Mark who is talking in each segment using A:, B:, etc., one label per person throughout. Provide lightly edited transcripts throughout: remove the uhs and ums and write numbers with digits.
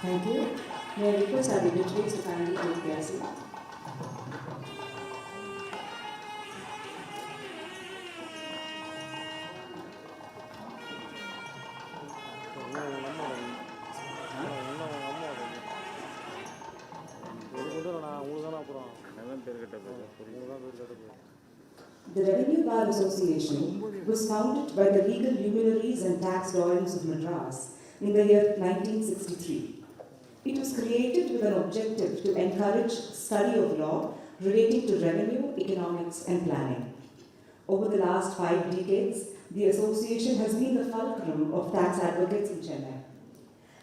A: Thank you. May I request our dignitaries to kindly take their seat. The Revenue Bar Association was founded by the legal luminaries and tax lawyers of Madras in the year 1963. It was created with an objective to encourage study of law relating to revenue, economics, and planning. Over the last 5 decades, the association has been the fulcrum of tax advocates in Chennai.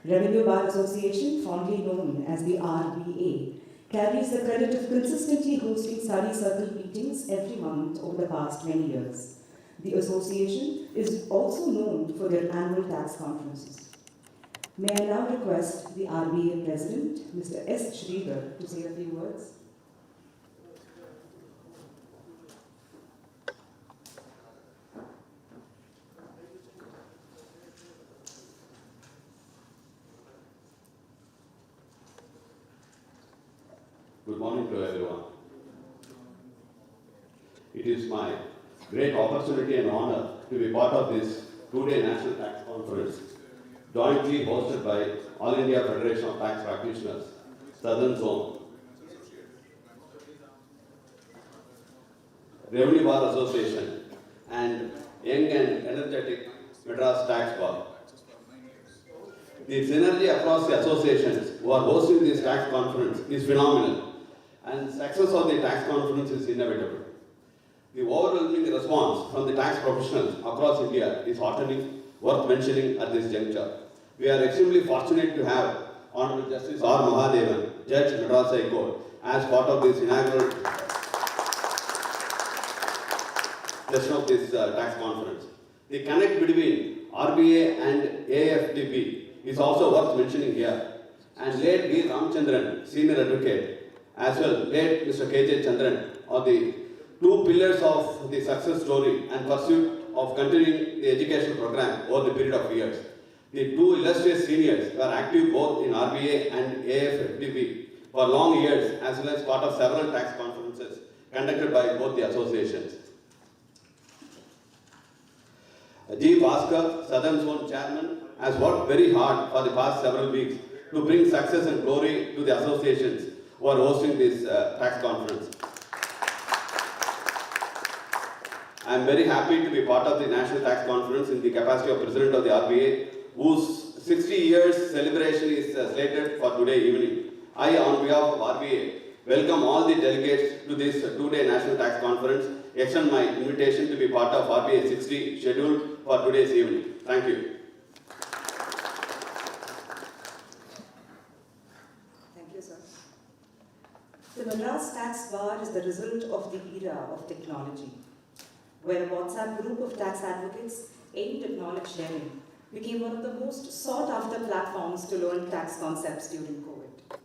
A: Revenue Bar Association, fondly known as the RBA, carries the credit of consistently hosting study circle meetings every month over the past 20 years. The association is also known for their annual tax conferences. May I now request the RBA President, Mr. S. Sridhar, to say a few words.
B: Good morning to everyone. It is my great opportunity and honor to be part of this two-day National Tax Conference, jointly hosted by All India Federation of Tax Practitioners, Southern Zone, Revenue Bar Association, and Young and Energetic Madras Tax Bar. The synergy across the associations who are hosting this tax conference is phenomenal, and success of the tax conference is inevitable. The overwhelming response from the tax professionals across India is heartening, worth mentioning at this juncture. We are extremely fortunate to have Honorable Justice R. Mahadevan, Judge, Madras High Court, as part of this inaugural session of this tax conference. The connect between RBA and AFTP is also worth mentioning here. And late V. Ramchandran, Senior Advocate, as well late Mr. K.J. Chandran are the two pillars of the success story and pursuit of continuing the educational program over the period of years. The two illustrious seniors were active both in RBA and AFTP for long years, as well as part of several tax conferences conducted by both the associations. G. Bhaskar, Southern Zone Chairman, has worked very hard for the past several weeks to bring success and glory to the associations who are hosting this tax conference. I am very happy to be part of the National Tax Conference in the capacity of President of the RBA, whose 60 years celebration is slated for today evening. I, on behalf of RBA, welcome all the delegates to this two-day National Tax Conference, extend my invitation to be part of RBA 60 scheduled for today's evening. Thank you.
A: The Madras Tax Bar is the result of the era of technology, where a WhatsApp group of tax advocates aimed at knowledge sharing became one of the most sought-after platforms to learn tax concepts during COVID.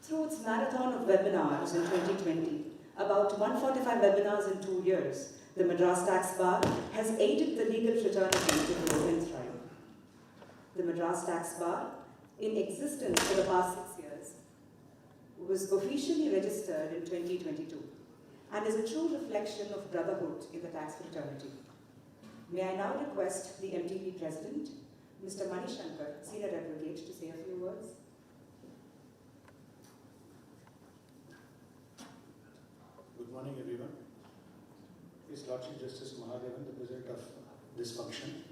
A: Through its marathon of webinars in 2020, about 145 webinars in 2 years, the Madras Tax Bar has aided the legal fraternity to grow and thrive. The Madras Tax Bar, in existence for the past 6 years, was officially registered in 2022 and is a true reflection of brotherhood in the tax fraternity. May I now request the MTP President, Mr. Mani Shankar, Senior Advocate, to say a few words.
C: Good morning, everyone. His Lordship Justice Mahadevan, the President of this function,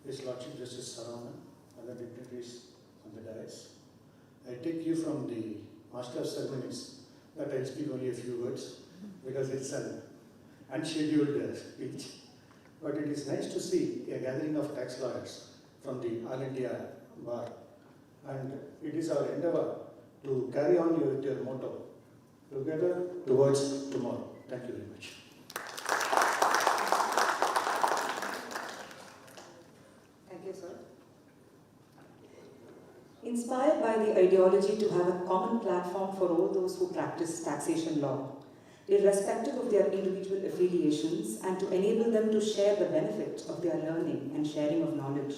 C: His Lordship Justice Saravanan, other dignitaries on the dais. I take you from the Master of Ceremonies that I'll speak only a few words because it's an unscheduled speech. But it is nice to see a gathering of tax lawyers from the All India Bar. And it is our endeavor to carry on with your motto, together towards tomorrow. Thank you very much.
A: Thank you, sir. Inspired by the ideology to have a common platform for all those who practice taxation law, irrespective of their individual affiliations, and to enable them to share the benefit of their learning and sharing of knowledge,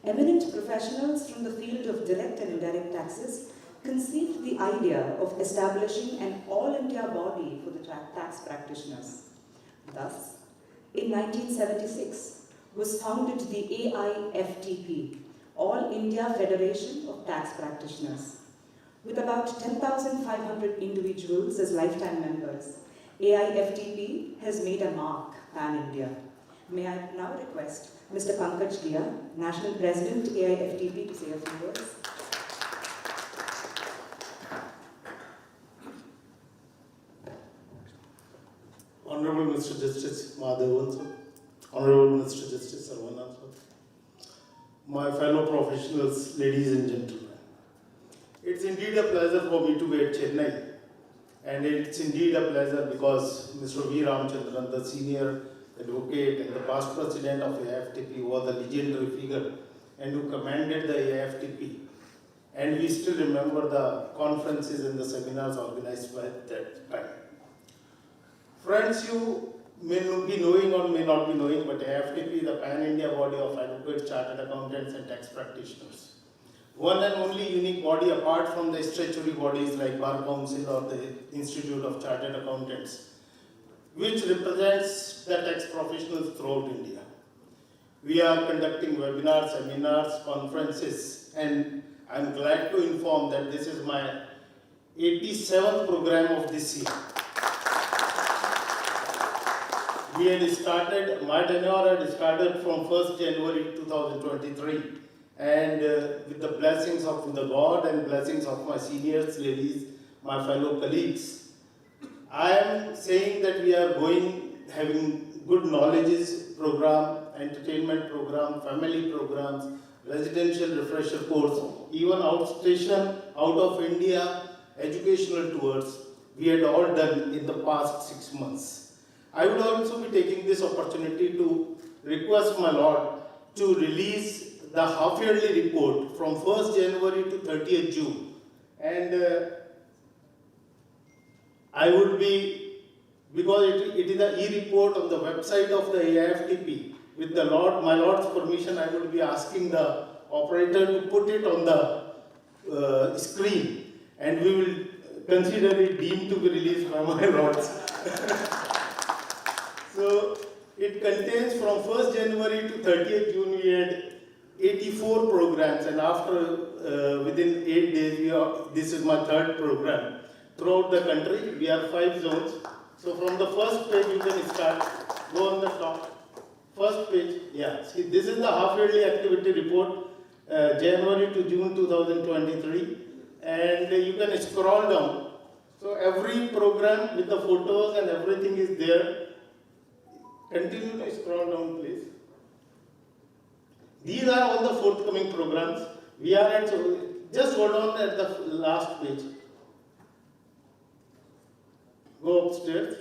A: Eminent professionals from the field of direct and indirect taxes conceived the idea of establishing an all-India body for the tax practitioners. Thus, in 1976, was founded the AIFTP, All India Federation of Tax Practitioners. With about 10,500 individuals as lifetime members, AIFTP has made a mark pan-India. May I now request Mr. Pankaj Ghia, National President, AIFTP, to say a few words.
D: Honorable Mr. Justice Madhavan sir, Honorable Mr. Justice Saravanan sir, my fellow professionals, ladies and gentlemen. It's indeed a pleasure for me to be at Chennai, and it's indeed a pleasure because Mr. V. Ramachandran, the senior advocate and the past president of AIFTP, was a legendary figure and who commanded the AIFTP. And we still remember the conferences and the seminars organized by that time. Friends, you may be knowing or may not be knowing, but AIFTP is the pan-India body of advocates, chartered accountants and tax practitioners. One and only unique body apart from the statutory bodies like Bar Council or the Institute of Chartered Accountants, which represents the tax professionals throughout India. We are conducting webinars, seminars, conferences, and I'm glad to inform that this is my 87th program of this year. We had started, my tenure had started from 1st January 2023. And with the blessings of the God and blessings of my seniors, ladies, my fellow colleagues, I am saying that we are having good knowledges program, entertainment program, family programs, residential refresher course, even outstation, out of India, educational tours, we had all done in the past 6 months. I would also be taking this opportunity to request my Lord to release the half-yearly report from 1st January to 30th June. And I would be, because it is an e-report on the website of the AIFTP, with my Lord's permission, I would be asking the operator to put it on the screen, and we will consider it deemed to be released by my Lords. So it contains from 1st January to 30th June, we had 84 programs, and after within 8 days, this is my 3rd program. Throughout the country, we are 5 zones. So from the first page, you can start, go on the top. First page, yeah, see, this is the half-yearly activity report, January to June 2023, and you can scroll down. So every program with the photos and everything is there. Continue to scroll down, please. These are all the forthcoming programs. We are at, just hold on at the last page. Go upstairs.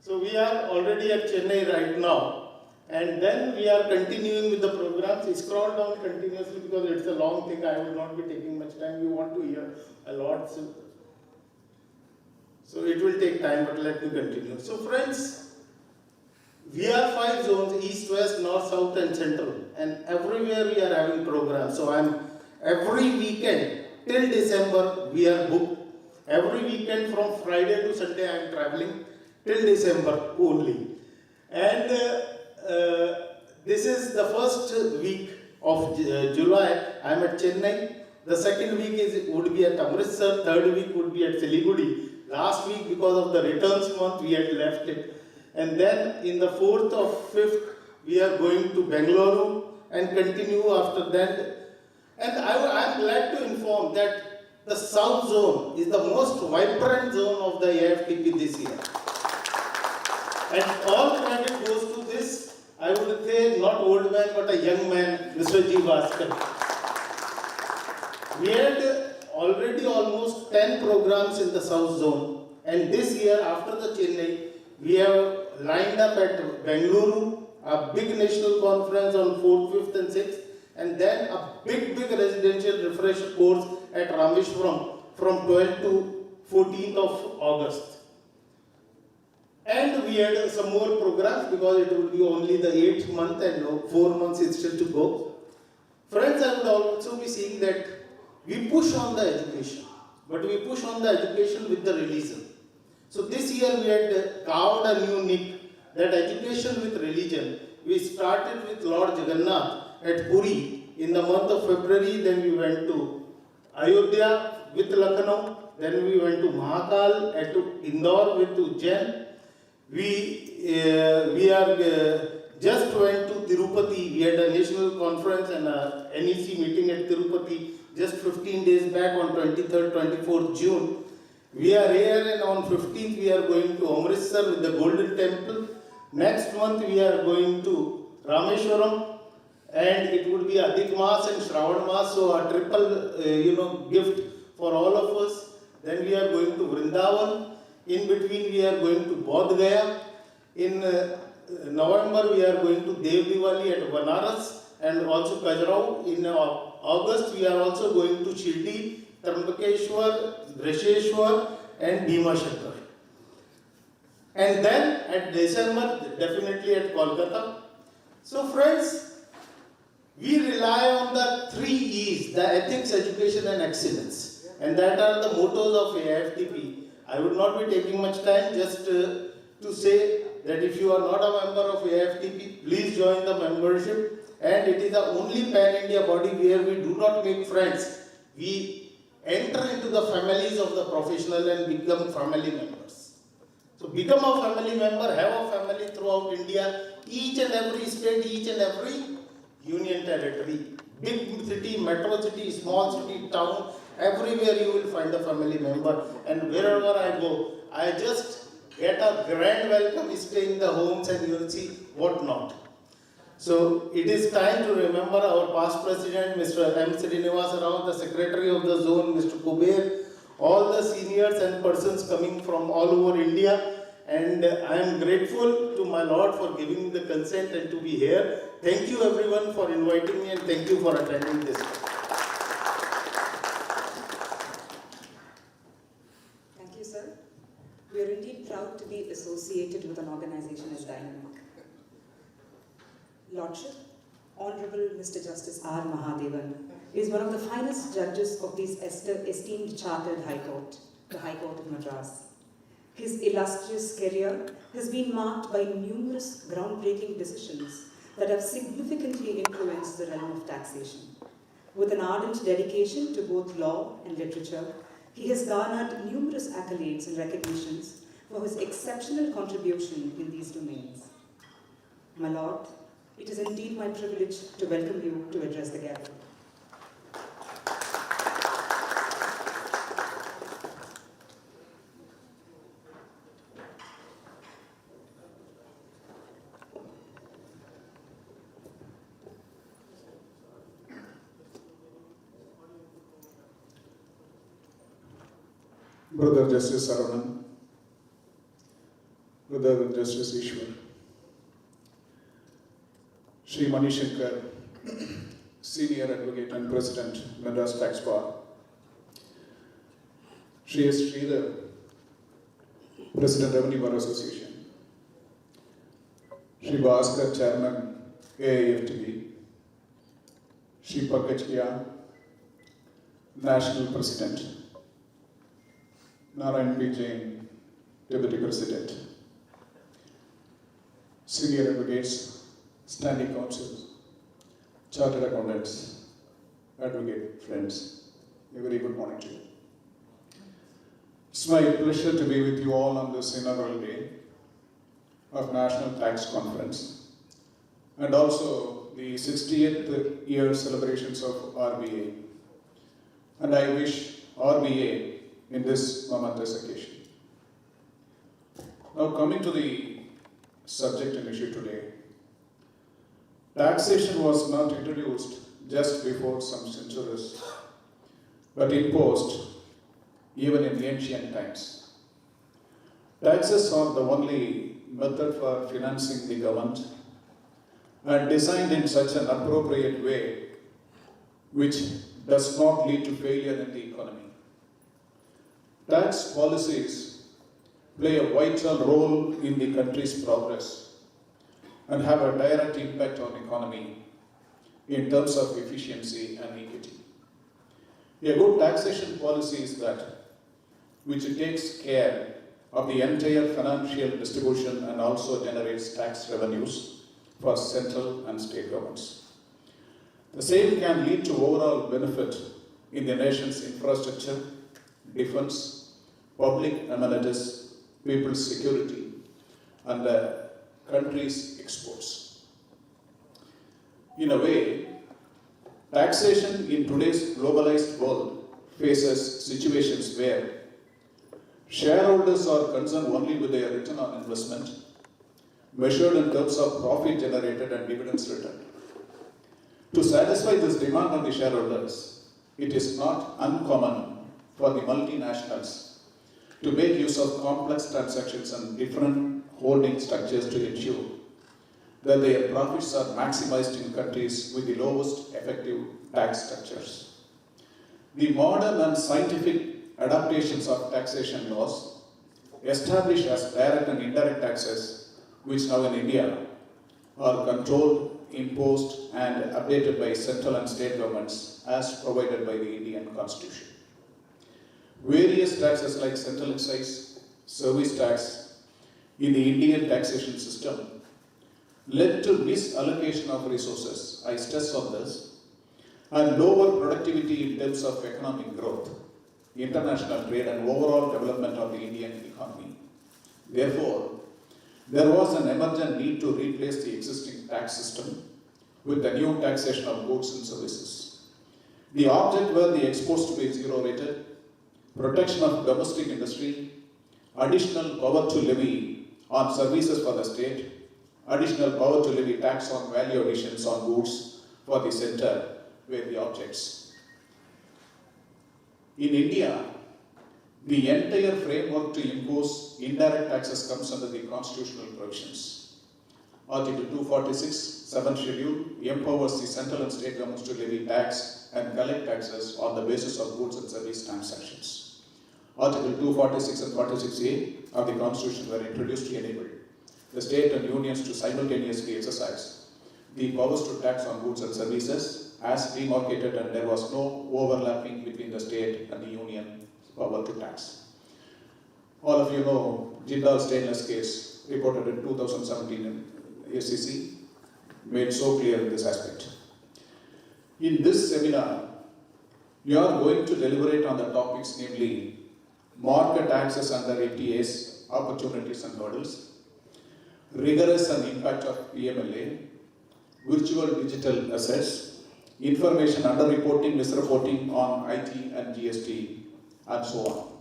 D: So we are already at Chennai right now. And then we are continuing with the programs. Scroll down continuously because it's a long thing. I will not be taking much time. You want to hear a lot. So it will take time, but let me continue. So friends, we are 5 zones, east, west, north, south and central. And everywhere we are having programs. So every weekend till December we are booked. Every weekend from Friday to Sunday I am traveling till December only. And this is the first week of July. I am at Chennai. The second week would be at Amritsar. Third week would be at Siliguri. Last week, because of the returns month, we had left it. And then in the 4th or 5th, we are going to Bengaluru and continue after that. And I am glad to inform that the South Zone is the most vibrant zone of the AIFTP this year. And all credit goes to this, I would say, not old man, but a young man, Mr. G. Bhaskar. We had already almost 10 programs in the South Zone. And this year, after the Chennai, we have lined up at Bengaluru, a big national conference on 4th, 5th and 6th, and then a big residential refresher course at Rameshwaram from 12th to 14th of August. And we had some more programs because it will be only the 8th month and 4 months is still to go. Friends, I would also be saying that we push on the education, but we push on the education with the religion. So this year we had carved a new nick, that education with religion. We started with Lord Jagannath at Puri in the month of February, then we went to Ayodhya with Lucknow, then we went to Mahakal, at Indore with Ujjain. We just went to Tirupati. We had a national conference and a NEC meeting at Tirupati just 15 days back on 23rd, 24th June. We are here, and on 15th we are going to Amritsar with the Golden Temple. Next month we are going to Rameshwaram, and it would be Adhik Maas and Shravan Maas, so a triple gift for all of us. Then we are going to Vrindavan. In between we are going to Bodh Gaya. In November we are going to Dev Diwali at Banaras and also Khajuraho. In August we are also going to Shirdi, Trambakeshwar, Dresheshwar and Bhima Shankar. And then at December, definitely at Kolkata. So friends, we rely on the 3 E's, the ethics, education and excellence. And that are the mottos of AIFTP. I would not be taking much time, just to say that if you are not a member of AIFTP, please join the membership. And it is the only pan-India body where we do not make friends. We enter into the families of the professional and become family members. So become a family member, have a family throughout India, each and every state, each and every union territory. Big city, metro city, small city, town, everywhere you will find a family member. And wherever I go, I just get a grand welcome, stay in the homes, and you will see what not. So it is time to remember our past president, Mr. M. Srinivasa Rao, the secretary of the zone, Mr. Kuber, all the seniors and persons coming from all over India. And I am grateful to my Lord for giving me the consent and to be here. Thank you everyone for inviting me, and thank you for attending this.
A: Thank you, sir. We are indeed proud to be associated with an organization as dynamic. Lordship, Honorable Mr. Justice R. Mahadevan is one of the finest judges of this esteemed chartered High Court, the High Court of Madras. His illustrious career has been marked by numerous groundbreaking decisions that have significantly influenced the realm of taxation. With an ardent dedication to both law and literature, he has garnered numerous accolades and recognitions for his exceptional contribution in these domains. My Lord, it is indeed my privilege to welcome you to address the gathering.
E: Brother Justice Saravanan, Brother Justice Ishwar, Shri Mani Shankar, Senior Advocate and President, Madras Tax Bar, Shri S. Sridhar, President, Revenue Bar Association, Shri Bhaskar, Chairman, AIFTB, Shri Pankaj Kya, National President, Narayan P. Jain, Deputy President, Senior Advocates, Standing Councils, Chartered Accountants, Advocate friends, a very good morning to you. It's my pleasure to be with you all on this inaugural day of National Tax Conference and also the 60th year celebrations of RBA. And I wish RBA in this momentous occasion. Now coming to the subject and issue today, taxation was not introduced just before some centuries, but imposed even in ancient times. Taxes are the only method for financing the government and designed in such an appropriate way which does not lead to failure in the economy. Tax policies play a vital role in the country's progress and have a direct impact on the economy in terms of efficiency and equity. A good taxation policy is that which takes care of the entire financial distribution and also generates tax revenues for central and state governments. The same can lead to overall benefit in the nation's infrastructure, defense, public amenities, people's security, and the country's exports. In a way, taxation in today's globalized world faces situations where shareholders are concerned only with their return on investment, measured in terms of profit generated and dividends returned. To satisfy this demand on the shareholders, it is not uncommon for the multinationals to make use of complex transactions and different holding structures to ensure that their profits are maximized in countries with the lowest effective tax structures. The modern and scientific adaptations of taxation laws established as direct and indirect taxes, which now in India are controlled, imposed and updated by central and state governments as provided by the Indian Constitution. Various taxes like central excise, service tax in the Indian taxation system led to misallocation of resources, I stress on this, and lower productivity in terms of economic growth, international trade and overall development of the Indian economy. Therefore, there was an emergent need to replace the existing tax system with the new taxation of goods and services. The object were the exports to be zero rated, protection of domestic industry, additional power to levy on services for the state, additional power to levy tax on value additions on goods for the center were the objects. In India, the entire framework to impose indirect taxes comes under the constitutional provisions. Article 246, 7th schedule, empowers the central and state governments to levy tax and collect taxes on the basis of goods and service transactions. Article 246 and 46A of the Constitution were introduced to enable the state and unions to simultaneously exercise the powers to tax on goods and services as demarcated, and there was no overlapping between the state and the union power to tax. All of you know Jindal Stainless case reported in 2017 in SEC made so clear in this aspect. In this seminar, we are going to deliberate on the topics, namely market access under FTAs, opportunities and hurdles, rigorous and impact of PMLA, virtual digital assets, information underreporting, misreporting on IT and GST, and so on.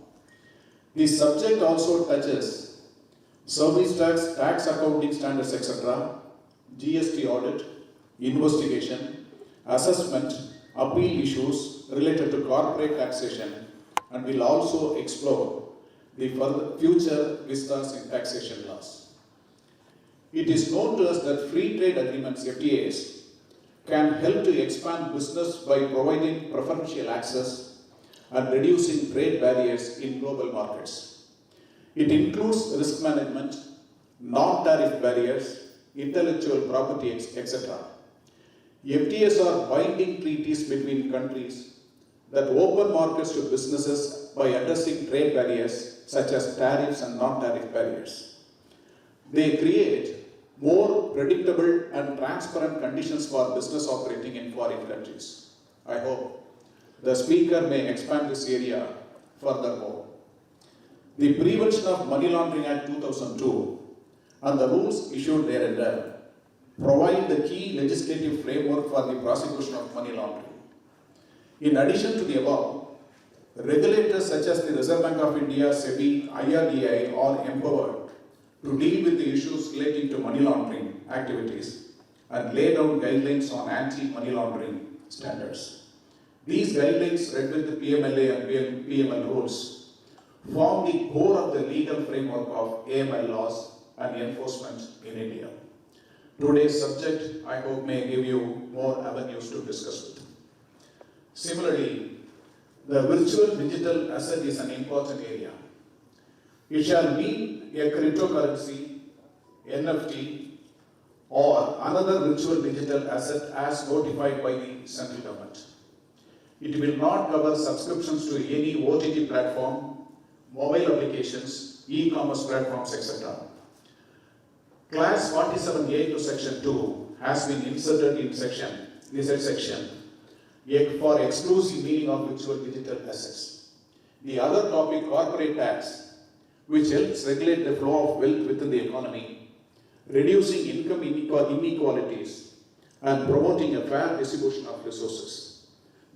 E: The subject also touches service tax, tax accounting standards, etc., GST audit, investigation, assessment, appeal issues related to corporate taxation, and will also explore the future vistas in taxation laws. It is known to us that free trade agreements, FTAs, can help to expand business by providing preferential access and reducing trade barriers in global markets. It includes risk management, non-tariff barriers, intellectual property, etc. FTAs are binding treaties between countries that open markets to businesses by addressing trade barriers such as tariffs and non-tariff barriers. They create more predictable and transparent conditions for business operating in foreign countries. I hope the speaker may expand this area furthermore. The Prevention of Money Laundering Act 2002 and the rules issued thereunder provide the key legislative framework for the prosecution of money laundering. In addition to the above, regulators such as the Reserve Bank of India, SEBI, IRDAI are empowered to deal with the issues relating to money laundering activities and lay down guidelines on anti-money laundering standards. These guidelines, read with the PMLA and PML rules, form the core of the legal framework of AML laws and enforcement in India. Today's subject, I hope, may give you more avenues to discuss with. Similarly, the virtual digital asset is an important area. It shall mean a cryptocurrency, NFT, or another virtual digital asset as notified by the central government. It will not cover subscriptions to any OTT platform, mobile applications, e-commerce platforms, etc. Clause 47A to Section 2 has been inserted in this section for exclusive meaning of virtual digital assets. The other topic, corporate tax, which helps regulate the flow of wealth within the economy, reducing income inequalities, and promoting a fair distribution of resources.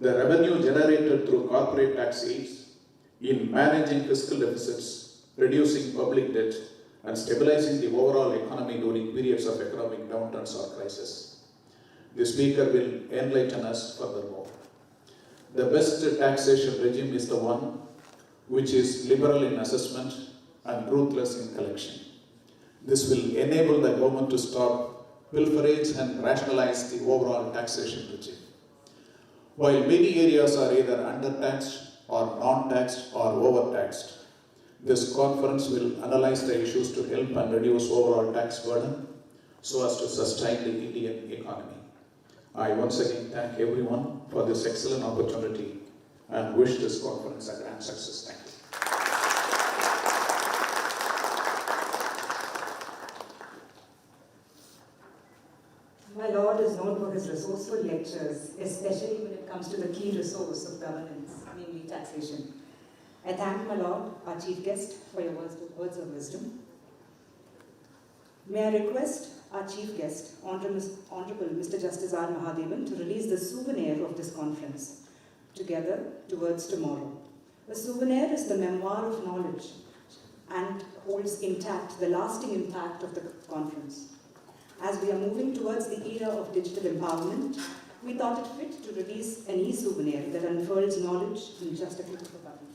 E: The revenue generated through corporate tax aids in managing fiscal deficits, reducing public debt, and stabilizing the overall economy during periods of economic downturns or crisis. The Speaker will enlighten us furthermore. The best taxation regime is the one which is liberal in assessment and ruthless in collection. This will enable the government to stop pilferage and rationalize the overall taxation regime. While many areas are either undertaxed or non-taxed or overtaxed, this conference will analyze the issues to help and reduce overall tax burden so as to sustain the Indian economy. I once again thank everyone for this excellent opportunity and wish this conference a grand success. Thank you.
A: My Lord is known for his resourceful lectures, especially when it comes to the key resource of governance, namely taxation. I thank my Lord, our chief guest, for your words of wisdom. May I request our chief guest, Honorable Mr. Justice R. Mahadevan, to release the souvenir of this conference, Together Towards Tomorrow. A souvenir is the memoir of knowledge and holds intact the lasting impact of the conference. As we are moving towards the era of digital empowerment, we thought it fit to release an e-souvenir that unfurls knowledge in just a click of a button.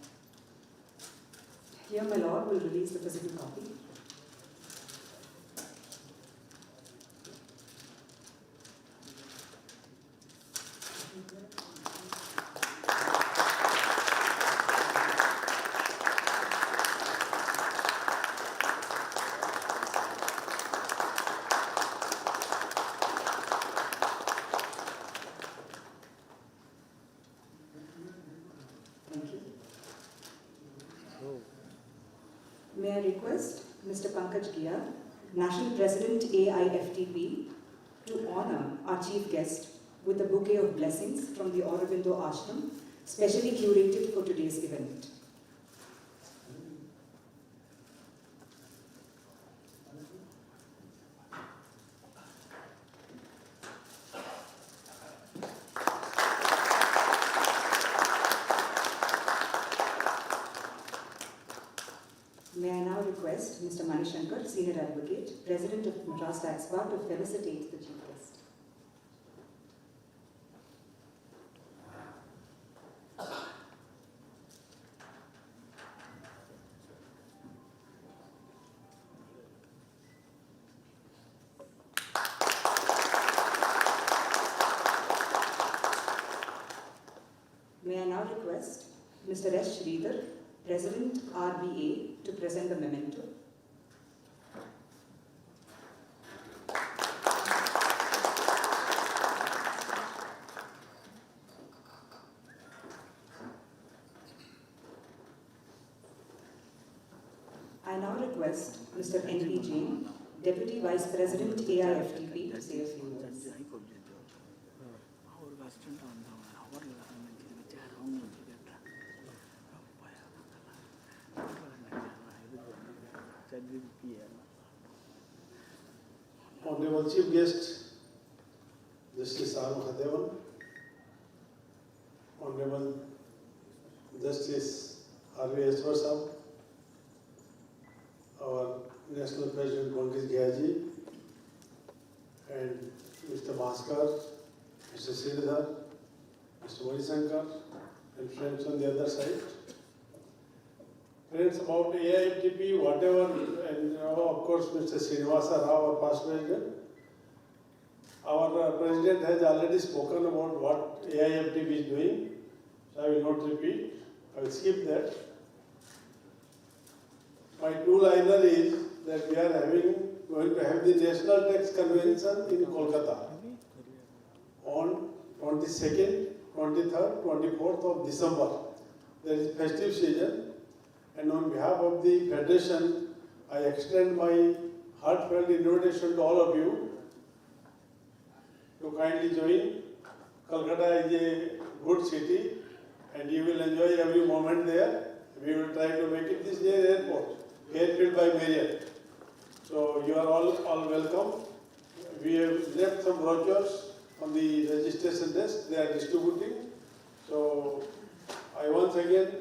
A: Here, my Lord will release the physical copy. May I request Mr. Pankaj Gia, National President AIFTP, to honor our chief guest with a bouquet of blessings from the Aurobindo Ashram, specially curated for today's event. May I now request Mr. Manishankar, Senior Advocate, President of Madras Tax Bar, to felicitate the Chief Guest. May I now request Mr. S. Sridhar, President RBA, to present the memento. I now request Mr. N.P. Jain, Deputy Vice President AIFTP, to say a few words.
C: Honorable Chief Guest, Justice R. Mahadevan, Honorable Justice R.V. Eswar Sahab, our National President Pankaj Gyaji, and Mr. Bhaskar, Mr. Sridhar, Mr. Manishankar, and friends on the other side. Friends, about AIFTP, whatever, and of course Mr. Srinivasa Rao, our past president. Our president has already spoken about what AIFTP is doing, so I will not repeat. I will skip that. My two-liner is that we are having
F: going to have the National Tax Convention in Kolkata on 22nd, 23rd, 24th of December. There is festive season, and on behalf of the Federation, I extend my heartfelt invitation to all of you to kindly join. Kolkata is a good city, and you will enjoy every moment there. We will try to make it this day airport, airfield by Marriott. So you are all welcome. We have left some brochures on the registration desk. They are distributing. So I once again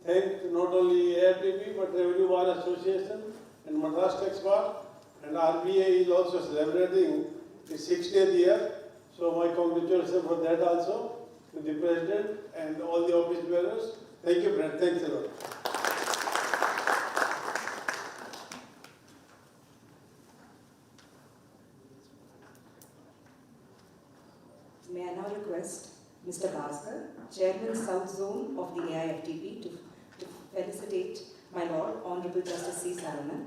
F: thank not only AFTP but Revenue Bar Association and Madras Tax Bar, and RBA is also celebrating its 60th year. So my congratulations for that also to the President and all the office bearers. Thank you, Brent. Thanks a lot.
A: May I now request Mr. Bhaskar, Chairman South Zone of the AIFTP, to felicitate my Lord, Honorable Justice C. Saranan.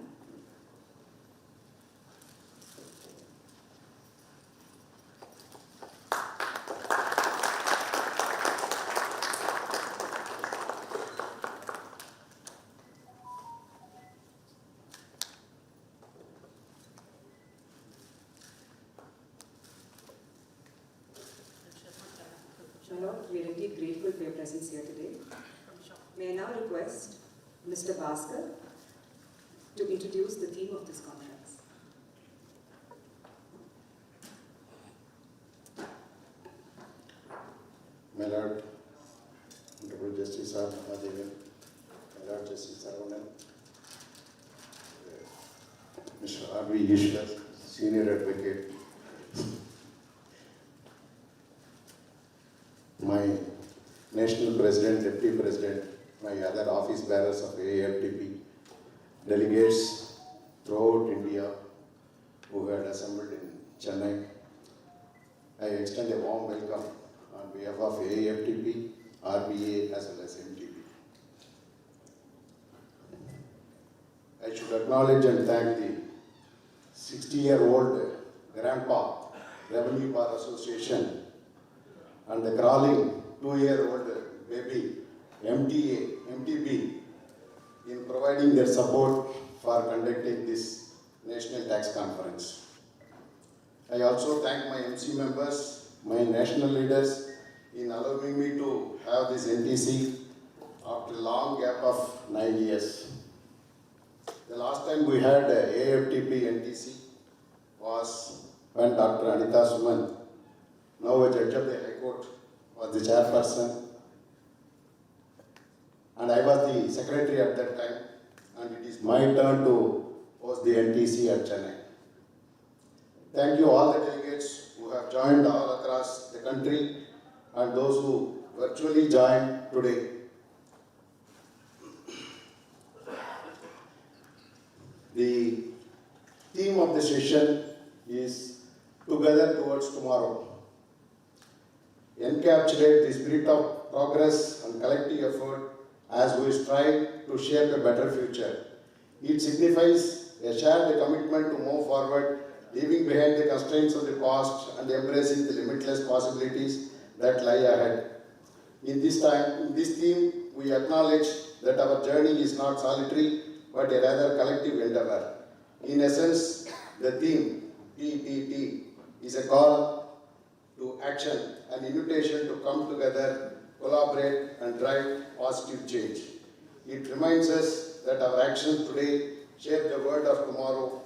A: My Lord, we are indeed grateful for your presence here today. May I now request Mr. Bhaskar to introduce the theme of this conference.
G: My Lord, Honorable Justice R. Mahadevan, my Lord Justice Saravanan, Mr. R.V. Ishwar, Senior Advocate, my National President, Deputy President, my other office bearers of AIFTP, delegates throughout India who had assembled in Chennai, I extend a warm welcome on behalf of AIFTP, RBA as well as MTP. I should acknowledge and thank the 60-year-old Grandpa Revenue Bar Association and the crawling 2-year-old baby MTB in providing their support for conducting this National Tax Conference. I also thank my MC members, my national leaders in allowing me to have this NTC after a long gap of 9 years. The last time we had a AFTP NTC was when Dr. Anita Suman, now a judge of the High Court, was the chairperson, and I was the secretary at that time, and it is my turn to host the NTC at Chennai. Thank you all the delegates who have joined all across the country and those who virtually joined today. The theme of the session is Together Towards Tomorrow. Encapsulate the spirit of progress and collective effort as we strive to shape a better future. It signifies a shared commitment to move forward, leaving behind the constraints of the past and embracing the limitless possibilities that lie ahead. In this theme, we acknowledge that our journey is not solitary, but a rather collective endeavor. In essence, the theme, TTT, is a call to action, an invitation to come together, collaborate, and drive positive change. It reminds us that our actions today shape the world of tomorrow,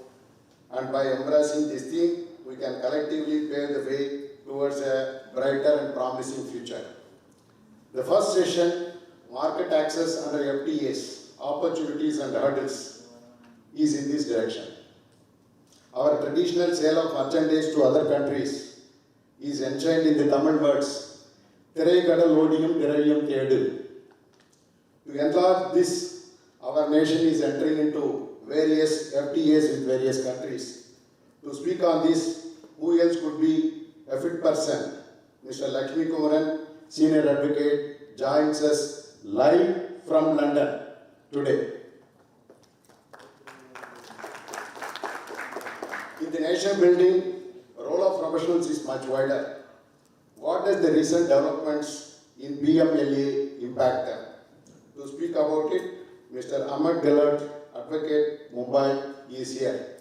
G: and by embracing this theme, we can collectively pave the way towards a brighter and promising future. The first session, Market Access under FTAs, Opportunities and Hurdles, is in this direction. Our traditional sale of merchandise to other countries is enshrined in the Tamil words, Thirai Kadal Odiyum Thiraiyum Thedu. To enlarge this, our nation is entering into various FTAs with various countries. To speak on this, who else could be a fit person? Mr. Lakshmi Kumaran, Senior Advocate, joins us live from London today. With the nation building, the role of professionals is much wider. What does the recent developments in BMLA impact them? To speak about it, Mr. Ahmed Gillard, Advocate, Mumbai, is here.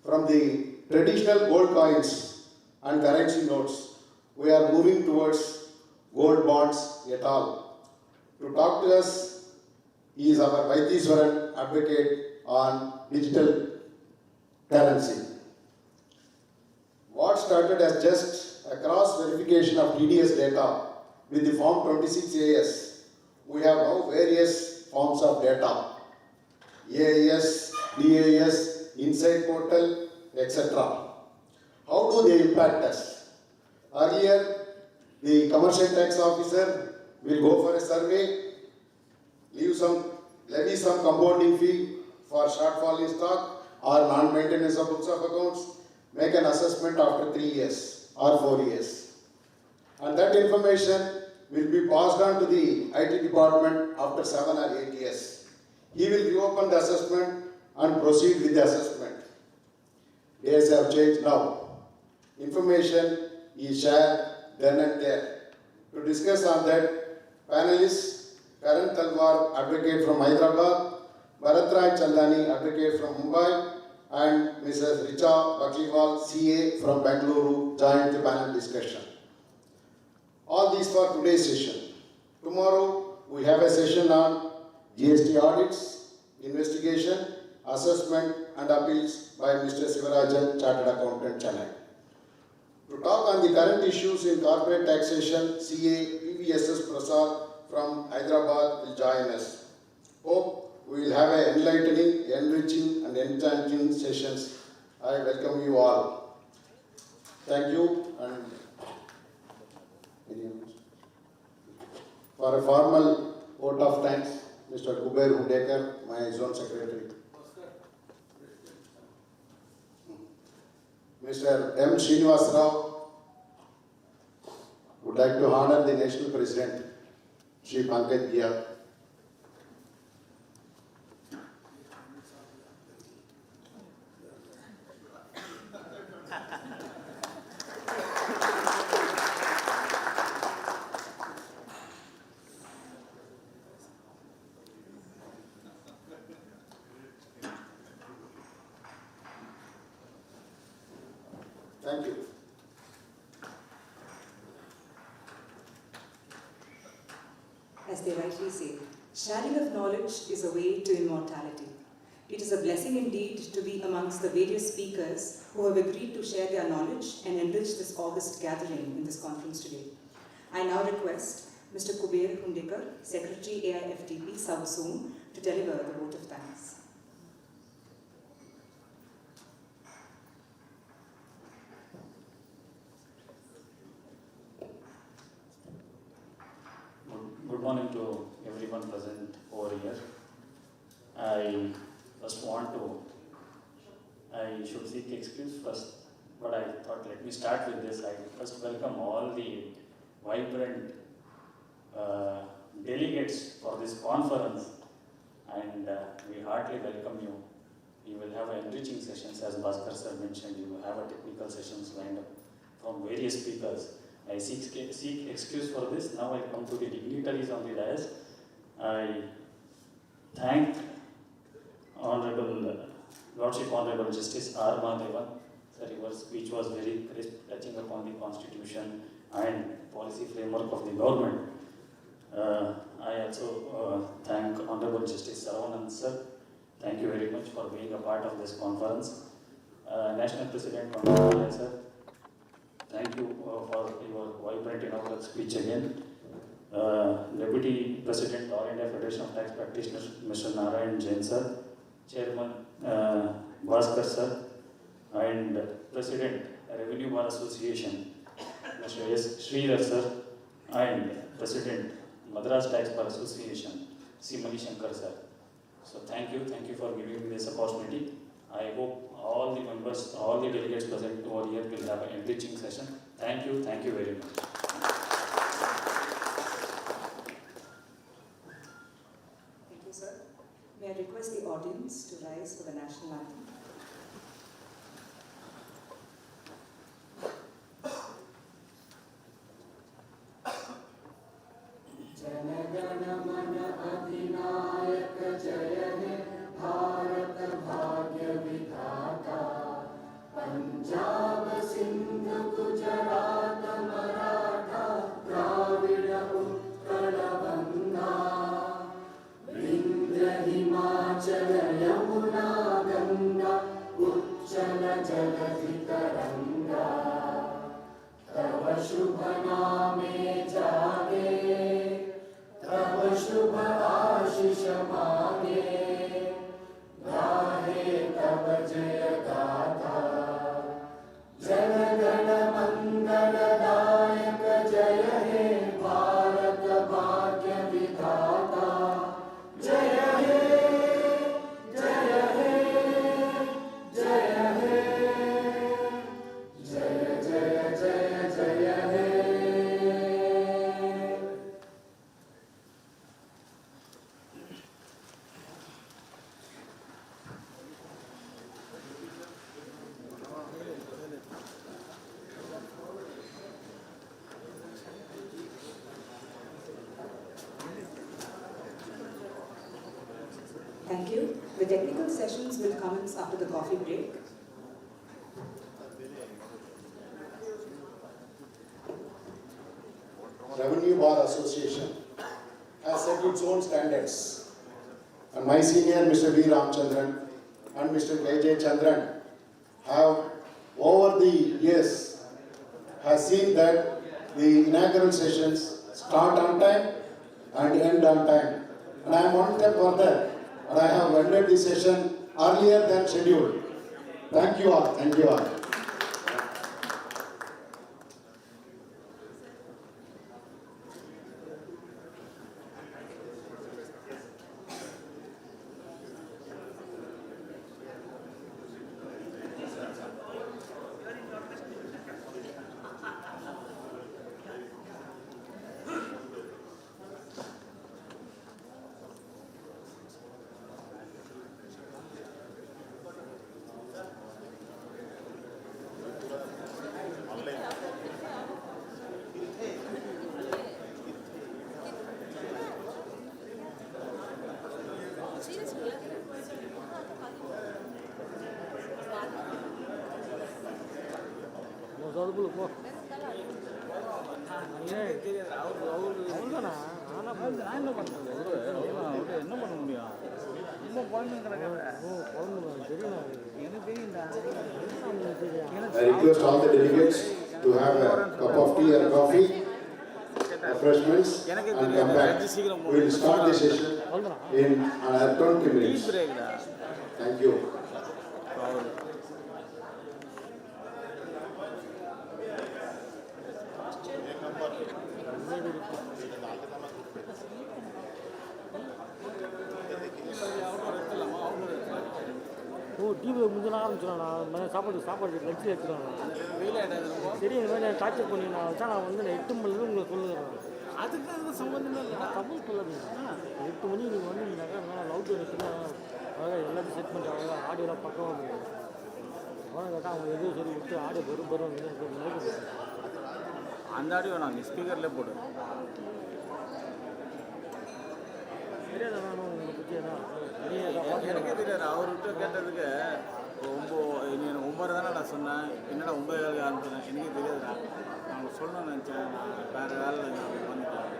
G: From the traditional gold coins and currency notes, we are moving towards gold bonds et al. To talk to us is our Vaidiswaran advocate on digital currency. What started as just a cross verification of TDS data with the Form 26AS, we have now various forms of data, AIS, DAS, Inside Portal, etc. How do they impact us? Earlier, the commercial tax officer will go for a survey, levy some compounding fee for shortfall in stock or non-maintenance of books of accounts, make an assessment after 3 years or 4 years. And that information will be passed on to the IT department after 7 or 8 years. He will reopen the assessment and proceed with the assessment. Days have changed now. Information is shared then and there. To discuss on that, panelists, Karan Talwar, advocate from Hyderabad, Bharatrai Chandani, advocate from Mumbai, and Mrs. Richa Bakliwal, CA from Bengaluru, joined the panel discussion. All these for today's session. Tomorrow, we have a session on GST audits, investigation, assessment and appeals by Mr. Sivarajan, Chartered Accountant, Chennai. To talk on the current issues in corporate taxation, CA PVSS Prasad from Hyderabad will join us. Hope we will have an enlightening, enriching and enchanting sessions. I welcome you all. Thank you. And for a formal vote of thanks, Mr. Kuber Hundekar, my zone secretary. Mr. M. Srinivas Rao would like to honor the national president, Shri Pankaj Gia. Thank you.
A: As they rightly say, sharing of knowledge is a way to immortality. It is a blessing indeed to be amongst the various speakers who have agreed to share their knowledge and enrich this august gathering in this conference today. I now request Mr. Kuber Hundekar, Secretary AIFTP South Zone, to deliver the vote of thanks.
H: Good morning to everyone present over here. I should seek excuse first, but I thought let me start with this. I first welcome all the vibrant delegates for this conference, and we heartily welcome you. You will have enriching sessions, as Bhaskar sir mentioned. You will have a technical sessions lined up from various speakers. I seek excuse for this. Now I come to the dignitaries on the dais. I thank Lordship Honorable Justice R. Mahadevan. Sir, your speech was very crisp, touching upon the Constitution and policy framework of the government. I also thank Honorable Justice Saravanan sir. Thank you very much for being a part of this conference. National President Honorable sir. Thank you for your vibrant inaugural speech again. Deputy President, All India Federation of Tax Practitioners, Mr. Narayan Jain sir, Chairman Bhaskar sir, and President, Revenue Bar Association, Mr. S. Sridhar sir, and President, Madras Tax Bar Association, C. Mani Shankar sir. So thank you for giving me this opportunity. I hope all the members, all the delegates present over here will have an enriching session. Thank you very much.
A: Thank you, sir. May I request the audience to rise for the national anthem? Thank you. The technical sessions will commence after the coffee break.
G: Revenue Bar Association has set its own standards. And my senior, Mr. V. Ramchandran and Mr. K.J. Chandran have over the years has seen that the inaugural sessions start on time and end on time. And I am one step further and I have ended the session earlier than scheduled. Thank you all. Thank you all. I request all the delegates to have a cup of tea or coffee, refreshments, and come back. We will start the session in another 20 minutes. Thank you.
I: டிவியில் முடிஞ்சலாம் ஆரம்பிச்சிடலாம் நான் சாப்பாடு லட்சியம் எடுத்துருவாங்க சரி இந்த மாதிரி torture பண்ணி நான் வச்சா நான் வந்து 8 மணிலேருந்து உங்களுக்கு சொல்லுறேன் அதுக்கு சம்மந்தமே இல்லை தமிழ் சொல்லாதீங்க 8 மணி நீங்கள் வந்துருந்தாக்கா நான் லவுட் இருக்குன்னா அதாவது எல்லாத்தையும் செட் பண்ணிட்டாங்க ஆடியோலாம் பக்கமாக போகும் அவனை கேட்டால் அவங்க எதுவும் சொல்லி விட்டு ஆடியோ பெரும் நடக்குது அந்த ஆடியோ நாங்கள் ஸ்பீக்கர்லேயே போடு தெரியாத வேணும் உங்களை பற்றி எனக்கே தெரியாது அவர்கிட்ட கேட்டதுக்கு 9 தானே நான் சொன்னேன் என்னடா 9 ஆரம்பிச்சேன் எனக்கே தெரியாதுடா நான் சொல்லணும்னு நினச்சேன் நான் வேறு வேலை நான் வந்துட்டேன்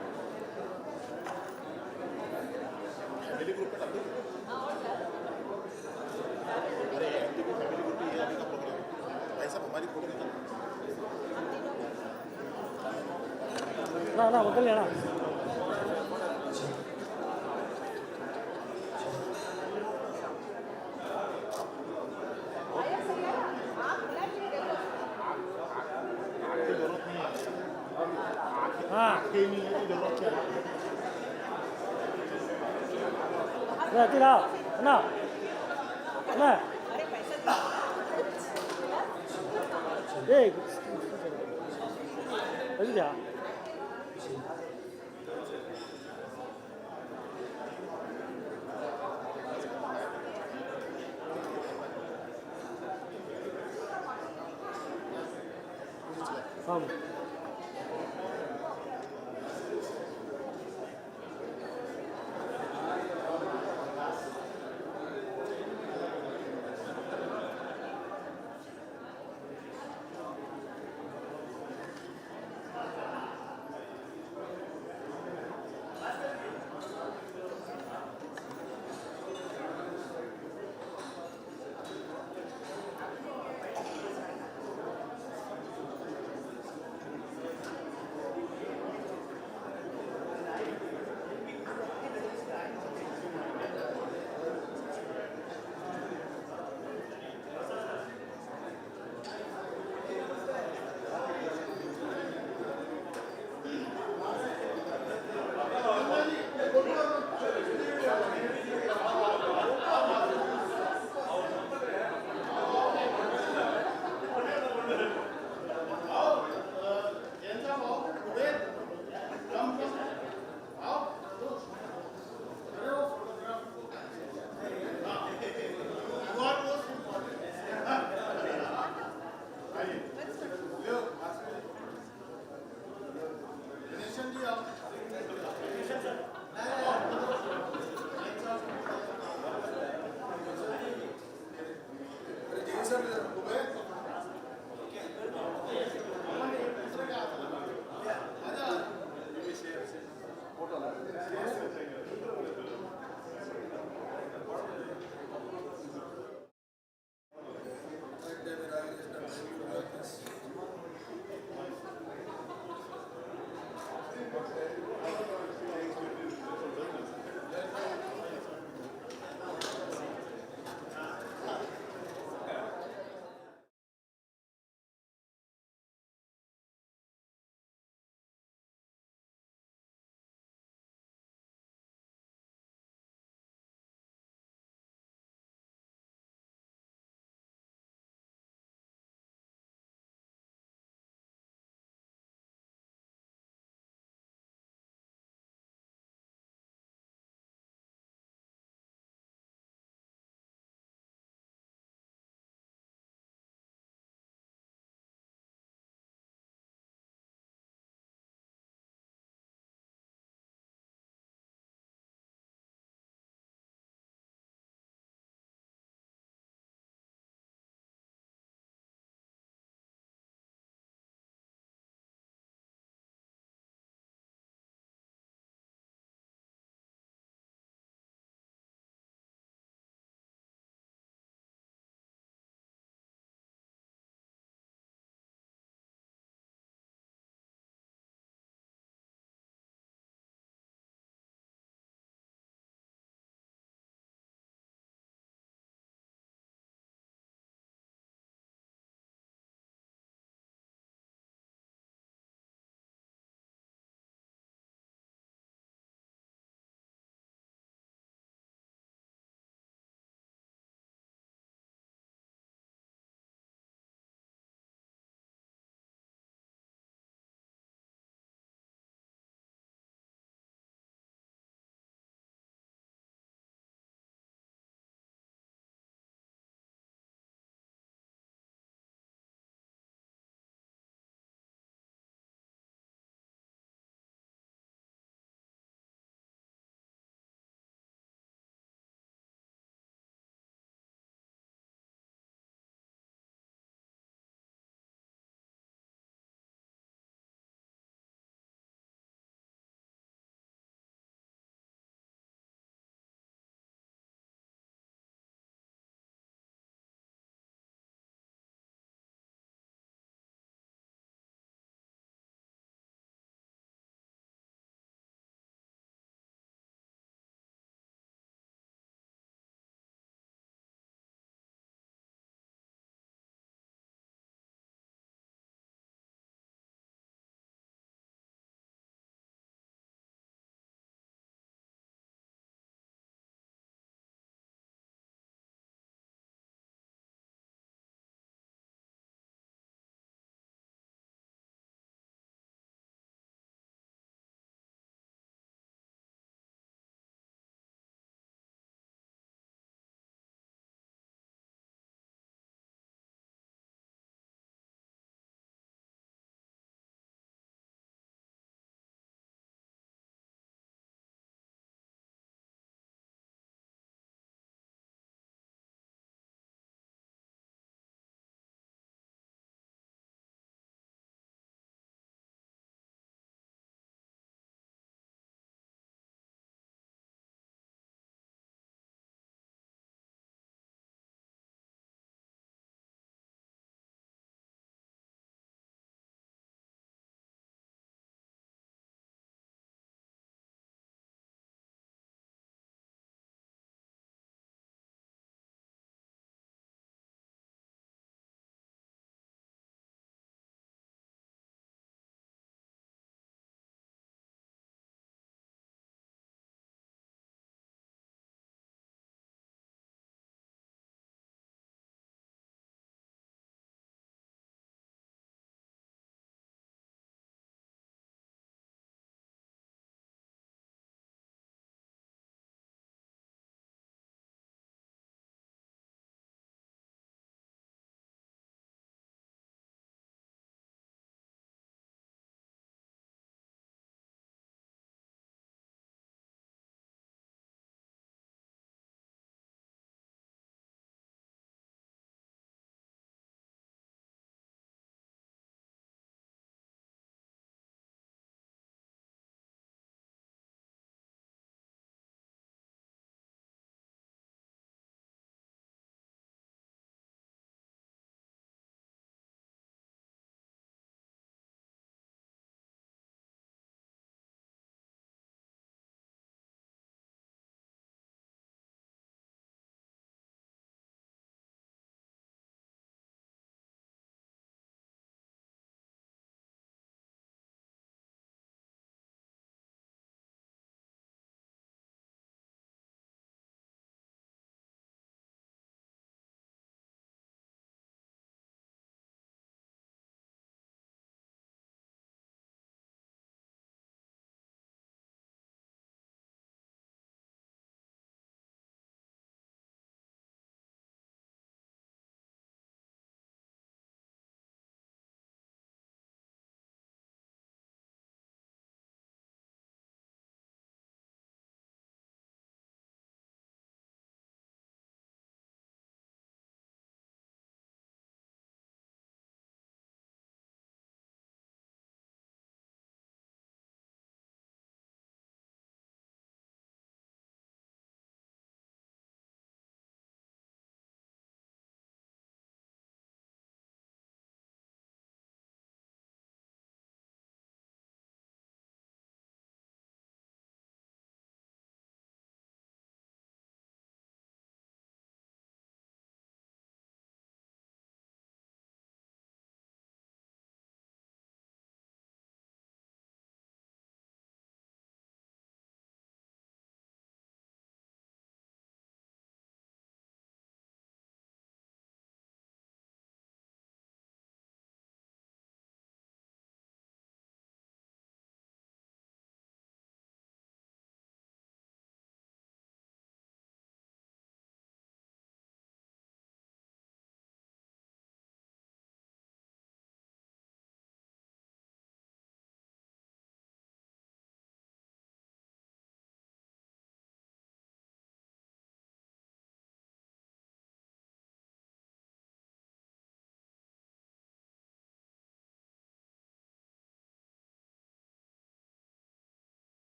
I: நான் முதல்ல Tira, na, na. Hey, aja. Come.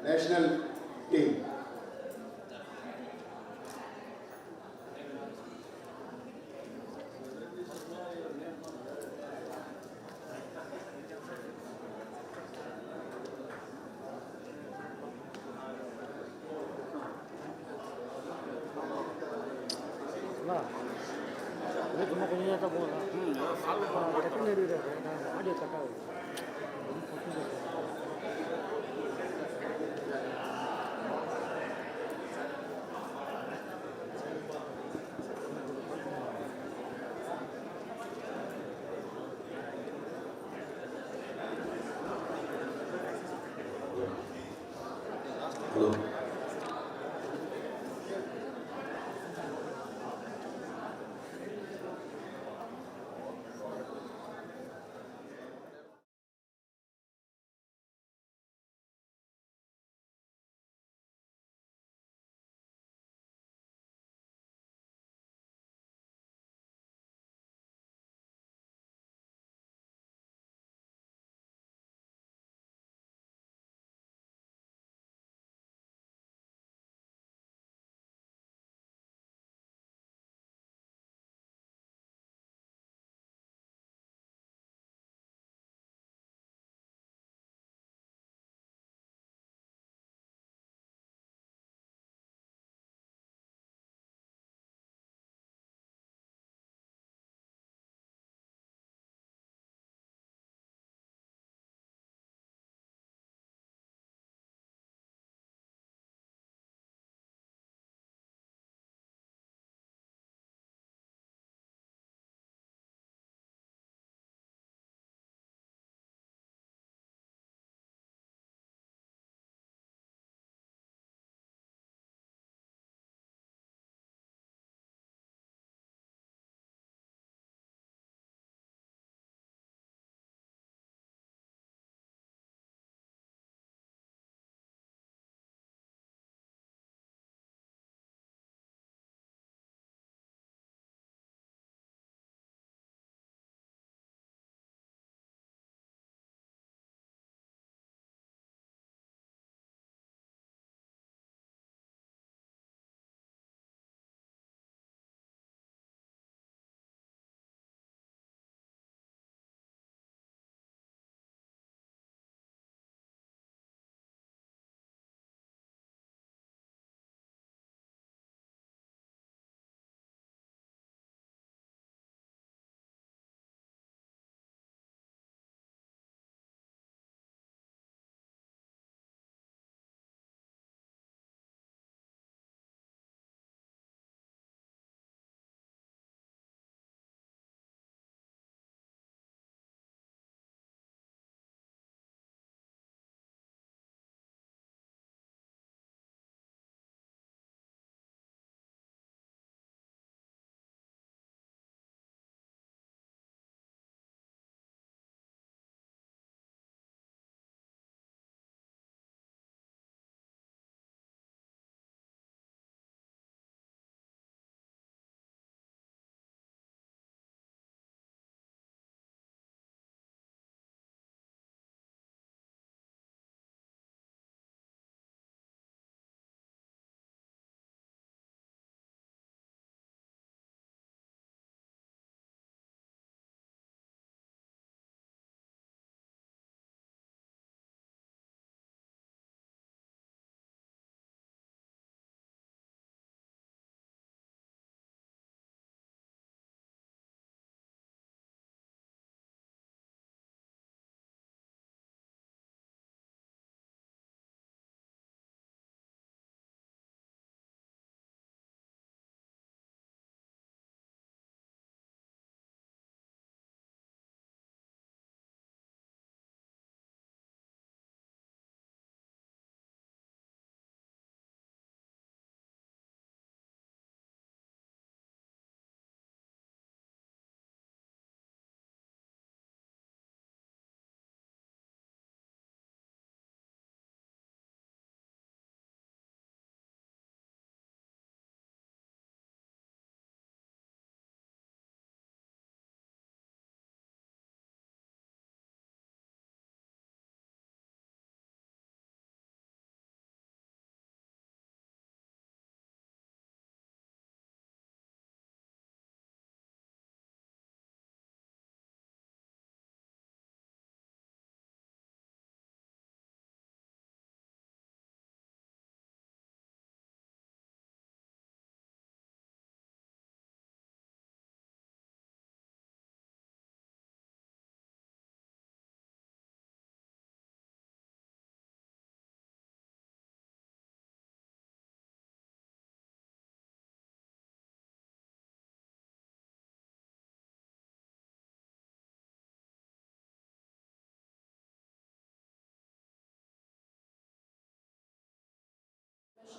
G: national team.
I: சும்மா கொஞ்சம் நேரம் தான் போகலாம் டக்குன்னு எடுக்கிறாரு நான் ஆடியோ கட் ஆகுது
B: Hello.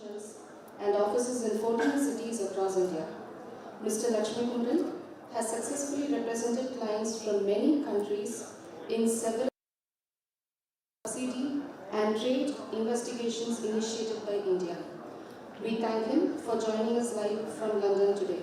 J: functions and offices in 14 cities across India. Mr. Lakshmi Kundan has successfully represented clients from many countries in several subsidy and trade investigations initiated by India. We thank him for joining us live from London today.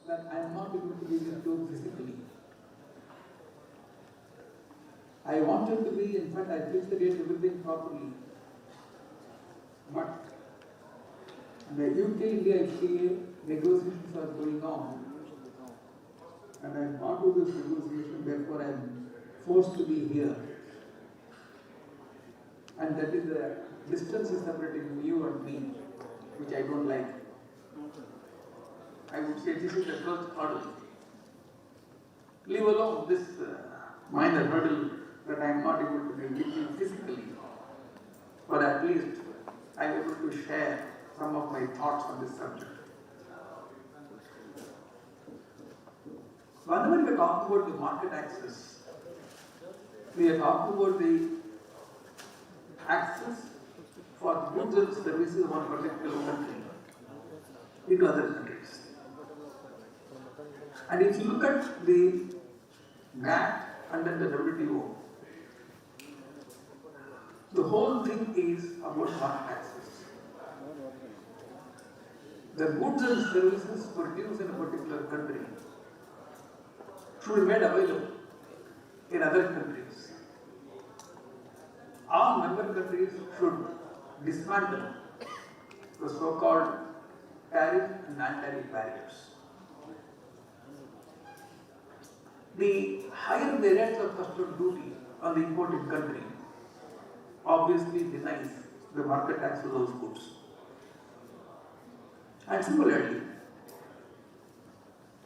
K: That I am not able to be with you physically. I wanted to be, in fact, I filtered everything properly. But the UK-India FTA negotiations are going on. And I am part of this negotiation, therefore I am forced to be here. And that is the distance is separating you and me, which I don't like. I would say this is the first hurdle. Leave alone this minor hurdle that I am not able to be with you physically, but at least I am able to share some of my thoughts on this subject. Whenever we are talking about the market access, we are talking about the access for goods and services of one particular country into other countries. And if you look at the GATT under the WTO, the whole thing is about market access. The goods and services produced in a particular country should be made available in other countries. All member countries should dismantle the so-called tariff and non-tariff barriers. The higher the rates of custom duty on the imported country obviously denies the market tax for those goods. And similarly,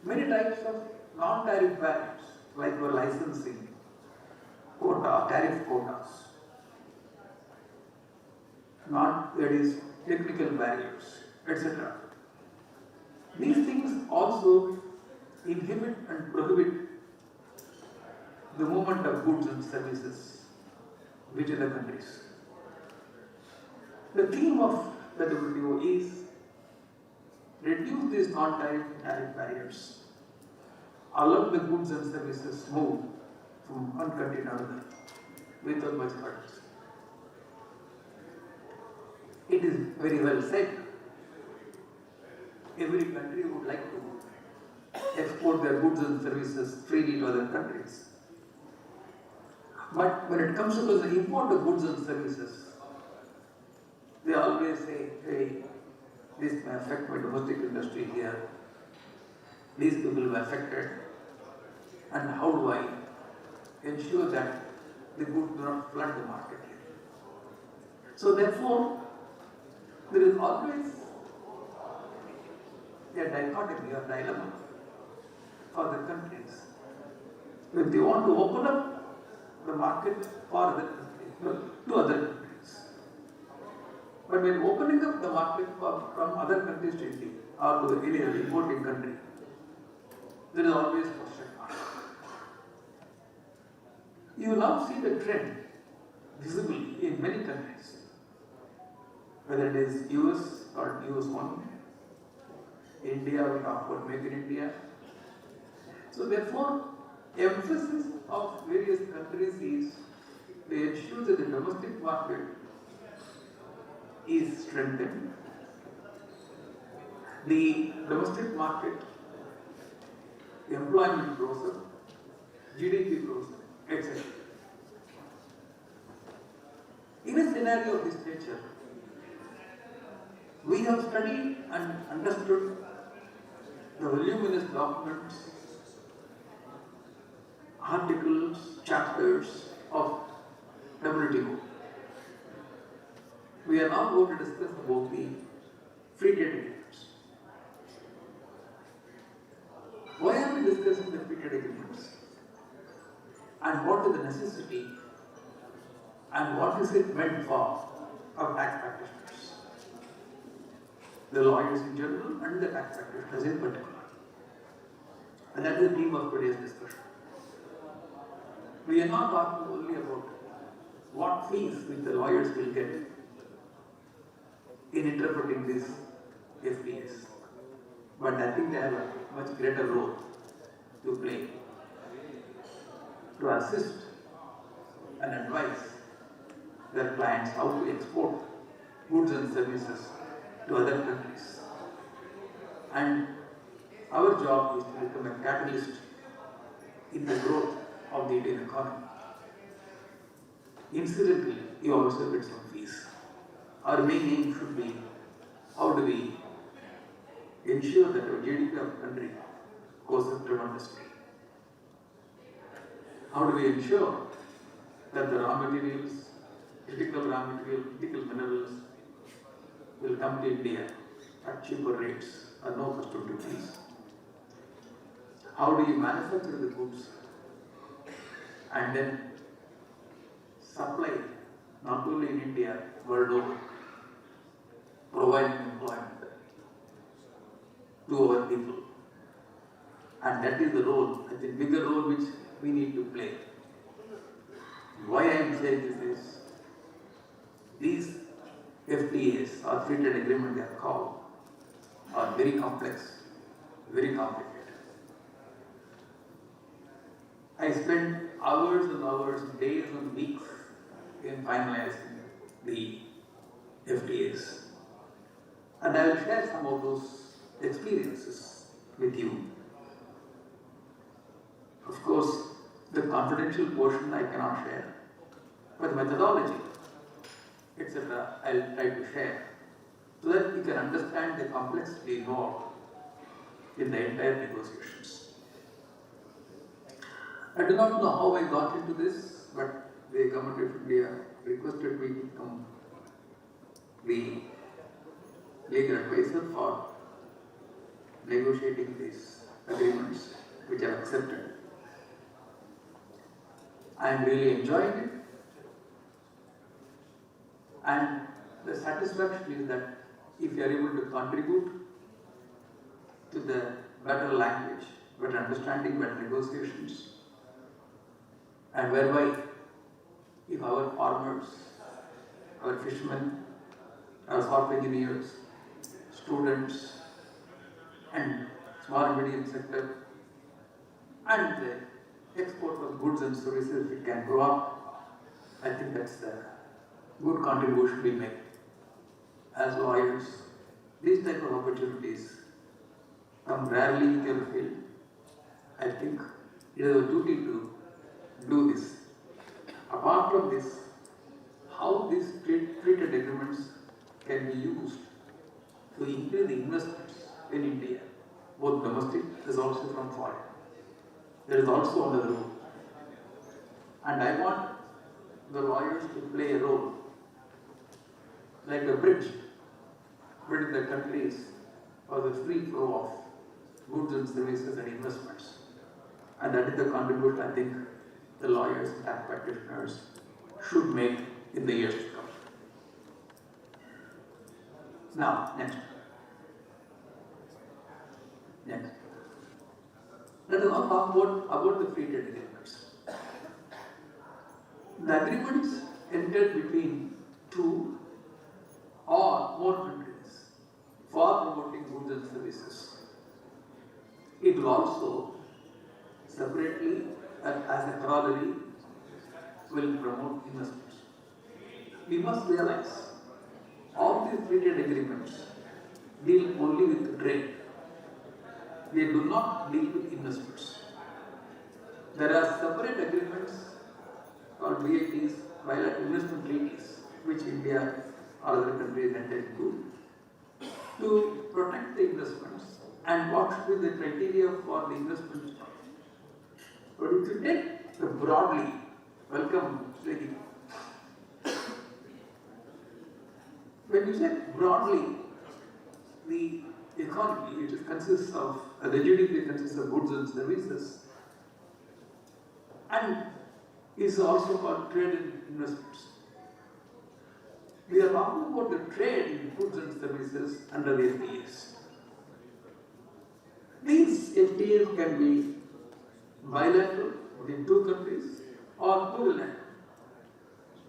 K: many types of non-tariff barriers, like your licensing, quota, tariff quotas, that is technical barriers, etc. These things also inhibit and prohibit the movement of goods and services within the countries. The theme of the WTO is reduce these non-tariff barriers, allow the goods and services move from one country to another without much hurdles. It is very well said. Every country would like to export their goods and services freely to other countries. But when it comes to the import of goods and services, they always say, hey, this may affect my domestic industry here, these people will be affected, and how do I ensure that the goods do not flood the market here? So therefore, there is always a dichotomy or dilemma for the countries. If they want to open up the market for other countries, to other countries. But when opening up the market from other countries to India or to any other importing country, there is always question mark. You now see the trend visibly in many countries, whether it is US or US 1, India, we talk about Make in India. So therefore, emphasis of various countries is they ensure that the domestic market is strengthened. The domestic market, the employment grows up, GDP grows up, etc. In a scenario of this nature, we have studied and understood the voluminous documents, articles, chapters of WTO. We are now going to discuss about the free trade agreements. Why are we discussing the free trade agreements? And what is the necessity? And what is it meant for our tax practitioners? The lawyers in general and the tax practitioners in particular. And that is the theme of today's discussion. We are not talking only about what fees which the lawyers will get in interpreting these FTAs. But I think they have a much greater role to play to assist and advise their clients how to export goods and services to other countries. And our job is to become a catalyst in the growth of the Indian economy. Incidentally, you also get some fees. Our main aim should be how do we ensure that our GDP of the country goes up tremendously. How do we ensure that the raw materials, critical raw material, critical minerals will come to India at cheaper rates or no custom duties? How do you manufacture the goods and then supply not only in India, world over, providing employment to our people? And that is the role, I think, bigger role which we need to play. Why I am saying this is, these FTAs or free trade agreement they are called are very complex, very complicated. I spent hours and hours, days and weeks in finalizing the FTAs. And I will share some of those experiences with you. Of course, the confidential portion I cannot share, but methodology, etc., I will try to share so that you can understand the complexity involved in the entire negotiations. I do not know how I got into this, but the Government of India requested me to become the legal advisor for negotiating these agreements, which I accepted. I am really enjoying it, and the satisfaction is that if you are able to contribute to the better language, better understanding, better negotiations, and whereby if our farmers, our fishermen, our software engineers, students, and small and medium sector, and the export of goods and services, if it can grow up, I think that's the good contribution we make. As lawyers, these type of opportunities come rarely in your field. I think it is our duty to do this. Apart from this, how these free trade agreements can be used to increase the investments in India, both domestic as also from foreign. There is also another role. And I want the lawyers to play a role like a bridge between the countries for the free flow of goods and services and investments. And that is the contribution I think the lawyers and tax practitioners should make in the years to come. Now, next. Next. Let us now talk about the free trade agreements. The agreements entered between two or more countries for promoting goods and services. It will also separately, as a corollary, will promote investments. We must realize, all these free trade agreements deal only with trade. They do not deal with investments. There are separate agreements called BITs, bilateral investment treaties, which India or other countries entered to protect the investments and what should be the criteria for the investment. But if you take broadly, welcome, Swedi. When you say broadly, the economy, it consists of, the GDP consists of goods and services, and is also called trade and investments. We are talking about the trade in goods and services under the FTAs. These FTAs can be bilateral within two countries or plurilateral.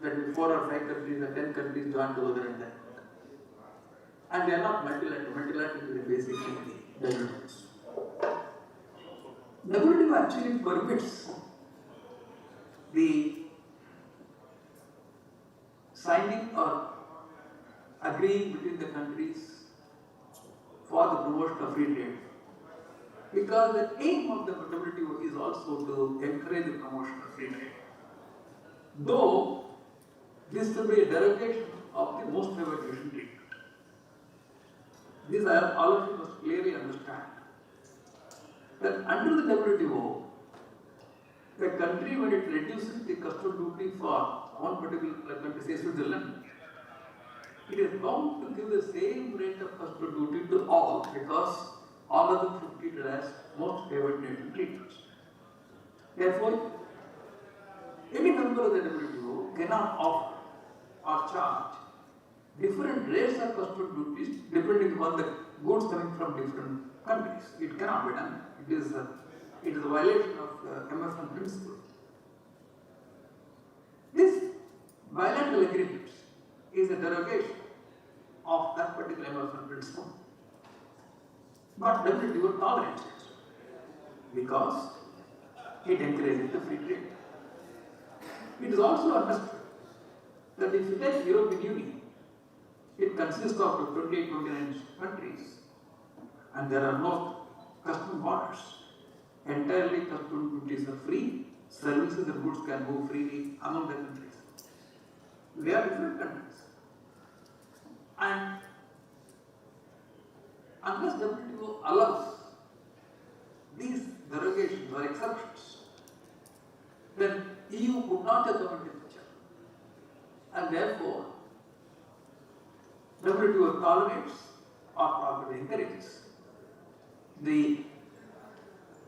K: That is 4 or 5 countries or 10 countries join together and that. And they are not multilateral. Multilateral is basically the WTO. WTO actually permits the signing or agreeing between the countries for the promotion of free trade. Because the aim of the WTO is also to encourage the promotion of free trade. Though this will be a derogation of the most favored nation treatment. This all of you must clearly understand that under the WTO, the country, when it reduces the customs duty for one particular country, say Switzerland, it is bound to give the same rate of customs duty to all because all of them should be treated as most favored nation treatments. Therefore, any member of the WTO cannot offer or charge different rates of customs duties depending upon the goods coming from different countries. It cannot be done. It is a violation of MFN principle. This bilateral agreement is a derogation of that particular MFN principle. But WTO tolerates it because it encourages the free trade. It is also understood that if you take European Union, it consists of 28, 29 countries and there are no custom borders. Entirely custom duties are free, services and goods can move freely among the countries. They are different countries. And unless WTO allows these derogations or exceptions, then EU would not have come into picture. And therefore, WTO tolerates or probably encourages the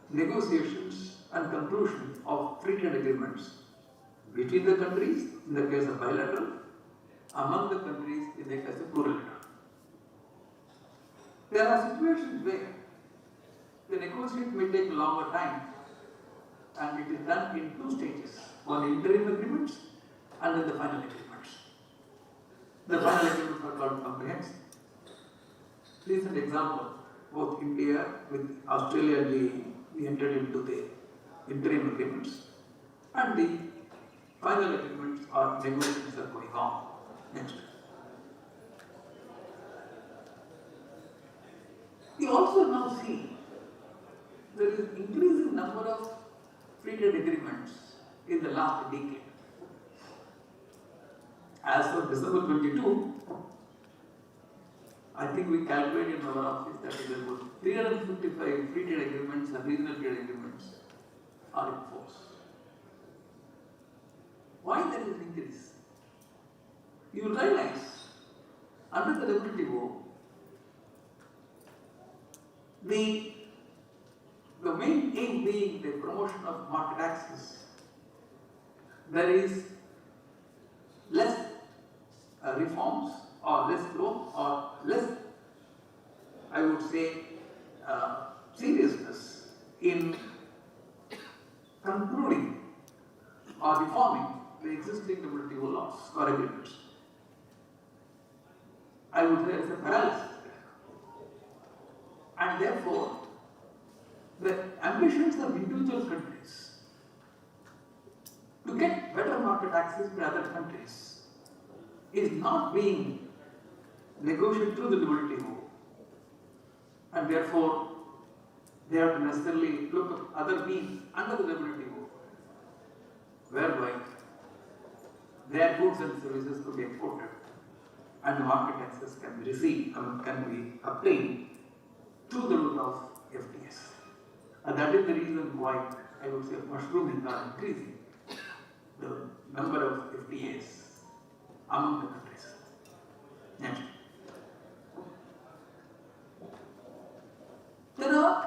K: negotiations and conclusion of free trade agreements between the countries in the case of bilateral, among the countries in the case of plurilateral. There are situations where the negotiation may take a longer time and it is done in 2 stages, one interim agreements and then the final agreements. The final agreements are called comprehensive. Recent example, both India with Australia we entered into the interim agreements and the final agreements or negotiations are going on. Next. We also now see there is increasing number of free trade agreements in the last decade. As of December 22, I think we calculated in our office that there were 355 free trade agreements and regional trade agreements are in force. Why there is an increase? You realize under the WTO, the main aim being the promotion of market access, there is less reforms or less growth or less, I would say, seriousness in concluding or reforming the existing WTO laws or agreements. I would say it's a paralysis. And therefore, the ambitions of individual countries to get better market access to other countries is not being negotiate through the WTO. And therefore, they have to necessarily look at other means under the WTO, whereby their goods and services could be exported and the market access can be received, can be obtained through the route of FTAs. And that is the reason why I would say mushrooming or increasing the number of FTAs among the countries. Next. There are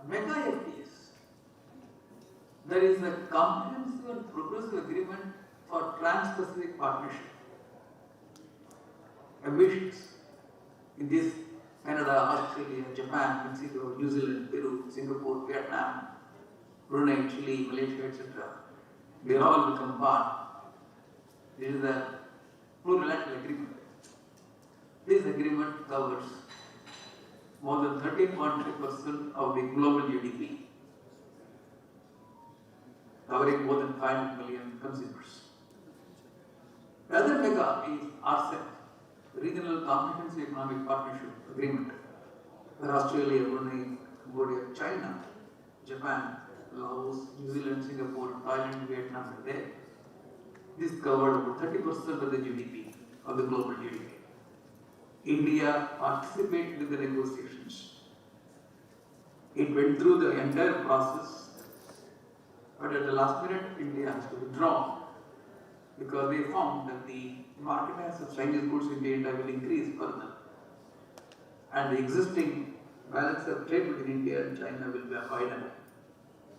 K: mega FTAs. There is a comprehensive and progressive agreement for Trans-Pacific Partnership. Ambitions in this Canada, Australia, Japan, Mexico, New Zealand, Peru, Singapore, Vietnam, Brunei, Chile, Malaysia, etc. They all become part. This is a plurilateral agreement. This agreement covers more than 13.3% of the global GDP, covering more than 5 million consumers. The other mega is RCEP, Regional Comprehensive Economic Partnership Agreement, where Australia, Brunei, Cambodia, China, Japan, Laos, New Zealand, Singapore, Thailand, Vietnam are there. This covered about 30% of the GDP, of the global GDP. India participated in the negotiations. It went through the entire process, but at the last minute, India has to withdraw because they found that the market access of Chinese goods in India will increase further. And the existing balance of trade between India and China will be widened.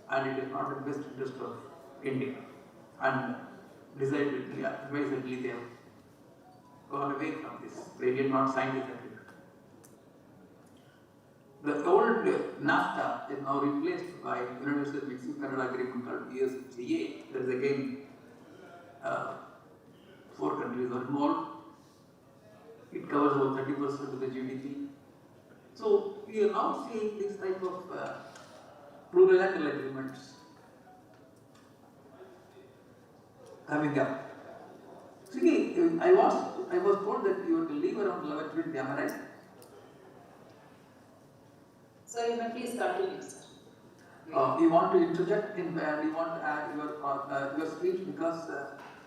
K: And it is not in the best interest of India. And decidedly, advisedly, they have gone away from this. They did not sign this agreement. The old NAFTA is now replaced by Universal Mexico-Canada Agreement called USMCA. There is again 4 countries are involved. It covers about 30% of the GDP. So we are now seeing this type of plurilateral agreements coming up. See, I was told that you were to leave around 11:20. Am I right?
J: Sir, you may please continue, sir.
K: You want to interject and you want to add your speech because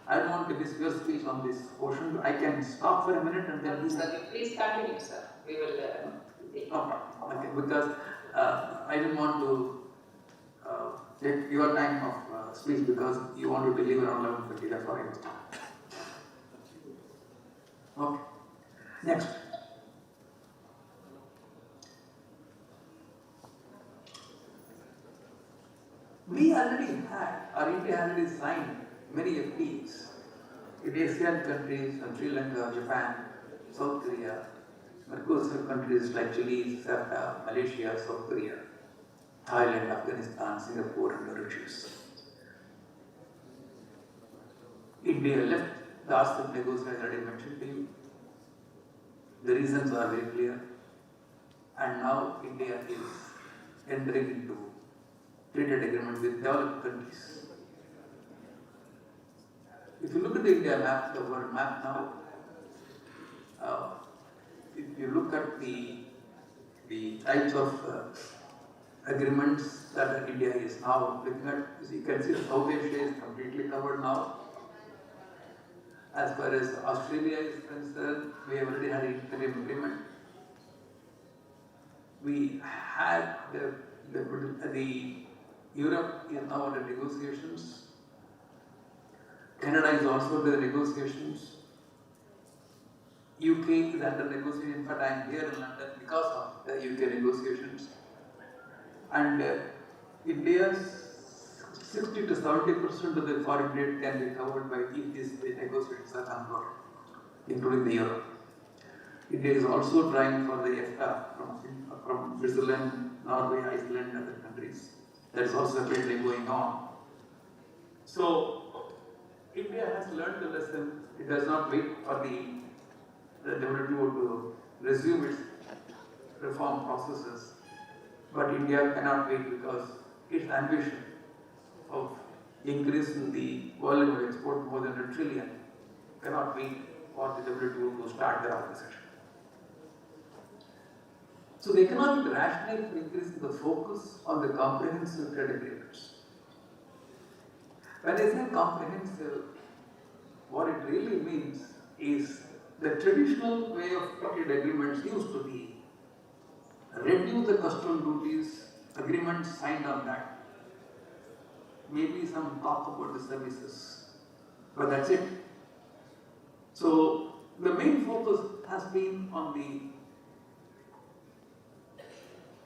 K: I don't want to miss your speech on this portion. I can stop for a minute and then.
J: Sir, please continue, sir. We will.
K: No problem. Okay, because I didn't want to take your time of speech because you wanted to leave around 11:20. That's why I was talking. Okay. Next. We already had, or India already signed many FTAs with Asian countries, Sri Lanka, Japan, South Korea, Mercosur countries like Chile, SAFTA, Malaysia, South Korea, Thailand, Afghanistan, Singapore, and Mauritius. India left the RCEP negotiations, I already mentioned to you. The reasons are very clear. And now India is entering into trade agreement with developed countries. If you look at the India map, the world map now, if you look at the types of agreements that India is now looking at, you can see South Asia is completely covered now. As far as Australia is concerned, we have already had an interim agreement. We had the Europe is now under negotiations. Canada is also under the negotiations. UK is under negotiation. In fact, I am here in London because of the UK negotiations. And India's 60 to 70% of the foreign trade can be covered by if these negotiations are concluded, including the Europe. India is also trying for the EFTA from Switzerland, Norway, Iceland, and other countries. That is also separately going on. So, India has learned the lesson. It does not wait for the WTO to resume its reform processes. But India cannot wait because its ambition of increasing the volume of export more than $1 trillion cannot wait for the WTO to start their organization. So the economic rationale for increasing the focus on the comprehensive trade agreements. When I say comprehensive, what it really means is the traditional way of trade agreements used to be reduce the custom duties, agreements signed on that. Maybe some talk about the services, but that's it. So the main focus has been on the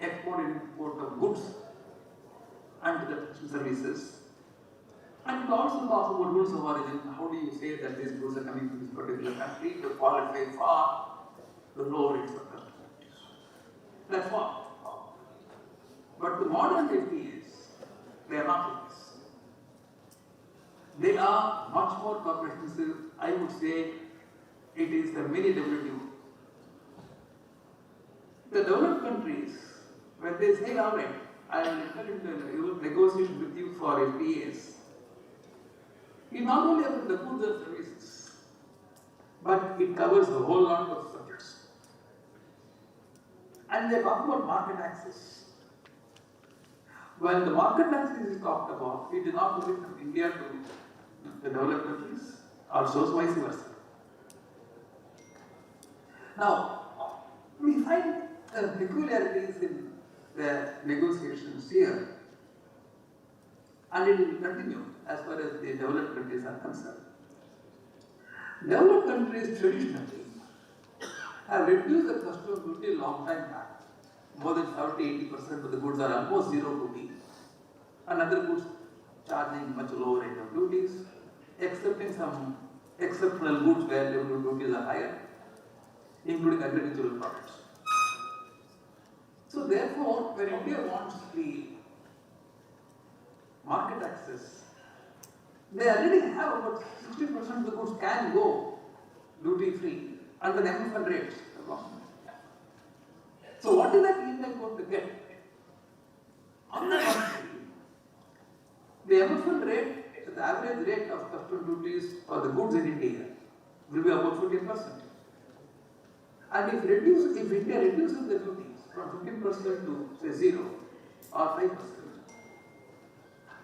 K: export and import of goods and the services. And it also talks about rules of origin. How do you say that these goods are coming from this particular country to qualify for the low rates of custom? That's what. But the modern FTAs, they are not like this. They are much more comprehensive. I would say it is the mini WTO. The developed countries, when they say, all right, I will enter into a negotiation with you for FTAs, it not only about the goods and services, but it covers a whole lot of subjects. And they talk about market access. When the market access is talked about, it is not only from India to the developed countries, also vice versa. Now, we find peculiarities in the negotiations here, and it will continue as far as the developed countries are concerned. Developed countries traditionally have reduced the custom duty a long time back. More than 70-80% of the goods are almost zero duty, and other goods charging much lower rate of duties, excepting some exceptional goods where the duties are higher, including agricultural products. So therefore, when India wants the market access, they already have about 60% of the goods can go duty free under the MFN rates. So what is that India going to get? On the contrary, the MFN rate, the average rate of custom duties for the goods in India will be about 15%. And if India reduces the duties from 15% to say 0 or 5%,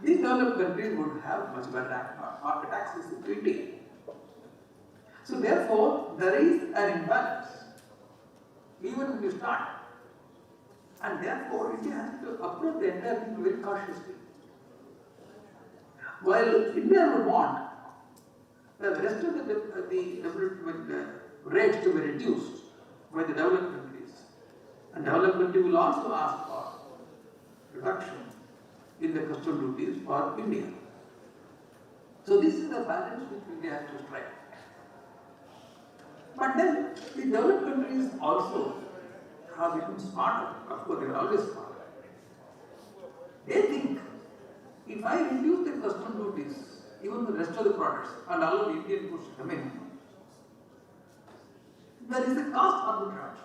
K: these developed countries would have much better market access to India. So therefore, there is an imbalance even when you start. And therefore, India has to approach the entire thing very cautiously. While India would want the rest of the development rates to be reduced by the developed countries, and developed countries will also ask for reduction in the custom duties for India. So this is the balance which India has to strike. But then the developed countries also have become smarter. Of course, they are always smarter. They think, if I reduce the custom duties, even the rest of the products, and allow the Indian goods to come in, there is a cost arbitrage.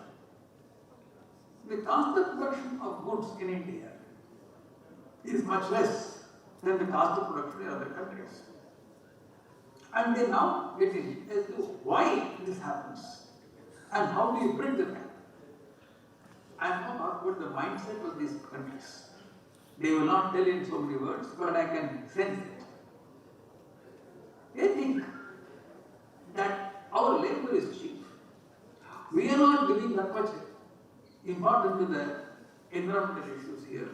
K: The cost of production of goods in India is much less than the cost of production in other countries. And they now get in as to why this happens and how do you bring them back. I am not talking about the mindset of these countries. They will not tell in so many words, but I can sense it. They think that our labor is cheap. We are not giving that much importance to the environmental issues here.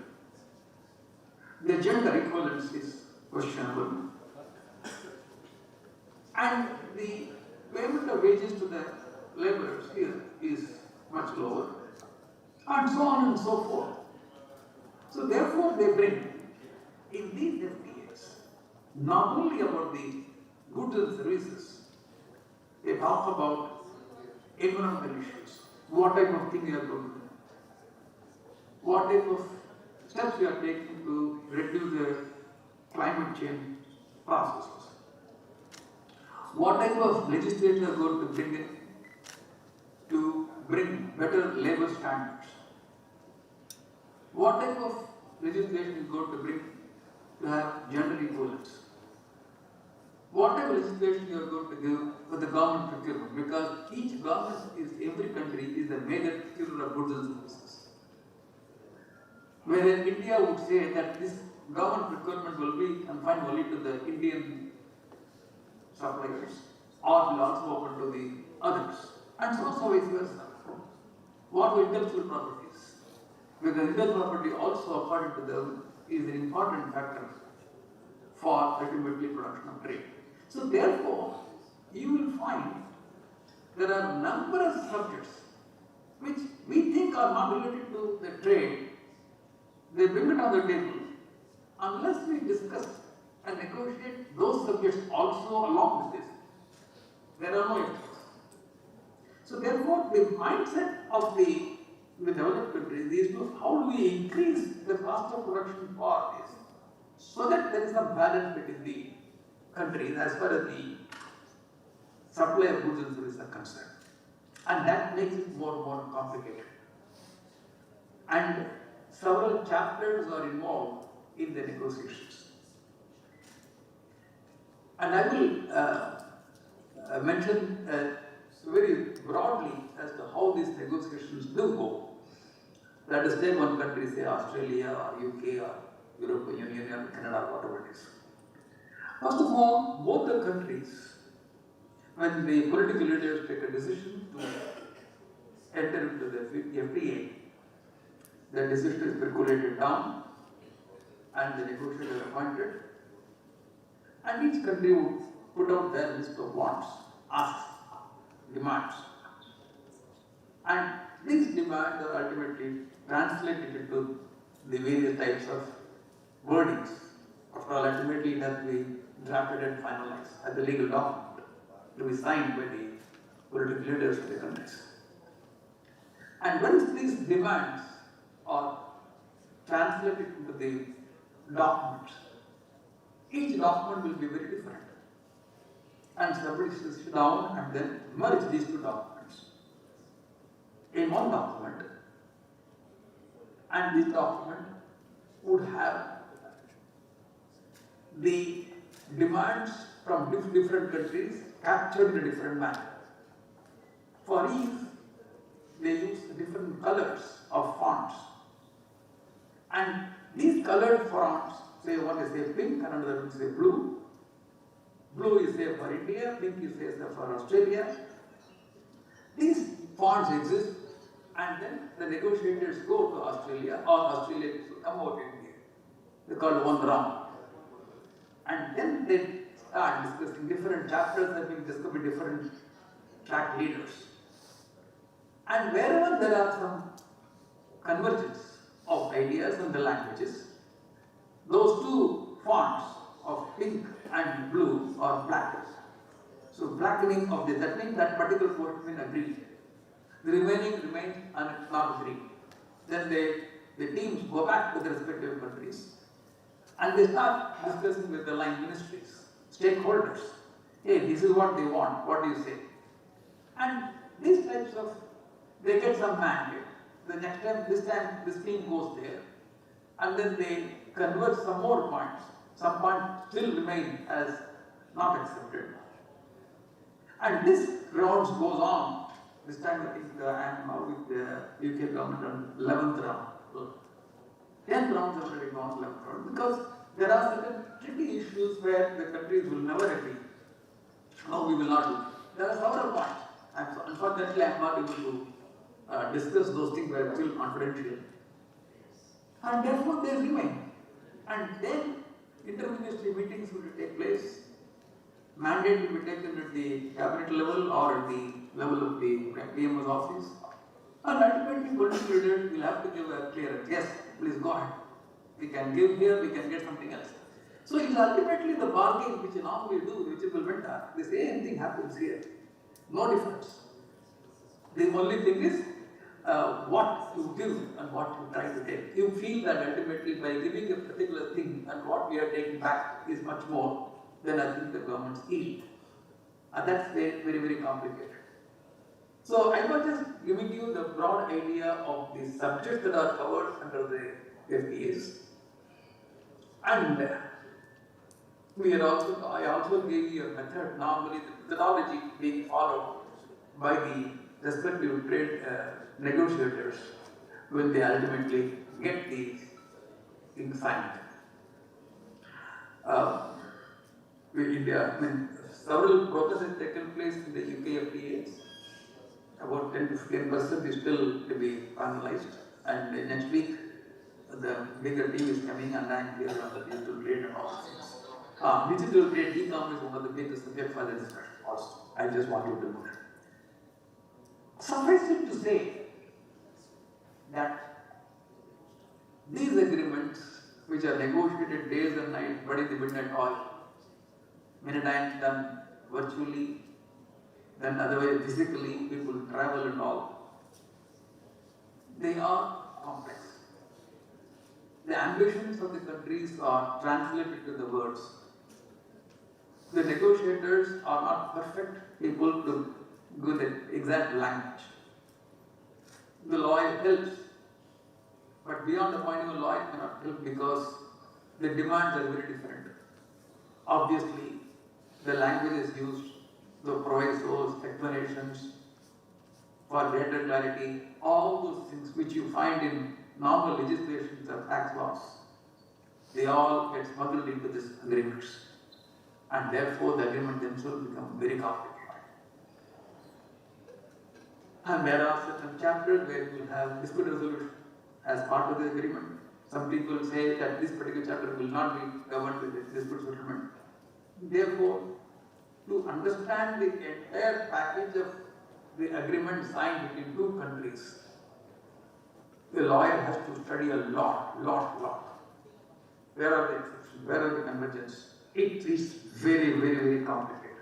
K: The gender equivalence is questionable. And the payment of wages to the laborers here is much lower. And so on and so forth. So therefore they bring in these FTAs not only about the goods and services, they talk about environmental issues. What type of thing you are going to do? What type of steps you are taking to reduce the climate change processes? What type of legislation you are going to bring in to bring better labor standards? What type of legislation is going to bring to have gender equality? What type of legislation you are going to give for the government procurement? Because each government is, every country is a major procurer of goods and services. where India would say that this government procurement will be confined only to the Indian suppliers, or will also open to the others, and so vice versa. What were intellectual properties? Because intellectual property also, according to them, is an important factor for ultimately production of trade. So therefore, you will find there are numerous subjects which we think are not related to the trade. They bring it on the table. Unless we discuss and negotiate those subjects also along with this, there are no efforts. So therefore, the mindset of the developed countries is to how do we increase the cost of production for this, so that there is some balance between the countries as far as the supply of goods and services are concerned. And that makes it more and more complicated. And several chapters are involved in the negotiations. And I will mention very broadly as to how these negotiations do go. Let us take one country, say Australia or UK or European Union or Canada, whatever it is. First of all, both the countries, when the political leaders take a decision to enter into the FTA, the decision is percolated down and the negotiator appointed, and each country would put out their list of wants, asks, demands. And these demands are ultimately translated into the various types of wordings. After all, ultimately it has to be drafted and finalized as a legal document to be signed by the political leaders of the countries. And once these demands are translated into the document, each document will be very different. And somebody sits down and then merge these two documents in one document. And this document would have the demands from different countries captured in a different manner. For each, they use different colors of fonts. And these colored fonts, say one is say pink, another is say blue. Blue is say for India, pink is say for Australia. These fonts exist, and then the negotiators go to Australia, or Australia come over to India. They call it one round. And then they start discussing different chapters that being discussed by different track leaders. And wherever there are some convergence of ideas and the languages, those two fonts of pink and blue are blackened. So blackening of this, that means that particular portion has been agreed. The remaining remains not agreed. Then the teams go back to the respective countries and they start discussing with the line ministries, stakeholders. Hey, this is what they want, what do you say? And these types of, they get some mandate. The next time, this team goes there, and then they convert some more points. Some points still remain as not accepted. And this rounds goes on. This time I think I am now with the UK government on 11th round. 10 rounds have already gone 11th round, because there are certain tricky issues where the countries will never agree. No, we will not do. There are several points. And so unfortunately, I am not able to discuss those things where still confidential. And therefore they remain. And then interministry meetings will take place. Mandate will be taken at the cabinet level or at the level of the PMO's office. And ultimately political leaders will have to give a clear yes, please go ahead. We can give here, we can get something else. So it's ultimately the bargain which you normally do with implementer. The same thing happens here. No difference. The only thing is what you give and what you try to take. You feel that ultimately by giving a particular thing and what we are taking back is much more than I think the government's yield. And that's very, very, very complicated. So I was just giving you the broad idea of the subjects that are covered under the FTAs. And I also gave you a method, normally the methodology being followed by the respective trade negotiators when they ultimately get the things signed. Several progress has taken place in the UK FTA. About 10 to 15% is still to be finalized, and next week the bigger team is coming and I'm clear on the digital trade and all things. Digital trade, e-commerce is one of the biggest subject for the discussion also. I just want you to know that. Suffice it to say that these agreements, which are negotiated days and nights, but in the midnight oil, many times done virtually, then otherwise physically, people travel and all, they are complex. The ambitions of the countries are translated to the words. The negotiators are not perfect people to give the exact language. The lawyer helps, but beyond the point of a lawyer cannot help because the demands are very different. Obviously, the language is used, the provisos, explanations for greater clarity, all those things which you find in normal legislations or tax laws, they all get smuggled into these agreements. And therefore, the agreement themselves become very complicated. And there are certain chapters where you will have dispute resolution as part of the agreement. Some people say that this particular chapter will not be governed with dispute settlement. Therefore, to understand the entire package of the agreement signed between two countries, the lawyer has to study a lot. Where are the exceptions? Where are the convergences? It is very, very, very complicated.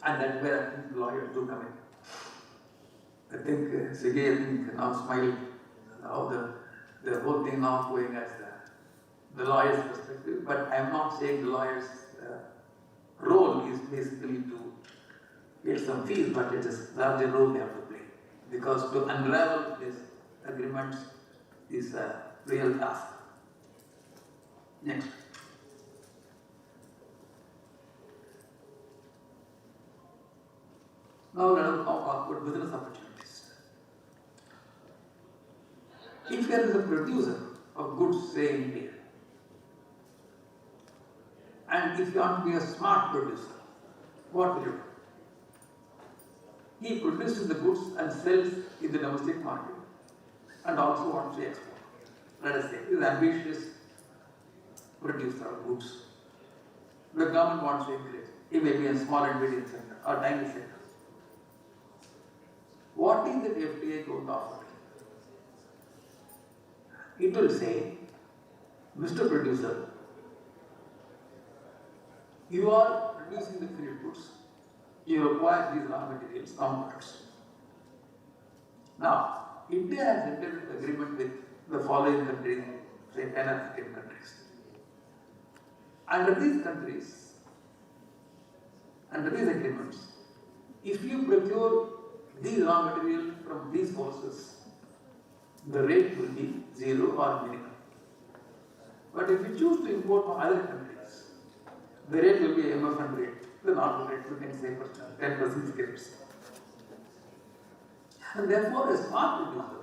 K: And that's where I think the lawyers do come in. I think Sergey, now smiling, how the whole thing now going as the lawyer's perspective, but I am not saying the lawyer's role is basically to get some fees, but it is a larger role they have to play. Because to unravel these agreements is a real task. Next. Now let us talk about business opportunities. If there is a producer of goods, say in India, and if you want to be a smart producer, what will you do? He produces the goods and sells in the domestic market and also wants to export. Let us say, he is an ambitious producer of goods. The government wants to encourage. He may be a small and medium sector or tiny sector. What is the FTA going to offer? It will say, Mr. Producer, you are producing the finished goods. You require these raw materials, components. Now, India has entered into agreement with the following countries, say 10 or 15 countries. Under these countries, under these agreements, if you procure these raw materials from these sources, the rate will be 0 or minimum. But if you choose to import from other countries, the rate will be MFN rate, the normal rate, you can say 10% skips. And therefore, a smart producer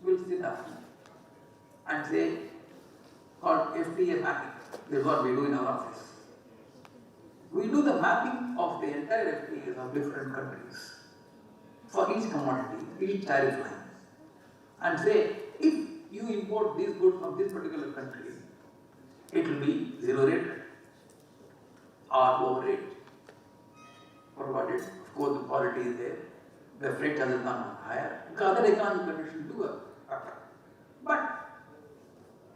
K: will sit up and say, called FTA mapping. This is what we do in our office. We do the mapping of the entire FTAs of different countries for each commodity, each tariff line, and say, if you import these goods from this particular country, it will be 0 rate or low rate, provided, of course, the quality is there, the freight hasn't gone higher, because other economic conditions do a factor. But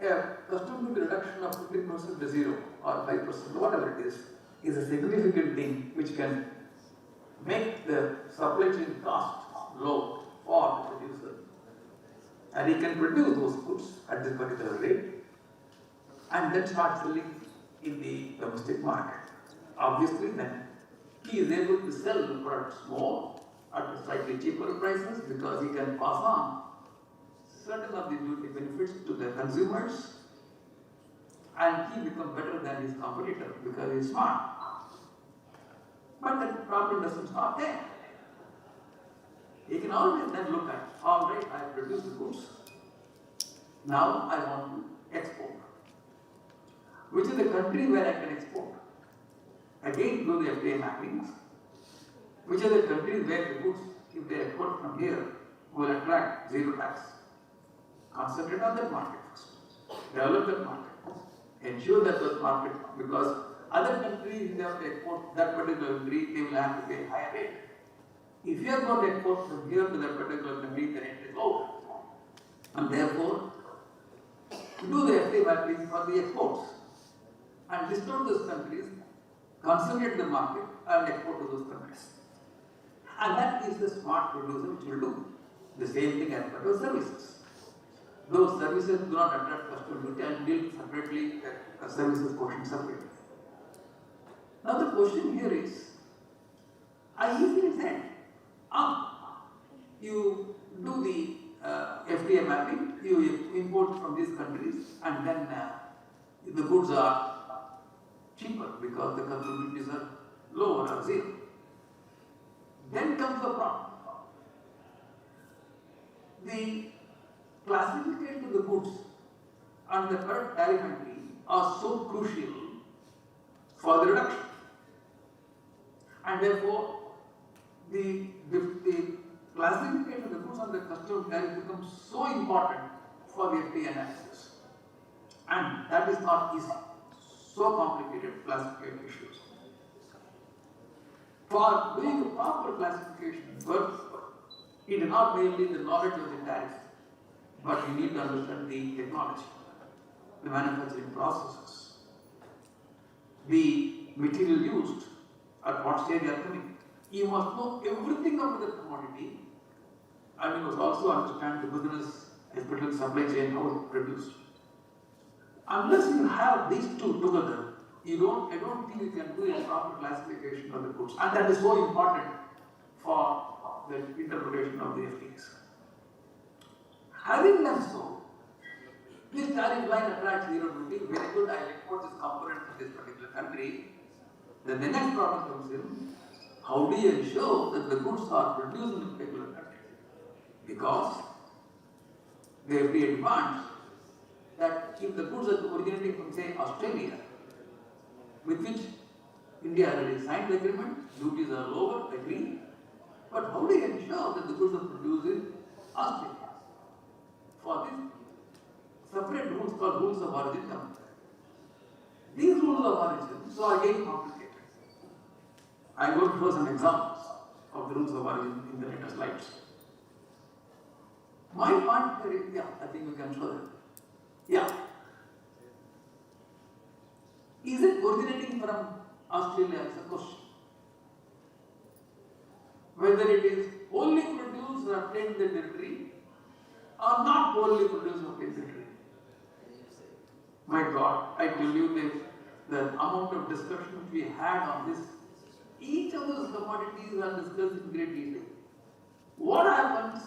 K: a custom duty reduction of 15% to 0 or 5%, whatever it is a significant thing which can make the supply chain cost low for the producer. And he can produce those goods at this particular rate and then start selling in the domestic market. Obviously, then he is able to sell the products more at slightly cheaper prices because he can pass on certain of the duty benefits to the consumers, and he becomes better than his competitor because he is smart. But the problem doesn't stop there. He can always then look at, all right, I produce the goods, Now I want to export. Which is the country where I can export? Again, do the FTA mappings. Which are the countries where the goods, if they export from here, will attract zero tax? Concentrate on that market first. Develop that market. Ensure that those markets, because other countries, if they have to export that particular country, they will have to pay higher rate. If you are going to export from here to that particular country, the rate is lower. And therefore, do the FTA mapping for the exports. And list out those countries, concentrate the market and export to those countries. And that is the smart producer which will do. The same thing as per services. Those services do not attract customer duty and deal separately, services portion separately. Now the question here is, I easily said, you do the FTA mapping, you import from these countries, and then the goods are cheaper because the customer duties are lower or zero. Then comes the problem. The classification of the goods and the correct tariff entry are so crucial for the reduction. And therefore, the classification of the goods and the customs tariff becomes so important for the FTA analysis. And that is not easy. So complicated classification issues. For doing a proper classification work, it is not merely the knowledge of the tariff, but you need to understand the technology, the manufacturing processes, the material used, at what stage they are coming. You must know everything about the commodity, and you must also understand the business, especially supply chain, how it is produced. Unless you have these two together, I don't think you can do a proper classification of the goods. And that is so important for the interpretation of the FTAs. Having done so, this tariff line attracts zero duty, very good, I will export this component to this particular country. Then the next problem comes in, how do you ensure that the goods are produced in a particular country? Because the FTA demands that if the goods are originating from, say, Australia, with which India already signed the agreement, duties are lower, agree. But how do you ensure that the goods are produced in Australia? For this, separate rules called rules of origin come. These rules of origin are again complicated. I am going to show some examples of the rules of origin in the later slides. My point here is, I think we can show that. Is it originating from Australia is a question. Whether it is wholly produced or obtained in the territory or not wholly produced or obtained in the territory. My God, I tell you the amount of discussion which we had on this, each of those commodities are discussed in great detail. What happens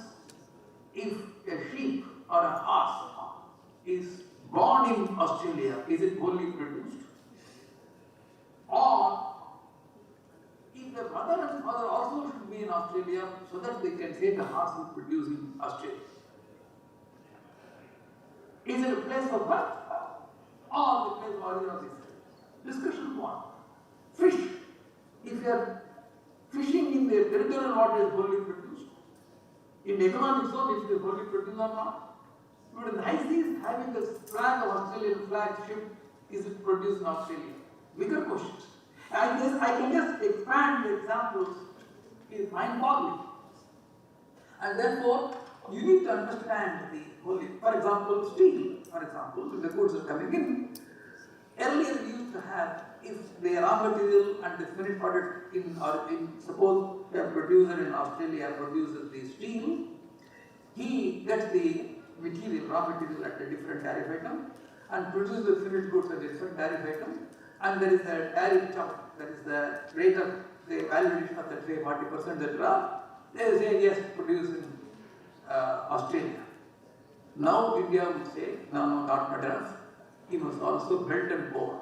K: if a sheep or a horse is born in Australia? Is it wholly produced? Or if the mother and father also should be in Australia so that they can say the horse is produced in Australia? Is it a place for birth or the place of origin of this? Discussion one. Fish. If you are fishing in the territorial water is wholly produced. In the economic zone, if it is wholly produced or not. But in the high seas, having the flag of Australian flag ship, is it produced in Australia? Bigger questions. I can just expand the examples, it is mind-boggling. And therefore, you need to understand the whole. For example, steel, when the goods are coming in, earlier we used to have, if the raw material and the finished product suppose the producer in Australia produces the steel, he gets the raw material at a different tariff item and produces the finished goods at a different tariff item. And there is a tariff chop, that is the rate of the valuation of that, say 40%, etc. They say yes, produce in Australia. Now India would say, no, not Madras, he must also melt and pour.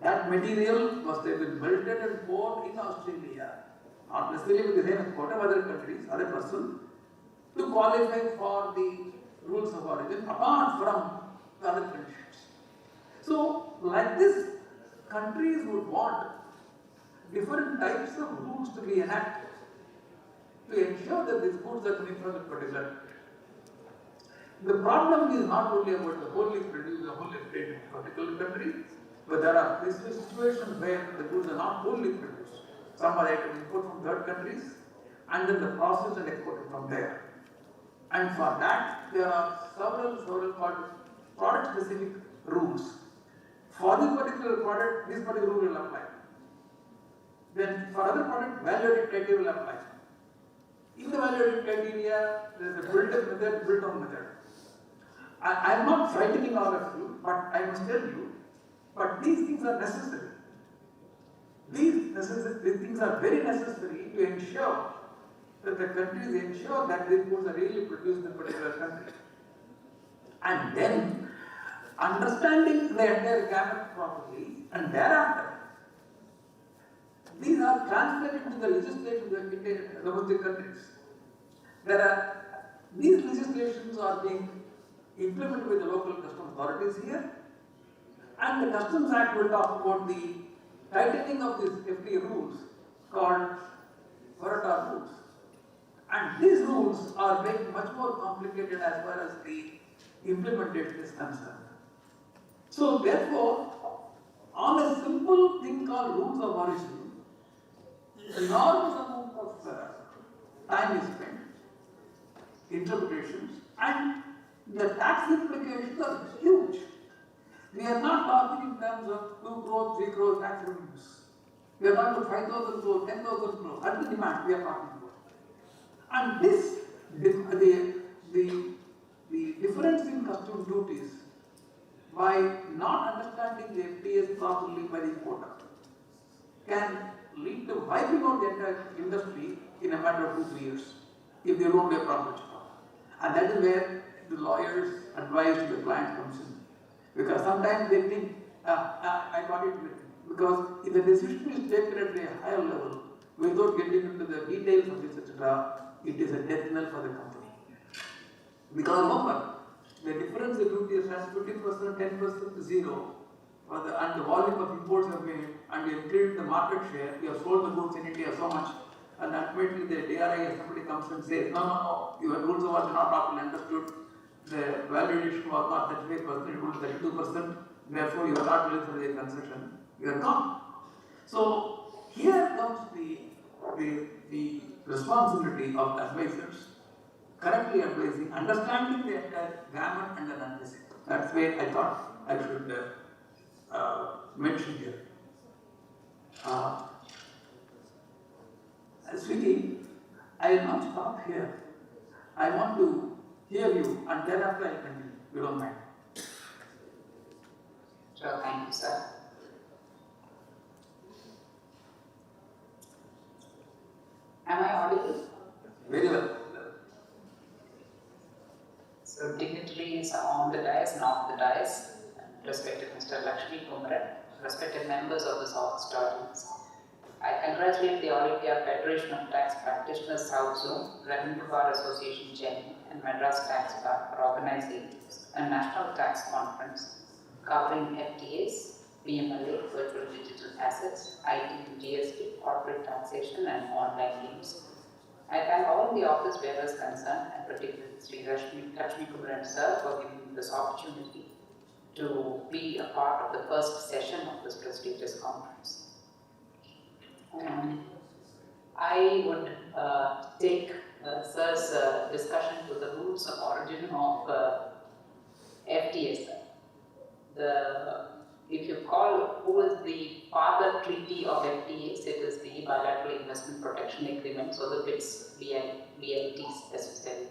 K: That material must have been melted and poured in Australia, not necessarily with the same export of other countries, other person, to qualify for the rules of origin apart from the other conditions. So, like this, countries would want different types of rules to be enacted to ensure that these goods are coming from a particular country. The problem is not only about the wholly produced, the wholly trade in a particular country, but there are situations where the goods are not wholly produced. Some are imported from third countries and then the processed and exported from there. And for that, there are several product specific rules. For this particular product, this particular rule will apply. Then for other product, value-added criteria will apply. In the value-added criteria, there is a built-up method, built-on method. I am not frightening all of you, but I must tell you, but these things are necessary. These things are very necessary to ensure that the countries ensure that these goods are really produced in a particular country. And then, understanding the entire gamut properly, and thereafter, these are translated into the legislation of the domestic countries. These legislations are being implemented with the local customs authorities here, and the Customs Act will talk about the tightening of these FTA rules called Varata rules. And these rules are made much more complicated as far as the implementation is concerned. So therefore, on a simple thing called rules of origin, enormous amount of time is spent, interpretations, and the tax implications are huge. We are not talking in terms of 2 crore, 3 crore tax revenues. We are talking about 5,000 crore, 10,000 crore, at the demand we are talking about. And this, the difference in custom duties, by not understanding the FTAs properly by the importer, can lead to wiping out the entire industry in a matter of 2-3 years if they don't do a proper job. And that is where the lawyers advise the client comes in. Because sometimes they think, I got it written. Because if the decision is taken at a higher level, without getting into the details of this, etc., it is a death knell for the company. Because remember, the difference in duty is 50%, 10% to 0, and the volume of imports have made, and you increase the market share, you have sold the goods in India so much, and ultimately the DRI or somebody comes and says, no, your rules of origin are not properly understood, the value addition was not 35%, it was 32%, therefore you are not willing for the concession, you are gone. So here comes the responsibility of advisors, correctly advising, understanding the entire gamut and analysis. That's where I thought I should mention here. Sweetie, I will not stop here. I want to hear you, and thereafter I will continue. You don't mind.
L: Sure, thank you, sir. Am I audible?
K: Very well.
L: So, dignitaries on the dais and off the dais, respected Mr. Lakshmi Kumaran, respected members of the audience. I congratulate the All India Federation of Tax Practitioners South Zone, Revenue Bar Association Chennai, and Madras Tax Bar for organizing a national tax conference covering FTAs, PMLA, virtual digital assets, IT and GST, corporate taxation, and online games. I thank all the office bearers concerned, and particularly Sri Lakshmi Kumaran sir, for giving me this opportunity to be a part of the first session of this prestigious conference. I would take sir's discussion to the rules of origin of FTAs. If you call who is the father treaty of FTAs, it is the Bilateral Investment Protection Agreement, so the BITs, BIT specifically.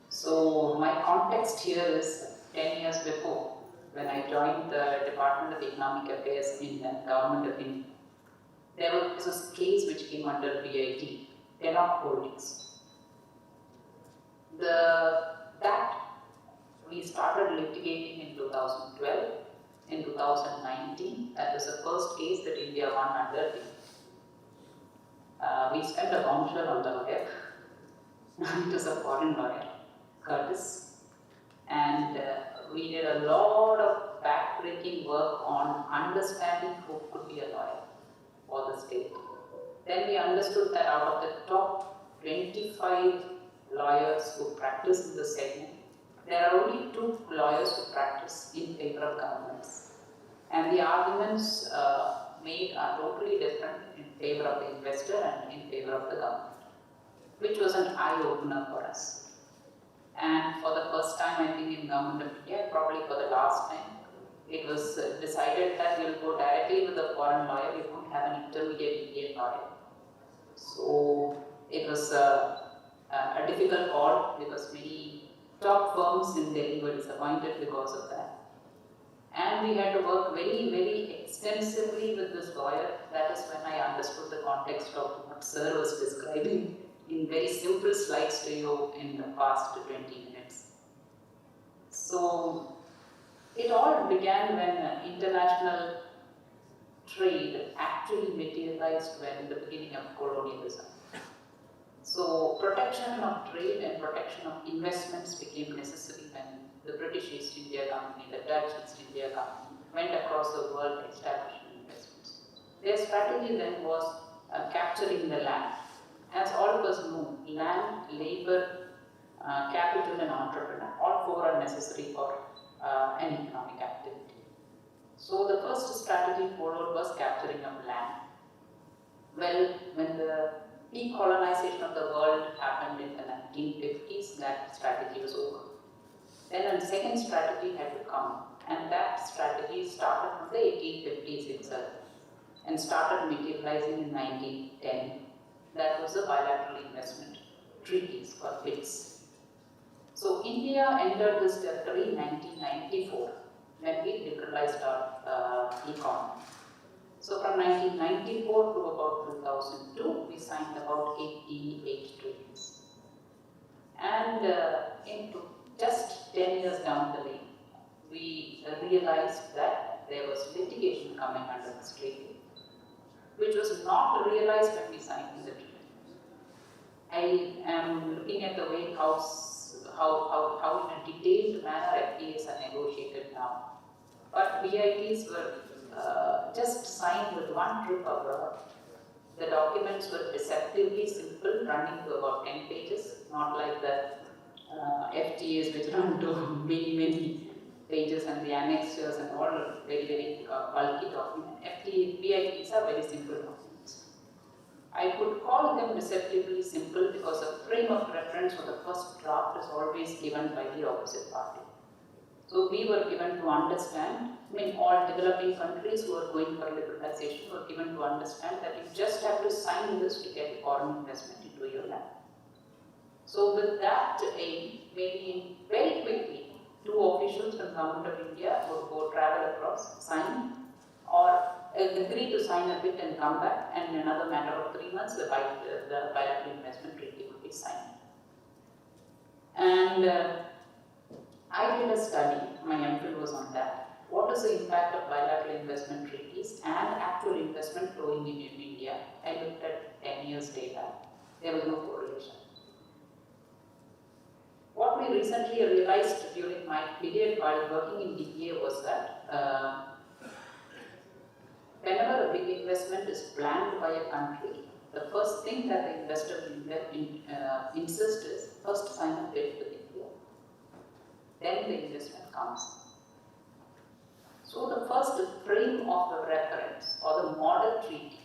L: So my context here is 10 years before, when I joined the Department of Economic Affairs in the Government of India. There was this case which came under BIT, Tenok Holdings. That we started litigating in 2012. In 2019, that was the first case that India won under the. We spent a bombshell on the lawyer. It was a foreign lawyer, Curtis. a lot of backbreaking work on understanding who could be a lawyer for the state. Then we understood that out of the top 25 lawyers who practice in the segment, there are only 2 lawyers who practice in favor of governments. And the arguments made are totally different in favor of the investor and in favor of the government, which was an eye-opener for us. And for the first time, I think in Government of India, probably for the last time, it was decided that we'll go directly with a foreign lawyer, we won't have an intermediate Indian lawyer. So it was a difficult call because many top firms in Delhi were disappointed because of that. And we had to work very, very extensively with this lawyer. That is when I understood the context of what Sir was describing in very simple slides to you in the past 20 minutes. So it all began when international trade actually materialized when the beginning of colonialism. So protection of trade and protection of investments became necessary when the British East India Company, the Dutch East India Company went across the world establishing investments. Their strategy then was capturing the land. As all of us know, land, labor, capital and entrepreneur, all 4 are necessary for an economic activity. So the first strategy followed was capturing of land. Well, when the decolonization of the world happened in the 1950s, that strategy was over. Then a second strategy had to come, and that strategy started from the 1850s itself and started materializing in 1910. That was the bilateral investment treaties or BITs. So India entered this territory in 1994 when we liberalized our economy. So from 1994 to about 2002, we signed about 88 treaties. And into just 10 years down the lane, we realized that there was litigation coming under this treaty, which was not realized when we signed the treaty. I am looking at the way how in a detailed manner FTAs are negotiated now. But BITs were just signed with one trip abroad. The documents were deceptively simple, running to about 10 pages, not like the FTAs which run to many, many pages and the annexures and all very, very bulky documents. BITs are very simple documents. I could call them deceptively simple because the frame of reference for the first draft is always given by the opposite party. So we were given to understand, all developing countries who are going for liberalization were given to understand that you just have to sign this to get foreign investment into your land. So with that aim, maybe very quickly, 2 officials from Government of India would go travel across, sign, or agree to sign a bit and come back, and in another matter of 3 months, the bilateral investment treaty would be signed. And I did a study, my MPhil was on that. What is the impact of bilateral investment treaties and actual investment flowing in India? I looked at 10 years data. There was no correlation. What we recently realized during my period while working in DPA was that whenever a big investment is planned by a country, the first thing that the investor will insist is first sign a bid with India. Then the investment comes. So the first frame of the reference or the model treaty,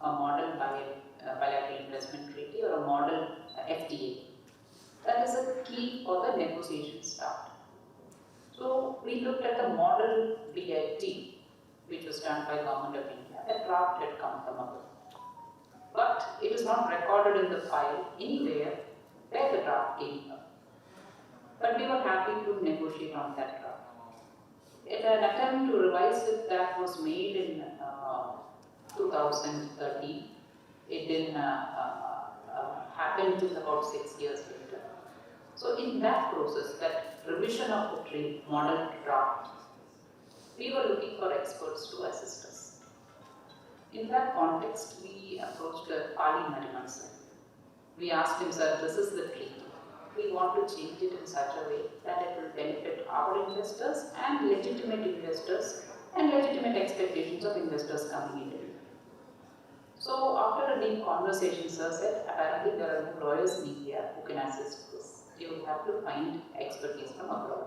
L: a model bilateral investment treaty or a model FTA, that is a key for the negotiation start. So we looked at the model BIT, which was done by Government of India. That draft had come from above. But it is not recorded in the file anywhere where the draft came from. But we were happy to negotiate on that draft. An attempt to revise it that was made in 2013. It didn't happen till about 6 years later. So in that process, that revision of the trade model draft, we were looking for experts to assist us. In that context, we approached Ali Nariman sir. We asked him, sir, this is the treaty. We want to change it in such a way that it will benefit our investors and legitimate expectations of investors coming in. So after a deep conversation, sir said, apparently there are no lawyers in India who can assist this. You will have to find expertise from abroad.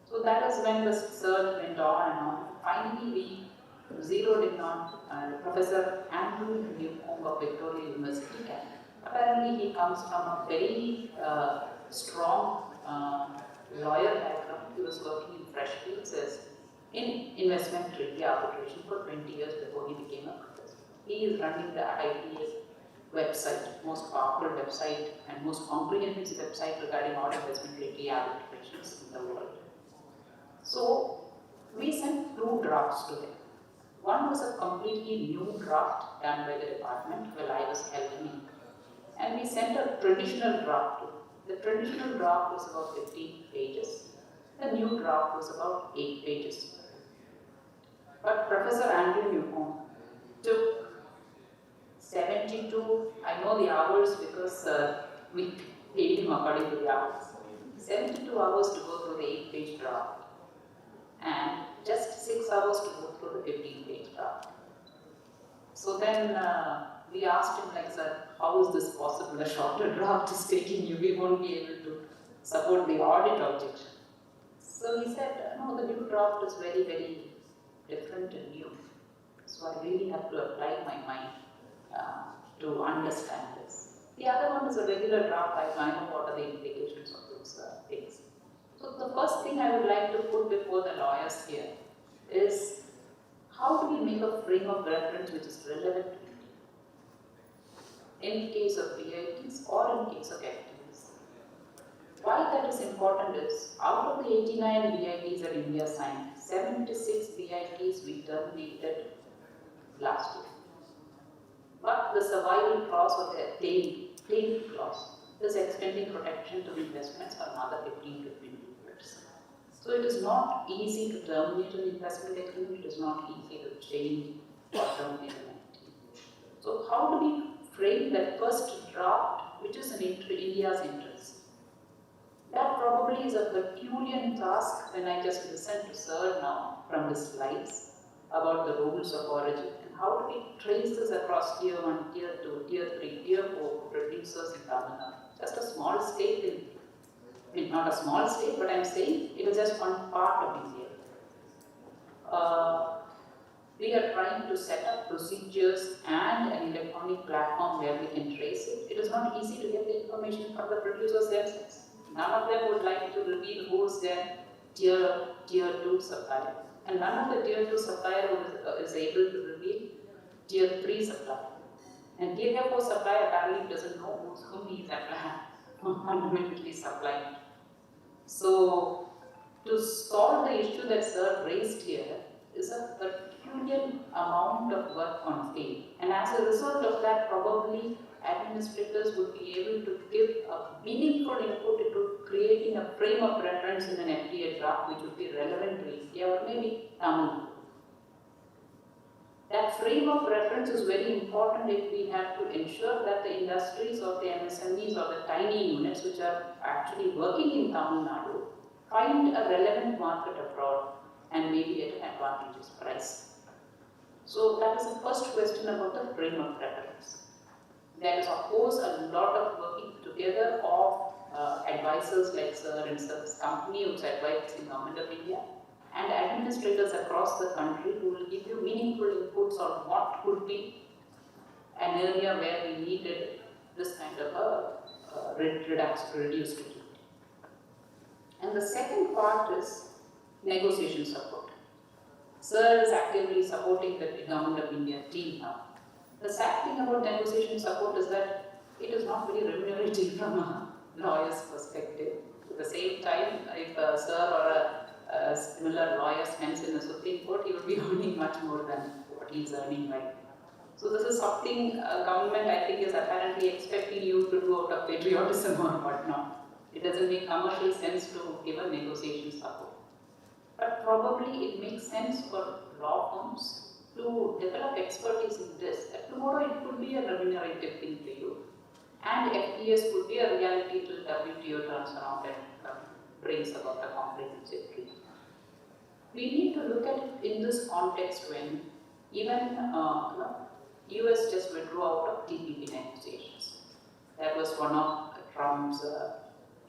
L: So that is when the search went on and on. Finally, we zeroed in on Professor Andrew Newcomb of Victoria University. Apparently, he comes from a very strong lawyer background. He was working in Freshfields in investment treaty arbitration for 20 years before he became a professor. He is running the IPA website, most powerful website and most comprehensive website regarding all investment treaty arbitrations in the world. So we sent 2 drafts to him. One was a completely new draft done by the department while I was helping, and we sent a traditional draft to him. The traditional draft was about 15 pages. The new draft was about 8 pages. But Professor Andrew Newcomb took 72, I know the hours because we paid him according to the hours, 72 hours to go through the 8-page draft and just 6 hours to go through the 15-page draft. So then we asked him, like, sir, how is this possible? A shorter draft is taking you, we won't be able to support the audit objection. So he said, no, the new draft is very, very different and new. So I really have to apply my mind to understand this. The other one is a regular draft. I know what are the implications of those things. So the first thing I would like to put before the lawyers here is how do we make a frame of reference which is relevant in case of VITs or in case of FTs. Why that is important is, out of the 89 VITs that India signed, 76 VITs we terminated last year. But the survival clause or the plain clause is extending protection to investments for another 15 to 20 years. So it is not easy to terminate an investment agreement, it is not easy to change or terminate an entity. So how do we frame that first draft which is in India's interest? That probably is a Herculean task when I just listen to Sir now from the slides about the rules of origin and how do we trace this across tier 1, tier 2, tier 3, tier 4 producers in Tamil Nadu. Just a small state not a small state, but I'm saying it is just one part of India. We are trying to set up procedures and an electronic platform where we can trace it. It is not easy to get the information from the producers themselves. None of them would like to reveal who is their tier 2 supplier. And none of the tier 2 supplier is able to reveal tier 3 supplier. And tier 4 supplier apparently doesn't know whom he is fundamentally supplying. So, to solve the issue that Sir raised here is a Herculean amount of work on field. And as a result of that, probably administrators would be able to give a meaningful input into creating a frame of reference in an FTA draft which would be relevant to India or maybe Tamil Nadu. That frame of reference is very important if we have to ensure that the industries or the MSMEs or the tiny units which are actually working in Tamil Nadu find a relevant market abroad and maybe at an advantageous price. So that is the first question about the frame of reference. There is of course a lot of working together of advisors like Sir and Sir's company who is advising the Government of India and administrators across the country who will give you meaningful inputs on what could be an area where we needed this kind of a reduced duty. And the second part is negotiation support. Sir is actively supporting the Government of India team now. The sad thing about negotiation support is that it is not very remunerative from a lawyer's perspective. At the same time, if a Sir or a similar lawyer spends in the Supreme Court, he would be earning much more than what he is earning right now. So this is something government, I think, is apparently expecting you to do out of patriotism or whatnot. It doesn't make commercial sense to give a negotiation support. But probably it makes sense for law firms to develop expertise in this. That tomorrow it could be a remunerative thing to you. And FTS could be a reality till WTO turns around and brings about a comprehensive treaty. we need to look at it in this context when even US just withdrew out of TPP negotiations. That was one of Trump's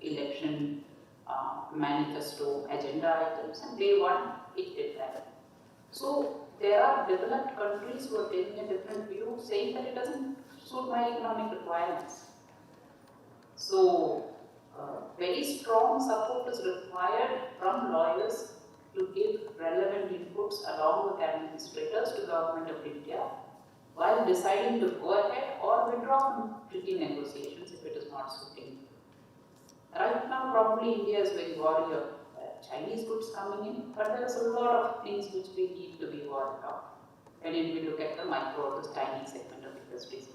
L: election manifesto agenda items, and day one it did that. So there are developed countries who are taking a different view, saying that it doesn't suit my economic requirements. So very strong support is required from lawyers to give relevant inputs along with administrators to Government of India while deciding to go ahead or withdraw from treaty negotiations if it is not suiting. Right now, probably India is very worried of Chinese goods coming in, but there is a lot of things which we need to be worried of when we look at the micro or the tiny segment of industries.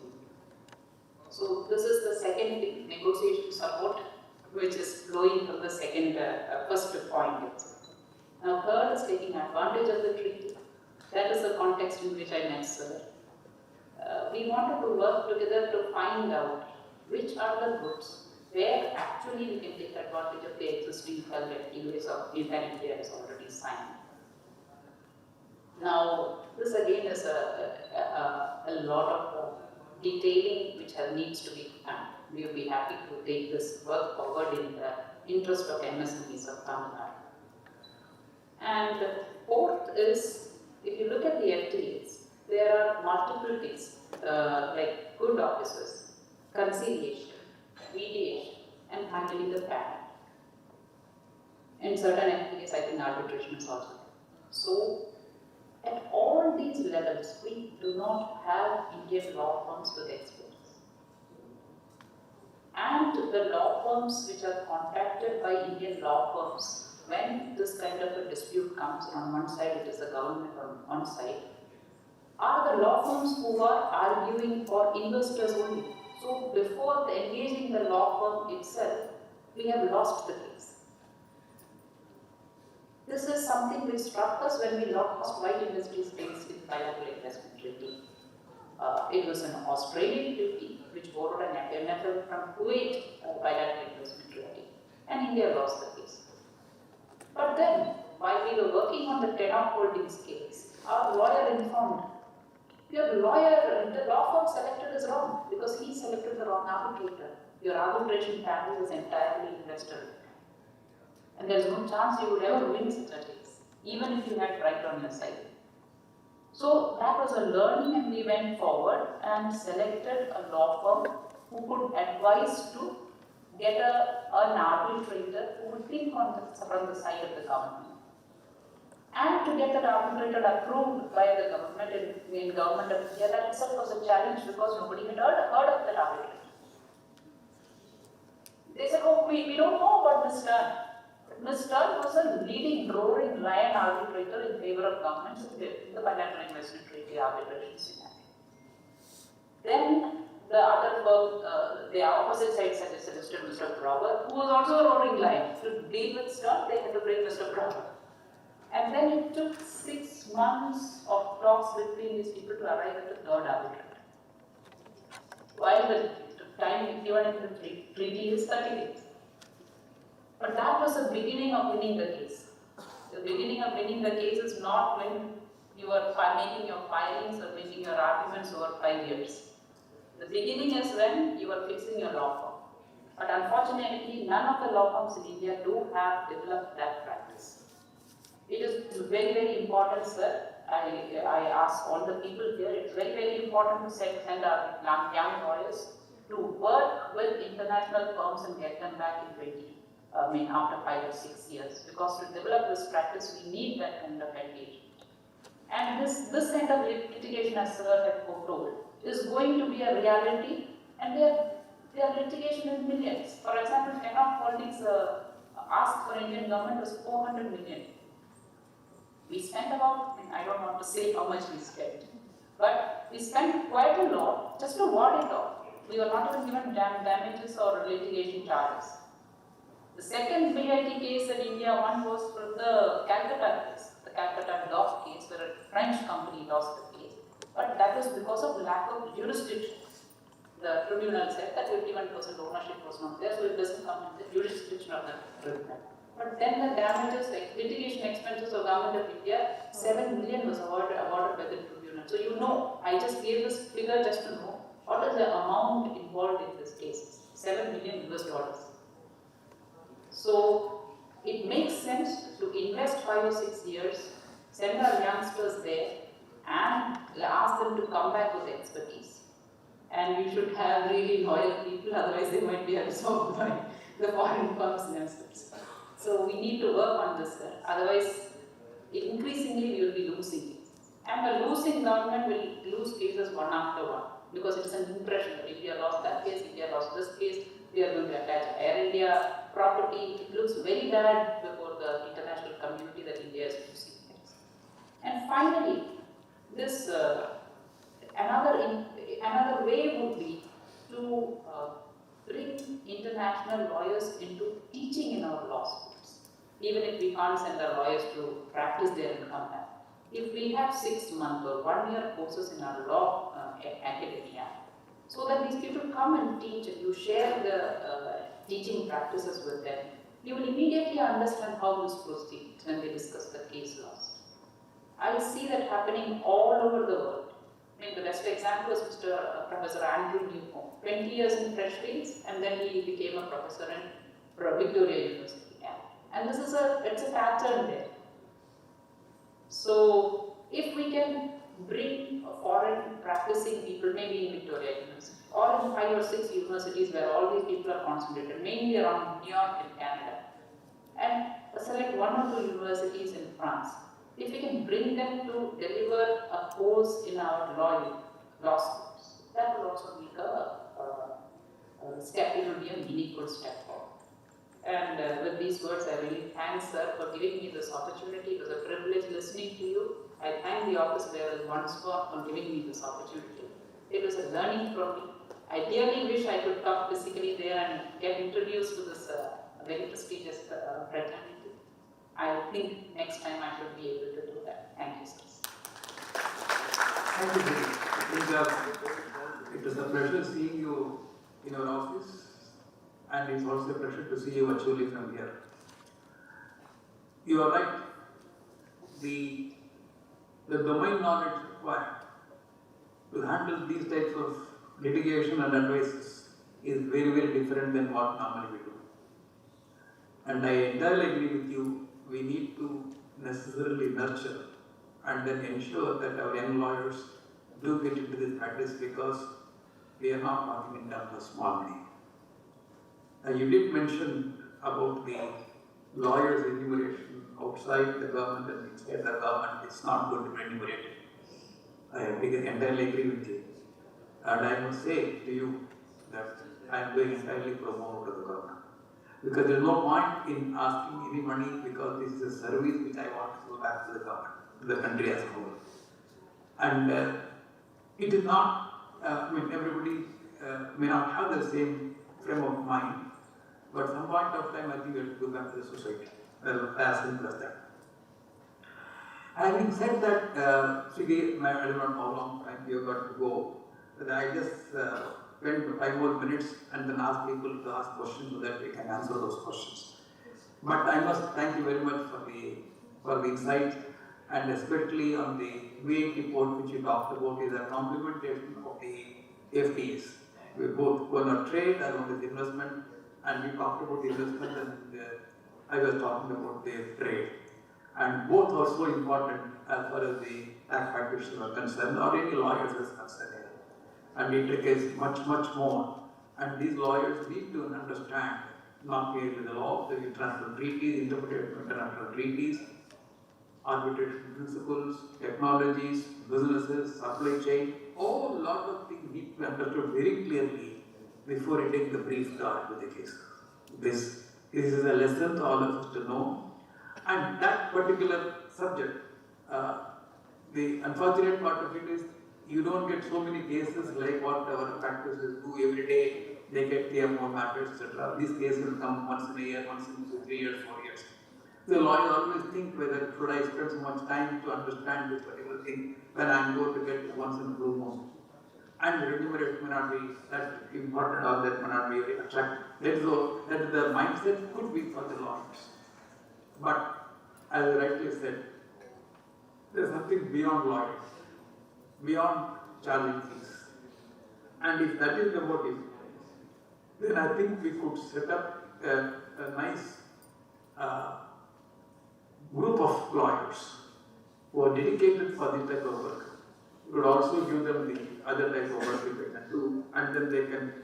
L: So this is the second thing, negotiation support, which is flowing from the first point. Now third is taking advantage of the treaty. That is the context in which I met Sir. We wanted to work together to find out which are the goods where actually we can take advantage of the existing FTAs of India has already signed. Now, this again is a lot of detailing which needs to be done. We will be happy to take this work forward in the interest of MSMEs of Tamil Nadu. And fourth is, if you look at the FTAs, there are multiple things like good officers, conciliation, mediation, and handling the patent. In certain FTAs, I think arbitration is also there. So, at all these levels, we do not have Indian law firms with expertise. And the law firms which are contracted by Indian law firms, when this kind of a dispute comes, on one side it is the government, on one side, are the law firms who are arguing for investors only. So before engaging the law firm itself, we have lost the case. This is something which struck us when we lost White Industries case in bilateral investment treaty. It was an Australian treaty which borrowed an NFL from Kuwait bilateral investment treaty, and India lost the case. But then, while we were working on the Tenor Holdings case, our lawyer informed, your lawyer, the law firm selected is wrong because he selected the wrong arbitrator. Your arbitration panel is entirely investor. And there is no chance you would ever win such a case, even if you had right on your side. So that was a learning, and we went forward and selected a law firm who could advise to get an arbitrator who would think from the side of the government. And to get that arbitrator approved by the government in Government of India, that itself was a challenge because nobody had heard of that arbitrator. They said, oh, we don't know about Ms. Stern. Ms. Stern was a leading, roaring lion arbitrator in favor of governments in the bilateral investment treaty arbitration scenario. Then the other firm, the opposite side suggested Mr. Browder, who was also a roaring lion. To deal with Stern, they had to bring Mr. Browder. And then it took 6 months of talks between these people to arrive at the third arbitrator. While the time given in the treaty is 30 days. But that was the beginning of winning the case. The beginning of winning the case is not when you are making your filings or making your arguments over 5 years. The beginning is when you are fixing your law firm. But unfortunately, none of the law firms in India do have developed that practice. It is very, very important, sir. I ask all the people here, it's very, very important to send our young lawyers to work with international firms and get them back in after 5 or 6 years. Because to develop this practice, we need that kind of engagement. And this kind of litigation, as Sir had foretold, is going to be a reality, and their litigation in millions. For example, Tenor Holdings asked for Indian government was 400 million. We spent about, I don't want to say how much we spent, but we spent quite a lot just to ward it off. We were not even given damages or litigation charges. The second BIT case that India won was from the Calcutta case, the Calcutta dock case, where a French company lost the case. But that was because of lack of jurisdiction. The tribunal said that 51% ownership was not there, so it doesn't come in the jurisdiction of the tribunal. But then the damages, like litigation expenses of Government of India, 7 million was awarded by the tribunal. So you know, I just gave this figure just to know what is the amount involved in this case. $7 million US. So it makes sense to invest 5 or 6 years, send our youngsters there and ask them to come back with expertise. And we should have really loyal people, otherwise they might be absorbed by the foreign firms themselves. So we need to work on this, otherwise increasingly we will be losing cases. And a losing government will lose cases one after one, because it's an impression that India lost that case, India lost this case, we are going to attach Air India property. It looks very bad before the international community that India is losing things. And finally, this another way would be to bring international lawyers into teaching in our law schools, even if we can't send our lawyers to practice there and come back. If we have 6-month or 1-year courses in our law academia, so that these people come and teach and you share the teaching practices with them, you will immediately understand how this proceeds when they discuss the case laws. I see that happening all over the world. I mean, the best example was Professor Andrew Newcomb, 20 years in Freshfields, and then he became a professor in Victoria University. And this is it's a pattern there. So if we can bring foreign practicing people, maybe in Victoria University, or in 5 or 6 universities where all these people are concentrated, mainly around New York and Canada, and select 1 or 2 universities in France. If we can bring them to deliver a course in our law schools, that will also make a step, it will be a meaningful step forward. And with these words, I really thank Sir for giving me this opportunity. It was a privilege listening to you. I thank the office bearers once more for giving me this opportunity. It was a learning from me. I dearly wish I could come physically there and get introduced to this very prestigious fraternity. I think next time I should be able to do that. Thank you, sir.
K: Thank you. It was a pleasure seeing you in our office, and it's also a pleasure to see you virtually from here. You are right. The domain knowledge required to handle these types of litigation and advices is very, very different than what normally we do. And I entirely agree with you. We need to necessarily nurture and then ensure that our young lawyers do get into this practice, because we are not talking in terms of small money. You did mention about the lawyers' remuneration outside the government and inside the government. It's not good to remunerate. I entirely agree with you. And I must say to you that I am going entirely pro bono to the government. Because there is no point in asking any money, because this is a service which I want to go back to the government, to the country as a whole. And it is not, everybody may not have the same frame of mind, but some point of time I think we have to go back to the society. As simple as that. Having said that, Srigi, I don't know how long time you have got to go, but I just spend 5 more minutes and then ask people to ask questions so that we can answer those questions. But I must thank you very much for the insight, and especially on the VAT report which you talked about is a complementation of the FTAs. We both one on trade and one is investment, and we talked about investment and I was talking about the trade. And both are so important as far as the tax practitioners are concerned, or any lawyers is concerned. And it requires much, much more. And these lawyers need to understand not merely the law, the international treaties, interpretation of international treaties, arbitration principles, technologies, businesses, supply chain, all lot of things need to be understood very clearly before you take the brief start with the case. This is a lesson to all of us to know. And that particular subject, the unfortunate part of it is you don't get so many cases like what our practices do every day. They get TMO matters, etc. These cases will come once in a year, once in 3 years, 4 years. The lawyers always think whether should I spend so much time to understand this particular thing when I am going to get it once in a blue moon. And the remuneration may not be that important or that may not be very attractive. That is the mindset could be for the lawyers. But as I rightly said, there's nothing beyond lawyers, beyond charging fees. And if that is the motive, then I think we could set up a nice group of lawyers who are dedicated for this type of work. We would also give them the other type of work that they can do, and then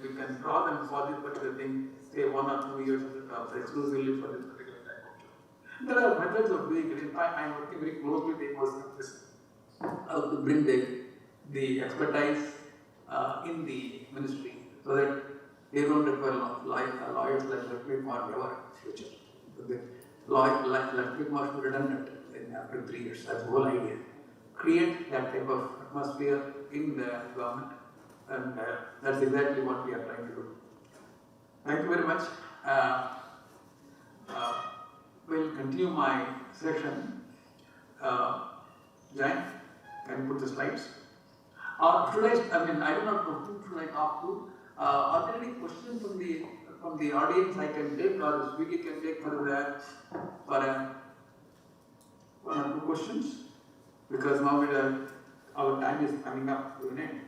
K: we can draw them for this particular thing, say 1 or 2 years of the job exclusively for this particular type of job. There are methods of doing it. In fact, I am working very closely with the ecosystem to bring the expertise in the ministry so that they don't require lawyers like Lakshmi Kumar ever in the future. The lawyer like Lakshmi Kumar should be redundant after 3 years. That's the whole idea. Create that type of atmosphere in the government, and that's exactly what we are trying to do. Thank you very much. We'll continue my session. Jain, can you put the slides? I don't know who should I talk to. Are there any questions from the audience I can take, or the speaker can take for 1 or 2 questions? Because now our time is coming up to an end.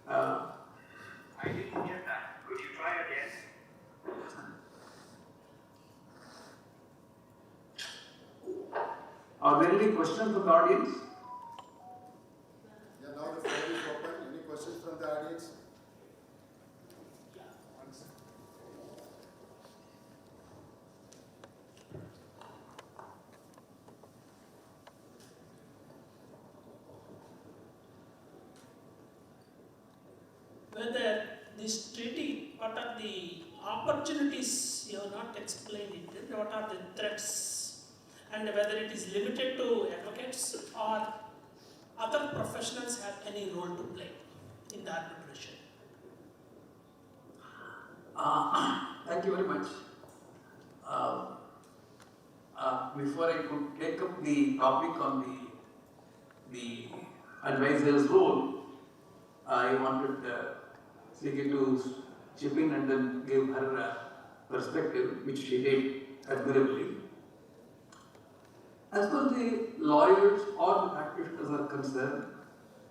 K: I didn't hear that. Could you try again? Are there any questions from the audience?
G: Yeah, now the floor is open. Any questions from the audience?
M: Whether this treaty, what are the opportunities you have not explained it, what are the threats, and whether it is limited to advocates or other professionals have any role to play in the arbitration.
K: Thank you very much. Before I could take up the topic on the advisor's role, I wanted Siki to chip in and then give her perspective, which she did admirably. As far as the lawyers or the practitioners are concerned,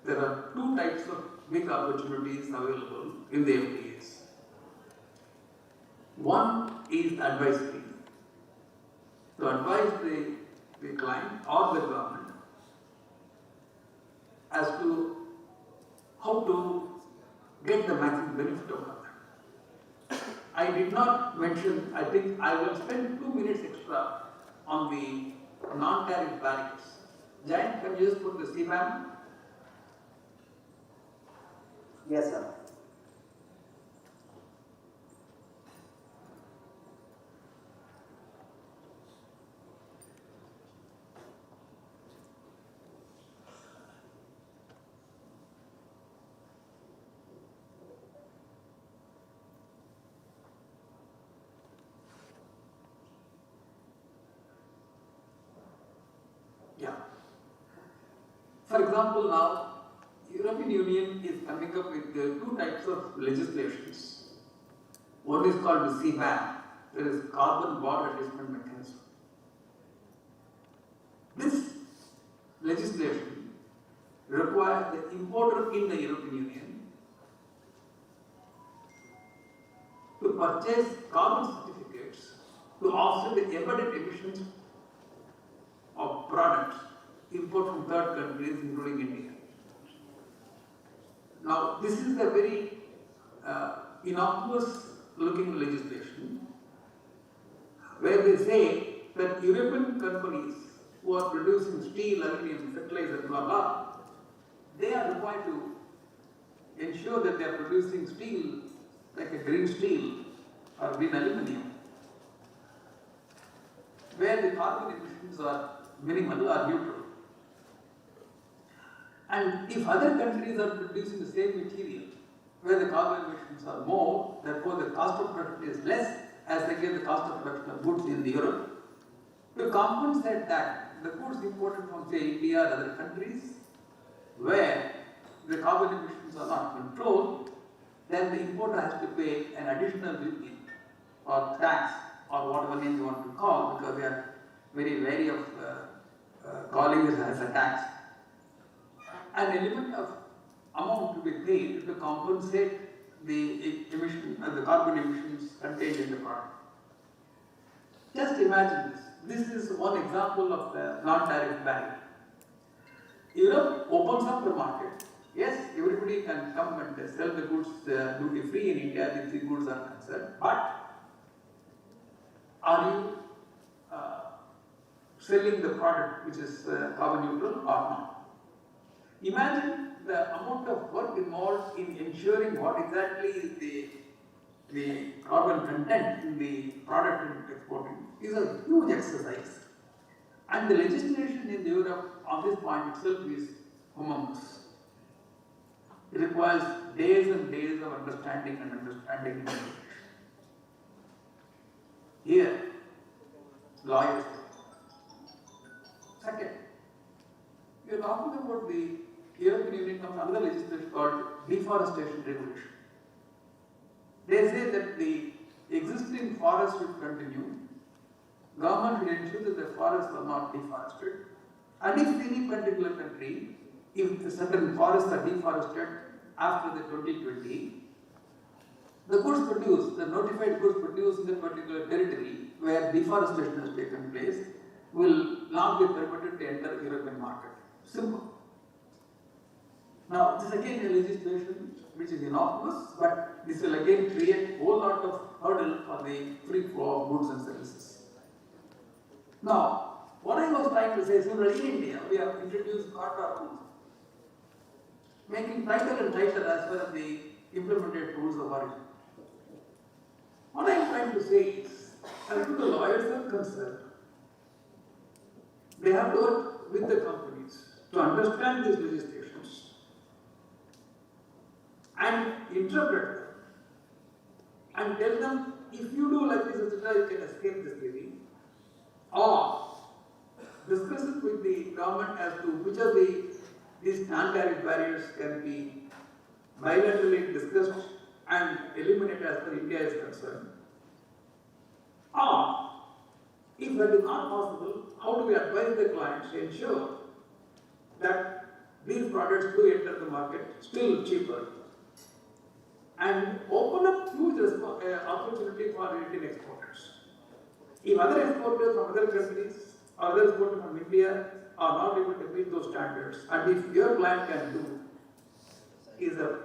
K: there are 2 types of big opportunities available in the FTAs. One is advice fee. To advise the client or the government as to how to get the maximum benefit of that. I did not mention, I think I will spend 2 minutes extra on the non-tariff barriers. Jain, can you just put the CBAM?
A: Yes, sir.
K: Yeah. For example, now, European Union is coming up with 2 types of legislations. One is called the CBAM, that is Carbon Border Adjustment Mechanism. This legislation requires the importer in the European Union to purchase carbon certificates to offset the embedded emissions of products imported from 3rd countries, including India. Now, this is a very innocuous looking legislation where they say that European companies who are producing steel, aluminum, fertilizer, blah, blah, they are required to ensure that they are producing steel like a green steel or green aluminum, where the carbon emissions are minimal or neutral. And if other countries are producing the same material, where the carbon emissions are more, therefore the cost of production is less as against the cost of production of goods in Europe, to compensate that, the goods imported from, say, India or other countries, where the carbon emissions are not controlled, then the importer has to pay an additional duty or tax or whatever name you want to call, because they are very wary of calling it as a tax. An element of amount to be paid to compensate the emission, the carbon emissions contained in the product. Just imagine this. This is one example of the non-tariff barrier. Europe opens up the market. Yes, everybody can come and sell the goods duty free in India if the goods are concerned. But are you selling the product which is carbon neutral or not? Imagine the amount of work involved in ensuring what exactly is the carbon content in the product you're exporting is a huge exercise. And the legislation in Europe on this point itself is humongous. It requires days and days of understanding and implementation. Here, lawyers. Second, we are talking about the European Union comes under legislation called deforestation regulation. They say that the existing forest should continue. Government will ensure that the forests are not deforested. And if any particular country, if certain forests are deforested after the 2020, the goods produced, the notified goods produced in the particular territory where deforestation has taken place will not be permitted to enter the European market. Simple. Now, this again is legislation which is innocuous, but this will again create a whole lot of hurdle for the free flow of goods and services. Now, what I was trying to say is, in India, we have introduced COTA rules, making tighter and tighter as far as the implemented rules of origin. What I am trying to say is, as the lawyers are concerned, they have to work with the companies to understand these legislations and interpret them and tell them, if you do like this, etc., you can escape this levy, or discuss it with the government as to which of these non-tariff barriers can be bilaterally discussed and eliminated as far as India is concerned. Or, if that is not possible, how do we advise the clients to ensure that these products do enter the market still cheaper and open up huge opportunity for Indian exporters. If other exporters from other countries or other exporters from India are not able to meet those standards, and if your client can do, is a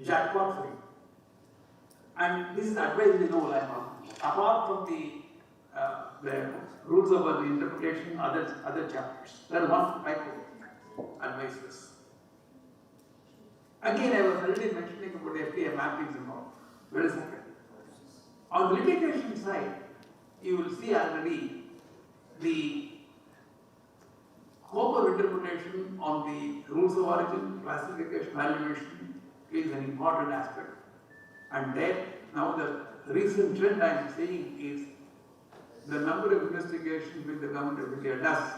K: jackpot for you. And this is advice we know like apart from the rules of the interpretation, other chapters. There is one type of advices. Again, I was already mentioning about the FTA mappings and all. Wait a second. On the litigation side, you will see already the scope of interpretation on the rules of origin, classification, valuation is an important aspect. And there, now the recent trend I am seeing is the number of investigations which the government of India does,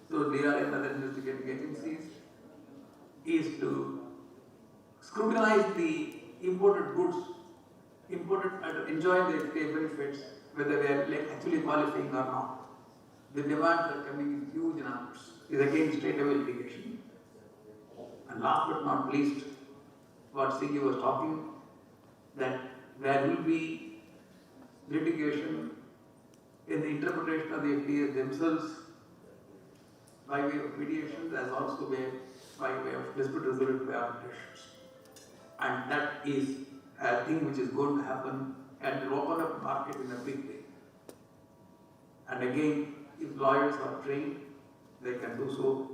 K: so they are in other investigating agencies, is to scrutinize the imported goods, imported and enjoy the FTA benefits, whether they are actually qualifying or not. The demands are coming in huge numbers. Is again straight away litigation. And last but not least, what Singh was talking, that there will be litigation in the interpretation of the FTA themselves by way of mediations as also by way of dispute resolution by arbitrations. And that is a thing which is going to happen and will open up the market in a big way. And again, if lawyers are trained, they can do so.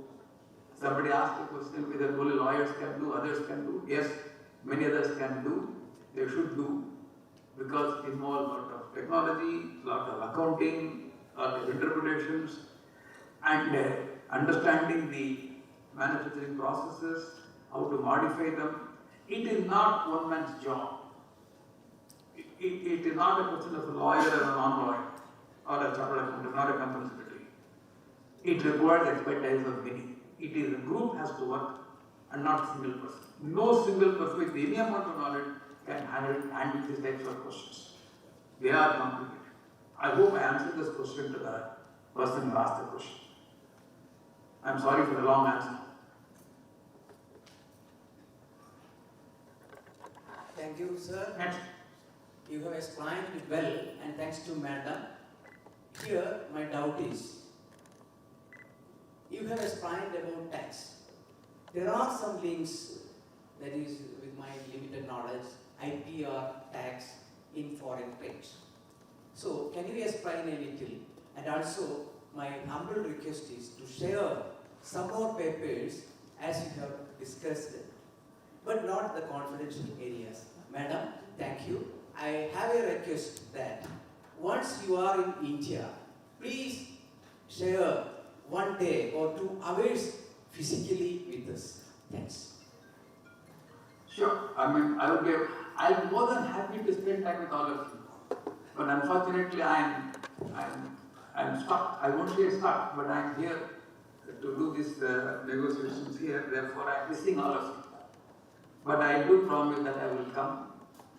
K: Somebody asked a question whether only lawyers can do, others can do. Yes, many others can do, they should do, because it involves a lot of technology, a lot of accounting, a lot of interpretations, and understanding the manufacturing processes, how to modify them. It is not one man's job. It is not a question of a lawyer or a non-lawyer, or a chartered accountant, or a company secretary. It requires expertise of many. It is a group has to work and not a single person. No single person with any amount of knowledge can handle these types of questions. They are complicated. I hope I answered this question to the person who asked the question. I'm sorry for the long answer.
N: Thank you, sir.
K: Next.
N: You have explained it well, and thanks to Madam. Here, my doubt is, you have explained about tax. There are some links, that is, with my limited knowledge, IPR tax in foreign trade. So, can you explain a little? And also, my humble request is to share some more papers as you have discussed, but not the confidential areas. Madam, thank you. I have a request that once you are in India, please share 1 day or 2 hours physically with us. Thanks.
K: Sure. I'm more than happy to spend time with all of you. But unfortunately, I'm stuck. I won't say stuck, but I'm here to do these negotiations here. Therefore, I'm missing all of you. But I do promise that I will come.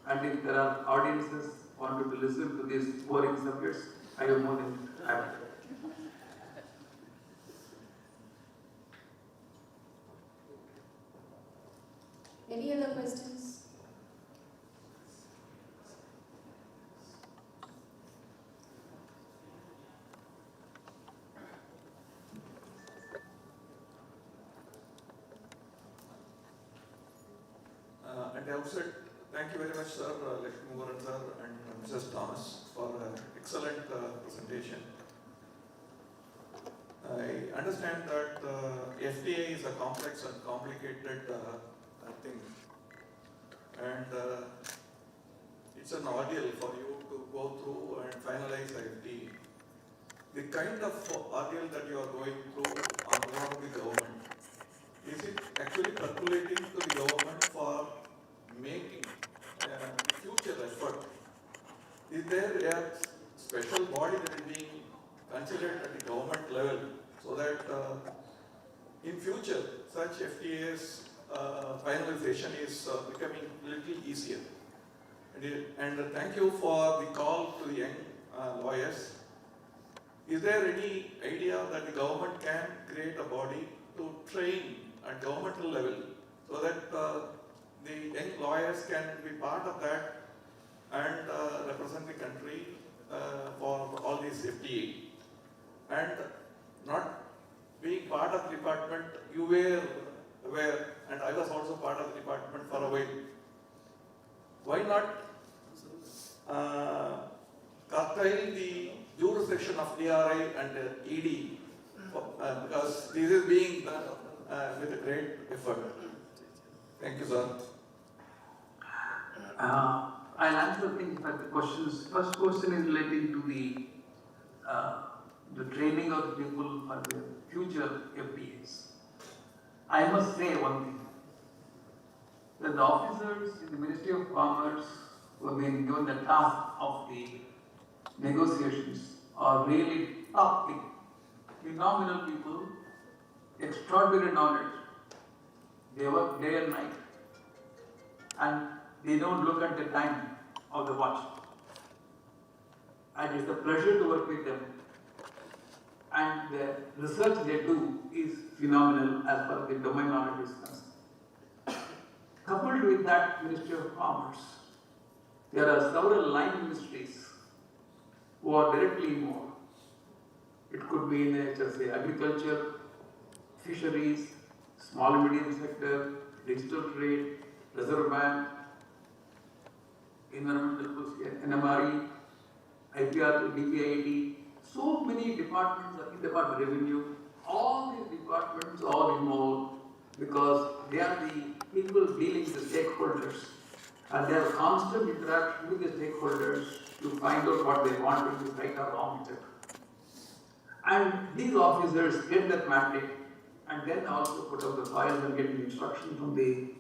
K: And if there are audiences wanted to listen to these boring subjects, I am more than happy.
J: Any other questions?
O: At the outset, thank you very much, sir, Lakshmi Kumaran sir, and Mrs. Thomas for excellent presentation. I understand that FTA is a complex and complicated thing, and it's an ordeal for you to go through and finalize FTA. The kind of ordeal that you are going through on behalf of the government, is it actually percolating to the government for making future effort? Is there a special body that is being considered at the government level so that in future such FTAs finalization is becoming a little easier? And thank you for the call to the young lawyers. Is there any idea that the government can create a body to train at governmental level so that the young lawyers can be part of that and represent the country for all these FTA? And not being part of the department, you were aware, and I was also part of the department for a while. Why not curtail the jurisdiction of DRI and ED, because this is being done with a great effort. Thank you, sir.
K: I'll answer the questions. First question is relating to the training of the people for the future FTAs. I must say one thing, that the officers in the Ministry of Commerce who have been given the task of the negotiations are really top people, phenomenal people, extraordinary knowledge. They work day and night, and they don't look at the time of the watch. And it's a pleasure to work with them. And the research they do is phenomenal as far as the domain knowledge is concerned. Coupled with that Ministry of Commerce, there are several line ministries who are directly involved. It could be in HSA, agriculture, fisheries, small and medium sector, digital trade, Reserve Bank, environmental, NMRE, IPR, DPID, so many departments, Department of Revenue, all these departments are involved because they are the people dealing with the stakeholders, and they have constant interaction with the stakeholders to find out what they want, which is right or wrong, etc. And these officers get that mandate and then also put up the files and get the instruction from the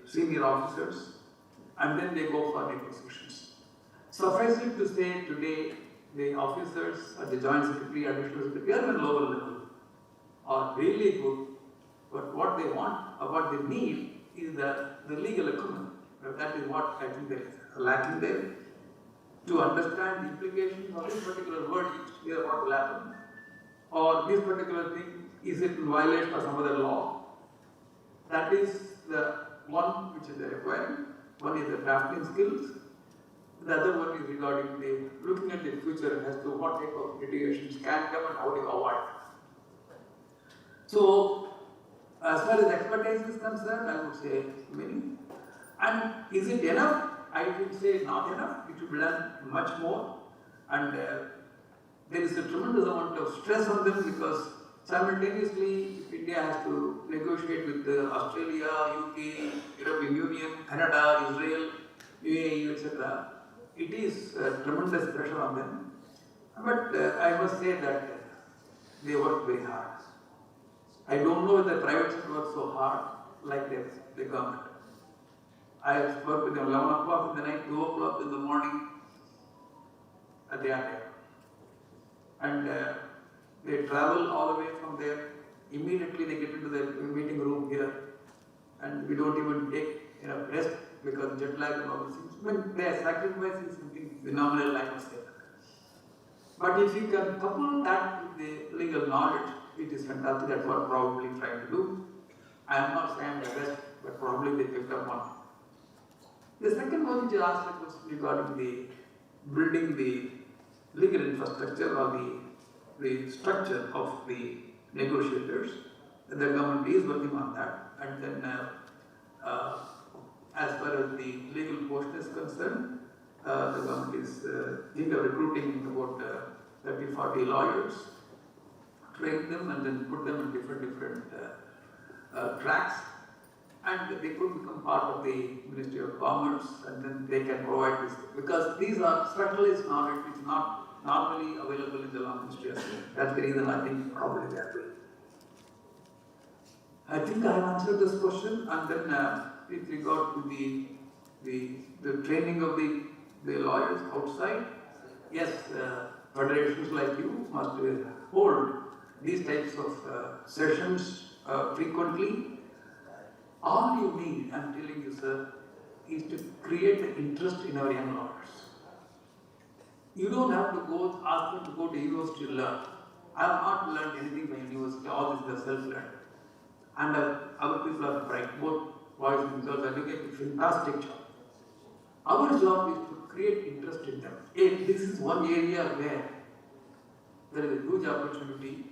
K: senior officers, and then they go for negotiations. Suffice it to say, today the officers at the Joint Secretary, Additional Secretary, at the lower level are really good, but what they want or what they need is the legal equipment. That is what I think they are lacking there. to understand the implications of this particular word here what will happen, or this particular thing, is it in violation of some other law? That is the one which is the requirement. One is the drafting skills. The other one is regarding the looking at the future as to what type of litigations can come and how to avoid. So, as far as expertise is concerned, I would say many. And is it enough? I would say not enough. It should be done much more. And there is a tremendous amount of stress on them because simultaneously India has to negotiate with Australia, UK, European Union, Canada, Israel, UAE, etc. It is tremendous pressure on them. But I must say that they work very hard. I don't know if the private sector works so hard like the government. I have worked with them 11 o'clock in the night, 2 o'clock in the morning, and they are there. And they travel all the way from there. Immediately they get into the meeting room here, and we don't even take enough rest because jet lag and all these things. When they are sacrificing something phenomenal, I must say. But if you can couple that with the legal knowledge, it is fantastic. That's what probably trying to do. I am not saying the best, but probably they picked up one. The second one which you asked was regarding the building the legal infrastructure or the structure of the negotiators. The government is working on that. And then as far as the legal portion is concerned, the government is thinking of recruiting about 30-40 lawyers, train them and then put them in different tracks, and they could become part of the Ministry of Commerce, and then they can provide this, because these are specialized knowledge which is not normally available in the law ministry. That's the reason I think probably that way. I think I have answered this question, and then with regard to the training of the lawyers outside, yes, federations like you must hold these types of sessions frequently. All you need, I'm telling you, sir, is to create the interest in our young lawyers. You don't have to go ask them to go to university to learn. I have not learned anything by university. All this is self-learned. And our people are bright, both boys and girls are doing a fantastic job. Our job is to create interest in them. If this is one area where there is a huge opportunity,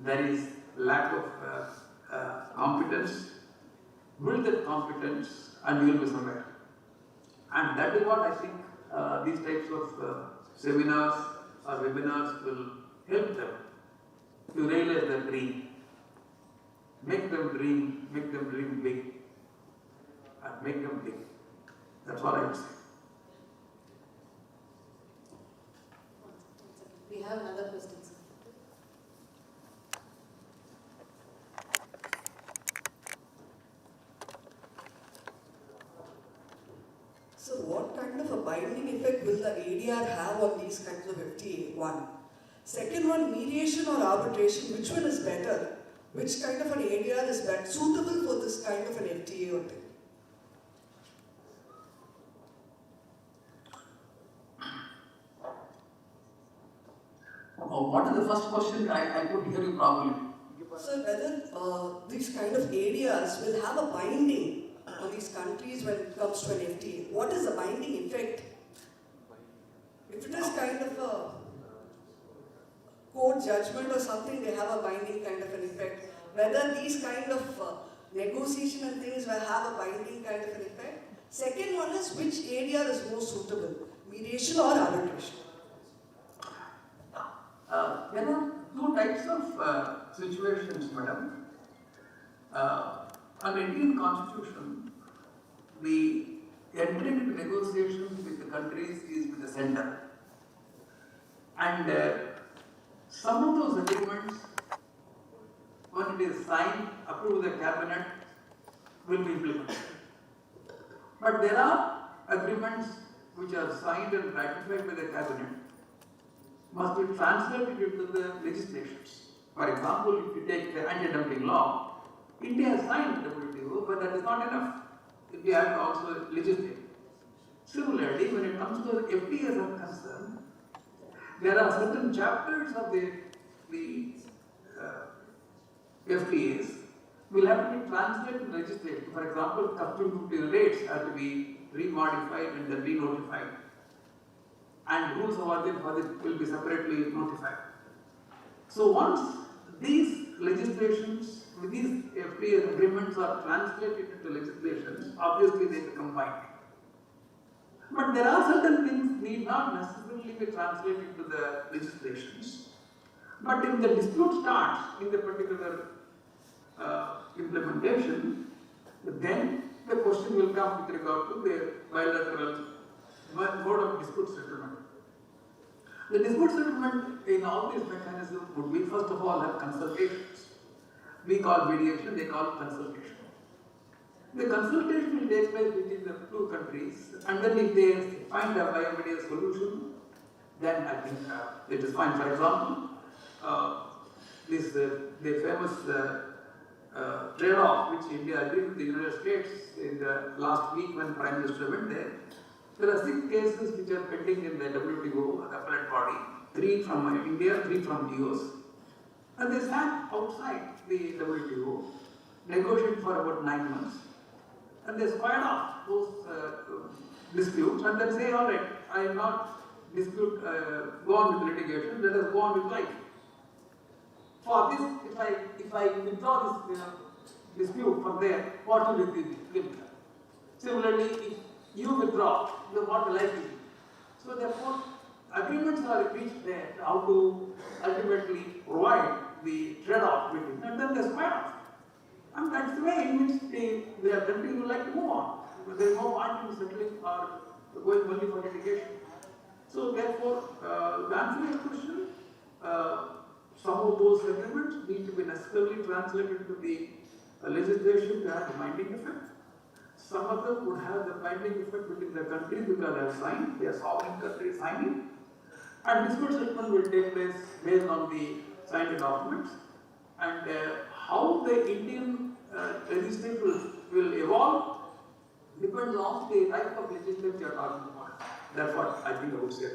K: there is lack of competence, build that competence and you will be somewhere. And that is what I think these types of seminars or webinars will help them to realize their dream. Make them dream big, and make them big. That's what I would say.
J: We have another question, sir.
P: So what kind of a binding effect will the ADR have on these kinds of FTA? One. Second one, mediation or arbitration, which one is better? Which kind of an ADR is better, suitable for this kind of an FTA or thing?
K: What is the first question? I couldn't hear you properly.
P: So whether these kind of ADRs will have a binding on these countries when it comes to an FTA. What is the binding effect? If it is kind of a court judgment or something, they have a binding kind of an effect. Whether these kind of negotiation and things will have a binding kind of an effect. Second one is which ADR is more suitable, mediation or arbitration?
K: There are two types of situations, madam. Under Indian Constitution, the entering into negotiations with the countries is with the center. And some of those agreements, when it is signed, approved by the cabinet, will be implemented. But there are agreements which are signed and ratified by the cabinet, must be translated into the legislations. For example, if you take the anti-dumping law, India has signed the WTO, but that is not enough. India has to also legislate. Similarly, when it comes to the FTAs are concerned, there are certain chapters of the FTAs will have to be translated and legislated. For example, custom duty rates have to be re-modified and then re-notified. And rules of origin will be separately notified. So once these legislations, these FTA agreements are translated into legislations, obviously they become binding. But there are certain things need not necessarily be translated into the legislations. But if the dispute starts in the particular implementation, then the question will come with regard to the bilateral mode of dispute settlement. The dispute settlement in all these mechanisms would be, first of all, have consultations. We call mediation, they call consultation. The consultation will take place between the two countries, and then if they find a viable solution, then I think it is fine. For example, the famous trade-off which India agreed with the United States in the last week when Prime Minister went there. There are 6 cases which are pending in the WTO, the appellate body, 3 from India, 3 from US. And they sat outside the WTO, negotiated for about 9 months. And they squared off those disputes and then say, all right, I will not go on with litigation, let us go on with life. For this, if I withdraw this dispute from there, what will it be? Similarly, if you withdraw, then what will I do? So therefore, agreements are reached there how to ultimately provide the trade-off between, and then they square off. And that's the way in which their country would like to move on. There is no point in settling or going only for litigation. So therefore, to answer your question, some of those agreements need to be necessarily translated into the legislation to have a binding effect. Some of them would have the binding effect within the country because they are signed, they are sovereign countries signing. And dispute settlement will take place based on the signed documents. And how the Indian legislation will evolve depends on the type of legislation you are talking about. That's what I think I would say.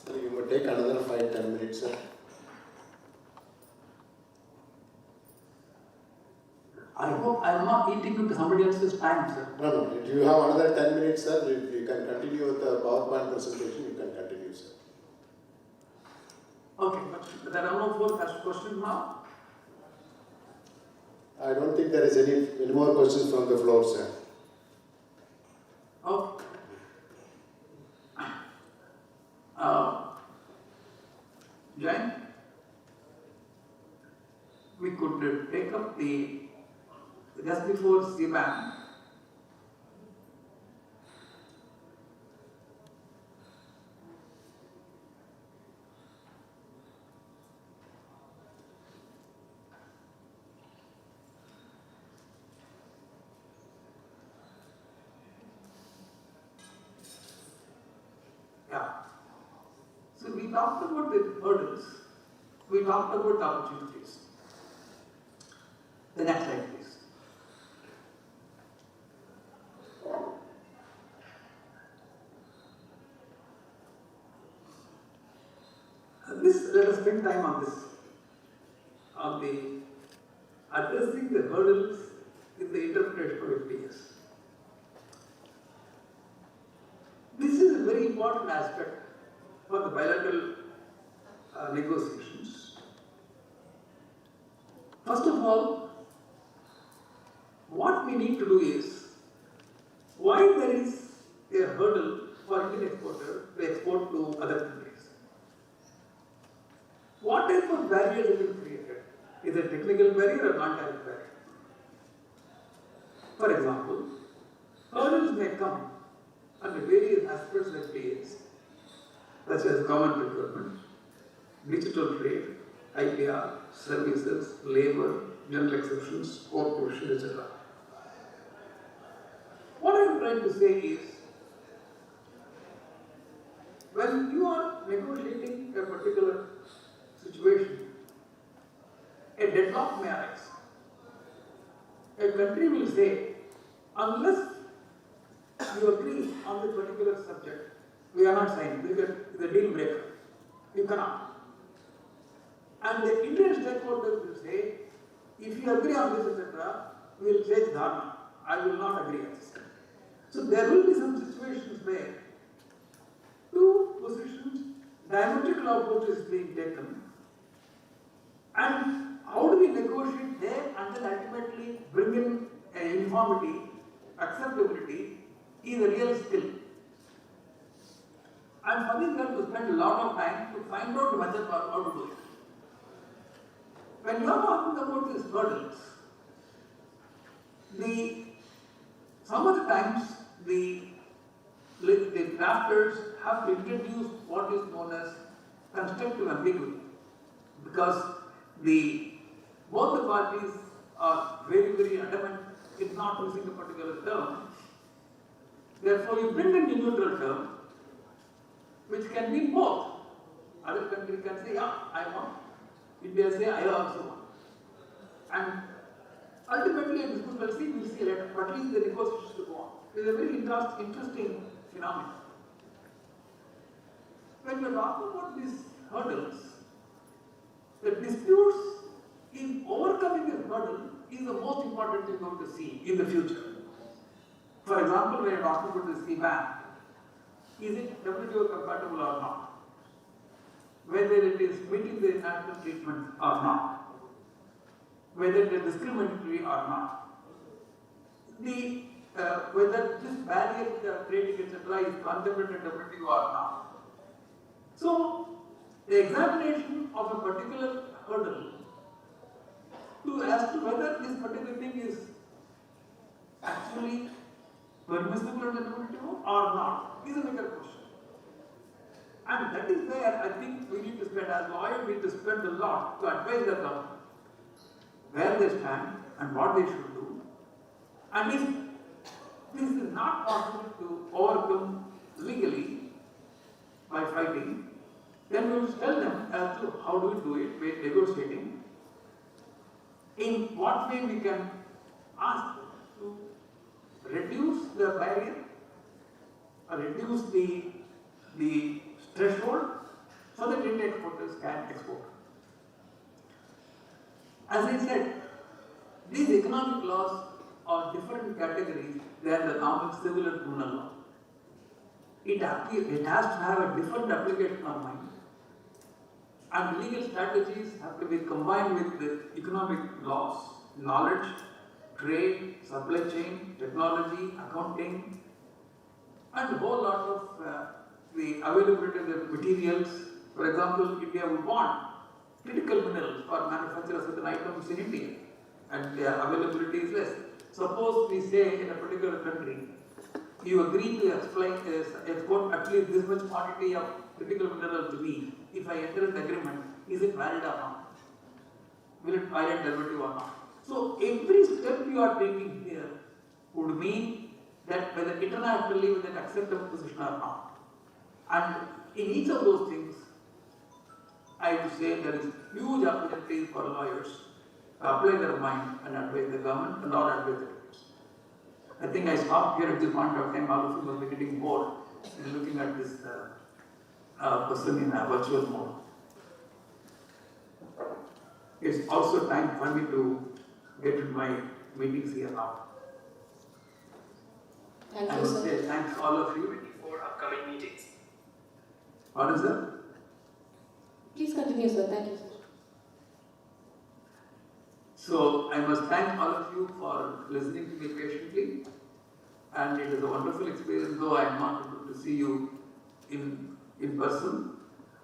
G: Sir, you may take another 5-10 minutes, sir.
K: I hope I am not eating into somebody else's time, sir.
G: No. If you have another 10 minutes, sir, if you can continue with the PowerPoint presentation, you can continue, sir.
K: Okay, but there are no more questions now?
G: I don't think there is any more questions from the floor, sir.
K: Okay. Jain, we could take up just before CBAM. Yeah. So we talked about the hurdles, we talked about the opportunities. The next slide, please. Let us spend time on this, on the addressing the hurdles in the interpretation of FTAs. This is a very important aspect for the bilateral negotiations. First of all, what we need to do is, why there is a hurdle for Indian exporter to export to other countries? What type of barrier has been created? Is it technical barrier or non-tariff barrier? For example, hurdles may come under various aspects of FTAs, such as common procurement, digital trade, IPR, services, labor, general exceptions, core provisions, etc. What I am trying to say is, when you are negotiating a particular situation, a deadlock may arise. A country will say, unless you agree on the particular subject, we are not signing. This is a deal breaker. You cannot. And the Indian stakeholders will say, if you agree on this, etc., we will change dharma. I will not agree on this. So there will be some situations where two positions, diametrical approach is being taken, and how do we negotiate there and then ultimately bring in uniformity, acceptability is a real skill. And for this we have to spend a lot of time to find out the method how to do it. When you are talking about these hurdles, some of the times the drafters have to introduce what is known as constructive ambiguity, because both the parties are very, very adamant in not using a particular term. Therefore, you bring in a neutral term, which can be both. Other country can say, yeah, I want. India say, I also want. And ultimately, in this we'll see later, but at least the negotiations will go on. It is a very interesting phenomenon. When we are talking about these hurdles, the disputes in overcoming a hurdle is the most important thing we have to see in the future. For example, when you are talking about the CBAN, is it WTO compatible or not? Whether it is meeting the international treatment or not? Whether it is discriminatory or not? Whether this barrier which they are creating, etc., is contemplated WTO or not? So, the examination of a particular hurdle as to whether this particular thing is actually permissible under WTO or not is a bigger question. And that is where I think we need to spend, as lawyers, we need to spend a lot to advise the government where they stand and what they should do. And if this is not possible to overcome legally by fighting, then we will tell them as to how do we do it by negotiating, in what way we can ask to reduce the barrier or reduce the threshold so that Indian exporters can export. As I said, these economic laws are different categories than the normal civil and criminal law. It has to have a different application of mind, and legal strategies have to be combined with the economic laws, knowledge, trade, supply chain, technology, accounting, and a whole lot of the availability of the materials. For example, India would want critical minerals for manufacture of certain items in India, and their availability is less. Suppose we say in a particular country, you agree to export at least this much quantity of critical mineral to me. If I enter an agreement, is it valid or not? Will it violate WTO or not? So every step you are taking here would mean that whether internationally with an acceptable position or not. And in each of those things, I would say there is huge opportunity for lawyers to apply their mind and advise the government and not advise the lawyers. I think I stopped here at this point of time. All of you must be getting bored in looking at this person in a virtual mode. It's also time for me to get into my meetings here now.
J: Thank
K: I
J: you,
K: would
J: sir.
K: say thanks all of you for upcoming meetings. What is that?
J: Please continue, sir. Thank you, sir.
K: So I must thank all of you for listening to me patiently, and it is a wonderful experience. Though I am not able to see you in person,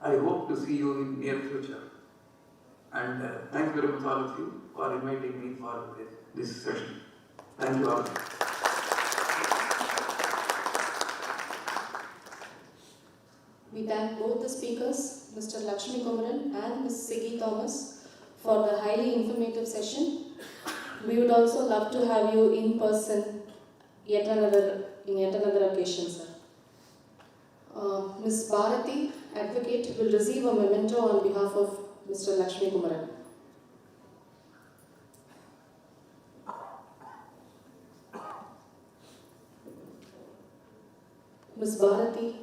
K: I hope to see you in near future. And thank you very much all of you for inviting me for this session. Thank you all.
J: We thank both the speakers, Mr. Lakshmi Kumaran and Ms. Siggy Thomas, for the highly informative session. We would also love to have you in person in yet another occasion, sir. Ms. Bharati, advocate, will receive a memento on behalf of Mr. Lakshmi Kumaran. Ms. Bharati.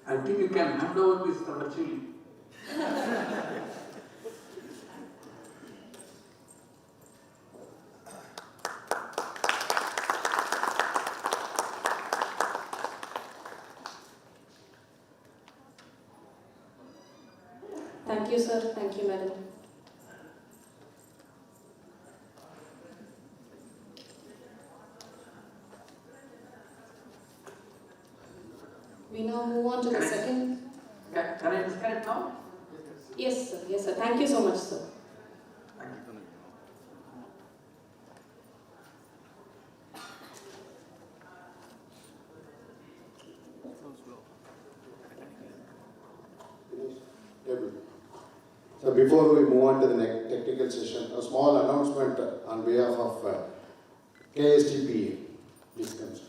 K: I think you can hand over this virtually.
J: Thank you, sir. Thank you, madam. We now move on to the second.
K: Can I disconnect now?
J: Yes, sir. Yes, sir. Thank you so much, sir.
G: So before we move on to the next technical session, a small announcement on behalf of KSTPA. Please come, sir.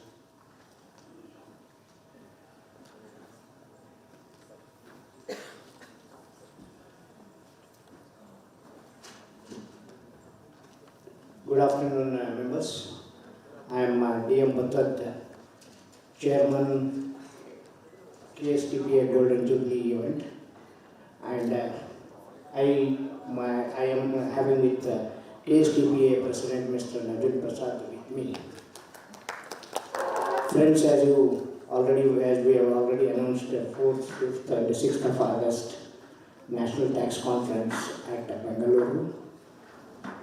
Q: Good afternoon, members. I am D.M. Bhattat, Chairman, KSTPA Golden Jubilee event, and I am having with KSTPA President Mr. Najul Prasad with me. Friends, as we have already announced, 4th, 5th, and 6th of August National Tax Conference at Bengaluru,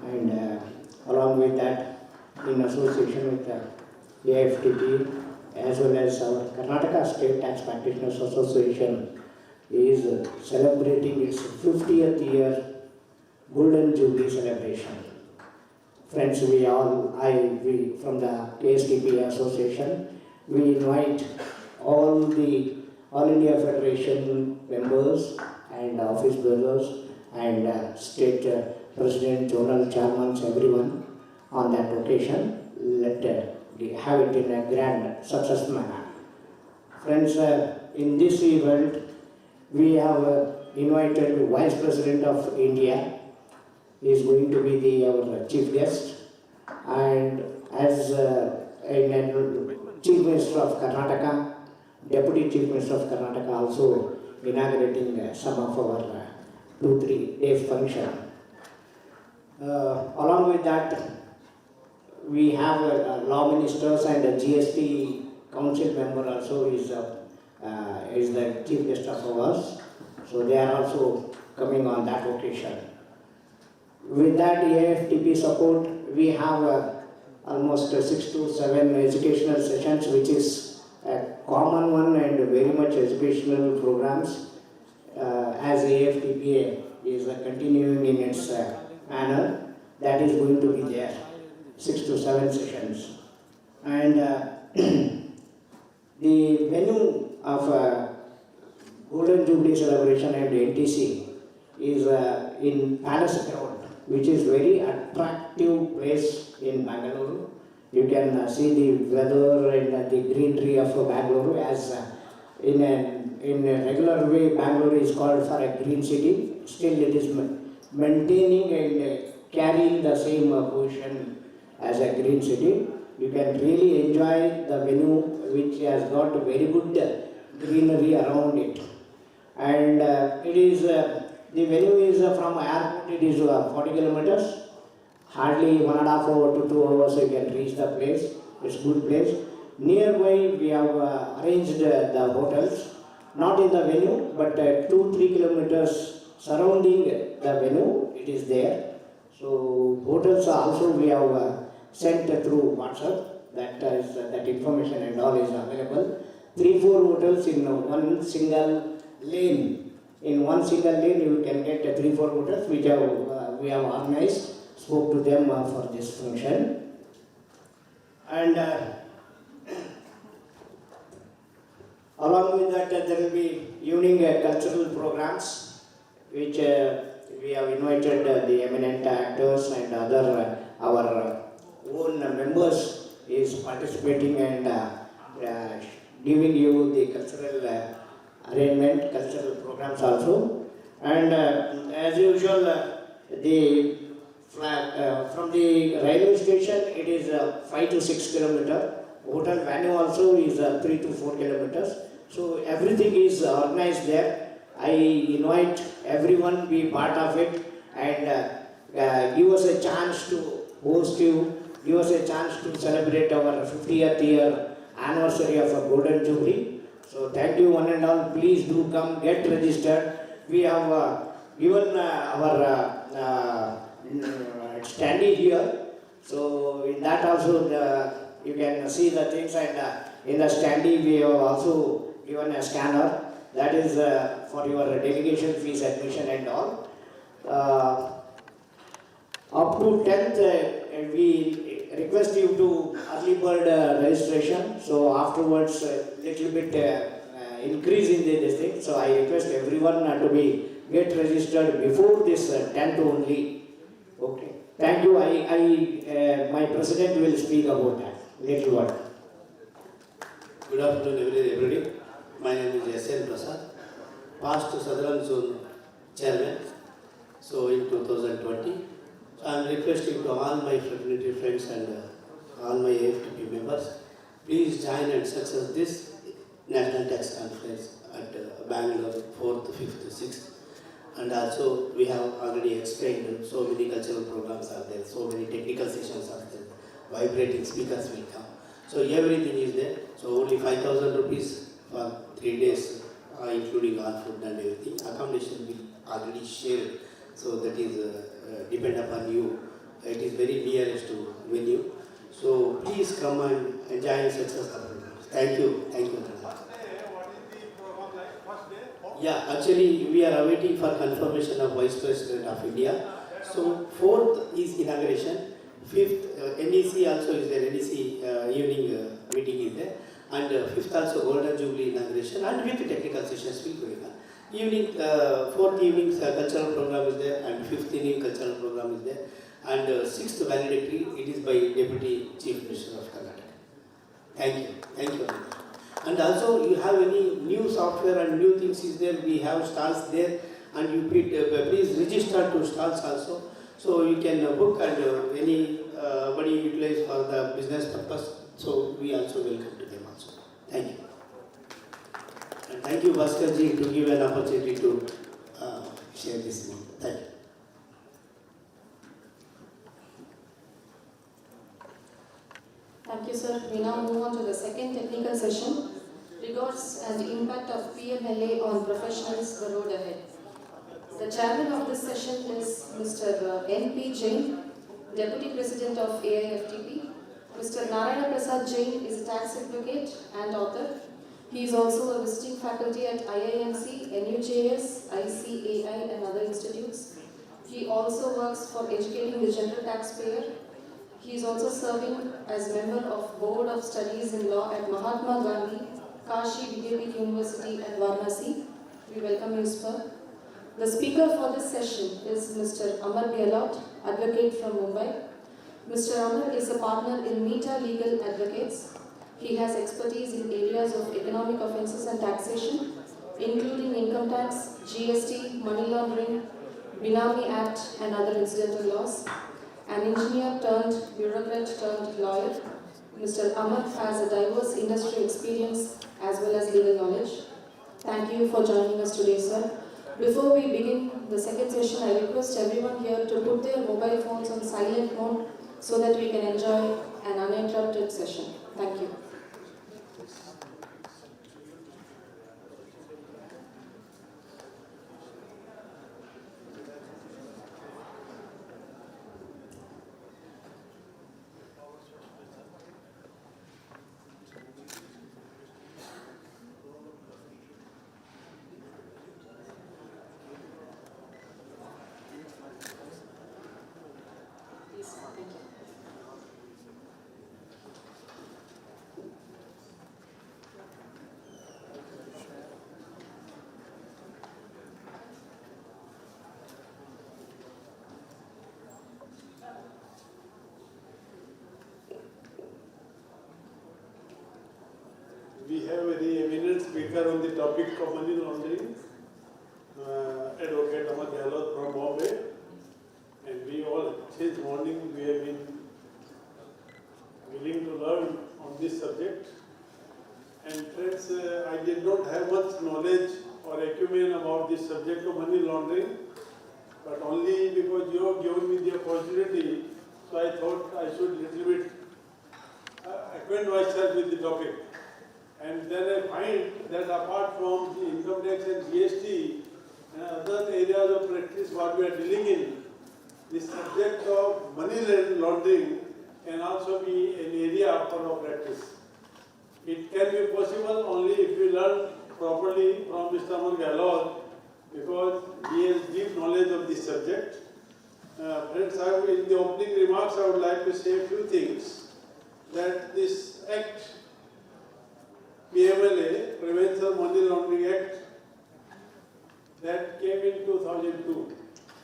Q: and along with that, in association with AFTP, as well as our Karnataka State Tax Practitioners Association, is celebrating its 50th year Golden Jubilee celebration. Friends, we from the KSTP Association, we invite all India Federation members and office bearers and state president, zonal chairmans, everyone on that occasion. Let have it in a grand success manner. Friends, in this event, we have invited Vice President of India. He is going to be our chief guest, and as Chief Minister of Karnataka, Deputy Chief Minister of Karnataka also inaugurating some of our 2-3 days function. Along with that, we have law ministers and a GST council member also is the chief guest of ours. So they are also coming on that occasion. With that AFTP support, we have almost 6 to 7 educational sessions, which is a common one and very much educational programs as AFTPA is continuing in its manner. That is going to be there, 6 to 7 sessions. And the venue of Golden Jubilee celebration and NTC is in Palace Ground, which is very attractive place in Bangalore. You can see the weather and the greenery of Bangalore. As in a regular way, Bangalore is called for a green city. Still, it is maintaining and carrying the same position as a green city. You can really enjoy the venue, which has got very good greenery around it. And it is the venue is from airport. It is 40 kilometers. Hardly 1.5 hours to 2 hours you can reach the place. It's a good place. Nearby we have arranged the hotels, not in the venue, but 2-3 kilometers surrounding the venue. It is there. So hotels also we have sent through WhatsApp. That information and all is available. 3-4 hotels in one single lane. In one single lane you can get 3-4 hotels which we have organized. Spoke to them for this function. And along with that there will be evening cultural programs which we have invited the eminent actors and other our own members is participating and giving you the cultural arrangement, cultural programs also. And as usual, the from the railway station it is 5 to 6 kilometers. Hotel venue also is 3 to 4 kilometers. So everything is organized there. I invite everyone be part of it and give us a chance to host you, give us a chance to celebrate our 50th year anniversary of a Golden Jubilee. So thank you one and all. Please do come, get registered. We have given our standee here. So in that also you can see the things, and in the standee we have also given a scanner. That is for your delegation fees, admission and all. Up to 10th, we request you to early bird registration. So afterwards, little bit increase in this thing. So I request everyone to be get registered before this 10th only. Okay. Thank you. My president will speak about that. Little word.
R: Good afternoon, everybody. My name is S.N. Prasad, past Southern Zone Chairman. So in 2020, so I am requesting to all my fraternity friends and all my AFTP members, please join and success this National Tax Conference at Bangalore 4th, 5th, 6th. And also we have already explained so many cultural programs are there, so many technical sessions are there, vibrating speakers will come. So everything is there. So only 5,000 rupees for 3 days, including all food and everything. Accommodation will already shared. So that is depend upon you. It is very nearest to venue. So please come and enjoy and success our programs. Thank you. Thank you. Yeah, actually we are awaiting for confirmation of Vice President of India. So 4th is inauguration. 5th NEC also is there. NEC evening meeting is there. And 5th also Golden Jubilee inauguration, and with technical sessions will go on. Evening, 4th evening cultural program is there, and 5th evening cultural program is there, and 6th valedictory, it is by Deputy Chief Minister of Karnataka. Thank you. Thank you. And also you have any new software and new things is there, we have stalls there, and you please register to stalls also. So you can book, and anybody utilize for the business purpose. So we also welcome to them also. Thank you. And thank you, Bhaskar ji, to give an opportunity to share this thing. Thank you.
J: Thank you, sir. We now move on to the second technical session, regards and impact of PMLA on professionals, the road ahead. The chairman of this session is Mr. N.P. Jain, Deputy President of AIFTP. Mr. Narayana Prasad Jain is a tax advocate and author. He is also a visiting faculty at IIMC, NUJS, ICAI and other institutes. He also works for educating the general taxpayer. He is also serving as member of Board of Studies in Law at Mahatma Gandhi, Kashi Vidyapith University at Varanasi. We welcome you, sir. The speaker for this session is Mr. Amar Gehlot, advocate from Mumbai. Mr. Amar is a partner in Meta Legal Advocates. He has expertise in areas of economic offences and taxation, including income tax, GST, money laundering, Binami Act and other incidental laws. An engineer turned bureaucrat turned lawyer, Mr. Amar has a diverse industry experience as well as legal knowledge. Thank you for joining us today, sir. Before we begin the second session, I request everyone here to put their mobile phones on silent mode so that we can enjoy an uninterrupted session. Thank you.
F: we have a very eminent speaker on the topic of money laundering, Advocate Amar Gehlot from Bombay. And we all, since morning, we have been willing to learn on this subject. And friends, I did not have much knowledge or acumen about this subject of money laundering, but only because you have given me the opportunity, so I thought I should little bit acquaint myself with the topic. And then I find that apart from the income tax and GST and other areas of practice what we are dealing in, the subject of money laundering can also be an area for our practice. It can be possible only if we learn properly from Mr. Amar Gehlot, because he has deep knowledge of this subject. Friends, in the opening remarks, I would like to say a few things. That this Act, PMLA, Prevention of Money Laundering Act, that came in 2002,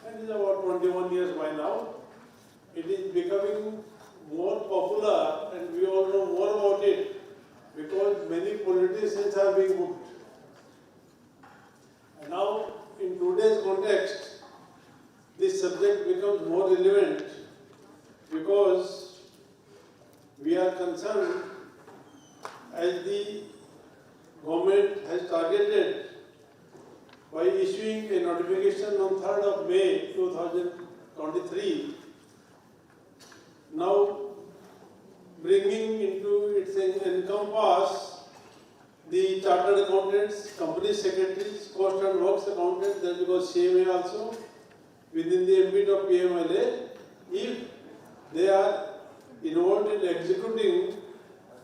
F: and is about 21 years by now. It is becoming more popular, and we all know more about it, because many politicians are being booked. And now, in today's context, this subject becomes more relevant because we are concerned, as the government has targeted by issuing a notification on 3rd of May 2023, now bringing into its encompass the chartered accountants, company secretaries, cost and works accountants, that because CMA also within the ambit of PMLA, if they are involved in executing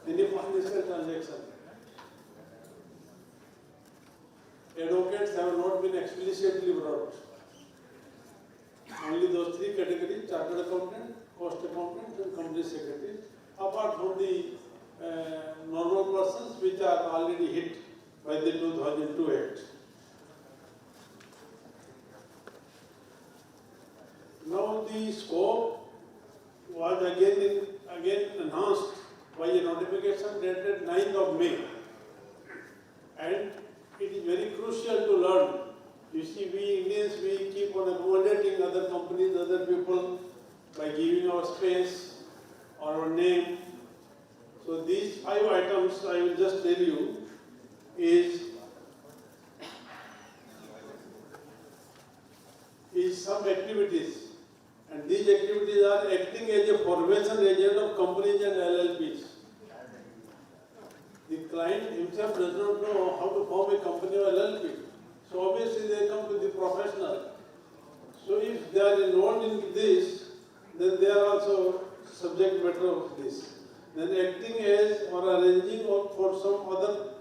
F: any financial transaction. Advocates have not been explicitly brought. Only those three categories: chartered accountant, cost accountant, and company secretary, apart from the normal persons which are already hit by the 2002 Act. Now the scope was again enhanced by a notification dated 9th of May, and it is very crucial to learn. You see, we Indians, we keep on accommodating other companies, other people by giving our space or our name. So these 5 items I will just tell you is some activities, and these activities are acting as a formation agent of companies and LLPs. The client himself does not know how to form a company or LLP. So obviously they come to the professional. So if they are involved in this, then they are also subject matter of this. Then acting as or arranging for some other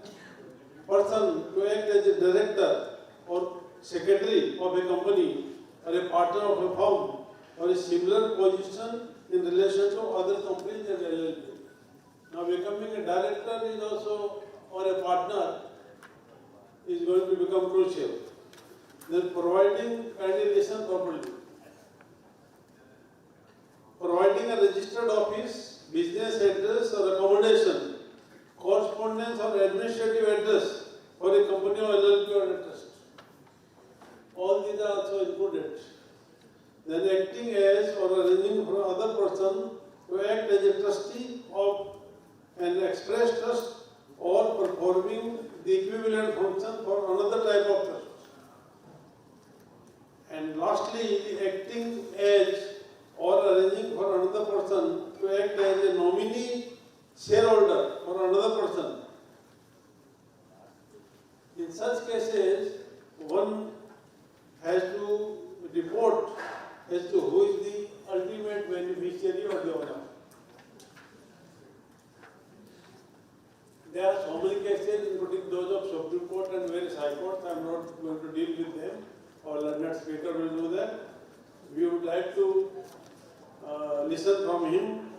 F: person to act as a director or secretary of a company or a partner of a firm or a similar position in relation to other companies and LLP. Now becoming a director is also, or a partner, is going to become crucial. Then providing, kindly listen properly, providing a registered office, business address or accommodation, correspondence or administrative address for a company or LLP or a trust. All these are also included. Then acting as or arranging for other person to act as a trustee of an express trust or performing the equivalent function for another type of trust. And lastly, acting as or arranging for another person to act as a nominee shareholder for another person. In such cases, one has to report as to who is the ultimate beneficiary or the owner. There are so many cases, including those of Supreme Court and various High Courts. I am not going to deal with them. Our learned speaker will do that. We would like to listen from him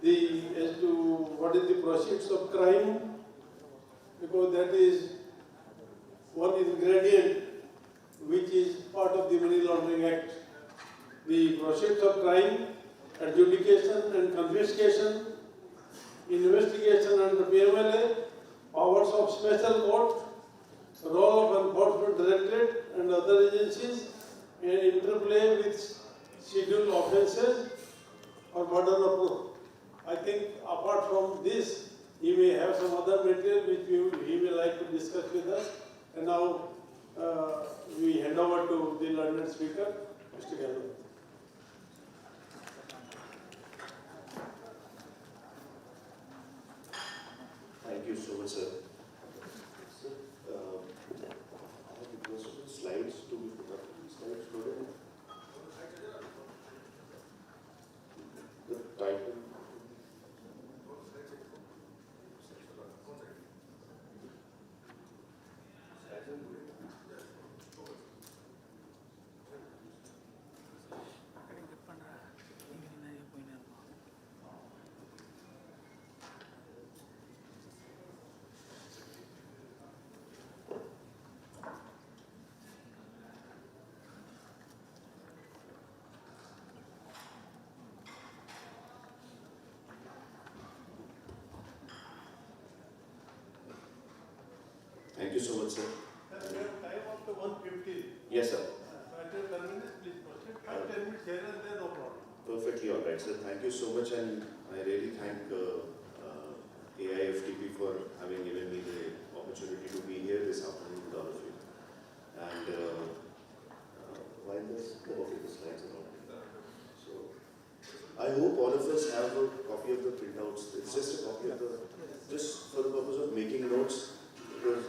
F: as to what is the proceeds of crime, because that is one ingredient which is part of the Money Laundering Act. The proceeds of crime, adjudication and confiscation, investigation under PMLA, powers of special court, role of enforcement directorate and other agencies, and interplay with scheduled offences or burden of proof. I think apart from this, he may have some other material which he may like to discuss with us. And now we hand over to the learned speaker, Mr. Garu.
S: Thank you so much, sir. Sir, I have requested slides to be put up. Slides loaded. The title. Thank you so much, sir.
F: We have time up to 1:15.
S: Yes, sir.
F: At your convenience, please proceed. 5-10 minutes here and there, no problem.
S: Perfectly all right, sir. Thank you so much, and I really thank AIFTP for having given me the opportunity to be here this afternoon with all of you. And while this, the slides are on. So I hope all of us have a copy of the printouts. It's just a copy of the, just for the purpose of making notes. Because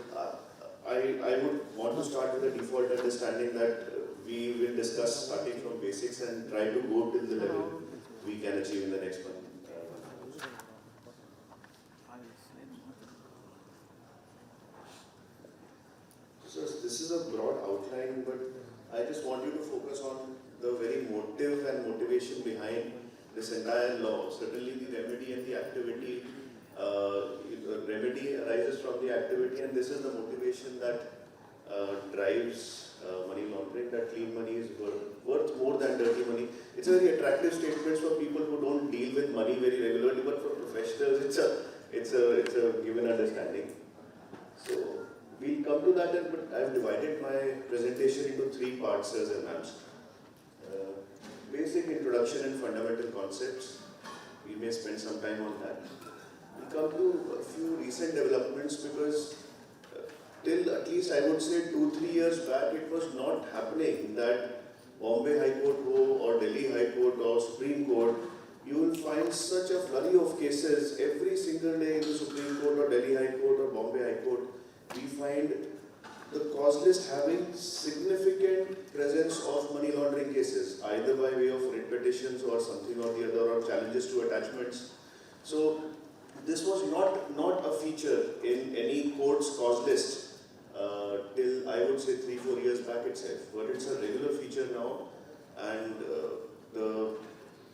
S: I would want to start with a default understanding that we will discuss starting from basics and try to go till the level we can achieve in the next one. So this is a broad outline, but I just want you to focus on the very motive and motivation behind this entire law. Certainly the remedy and the activity, remedy arises from the activity, and this is the motivation that drives money laundering, that clean money is worth more than dirty money. It's a very attractive statement for people who don't deal with money very regularly, but for professionals, it's a given understanding. So we'll come to that, but I've divided my presentation into 3 parts, sirs and ma'ams. Basic introduction and fundamental concepts. We may spend some time on that. We'll come to a few recent developments because till at least I would say 2-3 years back, it was not happening that Bombay High Court or Delhi High Court or Supreme Court, you will find such a flurry of cases every single day in the Supreme Court or Delhi High Court or Bombay High Court. We find the cause list having significant presence of money laundering cases, either by way of writ petitions or something or the other, or challenges to attachments. So this was not a feature in any court's cause list till I would say 3-4 years back itself, but it's a regular feature now, and the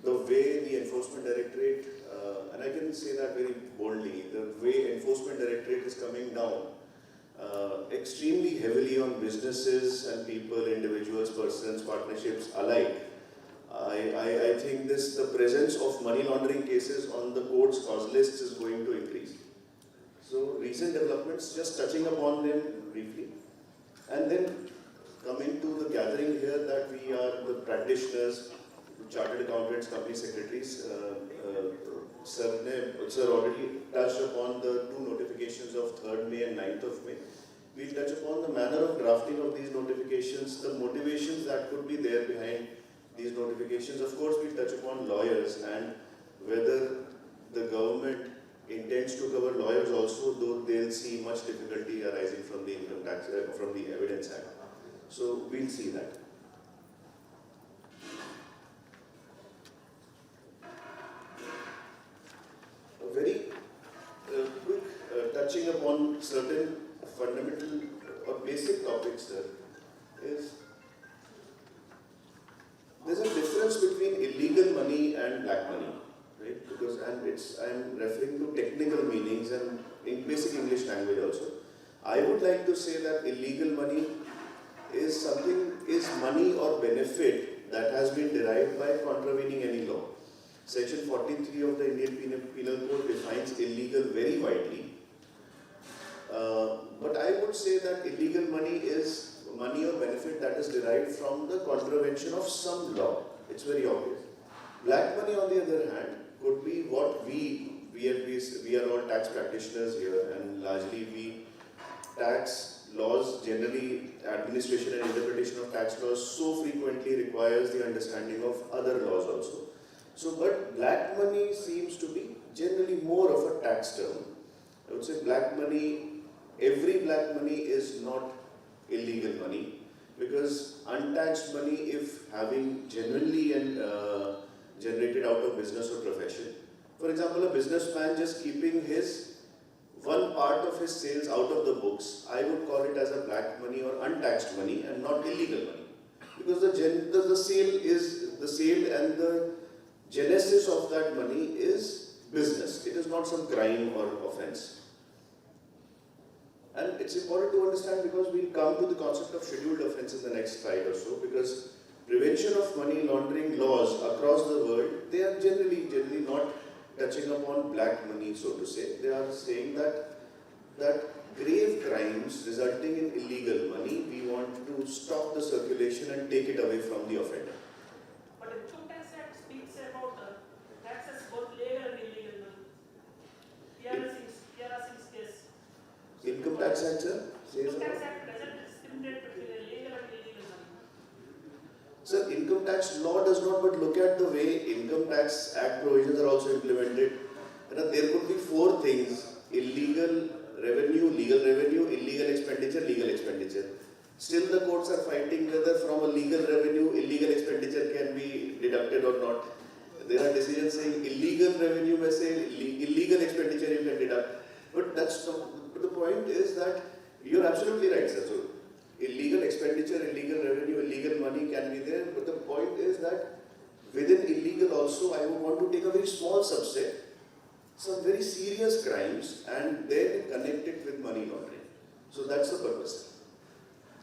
S: way the Enforcement Directorate, and I can say that very boldly, the way Enforcement Directorate is coming down extremely heavily on businesses and people, individuals, persons, partnerships alike. I think the presence of money laundering cases on the court's cause list is going to increase. So recent developments, just touching upon them briefly, and then coming to the gathering here that we are the practitioners, chartered accountants, company secretaries. Sir already touched upon the 2 notifications of 3rd May and 9th of May. We'll touch upon the manner of drafting of these notifications, the motivations that could be there behind these notifications. Of course, we'll touch upon lawyers and whether the government intends to cover lawyers also, though they'll see much difficulty arising from the Income Tax, from the Evidence Act. So we'll see that. A very quick touching upon certain fundamental or basic topics there is there's a difference between illegal money and black money, right? Because I'm referring to technical meanings and in basic English language also. I would like to say that illegal money is money or benefit that has been derived by contravening any law. Section 43 of the Indian Penal Code defines illegal very widely. that illegal money is money or benefit that is derived from the contravention of some law. It's very obvious. Black money, on the other hand, could be what we are all tax practitioners here, and largely we tax laws, generally administration and interpretation of tax laws so frequently requires the understanding of other laws also. So, but black money seems to be generally more of a tax term. I would say black money, every black money is not illegal money, because untaxed money, if having genuinely generated out of business or profession, for example, a businessman just keeping his one part of his sales out of the books, I would call it as a black money or untaxed money and not illegal money. Because the sale and the genesis of that money is business. It is not some crime or offense. And it's important to understand, because we'll come to the concept of scheduled offense in the next slide or so, because prevention of money laundering laws across the world, they are generally not touching upon black money, so to say. They are saying that grave crimes resulting in illegal money, we want to stop the circulation and take it away from the offender.
M: But the Income Tax Act speaks about taxes both legal and illegal money. Here are six cases.
S: Income Tax Act, sir?
M: Income Tax Act doesn't discriminate between legal and illegal money.
S: Sir, income tax law does not, but look at the way Income Tax Act provisions are also implemented. There could be four things: illegal revenue, illegal expenditure, legal expenditure. Still the courts are fighting whether from a legal revenue, illegal expenditure can be deducted or not. There are decisions saying illegal revenue may say illegal expenditure you can deduct. But that's not, but the point is that you're absolutely right, sir. So illegal expenditure, illegal revenue, illegal money can be there, but the point is that within illegal also, I would want to take a very small subset, some very serious crimes, and then connect it with money laundering. So that's the purpose.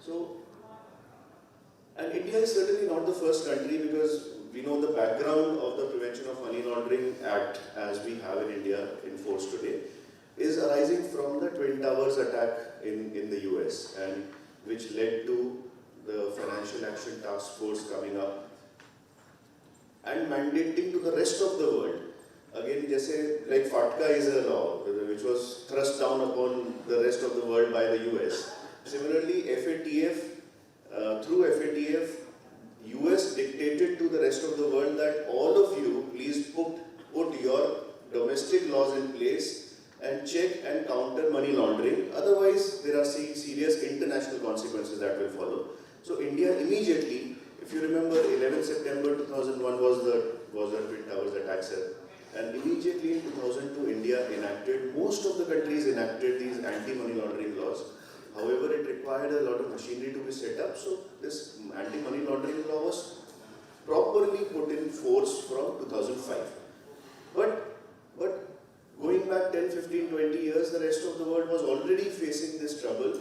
S: So, and India is certainly not the first country, because we know the background of the Prevention of Money Laundering Act, as we have in India in force today, is arising from the Twin Towers attack in the US, and which led to the Financial Action Task Force coming up and mandating to the rest of the world. Again, like FATCA is a law which was thrust down upon the rest of the world by the US. Similarly, FATF, through FATF, US dictated to the rest of the world that all of you please put your domestic laws in place and check and counter money laundering. Otherwise, there are serious international consequences that will follow. So India immediately, if you remember, 11 September 2001 was the Twin Towers attack, sir. And immediately in 2002, India enacted, most of the countries enacted these anti-money laundering laws. However, it required a lot of machinery to be set up. So this anti-money laundering law was properly put in force from 2005. But going back 10, 15, 20 years, the rest of the world was already facing this trouble.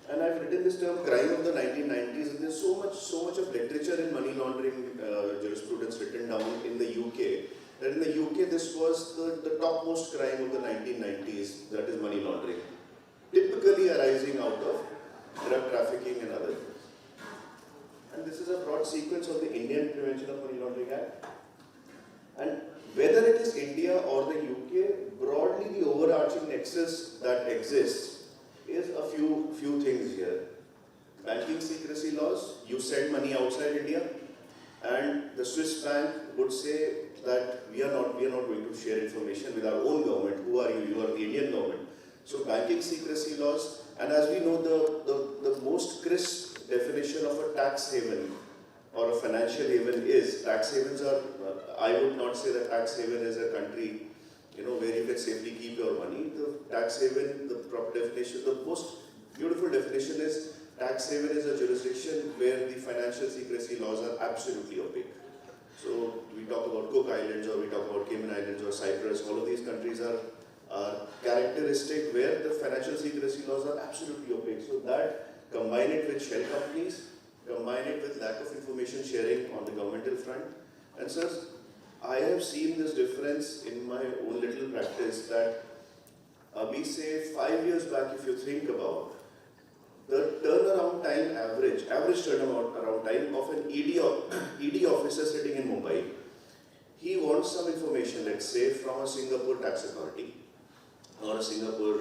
S: And I've written this term, crime of the 1990s, and there's so much of literature in money laundering jurisprudence written down in the UK, that in the UK this was the topmost crime of the 1990s, that is money laundering. Typically arising out of drug trafficking and other things. And this is a broad sequence of the Indian Prevention of Money Laundering Act. And whether it is India or the UK, broadly the overarching nexus that exists is a few things here. Banking secrecy laws, you send money outside India, and the Swiss bank would say that we are not going to share information with our own government. Who are you? You are the Indian government. So banking secrecy laws, and as we know, the most crisp definition of a tax haven or a financial haven is, tax havens are, I would not say that tax haven is a country, where you can safely keep your money. The tax haven, the proper definition, the most beautiful definition is, tax haven is a jurisdiction where the financial secrecy laws are absolutely opaque. So we talk about Cook Islands, or we talk about Cayman Islands or Cyprus, all of these countries are characteristic where the financial secrecy laws are absolutely opaque. So that, combine it with shell companies, combine it with lack of information sharing on the governmental front. And sir, I have seen this difference in my own little practice that we say 5 years back, if you think about, the turnaround time average turnaround time of an ED officer sitting in Mumbai. He wants some information, let's say, from a Singapore tax authority or a Singapore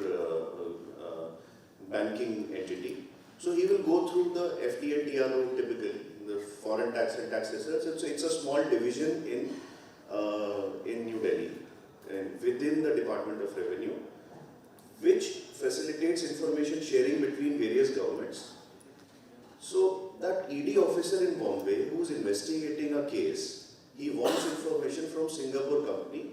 S: banking entity. So he will go through the FT and TRO typically, the foreign tax and tax research. So it's a small division in New Delhi, within the Department of Revenue, which facilitates information sharing between various governments. So that ED officer in Bombay who's investigating a case, he wants information from Singapore company.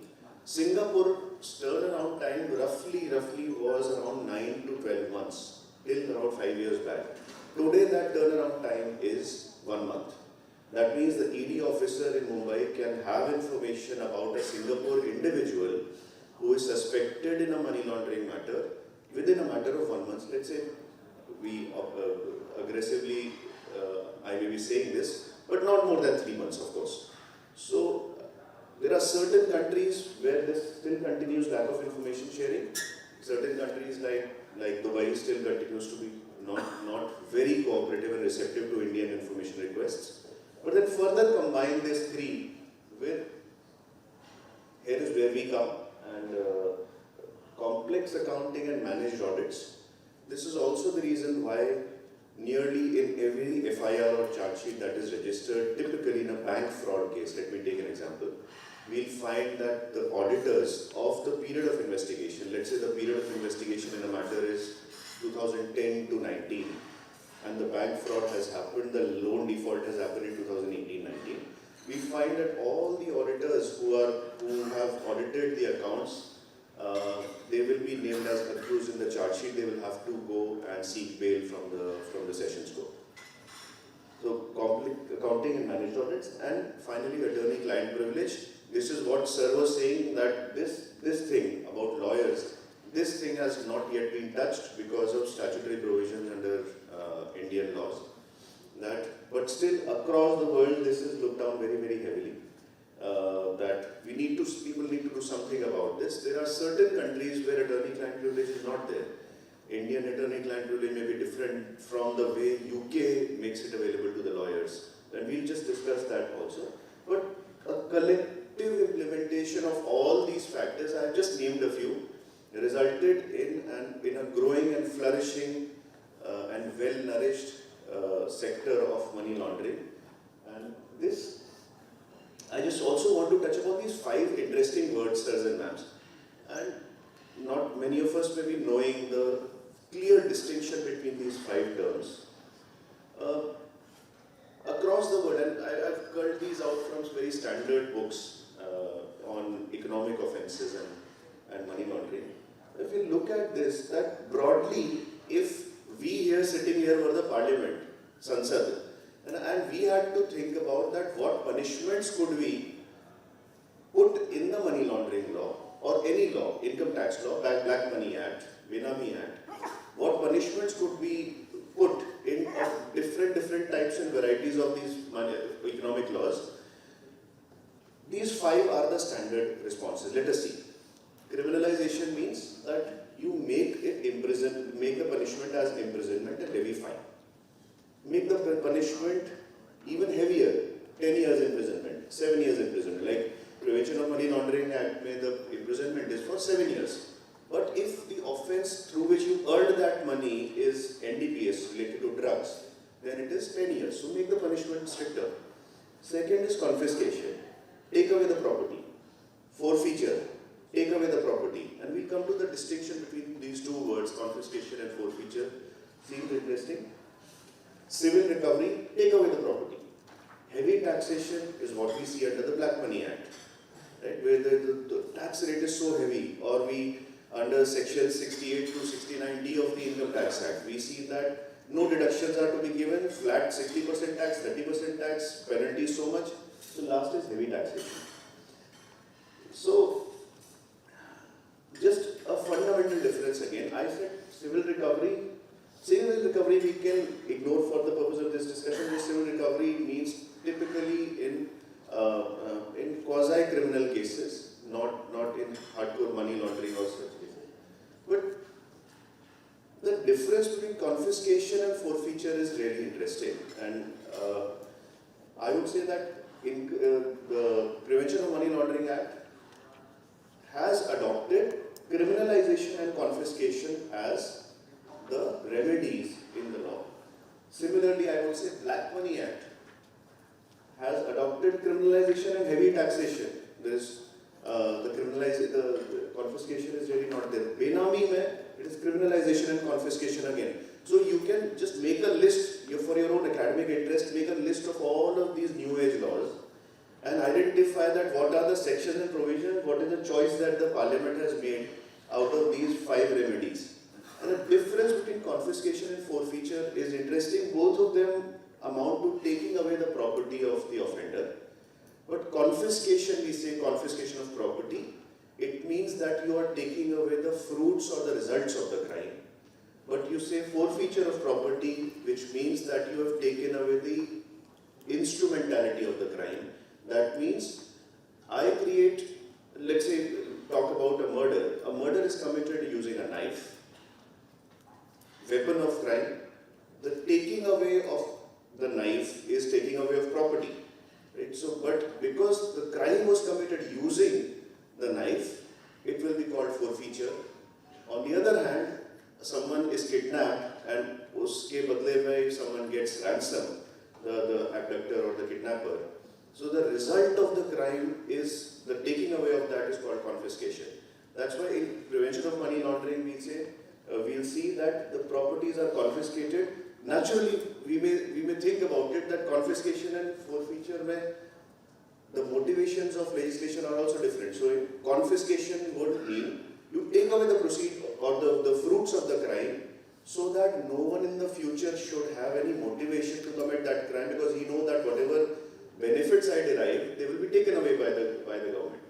S: Singapore's turnaround time roughly was around 9 to 12 months, till around 5 years back. Today that turnaround time is 1 month. That means the ED officer in Mumbai can have information about a Singapore individual who is suspected in a money laundering matter within a matter of 1 month. Let's say we aggressively, I may be saying this, but not more than 3 months, of course. So there are certain countries where this still continues lack of information sharing. Certain countries like Dubai still continues to be not very cooperative and receptive to Indian information requests. But then further combine these three with, here is where we come, and complex accounting and managed audits. This is also the reason why nearly in every FIR or charge sheet that is registered, typically in a bank fraud case, let me take an example, we'll find that the auditors of the period of investigation, let's say the period of investigation in a matter is 2010 to 19, and the bank fraud has happened, the loan default has happened in 2018-19, we find that all the auditors who have audited the accounts, they will be named as accused in the charge sheet. They will have to go and seek bail from the sessions court. So complex accounting and managed audits, and finally attorney-client privilege. This is what sir was saying, that this thing about lawyers, this thing has not yet been touched because of statutory provisions under Indian laws. But still across the world, this is looked down very, very heavily. That people need to do something about this. There are certain countries where attorney-client privilege is not there. Indian attorney-client privilege may be different from the way UK makes it available to the lawyers. And we'll just discuss that also. But a collective implementation of all these factors, I have just named a few, resulted in a growing and flourishing and well-nourished sector of money laundering. And this, I just also want to touch upon these 5 interesting words, sirs and ma'ams. And not many of us may be knowing the clear distinction between these 5 terms. Across the world, and I've culled these out from very standard books on economic offences and money laundering. If you look at this, that broadly, if we here sitting here were the parliament, Sansad, and we had to think about that what punishments could we put in the money laundering law or any law, income tax law, Black Money Act, Benami Act, what punishments could we put in different types and varieties of these economic laws. These 5 are the standard responses. Let us see. Criminalization means that you make the punishment as imprisonment and heavy fine. Make the punishment even heavier, 10 years imprisonment, 7 years imprisonment. Like Prevention of Money Laundering Act, where the imprisonment is for 7 years. But if the offence through which you earned that money is NDPS related to drugs, then it is 10 years. So make the punishment stricter. Second is confiscation. Take away the property. Forfeiture. Take away the property. And we come to the distinction between these 2 words, confiscation and forfeiture. Seems interesting. Civil recovery, take away the property. Heavy taxation is what we see under the Black Money Act, right, where the tax rate is so heavy, or we under section 68 to 69D of the Income Tax Act, we see that no deductions are to be given, flat 60% tax, 30% tax, penalty so much. So last is heavy taxation. So just a fundamental difference again. I said civil recovery. Civil recovery we can ignore for the purpose of this discussion. The civil recovery means typically in quasi-criminal cases, not in hardcore money laundering or such cases. But the difference difference between confiscation and forfeiture is really interesting, and I would say that in the Prevention of Money Laundering Act has adopted criminalization and confiscation as the remedies in the law. Similarly, I would say Black Money Act has adopted criminalization and heavy taxation. There is the confiscation is really not there. Benami mein, it is criminalization and confiscation again. So you can just make a list for your own academic interest, make a list of all of these new age laws and identify that what are the sections and provisions, what is the choice that the parliament has made out of these 5 remedies. And the difference between confiscation and forfeiture is interesting. Both of them amount to taking away the property of the offender. But confiscation, we say confiscation of property, it means that you are taking away the fruits or the results of the crime. But you say forfeiture of property, which means that you have taken away the instrumentality of the crime. That means I create, let's say, talk about a murder. A murder is committed using a knife, weapon of crime. The taking away of the knife is taking away of property. Right? So, but because the crime was committed using the knife, it will be called forfeiture. On the other hand, someone is kidnapped and uske badle mein someone gets ransom, the abductor or the kidnapper. So the result of the crime is, the taking away of that is called confiscation. That's why in prevention of money laundering we say, we'll see that the properties are confiscated. Naturally, we may think about it that confiscation and forfeiture the motivations of legislation are also different. So confiscation would mean you take away the proceed or the fruits of the crime so that no one in the future should have any motivation to commit that crime, because he knows that whatever benefits I derive, they will be taken away by the government.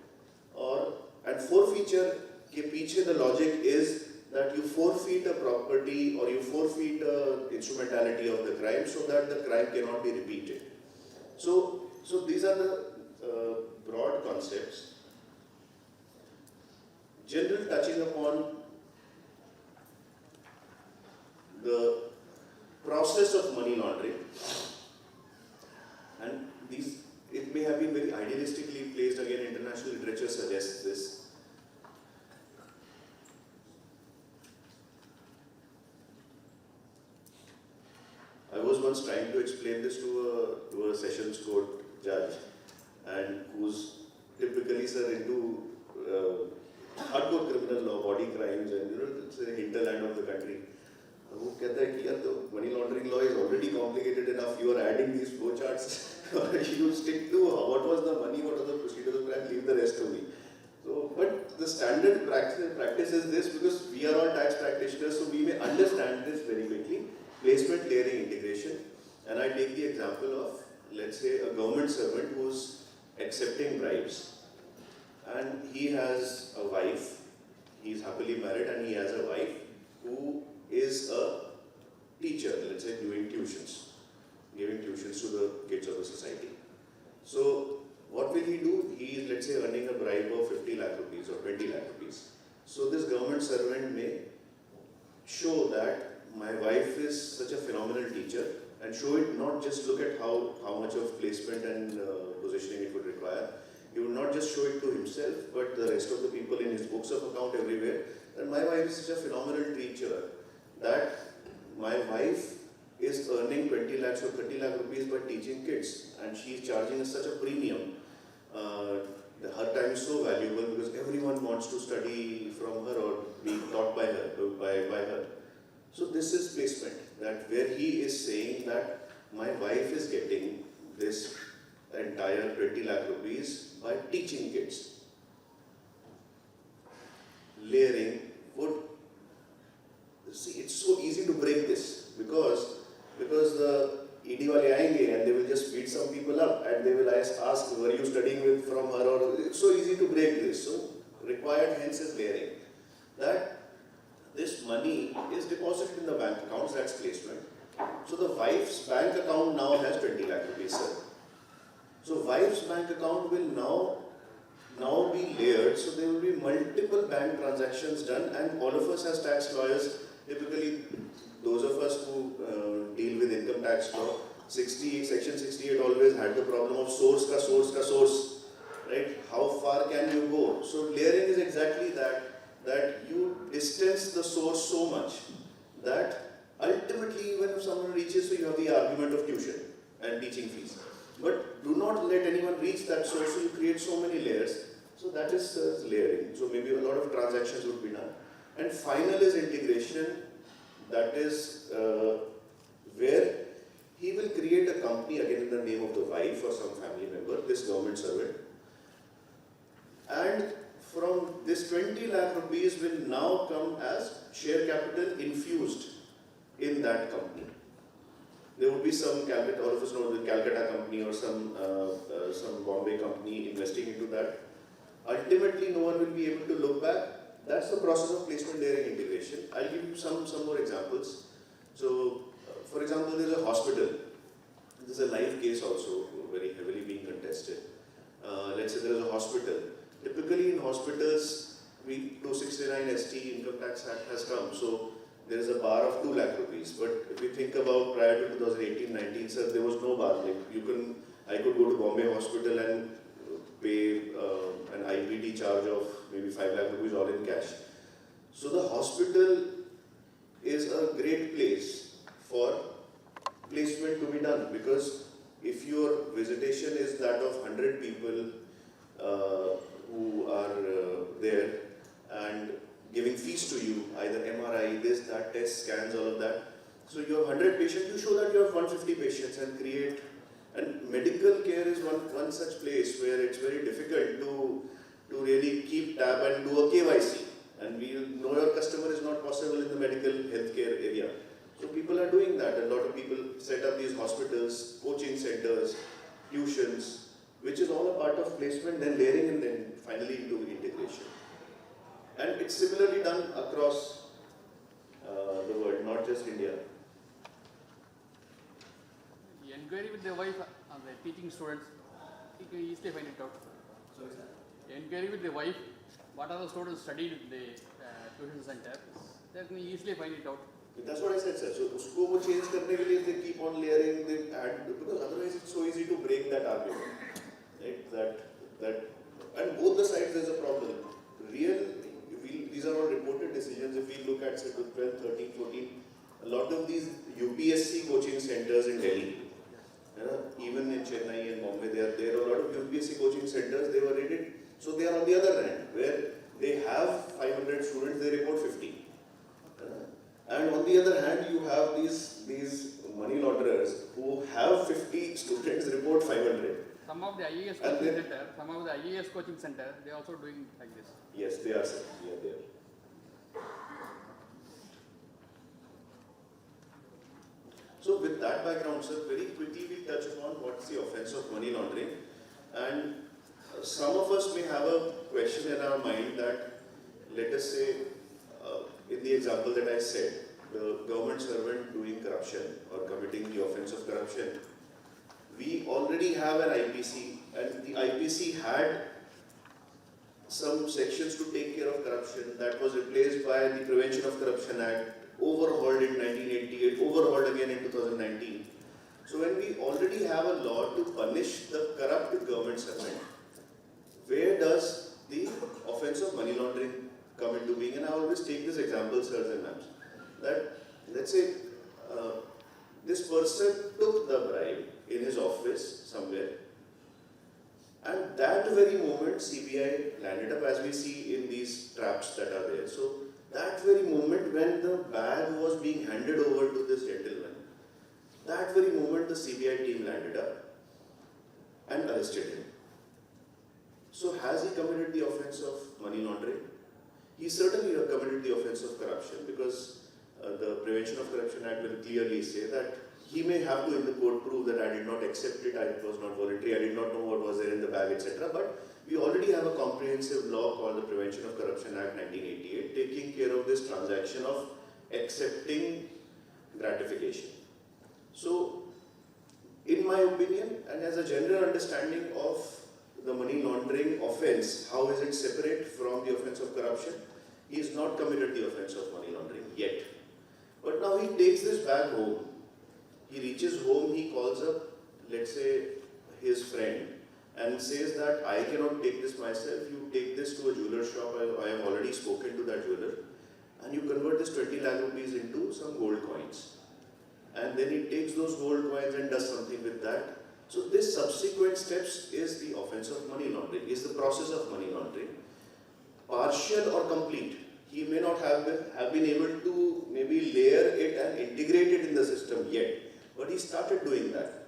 S: And forfeiture ke piche the logic is that you forfeit a property or you forfeit the instrumentality of the crime so that the crime cannot be repeated. So these are the broad concepts. General touching upon the process of money laundering, and it may have been very idealistically placed, again international literature suggests this. I was once trying to explain this to a sessions court judge, and who's typically into hardcore criminal law, body crimes, and it's the hinterland of the country. वो कहता है कि यार तो money laundering law is already complicated enough. You are adding these flowcharts. You stick to what was the money, what was the procedure of crime, leave the rest to me. So, but the standard practice is this, because we are all tax practitioners, so we may understand this very quickly. Placement, layering, integration. And I take the example of, let's say, a government servant who's accepting bribes, and he has a wife, he's happily married, and he has a wife who is a teacher, let's say, giving tuitions to the kids of the society. So what will he do? He is, let's say, earning a bribe of 50 lakh rupees or 20 lakh rupees. So this government servant may show that my wife is such a phenomenal teacher, and show it, not just look at how much of placement and positioning it would require. He would not just show it to himself, but the rest of the people in his books of account everywhere, that my wife is such a phenomenal teacher, that my wife is earning 20 lakhs or 30 lakh rupees by teaching kids, and she is charging us such a premium. Her time is so valuable because everyone wants to study from her or be taught by her. So this is placement, that where he is saying that my wife is getting this entire 20 lakh rupees by teaching kids. Layering would, see, it's so easy to break this because the ED wale aayenge and they will just beat some people up and they will ask, were you studying from her, or it's so easy to break this. So required hence is layering. That this money is deposited in the bank accounts, that's placement. So the wife's bank account now has 20 lakh rupees, sir. So wife's bank account will now now be layered, so there will be multiple bank transactions done, and all of us as tax lawyers, typically those of us who deal with income tax law, Section 68 always had the problem of source ka source, right? How far can you go? So layering is exactly that you distance the source so much that ultimately even if someone reaches, so you have the argument of tuition and teaching fees. But do not let anyone reach that source, so you create so many layers. So that is layering. So maybe a lot of transactions would be done. And final is integration. That is where he will create a company, again in the name of the wife or some family member, this government servant. And from this 20 lakh rupees will now come as share capital infused in that company. There would be some Calcutta, all of us know the Calcutta company or some Bombay company investing into that. Ultimately, no one will be able to look back. That's the process of placement layering integration. I'll give you some more examples. So, for example, there's a hospital. There's a live case also, very heavily being contested. Let's say there's a hospital. Typically in hospitals, 269 ST Income Tax Act has come. So there is a bar of 2 lakh rupees. But if we think about prior to 2018-19, sir, there was no bar. Like I could go to Bombay Hospital and pay an IPT charge of maybe 5 lakh rupees all in cash. So the hospital is a great place for placement to be done, because if your visitation is that of 100 people who are there and giving fees to you, either MRI, this, that, test, scans, all of that. So you have 100 patients, you show that you have 150 patients and create. And medical care is one such place where it's very difficult to really keep tab and do a KYC. And we know your customer is not possible in the medical healthcare area. So people are doing that. A lot of people set up these hospitals, coaching centers, tuitions, which is all a part of placement, then layering and then finally into integration. And it's similarly done across the world, not just India.
T: Enquiry with the wife and the teaching students, you can easily find it out. So, enquiry with the wife, what are the students studied in the tuition center, they can easily find it out.
S: That's what I said, sir. So, usko wo change karne ke liye they keep on layering, they add, because otherwise it's so easy to break that argument. Right? That, and both the sides there's a problem. These are all reported decisions. If we look at say 12, 13, 14, a lot of these UPSC coaching centers in Delhi, even in Chennai and Bombay, there are a lot of UPSC coaching centers, they were rated. So they are on the other end, where they have 500 students, they report 50. And on the other hand, you have these money launderers who have 50 students, report 500.
T: Some of the IAS coaching center, they are also doing like this.
S: Yes, they are, sir. Yeah, they are. So with that background, sir, very quickly we touch upon what's the offense of money laundering. And some of us may have a question in our mind that, let us say, in the example that I said, the government servant doing corruption or committing the offense of corruption, we already have an IPC, and the IPC had some sections to take care of corruption that was replaced by the Prevention of Corruption Act, overhauled in 1988, overhauled again in 2019. So when we already have a law to punish the corrupt government servant, where does the offense of money laundering come into being? And I always take this example, sirs and ma'ams, that let's say this person took the bribe in his office somewhere, and that very moment CBI landed up, as we see in these traps that are there. So that very moment when the bag was being handed over to this gentleman, that very moment the CBI team landed up and arrested him. So has he committed the offense of money laundering? He certainly committed the offense of corruption, because the Prevention of Corruption Act will clearly say that he may have to in the court prove that I did not accept it, it was not voluntary, I did not know what was there in the bag, etc. But we already have a comprehensive law called the Prevention of Corruption Act 1988 taking care of this transaction of accepting gratification. So, in my opinion, and as a general understanding of the money laundering offence, how is it separate from the offence of corruption? He has not committed the offence of money laundering yet. But now he takes this bag home. He reaches home, he calls up, let's say, his friend and says that I cannot take this myself, you take this to a jeweler shop, I have already spoken to that jeweler, and you convert this 20 lakh rupees into some gold coins. And then he takes those gold coins and does something with that. So this subsequent steps is the offence of money laundering, is the process of money laundering. Partial or complete. He may not have been able to maybe layer it and integrate it in the system yet, but he started doing that.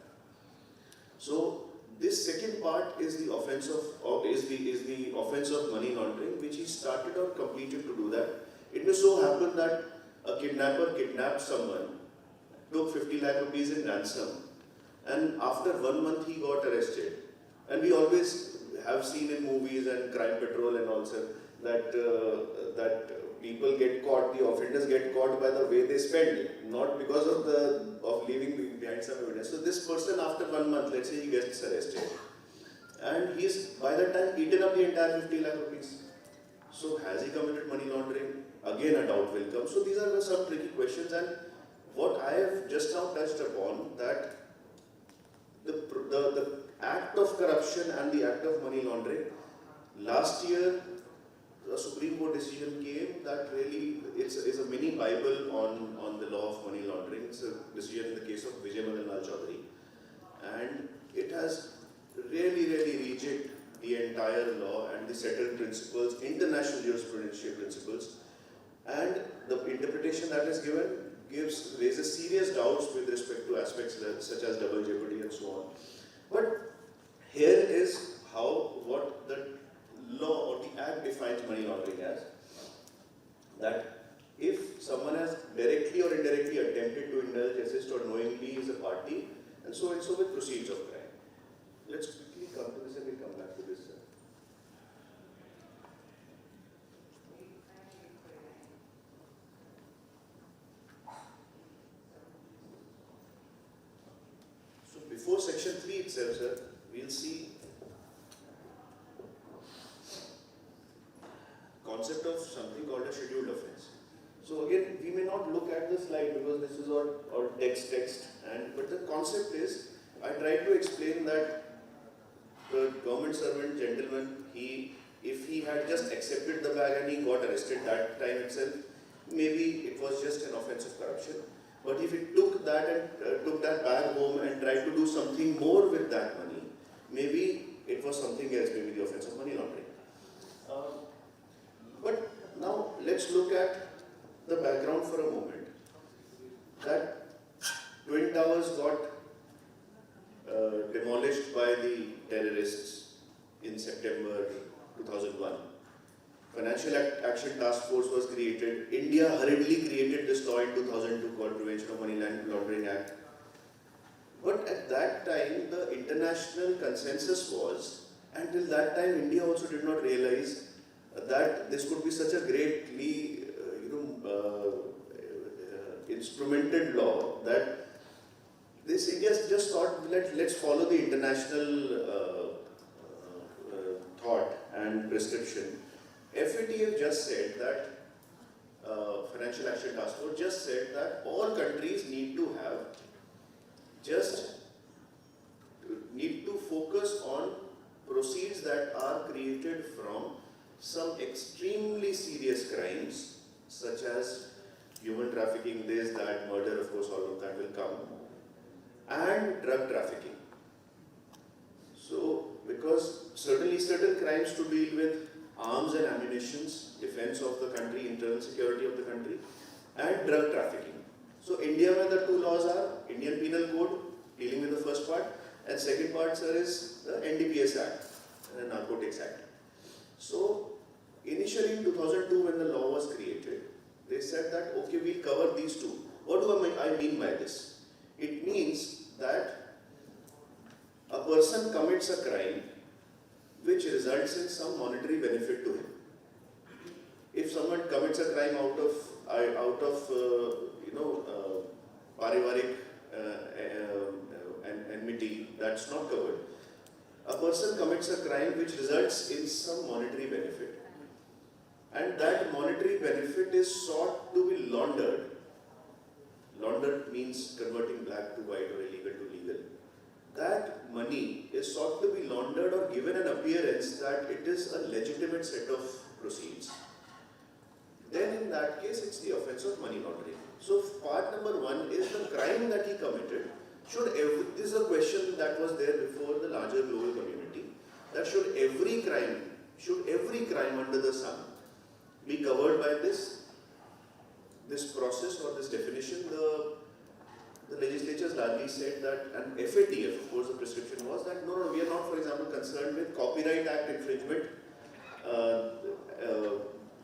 S: So this second part is the offence of the offence of money laundering, which he started or completed to do that. It may so happen that a kidnapper kidnapped someone, took 50 lakh rupees in ransom, and after 1 month he got arrested. And we always have seen in movies and Crime Patrol and also that people get caught, the offenders get caught by the way they spend it, not because of leaving behind some evidence. So this person, after 1 month, let's say he gets arrested, and he's by that time eaten up the entire 50 lakh rupees. So has he committed money laundering? Again, a doubt will come. So these are some tricky questions, and what I have just now touched upon, that the act of corruption and the act of money laundering, last year a Supreme Court decision came that really it's a mini Bible on the law of money laundering. It's a decision in the case of Vijay Madan Lal Chaudhary, and it has really rejected the entire law and the settled principles, international jurisprudential principles, and the interpretation that is given raises serious doubts with respect to aspects such as double jeopardy and so on. But here is what the law or the act defines money laundering as, that if someone has directly or indirectly attempted to indulge, assist or knowingly is a party, and so with proceeds of crime. Let's quickly come to this and we'll come back to this. So before section 3 itself, sir, we'll see concept of something called a scheduled offence. So again, we may not look at the slide because this is all text, but the concept is, I tried to explain that the government servant gentleman, if he had just accepted the bag and he got arrested that time itself, maybe it was just an offence of corruption. But if he took that and took that bag home and tried to do something more with that money, maybe it was something else, maybe the offence of money laundering. But now let's look at the background for a moment. That Twin Towers got demolished by the terrorists in September 2001. Financial Action Task Force was created. India hurriedly created this law in 2002 called Prevention of Money Laundering Act. But at that time, the international consensus was, until that time, India also did not realize that this could be such a greatly instrumented law, that this India just thought, let's follow the international thought and prescription. FATF just said that, Financial Action Task Force just said that all countries need to focus on proceeds that are created from some extremely serious crimes, such as human trafficking, this, that, murder, of course, all of that will come, and drug trafficking. So, because certainly certain crimes to deal with arms and ammunitions, defense of the country, internal security of the country, and drug trafficking. So, India where the two laws are, Indian Penal Code, dealing with the first part, and second part, sir, is the NDPS Act, the Narcotics Act. So, initially in 2002 when the law was created, they said that, okay, we'll cover these two. What do I mean by this? It means that a person commits a crime which results in some monetary benefit to him. If someone commits a crime out of parivarik enmity, that's not covered. a person commits a crime which results in some monetary benefit, and that monetary benefit is sought to be laundered. Laundered means converting black to white or illegal to legal. That money is sought to be laundered or given an appearance that it is a legitimate set of proceeds. Then in that case, it's the offense of money laundering. So part number one is the crime that he committed. This is a question that was there before the larger global community, that should every crime under the sun be covered by this process or this definition? The legislatures largely said that, and FATF, of course, the prescription was that no, we are not, for example, concerned with Copyright Act infringement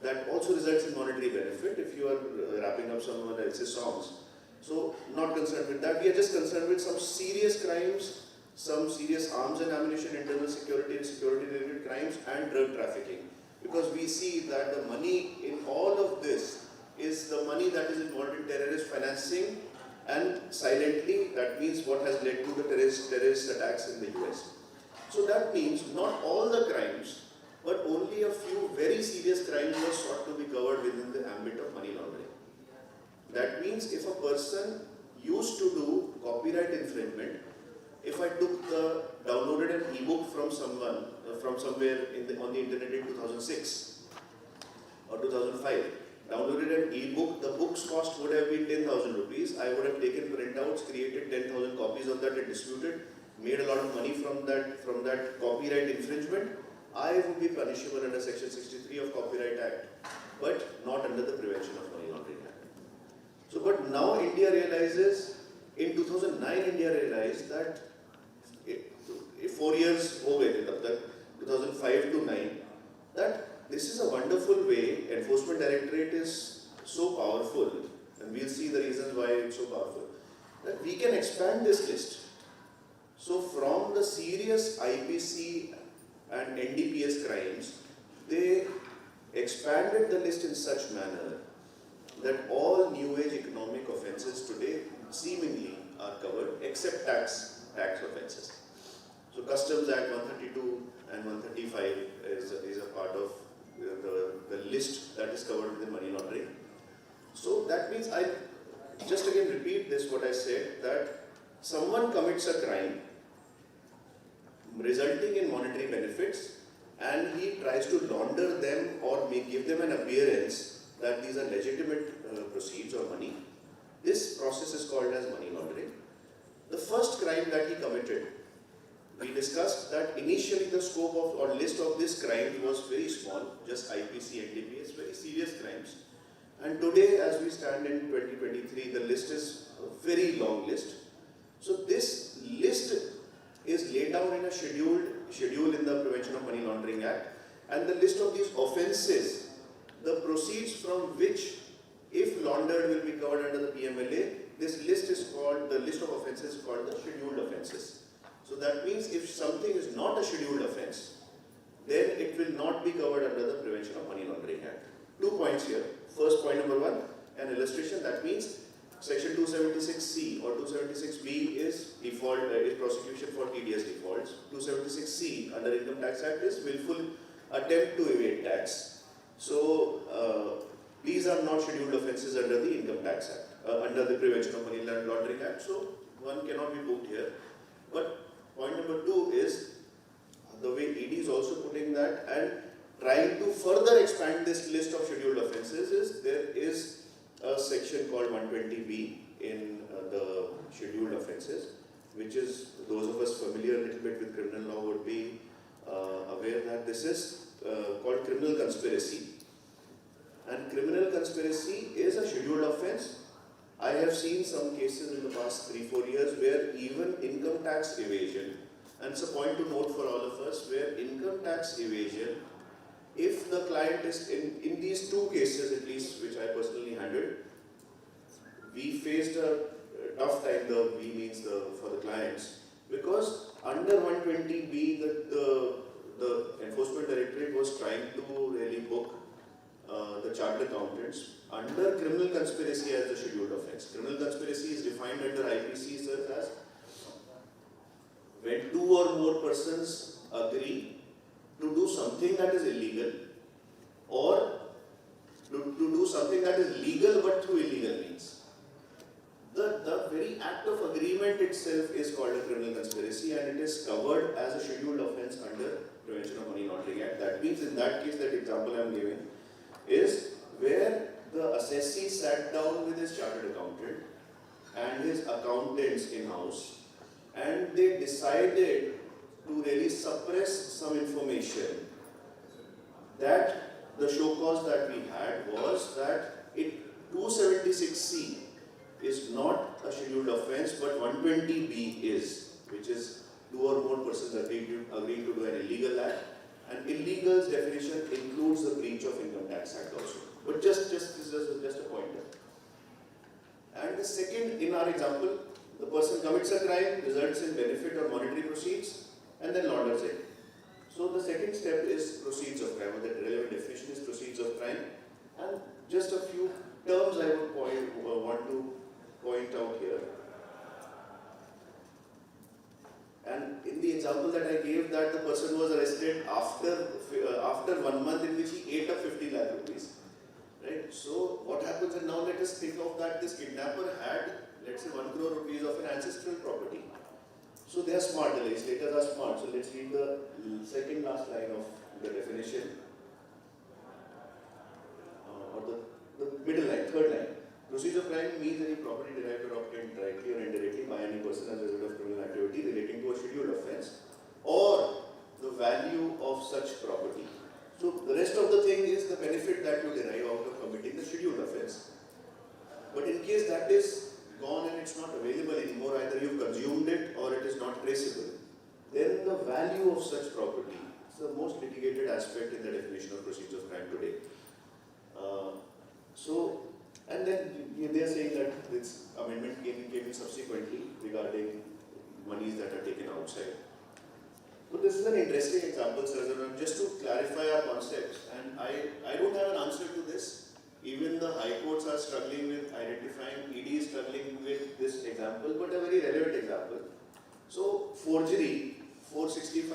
S: that also results in monetary benefit if you are wrapping up someone else's songs. So, not concerned with that. We are just concerned with some serious crimes, some serious arms and ammunition, internal security and security-related crimes, and drug trafficking. Because we see that the money in all of this is the money that is involved in terrorist financing, and silently, that means what has led to the terrorist attacks in the US. So that means not all the crimes, but only a few very serious crimes were sought to be covered within the ambit of money laundering. That means if a person used to do copyright infringement, if I downloaded an ebook from someone, from somewhere on the internet in 2006 or 2005, downloaded an ebook, the book's cost would have been 10,000 rupees. I would have taken printouts, created 10,000 copies of that and distributed, made a lot of money from that copyright infringement. I would be punishable under Section 63 of Copyright Act, but not under the Prevention of Money Laundering Act. So, but now India realizes, in 2009 India realized that 4 years over, 2005 to 9, that this is a wonderful way. Enforcement Directorate is so powerful, and we'll see the reasons why it's so powerful, that we can expand this list. So from the serious IPC and NDPS crimes, they expanded the list in such manner that all new age economic offences today seemingly are covered except tax offences. So Customs Act 132 and 135 is a part of the list that is covered within money laundering. So that means, I just again repeat this, what I said, that someone commits a crime resulting in monetary benefits, and he tries to launder them or give them an appearance that these are legitimate proceeds or money. This process is called as money laundering. The first crime that he committed, we discussed that initially the scope of or list of this crime was very small, just IPC, NDPS, very serious crimes. And today, as we stand in 2023, the list is a very long list. So this list is laid down in a schedule in the Prevention of Money Laundering Act, and the list of these offences, the proceeds from which, if laundered, will be covered under the PMLA. This list is called, the list of offences is called the scheduled offences. So that means if something is not a scheduled offence, then it will not be covered under the Prevention of Money Laundering Act. 2 points here. First point number one, an illustration. That means Section 276C or 276B is default, is prosecution for TDS defaults. 276C under Income Tax Act is willful attempt to evade tax. So these are not scheduled offences under the Income Tax Act, under the Prevention of Money Laundering Act. So one cannot be booked here. But point number two is the way ED is also putting that and trying to further expand this list of scheduled offences is there is a section called 120B in the scheduled offences, which is, those of us familiar a little bit with criminal law would be aware that this is called criminal conspiracy. And criminal conspiracy is a scheduled offence. I have seen some cases in the past 3-4 years where even income tax evasion, and it's a point to note for all of us, where income tax evasion, if the client is in these two cases at least, which I personally handled, we faced a tough time, the we means for the clients, because under 120B the Enforcement Directorate was trying to really book the chartered accountants under criminal conspiracy as a scheduled offence. Criminal conspiracy is defined under IPC as when two or more persons agree to do something that is illegal or to do something that is legal but through illegal means. The very act of agreement itself is called a criminal conspiracy, and it is covered as a scheduled offence under Prevention of Money Laundering Act. That means in that case, that example I am giving is where the assessee sat down with his chartered accountant and his accountants in-house, and they decided to really suppress some information. That the show cause that we had was that 276C is not a scheduled offence, but 120B is, which is two or more persons agreeing to do an illegal act. And illegal's definition includes the breach of Income Tax Act also. But just a pointer. And the second, in our example, the person commits a crime, results in benefit or monetary proceeds, and then launders it. So the second step is proceeds of crime, or the relevant definition is proceeds of crime. And just a few terms I would want to point out here. And in the example that I gave, that the person was arrested after 1 month in which he ate up 50 lakh rupees. Right? So what happens, and now let us think of that this kidnapper had, let's say 1 crore rupees of an ancestral property. So they are smart, the legislators are smart. So let's read the second last line of the definition. Or the middle line, third line. Proceeds of crime means any property derived or obtained directly or indirectly by any person as a result of criminal activity relating to a scheduled offence, or the value of such property. So the rest of the thing is the benefit that you derive out of committing the scheduled offence. But in case that is gone and it's not available anymore, either you've consumed it or it is not traceable, then the value of such property is the most litigated aspect in the definition of proceeds of crime today. And then they are saying that this amendment came in subsequently regarding monies that are taken outside. So this is an interesting example, sir, just to clarify our concepts. And I don't have an answer to this. Even the high courts are struggling with identifying, ED is struggling with this example, but a very relevant example. So forgery, 465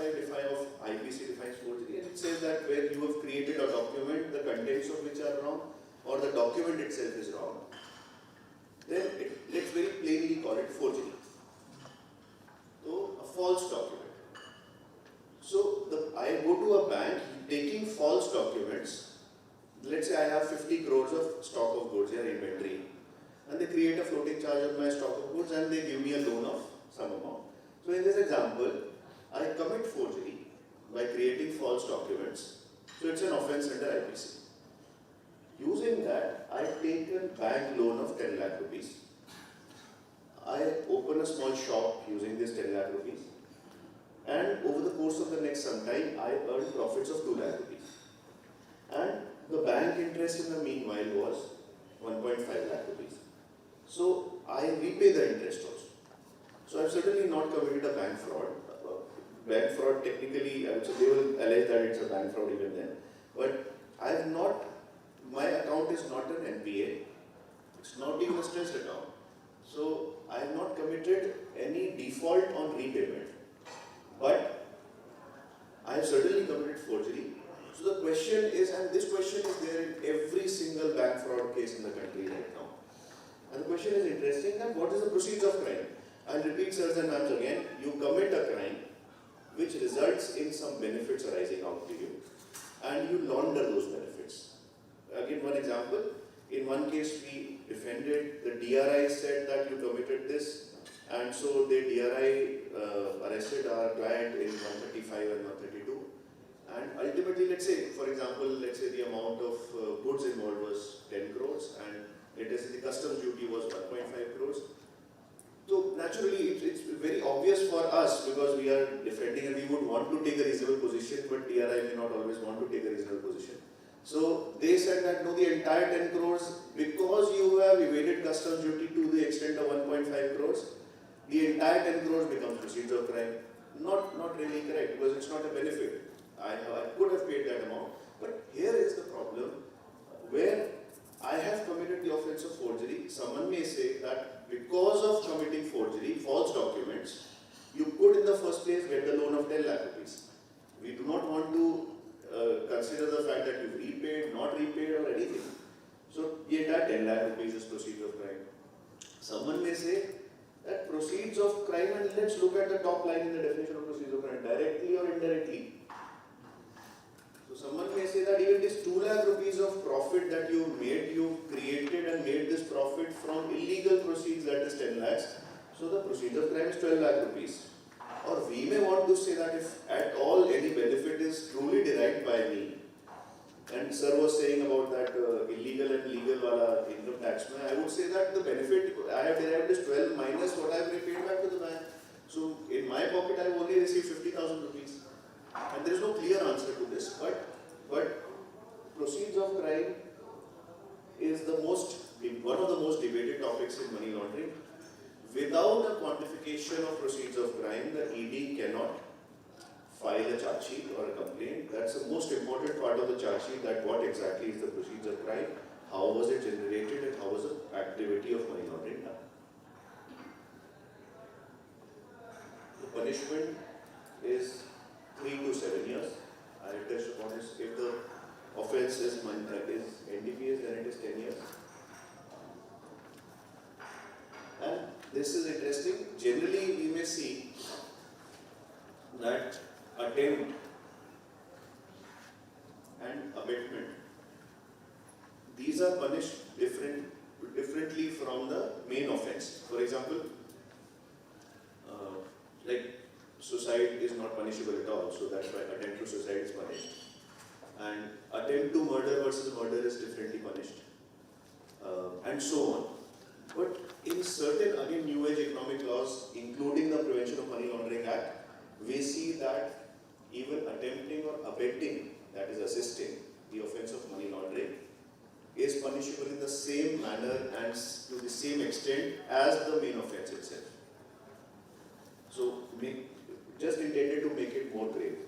S: of IPC defines forgery, and it says that where you have created a document, the contents of which are wrong, or the document itself is wrong, then let's very plainly call it forgery. So a false document. So I go to a bank taking false documents. Let's say I have 50 crores of stock of goods here, inventory, and they create a floating charge on my stock of goods and they give me a loan of some amount. So in this example, I commit forgery by creating false documents. So it's an offence under IPC. Using that, I take a bank loan of 10 lakh rupees. I open a small shop using this 10 lakh rupees. And over the course of the next some time, I earn profits of 2 lakh rupees. And the bank interest in the meanwhile was 1.5 lakh rupees. So I repay the interest also. So I've certainly not committed a bank fraud. Bank fraud technically, I would say they will allege that it's a bank fraud even then. But I have not, my account is not an NPA. It's not even a stressed account. So I have not committed any default on repayment. But I have certainly committed forgery. So the question is, and this question is there in every single bank fraud case in the country right now. And the question is interesting, that what is the proceeds of crime? I'll repeat, sirs and ma'ams, again. You commit a crime which results in some benefits arising out to you, and you launder those benefits. Again, one example. In one case, we defended, the DRI said that you committed this, and so the DRI arrested our client in 135 and 132. And ultimately, let's say, for example, let's say the amount of goods involved was 10 crores, and let us say the customs duty was 1.5 crores. So naturally, it's very obvious for us, because we are defending and we would want to take a reasonable position, but DRI may not always want to take a reasonable position. So they said that no, the entire 10 crores, because you have evaded customs duty to the extent of 1.5 crores, the entire 10 crores becomes proceeds of crime. Not really correct, because it's not a benefit. I could have paid that amount, but here is the problem, where I have committed the offence of forgery. Someone may say that because of committing forgery, false documents, you could in the first place get the loan of 10 lakh rupees. We do not want to consider the fact that you've repaid, not repaid or anything. So, the entire 10 lakh rupees is proceeds of crime. Someone may say that proceeds of crime, and let's look at the top line in the definition of proceeds of crime, directly or indirectly. So someone may say that even this 2 lakh rupees of profit that you made, you created and made this profit from illegal proceeds, that is 10 lakhs. So the proceeds of crime is 12 lakh rupees. Or we may want to say that if at all any benefit is truly derived by me, and sir was saying about that illegal and legal wala income tax, I would say that the benefit I have derived is 12 minus what I have repaid back to the bank. So in my pocket I have only received 50,000 rupees. And there is no clear answer to this, but proceeds of crime is one of the most debated topics in money laundering. Without a quantification of proceeds of crime, the ED cannot file a charge sheet or a complaint. That's the most important part of the charge sheet, that what exactly is the proceeds of crime, how was it generated, and how was the activity of money laundering done. The punishment is 3 to 7 years. I touched upon this. If the offence is NDPS, then it is 10 years. And this is interesting. Generally, we may see that attempt and abatement, these are punished differently from the main offence. For example, like suicide is not punishable at all, so that's why attempt to suicide is punished. And attempt to murder versus murder is differently punished. And so on. But in certain, again, new age economic laws, including the Prevention of Money Laundering Act, we see that even attempting or abetting, that is assisting the offence of money laundering, is punishable in the same manner and to the same extent as the main offence itself. So, just intended to make it more grave.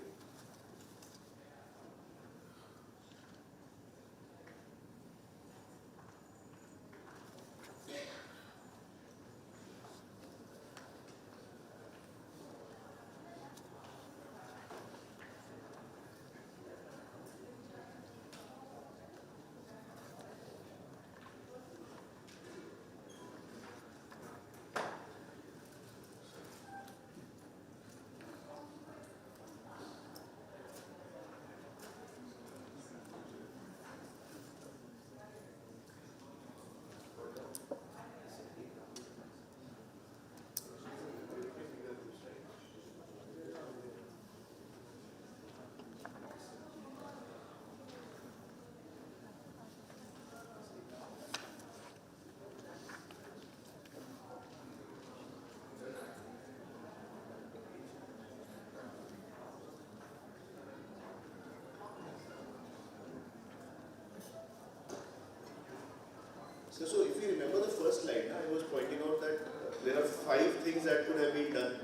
S: So if you remember the first slide, I was pointing out that there are 5 things that could have been done.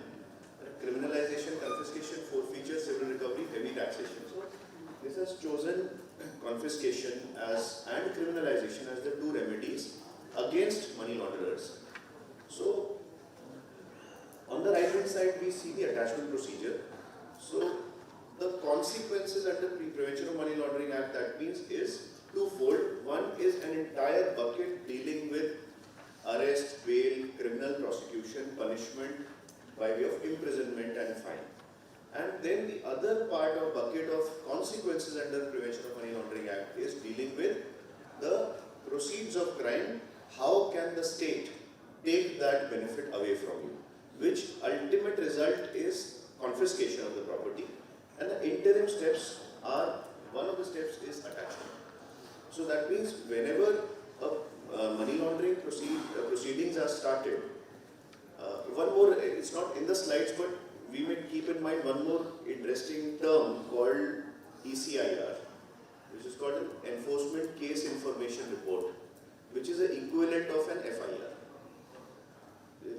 S: Criminalization, confiscation, forfeiture, civil recovery, heavy taxation. So this has chosen confiscation and criminalization as the 2 remedies against money launderers. So on the right hand side we see the attachment procedure. So the consequences under the Prevention of Money Laundering Act, that means, is twofold. One is an entire bucket dealing with arrest, bail, criminal prosecution, punishment by way of imprisonment and fine. And then the other part of bucket of consequences under Prevention of Money Laundering Act is dealing with the proceeds of crime. How can the state take that benefit away from you? Which ultimate result is confiscation of the property. And the interim steps are, one of the steps is attachment. So that means whenever money laundering proceedings are started, one more, it's not in the slides, but we may keep in mind one more interesting term called ECIR, which is called an Enforcement Case Information Report, which is an equivalent of an FIR.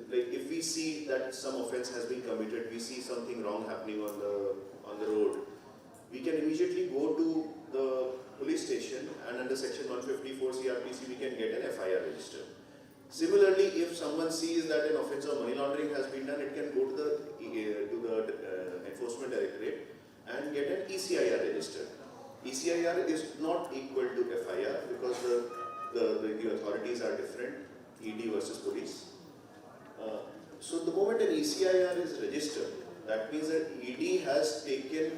S: Like if we see that some offence has been committed, we see something wrong happening on the road, we can immediately go to the police station and under section 154 CRPC we can get an FIR registered. Similarly, if someone sees that an offence of money laundering has been done, it can go to the Enforcement Directorate and get an ECIR registered. ECIR is not equal to FIR because the authorities are different, ED versus police. So the moment an ECIR is registered, that means that ED has taken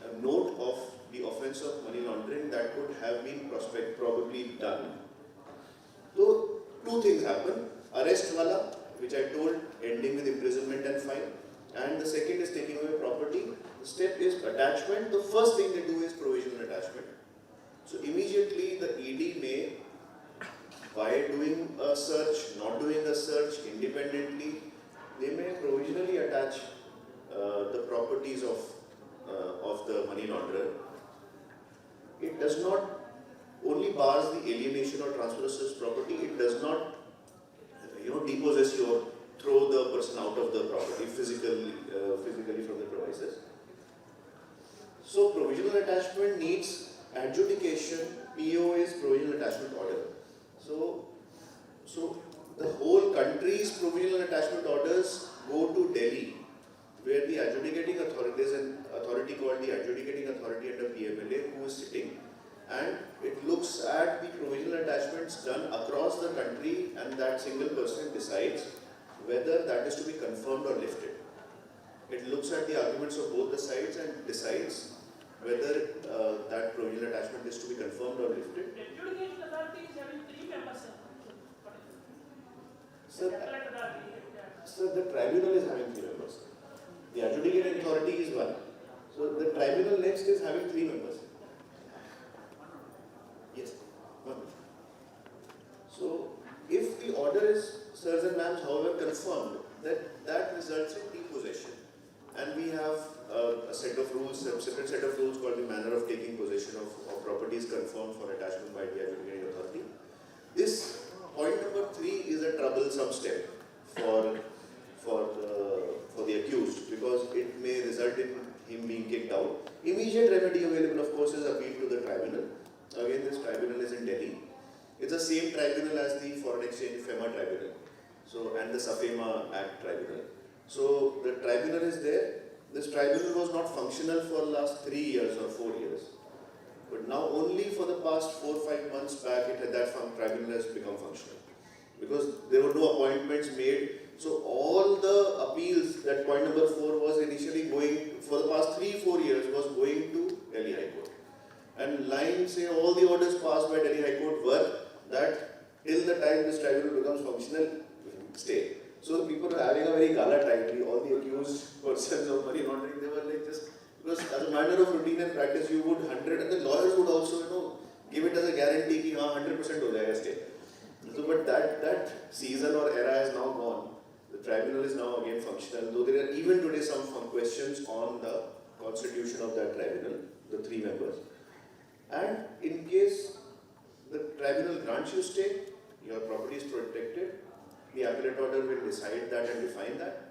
S: a note of the offence of money laundering that could have been probably done. So two things happen: arrest wala, which I told, ending with imprisonment and fine, and the second is taking away property. The step is attachment. The first thing they do is provisional attachment. So immediately the ED may, by doing a search, not doing a search, independently, they may provisionally attach the properties of the money launderer. It does not only bars the alienation or transfer of such property, it does not depossess you or throw the person out of the property physically from the premises. So provisional attachment needs adjudication. PO is provisional attachment order. So the whole country's provisional attachment orders go to Delhi, where the adjudicating authority, there's an authority called the adjudicating authority under PMLA who is sitting, and it looks at the provisional attachments done across the country, and that single person decides whether that is to be confirmed or lifted. It looks at the arguments of both the sides and decides whether that provisional attachment is to be confirmed or lifted.
M: The adjudication authority is having 3 members.
S: Sir, the tribunal is having 3 members. The adjudicating authority is 1. So the tribunal next is having 3 members. Yes. 1. So if the order is, sirs and ma'ams, however confirmed, that results in depossession. And we have a set of rules, a separate set of rules called the manner of taking possession of properties confirmed for attachment by the adjudicating authority. This point number 3 is a troublesome step for the accused, because it may result in him being kicked out. Immediate remedy available, of course, is appeal to the tribunal. Again, this tribunal is in Delhi. It's the same tribunal as the Foreign Exchange FEMA tribunal, and the SAFEMA Act tribunal. So the tribunal is there. This tribunal was not functional for the last 3 years or 4 years. But now only for the past 4 or 5 months back, that tribunal has become functional. Because there were no appointments made. So all the appeals, that point number 4 was initially going, for the past 3-4 years, was going to Delhi High Court. And line say all the orders passed by Delhi High Court were that till the time this tribunal becomes functional, stay. So people were having a very gala time, all the accused persons of money laundering, they were like just, because as a matter of routine and practice, you would 100, and the lawyers would also, give it as a guarantee that 100% ho jayega stay. So, but that season or era is now gone. The tribunal is now again functional, though there are even today some questions on the constitution of that tribunal, the 3 members. And in case the tribunal grants you stay, your property is protected, the appellate order will decide that and define that.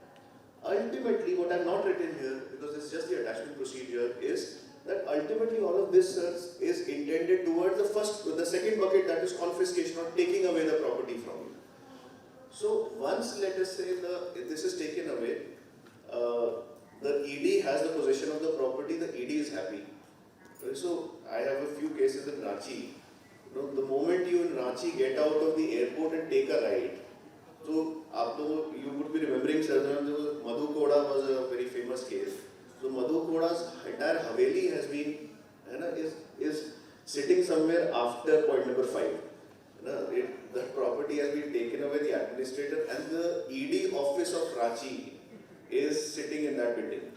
S: Ultimately, what I have not written here, because it's just the attachment procedure, is that ultimately all of this is intended towards the second bucket, that is confiscation or taking away the property from you. So once, let us say, this is taken away, the ED has the possession of the property, the ED is happy. So I have a few cases in Ranchi. The moment you in Ranchi get out of the airport and take a ride, so you would be remembering, sir, Madhu Koda was a very famous case. So Madhu Koda's entire Haveli has been, is sitting somewhere after point number 5. The property has been taken away, the administrator and the ED office of Ranchi is sitting in that building.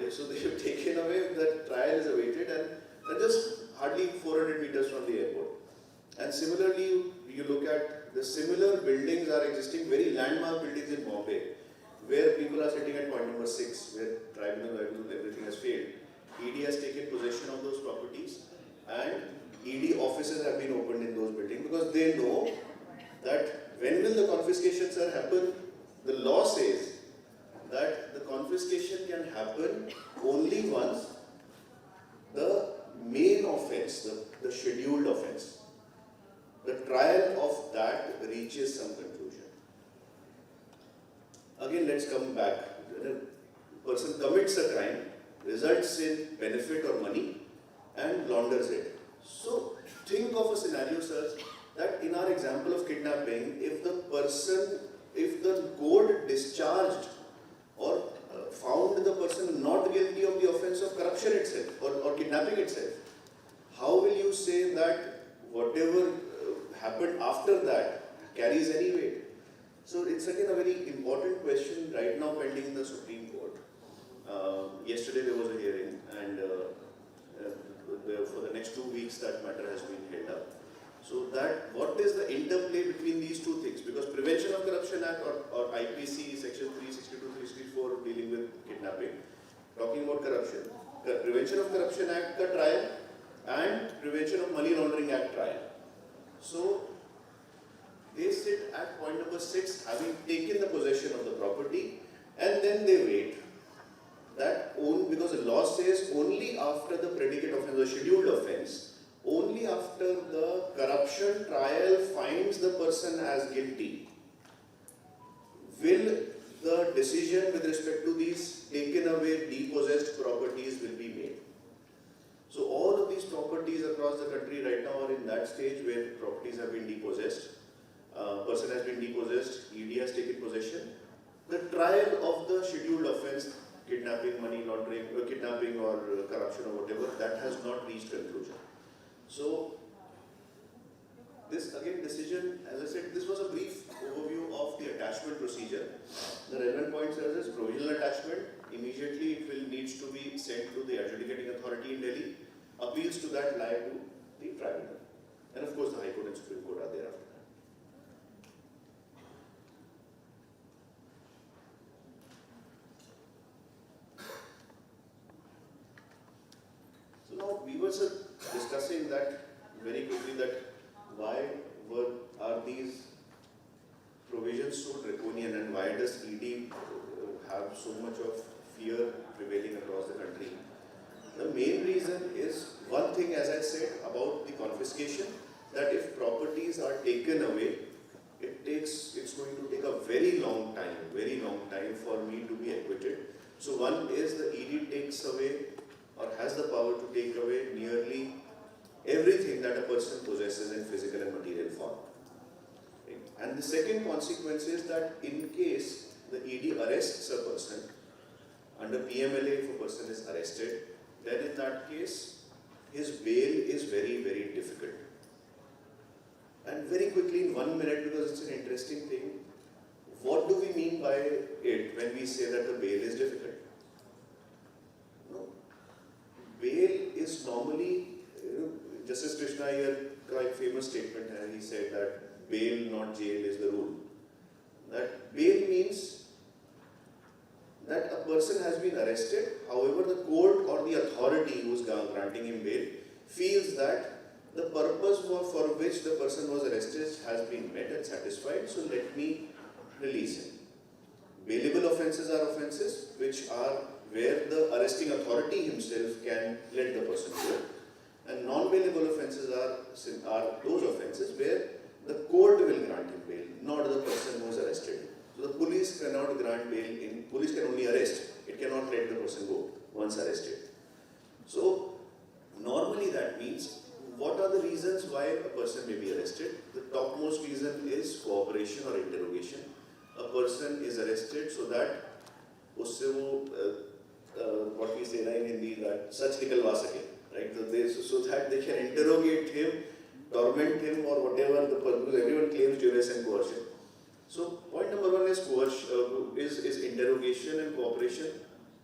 S: So they have taken away, the trial is awaited, and just hardly 400 meters from the airport. And similarly, you look at the similar buildings are existing, very landmark buildings in Bombay, where people are sitting at point number 6, where tribunal, everything has failed. ED has taken possession of those properties, and ED offices have been opened in those buildings because they know that when will the confiscations happen? The law says that the confiscation can happen only once the main offence, the scheduled offence, the trial of that reaches some conclusion. Again, let's come back. When a person commits a crime, results in benefit or money and launders it. So think of a scenario such that in our example of kidnapping, if the court discharged or found the person not guilty of the offence of corruption itself or kidnapping itself, how will you say that whatever happened after that carries any weight? So it's again a very important question right now pending in the Supreme Court. Yesterday there was a hearing, and for the next 2 weeks that matter has been held up. So that what is the interplay between these two things? Because Prevention of Corruption Act or IPC section 362, 364 dealing with kidnapping, talking about corruption, Prevention of Corruption Act ka trial and Prevention of Money Laundering Act trial. So they sit at point number 6, having taken the possession of the property, and then they wait. That only because the law says only after the predicate offence or scheduled offence, only after the corruption trial finds the person as guilty, will the decision with respect to these taken away, depossessed properties will be made. So all of these properties across the country right now are in that stage where properties have been depossessed. Person has been depossessed, ED has taken possession. The trial of the scheduled offence, kidnapping, money laundering, kidnapping or corruption or whatever, that has not reached conclusion. So this again decision, as I said, this was a brief overview of the attachment procedure. The relevant points are this: provisional attachment, immediately it will needs to be sent to the adjudicating authority in Delhi. Appeals to that lie to the tribunal. And of course the High Court and Supreme Court are there after that. So now we were discussing that very quickly, that why are these provisions so draconian and why does ED have so much of fear prevailing across the country? The main reason is one thing, as I said, about the confiscation, that if properties are taken away, it's going to take a very long time for me to be acquitted. So one is the ED takes away or has the power to take away nearly everything that a person possesses in physical and material form. And the second consequence is that in case the ED arrests a person, under PMLA if a person is arrested, then in that case his bail is very, very difficult. And very quickly in 1 minute, because it's an interesting thing, what do we mean by it when we say that the bail is difficult? No. Bail is normally, Justice Krishna here, quite famous statement, and he said that bail, not jail, is the rule. That bail means that a person has been arrested, however the court or the authority who is granting him bail feels that the purpose for which the person was arrested has been met and satisfied, so let me release him. Bailable offences are offences which are where the arresting authority himself can let the person go. And non-bailable offences are those offences where the court will grant him bail, not the person who is arrested. So the police cannot grant bail, police can only arrest, it cannot let the person go once arrested. So normally that means, what are the reasons why a person may be arrested? The topmost reason is cooperation or interrogation. A person is arrested so that usse wo, what we say in Hindi, that sach nikalwa sake, right? So that they can interrogate him, torment him or whatever, because everyone claims duress and coercion. So point number 1 is interrogation and cooperation.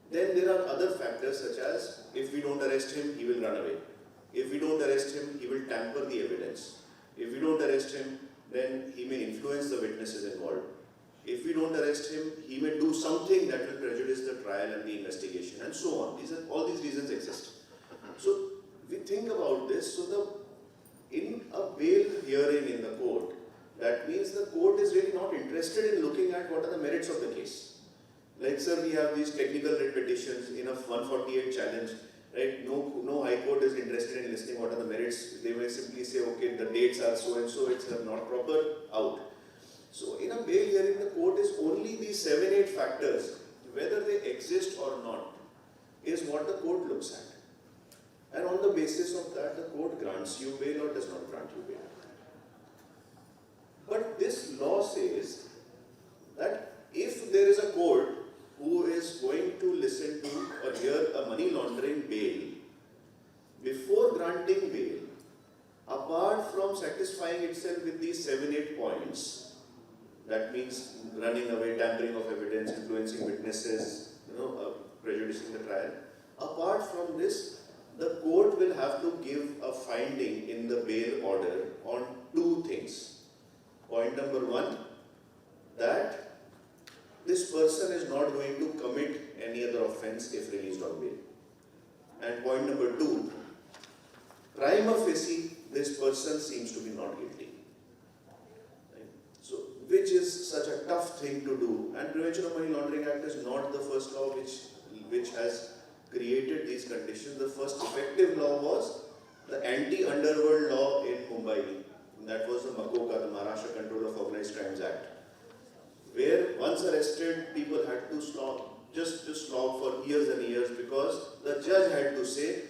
S: Then there are other factors such as, if we don't arrest him, he will run away. If we don't arrest him, he will tamper the evidence. If we don't arrest him, then he may influence the witnesses involved. If we don't arrest him, he may do something that will prejudice the trial and the investigation, and so on. All these reasons exist. So we think about this. So in a bail hearing in the court, that means the court is really not interested in looking at what are the merits of the case. Like, sir, we have these technical writ petitions in a 148 challenge. Right? No High Court is interested in listening what are the merits. They may simply say, okay, the dates are so and so, it's not proper, out. So in a bail hearing, the court is only these 7-8 factors, whether they exist or not, is what the court looks at. And on the basis of that, the court grants you bail or does not grant you bail. But this law says that if there is a court who is going to listen to or hear a money laundering bail, before granting bail, apart from satisfying itself with these 7-8 points, that means running away, tampering of evidence, influencing witnesses, prejudicing the trial, apart from this, the court will have to give a finding in the bail order on 2 things. Point number 1, that this person is not going to commit any other offense if released on bail. And point number 2, prima facie, this person seems to be not guilty. Right? So, which is such a tough thing to do. And Prevention of Money Laundering Act is not the first law which has created these conditions. The first effective law was the Anti-Underworld Law in Mumbai. That was the MACOCA, the Maharashtra Control of Organized Crimes Act, where once arrested, people had to slog for years and years because the judge had to say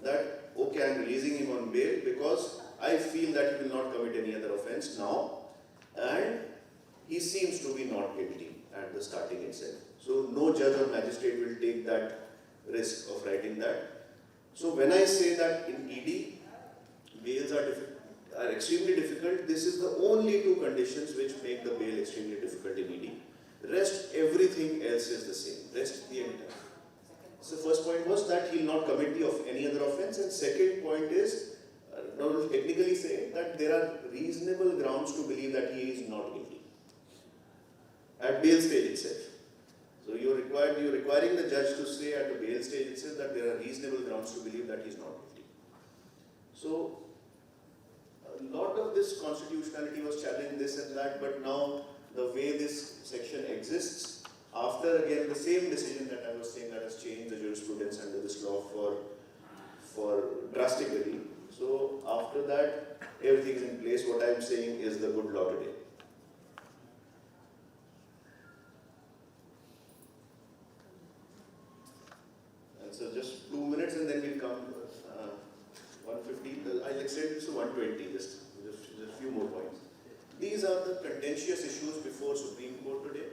S: that, okay, I'm releasing him on bail because I feel that he will not commit any other offense now, and he seems to be not guilty at the starting itself. So no judge or magistrate will take that risk of writing that. So when I say that in ED, bails are extremely difficult, this is the only 2 conditions which make the bail extremely difficult in ED. Rest, everything else is the same. Rest, the entire. So first point was that he will not commit any other offense, and second point is, technically saying that there are reasonable grounds to believe that he is not guilty at bail stage itself. So you're requiring the judge to say at the bail stage itself that there are reasonable grounds to believe that he is not guilty. So a lot of this constitutionality was challenged, this and that, but now the way this section exists, after again the same decision that I was saying that has changed the jurisprudence under this law for drastically. So after that, everything is in place. What I am saying is the good law today. And so just 2 minutes and then we'll come 115. I'll extend this to 120, just a few more points. These are the contentious issues before Supreme Court today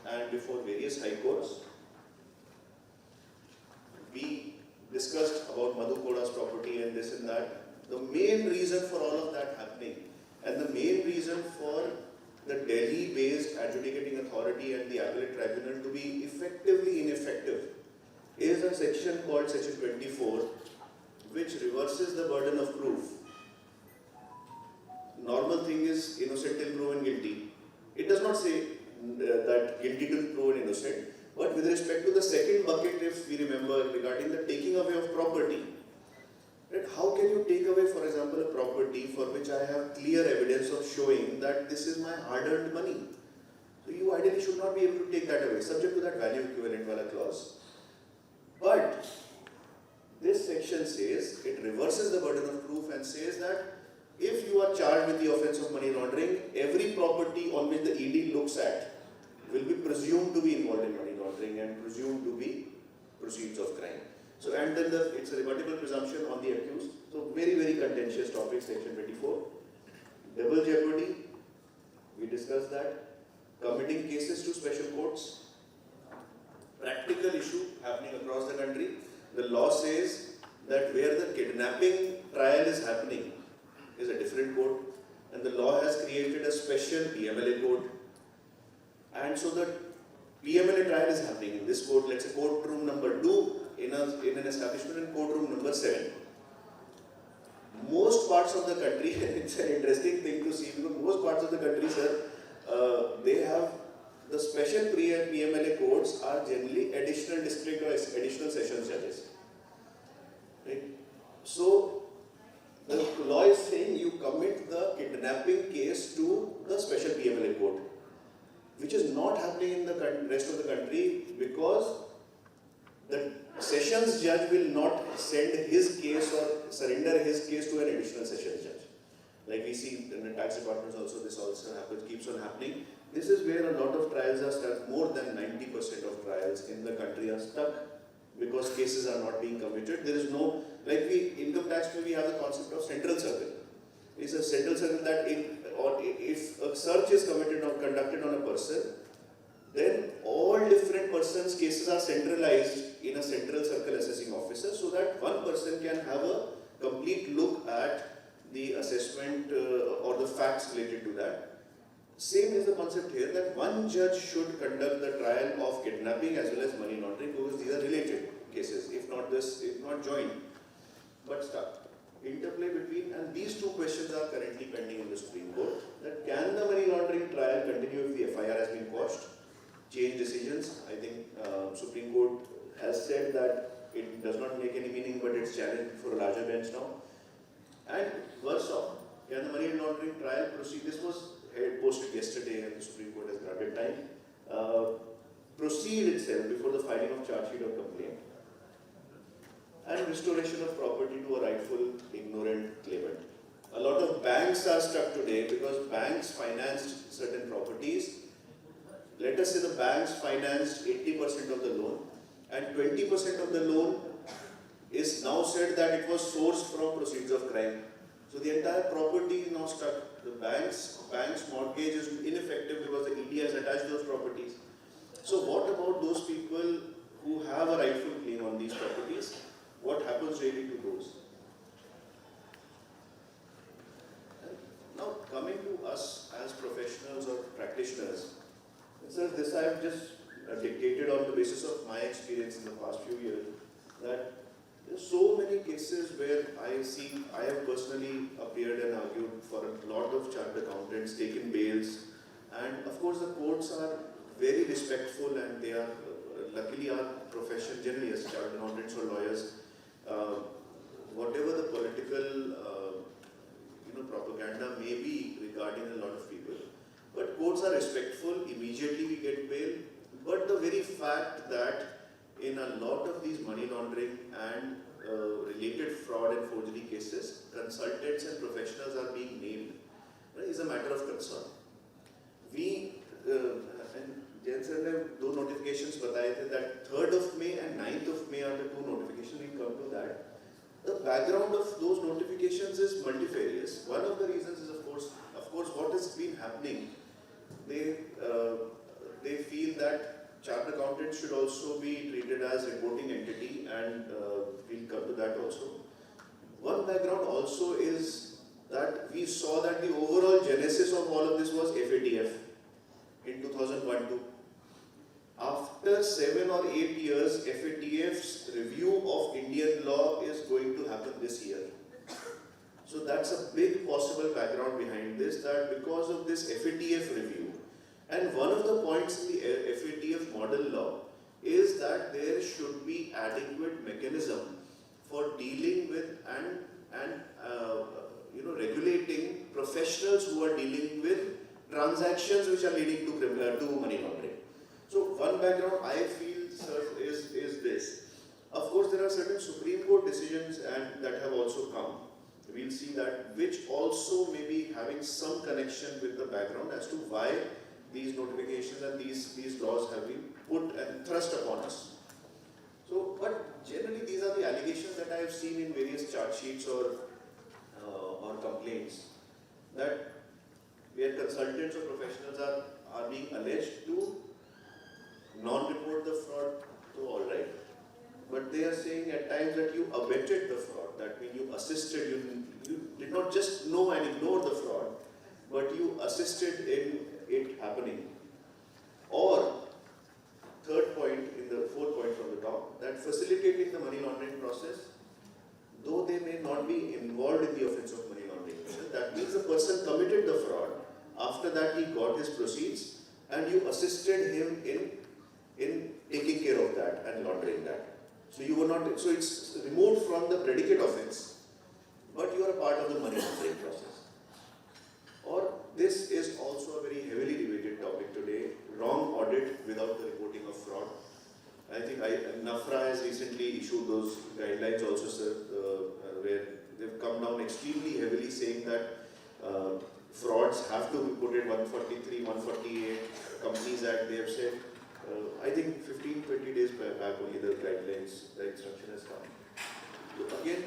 S: and before various high courts. We discussed about Madhu Koda's property and this and that. The main reason for all of that happening and the main reason for the Delhi-based adjudicating authority and the appellate tribunal to be effectively ineffective is a section called Section 24, which reverses the burden of proof. Normal thing is innocent till proven guilty. It does not say that guilty till proven innocent, but with respect to the second bucket, if we remember, regarding the taking away of property, right, how can you take away, for example, a property for which I have clear evidence of showing that this is my hard-earned money? So you ideally should not be able to take that away, subject to that value equivalent wala clause. But this section says, it reverses the burden of proof and says that if you are charged with the offense of money laundering, every property on which the ED looks at will be presumed to be involved in money laundering and presumed to be proceeds of crime. So, and then it's a rebuttable presumption on the accused. So, very, very contentious topic, section 24. Double jeopardy, we discussed that. Committing cases to special courts. Practical issue happening across the country. The law says that where the kidnapping trial is happening is a different court, and the law has created a special PMLA court. And so the PMLA trial is happening in this court, let's say courtroom number 2 in an establishment in courtroom number 7. Most parts of the country, it's an interesting thing to see because most parts of the country, sir, they have the special PMLA courts are generally additional district or additional sessions judges. Right? So the law is saying you commit the kidnapping case to the special PMLA court, which is not happening in the rest of the country because the sessions judge will not send his case or surrender his case to an additional sessions judge. Like we see in the tax departments also, this also happens, keeps on happening. This is where a lot of trials are stuck. More than 90% of trials in the country are stuck because cases are not being committed. There is no, income tax we have the concept of central circle. It's a central circle that if a search is committed or conducted on a person, then all different persons' cases are centralized in a central circle assessing officer, so that one person can have a complete look at the assessment or the facts related to that. Same is the concept here, that one judge should conduct the trial of kidnapping as well as money laundering, because these are related cases, if not joint, but stuck. Interplay between, and these two questions are currently pending in the Supreme Court, that can the money laundering trial continue if the FIR has been quashed? Change decisions. I think Supreme Court has said that it does not make any meaning, but it's challenged for a larger bench now. And worse off, can the money laundering trial proceed? This was posted yesterday and the Supreme Court has granted time. Proceed itself before the filing of charge sheet or complaint. And restoration of property to a rightful ignorant claimant. A lot of banks are stuck today because banks financed certain properties. Let us say the banks financed 80% of the loan and 20% of the loan is now said that it was sourced from proceeds of crime. So the entire property is now stuck. The bank's mortgage is ineffective because the ED has attached those properties. So what about those people who have a rightful claim on these properties? What happens really to those? Now coming to us as professionals or practitioners, this I have just dictated on the basis of my experience in the past few years, that there are so many cases where I have personally appeared and argued for a lot of chartered accountants, taken bails, and of course the courts are very respectful, and they are, luckily our profession generally as chartered accountants or lawyers, whatever the political propaganda may be regarding a lot of people, but courts are respectful, immediately we get bail. But the very fact that in a lot of these money laundering and related fraud and forgery cases, consultants and professionals are being named, is a matter of concern. We, and Jain sir have two notifications बताए that 3rd of May and 9th of May are the two notifications, we come to that. The background of those notifications is multifarious. One of the reasons is of course what has been happening. They feel that chartered accountants should also be treated as reporting entity, and we'll come to that also. One background also is that we saw that the overall genesis of all of this was FATF in 2001-2. After 7 or 8 years, FATF's review of Indian law is going to happen this year. So that's a big possible background behind this, that because of this FATF review, and one of the points in the FATF model law is that there should be adequate mechanism for dealing with and regulating professionals who are dealing with transactions which are leading to money laundering. So one background I feel, sir, is this. Of course, there are certain Supreme Court decisions that have also come. We'll see that, which also may be having some connection with the background as to why these notifications and these laws have been put and thrust upon us. So, but generally these are the allegations that I have seen in various charge sheets or complaints, that where consultants or professionals are being alleged to non-report the fraud, so all right. But they are saying at times that you abetted the fraud, that means you assisted, you did not just know and ignore the fraud, but you assisted in it happening. Or, third point, in the fourth point from the top, that facilitating the money laundering process, though they may not be involved in the offense of money laundering, that means the person committed the fraud, after that he got his proceeds, and you assisted him in taking care of that and laundering that. So you were not, so it's removed from the predicate offense, but you are a part of the money laundering process. Or this is also a very heavily debated topic today, wrong audit without the reporting of fraud. I think NAFRA has recently issued those guidelines also, sir, where they've come down extremely heavily saying that frauds have to be put in 143, 148 Companies Act. They have said I think 15-20 days back only the guidelines, the instruction has come. So again,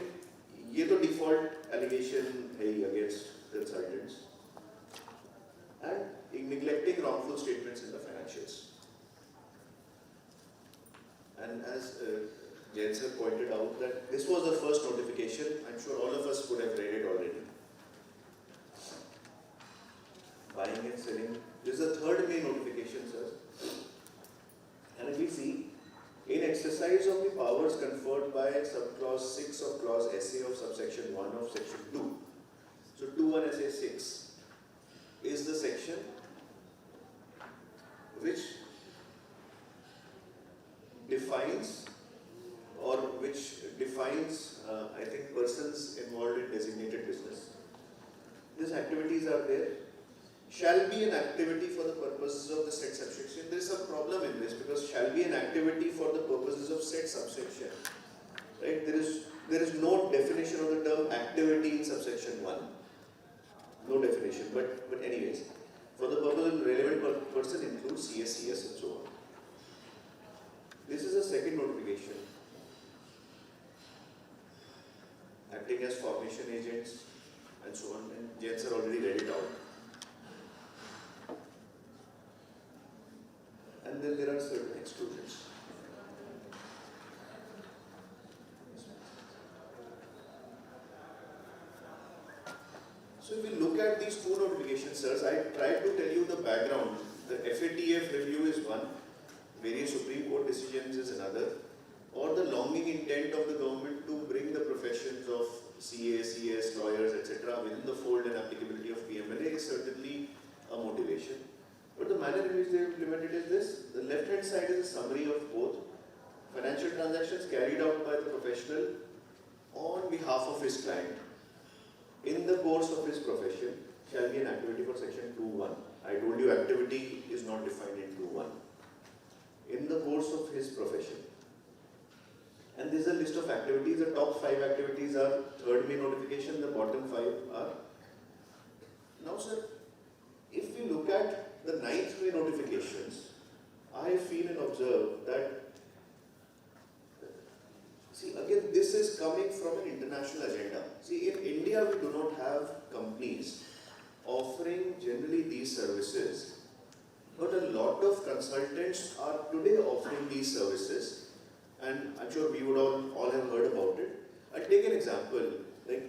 S: ये तो default allegation है ही against consultants and neglecting wrongful statements in the financials. And as Jain sir pointed out that this was the first notification, I'm sure all of us would have read it already. Buying and selling, this is the third main notification, sir. And if we see, in exercise of the powers conferred by subclause 6 of clause SA of subsection 1 of section 2, so 2(1) SA 6 is the section which defines I think persons involved in designated business. These activities are there. Shall be an activity for the purposes of the said subsection. There is some problem in this because shall be an activity for the purposes of said subsection. Right? There is no definition of the term activity in subsection 1. No definition. But anyways, for the purpose of relevant person includes CS, CS and so on. This is a second notification. Acting as formation agents and so on. And Jain sir already read it out. And then there are certain exclusions. So if we look at these two notifications, sirs, I tried to tell you the background. The FATF review is one, various Supreme Court decisions is another, or the longing intent of the government to bring the professions of CA, CS, lawyers, etc. within the fold and applicability of PMLA is certainly a motivation. But the manner in which they implemented is this. The left-hand side is a summary of both financial transactions carried out by the professional on behalf of his client in the course of his profession shall be an activity for section 2(1). I told you activity is not defined in 2(1). In the course of his profession. And this is a list of activities. The top 5 activities are third main notification, the bottom 5 are. Now sir, if we look at the 9th main notifications, I feel and observe that, see again this is coming from an international agenda. See, in India we do not have companies offering generally these services, but a lot of consultants are today offering these services, and I'm sure we would all have heard about it. I'll take an example, like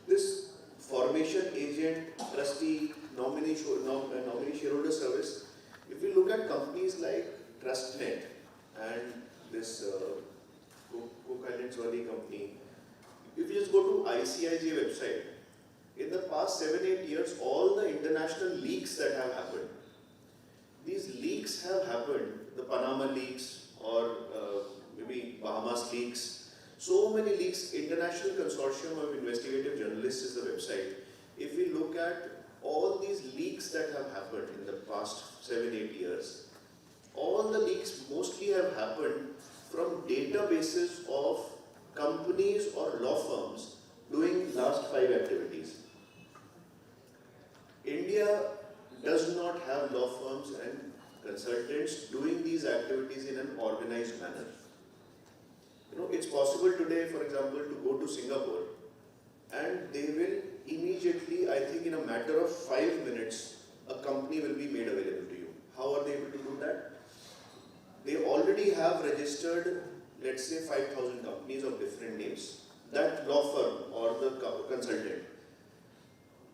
S: this formation agent, trustee, nominee shareholder service. If we look at companies like TrustNet and this Cook Islands Valley company, if you just go to ICIJ website, in the past 7-8 years, all the international leaks that have happened, these leaks have happened, the Panama leaks or maybe Bahamas leaks, so many leaks. International Consortium of Investigative Journalists is the website. If we look at all these leaks that have happened in the past 7-8 years, all the leaks mostly have happened from databases of companies or law firms doing last 5 activities. India does not have law firms and consultants doing these activities in an organized manner. You know, it's possible today, for example, to go to Singapore and they will immediately, I think in a matter of 5 minutes, a company will be made available to you. How are they able to do that? They already have registered, let's say 5,000 companies of different names. That law firm or the consultant,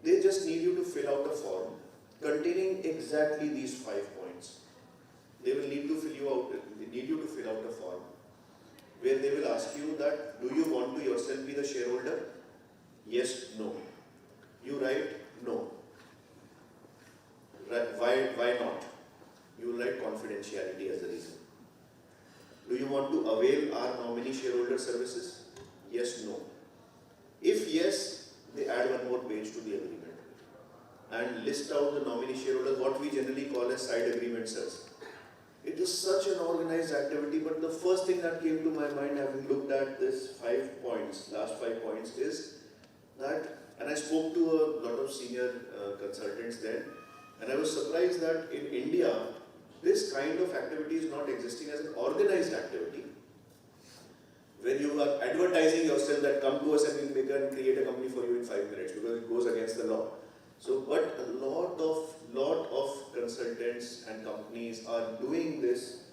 S: they just need you to fill out a form containing exactly these 5 points. They will need you to fill out a form where they will ask you that, do you want to yourself be the shareholder? Yes, no. You write no. Why not? You will write confidentiality as the reason. Do you want to avail our nominee shareholder services? Yes, no. If yes, they add one more page to the agreement and list out the nominee shareholders, what we generally call as side agreements. It is such an organized activity, but the first thing that came to my mind having looked at this 5 points, last 5 points, is that, and I spoke to a lot of senior consultants then, and I was surprised that in India, this kind of activity is not existing as an organized activity, when you are advertising yourself that come to us and we can create a company for you in 5 minutes, because it goes against the law. So, but a lot of consultants and companies are doing this.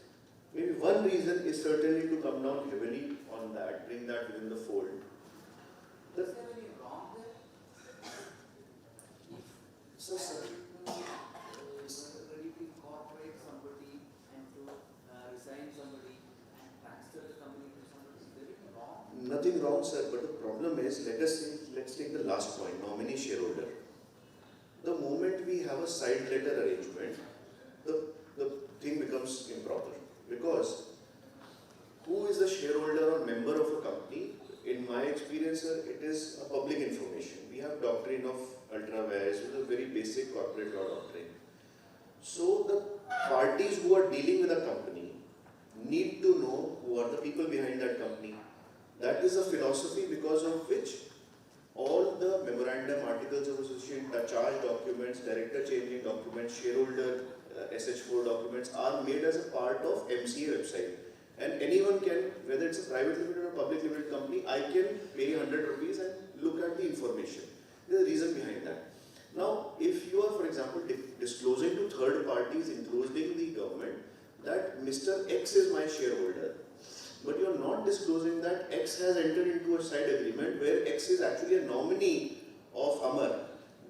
S: Maybe one reason is certainly to come down heavily on that, bring that within the fold.
N: Is there any wrong there?
S: So, sir,
N: Ready to incorporate somebody and to resign somebody and transfer the company to somebody, is there anything wrong?
S: nothing wrong, sir, but the problem is, let's take the last point, nominee shareholder. The moment we have a side letter arrangement, the thing becomes improper. Because who is the shareholder or member of a company? In my experience, sir, it is a public information. We have doctrine of ultra vires, which is a very basic corporate law doctrine. So the parties who are dealing with a company need to know who are the people behind that company. That is a philosophy because of which all the memorandum, articles of association, the charge documents, director changing documents, shareholder SH4 documents are made as a part of MCA website. And anyone can, whether it's a private limited or public limited company, I can pay 100 rupees and look at the information. There's a reason behind that. Now, if you are, for example, disclosing to third parties, including the government, that Mr. X is my shareholder, but you are not disclosing that X has entered into a side agreement where X is actually a nominee of Amar,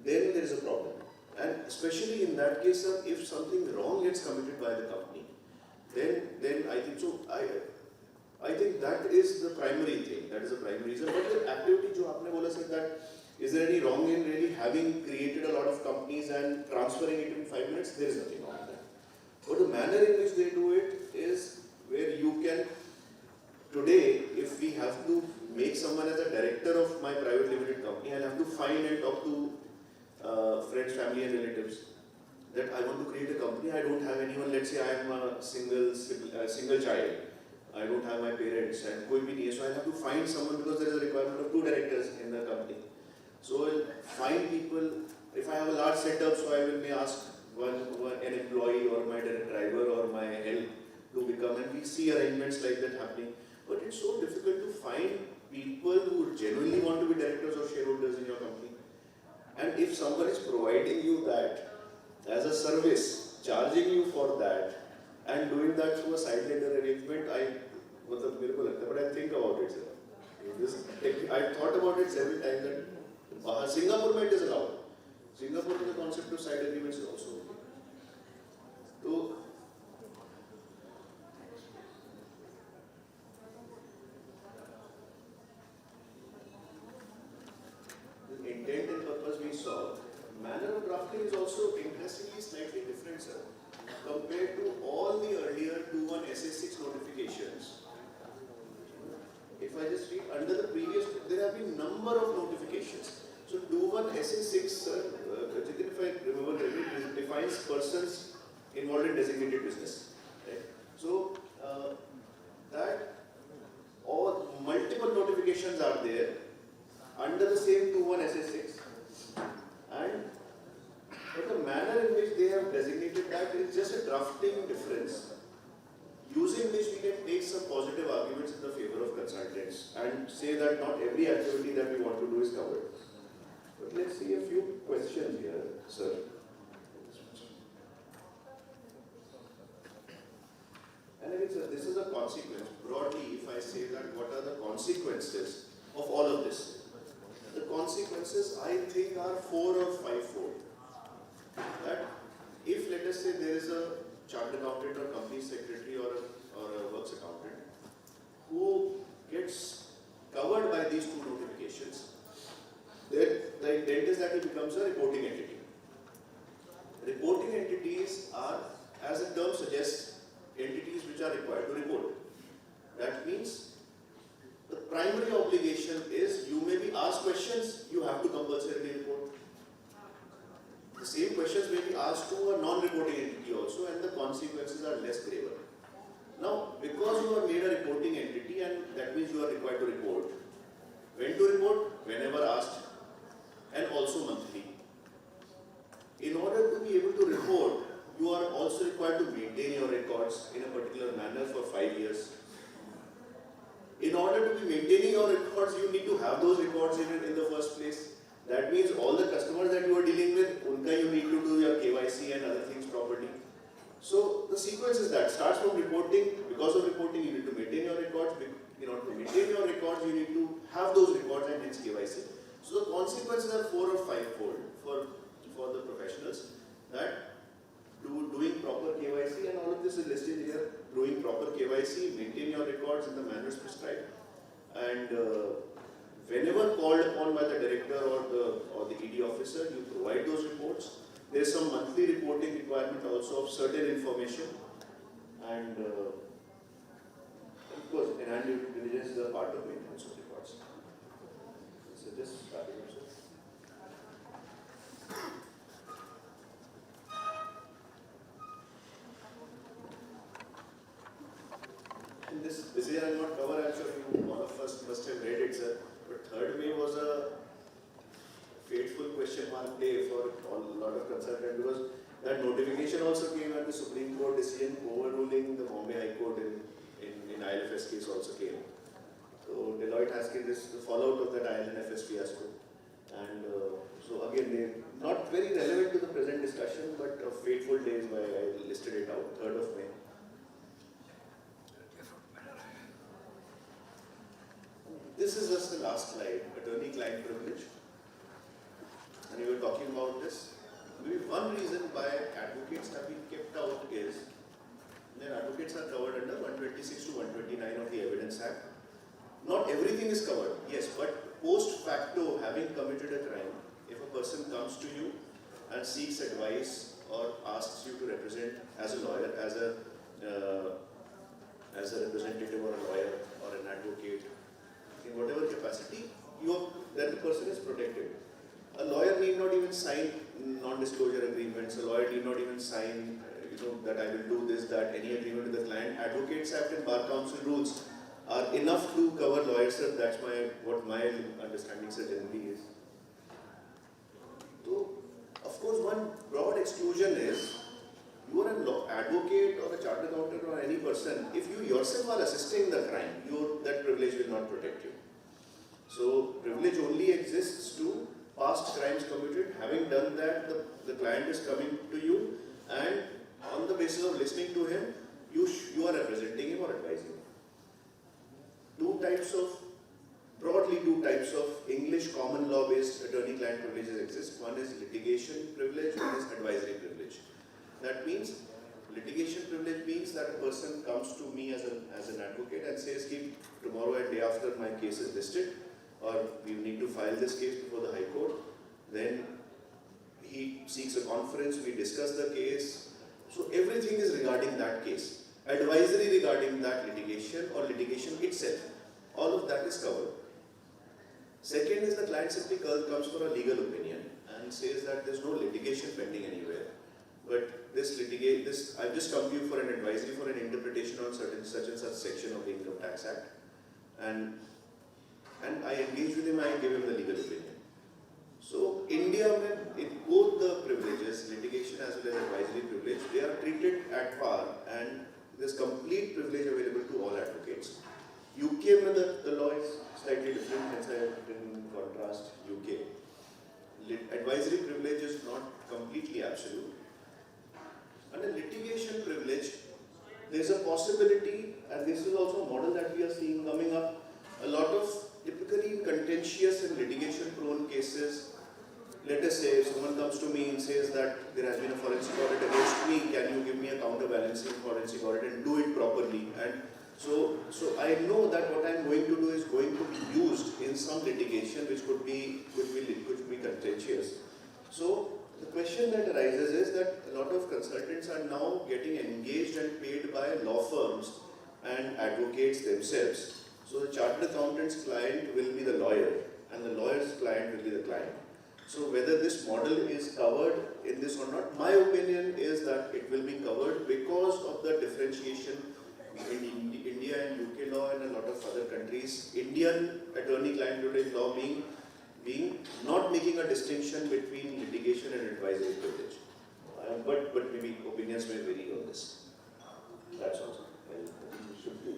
S: then there is a problem. And especially in that case, sir, if something wrong gets committed by the company, then I think so. I think that is the primary thing. That is the primary reason. But the activity, jo aapne bola said that, is there any wrong in really having created a lot of companies and transferring it in 5 minutes? There is nothing wrong with that. But the manner in which they do it is where you can. Today, if we have to make someone as a director of my private limited company, I'll have to find and talk to friends, family and relatives that I want to create a company. I don't have anyone. Let's say I am a single child. I don't have my parents and koi bhi nahi hai. So I have to find someone because there is a requirement of 2 directors in the company. So I'll find people. If I have a large setup, so I will may ask an employee or my driver or my help to become, and we see arrangements like that happening. But it's so difficult to find people who genuinely want to be directors or shareholders in your company. And if someone is providing you that as a service, charging you for that, and doing that through a side letter arrangement, but I think about it, sir. I thought about it several times that Singapore it is allowed. Singapore, the concept of side agreements is also okay. So, the intent and purpose we saw, manner of drafting is also interestingly slightly different, sir. Compared to all the earlier 2.1 SA6 notifications. If I just read under the previous, there have been number of notifications. So 2.1 SA6, sir, if I remember correctly, defines persons involved in designated business. Right? So that all multiple notifications are there under the same 2.1 SA6, and but the manner in which they have designated that is just a drafting difference, using which we can take some positive arguments in the favor of consultants and say that not every activity that we want to do is covered. But let's see a few questions here, sir. And again, sir, this is a consequence. Broadly, if I say that what are the consequences of all of this? The consequences, I think, are 4 or 5-fold. That if, let us say, there is a chartered accountant or company secretary or a works accountant who gets covered by these 2 notifications, then the intent is that he becomes a reporting entity. Reporting entities are, as the term suggests, entities which are required to report. That means the primary obligation is you may be asked questions, you have to compulsorily report. The same questions may be asked to a non-reporting entity also, and the consequences are less graver. Now, because you are made a reporting entity, and that means you are required to report. When to report? Whenever asked, and also monthly. In order to be able to report, you are also required to maintain your records in a particular manner for 5 years. In order to be maintaining your records, you need to have those records in the first place. That means all the customers that you are dealing with, unka you need to do your KYC and other things properly. So the sequence is that starts from reporting. Because of reporting, you need to maintain your records. In order to maintain your records, you need to have those records and hence KYC. So the consequences are 4 or 5-fold for the professionals. That doing proper KYC, and all of this is listed here. Doing proper KYC, maintain your records in the manners prescribed, and whenever called upon by the director or the ED officer, you provide those reports. There is some monthly reporting requirement also of certain information, and of course, enhanced due diligence is a part of maintenance of records. So just starting also. And this year I will not cover. I'm sure you all of us must have read it, sir. But 3rd May was a fateful question mark day for a lot of consultants, because that notification also came when the Supreme Court decision overruling the Bombay High Court in ILFS case also came. So Deloitte has given this the fallout of that ILFS fiasco, and so again they not very relevant to the present discussion, but a fateful day is why I listed it out. 3rd of May. This is just the last slide, attorney-client privilege. And we were talking about this. Maybe one reason why advocates have been kept out is that advocates are covered under 126 to 129 of the Evidence Act. Not everything is covered, yes, but post facto, having committed a crime, if a person comes to you and seeks advice or asks you to represent as a lawyer, as a representative or a lawyer or an advocate, in whatever capacity, then the person is protected. A lawyer need not even sign non-disclosure agreements. A lawyer need not even sign, that I will do this, that, any agreement with the client. Advocates Act and Bar Council rules are enough to cover lawyers, sir. That's what my understanding, sir, generally is. So, of course, one broad exclusion is, you are an advocate or a chartered accountant or any person, if you yourself are assisting the crime, that privilege will not protect you. So, privilege only exists to past crimes committed. Having done that, the client is coming to you, and on the basis of listening to him, you are representing him or advising him. Broadly two types of English common law based attorney-client privileges exist. One is litigation privilege, one is advisory privilege. That means, litigation privilege means that a person comes to me as an advocate and says, tomorrow and day after my case is listed, or we need to file this case before the High Court. Then he seeks a conference, we discuss the case. So everything is regarding that case. Advisory regarding that litigation or litigation itself. All of that is covered. Second is the client simply comes for a legal opinion and says that there's no litigation pending anywhere. But I've just come to you for an advisory for an interpretation on such and such section of the Income Tax Act. And I engage with him, I give him the legal opinion. So India, in both the privileges, litigation as well as advisory privilege, they are treated at par, and there's complete privilege available to all advocates. UK, the law is slightly different, hence I didn't contrast UK. Advisory privilege is not completely absolute. Under litigation privilege, there's a possibility, and this is also a model that we are seeing coming up, a lot of typically contentious and litigation-prone cases. Let us say if someone comes to me and says that there has been a forensic audit against me, can you give me a counterbalancing forensic audit and do it properly? And so I know that what I'm going to do is going to be used in some litigation which could be contentious. So the question that arises is that a lot of consultants are now getting engaged and paid by law firms and advocates themselves. So the chartered accountant's client will be the lawyer and the lawyer's client will be the client. So whether this model is covered in this or not, my opinion is that it will be covered because of the differentiation in India and UK law and a lot of other countries. Indian attorney-client privilege law being not making a distinction between litigation and advisory privilege. but maybe opinions may vary on this. That's all. Well, I think we should be.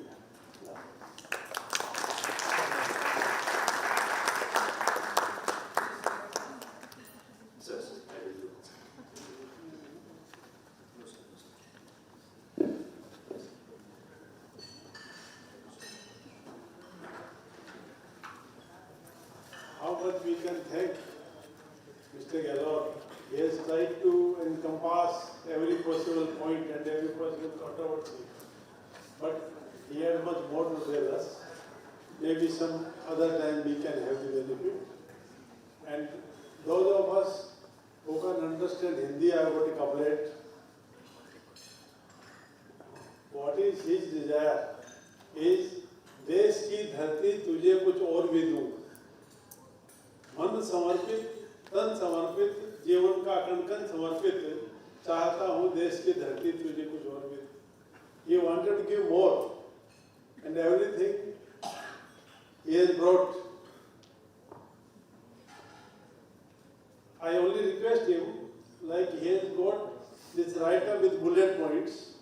S: Sir, I will do.
F: How much we can thank Mr. Gehlot. He has tried to encompass every possible point and every possible controversy. But he had much more to tell us. Maybe some other time we can have the benefit. And those of us who can understand Hindi, I have got a couplet. What is his desire is देश की धरती तुझे कुछ और भी दूं, मन समर्पित, तन समर्पित, जीवन का कण समर्पित, चाहता हूँ देश की धरती तुझे कुछ और भी दूं. He wanted to give more, and everything he has brought. I only request him, like he has got this writer with bullet points,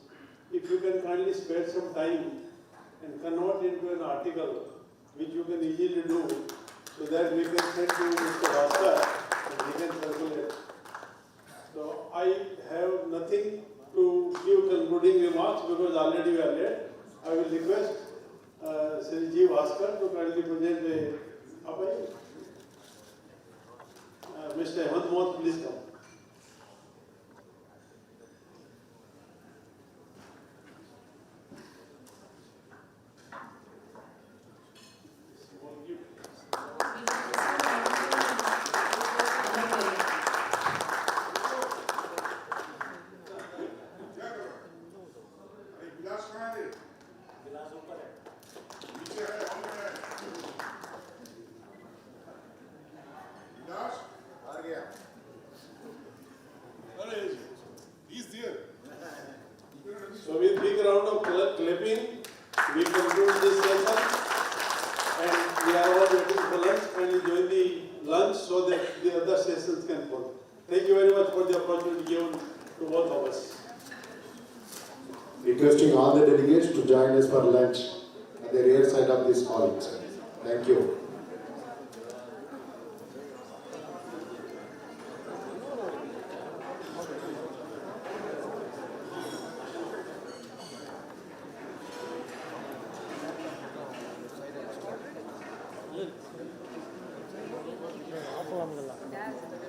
F: if you can kindly spare some time and convert into an article, which you can easily do, so that we can send to Mr. Bhaskar and he can circulate. So I have nothing to give concluding remarks because already we are late. I will request Sri G. Bhaskar to kindly present the Mr. Ahmed Mohd, please come. So with big round of clapping, we conclude this session and we are all waiting for lunch and enjoy the lunch so that the other sessions can follow. Thank you very much for the opportunity given to both of us.
G: Requesting all the delegates to join us for lunch at the rear side of this hall. Thank you.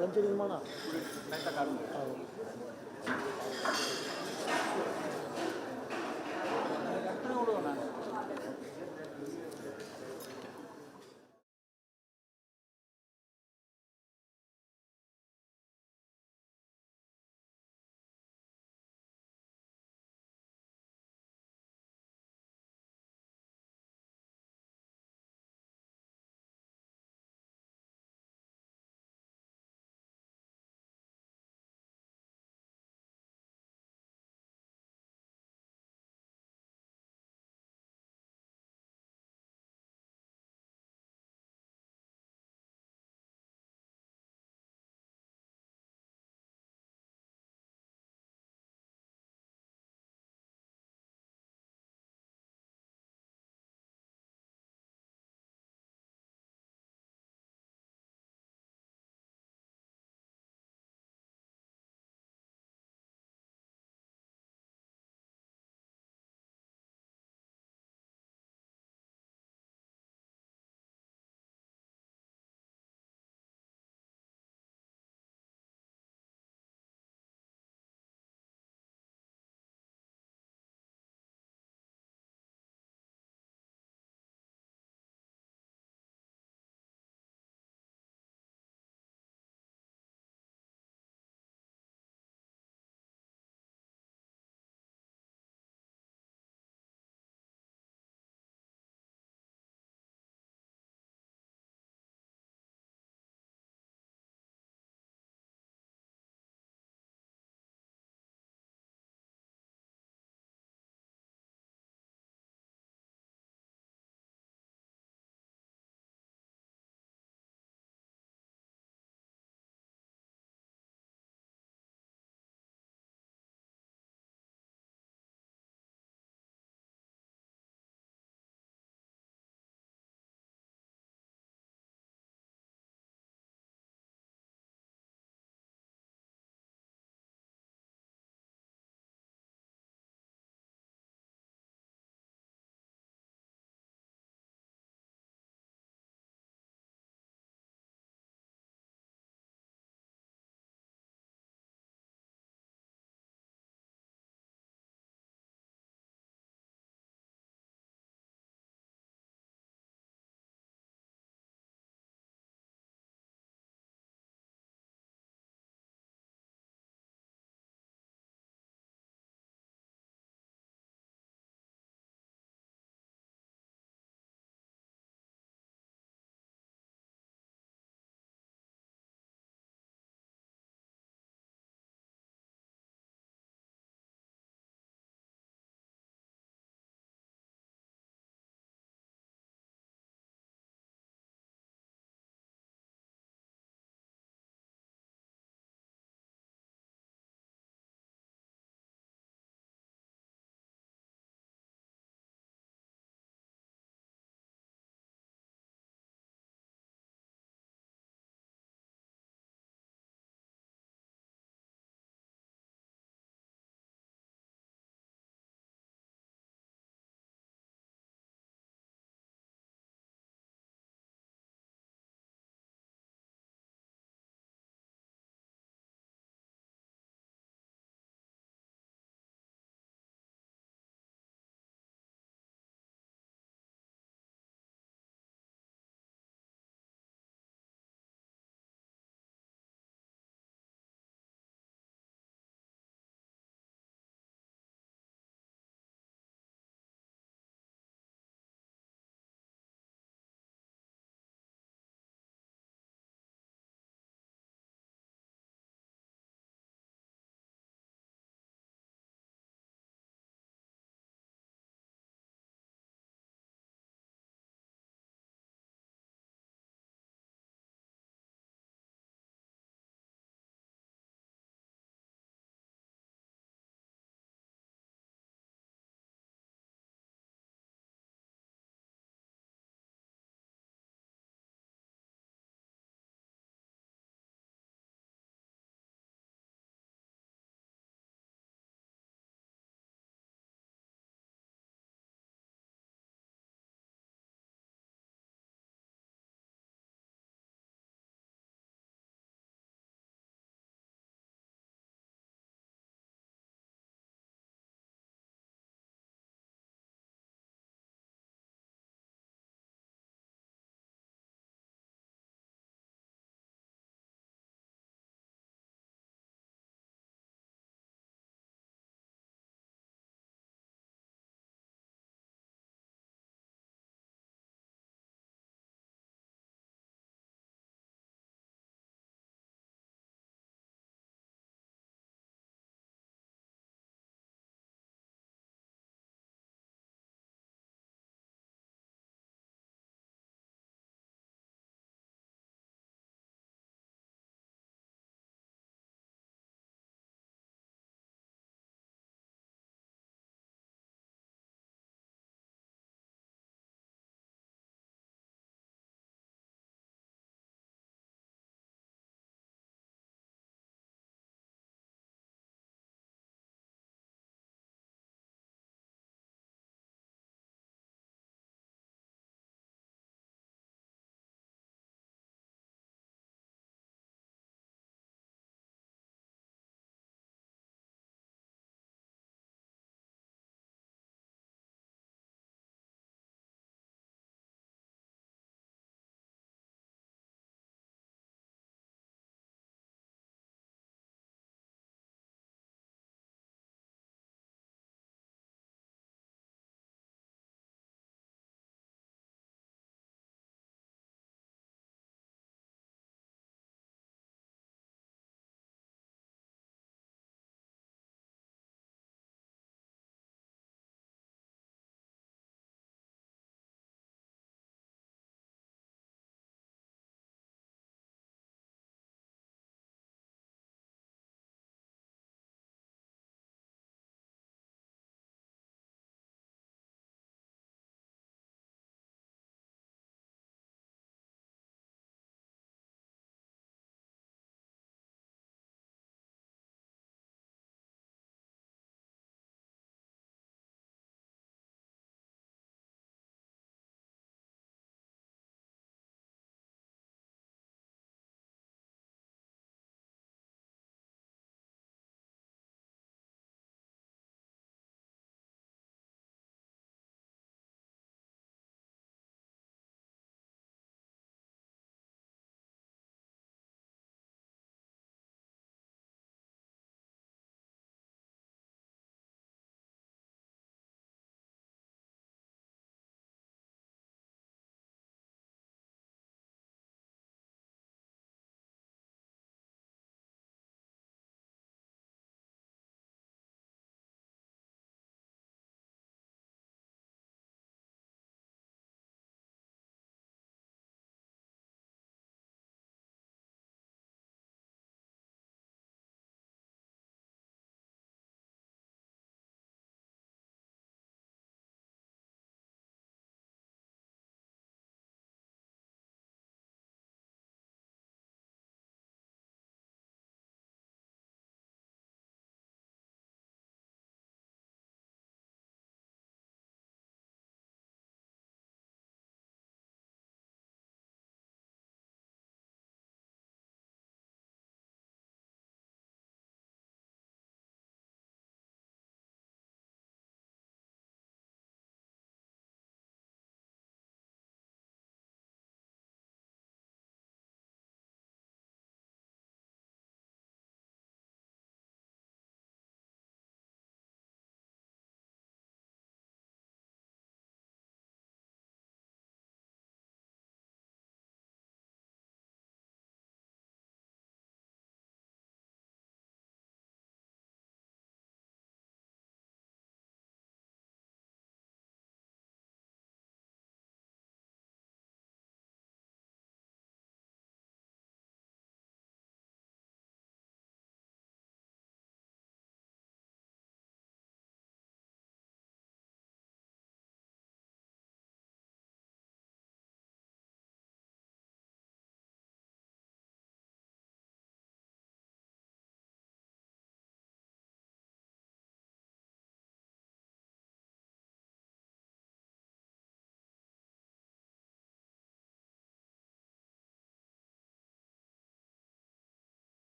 I: Lunch எடுக்கணுமாண்ணா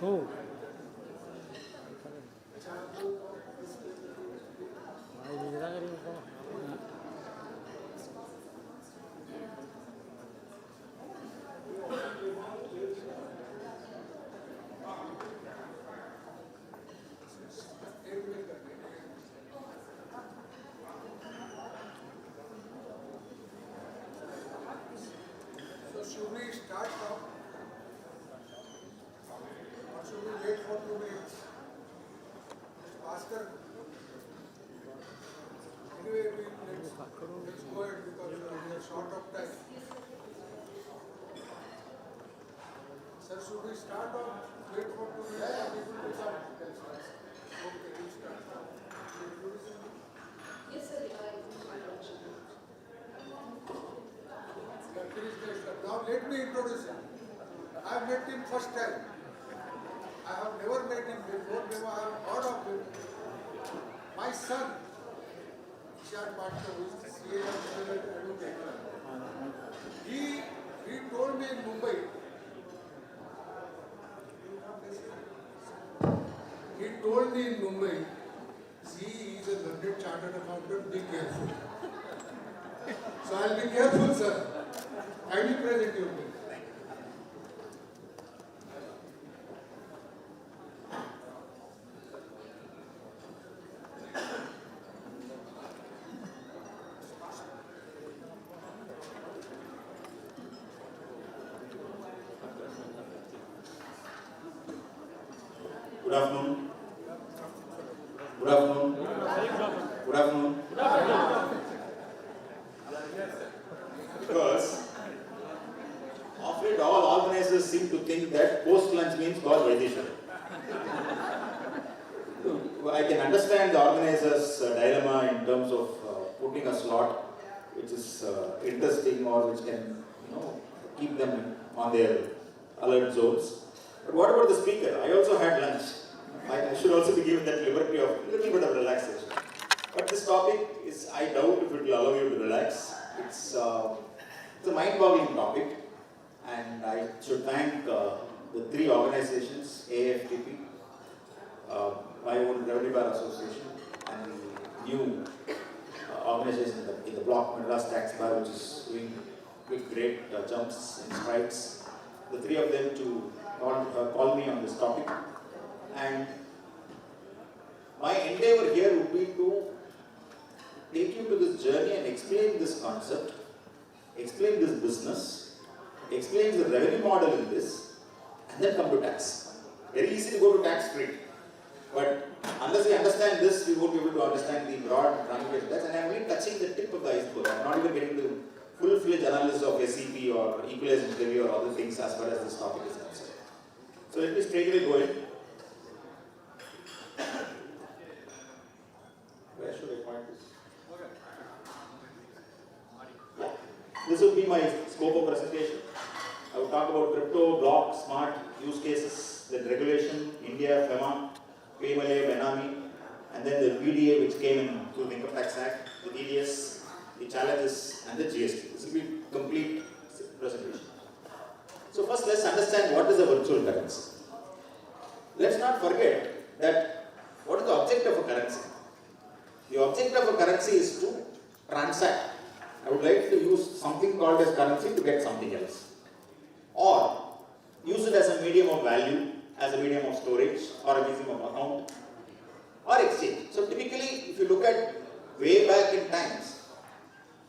I: Oh.
F: So should we start now? Or should we wait for 2 minutes? Ask her. Anyway, let's go ahead because we are short of time. Sir, should we start or wait for 2 minutes? People will come. Okay, we'll start.
J: Yes, sir.
F: Now let me introduce him. I have met him first time. I have never met him before, never have heard of him. My son, Ishan Bhatta, who is the CA advocate, he told me in Mumbai, he is a London chartered accountant, be careful. So I'll be careful, sir. Kindly present you.
U: Good afternoon. Good afternoon. Good afternoon. Because of it, all organizers seem to think that post-lunch means God Vaideshwar. I can understand the organizer's dilemma in terms of putting a slot which is interesting or which can, keep them on their alert zones. But what about the speaker? I also had lunch. I should also be given that liberty of a little bit of relaxation. But this topic is, I doubt if it will allow you to relax. It's a mind-boggling topic, and I should thank the three organizations, AFTP, my own Revenue Bar Association, and the new organization in the block, Madras Tax Bar, which is doing great jumps and strides. The three of them to call me on this topic. And my endeavor here would be to take you to this journey and explain this concept, explain this business, explain the revenue model in this, and then come to tax. Very easy to go to tax straight. But unless we understand this, we won't be able to understand the broad ramifications. And I'm only touching the tip of the iceberg. I'm not even getting the full-fledged analysis of SEP or equalization levy or other things as far as this topic is concerned. So let me straightaway go in. Where should I point this? Yeah. This will be my scope of presentation. I will talk about crypto, block, smart, use cases, the regulation, India, FEMA, PMLA, Benami, and then the VDA which came in through the Income Tax Act, the DDS, the challenges, and the GST. This will be complete presentation. So first let's understand what is a virtual currency. Let's not forget that what is the object of a currency? The object of a currency is to transact. I would like to use something called as currency to get something else. Or use it as a medium of value, as a medium of storage, or a medium of account, or exchange. So typically, if you look at way back in times,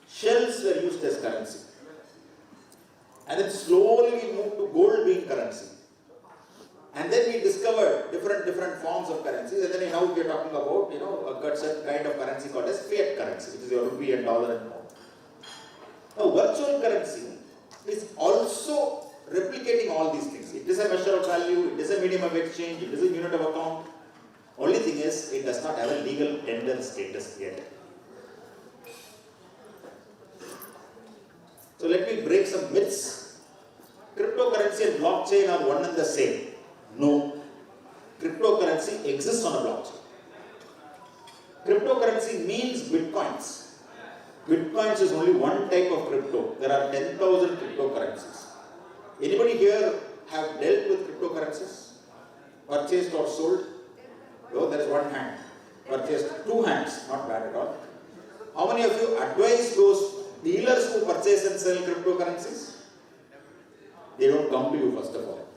U: shells were used as currency. And then slowly we moved to gold being currency. And then we discovered different forms of currencies, and then now we are talking about, a certain kind of currency called as fiat currency, which is your rupee and dollar and more. Now, virtual currency is also replicating all these things. It is a measure of value, it is a medium of exchange, it is a unit of account. Only thing is, it does not have a legal tender status yet. So let me break some myths. Cryptocurrency and blockchain are one and the same. No. Cryptocurrency exists on a blockchain. Cryptocurrency means bitcoins. Bitcoins is only one type of crypto. There are 10,000 cryptocurrencies. Anybody here have dealt with cryptocurrencies? Purchased or sold? Oh, there is one hand. Purchased, two hands, not bad at all. How many of you advise those dealers who purchase and sell cryptocurrencies? They don't come to you first of all.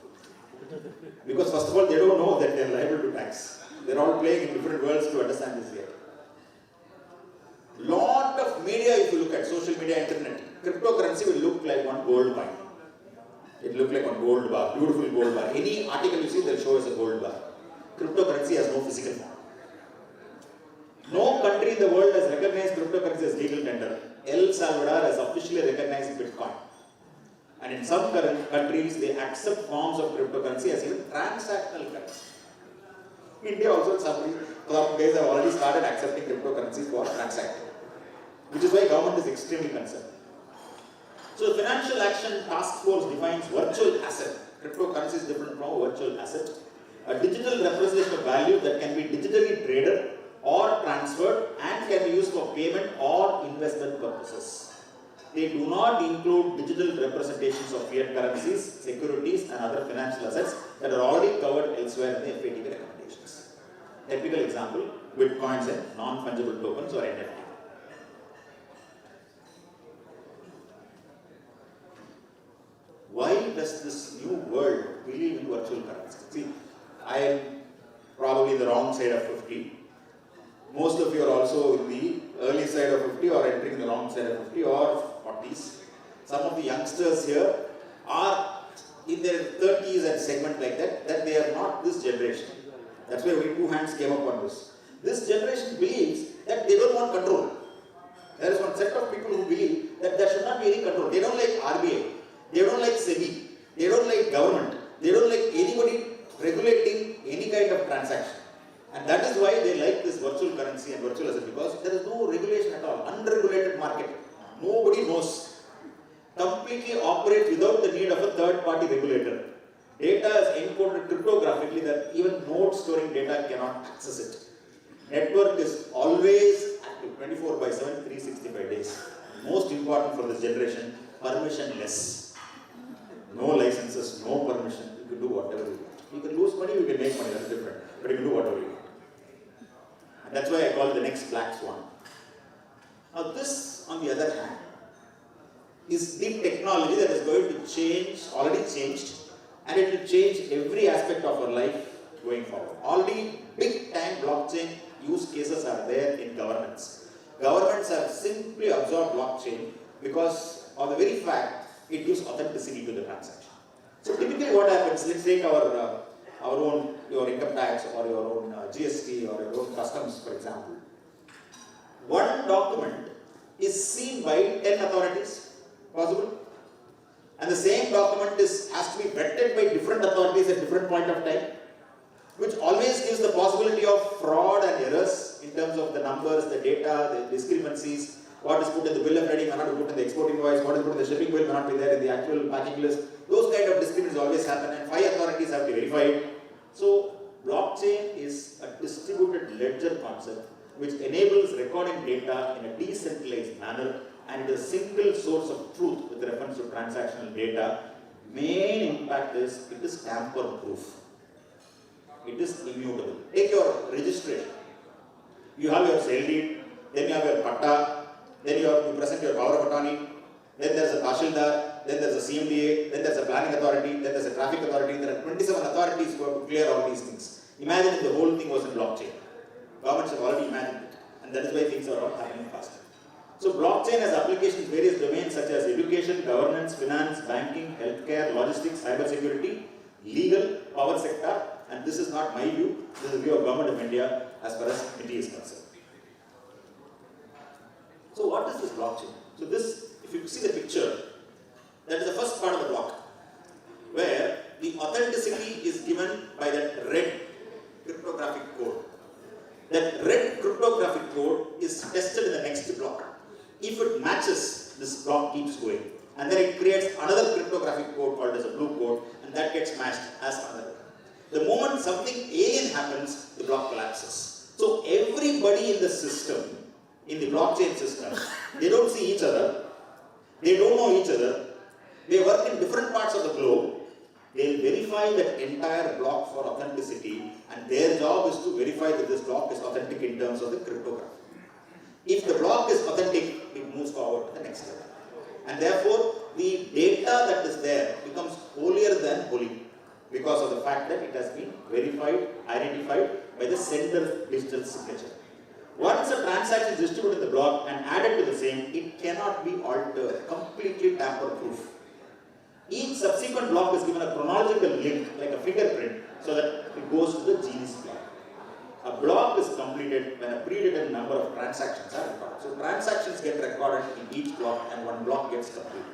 U: Because first of all, they don't know that they are liable to tax. They are all playing in different worlds to understand this here. Lot of media, if you look at social media, internet, cryptocurrency will look like one gold coin. It will look like one gold bar, beautiful gold bar. Any article you see, they'll show as a gold bar. Cryptocurrency has no physical form. No country in the world has recognized cryptocurrency as legal tender. El Salvador has officially recognized Bitcoin. And in some countries, they accept forms of cryptocurrency as even transactional currency. India also, some guys have already started accepting cryptocurrency for transacting, which is why government is extremely concerned. So the Financial Action Task Force defines virtual asset. Cryptocurrency is different from a virtual asset. A digital representation of value that can be digitally traded or transferred and can be used for payment or investment purposes. They do not include digital representations of fiat currencies, securities and other financial assets that are already covered elsewhere in the FATF recommendations. Typical example, bitcoins and non-fungible tokens or NFT. Why does this new world believe in virtual currency? See, I am probably the wrong side of 50. Most of you are also in the early side of 50 or entering the wrong side of 50 or 40s. Some of the youngsters here are in their 30s and segment like that they are not this generation. That's why only two hands came up on this. This generation believes that they don't want control. There is one set of people who believe that there should not be any control. They don't like RBI. They don't like SEBI. They don't like government. They don't like anybody regulating any kind of transaction. And that is why they like this virtual currency and virtual asset, because there is no regulation at all. Unregulated market. Nobody knows. Completely operates without the need of a third-party regulator. Data is encoded cryptographically that even node storing data cannot access it. Network is always active, 24/7, 365 days. Most important for this generation, permissionless. No licenses, no permission. You can do whatever you want. You can lose money, you can make money, that's different. But you can do whatever you want. And that's why I call it the next black swan. Now this, on the other hand, is the technology that is going to change, already changed, and it will change every aspect of our life going forward. Already big time blockchain use cases are there in governments. Governments have simply absorbed blockchain because of the very fact it gives authenticity to the transaction. So typically what happens, let's take our own, your income tax or your own GST or your own customs, for example. One document is seen by 10 authorities, possible? And the same document has to be vetted by different authorities at different point of time, which always gives the possibility of fraud and errors in terms of the numbers, the data, the discrepancies. What is put in the bill of lading may not be put in the export invoice, what is put in the shipping bill may not be there in the actual packing list. Those kind of discrepancies always happen and 5 authorities have to verify it. So blockchain is a distributed ledger concept which enables recording data in a decentralized manner, and it is a single source of truth with reference to transactional data. Main impact is it is tamper proof. It is immutable. Take your registration. You have your sale deed, then you have your patta, then you present your power of attorney, then there is a Tahsildar, then there is a CMDA, then there is a planning authority, then there is a traffic authority. There are 27 authorities who have to clear all these things. Imagine if the whole thing was in blockchain. Governments have already imagined it, and that is why things are all happening faster. So blockchain has applications in various domains such as education, governance, finance, banking, healthcare, logistics, cybersecurity, legal, power sector, and this is not my view, this is the view of Government of India as far as IT is concerned. So what is this blockchain? So this, if you see the picture, that is the first part of the block, where the authenticity is given by that red cryptographic code. That red cryptographic code is tested in the next block. If it matches, this block keeps going. and then it creates another cryptographic code called as a blue code, and that gets matched as another. The moment something alien happens, the block collapses. So everybody in the system, in the blockchain system, they don't see each other, they don't know each other, they work in different parts of the globe, they will verify that entire block for authenticity, and their job is to verify that this block is authentic in terms of the cryptography. If the block is authentic, it moves forward to the next level. And therefore, the data that is there becomes holier than holy because of the fact that it has been verified, identified by the sender digital signature. Once a transaction is distributed in the block and added to the same, it cannot be altered, completely tamper-proof. Each subsequent block is given a chronological link, like a fingerprint, so that it goes to the genius block. A block is completed when a predetermined number of transactions are recorded. So transactions get recorded in each block and one block gets completed.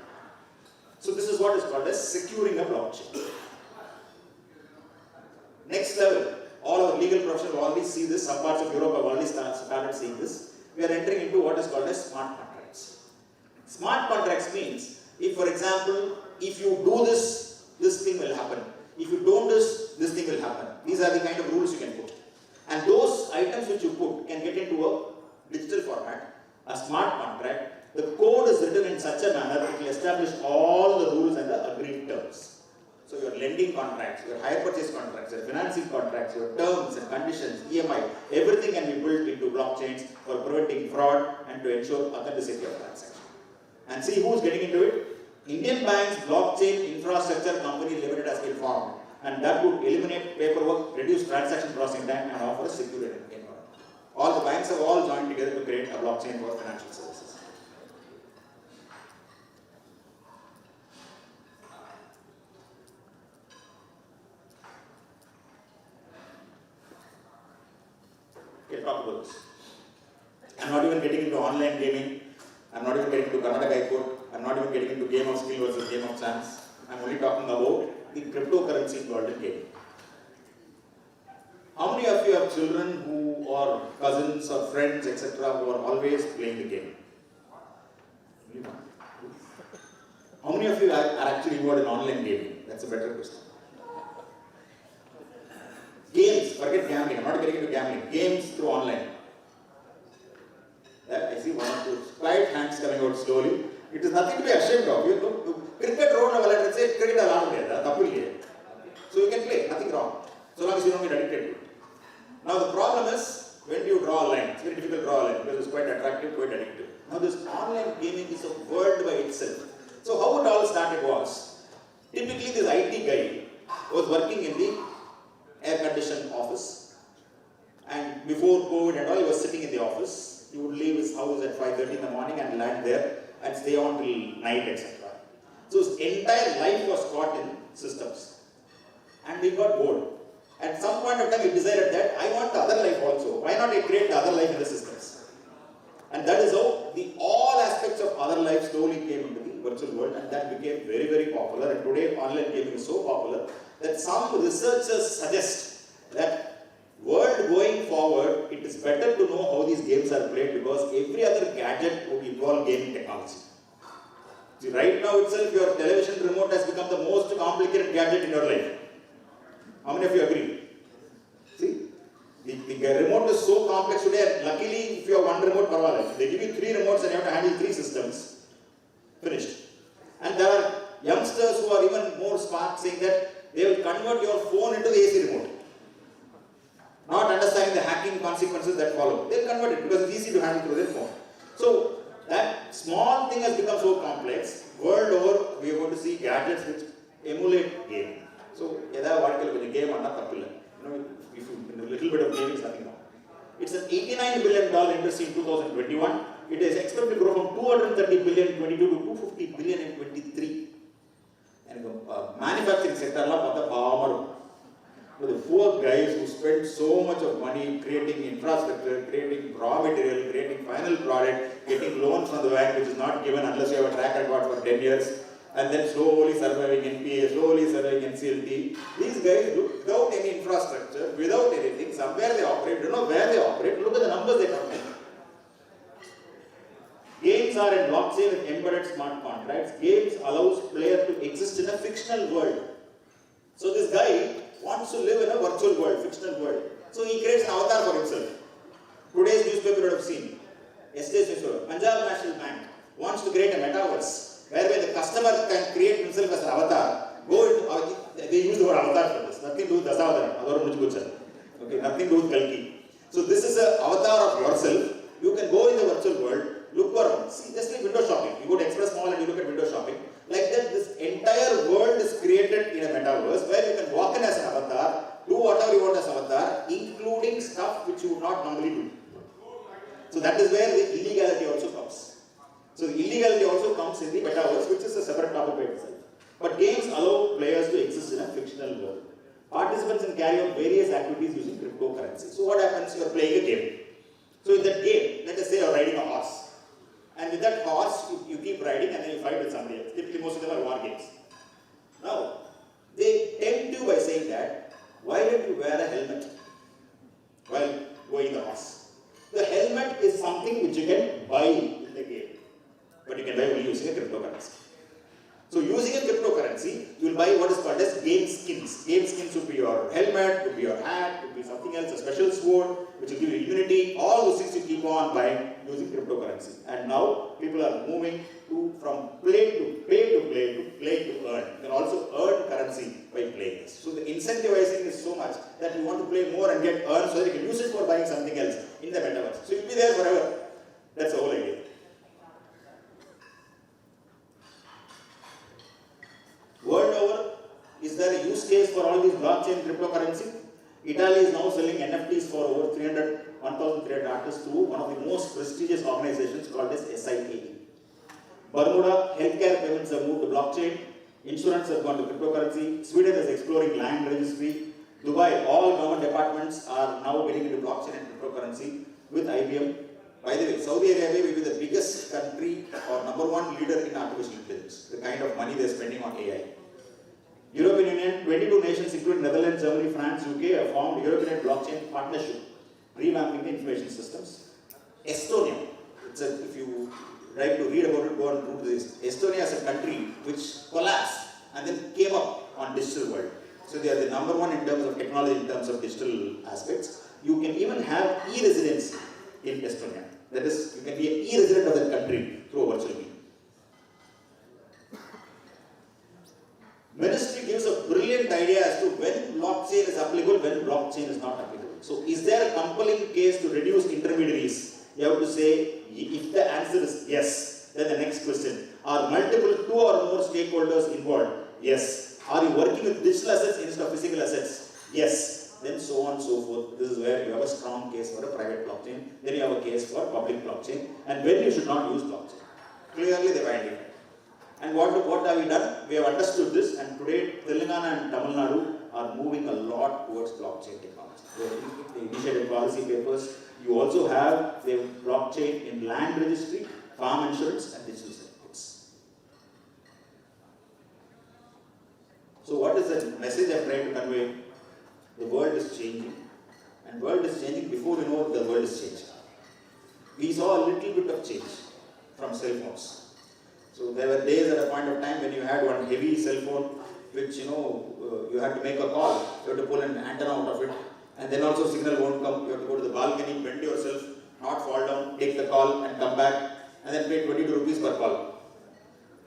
U: So this is what is called as securing a blockchain. Next level, all our legal professionals already see this, some parts of Europe have already started seeing this. We are entering into what is called as smart contracts. Smart contracts means, if for example, if you do this, this thing will happen. If you don't this thing will happen. These are the kind of rules you can put. And those items which you put can get into a digital format, a smart contract. The code is written in such a manner that it will establish all the rules and the agreed terms. So your lending contracts, your hire purchase contracts, your financing contracts, your terms and conditions, EMI, everything can be built into blockchains for preventing fraud and to ensure authenticity of transaction. And see who is getting into it? Indian Bank's Blockchain Infrastructure Company Limited has been formed, and that would eliminate paperwork, reduce transaction processing time, and offer a secure environment. All the banks have all joined together to create a blockchain for financial services. Okay, talk about this. I'm not even getting into online gaming. I'm not even getting into Karnataka High Court. I'm not even getting into game of skill versus game of chance. I'm only talking about the cryptocurrency involved in gaming. How many of you have children who are cousins or friends, etc., who are always playing the game? How many of you are actually involved in online gaming? That's a better question. Games, forget gambling. I'm not getting into gambling. Games through online. I see one or two quiet hands coming out slowly. It is nothing to be ashamed of. You know, cricket road, let's say cricket is so you can play, nothing wrong. So long as you don't get addicted to it. Now the problem is, when do you draw a line? It's very difficult to draw a line because it's quite attractive, quite addictive. Now this online gaming is a world by itself. So how it all started was, typically this IT guy was working in the air-conditioned office, and before COVID and all, he was sitting in the office. He would leave his house at 5:30 in the morning and land there and stay on till night, etc. So his entire life was caught in systems, and he got bored. At some point of time, he decided that I want the other life also. Why not I create the other life in the systems? And that is how all aspects of other life slowly came into the virtual world, and that became very, very popular. And today, online gaming is so popular that some researchers suggest that world going forward, it is better to know how these games are played because every other gadget would involve gaming technology. See, right now itself, your television remote has become the most complicated gadget in your life. How many of you agree? See, the remote is so complex today. Luckily, if you have one remote, they give you 3 remotes and you have to handle 3 systems. Finished. And there are youngsters who are even more smart, saying that they will convert your phone into the AC remote. Not understanding the hacking consequences that follow. They'll convert it because it's easy to handle through their phone. So, that small thing has become so complex. World over, we are going to see gadgets which emulate gaming. So, when you game, if you a little bit of gaming is nothing wrong. It's an $89 billion industry in 2021. It is expected to grow from 230 billion in 22 to 250 billion in 23. And the manufacturing sector, the poor guys who spend so much of money creating infrastructure, creating raw material, creating final product, getting loans from the bank which is not given unless you have a track record for 10 years, and then slowly surviving NPA, slowly surviving NCLT. These guys do without any infrastructure, without anything, somewhere they operate, you know where they operate, look at the numbers they come in. Games are in blockchain with embedded smart contracts. Games allows player to exist in a fictional world. So this guy wants to live in a virtual world, fictional world. So he creates an avatar for himself. Today's newspaper you would have seen. Yesterday's newspaper. Punjab National Bank wants to create a metaverse whereby the customer can create himself as an avatar. They use the word avatar for this. Nothing to do with Dasavatar. Okay, nothing to do with Kalki. So this is an avatar of yourself. You can go in the virtual world, look around. See, just like window shopping. You go to Express Mall and you look at window shopping. Like that, this entire world is created in a metaverse where you can walk in as an avatar, do whatever you want as an avatar, including stuff which you would not normally do. So that is where the illegality also comes. So the illegality also comes in the metaverse, which is a separate topic by itself. But games allow players to exist in a fictional world. Participants can carry out various activities using cryptocurrency. So what happens? You are playing a game. So in that game, let us say you are riding a horse. And with that horse, you keep riding and then you fight with somebody else. Typically most of them are war games. Now, they tempt you by saying that, why don't you wear a helmet while going the horse? The helmet is something which you can buy in the game. But you can buy only using a cryptocurrency. So using a cryptocurrency, you will buy what is called as game skins. Game skins would be your helmet, could be your hat, could be something else, a special sword, which will give you immunity. All those things you keep on buying using cryptocurrency. And now people are moving from play to play to play to play to earn. You can also earn currency by playing this. So the incentivizing is so much that you want to play more and get earned so that you can use it for buying something else in the metaverse. So you will be there forever. That's the whole idea. World over, is there a use case for all these blockchain cryptocurrency? Italy is now selling NFTs for over 1,300 artists through one of the most prestigious organizations called as SIAE. Bermuda, healthcare payments have moved to blockchain. Insurance has gone to cryptocurrency. Sweden is exploring land registry. Dubai, all government departments are now getting into blockchain and cryptocurrency with IBM. By the way, Saudi Arabia will be the biggest country or #1 leader in artificial intelligence, the kind of money they are spending on AI. European Union, 22 nations including Netherlands, Germany, France, UK have formed European Blockchain Partnership, revamping the information systems. Estonia, if you like to read about it, go and read this. Estonia is a country which collapsed and then came up on digital world. So they are the #1 in terms of technology, in terms of digital aspects. You can even have e-residency in Estonia. That is, you can be an e-resident of that country through a virtual meeting. Ministry gives a brilliant idea as to when blockchain is applicable, when blockchain is not applicable. So is there a compelling case to reduce intermediaries? You have to say, if the answer is yes, then the next question, are multiple 2 or more stakeholders involved? Yes. Are you working with digital assets instead of physical assets? Yes. Then so on and so forth. This is where you have a strong case for a private blockchain. Then you have a case for public blockchain. And when you should not use blockchain. Clearly they find it. And what have we done? We have understood this, and today Telangana and Tamil Nadu are moving a lot towards blockchain technology. They initiated policy papers. You also have the blockchain in land registry, farm insurance, and digital certificates. So what is the message I am trying to convey? The world is changing, and the world is changing before we know the world is changing. We saw a little bit of change from cell phones. So there were days at a point of time when you had one heavy cell phone, which you had to make a call. You had to pull an antenna out of it, and then also signal won't come. You have to go to the balcony, bend yourself, not fall down, take the call, and come back, and then pay 22 rupees per call.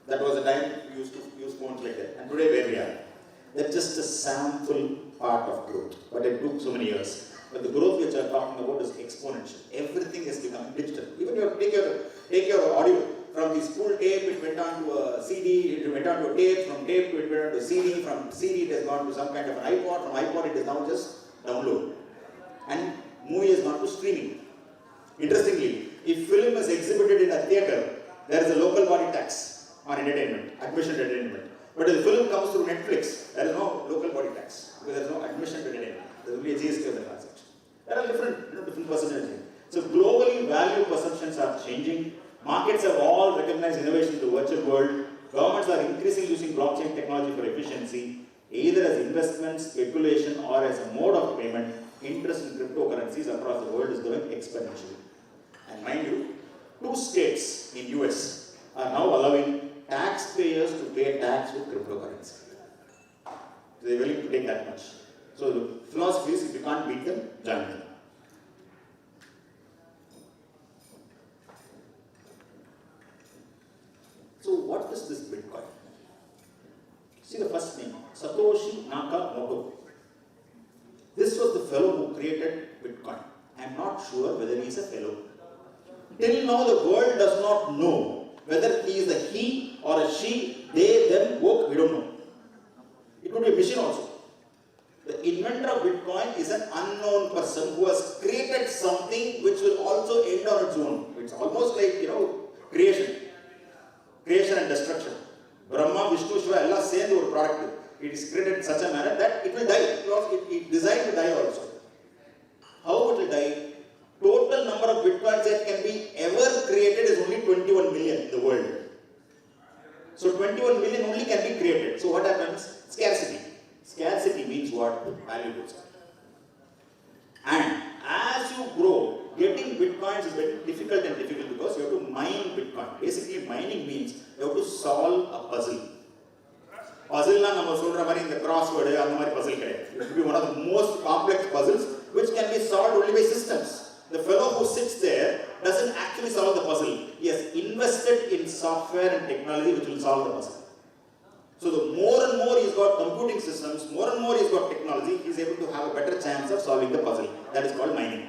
U: That was the time we used to use phones like that. And today where we are, that's just a sample part of growth. But it took so many years. But the growth which I am talking about is exponential. Everything has become digital. Even you take your audio. From the spool tape, it went on to a CD, it went on to a tape, from tape it went on to a CD, from CD it has gone to some kind of an iPod, from iPod it is now just download. And movie has gone to streaming. Interestingly, if film is exhibited in a theatre, there is a local body tax on entertainment, admission to entertainment. But if the film comes through Netflix, there is no local body tax, because there is no admission to entertainment. There is only a GST of the transaction. There are different percentages. So globally, value perceptions are changing. Markets have all recognized innovation in the virtual world. Governments are increasingly using blockchain technology for efficiency, either as investment, speculation, or as a mode of payment. Interest in cryptocurrencies across the world is growing exponentially. And mind you, 2 states in US are now allowing taxpayers to pay tax with cryptocurrency. They are willing to take that much. So the philosophy is, if you can't beat them, join them. So what is this Bitcoin? See the first name, Satoshi Nakamoto. This was the fellow who created Bitcoin. I am not sure whether he is a fellow. Till now the world does not know whether he is a he or a she, they, them, woke, we don't know. It could be a machine also. The inventor of Bitcoin is an unknown person who has created something which will also end on its own. It's almost like, creation. Creation and destruction. Brahma, Vishnu, Shiva, Allah say the product. It is created in such a manner that it will die. Because it is designed to die also. How it will die? Total number of Bitcoins that can be ever created is only 21 million in the world. So 21 million only can be created. So what happens? Scarcity. Scarcity means what? Value goes up. And as you grow, getting Bitcoins is very difficult because you have to mine Bitcoin. Basically, mining means you have to solve a puzzle. Puzzle na nama solra mari in the crossword and mari puzzle kare. It will be one of the most complex puzzles which can be solved only by systems. The fellow who sits there doesn't actually solve the puzzle. He has invested in software and technology which will solve the puzzle. So the more and more he's got computing systems, more and more he's got technology, he's able to have a better chance of solving the puzzle. That is called mining.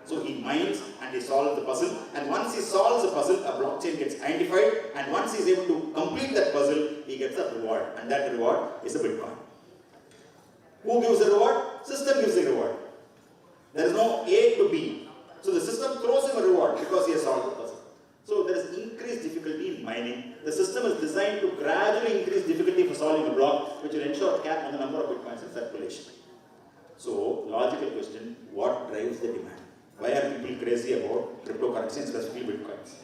U: So he mines and he solves the puzzle, and once he solves the puzzle, a blockchain gets identified, and once he's able to complete that puzzle, he gets a reward, and that reward is a Bitcoin. Who gives the reward? System gives the reward. There is no A to B. So the system throws him a reward because he has solved the puzzle. So there is increased difficulty in mining. The system is designed to gradually increase difficulty for solving a block, which will ensure a cap on the number of Bitcoins in circulation. So, logical question, what drives the demand? Why are people crazy about cryptocurrency and specifically Bitcoins?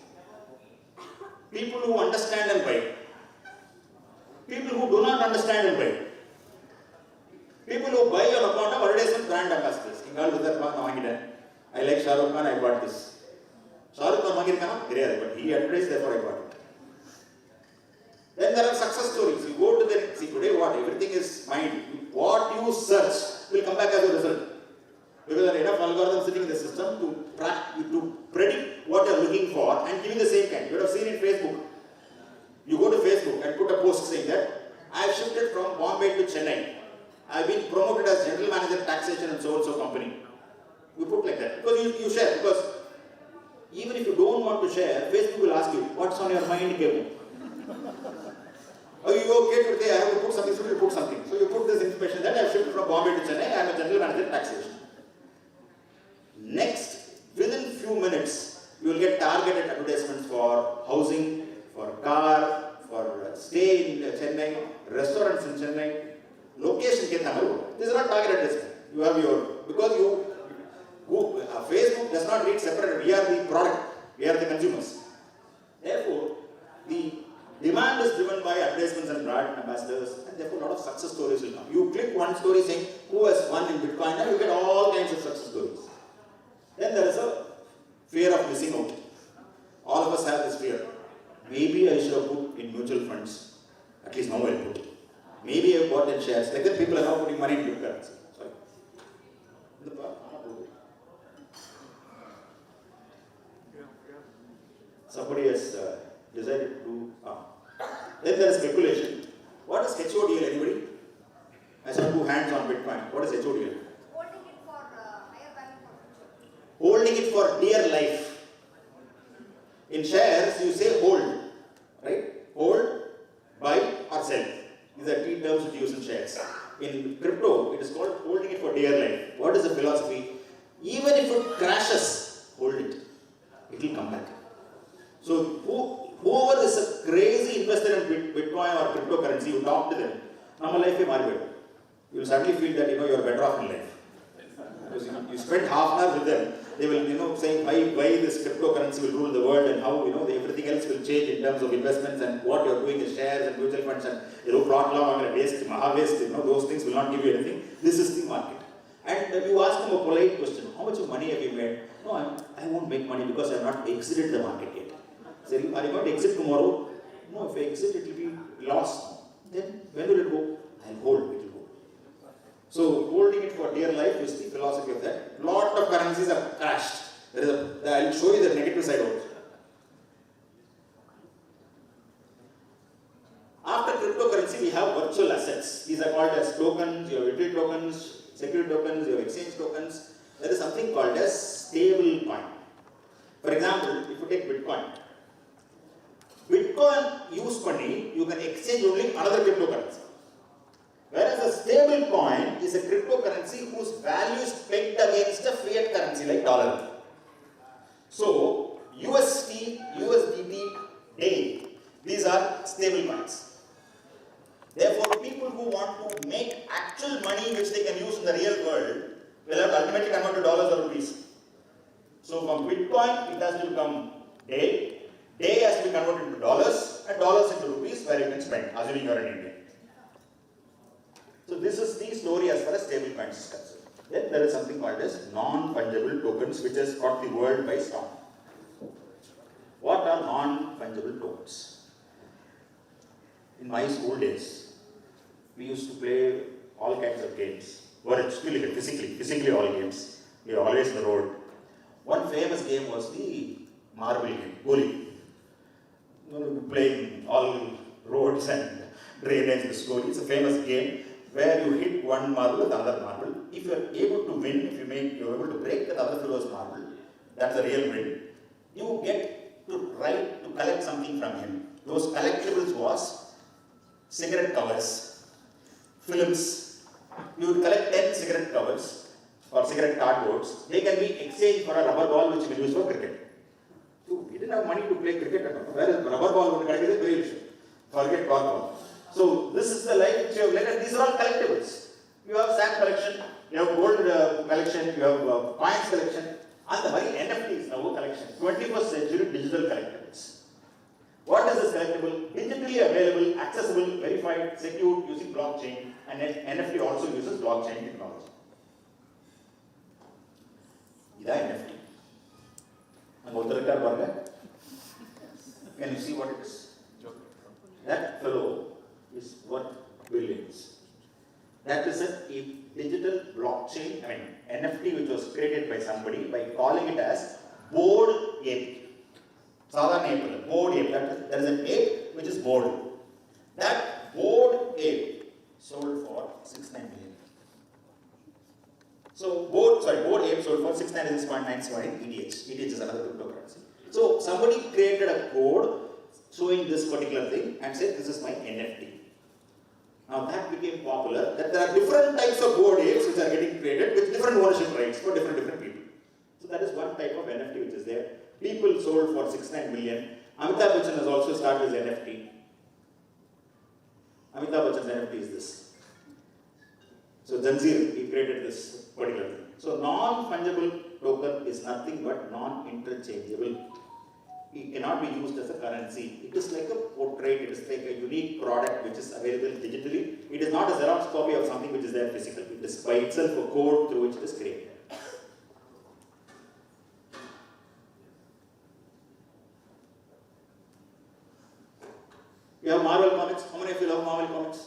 U: People who understand and buy. People who do not understand and buy. People who buy on account of advertisement brand ambassadors. I like Shah Rukh Khan, I bought this. Shah Rukh Khan, but he advertised, therefore I bought it. Then there are success stories. You go to the, see today what, everything is mined. What you search will come back as a result. Because there are enough algorithms sitting in the system to predict what you are looking for and giving the same kind. You would have seen in Facebook. You go to Facebook and put a post saying that I have shifted from Bombay to Chennai. I have been promoted as general manager taxation and so company. You put like that. Because you share. Because even if you don't want to share, Facebook will ask you, what's on your mind, Kevu? Are you okay today? I have to put something, so you put something. So you put this information that I have shifted from Bombay to Chennai, I am a general manager taxation. Next, within few minutes, you will get targeted advertisements for housing, for car, for stay in Chennai, restaurants in Chennai, location in Tamil. These are not targeted advertisements. You have your, because Facebook does not read separate, we are the product, we are the consumers. Therefore, the demand is driven by advertisements and brand ambassadors, and therefore a lot of success stories will come. You click one story saying who has won in Bitcoin, and you get all kinds of success stories. Then there is a fear of missing out. All of us have this fear. Maybe I should have put in mutual funds. At least now I'll put. Maybe I've bought in shares. Like that, people are now putting money in cryptocurrency. Sorry. Somebody has decided to. Then there is speculation. What is HODL? Anybody? I saw 2 hands on Bitcoin. What is HODL? Holding it for dear life. In shares, you say hold, right? Hold, buy, or sell. These are key terms which you use in shares. In crypto, it is called holding it for dear life. What is the philosophy? Even if it crashes, hold it. It will come back. So, whoever is a crazy investor in Bitcoin or cryptocurrency, you talk to them. Nama life is married. You will suddenly feel that you are better off in life. Because you spend half an hour with them, they will saying why this cryptocurrency will rule the world and how everything else will change in terms of investments and what you are doing is shares and mutual funds and plot law and waste, maha waste, those things will not give you anything. This is the market. And you ask them a polite question, how much money have you made? No, I won't make money because I have not exited the market yet. So, are you going to exit tomorrow? No, if I exit, it will be lost. Then, when will it go? I'll hold, it will go. So, holding it for dear life is the philosophy of that. Lot of currencies have crashed. I'll show you the negative side also. After cryptocurrency, we have virtual assets. These are called as tokens, you have utility tokens, security tokens, you have exchange tokens. There is something called as stable coin. For example, if you take Bitcoin, Bitcoin use money, you can exchange only another cryptocurrency. Whereas a stable coin is a cryptocurrency whose value is pegged against a fiat currency like dollar. So, USD, USDT, DAI, these are stable coins. Therefore, people who want to make actual money which they can use in the real world will have to ultimately convert to dollars or rupees. So, from Bitcoin, it has to become DAI. DAI has to be converted into dollars and dollars into rupees where you can spend, assuming you are in India. So, this is the story as far as stable coins is concerned. Then there is something called as non-fungible tokens which has caught the world by storm. What are non-fungible tokens? In my school days, we used to play all kinds of games. Physically all games. We were always on the road. One famous game was the marble game, Goli. Playing all roads and drainage in the school. It's a famous game where you hit one marble with another marble. If you are able to win, if you're able to break that other fellow's marble, that's a real win. You get to right to collect something from him. Those collectibles was cigarette covers, films. You would collect 10 cigarette covers or cigarette cardboards. They can be exchanged for a rubber ball which you can use for cricket. So we didn't have money to play cricket at all. Whereas rubber ball would is a very issue. Forget cornball. So this is the life which you have led, and these are all collectibles. You have stamp collection, you have gold collection, you have coins collection, and the very NFTs now collection. 21st century digital collectibles. What is this collectible? Digitally available, accessible, verified, secured using blockchain, and NFT also uses blockchain technology. This is NFT. Can you see what it is? That fellow is worth billions. That is a digital blockchain, NFT which was created by somebody by calling it as Bored Ape. Bored Ape. There is an ape which is bored. That Bored Ape sold for 69 million. So Bored Ape sold for 696.979 ETH. ETH is another cryptocurrency. So somebody created a code showing this particular thing and said, this is my NFT. Now that became popular, that there are different types of bored apes which are getting created with different ownership rights for different people. So that is one type of NFT which is there. People sold for 69 million. Amitabh Bachchan has also started his NFT. Amitabh Bachchan's NFT is this. So Zanzir, he created this particular thing. So non-fungible token is nothing but non-interchangeable. It cannot be used as a currency. It is like a portrait, it is like a unique product which is available digitally. It is not a Xerox copy of something which is there physically. It is by itself a code through which it is created. You have Marvel Comics. How many of you love Marvel Comics?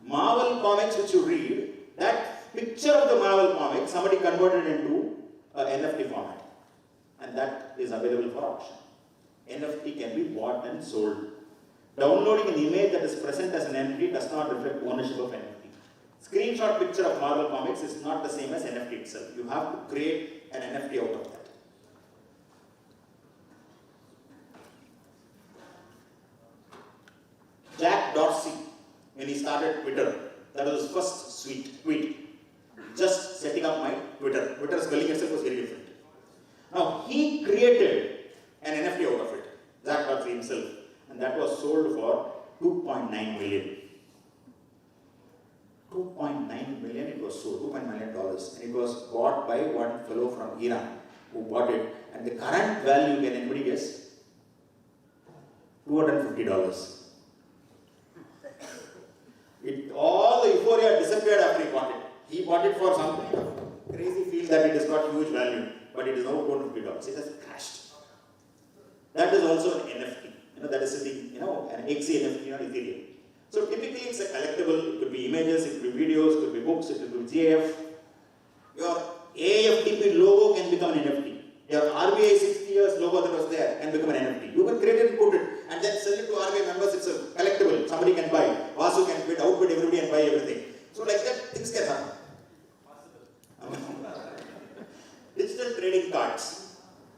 U: Marvel Comics which you read, that picture of the Marvel comic, somebody converted into an NFT format, and that is available for auction. NFT can be bought and sold. Downloading an image that is present as an NFT does not reflect ownership of NFT. Screenshot picture of Marvel Comics is not the same as NFT itself. You have to create an NFT out of that. Jack Dorsey, when he started Twitter, that was his first tweet. Just setting up my Twitter. Twitter spelling itself was very different. Now, he created an NFT out of it, Jack Dorsey himself, and that was sold for $2.9 million. $2.9 million it was sold, $2.9 million, and it was bought by one fellow from Iran who bought it, and the current value, can anybody guess? $250. despair after he bought it. He bought it for some crazy feel that it has got huge value, but it is now going to $50. It has crashed. That is also an NFT. That is sitting, an XNFT on Ethereum. So typically it's a collectible. It could be images, it could be videos, it could be books, it could be GIF. Your AFTP logo can become an NFT. Your RBI 60 years logo that was there can become an NFT. You can create it, put it, and then sell it to RBI members. It's a collectible. Somebody can buy. Vasu can bid, outbid everybody and buy everything. So like that, things can happen. Digital trading cards.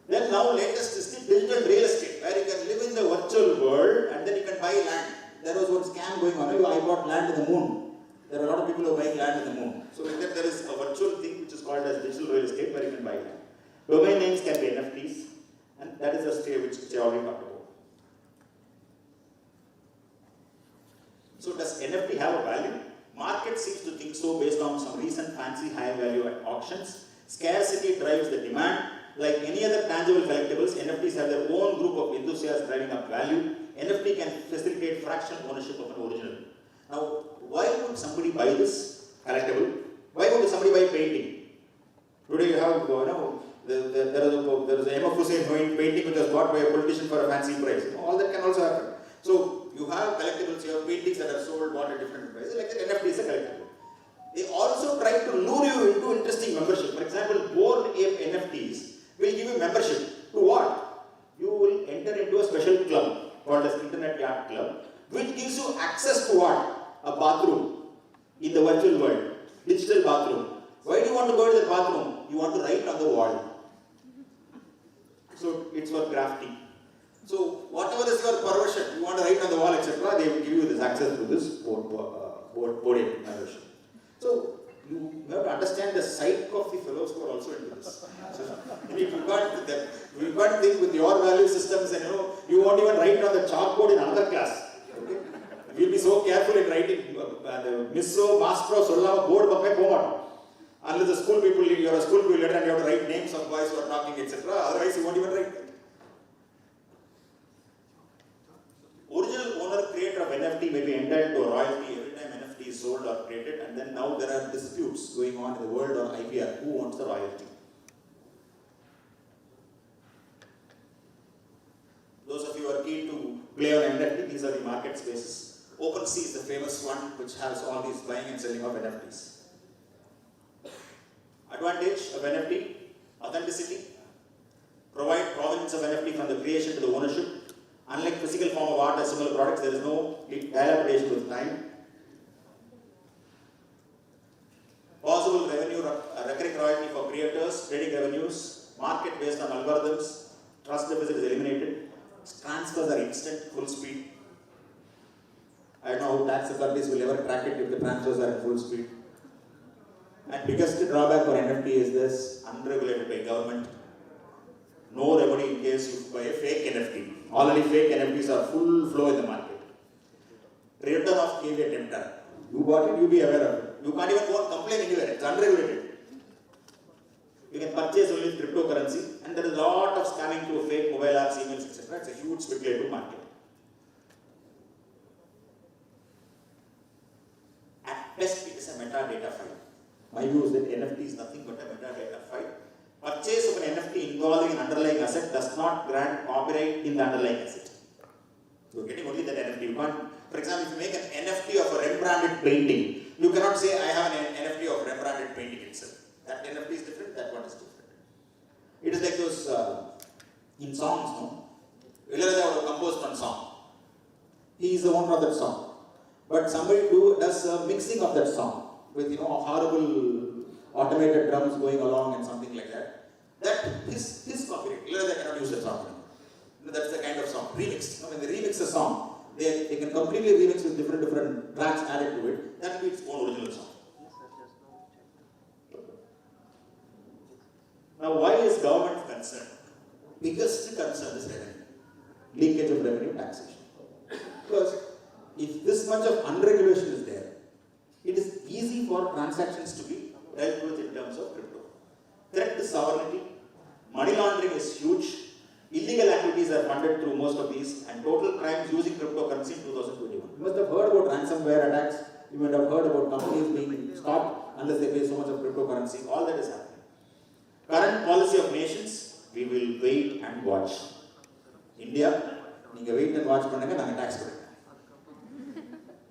U: Then now latest is the digital real estate, where you can live in the virtual world and then you can buy land. There was one scam going on. I bought land in the moon. There are a lot of people who are buying land in the moon. So like that, there is a virtual thing which is called as digital real estate, where you can buy land. Domain names can be NFTs, and that is a stage which I already talked about. So does NFT have a value? Market seems to think so based on some recent fancy high value at auctions. Scarcity drives the demand. Like any other tangible collectibles, NFTs have their own group of enthusiasts driving up value. NFT can facilitate fractional ownership of an original. Now, why would somebody buy this collectible? Why would somebody buy painting? Today you have, there is a M. F. Hussain painting which was bought by a politician for a fancy price. All that can also happen. So you have collectibles, you have paintings that are sold, bought at different prices. Like that, NFT is a collectible. They also try to lure you into interesting membership. For example, Bored Ape NFTs will give you membership to what? You will enter into a special club called as Internet Yacht Club, which gives you access to what? A bathroom in the virtual world, digital bathroom. Why do you want to go to the bathroom? You want to write on the wall. So it's for grafting. So whatever is your perversion, you want to write on the wall, etc., they will give you this access to this Bored Ape membership. So you have to understand the psyche of the fellows who are also into this. So, you can't think with your value systems and you won't even write on the chalkboard in another class. Okay? We'll be so careful in writing Misso, Mastro, Sollama, board poma. Unless the school people, you're a school people letter and you have to write names of boys who are talking, etc. Otherwise you won't even write that. Original owner creator of NFT may be entitled to a royalty every time NFT is sold or created, and then now there are disputes going on in the world on IPR. Who wants the royalty? Those of you who are keen to play on NFT, these are the market spaces. OpenSea is the famous one which has all these buying and selling of NFTs. Advantage of NFT, authenticity, provide provenance of NFT from the creation to the ownership. Unlike physical form of art or similar products, there is no dilapidation with time. Possible revenue, recurring royalty for creators, trading revenues, market based on algorithms, trust deficit is eliminated, transfers are instant, full speed. I don't know how tax authorities will ever track it if the transfers are at full speed. And biggest drawback for NFT is this, unregulated by government. No remedy in case you buy a fake NFT. Already fake NFTs are full flow in the market. Return of caveat emptor. You bought it, you be aware of it. You can't even go and complain anywhere, it's unregulated. You can purchase only cryptocurrency, and there is a lot of scamming through fake mobile apps, emails, etc. It's a huge speculative market. At best, it is a metadata file. My view is that NFT is nothing but a metadata file. Purchase of an NFT involving an underlying asset does not grant copyright in the underlying asset. You're getting only that NFT. You can't, for example, if you make an NFT of a Rembrandted painting, you cannot say I have an NFT of Rembrandted painting itself. That NFT is different, that one is different. It is like those in songs, no? Ilayaraja composed one song. He is the owner of that song. But somebody does a mixing of that song with horrible automated drums going along and something like that. That is his copyright. Ilayaraja cannot use that song. That's the kind of song. Remixed. When they remix a song, they can completely remix with different tracks added to it. That will be its own original song. Now, why is government concerned? Biggest concern is revenue. Leakage of revenue, taxation. Because if this much of unregulation is there, it is easy for transactions to be dealt with in terms of crypto. Threat to sovereignty, money laundering is huge. Illegal activities are funded through most of these, and total crimes using cryptocurrency in 2021. You must have heard about ransomware attacks. You might have heard about companies being stopped unless they pay so much of cryptocurrency. All that is happening. Current policy of nations, we will wait and watch. India, you wait and watch, we tax.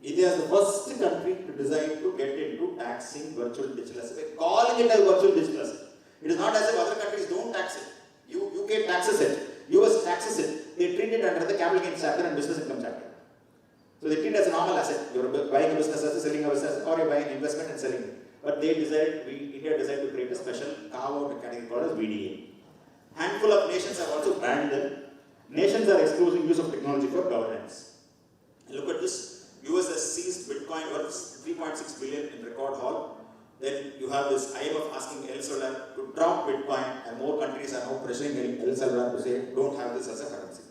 U: India is the first country to decide to get into taxing virtual digital asset. We're calling it as virtual digital asset. It is not as if other countries don't tax it. UK taxes it. US taxes it. They treat it under the capital gains chapter and business income chapter. So they treat it as a normal asset. You're buying a business asset, selling a business asset, or you're buying an investment and selling it. But they decided, India decided to create a special carve-out category called as VDA. Handful of nations have also banned them. Nations are excluding use of technology for governance. And look at this. US has seized Bitcoin worth 3.6 billion in record haul. Then you have this IMF asking El Salvador to drop Bitcoin, and more countries are now pressuring El Salvador to say, don't have this as a currency.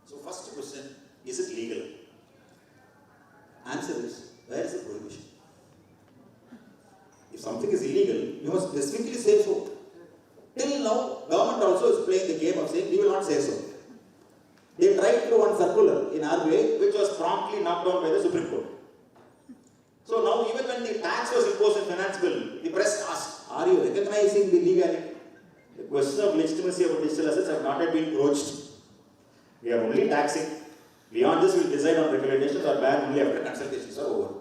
U: So first question, is it legal? Answer is, where is the prohibition? If something is illegal, you must specifically say so. Till now, government also is playing the game of saying, we will not say so. They tried through one circular in RBI, which was promptly knocked down by the Supreme Court. So now, even when the tax was imposed in finance bill, the press asked, are you recognizing the legality? The question of legitimacy of digital assets have not yet been broached. We are only taxing. Beyond this, we will decide on regulations or ban only after consultations are over.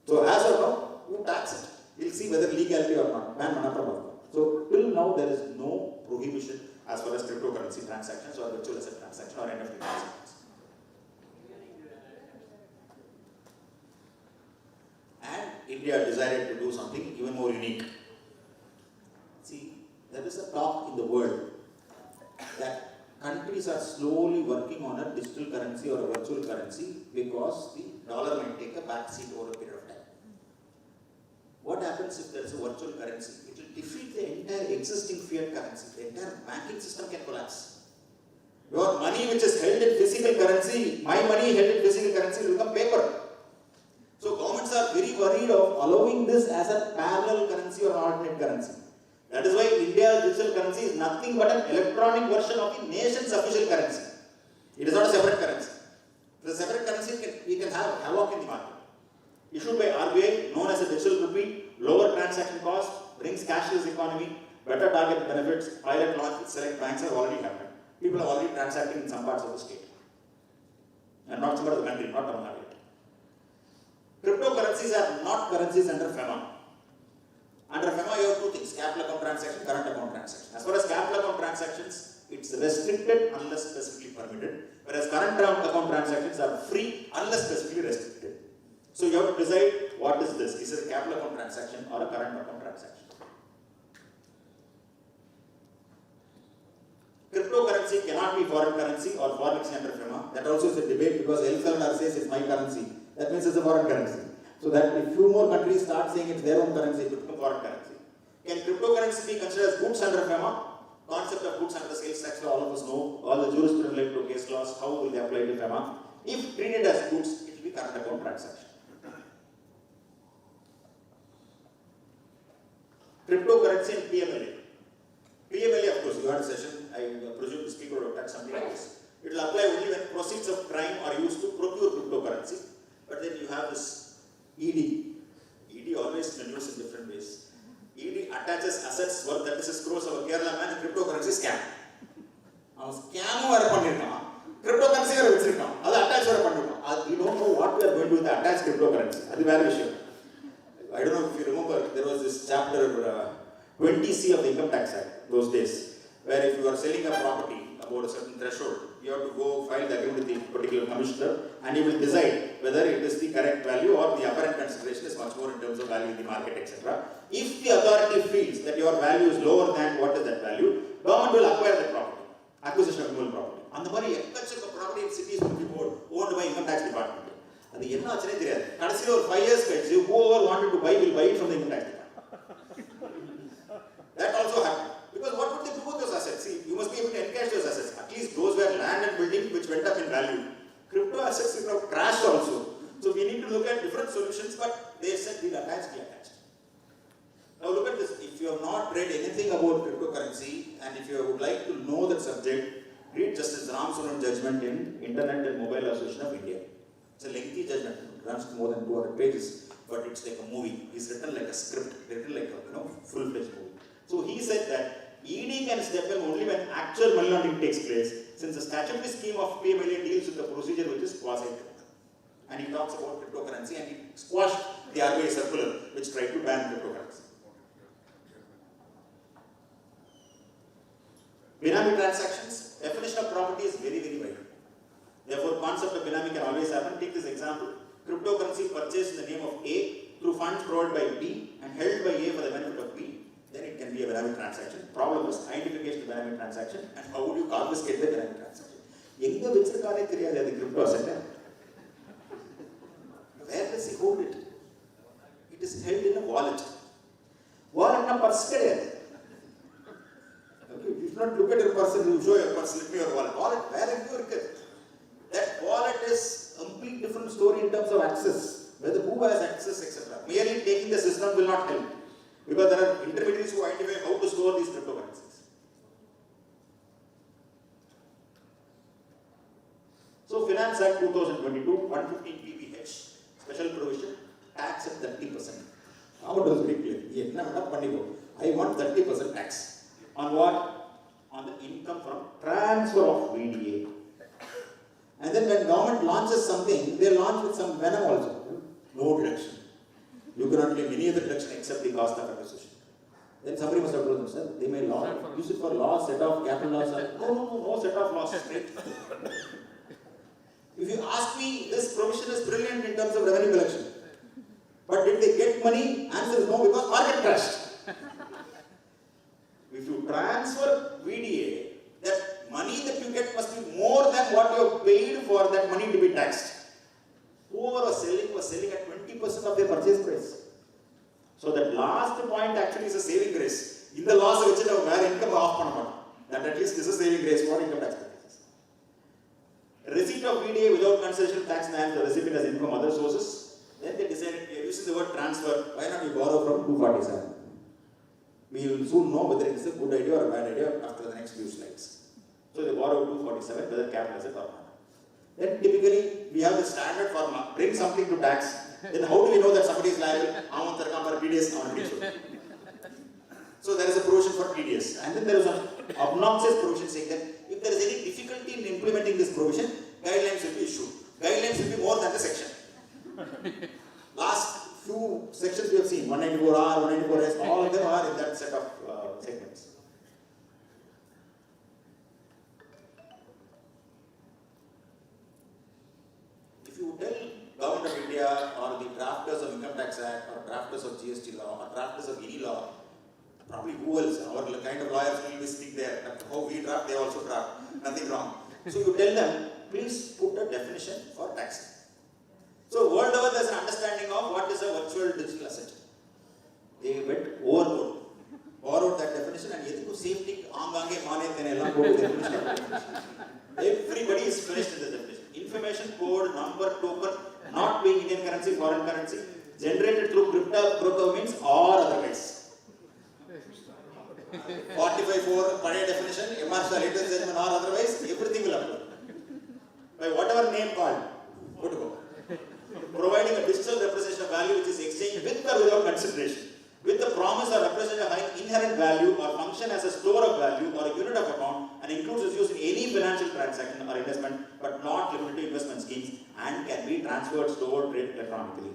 U: So as of now, you tax it. We will see whether legality or not. Ban monopoly. So till now, there is no prohibition as far as cryptocurrency transactions or virtual asset transactions or NFT transactions. And India decided to do something even more unique. See, there is a talk in the world that countries are slowly working on a digital currency or a virtual currency because the dollar might take a back seat over a period of time. What happens if there is a virtual currency? It will defeat the entire existing fiat currency. The entire banking system can collapse. Your money which is held in physical currency, my money held in physical currency will become paper. So governments are very worried of allowing this as a parallel currency or alternate currency. That is why India's digital currency is nothing but an electronic version of the nation's official currency. It is not a separate currency. If it is a separate currency, we can have havoc in the market. Issued by RBI, known as a digital rupee, lower transaction cost, brings cashless economy, better target benefits, pilot launch with select banks have already happened. People are already transacting in some parts of the state. And not some part of the country, not Tamil Nadu. Cryptocurrencies are not currencies under FEMA. Under FEMA, you have two things, capital account transaction, current account transaction. As far as capital account transactions, it's restricted unless specifically permitted, whereas current account transactions are free unless specifically restricted. So you have to decide what is this. Is it a capital account transaction or a current account transaction? Cryptocurrency cannot be foreign currency or foreign exchange under FEMA. That also is a debate because El Salvador says it's my currency. That means it's a foreign currency. So that if few more countries start saying it's their own currency, it will become foreign currency. Can cryptocurrency be considered as goods under FEMA? Concept of goods under sales tax, all of us know. All the jurisprudence related to case laws, how will they apply to FEMA? If treated as goods, it will be current account transaction. Cryptocurrency and PMLA. PMLA, of course, you had a session. I presume the speaker would have touched something like this. It will apply only when proceeds of crime are used to procure cryptocurrency. But then you have this ED. ED always maneuvers in different ways. ED attaches assets worth 36 crores of a Kerala man and cryptocurrency scam. Cryptocurrency we don't know what we are going to do with the attached cryptocurrency. That's a very issue. I don't know if you remember, there was this chapter 20C of the Income Tax Act, those days, where if you are selling a property about a certain threshold, you have to go file the agreement with the particular commissioner and he will decide whether it is the correct value or the apparent consideration is much more in terms of value in the market, etc. If the authority feels that your value is lower than what is that value, government will acquire the property, acquisition of removal property. And the money, property in cities will be owned by Income Tax Department. And the என்ன ஆச்சுனே தெரியாது. கடைசில ஒரு 5 years கழிச்சு whoever wanted to buy will buy it from the Income Tax Department. That also happened. Because what would they do with those assets? See, you must be able to encash those assets. At least those were land and building which went up in value. Crypto assets have crashed also. So we need to look at different solutions, but they said we'll attach, we attached. Now look at this. If you have not read anything about cryptocurrency and if you would like to know that subject, read Justice Ram Sunan judgment in Internet and Mobile Association of India. It's a lengthy judgment, it runs to more than 200 pages, but it's like a movie. It's written like a script, written like a full-fledged movie. So he said that ED can step in only when actual money laundering takes place, since the statutory scheme of PMLA deals with the procedure which is quasi-criminal. And he talks about cryptocurrency and he squashed the RBI circular which tried to ban cryptocurrency. Benami transactions, definition of property is very, very wide. Therefore, concept of benami can always happen. Take this example. Cryptocurrency purchased in the name of A through funds provided by B and held by A for the benefit of B. Then it can be a benami transaction. Problem is identification of benami transaction and how would you confiscate the benami transaction? Enga vechirukane theriyadhu the crypto asset. Where does he hold it? It is held in a wallet. Wallet na purse kediyadu. Okay, you should not look at your purse and you show your purse, let me your wallet. Wallet, where have you look at? That wallet is a complete different story in terms of access, whether who has access, etc. Merely taking the system will not help, because there are intermediaries who identify how to store these cryptocurrencies. So Finance Act 2022, 115 PPH, special provision, tax at 30%. How does it very clear? I want 30% tax. On what? On the income from transfer of VDA. And then when government launches something, they launch with some venom also. No deduction. You cannot claim any other deduction except the cost of acquisition. Then somebody must have told them, sir, they may use it for loss, set off capital loss. No set off loss straight. If you ask me, this provision is brilliant in terms of revenue collection. But did they get money? Answer is no, because market crashed. If you transfer VDA, that money that you get must be more than what you have paid for that money to be taxed. Whoever was selling at 20% of their purchase price. So that last point actually is a saving grace. In the loss which is where income off, that at least is a saving grace for income tax purposes. Receipt of VDA without consideration tax and the recipient has income other sources. Then they decided, using the word transfer, why not you borrow from 247? We will soon know whether it is a good idea or a bad idea after the next few slides. So they borrow 247, whether capital asset or not. Then typically we have the standard formula, bring something to tax. Then how do we know that somebody is liable? So there is a provision for TDS. And then there is an obnoxious provision saying that if there is any difficulty in implementing this provision, guidelines will be issued. Guidelines will be more than the section. Last few sections we have seen, 194R, 194S, all of them are in that set of segments. If you tell Government of India or the drafters of Income Tax Act or drafters of GST law or drafters of any law, probably who else, our kind of lawyers will be sitting there, how we draft, they also draft, nothing wrong. So you tell them, please put a definition for tax. So world over there is an understanding of what is a virtual digital asset. They went overboard, borrowed that definition and yethu safety aangange maane thenella kodu definition. Everybody is finished in the definition. Information code, number, token, not being Indian currency, foreign currency, generated through crypto means or otherwise. 45.4 Pade definition, MR latest judgment or otherwise, everything will apply. By whatever name called, good to go. Providing a digital representation of value which is exchanged with or without consideration, with the promise or representation of high inherent value or function as a store of value or a unit of account and includes its use in any financial transaction or investment but not limited to investment schemes and can be transferred, stored, traded electronically.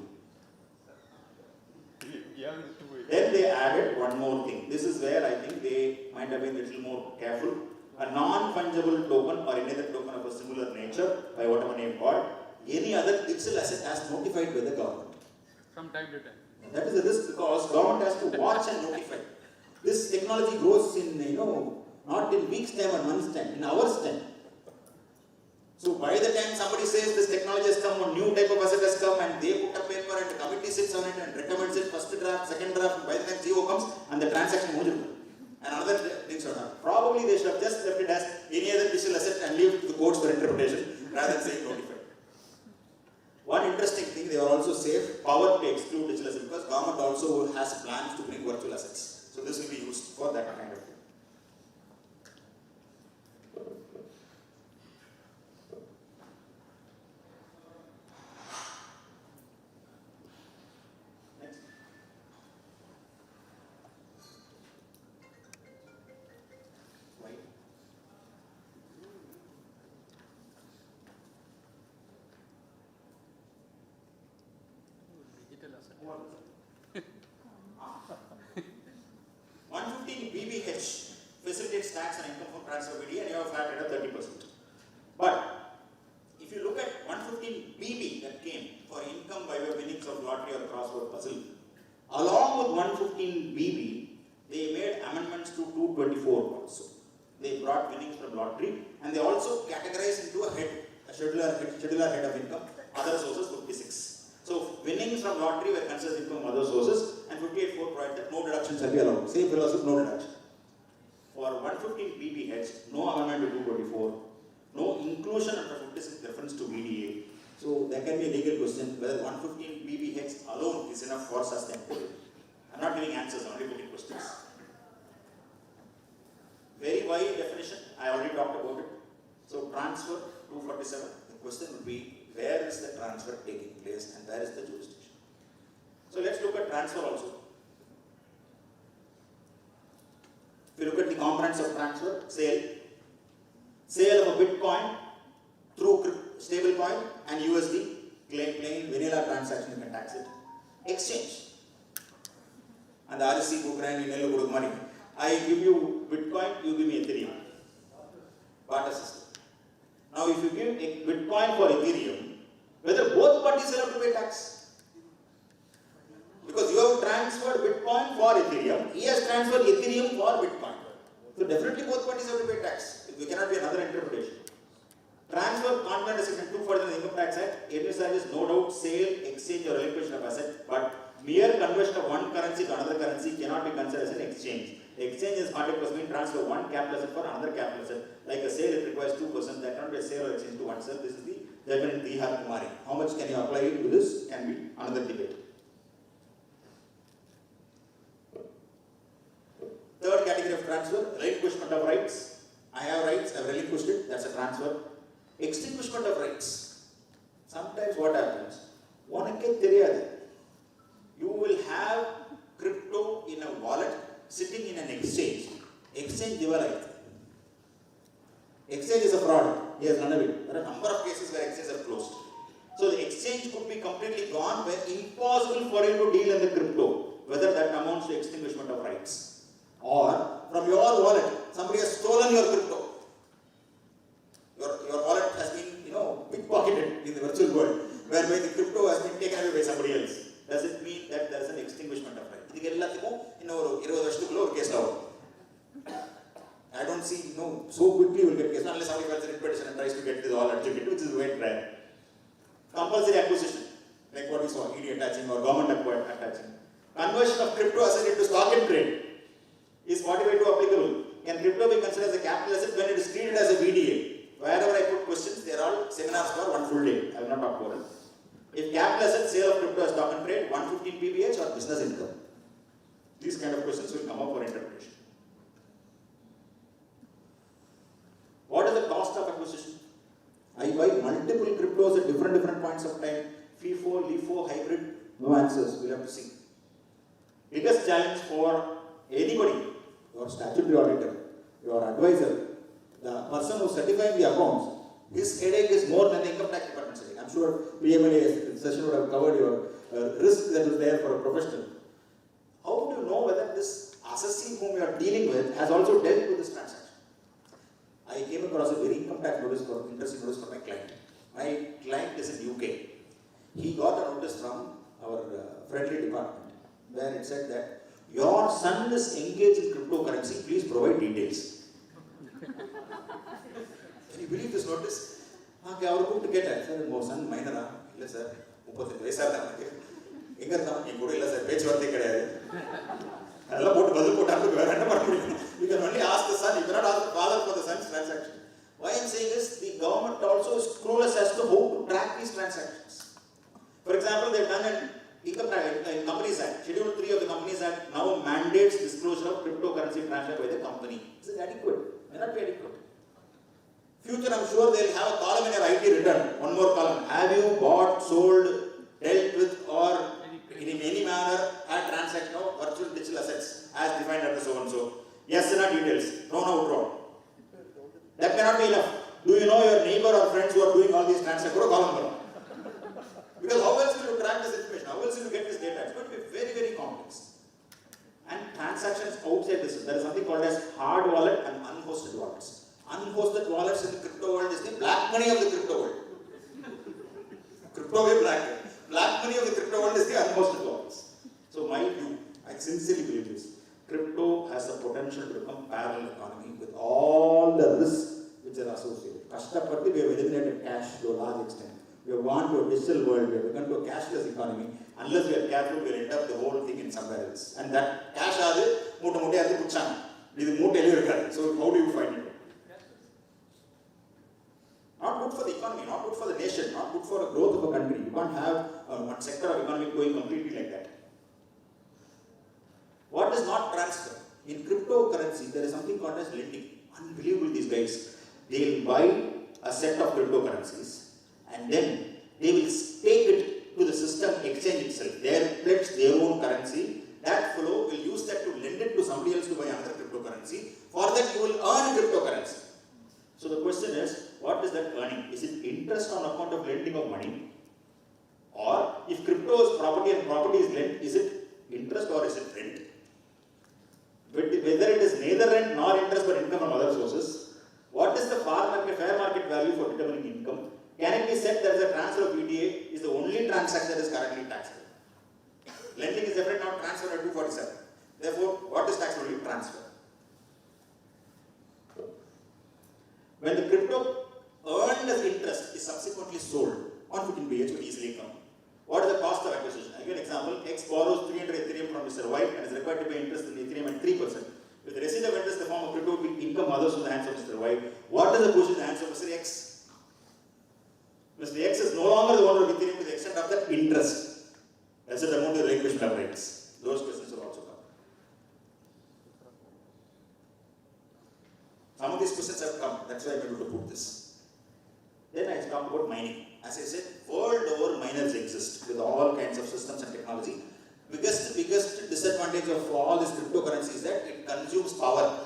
U: Then they added one more thing. This is where I think they might have been a little more careful. A non-fungible token or any other token of a similar nature, by whatever name called, any other digital asset as notified by the government.
T: From time to time.
U: That is the risk because government has to watch and notify. This technology grows in, not in weeks' time or months' time, in hours' time. So by the time somebody says this technology has come, a new type of asset has come and they put a paper and the committee sits on it and recommends it, first draft, second draft, by the time GO comes and the transaction moves and another things are done. Probably they should have just left it as any other digital asset and leave the courts for interpretation rather than saying notified. One interesting thing, they are also safe, power to exclude digital assets because government also has plans to bring virtual assets. So this will be used for that kind of thing. 115 BBH facilitates tax and income from transfer BD, and you have a flat rate of 30%. But if you look at 115 BB that came for income by way of winnings of lottery or crossword puzzle, along with 115 BB, they made amendments to 224 also. They brought winnings from lottery, and they also categorized into a head, a scheduler head of income, other sources 56. So winnings from lottery were considered income from other sources, and 58.4 provided that no deductions shall be allowed. Same philosophy, no deduction. For 115 BB heads, no amendment to 224, no inclusion under 56 reference to VDA. So there can be a legal question whether 115 BB heads alone is enough for sustainability. I'm not giving answers, I'm only putting questions. Very wide definition, I already talked about it. So transfer 247, the question would be where is the transfer taking place and where is the jurisdiction? So let's look at transfer also. If you look at the components of transfer, sale of a Bitcoin through stablecoin and USD, plain vanilla transaction, you can tax it. Exchange. And the RSC book and money. I give you Bitcoin, you give me Ethereum. Barter system. Now, if you give a Bitcoin for Ethereum, whether both parties will have to pay tax? Because you have transferred Bitcoin for Ethereum, he has transferred Ethereum for Bitcoin. So definitely both parties have to pay tax. There cannot be another interpretation. Transfer content section 240 of the Income Tax Act, envisages no doubt sale, exchange or relinquishment of asset, but mere conversion of one currency to another currency cannot be considered as an exchange. Exchange is conduct was mean transfer one capital asset for another capital asset. Like a sale, it requires 2%. That cannot be a sale or exchange to oneself. This is the judgment in Tihar Kumari. How much can you apply it to this can be another debate. Third category of transfer, relinquishment of rights. I have rights, I have relinquished it, that's a transfer. Extinguishment of rights. Sometimes what happens? You will have crypto in a wallet sitting in an exchange. Exchange developed. Exchange is a fraud. He has run away. There are a number of cases where exchanges are closed. So the exchange could be completely gone, where impossible for you to deal in the crypto, whether that amounts to extinguishment of rights. Or from your wallet, somebody has stolen your crypto. Your wallet has been, pickpocketed in the virtual world, whereby the crypto has been taken away by somebody else. Does it mean that there is an extinguishment of right? I don't see, so quickly you will get case, unless somebody files a writ petition and tries to get this all adjudicated, which is very rare. Compulsory acquisition, like what we saw, ED attaching or government attaching. Conversion of crypto asset into stock and trade is 45(2) applicable. Can crypto be considered as a capital asset when it is treated as a VDA? Wherever I put questions, they are all seminars for one full day. I will not talk about it. If capital asset, sale of crypto as stock and trade, 115 PBH or business income. These kind of questions will come up for interpretation. What is the cost of acquisition? I buy multiple cryptos at different points of time. FIFO, LIFO, hybrid, no answers. We'll have to see. Biggest challenge for anybody, your statutory auditor, your advisor, the person who is certifying the accounts, his headache is more than the income tax department's headache. I'm sure PMLA session would have covered your risk that is there for a professional. How do you know whether this assessee whom you are dealing with has also dealt with this transaction? I came across a very income tax interesting notice for my client. My client is in UK. He got a notice from our friendly department where it said that your son is engaged in cryptocurrency, please provide details. Can you believe this notice? Okay, I will to get it. Sir, my son minor, yes sir. 35 வயசா இருக்கு. எங்க இருந்தாலும் நீ கூட இல்ல sir பேச்சுவார்த்தை கிடையாது. அதெல்லாம் போட்டு பதில் போட்டாங்க வேற என்ன பண்ண முடியும்? You can only ask the son, you cannot ask the father for the son's transaction. Why I am saying is the government also is clueless as to how to track these transactions. For example, they have done an income tax in Companies Act. Schedule 3 of the Companies Act now mandates disclosure of cryptocurrency transacted by the company. Is it adequate? May not be adequate. Future, I'm sure they'll have a column in your IT return. One more column. Have you bought, sold, dealt with, or in any manner had transaction of virtual digital assets as defined under so and so? Yes, no details. No, withdraw. That cannot be enough. Do you know your neighbor or friends who are doing all these transactions? Go to column. Because how else will you track this information? How else person to get this data? It's going to be very, very complex. And transactions outside this, there is something called as hard wallet and unhosted wallets. Unhosted wallets in the crypto world is the black money of the crypto world. Crypto is black. Black money of the crypto world is the unhosted wallets. So my view, I sincerely believe this. Crypto has the potential to become parallel economy with all the risks which are associated. Kashtappatti, we have eliminated cash to a large extent. We have gone to a digital world, we have gone to a cashless economy. Unless we are careful, we will end up the whole thing in somewhere else. And that cash is moota moota adu puchana. This is moota. So how do you find it? Not good for the economy, not good for the nation, not good for the growth of a country. You can't have one sector of economy going completely like that. What is not transfer? In cryptocurrency, there is something called as lending. Unbelievable, these guys. They will buy a set of cryptocurrencies and then they will stake it to the system exchange itself. They will pledge their own currency. That fellow will use that to lend it to somebody else to buy another cryptocurrency. For that, you will earn cryptocurrency. So the question is, what is that earning? Is it interest on account of lending of money? Or if crypto is property and property is lent, is it interest or is it rent? Whether it is neither rent nor interest but income from other sources, what is the fair market value for determining income? Can it be said that the transfer of PDA is the only transaction that is currently taxable? Lending is definitely not transfer at 247. Therefore, what is taxable? Only transfer. When the crypto earned as interest is subsequently sold, 115 BH will easily come. What is the cost of acquisition? I give an example. X borrows 300 Ethereum from Mr. White and is required to pay interest in Ethereum at 3%. If the receipt of interest in the form of crypto will be income others from the hands of Mr. White, what is the position in the hands of Mr. X? Mr. X is no longer the owner of Ethereum to the extent of that interest. That's the amount of relinquishment of rights. Those questions will also come. Some of these questions have come. That's why I'm able to put this. Then I talked about mining. As I said, world over miners exist with all kinds of systems and technology. Biggest disadvantage of all this cryptocurrency is that it consumes power.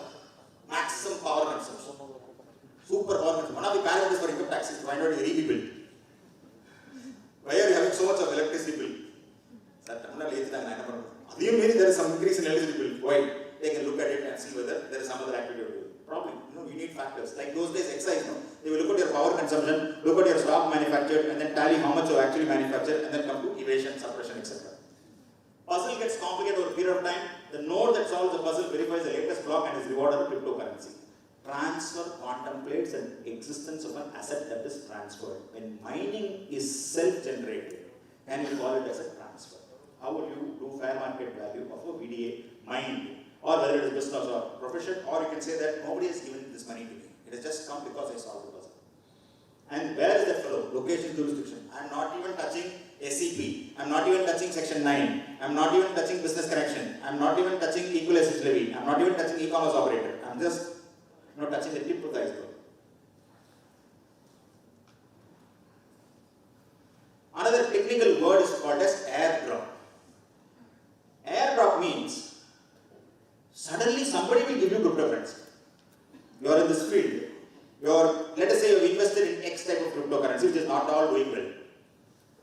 U: Maximum power consumption. Super power consumption. One of the parameters for income tax is to find out your EB bill. Why are you having so much of electricity bill? There is some increase in electricity bill. Why? They can look at it and see whether there is some other activity. Probably, you need factors. Like those days, excise, they will look at your power consumption, look at your stock manufactured, and then tally how much you actually manufactured, and then come to evasion, suppression, etc. Puzzle gets complicated over a period of time. The node that solves the puzzle verifies the latest block and is rewarded with cryptocurrency. Transfer contemplates the existence of an asset that is transferred. When mining is self-generated, can you call it as a transfer? How will you do fair market value of a VDA mined? Or whether it is business or profession, or you can say that nobody has given this money to me. It has just come because I solved the puzzle. And where is that fellow? Location, jurisdiction. I am not even touching SEP. I am not even touching Section 9. I am not even touching business connection. I am not even touching equal access levy. I am not even touching e-commerce operator. I am just touching the tip of the iceberg. Another technical word is called as airdrop. Airdrop means suddenly somebody will give you cryptocurrency. You are in this field. Let us say you have invested in X type of cryptocurrency, which is not all doing well.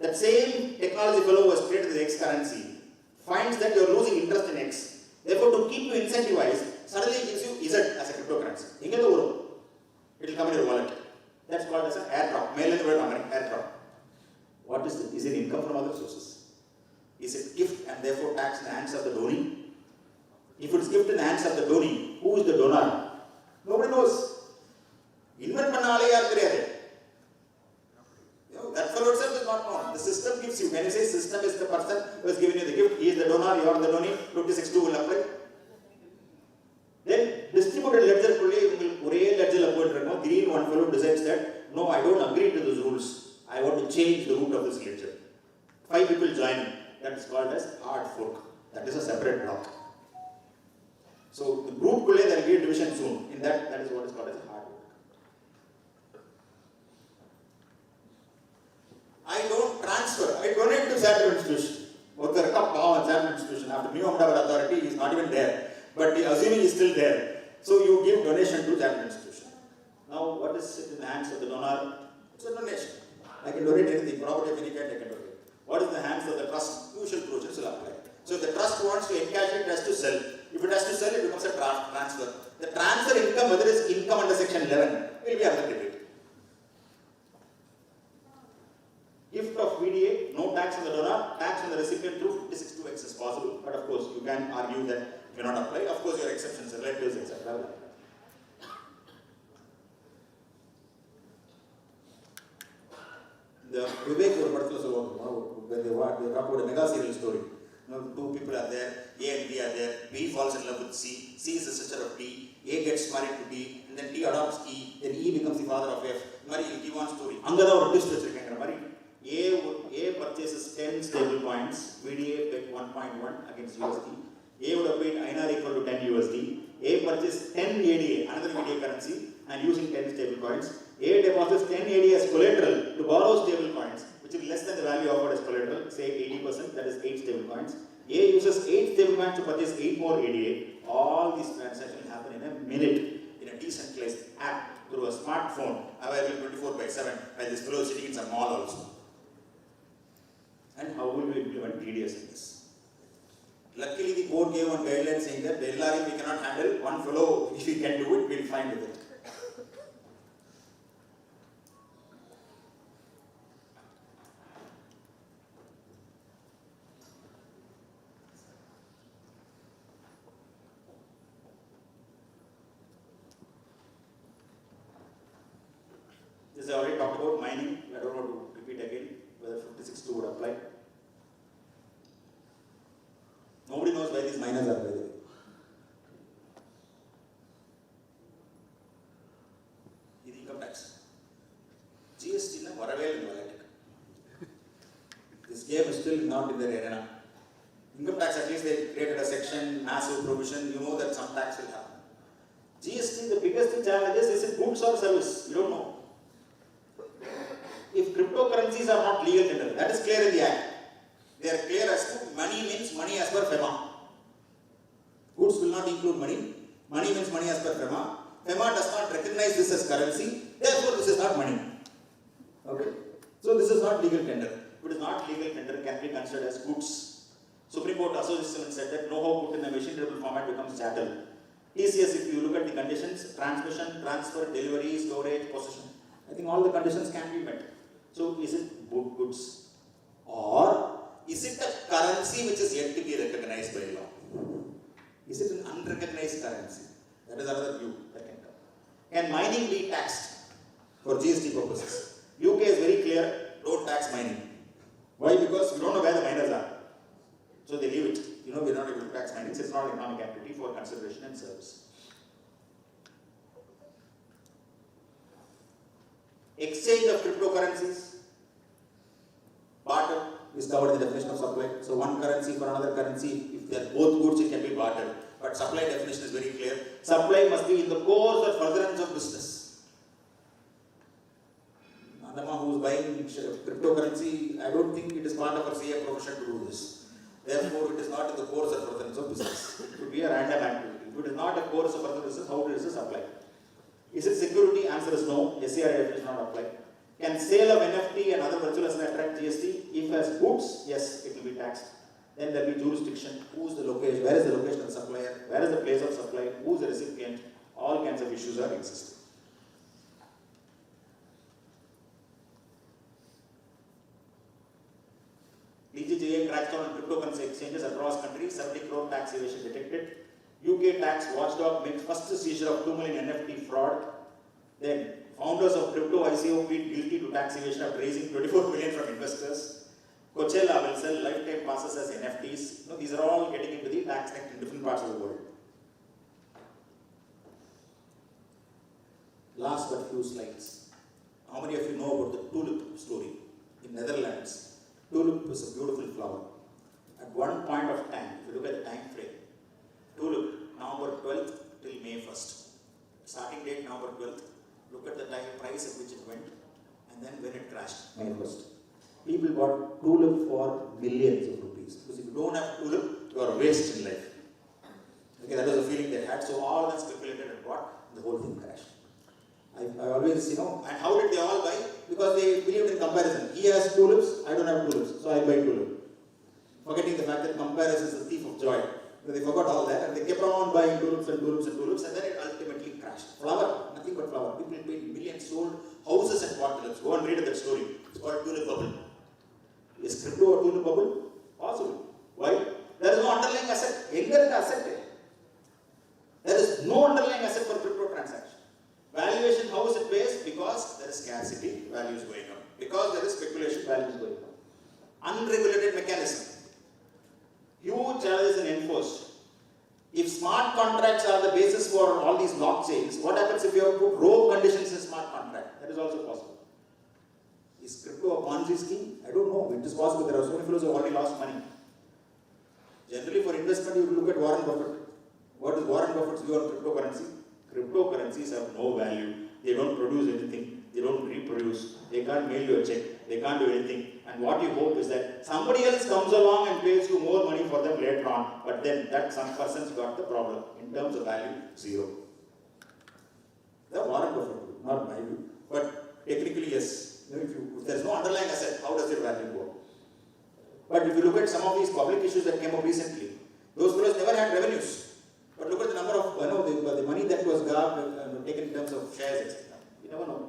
U: That same technology fellow who has created the X currency finds that you are losing interest in X. Therefore, to keep you incentivized, suddenly it gives you Z as a cryptocurrency. It will come in your wallet. That's called as an airdrop. Airdrop. What is it? Is it income from other sources? Is it gift and therefore tax in the hands of the donee? If it is gift in the hands of the donee, who is the donor? Nobody knows. Invent பண்ணாலே யார் தெரியாது. That fellow itself is not known. The system gives you. When you say system is the person who has given you the gift, he is the donor, you are the donee, 56(2) will apply. Then distributed ledger kulle ஒரே ledger ல போயிட்டு இருக்கோம். Green one fellow decides that no, I don't agree to those rules. I want to change the root of this ledger. 5 people join. That is called as hard fork. That is a separate block. So the group kulle there will be a division soon. In that is what is called as a hard fork. I don't transfer. I donate to charitable institution. Charitable institution. After New Ahmedabad Authority, he is not even there. But assuming he is still there. So you give donation to charitable institution. Now what is in the hands of the donor? It's a donation. I can donate anything. Property of any kind I can donate. What what is in the hands of the trust, usual procedures will apply. So if the trust wants to encash it, it has to sell. If it has to sell, it becomes a transfer. The transfer income, whether it's income under section 11, will be under debit. Gift of VDA, no tax on the donor, tax on the recipient through 56(2)(x) is possible. But of course, you can argue that it may not apply. Of course, your exceptions, relatives, etc. The Vivek or particular when they talk about a mega serial story. Two people are there, A and B are there, B falls in love with C, C is the sister of D, A gets married to D, and then D adopts E, then E becomes the father of F. Mari, you give one story. Angada or twist Mari. A purchases 10 stable coins, VDA bet 1.1 against USD. A would have paid INR equal to 10 USD. A purchased 10 ADA, another VDA currency, and using 10 stable coins. A deposits 10 ADA as collateral to borrow stable coins, which is less than the value offered as collateral, say 80%, that is 8 stable coins. A uses 8 stable coins to purchase 8 more ADA. All these transactions happen in a minute in a decentralized app through a smartphone available 24/7, while this fellow is sitting in some mall also. And how will we implement TDS in this? Luckily, the board gave one guideline saying that the LRM we cannot handle. One fellow, if he can do it, we'll fine with it. This I already talked about mining. I don't want to repeat again whether 56(2) would apply. Nobody knows why these miners are, by the way. This income tax. GST na varavel This game is still not in their arena. Income tax, at least they created a section, massive provision, you know that some tax will happen. GST, the biggest challenge is it goods or service? You don't know. If cryptocurrencies are not legal tender, that is clear in the act. They are clear as to money means money as per FEMA. Goods will not include money. Money means money as per FEMA. FEMA does not recognize this as currency. Therefore, this is not money. Okay? So, this is not legal tender. If it is not legal tender, it can be considered as goods. Supreme Court Association said that know-how put in a machine-readable format becomes chattel. TCS, if you look at the conditions, transmission, transfer, delivery, storage, possession, I think all the conditions can be met. So, is it goods? Or is it a currency which is yet to be recognized by law? Is it an unrecognized currency? That is another view that can come. Can mining be taxed for GST purposes? UK is very clear, don't tax mining. Why? Because we don't know where the miners are. So they leave it. You know, we're not able to tax mining. It's not an economic activity for consideration and service. Exchange of cryptocurrencies, barter is covered in the definition of supply. So one currency for another currency, if they are both goods, it can be bartered. But supply definition is very clear. Supply must be in the course or furtherance of business. Andama who is buying cryptocurrency, I don't think it is part of our CA profession to do this. Therefore, it is not in the course or furtherance of business. It would be a random activity. If it is not a course or furtherance of business, how does this apply? Is it security? Answer is no. SCR definition not apply. Can sale of NFT and other virtual assets attract GST? If as goods, yes, it will be taxed. Then there will be jurisdiction. Who is the location? Where is the location of the supplier? Where is the place of supply? Who is the recipient? All kinds of issues are existing. DGGA cracks down on cryptocurrency exchanges across countries. 70 crore tax evasion detected. UK tax watchdog makes first seizure of 2 million NFT fraud. Then founders of crypto ICO plead guilty to tax evasion after raising 24 million from investors. Coachella will sell lifetime passes as NFTs. You know, these are all getting into the tax act in different parts of the world. Last but few slides. How many of you know about the tulip story in Netherlands? Tulip is a beautiful flower. At one point of time, if you look at the time frame, tulip, November 12th till May 1st. Starting date November 12th. Look at the time price at which it went, and then when it crashed, May 1st. People bought tulip for millions of rupees. Because if you don't have tulip, you are a waste in life. Okay, that was the feeling they had. So all that speculated and bought, the whole thing crashed. I always, and how did they all buy? Because because they believed in comparison. He has tulips, I don't have tulips, so I buy tulip. Forgetting the fact that comparison is the thief of joy. So they forgot all that and they kept on buying tulips and tulips and tulips, and then it ultimately crashed. Flower, nothing but flower. People paid millions, sold houses and bought tulips. Go and read that story. It's called tulip bubble. Is crypto a tulip bubble? Possible. Why? There is no underlying asset. There is no underlying asset for crypto transaction. Valuation, how is it based? Because there is scarcity, value is going up. Because there is speculation, value is going up. Unregulated mechanism. Huge challenges in enforced. If smart contracts are the basis for all these blockchains, what happens if you have put rogue conditions in smart contract? That is also possible. Is crypto a Ponzi scheme? I don't know. It is possible. There are so many fellows who have already lost money. Generally, for investment, you look at Warren Buffett. What is Warren Buffett's view on cryptocurrency? Cryptocurrencies have no value. They don't produce anything. They don't reproduce. They can't mail you a check. They can't do anything. And what you hope is that somebody else comes along and pays you more money for them later on. But then that some person's got the problem. In terms of value, zero. That's Warren Buffett, not my view. But technically, yes. If there is no underlying asset, how does your value go? But if you look at some of these public issues that came up recently, those fellows never had revenues. But look at the number of, the money that was taken in terms of shares, etc. You never know.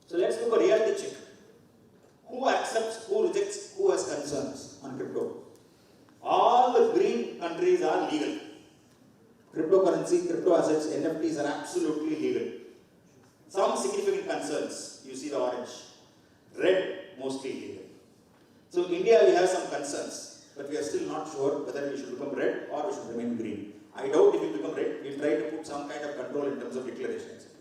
U: So let's look at reality check. Who accepts, who rejects, who has concerns on crypto? All the green countries are legal. Cryptocurrency, crypto assets, NFTs are absolutely legal. Some significant concerns, you see the orange. Red, mostly legal. So in India, we have some concerns, but we are still not sure whether we should become red or we should remain green. I doubt if we become red, we'll try to put some kind of control in terms of declaration, etc.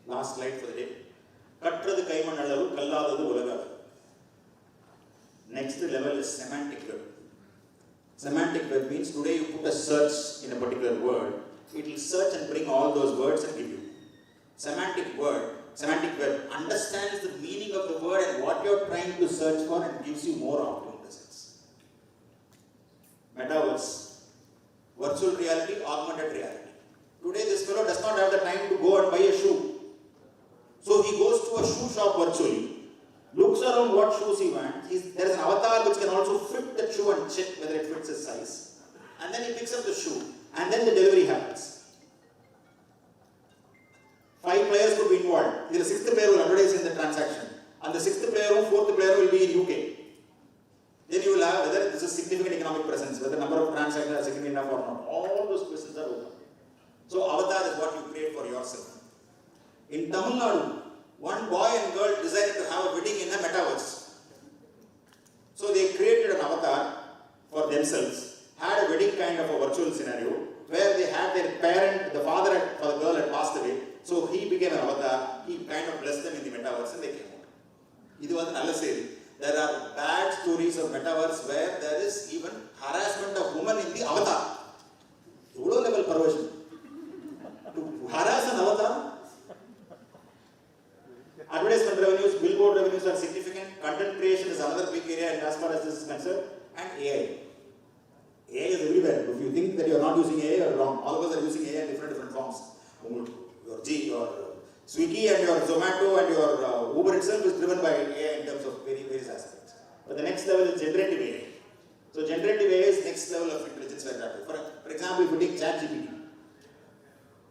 U: Last slide for the day. Kattradu kaimanalavu, kalladadu ulagavu. Next level is semantic web. Semantic web means today you put a search in a particular word, it will search and bring all those words and give you. Semantic web understands the meaning of the word and what you are trying to search for and gives you more optimal results. Metaverse, virtual reality, augmented reality. Today this fellow does not have the time to go and buy a shoe. So he goes to a shoe shop virtually, looks around what shoes he wants. There is an avatar which can also fit the shoe and check whether it fits his size. And then he picks up the shoe and then the delivery happens. 5 players could be involved. The 6th player will advertise in the transaction. And the 6th player or 4th player will be in UK. Then you will have whether this is significant economic presence, whether the number of transactions are significant enough or not. All those questions are open. So avatar is what you create for yourself. In Tamil Nadu, one boy and girl decided to have a wedding in a metaverse. So they created an avatar for themselves, had a wedding kind of a virtual scenario, where they had their parent, the father for the girl had passed away. So he became an avatar, he kind of blessed them in the metaverse and they came out. This was another saying. There are bad stories of metaverse where there is even harassment of women in the avatar. Low level perversion. To harass an avatar. Advertisement revenues, billboard revenues are significant. Content creation is another big area as far as this is concerned. And AI. AI is everywhere. If you think that you are not using AI, you are wrong. All of us are using AI in different forms. Your Swiggy and your Zomato and your Uber itself is driven by AI in terms of various aspects. But the next level is generative AI. So generative AI is next level of intelligence. For example, if you take ChatGPT.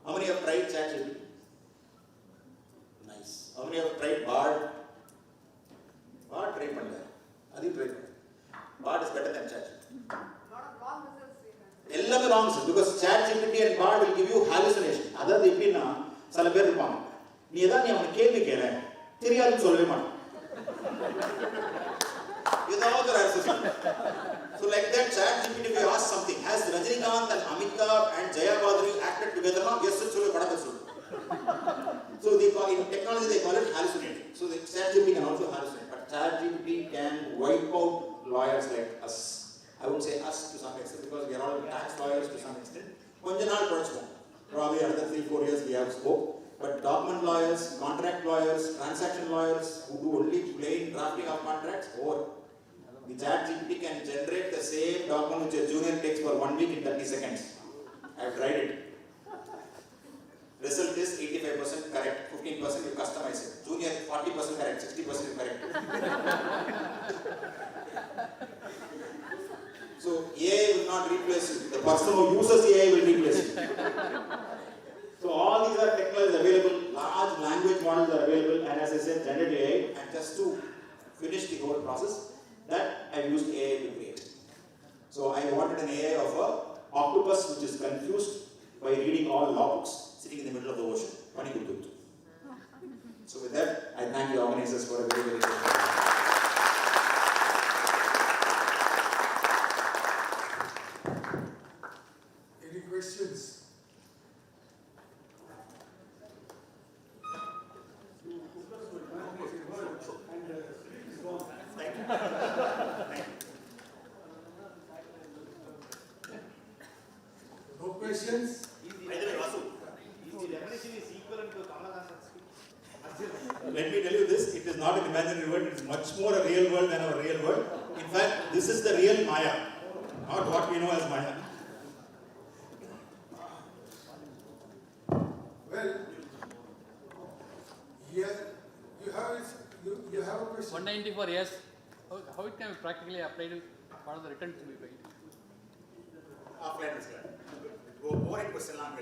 U: How many have tried ChatGPT? Nice. How many have tried Bard? Bard try pannala. Adi try pannala. Bard is better than ChatGPT. Ellame wrong because ChatGPT and Bard will give you hallucination. Other than that, சில பேர் இருப்பாங்க நீ ஏதாவது நீ அவனை கேள்வி கேள தெரியாதுன்னு சொல்லவே மாட்டான் ஏதாவது ஒரு ஆன்சர் சொல்லு so like that ChatGPT if you ask something has Rajinikanth and Amitabh and Jaya Badri acted together now yes சொல்லு படம் சொல்லு so they call in technology they call it hallucinating so the ChatGPT can also hallucinate but ChatGPT can wipe out lawyers like us I wouldn't say us to some extent because we are all tax lawyers to some extent கொஞ்ச நாள் படிச்சுப்போம் Probably another 3-4 years we have scope. But document lawyers, contract lawyers, transaction lawyers who do only plain drafting of contracts, or the ChatGPT can generate the same document which a junior takes for 1 week in 30 seconds. I have tried it. 40% correct, 60% correct. So AI will not replace you. The person who uses AI will replace you. So all these are technologies available, large language models are available, and as I said, generative AI, and just to finish the whole process, that I used AI to create. So I wanted an AI of a octopus which is confused by reading all law books, sitting in the middle of the ocean. So with that, I thank the organizers for a very, very good
D: Any questions? No questions?
U: Let me tell you this, it is not an imaginary world, it is much more a real world than our real world. In fact, this is the real Maya, not what we know as Maya.
D: Well, here you have a question.
T: 194, yes. How it can be practically applied for the return to be paid?
U: Offline is clear. Go boring question lang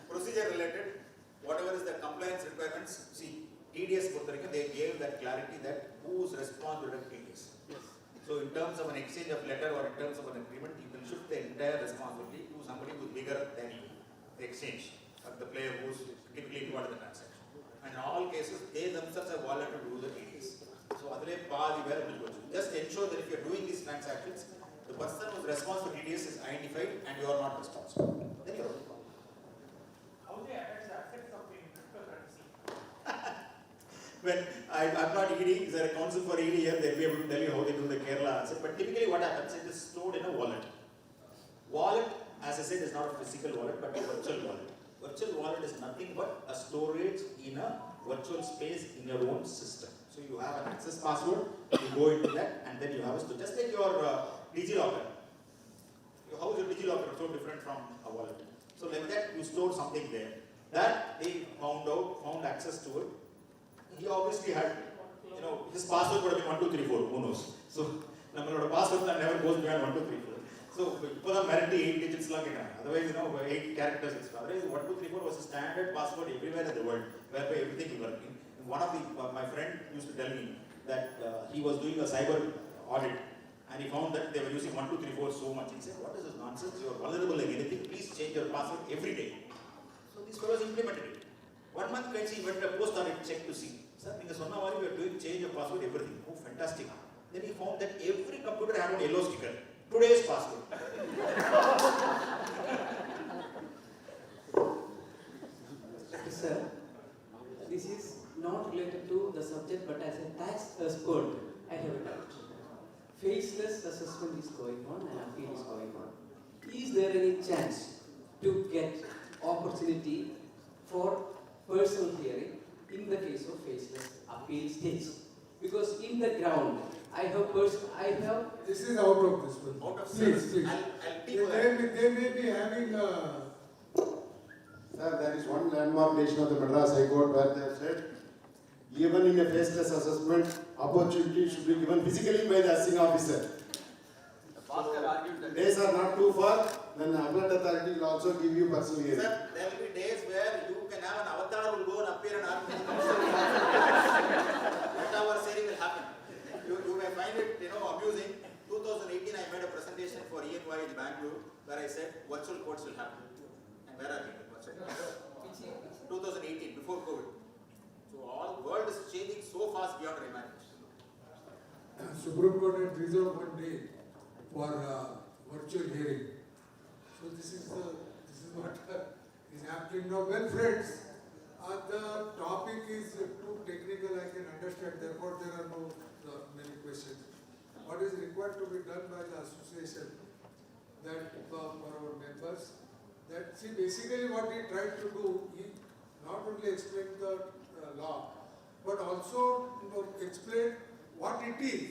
U: procedure related, whatever is the compliance requirements, see, TDS, they gave that clarity that who is responsible for TDS.
T: Yes.
U: So in terms of an exchange of letter or in terms of an agreement, you can shift the entire responsibility to somebody who is bigger than you, the exchange, or the player who is typically involved in the transaction. And in all cases, they themselves have wallet to do the TDS. So just ensure that if you are doing these transactions, the person who is responsible for TDS is identified and you are not responsible. Then you are okay.
V: How they affect the assets of the cryptocurrency?
U: Well, I'm not ED, is there a counsel for ED here? They'll be able to tell you how they do the Kerala asset. But typically what happens, it is stored in a wallet. Wallet, as I said, is not a physical wallet but a virtual wallet. Virtual wallet is nothing but a storage in a virtual space in your own system. So you have an access password, you go into that, and then you have a store. Just like your DigiLocker. How is your DigiLocker so different from a wallet? So like that, you store something there. That they found access to it. He obviously had, his password would have been 1234, who knows? So, our password never goes beyond 1234. So, for the merit 8 digits, otherwise, 8 characters extra. Otherwise, 1234 was a standard password everywhere in the world, whereby everything is working. One of my friend used to tell me that he was doing a cyber audit and he found that they were using 1234 so much. He said, what is this nonsense? You are vulnerable like anything. Please change your password every day. So these fellows implemented it. 1 month later, he went to a post audit check to see. Sir, we are doing change of password everything. Oh, fantastic. Then he found that every computer had a yellow sticker. Today's password.
N: Sir, this is not related to the subject, but as a tax expert, I have a doubt. Faceless assessment is going on and appeal is going on. Is there any chance to get opportunity for personal hearing in the case of faceless appeal stage? Because in the ground, I have.
D: This is out of this one.
U: Out of
D: please. They may be having.
G: Sir, there is one landmark decision of the Madras High Court where they have said, even in a faceless assessment, opportunity should be given physically by the assessing officer. Days are not too far, then the appellate authority will also give you personal hearing.
U: Sir, there will be days where you can have an avatar will go and appear and argue. Whatever sharing will happen. You may find it, amusing. 2018, I made a presentation for ENY in Bangalore where I said virtual courts will happen. And where are we? 2018, before COVID. So all world is changing so fast beyond our imagination.
D: Supreme Court had reserved 1 day for virtual hearing. So this is what is happening now. Well, friends, the topic is too technical. I can understand. Therefore, there are no many questions. What is required to be done by the association? That for our members. That see basically what he tried to do. He not only explain the law, but also explain what it is.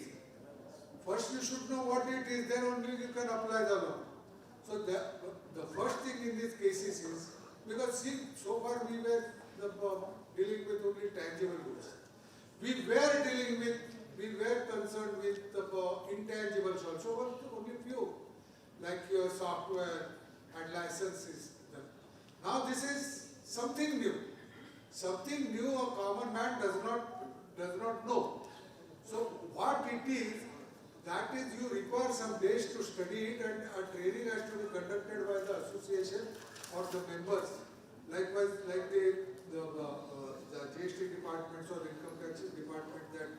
D: First you should know what it is, then only you can apply the law. So the first thing in these cases is, because see, so far we were dealing with only tangible we were concerned with the intangibles also, but only few, like your software and licenses. Now this is something new. Something new a common man does not know. So what it is, that is you require some days to study it, and a training has to be conducted by the association or the members. Likewise, like the GST departments or income tax department that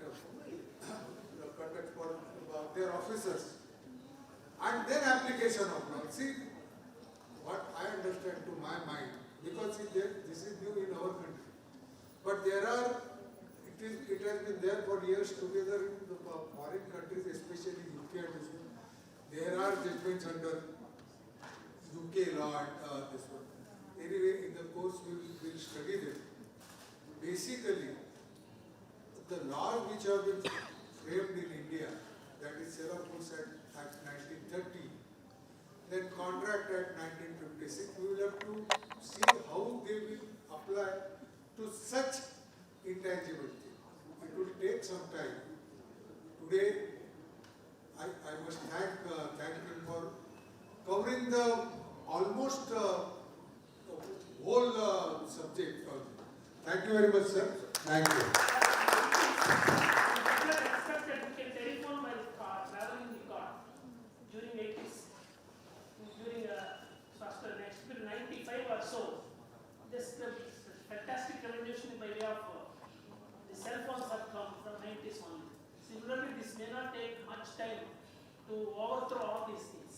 D: conduct for their officers. And then application of law. See, what I understand to my mind, because this is new in our country. But there are, it has been there for years together in the foreign countries, especially UK and this one. There are judgments under UK law and this one. Anyway, in the course we will study them. Basically, the laws which have been framed in India, that is Singapore Act 1930, then Contract Act 1956, we will have to see how they will apply to such intangible things. It will take some time. Today, I must thank him for covering the almost whole subject. Thank you very much, sir. Thank you.
M: Telephone by car, traveling in the car during 80s, during after next 95 or so. This fantastic revolution by way of the cell phones have come from 90s only. Similarly, this may not take much time to overthrow all these things.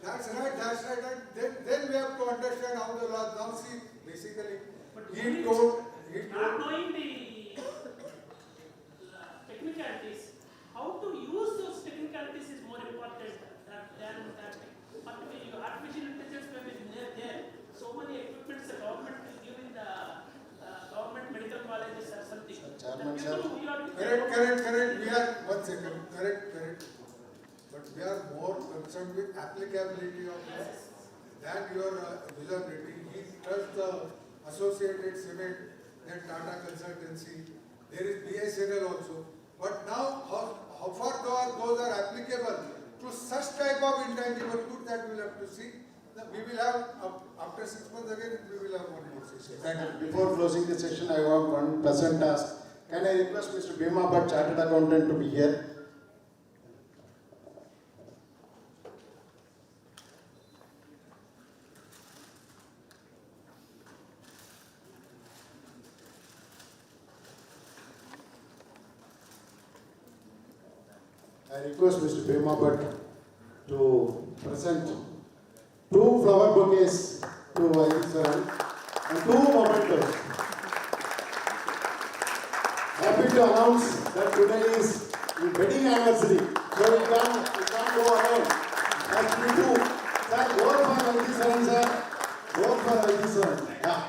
D: That's right. And then we have to understand how the law. Now see, basically,
M: not knowing the technicalities, how to use those technicalities is more important than that. Artificial intelligence may be there. So many equipments the government is giving the government medical colleges or something.
D: Chairman, sir. Correct. We are, one second, correct. But we are more concerned with applicability of this than your usability. He trusts the Associated Cement, then Tata Consultancy. There is BSNL also. But now, how far those are applicable to such type of intangible goods, that we will have to see. We will have, after 6 months again, we will have one more session.
G: Thank you. Before closing the session, I have one pleasant task. Can I request Mr. Bhima Bhatt, Chartered Accountant, to be here? I request Mr. Bhima Bhatt to present 2 flower bouquets to Vice Chairman and 2 mementos. Happy to announce that today is the wedding anniversary, so we can go ahead as we do. Sir, vote for Vice Chairman, sir. Vote for Vice Chairman. Yeah.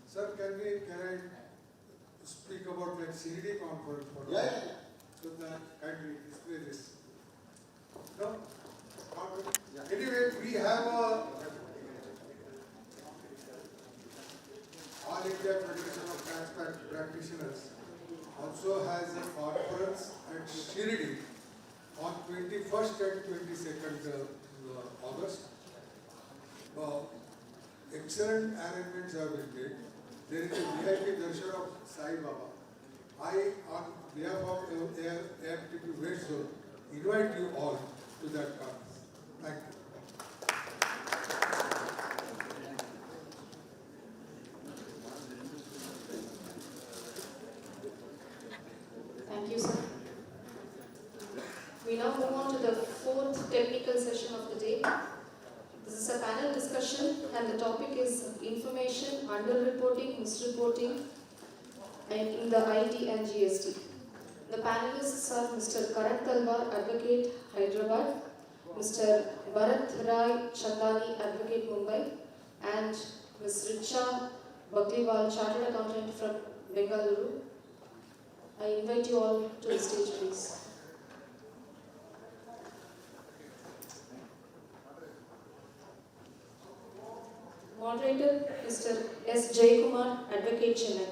D: Sir, can I speak about like CDD conference for
G: Yeah.
D: So that kindly display this. No? Anyway, we have a All India Federation of Tax Practitioners also has a conference at Shirdi on 21st and 22nd August. Excellent arrangements have been made. There is a VIP darshan of Sai Baba. I, on behalf of AFTP West Zone, invite you all to that conference. Thank you.
J: Thank you, sir. We now move on to the 4th technical session of the day. This is a panel discussion and the topic is information, underreporting, misreporting in the IT and GST. The panelists are Mr. Karan Talwar, Advocate, Hyderabad, Mr. Bharat Rai Chandani, Advocate, Mumbai, and Ms. Richa Bakliwal, Chartered Accountant from Bengaluru. I invite you all to the stage, please. Moderator, Mr. S. Jayakumar, Advocate, Chennai.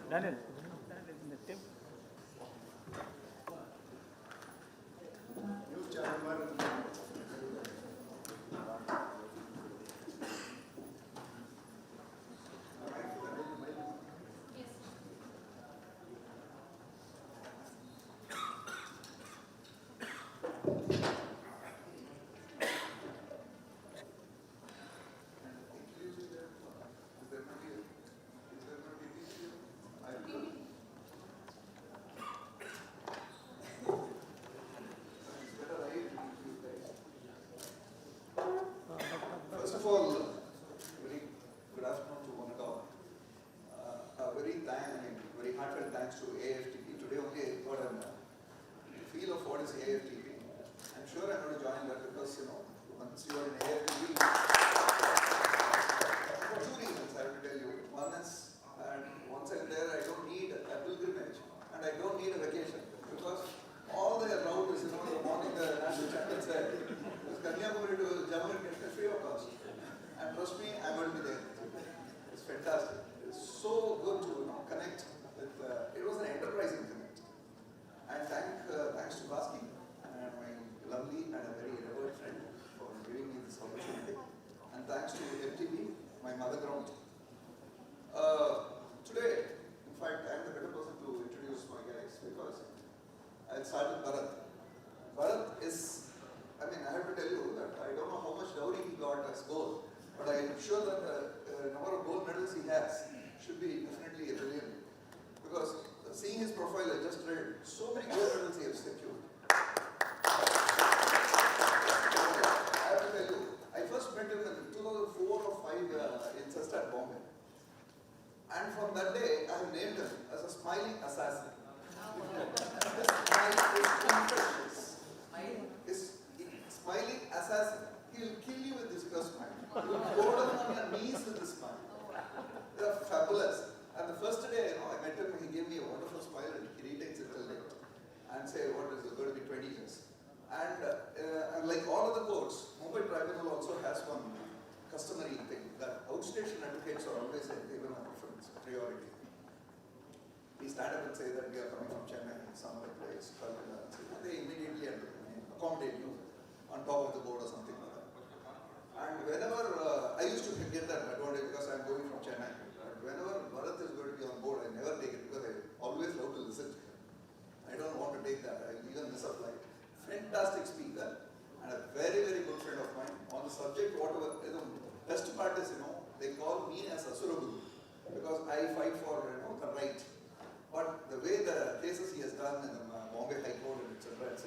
I: Daniel.
C: First of all, very good afternoon to one and all. Very heartfelt thanks to AFTP. Today only I got a feel of what is AFTP. I'm sure I'm going to join that because, once you are in AFTP, for two reasons I have to tell you. One is, once I'm there, I don't need a pilgrimage and I don't need a vacation because all the route is, the morning the national champion said, Kanyakumari to Jammu and Kashmir free of cost. And trust me, I'm going to be there. It's fantastic. It's so good to connect with, it was an enterprising connect. And thanks to Baski, my lovely and a very revered friend for giving me this opportunity. And thanks to FTP, my mother ground. Today, in fact, I'm the better person to introduce my guys because I'll start with Bharat. Bharat is, I have to tell you that I don't know how much dowry he got as gold, but I'm sure that the number of gold medals he has should be definitely brilliant. Because seeing his profile, I just read so many gold medals he has secured. I have to tell you, I first met him in 2004 or 5 in Sestat, Bombay. And from that day, I have named him as a smiling assassin. His smile is infectious. His smiling assassin. He will kill you with this smile. He will go down on your knees with this smile. They are fabulous. And the first day, I met him, he gave me a wonderful smile and he retains it till date. And say, what is it going to be 20 years? And like all other courts, Mumbai Tribunal also has one customary thing that outstation advocates are always given a preference, priority. We stand up and say that we are coming from Chennai, some other place, and they immediately accommodate you on top of the board or something like that. And whenever, I used to get that advantage because I'm going from Chennai. But whenever Bharat is going to be on board, I never take it because I always love to listen to him. I don't want to take that. I even miss a flight. Fantastic speaker and a very, very good friend of mine on the subject, whatever. Best part is, they call me as Asurabhu because I fight for, the right. But the way the cases he has done in the Bombay High Court and etc.,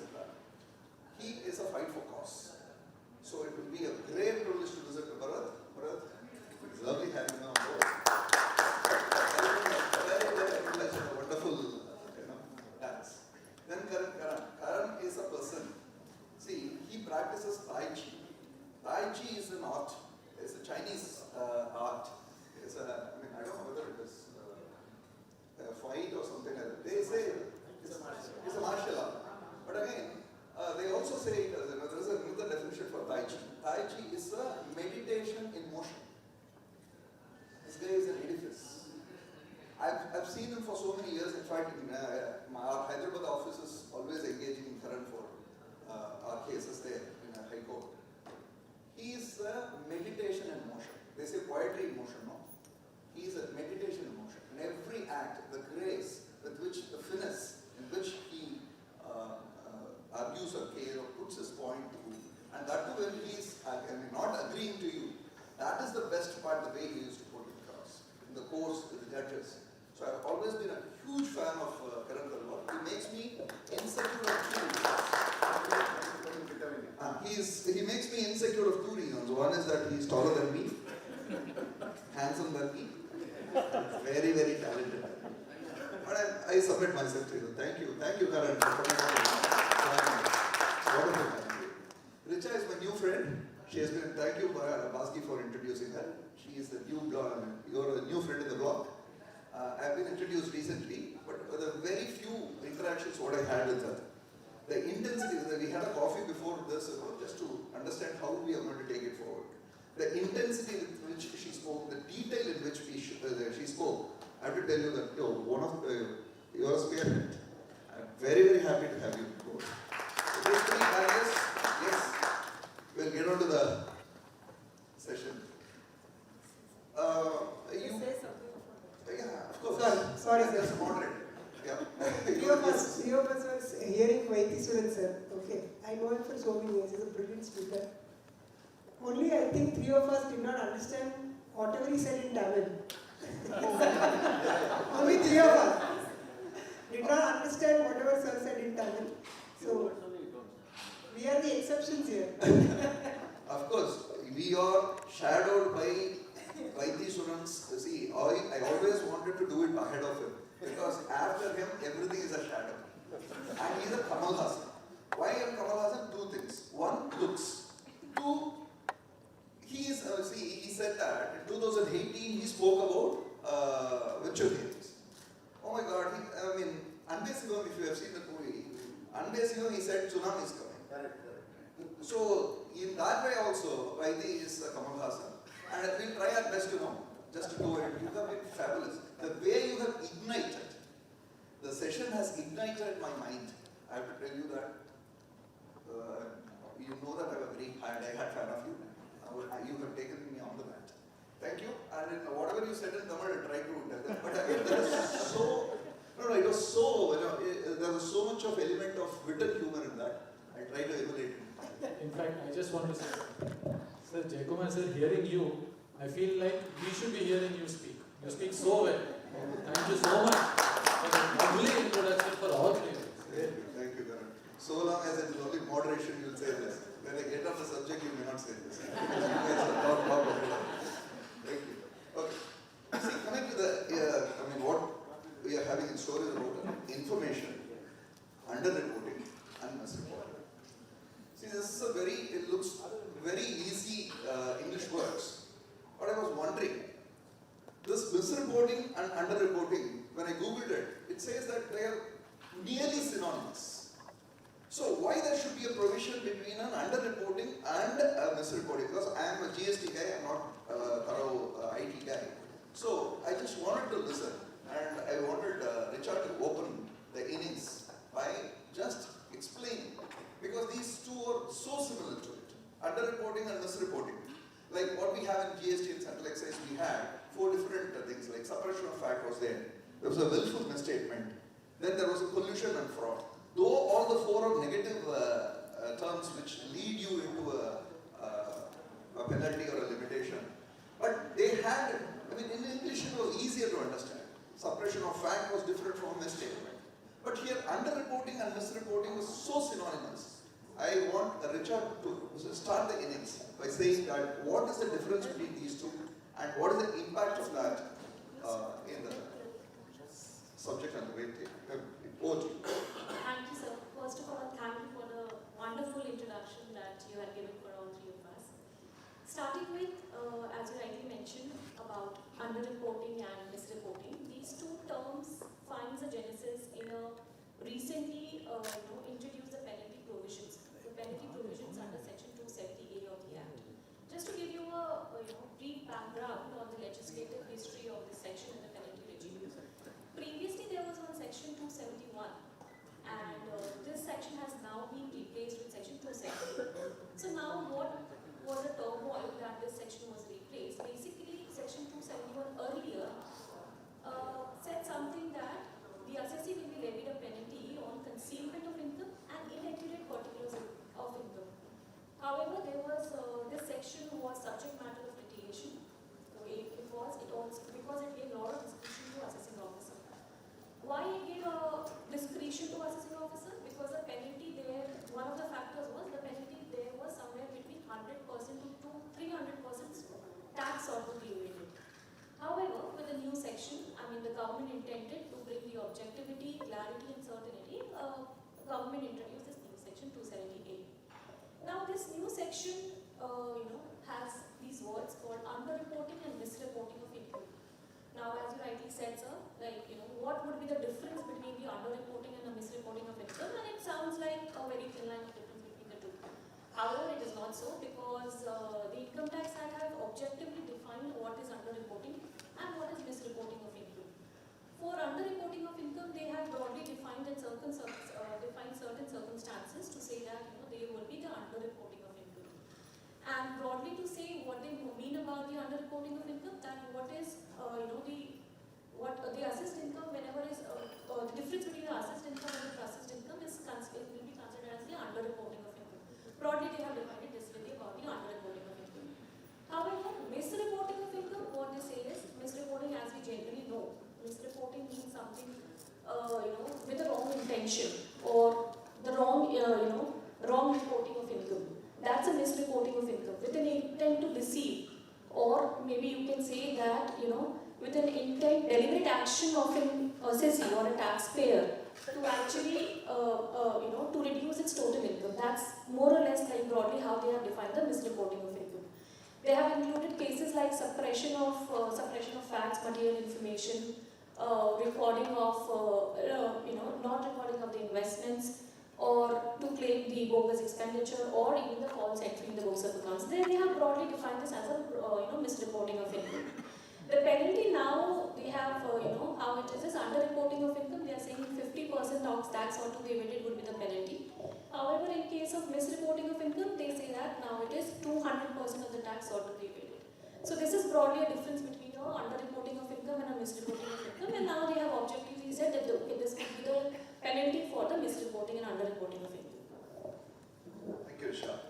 C: he is a fight for cause. So it will be a great privilege to visit Bharat. Bharat, it's lovely having you on board. Very, very privileged and a wonderful, dance. Then Karan. Karan is a person. See, he practices Tai Chi. Tai Chi is an art. It's a Chinese art. It's a, I don't know whether it is a fight or something like that. They say it's a martial art. But again, they also say it as, there is another definition for Tai Chi. Tai Chi is a meditation in motion. This guy is an edifice. I've seen him for so many years. In fact, our Hyderabad office is always engaging in Karan for our cases there in a High Court. He is a meditation in motion. They say poetry in motion, no? He is a meditation in motion. In every act, the grace with which the finesse agreeing to you. That is the best part, the way he used to put it across. In the course, with the judges. So I've always been a huge fan of Karan Talwar. He makes me insecure of two reasons. He makes me insecure of two reasons. One is that he's taller than me, handsome than me, very, very talented. But I submit myself to you. Thank you, Karan, for coming on. Wonderful. Richa is my new friend. She has been, thank you, Baski, for introducing her. She is the new blog, you're a new friend in the blog. I've been introduced recently, but the very few interactions what I had with her, the intensity, we had a coffee before this, just to understand how we are going to take it forward. The intensity with which she spoke, the detail in which she spoke, I have to tell you that you're a spearhead. I'm very, very happy to have you on board. So these three panelists, yes, we'll get on to the session. Yeah, of course.
E: Sorry,
C: Just moderate. Yeah.
E: Three of us was hearing Vaiti Suran sir. Okay, I know him for so many years. He's a brilliant speaker. Only I think three of us did not understand whatever he said in Tamil. Only three of us did not understand whatever sir said in Tamil. So we are the exceptions here.
C: Of course, we are shadowed by Vaiti Suran's. See, I always wanted to do it ahead of him. Because after him, everything is a shadow. And he's a Kamal Hassan. Why am Kamal Hassan? Two things. One, looks. Two, he said that in 2018 he spoke about virtual hearings. Oh my God, Anbesivam, if you have seen the movie, Anbesivam, he said tsunami is coming. So, in that way also, Vaiti is Kamal Hassan. And we'll try our best to just to do it. You have been fabulous. The way you have ignited, the session has ignited my mind. I have to tell you that, you know that I'm a very die-hard fan of you. You have taken me on to that. Thank you. And whatever you said in Tamil, I tried to tell them. But it was so, there was so much of element of wit and humor in that. I tried to emulate it.
H: In fact, I just want to say, Sir Jayakumar sir, hearing you, I feel like we should be hearing you speak. You speak so well. Thank you so much for the lovely introduction for all three.
C: Thank you, Karan. So long as it is only moderation, you will say this. When I get off the subject, you may not say this. You guys are top of it. Thank you. Okay. See, coming to the, what we are having in store is about information, underreporting, and misreporting. See, this is it looks very easy English words. But I was wondering, this misreporting and underreporting, when I googled it, it says that they are nearly synonymous. So why there should be a provision between an underreporting and a misreporting? Because I am a GST guy, I am not a thorough IT guy. So I just wanted to listen, and I wanted Richard to open the innings by just explaining, because these two are so similar to it. Underreporting and misreporting. Like what we have in GST and central excise, we had 4 different things, like suppression of fact was there. There was a willful misstatement. Then there was a collusion and fraud. Though all the 4 are negative terms which lead you into a penalty or a limitation. But they had, in English it was easier to understand. Suppression of fact was different from misstatement. But here, underreporting and misreporting was so synonymous. I want Richard to start the innings by saying that what is the difference between these two and what is the impact of that in the subject and the way they over to you.
W: Thank you, sir. First of all, thank you for the wonderful introduction that you have given for all three of us. Starting with, as you rightly mentioned, about underreporting and misreporting, these two terms finds a genesis in a recently introduced the penalty provisions. The penalty provisions under Section 270A of the Act. Just to give you a brief background on the legislative history of this section in the penalty regime. Previously, there was one Section 271, and this section has now been replaced with Section 270. So now, what was the turmoil that this section was replaced? Basically, Section 271 earlier said something that the assessee will be levied a penalty on concealment of income and inaccurate particulars of income. However, there was this section was tax ought to be evaded. However, with the new section, the government intended to bring the objectivity, clarity and certainty. The government introduced this new section 270A. Now this new section, has these words called underreporting and misreporting of income. Now, as you rightly said, sir, what would be the difference between the underreporting and the misreporting of income? And it sounds like a very thin line of difference between the two. However, it is not so, because the Income Tax Act have objectively defined what is underreporting and what is misreporting of income. For underreporting of income, they have broadly defined certain circumstances to say that they will be the underreporting of income. And broadly to say what they mean about the underreporting of income, that what is the assessed income whenever is the difference between the assessed income and the processed income will be considered as the underreporting of income. Broadly, they have defined it this way about the underreporting of income. However, misreporting of income, what they say is misreporting, as we generally know, misreporting means something with the wrong intention or the wrong wrong reporting of income. That's a misreporting of income with an intent to deceive, or maybe you can say that with an intent, deliberate action of an assessee or a taxpayer to actually to reduce its total income. That's more or less like broadly how they have defined the misreporting of income. They have included cases like suppression of facts, material information, recording of not recording of the investments, or to claim the bogus expenditure, or even the false entry in the books of accounts. They have broadly defined this as a misreporting of income. The penalty now, they have how it is underreporting of income. They are saying 50% of tax ought to be evaded would be the penalty. However, in case of misreporting of income, they say that now it is 200% of the tax ought to be evaded. So this is broadly a difference between underreporting of income and a misreporting of income. And now they have objectively said that this will be the penalty for the misreporting and underreporting of income.
C: Thank you, Isha.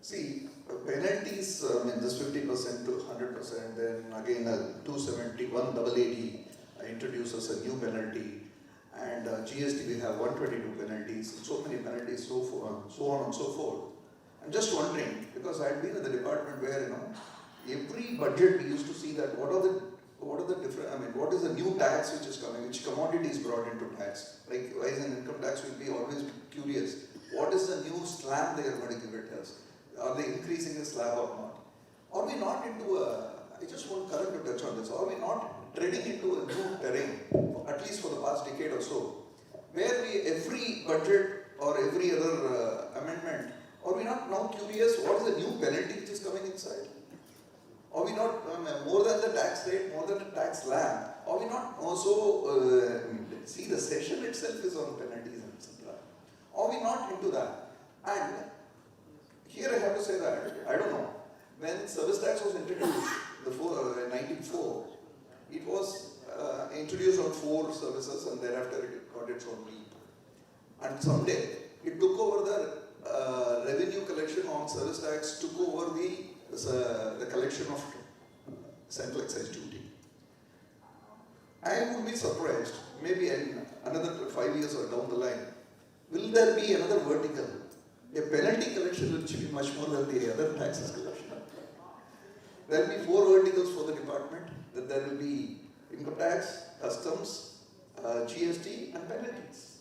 C: See, penalties, this 50% to 100%, then again 271 AAD introduces a new penalty, and GST we have 122 penalties, so many penalties, so on and so forth. I'm just wondering, because I had been in the department where every budget we used to see that what are the different, what is the new tax which is coming, which commodity is brought into tax. Like, why is an income tax, will be always curious. What is the new slab they are going to give it us? Are they increasing the slab or not? Are we not into I just want Karan to touch on this, are we not treading into a new terrain, at least for the past decade or so, where every budget or every other amendment, are we not now curious what is the new penalty which is coming inside? Are we not, more than the tax rate, more than the tax slab, are we not also, see the session itself is on penalties and etc. Are we not into that? And here I have to say that, I don't know, when service tax was introduced, in 1994, it was introduced on 4 services and thereafter it got its own lead. And someday, it took over the revenue collection on service tax, took over the collection of central excise duty. I would be surprised, maybe in another 5 years or down the line, will there be another vertical? A penalty collection will be much more than the other taxes collection. There will be 4 verticals for the department. That there will be income tax, customs, GST and penalties.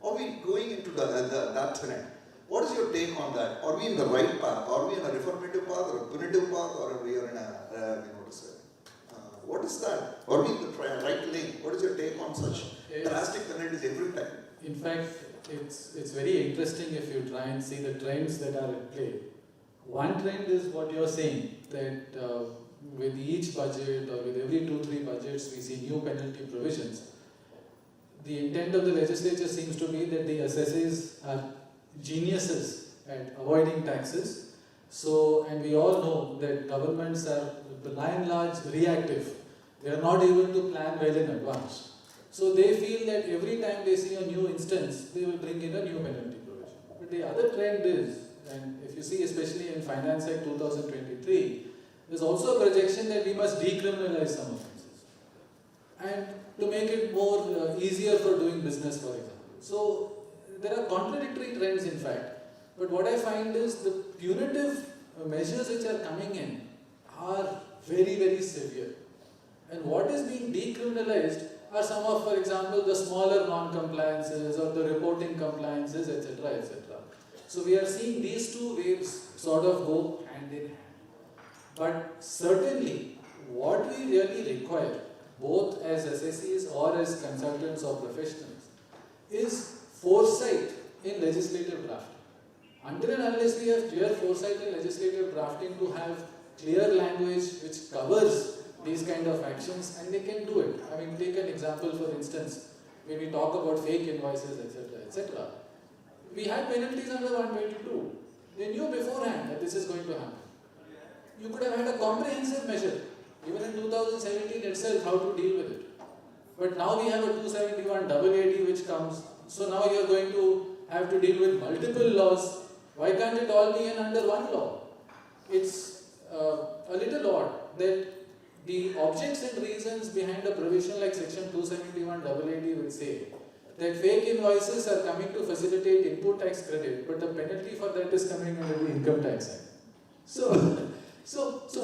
C: Are we going into that trend? What is your take on that? Are we in the right path? Are we in a reformative path or a punitive path, or are we in a, what is that? Are we in the right lane? What is your take on such drastic penalties every time?
H: In fact, it's very interesting if you try and see the trends that are at play. One trend is what you're saying, that with each budget or with every 2-3 budgets we see new penalty provisions. The intent of the legislature seems to be that the assessees are geniuses at avoiding taxes. So, and we all know that governments are by and large reactive. They are not able to plan well in advance. So they feel that every time they see a new instance, they will bring in a new penalty provision. But the other trend is, and if you see especially in Finance Act 2023, there's also a projection that we must decriminalize some offences and to make it more easier for doing business, for example. So there are contradictory trends in fact, but what I find is the punitive measures which are coming in are very, very severe. And what is being decriminalized are some of, for example, the smaller non-compliances or the reporting compliances, etc., etc. So we are seeing these two waves sort of go hand in hand. But certainly, what we really require, both as SSEs or as consultants or professionals, is foresight in legislative drafting. Until and unless we have clear foresight in legislative drafting to have clear language which covers these kind of actions, and they can do it. I mean, take an example, for instance, when we talk about fake invoices, etc., etc. We had penalties under 122. They knew beforehand that this is going to happen. You could have had a comprehensive measure, even in 2017 itself, how to deal with it. But now we have a 271 AAD which comes, so now you are going to have to deal with multiple laws. Why can't it all be in under one law? It's a little odd that the objects and reasons behind a provision like section 271 AAD will say that fake invoices are coming to facilitate input tax credit, but the penalty for that is coming under the income tax act. So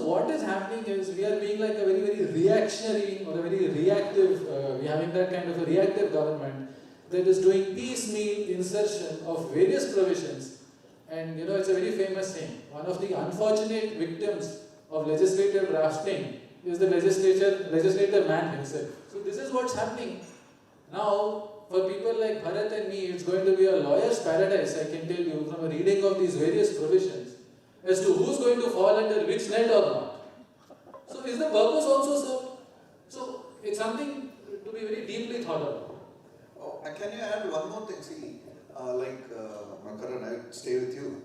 H: what is happening is we are being like a very, very reactionary or a very reactive, we are having that kind of a reactive government that is doing piecemeal insertion of various provisions. And you know, it's a very famous saying. One of the unfortunate victims of legislative drafting is the legislative man himself. So this is what's happening. Now, for people like Bharat and me, it's going to be a lawyer's paradise, I can tell you, from a reading of these various provisions, as to who's going to fall under which net or not. So is the purpose also served? So it's something to be very deeply thought about.
C: Oh, and can you add one more thing? See, Makaran, I stay with you.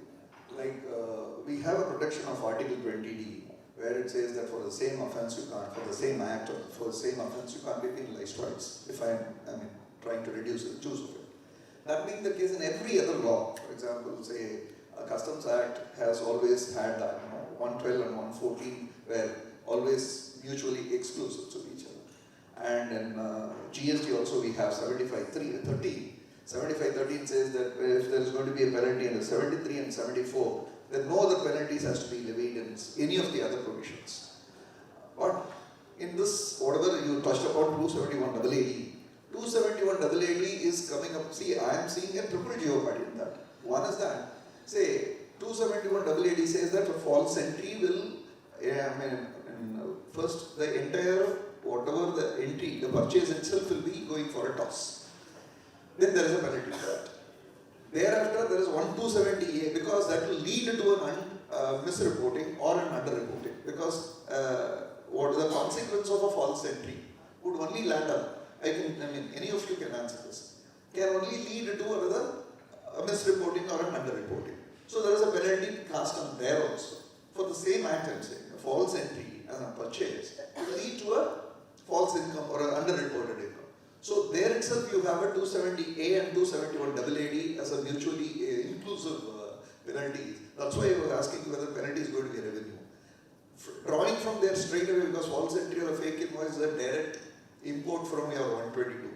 C: We have a protection of Article 20D, where it says that for the same offence you can't, for the same act or for the same offence you can't be penalized twice, if I mean, trying to reduce the juice of it. That being the case in every other law, for example, say, a Customs Act has always had that, 112 and 114 were always mutually exclusive to each other. And in GST also we have 75.13. 75.13 says that if there is going to be a penalty under 73 and 74, then no other penalties has to be levied in any of the other provisions. But in this, whatever you touched upon 271 AAD, 271 AAD is coming up. See, I am seeing a triple jeopardy in that. One is that, say, 271 AAD says that a false entry will, first the entire, whatever the entry, the purchase itself will be going for a toss. Then there is a penalty for that. Thereafter, there is 1270A because that will lead to a misreporting or an underreporting, because what is the consequence of a false entry would only land up. Any of you can answer this. Can only lead to another misreporting or an underreporting. So there is a penalty cast on there also. For the same act, I'm saying, a false entry and a purchase will lead to a false income or an underreported income. So there itself you have a 270A and 271 AAD as a mutually inclusive penalty. That's why I was asking whether penalty is going to be a revenue. Drawing from there straight away, because false entry or a fake invoice is a direct import from your 122.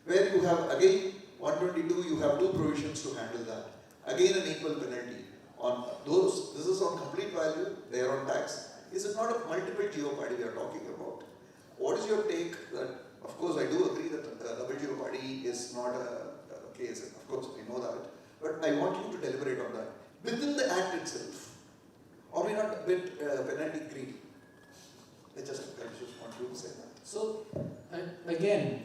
C: Where you have again 122, you have two provisions to handle that. Again an equal penalty on those. This is on complete value, they are on tax. Is it not a multiple jeopardy we are talking about? What is your take that, of course I do agree that double jeopardy is not a case, and of course we know that, but I want you to deliberate on that. Within the act itself, are we not a bit penalty greedy? I just want you to say that.
H: So, again,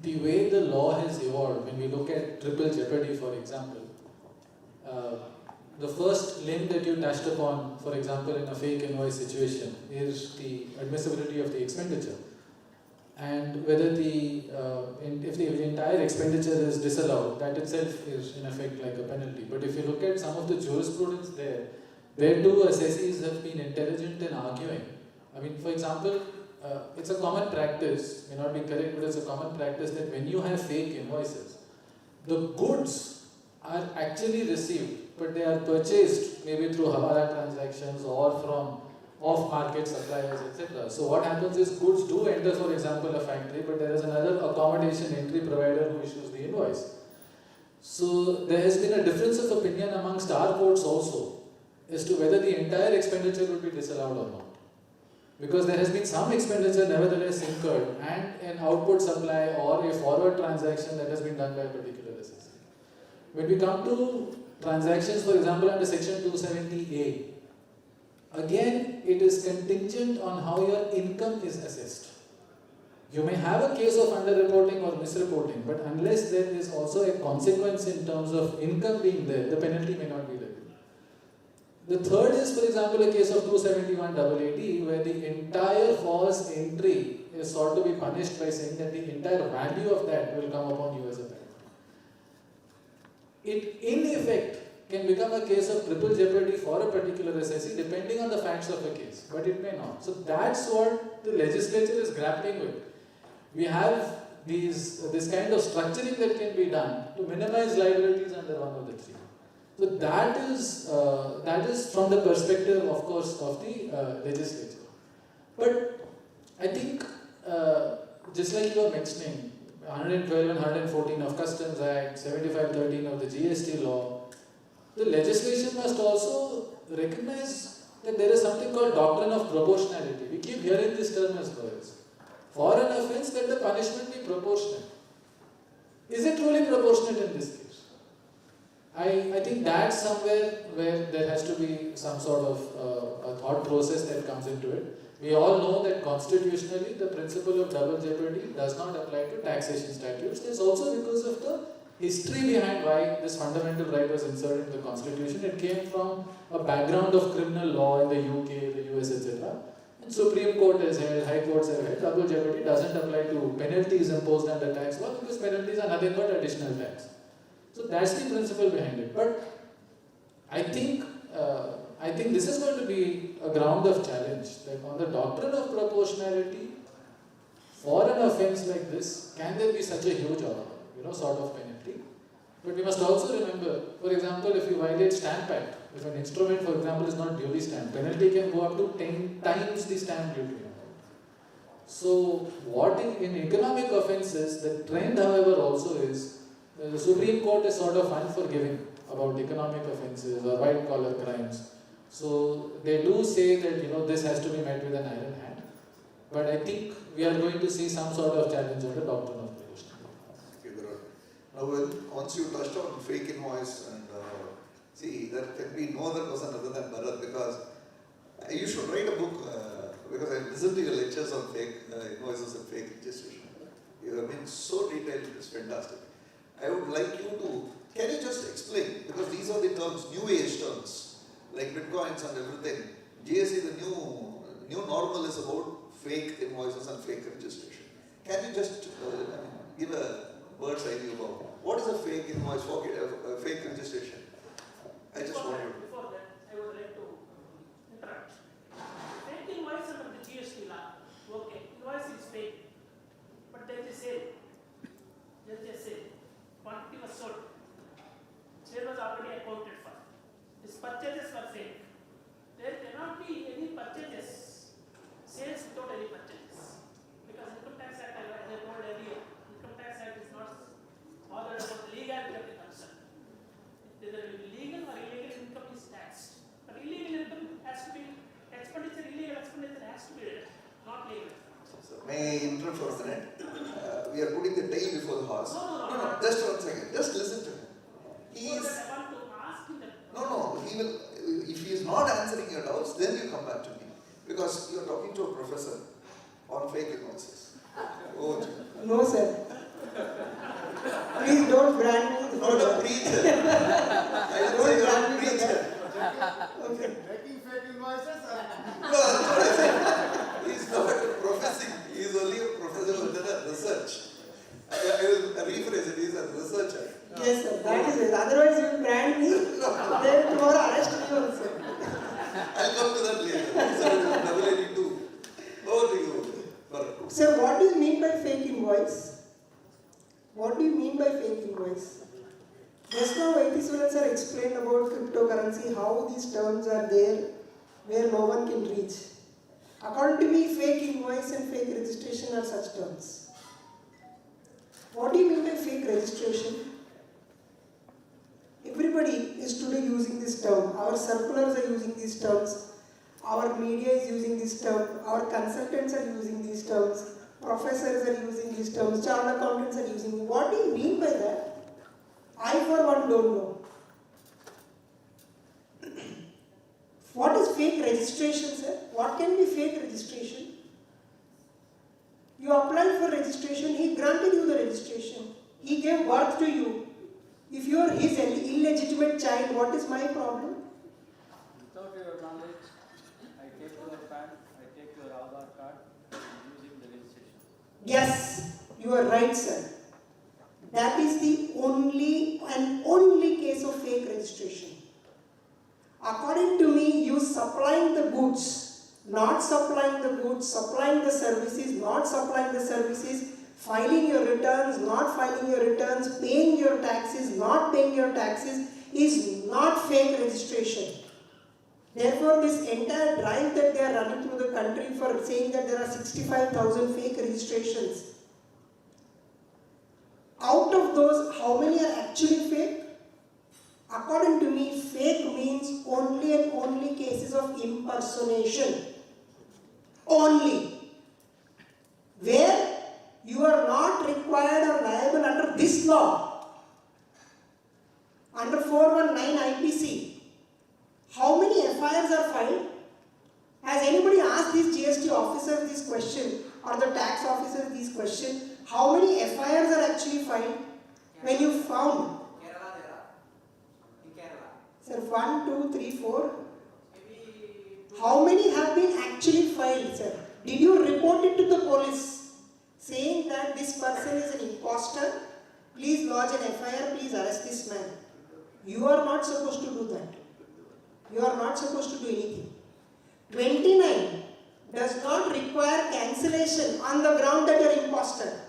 H: the way the law has evolved, when we look at triple jeopardy, for example, the first limb that you touched upon, for example, in a fake invoice situation, is the admissibility of the expenditure. And whether if the entire expenditure is disallowed, that itself is in effect like a penalty. But if you look at some of the jurisprudence there too assessees have been intelligent in arguing. I mean, for example, it's a common practice, may not be correct, but it's a common practice that when you have fake invoices, the goods are actually received, but they are purchased maybe through Hawala transactions or from off-market suppliers, etc. So what happens is goods do enter, for example, a factory, but there is another accommodation entry provider who issues the invoice. So there has been a difference of opinion amongst our courts also, as to whether the entire expenditure would be disallowed or not. Because there has been some expenditure nevertheless incurred and an output supply or a forward transaction that has been done by a particular SSC. When we come to transactions, for example, under section 270A, again it is contingent on how your income is assessed. You may have a case of underreporting or misreporting, but unless there is also a consequence in terms of income being there, the penalty may not be there. The third is, for example, a case of 271AAD where the entire false entry is sought to be punished by saying that the entire value of that will come upon you as a penalty. It, in effect, can become a case of triple jeopardy for a particular SSC depending on the facts of a case, but it may not. So that's what the legislature is grappling with. We have this kind of structuring that can be done to minimize liabilities under one of the three. So that is from the perspective, of course, of the legislature. But I think, just like you were mentioning, 112 and 114 of Customs Act, 7513 of the GST law, the legislation must also recognize that there is something called doctrine of proportionality. We keep hearing this term as lawyers. For an offence, let the punishment be proportionate. Is it truly proportionate in this case? I think that's somewhere where there has to be some sort of a thought process that comes into it. We all know that constitutionally the principle of double jeopardy does not apply to taxation statutes. That's also because of the history behind why this fundamental right was inserted in the Constitution. It came from a background of criminal law in the UK, the US, etc. And Supreme Court has held, High Courts have held, double jeopardy doesn't apply to penalties imposed under tax law because penalties are nothing but additional tax. So that's the principle behind it. But I think this is going to be a ground of challenge. Like on the doctrine of proportionality, for an offence like this, can there be such a huge sort of penalty? But we must also remember, for example, if you violate Stamp Act, if an instrument, for example, is not duly stamped, penalty can go up to 10 times the stamp duty. So what in economic offences, the trend, however, also is the Supreme Court is sort of unforgiving about economic offences or white collar crimes. So they do say that this has to be met with an iron hand. But I think we are going to see some sort of challenge on the doctrine of proportionality.
C: Now, once you touched on fake invoice, and see, there can be no other person other than Bharat, because you should write a book, because I listened to your lectures on fake invoices and fake registration. You have been so detailed, it's fantastic. I would like you to, can you just explain, because these are the terms, new age terms, like bitcoins and everything. GST, the new normal is about fake invoices and fake registration. Can you just give a bird's eye view about what is a fake invoice, fake registration? I just want you to.
M: Before that, I would like to interrupt. Fake invoice under the GST law. Okay, invoice is fake, but there is a sale. There is a sale. Quantity was sold. Sale was already accounted for. These purchases were fake. There cannot be any purchases, sales without any purchases. Because Income Tax Act, as I told earlier, Income Tax Act is not bothered about the legality of the concern. Whether it will be legal or illegal income is taxed. But illegal income has to be, illegal expenditure has to be not legal.
C: So, may I interrupt for a minute? We are putting the tail before the horse. No, just 1 second. Just listen to him. He is.
M: I want to ask him that.
C: No, he will. If he is not answering your doubts, then you come back to me. Because you are talking to a professor on fake invoices. Oh,
E: no, sir. Please don't brand me.
C: Not a preacher. I didn't say you're a preacher.
E: Okay.
F: Making fake invoices?
C: No, that's what I said. He's not professing. He's only a professor who did a research. I will rephrase it. He's a researcher.
E: Yes, sir. That is it. Otherwise, you brand me. Then tomorrow arrest me also.
C: I'll come to that later. It's double 82. Over to you. Bharat.
E: Sir, what do you mean by fake invoice? What do you mean by fake invoice? Just now, IT students are explained about cryptocurrency, how these terms are there, where no one can reach. According to me, fake invoice and fake registration are such terms. What do you mean by fake registration? A Everybody is today using this term. Our circulars are using these terms. Our media is using this term. Our consultants are using these terms. Professors are using these terms. Chartered accountants are using. What do you mean by that? I for one don't know. What is fake registration, sir? What can be fake registration? You applied for registration, he granted you the registration. He gave birth to you. If you are his illegitimate child, what is my problem?
A: Without your knowledge, I take your PAN, I take your Aadhaar card, using the registration.
E: Yes, you are right, sir. That is the only case of fake registration. According to me, you supplying the goods, not supplying the goods, supplying the services, not supplying the services, filing your returns, not filing your returns, paying your taxes, not paying your taxes is not fake registration. Therefore, this entire drive that they are running through the country for saying that there are 65,000 fake registrations, out of those, how many are actually fake? According to me, fake means only and only cases of impersonation. Only. Where you are not required or liable under this law, under 419 IPC. How many FIRs are filed? Has anybody asked these GST officers this question or the tax officers this question? How many FIRs are actually filed when you found?
N: Kerala there are. In Kerala.
E: Sir, 1, 2, 3, 4. How many have been actually filed, sir? Did you report it to the police saying that this person is an imposter? Please lodge an FIR, please arrest this man. You are not supposed to do that. You are not supposed to do anything. 29 does not require cancellation on the ground that you are imposter.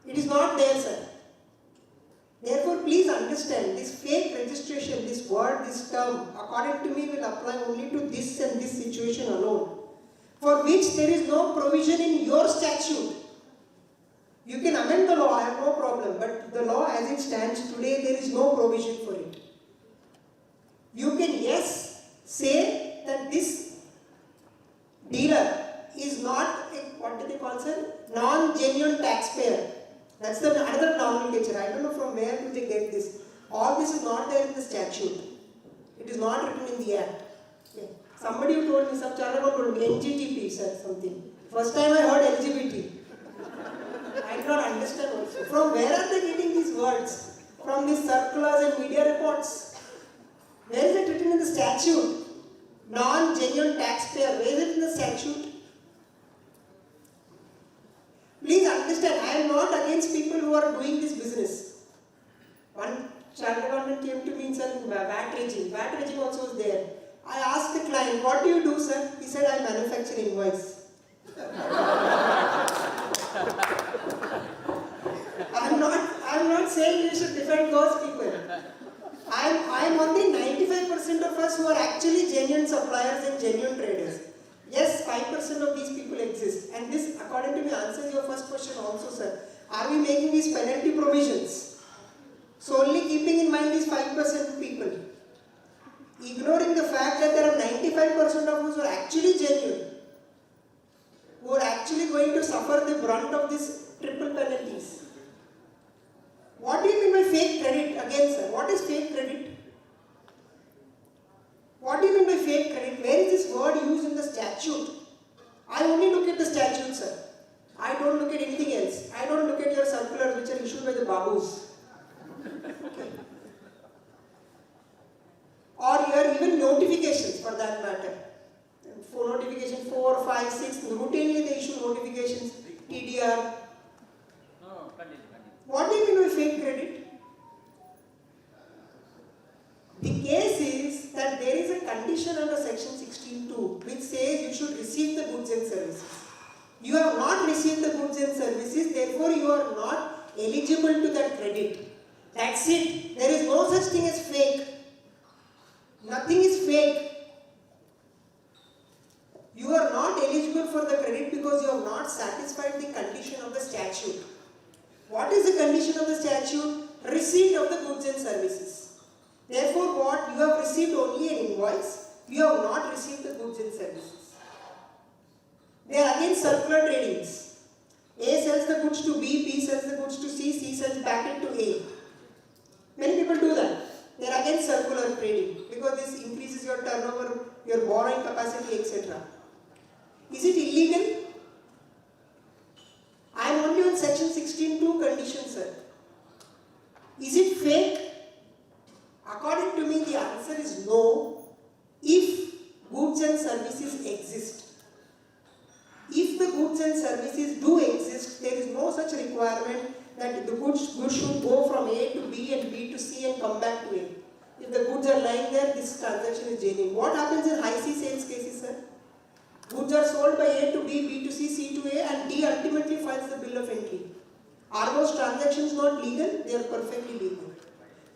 E: It is not there, sir. Therefore, please understand this fake registration, this word, this term, according to me, will apply only to this and this situation alone, for which there is no provision in your statute. You can amend the law, I have no problem, but the law as it stands today, there is no provision for it. You can, yes, say that this dealer is not a, what do they call, sir? Non-genuine taxpayer. That's the another nomenclature. I don't know from where do they get this. All this is not there in the statute. It is not written in the act. Okay. Somebody who told me, some Charlava told me, NGTP, sir, something. First time I heard LGBT. I did not understand also. From where are they getting these words? From these circulars and media reports. Where is it written in the statute? Non-genuine taxpayer. Where is it in the statute? Please understand, I am not against people who are doing this business. One chartered accountant came to me and said, VAT regime. VAT regime also was there. I asked the client, what do you do, sir? He said, I manufacture invoice. I'm not saying you should defend those people. I am on the 95% of us who are actually genuine suppliers and genuine traders. Yes, 5% of these people exist. And this, according to me, answers your first question also, sir. Are we making these penalty provisions solely keeping in mind these 5% people? Ignoring the fact that there are 95% of us who are actually genuine, who are actually going to suffer the brunt of these triple penalties. What do you mean by fake credit? Again, sir, what is fake credit? What do you mean by fake credit? Where is this word used in the statute? I only look at the statute, sir. I don't look at anything else. I don't look at your circulars which are issued by the babus. Okay. Or your even notifications for that matter. For notification 4, 5, 6, routinely they issue notifications, TDR.
A: No, continue.
E: What do you mean by fake credit? The case is that there is a condition under section 16(2) which says you should receive the goods and services. You have not received the goods and services, therefore you are not eligible to that credit. That's it. There is no such thing as fake. Nothing is fake. You are not eligible for the credit because you have not satisfied the condition of the statute. What is the condition of the statute? receipt of the goods and services. Therefore, what you have received only an invoice, you have not received the goods and services. They are again circular tradings. A sells the goods to B sells the goods to C sells back into A. Many people do that. They are again circular trading because this increases your turnover, your borrowing capacity, etc. Is it illegal? I am only on section 16(2) condition, sir. Is it fake? According to me, the answer is no, if goods and services exist. If the goods and services do exist, there is no such requirement that the goods should go from A to B and B to C and come back to A. If the goods are lying there, this transaction is genuine. What happens in high C sales cases, sir? Goods are sold by A to B, B to C, C to A, and D ultimately files the bill of entry. Are those transactions not legal? They are perfectly legal.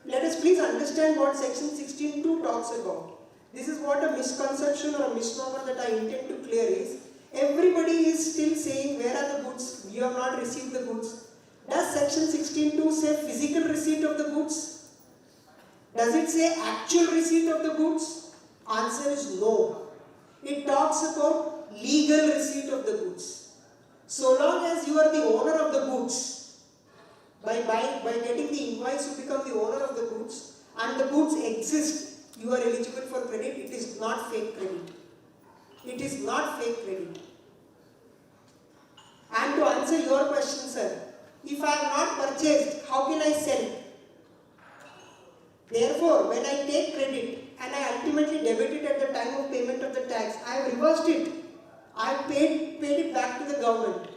E: Let us please understand what section 16(2) talks about. This is what a misconception or a misnomer that I intend to clear is. Everybody is still saying, where are the goods? You have not received the goods. Does section 16(2) say physical receipt of the goods? Does it say actual receipt of the goods? Answer is no. It talks about legal receipt of the goods. So long as you are the owner of the goods, by getting the invoice you become the owner of the goods and the goods exist, you are eligible for credit. It is not fake credit. It is not fake credit. And to answer your question, sir, if I have not purchased, how can I sell? Therefore, when I take credit and I ultimately debit it at the time of payment of the tax, I have reversed it. I have paid it back to the government.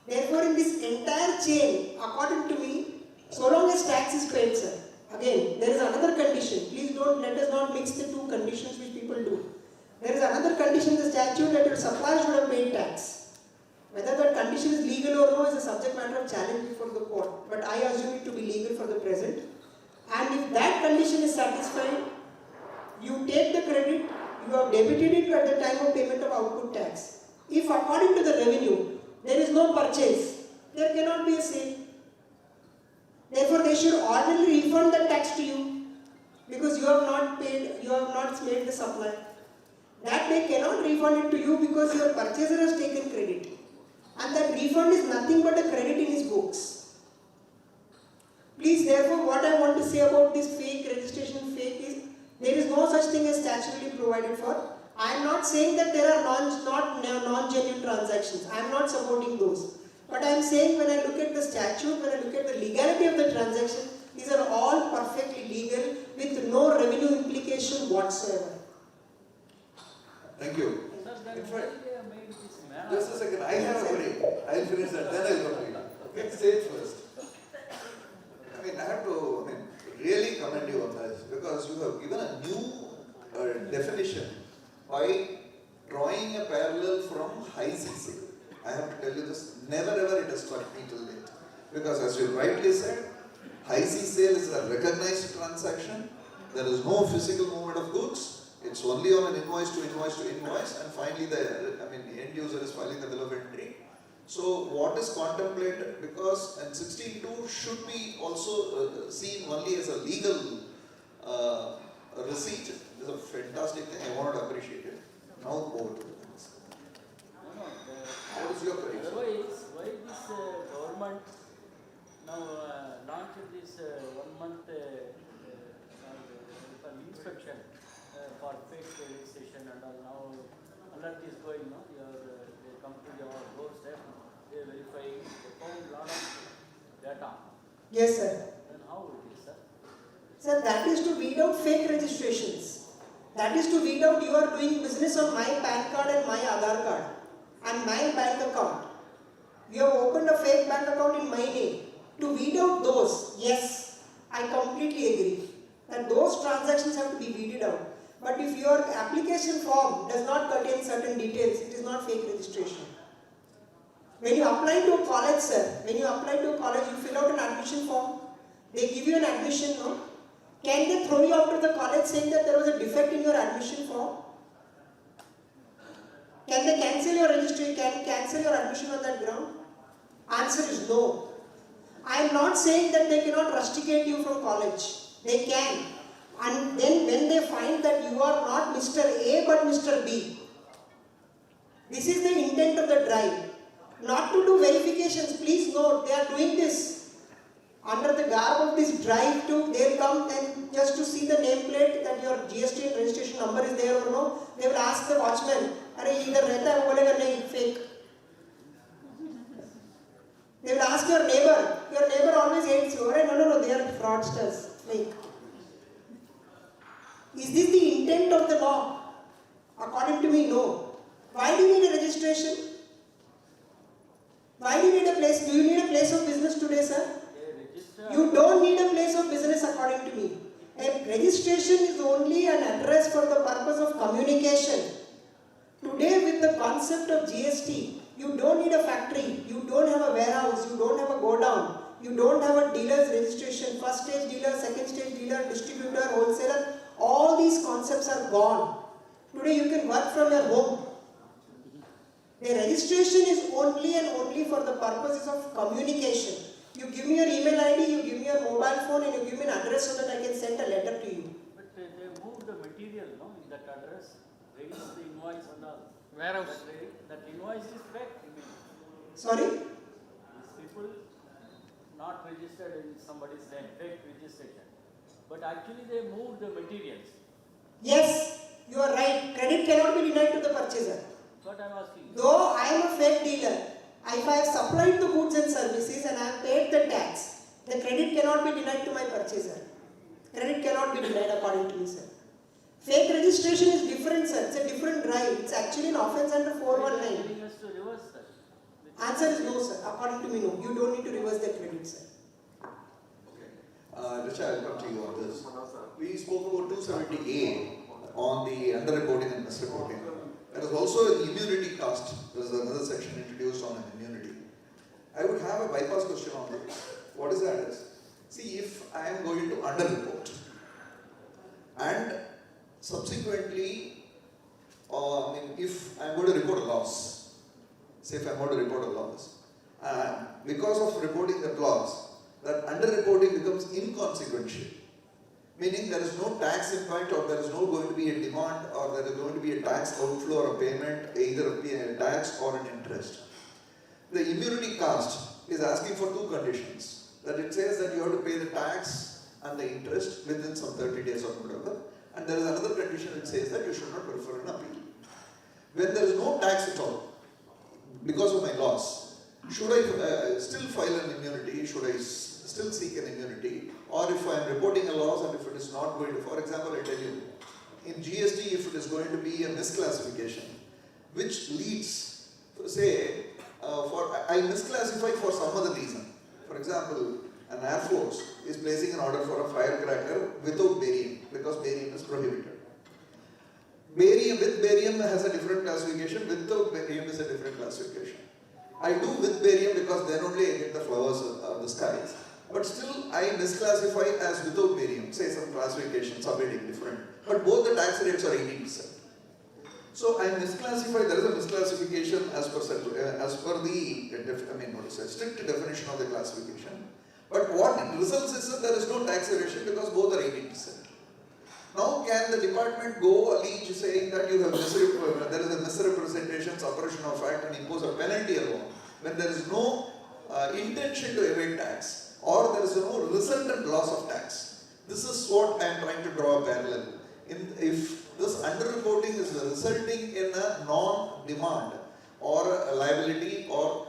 E: Therefore, in this entire chain, according to me, so long as tax is paid, sir. Again, there is another condition. Please let us not mix the two conditions which people do. There is another condition in the statute that your supplier should have paid tax. Whether that condition is legal or no is a subject matter of challenge before the court. But I assume it to be legal for the present. And if that condition is satisfied, you take the credit, you have debited it at the time of payment of output tax. If according to the revenue, there is no purchase, there cannot be a sale. Therefore, they should ordinarily refund the tax to you because you have not paid, you have not made the supply. That they cannot refund it to you because your purchaser has taken credit. And that refund is nothing but a credit in his books. Please, therefore, what I want to say about this fake registration is, there is no such thing as statutorily provided for. I am not saying that there are non-genuine transactions. I am not supporting those. But I am saying when I look at the statute, when I look at the legality of the transaction, these are all perfectly legal with no revenue implication whatsoever.
C: Thank you. In fact, just a second, I have a query. I will finish that, then I will go to you. Okay, say it first. I have to really commend you on this because you have given a new definition by drawing a parallel from high CC. I have to tell you this, never ever it has struck me till date. Because as you rightly said, high C sale is a recognized transaction. There is no physical movement of goods. It's only on an invoice to invoice to invoice, and finally the end user is filing the bill of entry. So what is contemplated, because and 16(2) should be also seen only as a legal receipt, is a fantastic thing. I want to appreciate it. Now over to the things. What is your prediction?
A: Why this government now launched this 1 month inspection for fake registration and all? Now alert is going, no? They come to your doorstep, they verify, they found a lot of data.
E: Yes, sir.
A: Then how it is, sir?
E: Sir, that is to weed out fake registrations. That is to weed out you are doing business on my PAN card and my Aadhaar card and my bank account. You have opened a fake bank account in my name. To weed out those, yes, I completely agree that those transactions have to be weeded out. But if your application form does not contain certain details, it is not fake registration. When you apply to a college, sir, when you apply to a college, you fill out an admission form. They give you an admission, no? Can they throw you out of the college saying that there was a defect in your admission form? Can they cancel your registration, cancel your admission on that ground? Answer is no. I am not saying that they cannot rusticate you from college. They can. And then when they find that you are not Mr. A but Mr. B, this is the intent of the drive. Not to do verifications, please note, they are doing this under the garb of this drive to, they'll come and just to see the nameplate that your GST and registration number is there or no, they will ask the watchman, "Are either rehta hai, wo bolega nahi, fake." They will ask your neighbor always hates you. No, they are fraudsters, fake. Is this the intent of the law? According to me, no. Why do you need a registration? Why do you need a place? Do you need a place of business today, sir? You don't need a place of business according to me. A registration is only an address for the purpose of communication. Today with the concept of GST, you don't need a factory, you don't have a warehouse, you don't have a godown, you don't have a dealer's registration, first stage dealer, second stage dealer, distributor, wholesaler. All these concepts are gone. Today you can work from your home. The registration is only and only for the purposes of communication. You give me your email ID, you give me your mobile phone, and you give me an address so that I can send a letter to you.
A: But they moved the material, no, in that address, raise the invoice and all.
T: Warehouse.
A: That invoice is fake.
E: Sorry?
A: These people not registered in somebody's name, fake registration. But actually they moved the materials.
E: Yes, you are right. Credit cannot be denied to the purchaser.
A: What I am asking.
E: Though I am a fake dealer, if I have supplied the goods and services and I have paid the tax, the credit cannot be denied to my purchaser. Credit cannot be denied according to me, sir. Fake registration is different, sir. It's a different drive. It's actually an offense under 419. Answer is no, sir. According to me, no. You don't need to reverse the credit, sir.
C: Richa, I'll come to you on this. We spoke about 270A on the underreporting and misreporting. There is also an immunity cost. There is another section introduced on an immunity. I would have a bypass question on this. What is that? See, if I am going to underreport and subsequently, if I am going to report a loss, say if I am going to report a loss, and because of reporting that loss, that underreporting becomes inconsequential. Meaning there is no tax impact, or there is no going to be a demand, or there is going to be a tax outflow or a payment, either a tax or an interest. The immunity cost is asking for two conditions. That it says that you have to pay the tax and the interest within some 30 days or whatever. And there is another condition which says that you should not prefer an appeal. When there is no tax at all, because of my loss, should I still file an immunity? Should I still seek an immunity? Or if I am reporting a loss and if it is not going to, for example, I tell you, in GST, if it is going to be a misclassification, which leads, say, I misclassify for some other reason. For example, an Air Force is placing an order for a firecracker without barium, because barium is prohibited. Barium with barium has a different classification, without barium is a different classification. I do with barium because then only I get the flowers of the skies. But still I misclassify as without barium, say some classification, subheading different. But both the tax rates are 18%. So I misclassify, there is a misclassification as per the strict definition of the classification. But what it results is that there is no tax evasion because both are 18%. Now can the department go allege saying that you have there is a misrepresentation, suppression of fact and impose a penalty alone when there is no intention to evade tax or there is no resultant loss of tax? This is what I am trying to draw a parallel. If this underreporting is resulting in a non-demand or a liability or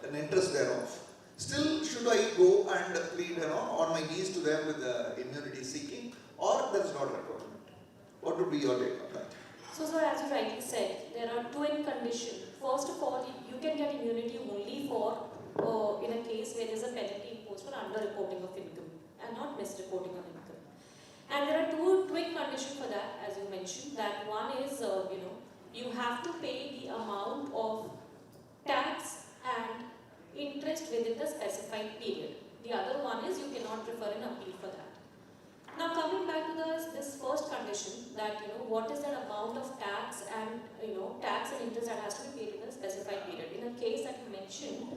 C: an interest thereof, still should I go and plead on my knees to them with immunity seeking, or there is not a requirement? What would be your take on that?
W: So sir, as you rightly said, there are twin conditions. First of all, you can get immunity only for in a case where there is a penalty imposed for underreporting of income and not misreporting of income. And there are two twin conditions for that, as you mentioned. That one is, you have to pay the amount of tax and interest within the specified period. The other one is you cannot prefer an appeal for that. Now coming back to this first condition, that what is that amount of tax and tax and interest that has to be paid in a specified period. In a case that you mentioned,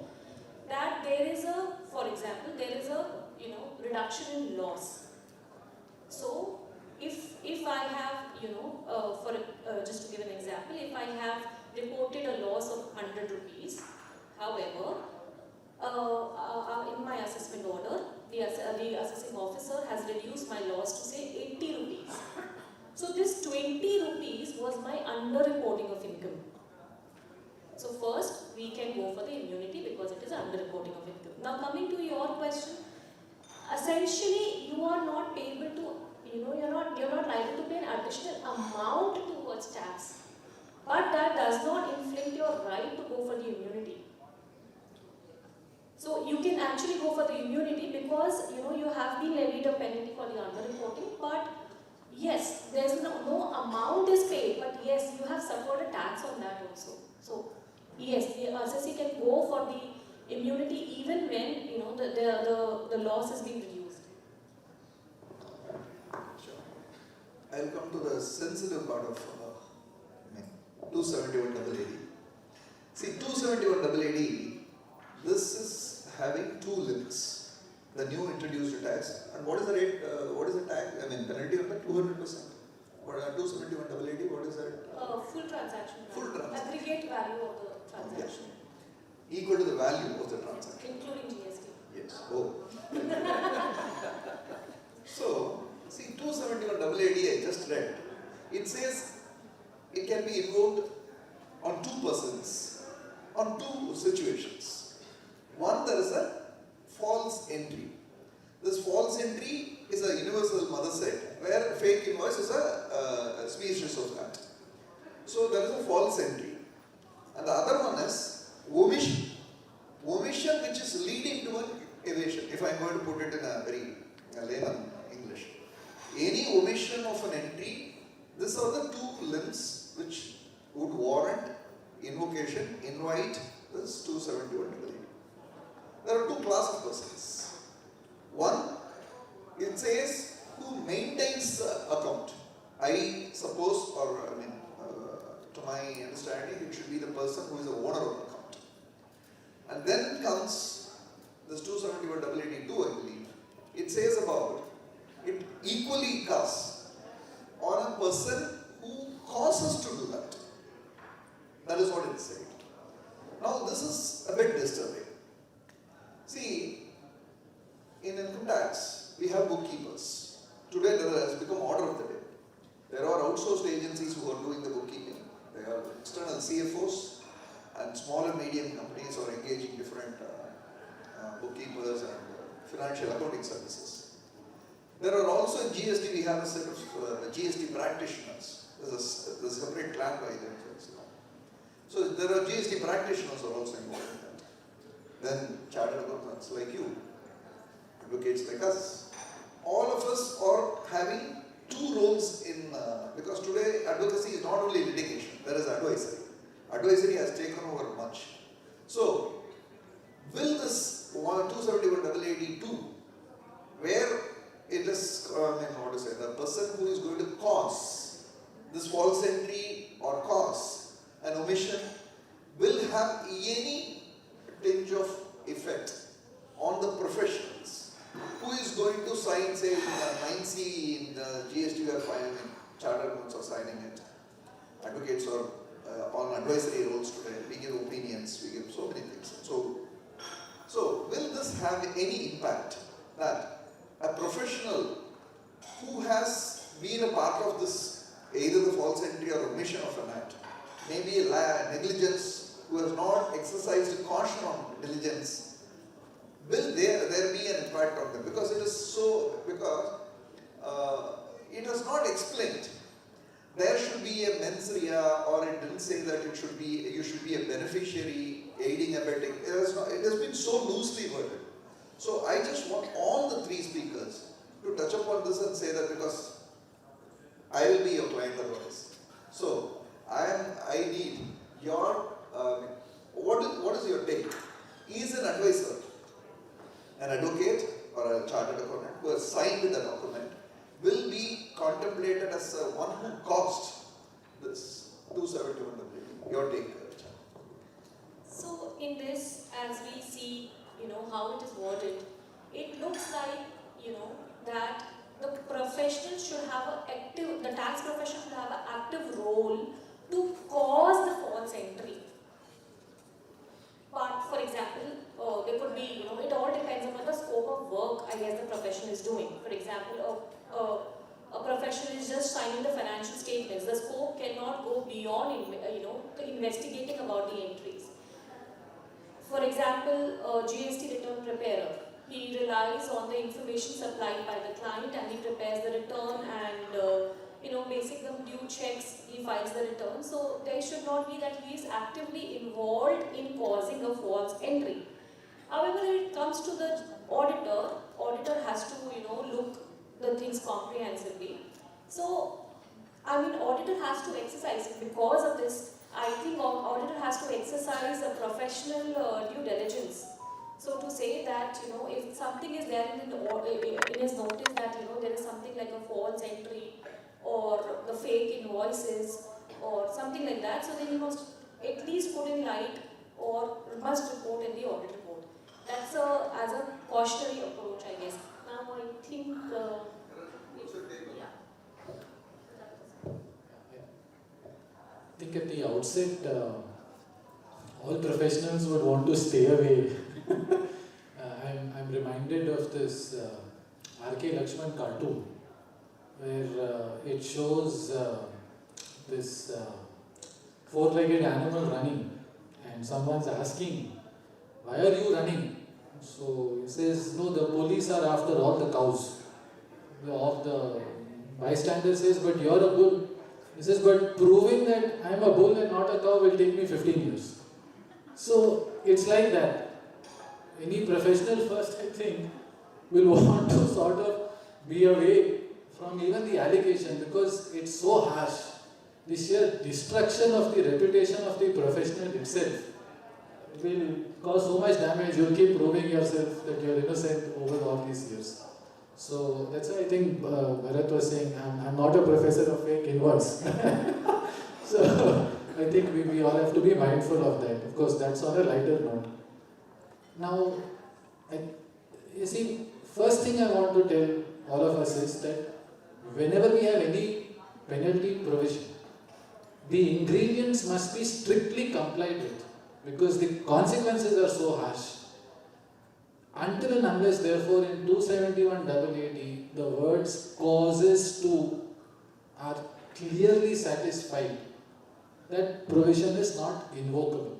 W: that there is a for example, there is a reduction in loss. So if I have just to give an example, if I have reported a loss of 100 rupees, however, in my assessment order, the assessing officer has reduced my loss to say 80 rupees. So this 20 rupees was my under-reporting of income. So first, we can go for the immunity because it is under-reporting of income. Now coming to your question, essentially you are not able to, you're not liable to pay an additional amount towards tax. But that does not inflict your right to go for the immunity. So you can actually go for the immunity because you have been levied a penalty for the under-reporting, but yes, there's no amount is paid, but yes, you have suffered a tax on that also. So yes, the assessee can go for the immunity even when the loss has been reduced.
C: Sure. I'll come to the sensitive part of 271 AAD. See, 271 AAD, this is having two limits. The new introduced tax, and what is the rate? What is the tax? Penalty on that 200%. What 271 AAD? What is that?
W: Full transaction value.
C: Full transaction.
W: Aggregate value of the transaction.
C: Yeah. Equal to the value of the transaction.
W: Including GST.
C: Yes. Oh. So, see, 271 AAD I just read. It says it can be invoked on two persons, on two situations. One, there is a false entry. This false entry is a universal mother set where fake invoice is a species of that. So there is a false entry. And the other one is omission. Omission which is leading to an evasion. If I am going to put it in a very layman English. Any omission of an entry, these are the two limbs which would warrant invocation, invite this 271 AAD. There are two classes of persons. One, it says who maintains the account. I suppose, or to my understanding, it should be the person who is the owner of the account. And then comes this 271 AAD 2, I believe. It says about it equally casts on a person who causes to do that. That is what it is saying. Now this is a bit disturbing. See, in income tax, we have bookkeepers. Today there has become order of the day. There are outsourced agencies who are doing the bookkeeping. There are external CFOs and small and medium companies are engaging different bookkeepers and financial accounting services. There are also in GST, we have a set of GST practitioners. There's a separate clan by themselves. So there are GST practitioners who are also involved in that. Then chartered accountants like you, advocates like us. All of us are having two roles in, because today advocacy is not only litigation, there is advisory. Advisory has taken over much. So, will this 271 AAD 2, where it is, the person who is going to cause this false entry or cause an omission will have any tinge of effect on the professionals. Who is going to sign, say, 9C in the GST we are filing, chartered accountants are signing it. Advocates are on advisory roles today. We give opinions, we give so many things. So will this have any impact that a professional who has been a part of this, either the false entry or omission of an act, maybe negligence, who has not exercised caution on diligence, will there be an impact on them? Because it is so, because it is not explained. There should be a mens rea, or it didn't say that it should be, you should be a beneficiary, aiding, abetting. It has been so loosely worded. So I just want all the three speakers to touch upon this and say that, because I will be your client otherwise. So I need your, what is your take? He is an advisor, an advocate or a chartered accountant who has signed the document will be contemplated as one who caused this 271 AAD. Your take, Chana.
W: So in this, as we see, how it is worded, it looks like, that the professional should have the tax profession should have an active role to cause the false entry. But for example, there could be, it all depends upon the scope of work, I guess, the profession is doing. For example, a professional is just signing the financial statements. The scope cannot go beyond, investigating about the entries. For example, a GST return preparer, he relies on the information supplied by the client and he prepares the return and basic due checks, he files the return. So there should not be that he is actively involved in causing a false entry. However, when it comes to the auditor has to look the things comprehensively. So auditor has to exercise, because of this, I think auditor has to exercise a professional due diligence. So to say that, if something is there in his notice that, there is something like a false entry or the fake invoices or something like that, so then he must at least put in light or must report in the audit report. That's as a cautionary approach, I guess. Now I think,
H: I think at the outset, all professionals would want to stay away. I'm reminded of this R.K. Lakshman cartoon, where it shows this four-legged animal running, and someone's asking, "Why are you running?" So he says, "No, the police are after all the cows." The bystander says, "But you're a bull." He says, "But proving that I'm a bull and not a cow will take me 15 years. So it's like that. Any professional first, I think, will want to sort of be away from even the allegation, because it's so harsh. The sheer destruction of the reputation of the professional itself will cause so much damage. You'll keep proving yourself that you're innocent over all these years. So that's why I think Bharat was saying, I'm not a professor of fake invoice. So I think we all have to be mindful of that. Of course, that's on a lighter note. Now, you see, first thing I want to tell all of us is that whenever we have any penalty provision, the ingredients must be strictly complied with, because the consequences are so harsh. Until and unless, therefore, in 271AAD, the words causes to are clearly satisfied, that provision is not invocable.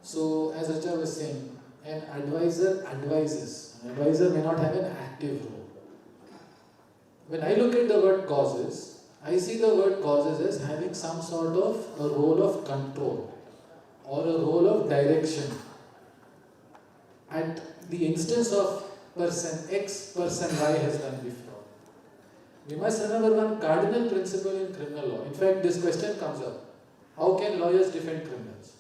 H: So, as Raja was saying, an advisor advises. An advisor may not have an active role. When I look at the word causes, I see the word causes as having some sort of a role of control or a role of direction. At the instance of person X, person Y has done before. We must remember one cardinal principle in criminal law. In fact, this question comes up. How can lawyers defend criminals?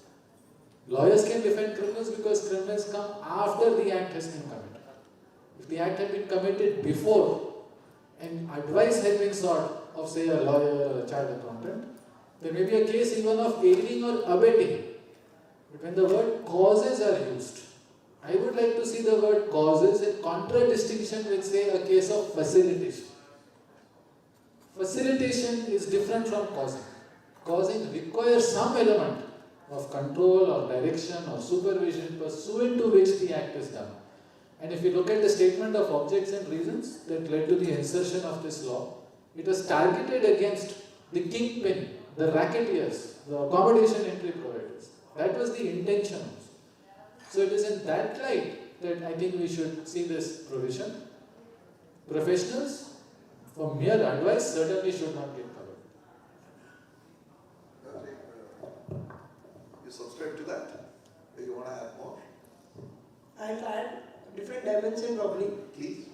H: Lawyers can defend criminals because criminals come after the act has been committed. If the act had been committed before and advice had been sought of, say, a lawyer or a child accountant, there may be a case even of aiding or abetting. But when the word causes are used, I would like to see the word causes in contradistinction with, say, a case of facilitation. Facilitation is different from causing. Causing requires some element of control or direction or supervision pursuant to which the act is done. And if you look at the statement of objects and reasons that led to the insertion of this law, it was targeted against the kingpin, the racketeers, the accommodation entry providers. That was the intention. So it is in that light that I think we should see this provision. Professionals, for mere advice, certainly should not get covered.
C: You subscribe to that? Do you want to add more?
E: I'll add different dimension probably.
C: Please.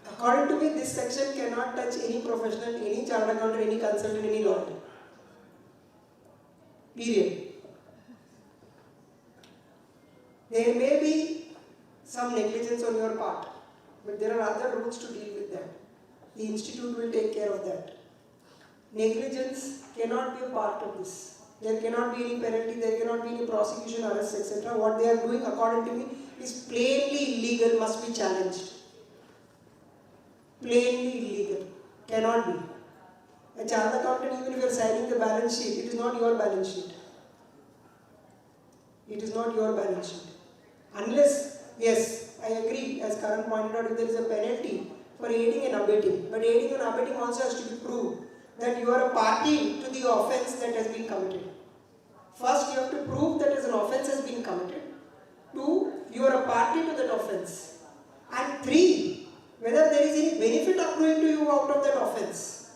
E: According to me, this section cannot touch any professional, any chartered accountant, any consultant, any lawyer. Period. There may be some negligence on your part, but there are other routes to deal with that. The institute will take care of that. Negligence cannot be a part of this. There cannot be any penalty, there cannot be any prosecution, arrests, etc. What they are doing, according to me, is plainly illegal, must be challenged. Plainly illegal. Cannot be. A chartered accountant, even if you are signing the balance sheet, it is not your balance sheet. It is not your balance sheet. Unless, yes, I agree, as Karan pointed out, if there is a penalty for aiding and abetting, but aiding and abetting also has to be proved that you are a party to the offence that has been committed. First, you have to prove that an offence has been committed. 2, you are a party to that offence. And 3, whether there is any benefit accruing to you out of that offence.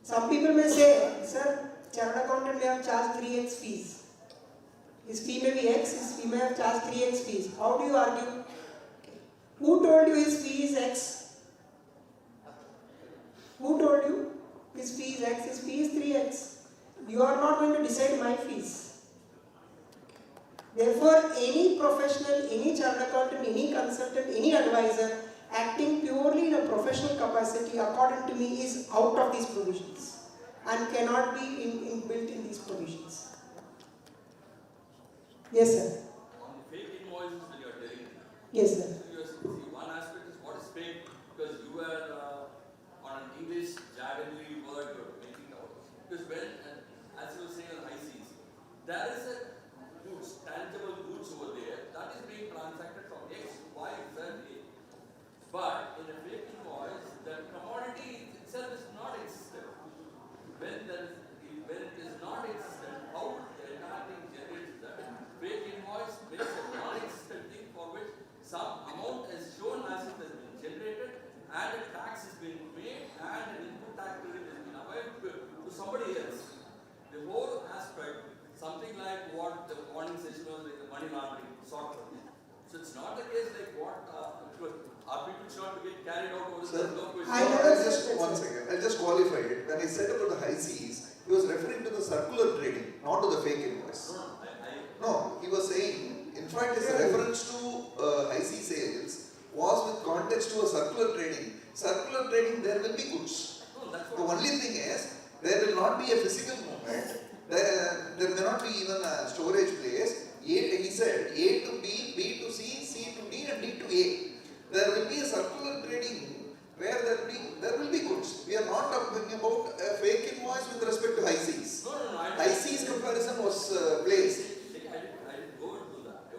E: Some people may say, sir, chartered accountant may have charged 3x fees. His fee may be X, his fee may have charged 3x fees. How do you argue? Who told you his fee is X? Who told you his fee is X? His fee is 3x. You are not going to decide my fees. Therefore, any professional, any chartered accountant, any consultant, any advisor acting purely in a professional capacity, according to me, is out of these provisions and cannot be built in these provisions. Yes, sir.
B: On the fake invoices that you are telling me.
E: Yes, sir.
B: See, one aspect is what is fake, because you are on an English jargonly word you are making out. Because when, as you were saying on ICs, there is a goods, tangible goods over there that is being transacted from X, Y, Z, A. But in a fake invoice, the commodity itself is not existent. When it is not existent, how the entire thing generates that? Fake invoice makes a non-existent thing for which some amount is shown as it has been generated and a tax has been made and an input tax credit has been availed to somebody else. The whole aspect, something like what the morning session was, like the money laundering sort of thing. So it's not the case like what are people sure to get carried out over
C: Sir,
B: no question.
C: I'll just qualify it. When I said about the high seas, he was referring to the circular trading, not to the fake invoice. No, he was saying, in fact, his reference to high sea sales was with context to a circular trading. Circular trading, there will be goods. The only thing is, there will not be a physical movement. There may not be even a storage place. He said A to B, B to C, C to D, and D to A. There will be a circular trading where there will be goods. We are not talking about a fake invoice with respect to high seas. High seas comparison was placed.
B: I didn't go into that.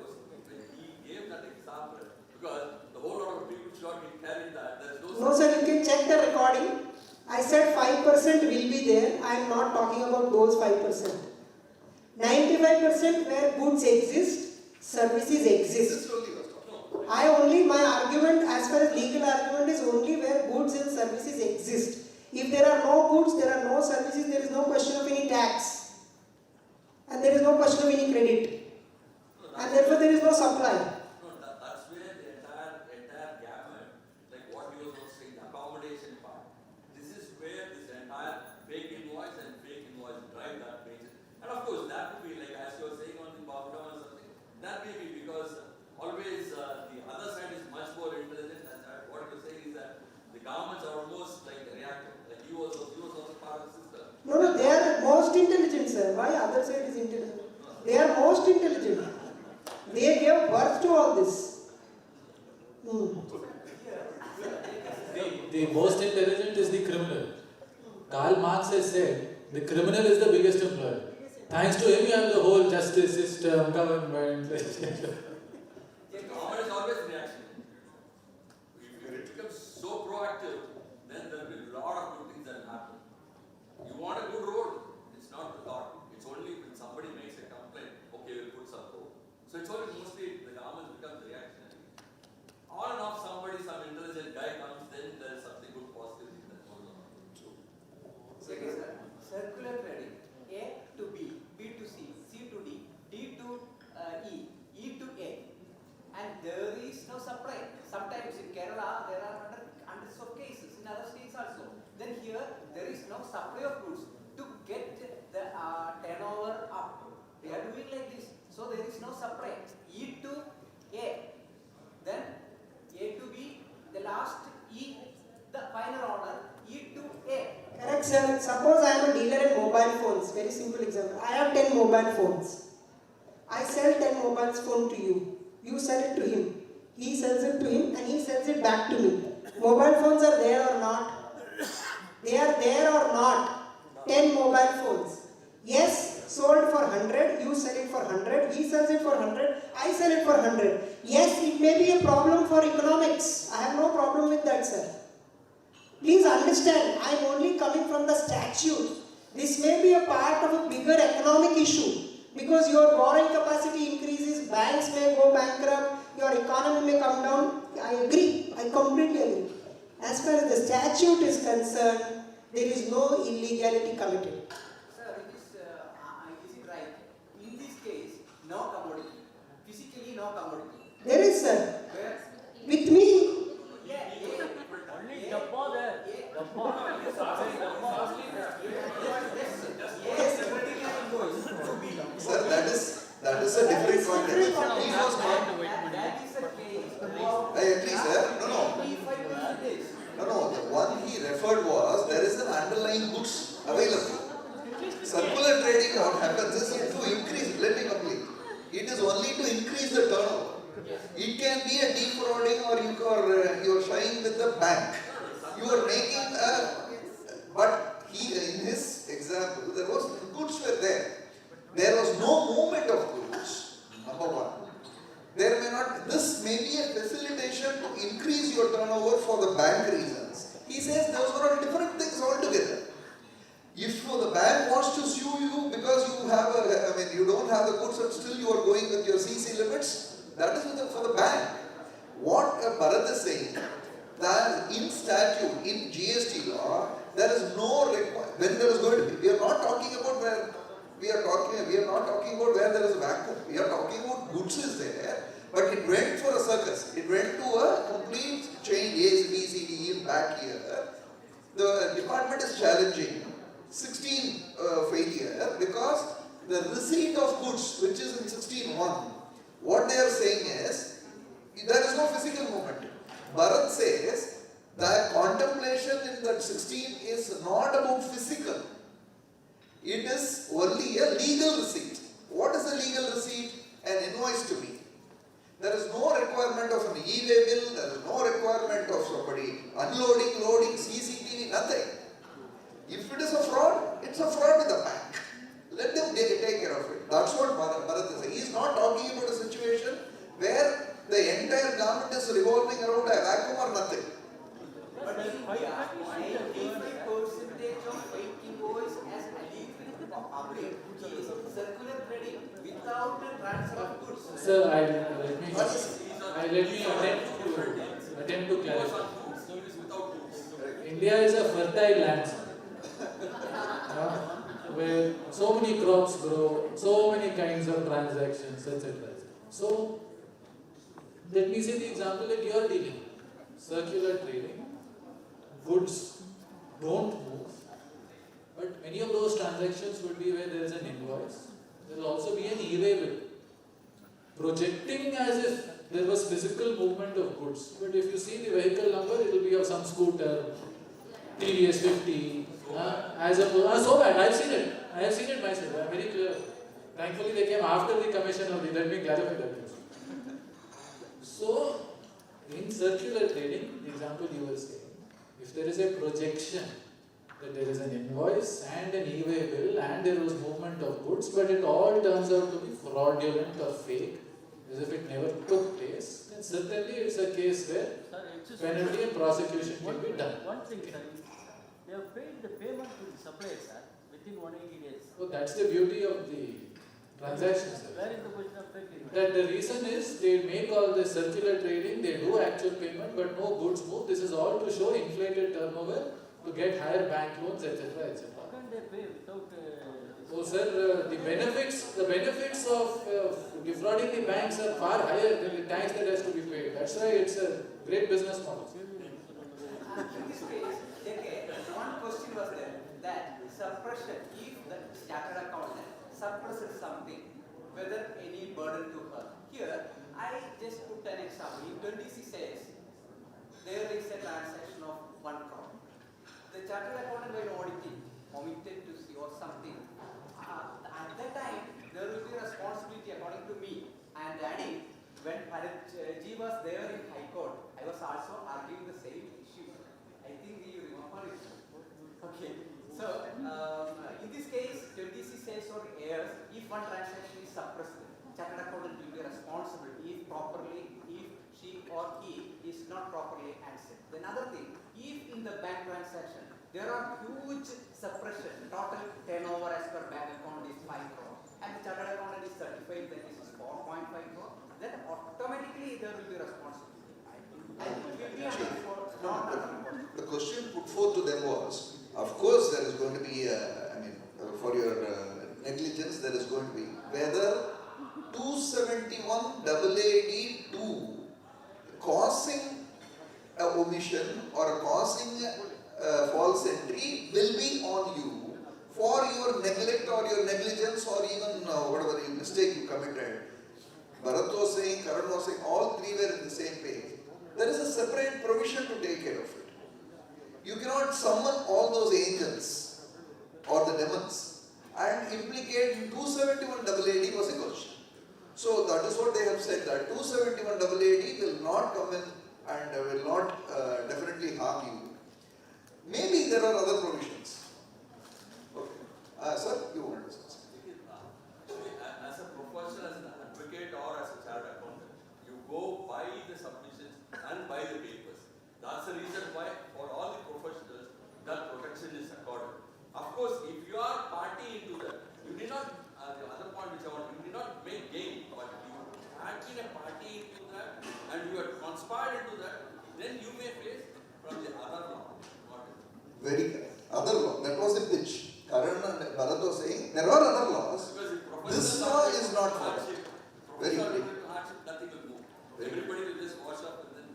B: He gave that example because the whole lot of people should be carrying that.
E: No, sir, you can check the recording. I said 5% will be there. I am not talking about those 5%. 95% where goods exist, services exist. My argument as far as legal argument is only where goods and services exist. If there are no goods, there are no services, there is no question of any tax. And there is no question of any credit. And therefore there is no supply.
B: No, that's where the entire gamut, like what you were saying, the accommodation part. This is where this entire fake invoice and fake invoice drive that basis. And of course, that would be like, as you were saying on the bottom or something, that may be because always the other side is much more intelligent, and what you're saying is that the governments are almost like reactive. Like he was also part of the system.
E: No, they are most intelligent, sir. Why other side is intelligent? They are most intelligent. They gave birth to all this.
H: The most intelligent is the criminal. Karl Marx has said the criminal is the biggest employer. Thanks to him, you have the whole justice system, government.
B: The government is always reactionary. If it becomes so proactive, then there will be a lot of good things that happen. You want a good road, it's not the thought. It's only when somebody makes a complaint, okay, we'll put some road. So it's only mostly the government becomes reactionary. On and off somebody, some intelligent guy comes, then there's something good positive that goes on.
N: Second, circular trading, A to B, B to C, C to D, D to E, E to A. And there is no supply. Sometimes in Kerala, there are hundreds of cases, in other states also. Then here, there is no supply of goods to get the turnover up. They are doing like this. So there is no supply. E to A. Then A to B, the last E, the final order, E to A.
E: Correct, suppose I am a dealer in mobile phones, very simple example. I have 10 mobile phones. I sell 10 mobile phones to you. You sell it to him. He sells it to him and he sells it back to me. Mobile phones are there or not? They are there or not? 10 mobile phones. Yes, sold for 100, you sell it for 100, he sells it for 100, I sell it for 100. Yes, it may be a problem for economics. I have no problem with that, sir. Please understand, I am only coming from the statute. This may be a part of a bigger economic issue. Because your borrowing capacity increases, banks may go bankrupt, your economy may come down. I agree, I completely agree. As far as the statute is concerned, there is no illegality committed.
N: Sir, is it right? In this case, no commodity. Physically, no commodity.
E: There is, sir.
N: Where?
E: With me.
A: Only Dabba there.
C: Sir, that is a different point. He was not. Please, sir. No. The one he referred was there is an underlying goods available. Circular trading what happens is to increase. Let me complete. It is only to increase the turnover. It can be a defrauding or you are shying with the bank. You are making a. But he in his example there was goods were there. There was no movement of goods, number one. There may not, this may be a facilitation to increase your turnover for the bank reasons. He says those are all different things altogether. If the bank wants to sue you because you don't have the goods and still you are going with your CC limits, that is for the bank. What Bharat is saying, that in statute, in GST law, there is no requirement, when there is going to be, we are not talking about where we are not talking about where there is a vacuum. We are talking about goods is there, but it went for a circus. It went to a complete chain, A, B, C, D, E, back here. The department is challenging 16 failure because the receipt of goods, which is in 16.1, what they are saying is, there is no physical movement. Bharat says that contemplation in that 16 is not about physical. It is only a legal receipt. What is a legal receipt? An invoice to me. There is no requirement of an e-way bill, there is no requirement of somebody unloading, loading, CCTV, nothing. If it is a fraud, it's a fraud with the bank. Let them take care of it. That's what Bharat is saying. He is not talking about a situation where the entire government is revolving around a vacuum or nothing.
N: But in India, 95% of fake invoice has public is circular trading without a transfer of goods.
H: Sir, let me attempt to clarify. India is a fertile land, where so many crops grow, so many kinds of transactions, etc. So, let me say the example that you are dealing. Circular trading, goods don't move, but many of those transactions would be where there is an invoice. There will also be an e-way bill, projecting as if there was physical movement of goods. But if you see the vehicle number, it will be of some scooter, TVS 50, so bad. I have seen it myself. I am very clear. Thankfully, they came after the commission of the. Let me clarify that. So, in circular trading, the example you were saying, if there is a projection that there is an invoice and an e-way bill and there was movement of goods, but it all turns out to be fraudulent or fake, as if it never took place, then certainly it's a case where penalty and prosecution can be done.
A: One thing, sir, they have paid the payment to the supplier, sir, within 180 days.
H: So that's the beauty of the transactions.
A: Where is the question of fake invoice?
H: That the reason is they make all the circular trading, they do actual payment, but no goods move. This is all to show inflated turnover, to get higher bank loans, etc., etc.
A: How can they pay without?
H: So, sir, the benefits of defrauding the banks are far higher than the tax that has to be paid. That's why it's a great business model.
N: In this case, one question was there that suppression, if the chartered accountant suppresses something, whether any burden to her. Here, I just put an example. In 26 says, there is a transaction of 1 crore. The chartered accountant while auditing if one transaction is suppressed, chartered accountant will be responsible if she or he is not properly answered. Then another thing, if in the bank transaction there are huge suppression, total turnover as per bank account is 5 crore and the chartered accountant is certified that this is 4.5 crore, then automatically there will be responsibility.
C: The question put forth to them was, of course there is going to be, for your negligence there is going to be, whether 271 AAD2 causing a omission or causing false entry will be on you for your neglect or your negligence or even whatever mistake you committed. Bharat was saying, Karan was saying, all three were in the same page. There is a separate provision to take care of it. You cannot summon all those angels or the demons and implicate 271 AAD was a question. So that is what they have said, that 271 AAD will not come in and will not definitely harm you. Maybe there are other provisions. Okay. Sir, you want to discuss?
B: As a professional, as an advocate or as a chartered accountant, you go by the submissions and by the papers. That's the reason why for all the professionals that protection is accorded. Of course, if you are party into that, you did not, the other point which I want, you did not make gain, but you had been a party into that and you had conspired into that, then you may face from the other law.
C: Very correct. Other law. That was the pitch. Karan and Bharat was saying there are other laws. This law is not followed. Very good.
B: Nothing will move. Everybody will just wash up and then.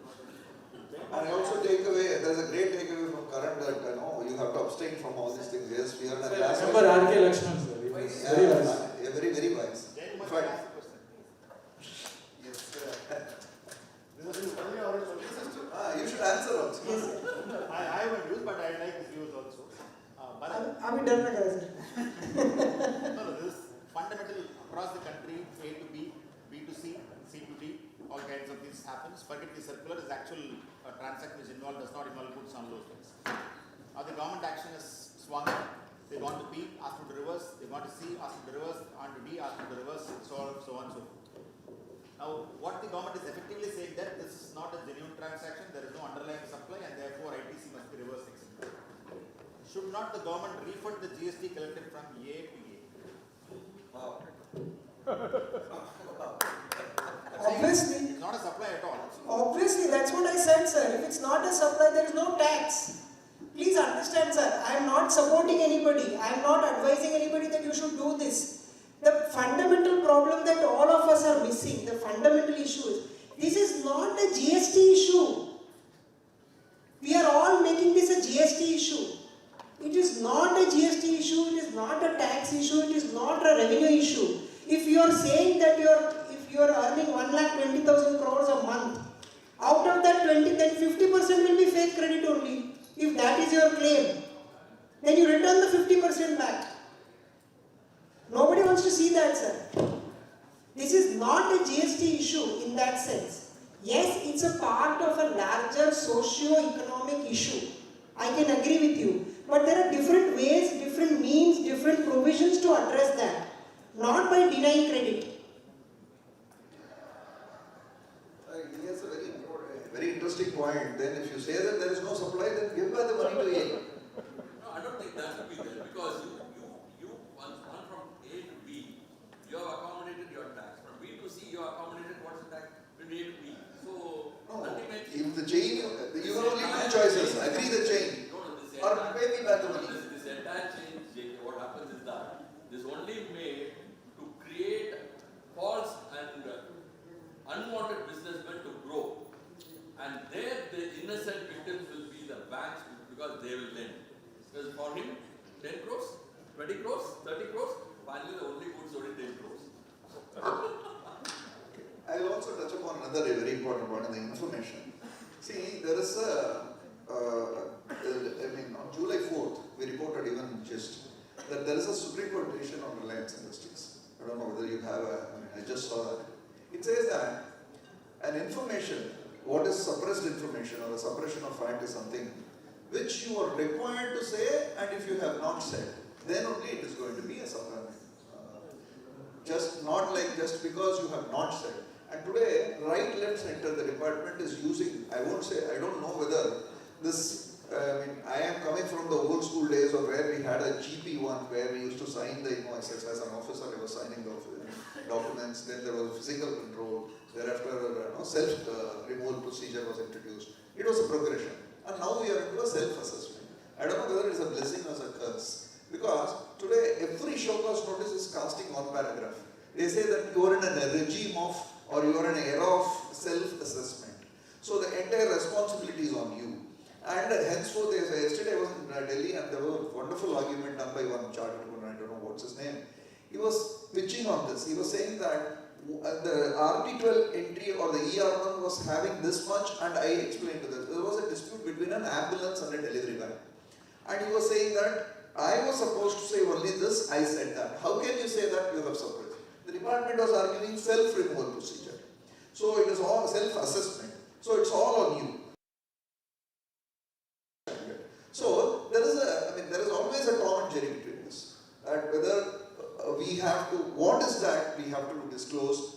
C: And I also take away, there is a great takeaway from Karan that you have to abstain from all these things. Yes, we are in a class.
H: Remember R.K. Lakshman, sir. He was very wise.
C: Very, very wise. In fact, you should answer also.
E: Yes,
L: I have a views, but I like his views also.
E: I'm done with that, sir.
L: No, this is fundamental across the country, A to B, B to C, C to D, all kinds of things happens. Forget the circular is actual transaction which does not involve goods on those things. Now the government action is swung. They gone to B, asked them to reverse. They gone to C, asked them to reverse. On to D, asked them to reverse. So on, so on, so forth. Now, what the government is effectively saying that this is not a genuine transaction, there is no underlying supply and therefore ITC must be reversed, etc. Should not the government refund the GST collected from A to A?
C: Wow.
E: Obviously.
L: It's not a supply at all.
E: Obviously, that's what I said, sir. If it's not a supply, there is no tax. Please understand, sir. I am not supporting anybody. I am not advising anybody that you should do this. The fundamental problem that all of us are missing, the fundamental issue is, this is not a GST issue. We are all making this a GST issue. It is not a GST issue, it is not a tax issue, it is not a revenue issue. If you are saying that if you are earning 1,20,000 crores a month, out of that 20, then 50% will be fake credit only. If that is your claim, then you return the 50% back. Nobody wants to see that, sir. This is not a GST issue in that sense. Yes, it's a part of a larger socio-economic issue. I can agree with you. But there are different ways, different means, different provisions to address that. Not by denying credit.
C: He has a very interesting point. Then if you say that there is no supply, then give back the money to A.
B: No, I don't think that will be there because you one from A to B, you have accommodated your tax. From B to C, you have accommodated what's the tax from A to B. So ultimately,
C: If the chain, you have only two choices. Agree the chain. Or pay me back the money.
B: This entire change, what happens is that this only made to create false and unwanted businessmen to grow. And there the innocent victims will be the banks because they will lend. Because for him, 10 crores, 20 crores, 30 crores, finally the only goods only 10 crores.
C: I will also touch upon another very important point in the information. See, there is on July 4th, we reported even just that there is a Supreme Court decision on Reliance Industries. I don't know whether you have I just saw that. It says that an information, what is suppressed information or a suppression of fact is something which you are required to say, and if you have not said, then only it is going to be a just not like just because you have not said. And today, right, left, center, the department is using, I won't say, I don't know whether this, I am coming from the old school days of where we had a GP one where we used to sign the invoices as an officer, I was signing the documents, then there was physical control, thereafter self-removal procedure was introduced. It was a progression. And now we are into a self-assessment. I don't know whether it's a blessing or a curse. Because today every show cause notice is casting one paragraph. They say that you are in a regime of, or you are in an era of self-assessment. So the entire responsibility is on you. And henceforth, yesterday I was in Delhi and there was a wonderful argument done by one chartered accountant, I don't know what's his name. He was pitching on this. He was saying that the RT12 entry or the ER1 was having this much, and I explained to this. There was a dispute between an ambulance and a delivery guy. And he was saying that I was supposed to say only this, I said that. How can you say that? You have suppressed. The department was arguing self-removal procedure. So it is all self-assessment. So it's all on you. So there is always a Tom and Jerry between this. That whether we have to, what is that we have to disclose.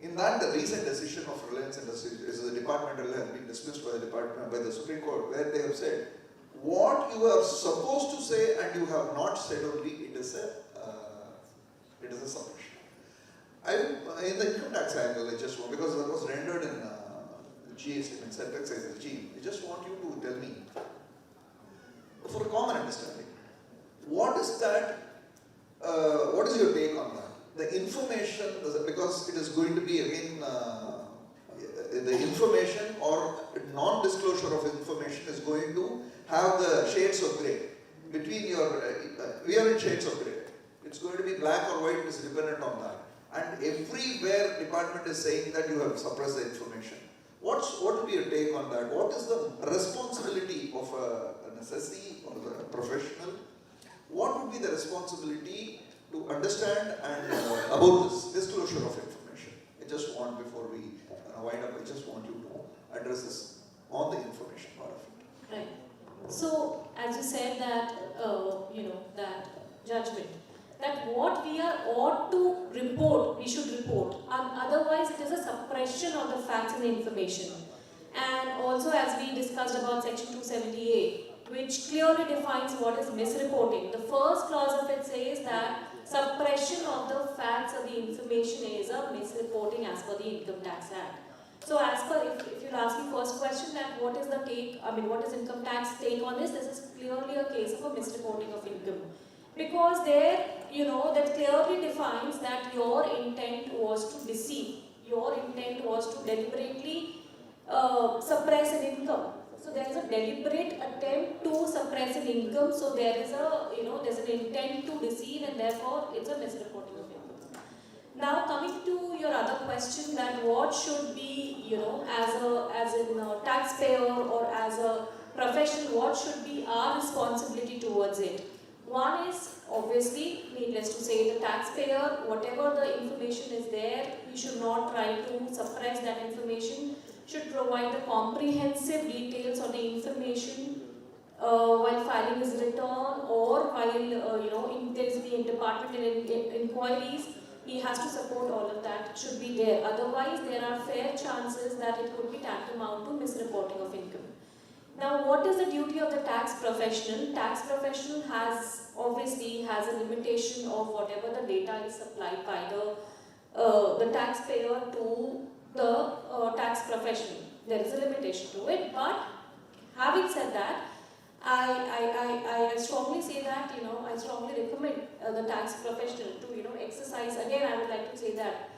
C: In that, the recent decision of Reliance Industries is the departmental has been dismissed by the Supreme Court, where they have said what you are supposed to say and you have not said only, it is a suppression. In the income tax angle, I just want, because that was rendered in GST, in self excise regime, I just want you to tell me, for a common understanding, what is that? What is your take on that? The information, because it is going to be again, the information or non-disclosure of information is going to have the shades of grey. Between your, we are in shades of grey. It's going to be black or white, it is dependent on that. And everywhere department is saying that you have suppressed the information. What will be your take on that? What is the responsibility of an assessee or the professional? What would be the responsibility to understand and about this disclosure of information? I just want, before we wind up, I just want you to address this on the information part of it.
W: Right. So, as you said that, that judgment, that what we are ought to report, we should report, and otherwise it is a suppression of the facts and the information. And also, as we discussed about section 278, which clearly defines what is misreporting. The first clause of it says that suppression of the facts or the information is a misreporting as per the Income Tax Act. So as per, if you'll ask me first question that what is the take, what is income tax take on this? This is clearly a case of a misreporting of income. Because there, that clearly defines that your intent was to deceive. Your intent was to deliberately suppress an income. So there is a deliberate attempt to suppress an income. So there is there's an intent to deceive, and therefore it's a misreporting of income. Now coming to your other question, that what should be, as a taxpayer or as a professional, what should be our responsibility towards it? One is obviously, needless to say, the taxpayer, whatever the information is there, we should not try to suppress that information. Should provide the comprehensive details on the information while filing his return, or while there is the departmental inquiries. He has to support all of that, should be there. Otherwise, there are fair chances that it could be tantamount to misreporting of income. Now, what is the duty of the tax professional? Tax professional obviously has a limitation of whatever the data is supplied by the taxpayer to the tax professional. There is a limitation to it, but having said that, I strongly say that, I strongly recommend the tax professional to, exercise, again I would like to say that,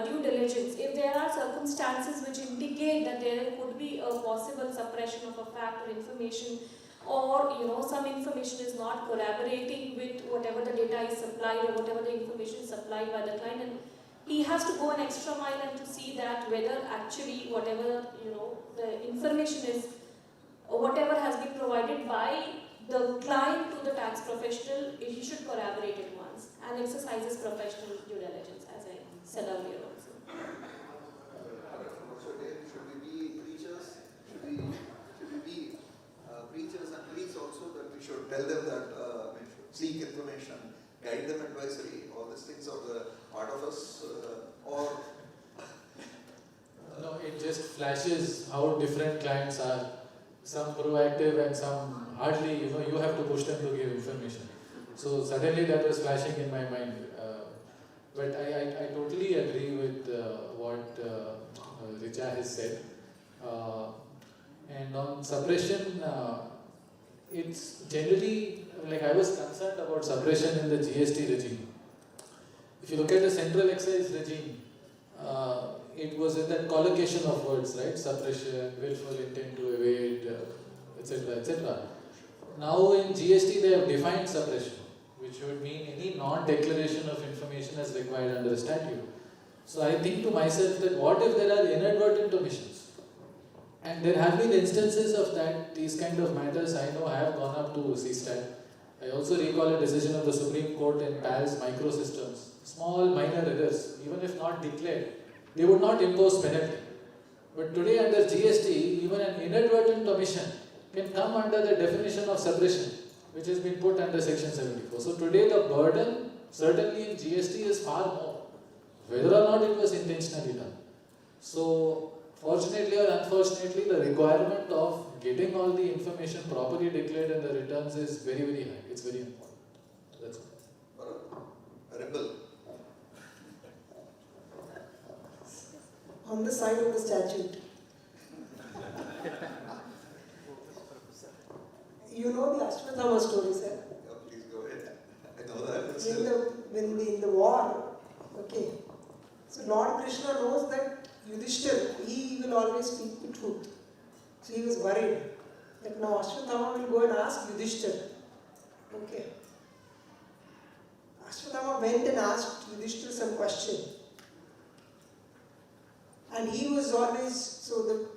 W: due diligence. If there are circumstances which indicate that there could be a possible suppression of a fact or information, or, some information is not corroborating with whatever the data is supplied or whatever the information is supplied by the client, and he has to go an extra mile and to see that whether actually whatever, the information is, or whatever has been provided by the client to the tax professional, he should corroborate it once and exercise his professional due diligence, as I said earlier also.
C: So should we be preachers? Should we be preachers and priests also, that we should tell them that seek information guide them advisory, all these things are the part of us, or
H: No, it just flashes how different clients are. Some proactive and some hardly, you have to push them to give information. So suddenly that was flashing in my mind. But I totally agree with what Richa has said. And on suppression, it's generally, like I was concerned about suppression in the GST regime. If you look at the central excise regime, it was in that collocation of words, right? Suppression, willful intent to evade, etc., etc. Now in GST they have defined suppression, which would mean any non-declaration of information as required under the statute. So I think to myself that what if there are inadvertent omissions? And there have been instances of that, these kind of matters I know have gone up to CSTAT. I also recall a decision of the Supreme Court in PALS Microsystems. Small minor errors, even if not declared, they would not impose penalty. But today under GST, even an inadvertent omission can come under the definition of suppression, which has been put under Section 74. So today the burden, certainly in GST, is far more, whether or not it was intentionally done. So fortunately or unfortunately, the requirement of getting all the information properly declared in the returns is very, very high. It's very important. That's all.
C: rebel.
E: On the side of the statute. You know the Ashwatthama story, sir?
C: Yeah, please go ahead. I know that. But
E: In the war, okay. So Lord Krishna knows that Yudhishthir, he will always speak the truth. So he was worried that now Ashwatthama will go and ask Yudhishthir. Okay. Ashwatthama went and asked Yudhishthir some question. And he was always, so the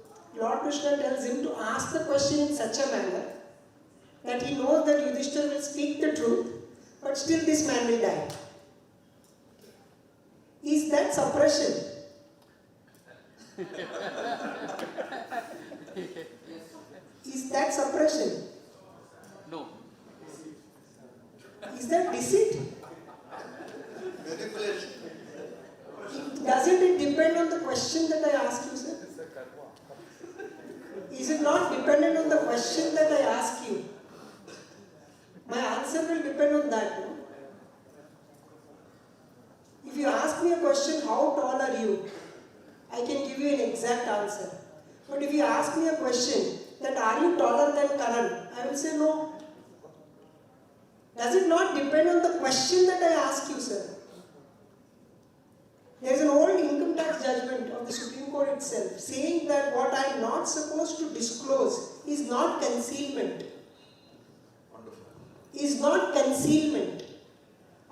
E: Lord Krishna tells him to ask the question in such a manner that he knows that Yudhishthir will speak the truth, but still this man will die. Is that suppression? Is that suppression?
T: No.
E: Is that deceit?
C: manipulation.
E: Doesn't it depend on the question that I ask you, sir? Is it not dependent on the question that I ask you? My answer will depend on that. No? If you ask me a question, how tall are you? I can give you an exact answer. But if you ask me a question, that are you taller than Karan? I will say no. Does it not depend on the question that I ask you, sir? There is an old income tax judgment of the Supreme Court itself saying that what I am not supposed to disclose is not concealment. Is not concealment.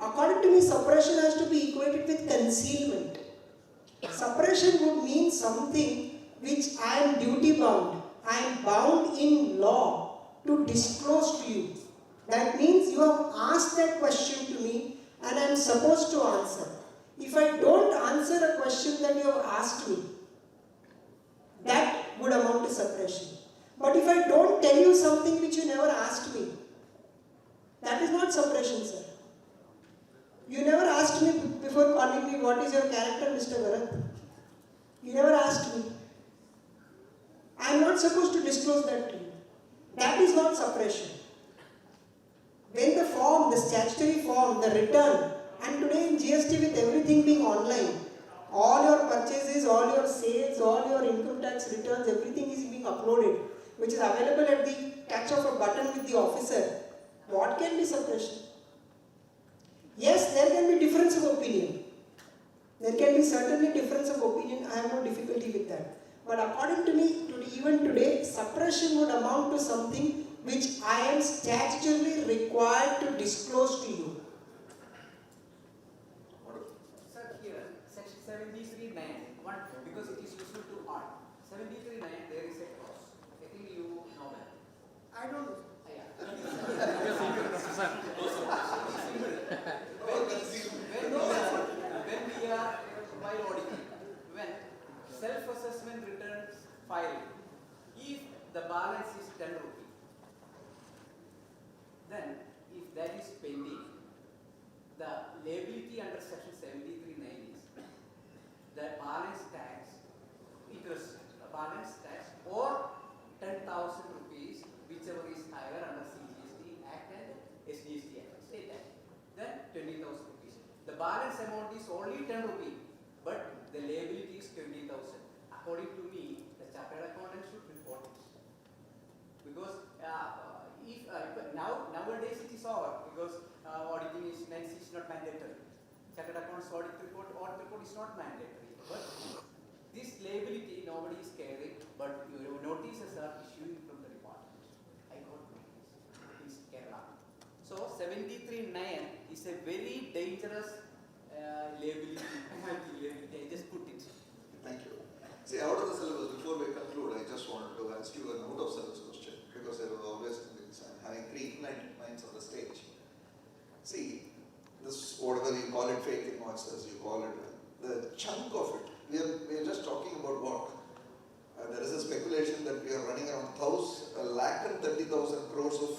E: According to me, suppression has to be equated with concealment. Suppression would mean something which I am duty bound. I am bound in law to disclose to you. That means you have asked that question to me and I am supposed to answer. If I don't answer a question that you have asked me, that would amount to suppression. But if I don't tell you something which you never asked me, that is not suppression, sir. You never asked me before calling me, what is your character, Mr. Bharat? You never asked me. I am not supposed to disclose that to you. That is not suppression. When the form, the statutory form, the return, and today in GST with everything being online, all your purchases, all your sales, all your income tax returns, everything is being uploaded, which is available at the touch of a button with the officer. What can be suppression? Yes, there can be difference of opinion. There can be certainly difference of opinion. I have no difficulty with that. But according to me, even today, suppression would amount to something which I am statutorily required to disclose to you.
N: Sir, here, section 73(9), because it is useful to art. 73(9), there is a clause. I think you know that.
E: I don't know.
N: When we are while auditing, when self-assessment returns filed, if the balance is 10 rupees, then if that is pending, liability under section 73(9) is the balance tax, interest, balance tax or 10,000 rupees, whichever is higher under CGST Act and SGST Act, state tax, then 20,000 rupees. The balance amount is only 10 rupees, but the liability is 20,000. According to me, the chartered accountant should report it. Because nowadays it is over, because auditing is not mandatory. Chartered accountants audit report is not mandatory. But this liability nobody is carrying, but your notices are issuing from the department. I got notice in Kerala. So 73(9) is a very dangerous liability. I just put it.
C: Thank you. See, out of the syllabus, before we conclude, I just wanted to ask you an out of syllabus question, because there was always having three ignited minds on the stage. See, this, whatever you call it, fake invoices, you call it, the chunk of it, we are just talking about what? There is a speculation that we are running around 1,30,000 crores of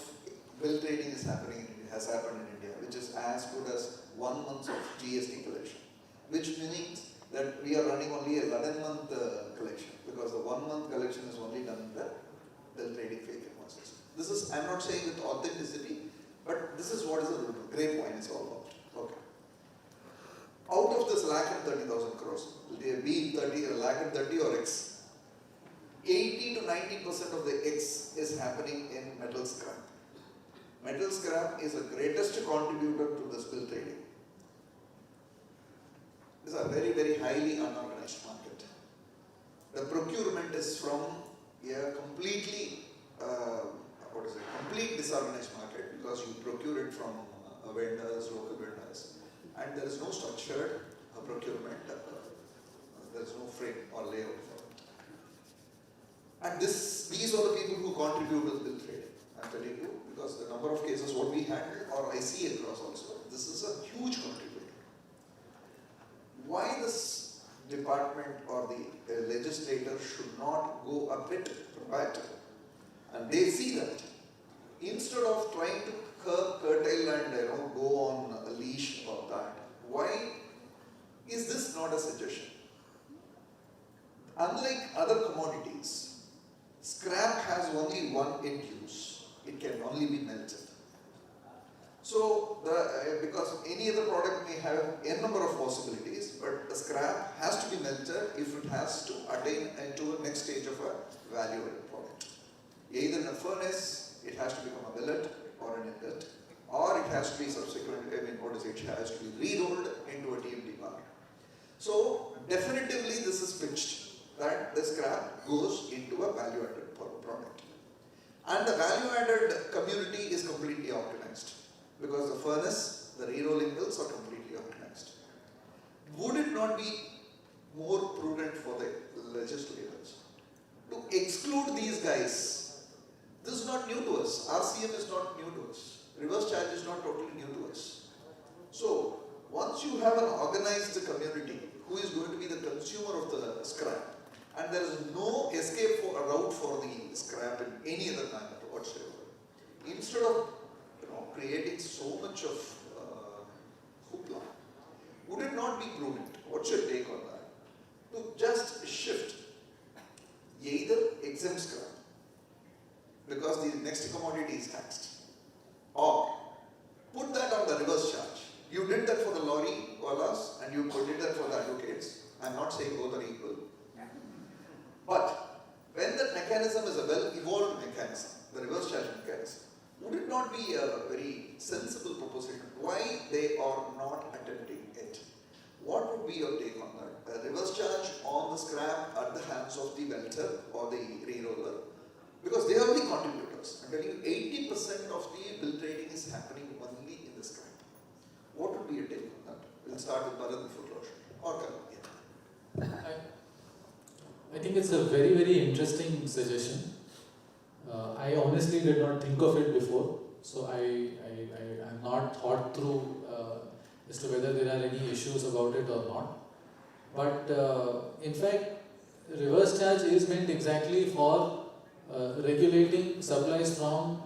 C: bill trading has happened in India, which is as good as 1 month of GST collection, which means that we are running only a 11-month collection, because the 1 month collection is only done in the bill trading fake invoices. This is, I'm not saying with authenticity, but this is what is a great point is all about. Okay. Out of this 1,30,000 crores, be 1,30,000 or X, 80 to 90% of the X is happening in metal scrap. Metal scrap is the greatest contributor to this bill trading. This is a very, very highly unorganized market. The procurement is from a completely, complete disorganized market, because you procure it from vendors, local vendors, and there is no structured procurement, there is no freight or layout for it. And these are the people who contribute to bill trading. I'm telling you, because the number of cases what we handle, or I see across also, this is a huge contributor. Why this department or the legislator should not go a bit proactive? And they see that instead of trying to curtail and go on a leash about that, why is this not a suggestion? Unlike other commodities, scrap has only one end use. It can only be melted. So, because any other product may have n number of possibilities, but the scrap has to be melted if it has to attain into the next stage of a value-added product. Either in a furnace, it has to become a billet or an ingot, or it has to be subsequently, it has to be re-rolled into a TMT bar. So, definitively this is pitched that the scrap goes into a value-added product. And the value-added community is completely organized, because the furnace, the re-rolling mills are completely organized. Would it not be more prudent for the legislators to exclude these guys? This is not new to us. RCM is not new to us. Reverse charge is not totally new to us. So, once you have an organized community who is going to be the consumer of the scrap, and there is no escape for a route for the scrap in any other manner whatsoever, instead of creating so much of hoopla, would it not be prudent? What's your take on that? To just shift, either exempt scrap, because the next commodity is taxed, or put that on the reverse charge. You did that for the lorry wallahs and you did that for the advocates. I'm not saying both are equal. But when that mechanism is a well-evolved mechanism, the reverse charge mechanism, would it not be a very sensible proposition? Why they are not attempting it? What would be your take on that? A reverse charge on the scrap at the hands of the welter or the re-roller? Because they are the contributors. I'm telling you, 80% of the bill trading is happening only in the scrap. What would be your take on that? We'll start with Bharat before Roshan. Or Karan.
H: I think it's a very, very interesting suggestion. I honestly did not think of it before, so I am not thought through as to whether there are any issues about it or not. But in fact, reverse charge is meant exactly for regulating supplies from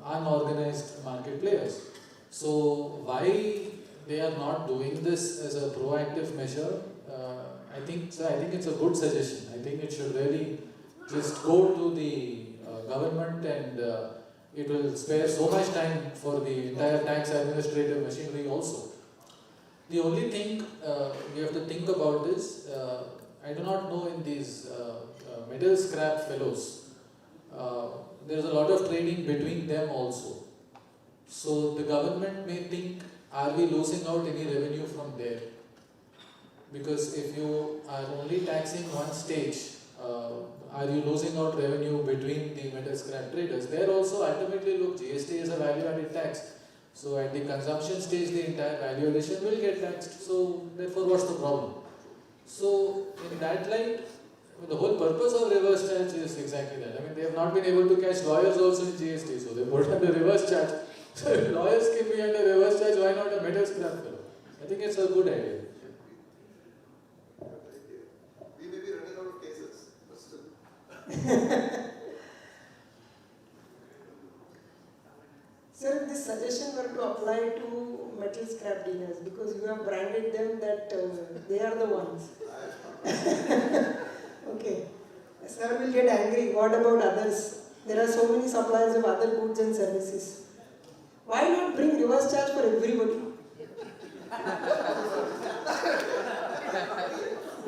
H: unorganized market players. So why they are not doing this as a proactive measure, I think it's a good suggestion. I think it should really just go to the government, and it will spare so much time for the entire tax administrative machinery also. The only thing we have to think about is, I do not know in these metal scrap fellows, there is a lot of trading between them also. So the government may think, are we losing out any revenue from there? Because if you are only taxing one stage, are you losing out revenue between the metal scrap traders? There also ultimately, look, GST is a value added tax. So at the consumption stage, the entire value addition will get taxed. So therefore, what's the problem? So in that light, the whole purpose of reverse charge is exactly that. I mean, they have not been able to catch lawyers also in GST, so they put under reverse charge. So if lawyers can be under reverse charge, why not a metal scrap fellow? I think it's a good idea.
C: We may be running out of cases, but still.
E: Sir, if this suggestion were to apply to metal scrap dealers, because you have branded them that they are the ones. Okay. Sir will get angry. What about others? There are so many suppliers of other goods and services. Why not bring reverse charge for everybody?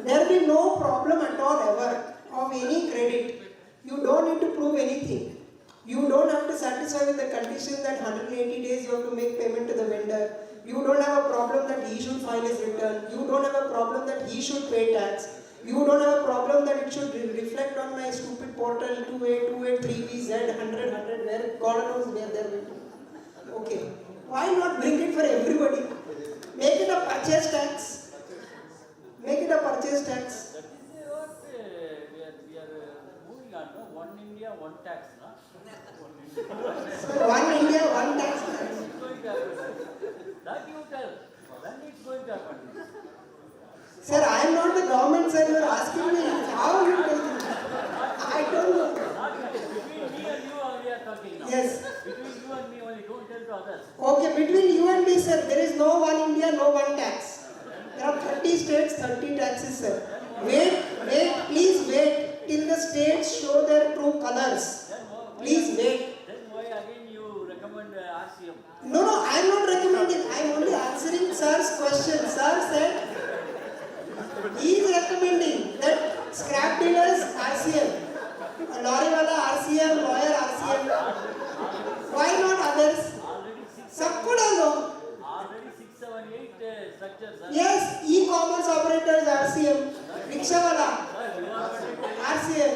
E: There will be no problem at all ever of any credit. You don't need to prove anything. You don't have to satisfy with the condition that 180 days you have to make payment to the vendor. You don't have a problem that he should file his return. You don't have a problem that he should pay tax. You don't have a problem that it should reflect on my stupid portal 28283BZ 100, where God knows where they're going to. Okay. Why not bring it for everybody? Make it a purchase tax. Make it a purchase tax.
A: That is what we are moving on. No? One India, one tax. No?
E: So one India, one tax.
A: It's going to happen. That you tell. When it's going to happen.
E: Sir, I am not the government, sir. You are asking me how you tell me. I don't know.
A: Between me and you only are talking now.
E: Yes.
A: Between you and me only. Don't tell to others.
E: Okay, between you and me, sir, there is no one India, no one tax. There are 30 states, 30 taxes, sir. Wait, please wait till the states show their true colors. Please wait.
A: Then why again you recommend RCM?
E: No, I am not recommending. I am only answering sir's question. Sir said he is recommending that scrap dealers RCM, lorry wala RCM, lawyer RCM. Why not others? सबको डालो.
A: Already 6, 7, 8 structures.
E: Yes, e-commerce operators RCM, rickshaw wala RCM.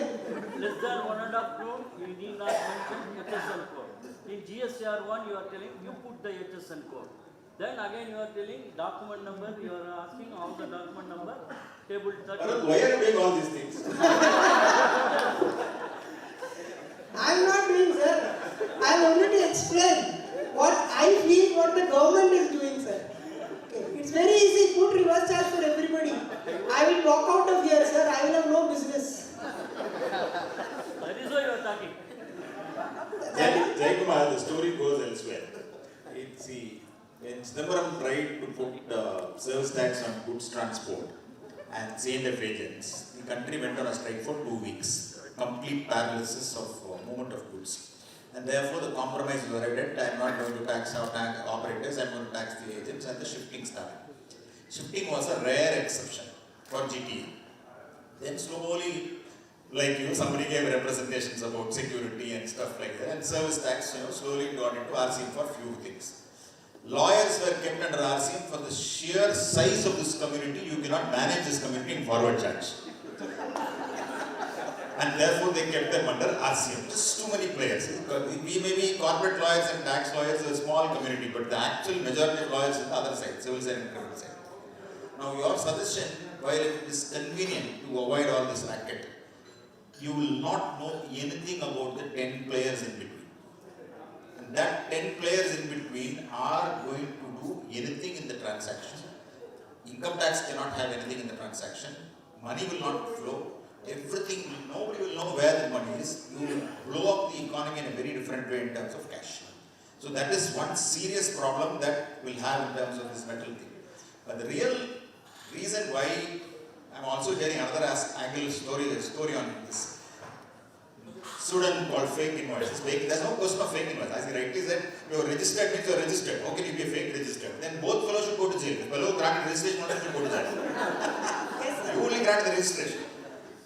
A: Less than 1.5 crore, you need not mention HSN code. In GSTR1, you are telling you put the HSN code. Then again you are telling document number, you are asking all the document number, table 30.
U: Why are you doing all these things?
E: I am not doing, sir. I am only to explain what I feel, what the government is doing, sir. Okay. It's very easy, put reverse charge for everybody. I will walk out of here, sir. I will have no business.
A: That is why you are talking.
U: Jaikumar, the story goes elsewhere. It's when Chidambaram tried to put service tax on goods transport and C&F agents, the country went on a strike for 2 weeks. Complete paralysis of movement of goods. And therefore the compromise was arrived at, I am not going to tax our operators, I am going to tax the agents, and the shifting started. Shifting was a rare exception for GTA. Then slowly, like somebody gave representations about security and stuff like that, and service tax slowly got into RCM for few things. Lawyers were kept under RCM for the sheer size of this community. You cannot manage this community in forward charge. And therefore they kept them under RCM. Just too many players. We may be corporate lawyers and tax lawyers, a small community, but the actual majority of lawyers is the other side, civil side and criminal side. Now your suggestion, while it is convenient to avoid all this racket, you will not know anything about the 10 players in between. And that 10 players in between are going to do anything in the transaction. Income tax cannot have anything in the transaction. Money will not flow. Everything, nobody will know where the money is. You will blow up the economy in a very different way in terms of cash. So that is one serious problem that we'll have in terms of this mental thing. But the real reason why I'm also hearing another angle story on this student called fake invoices. There's no question of fake invoice. As he rightly said, you're registered means you're registered. How can you be a fake registered? Then both fellows should go to jail. The fellow granted registration also should go to jail. You only grant the registration.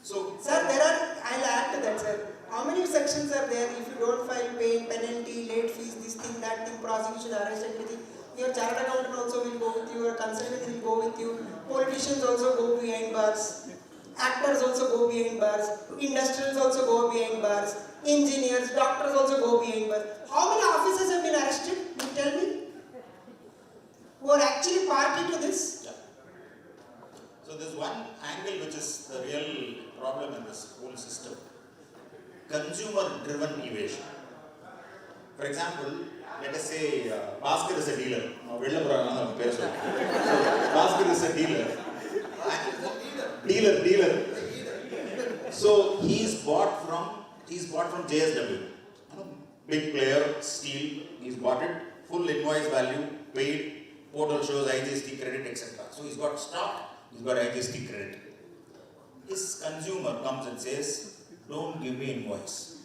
U: So,
E: sir, I'll add to that, sir. How many sections are there if you don't file pay, penalty, late fees, this thing, that thing, prosecution, arrest, everything? Your chartered accountant also will go with you, your consultant will go with you, politicians also go behind bars, actors also go behind bars, industrials also go behind bars, engineers, doctors also go behind bars. How many officers have been arrested? You tell me? Who are actually party to this?
U: yeah. So there's one angle which is the real problem in this whole system. Consumer-driven evasion. For example, let us say Bhaskar is a dealer. So Bhaskar is a dealer. Dealer. So he's bought from JSW. Big player, steel. He's bought it, full invoice value, paid, portal shows IGST credit, etc. So he's got stock, he's got IGST credit. His consumer comes and says, don't give me invoice.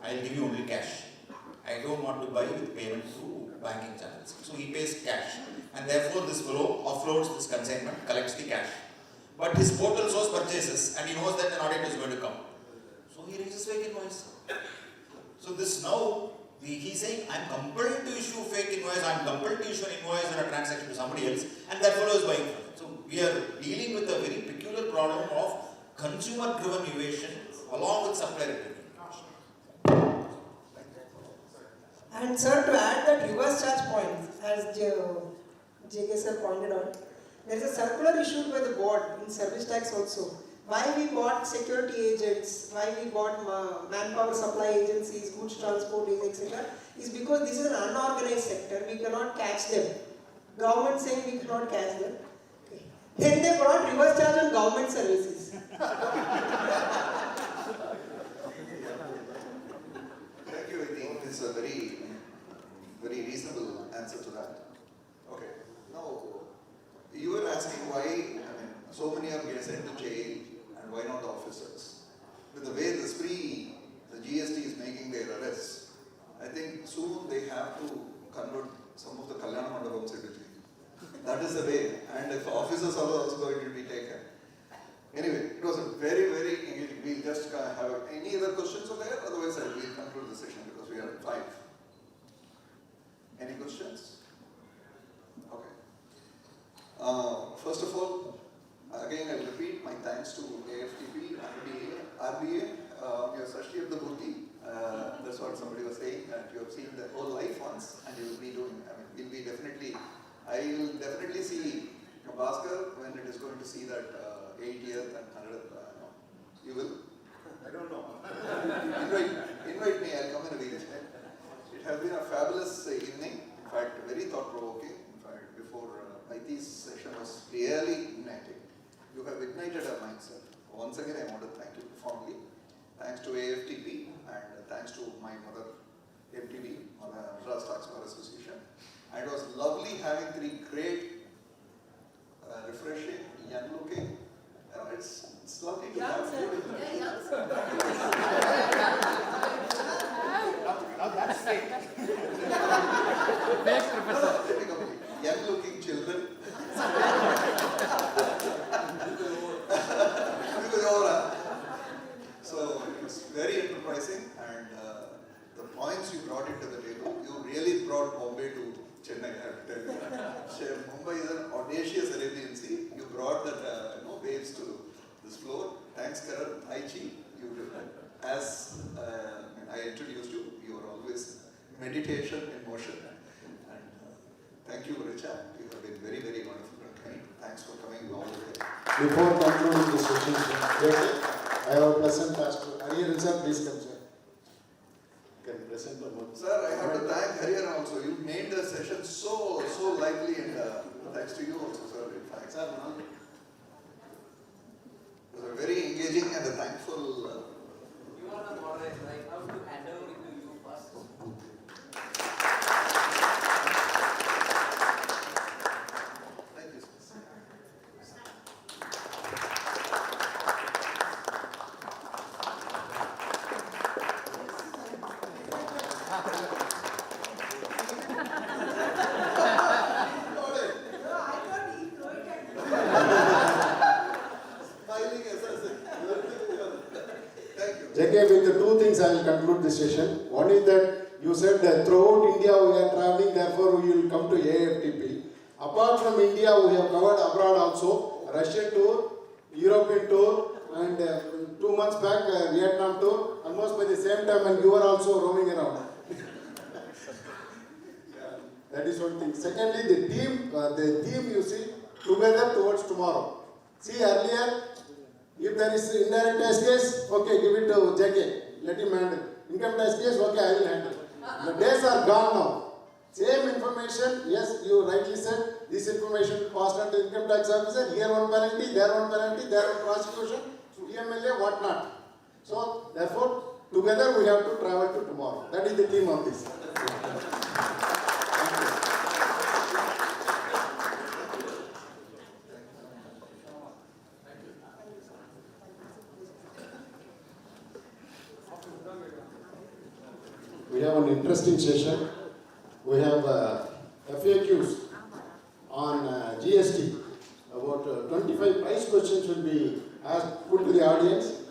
U: I'll give you only cash. I don't want to buy with payment through banking channels. So he pays cash. And therefore this fellow offloads this consignment, collects the cash. But his portal shows purchases and he knows that an audit is going to come. So he raises fake invoice. So this now, he's saying, I'm compelled to issue fake invoice, I'm compelled to issue an invoice on a transaction to somebody else, and that fellow is buying from it. So we are dealing with a very peculiar problem of consumer-driven evasion along with supplier-driven.
E: And sir, to add that reverse charge point, as JK sir pointed out, there is a circular issued by the board in service tax also. Why we bought security agents, why we bought manpower supply agencies, goods transport agents, etc. is because this is an unorganized sector, we cannot catch them. Government saying we cannot catch them. Okay. Then they brought reverse charge on government services.
C: Thank you, I think it's a very reasonable answer to that. Okay, now you were asking why, so many are getting sent to jail and why not the officers? With the way the GST is making their arrests, I think soon they have to convert some of the Kalyana Mandapams into jail. That is the way, and if officers are also going to be taken. Anyway, it was a very engaging. We'll just have any other questions over there, otherwise I will conclude the session because we are at 5. Any questions? Okay. First of all, again I will repeat my thanks to AFTP, RBA, your Sashti of the Bhuti. That's what somebody was saying, that you have seen the whole life once and you will be doing, I will definitely see Bhaskar when it is going to see that 80th and 100th. You will? I don't know. invite me, I'll come in a wheelchair. It has been a fabulous evening, in fact, very thought-provoking. In fact, before IT's session was really igniting. You have ignited our mindset. Once again, I want to thank you profoundly. Thanks to AFTP and thanks to my mother, MTB, Madras Tax Bar Association. And it was lovely having 3 great, refreshing, young-looking. It's lovely to have you.
L: Now that's fake.
U: Fake professor.
C: Young-looking children. So it's very enterprising, and the points you brought into the table, you really brought Bombay to Chennai, I have to tell you. Mumbai is an audacious Arabian Sea. You brought that waves to this floor. Thanks, Karan. Aichi, as I introduced you, you are always meditation in motion. And thank you, Richa. You have been very wonderful and kind. Thanks for coming all the way.
G: Before concluding the session, I have a pleasant task to Hariharan sir, please come, sir. Can you present the book?
C: Sir, I have to thank Hariharan also. You made the session so lively, and thanks to you also, sir. In fact, sir, it was a very engaging and a thankful.
N: You are the moderator. I have to hand over to you first.
G: points I will conclude this session. One is that you said that throughout India we are traveling, therefore we will come to AFTP. Apart from India, we have covered abroad also, Russian tour, European tour, and 2 months back Vietnam tour, almost by the same time, and you are also roaming around. That is one thing. Secondly, the theme you see, together towards tomorrow. See earlier, if there is indirect tax case, okay, give it to JK, let him handle. Income tax case, okay, I will handle. The days are gone now. Same information, yes, you rightly said, this information passed on to income tax officer, here one penalty, there one prosecution, MLA, what not. So, therefore, together we have to travel to tomorrow. That is the theme of this. We have an interesting session. We have FAQs on GST. About 25 price questions will be asked, put to the audience.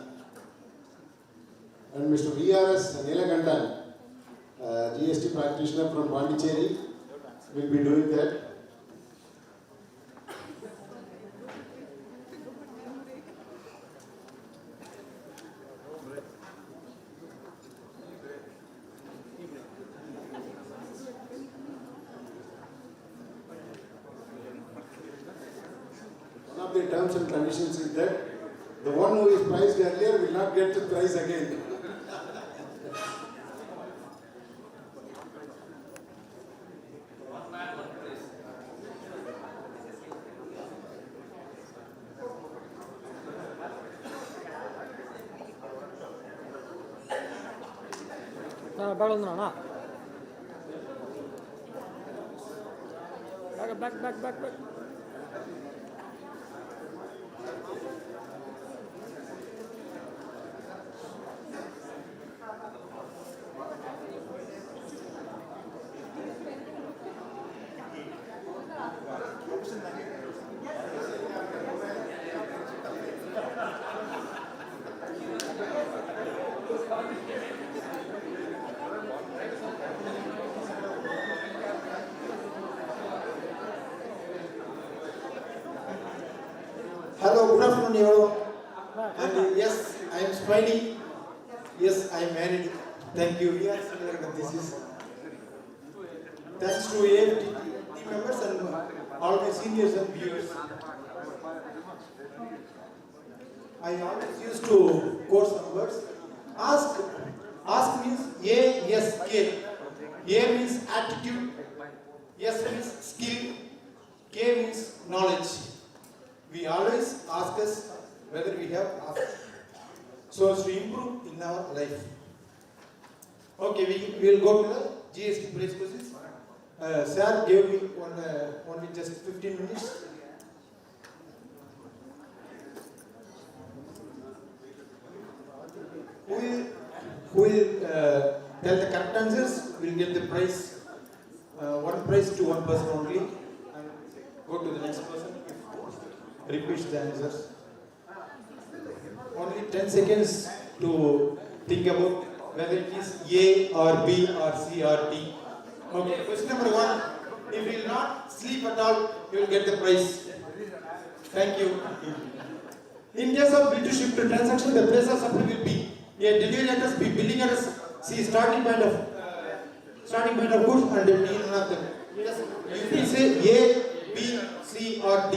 G: And Mr. VRS Neelakantan, GST practitioner from Pondicherry, will be doing that. One of the terms and conditions is that the one who is priced earlier will not get the prize again.
I: back.
K: Hello, good afternoon everyone. And yes, I am Smiley. Yes, I am married. Thank you. Yes, this is thanks to AFT team members and all my seniors and viewers. I always used to quote some words. Ask means A, yes, K. A means attitude, S means skill, K means knowledge. We always ask us whether we have asked so as to improve in our life. Okay, we will go to the GST price questions. Sir gave me only just 15 minutes. Who will tell the correct answers will get the prize. One prize to one person only. And go to the next person. Repeat the answers. Only 10 seconds to think about whether it is A or B or C or D. Okay, question number 1. If you will not sleep at all, you will get the prize. Thank you. In case of bill to ship to transaction, the place of supply will be A. Delivery address, B. Billing address, C. Starting point of goods, and D. None of them. Yes. You will say A, B, C or D.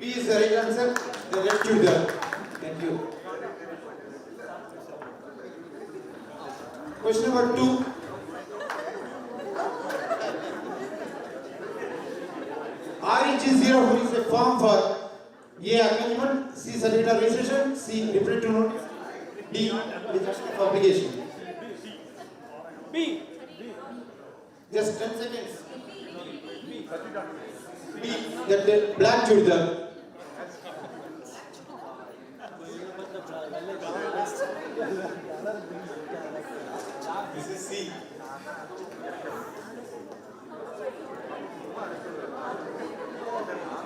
K: B is the right answer. The left shoulder. Thank you. Question number 2. REG04 is a form for A. Acknowledgement, C. Certificate of registration, C. Repetitive notice, D. Rejection of obligation. B. Just 10 seconds. B. That black chudar. This is C.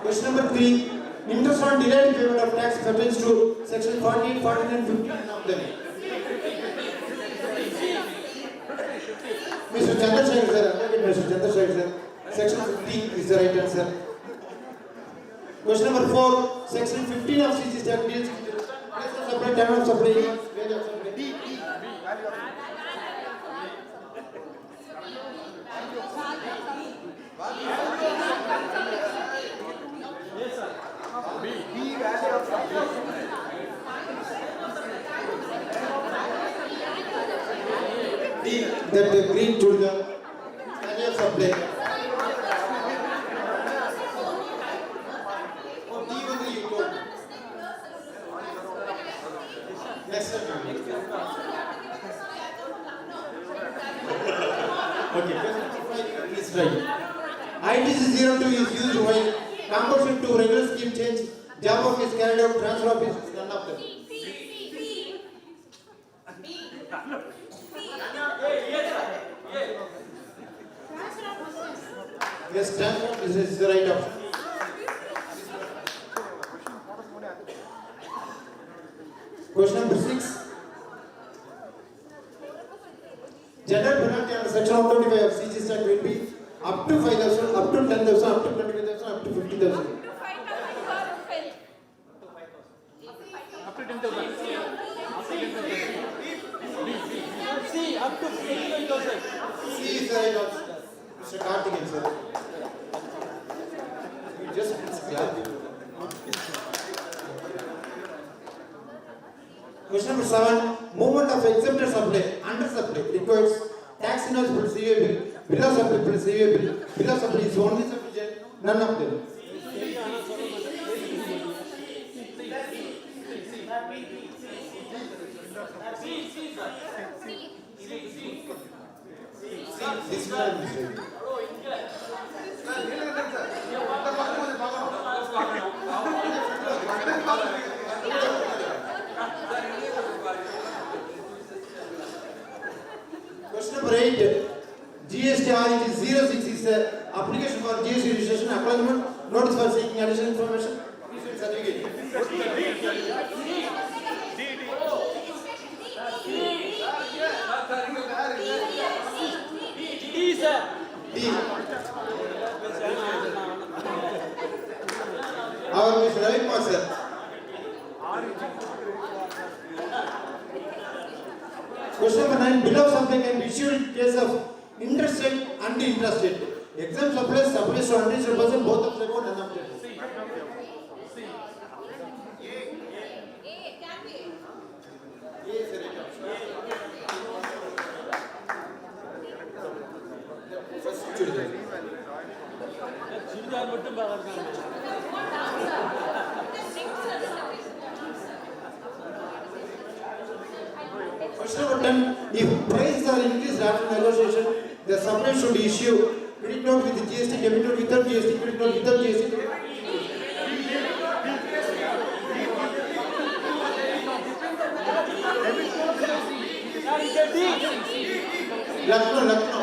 K: Question number 3. Interest on delayed payment of tax pertains to section 48, 49, 50 of the Mr. Chandrasekhar sir, Mr. Chandrasekhar sir, section 15 is the right answer. Question number 4. Section 15 of CG Act deals with the price of supply, time of supply, wage of supply. That the green to the value of supply. Oh, D only you told. Next one. Okay, please try. ITC 02 is used while conversion to regular scheme change, job work is carried out, transfer of is none of them. Yes, transfer of business is the right option. Question number 6. General penalty under section 125 of CG Act will be up to 5,000, up to 10,000, up to 25,000, up to 50,000.
T: Up to 10,000.
A: See, up to 55,000.
K: C is the right option. Mr. Karthikeyan sir. You just clap. Question number 7. Movement of exempted supply, under supply requires tax invoice plus CVA bill, below supply plus CVA bill, below supply is only sufficient, none of them. This one is right. Question number 8. GST is 06 is the application for GST registration, acknowledgement, notice for seeking additional information, certificate.
A: D, sir.
K: D. Our Mr. Ravi Kumar sir. Question number 9. Below something can be issued in case of interested and interested. Exam supplies to uninterested person, both of them go none of them.
A: Churidar மட்டும் பார்க்கறாங்க.
K: Question number 10. If prices are increased after negotiation, the supplier should issue credit note with GST, debit note without GST, credit note without GST. Lucknow.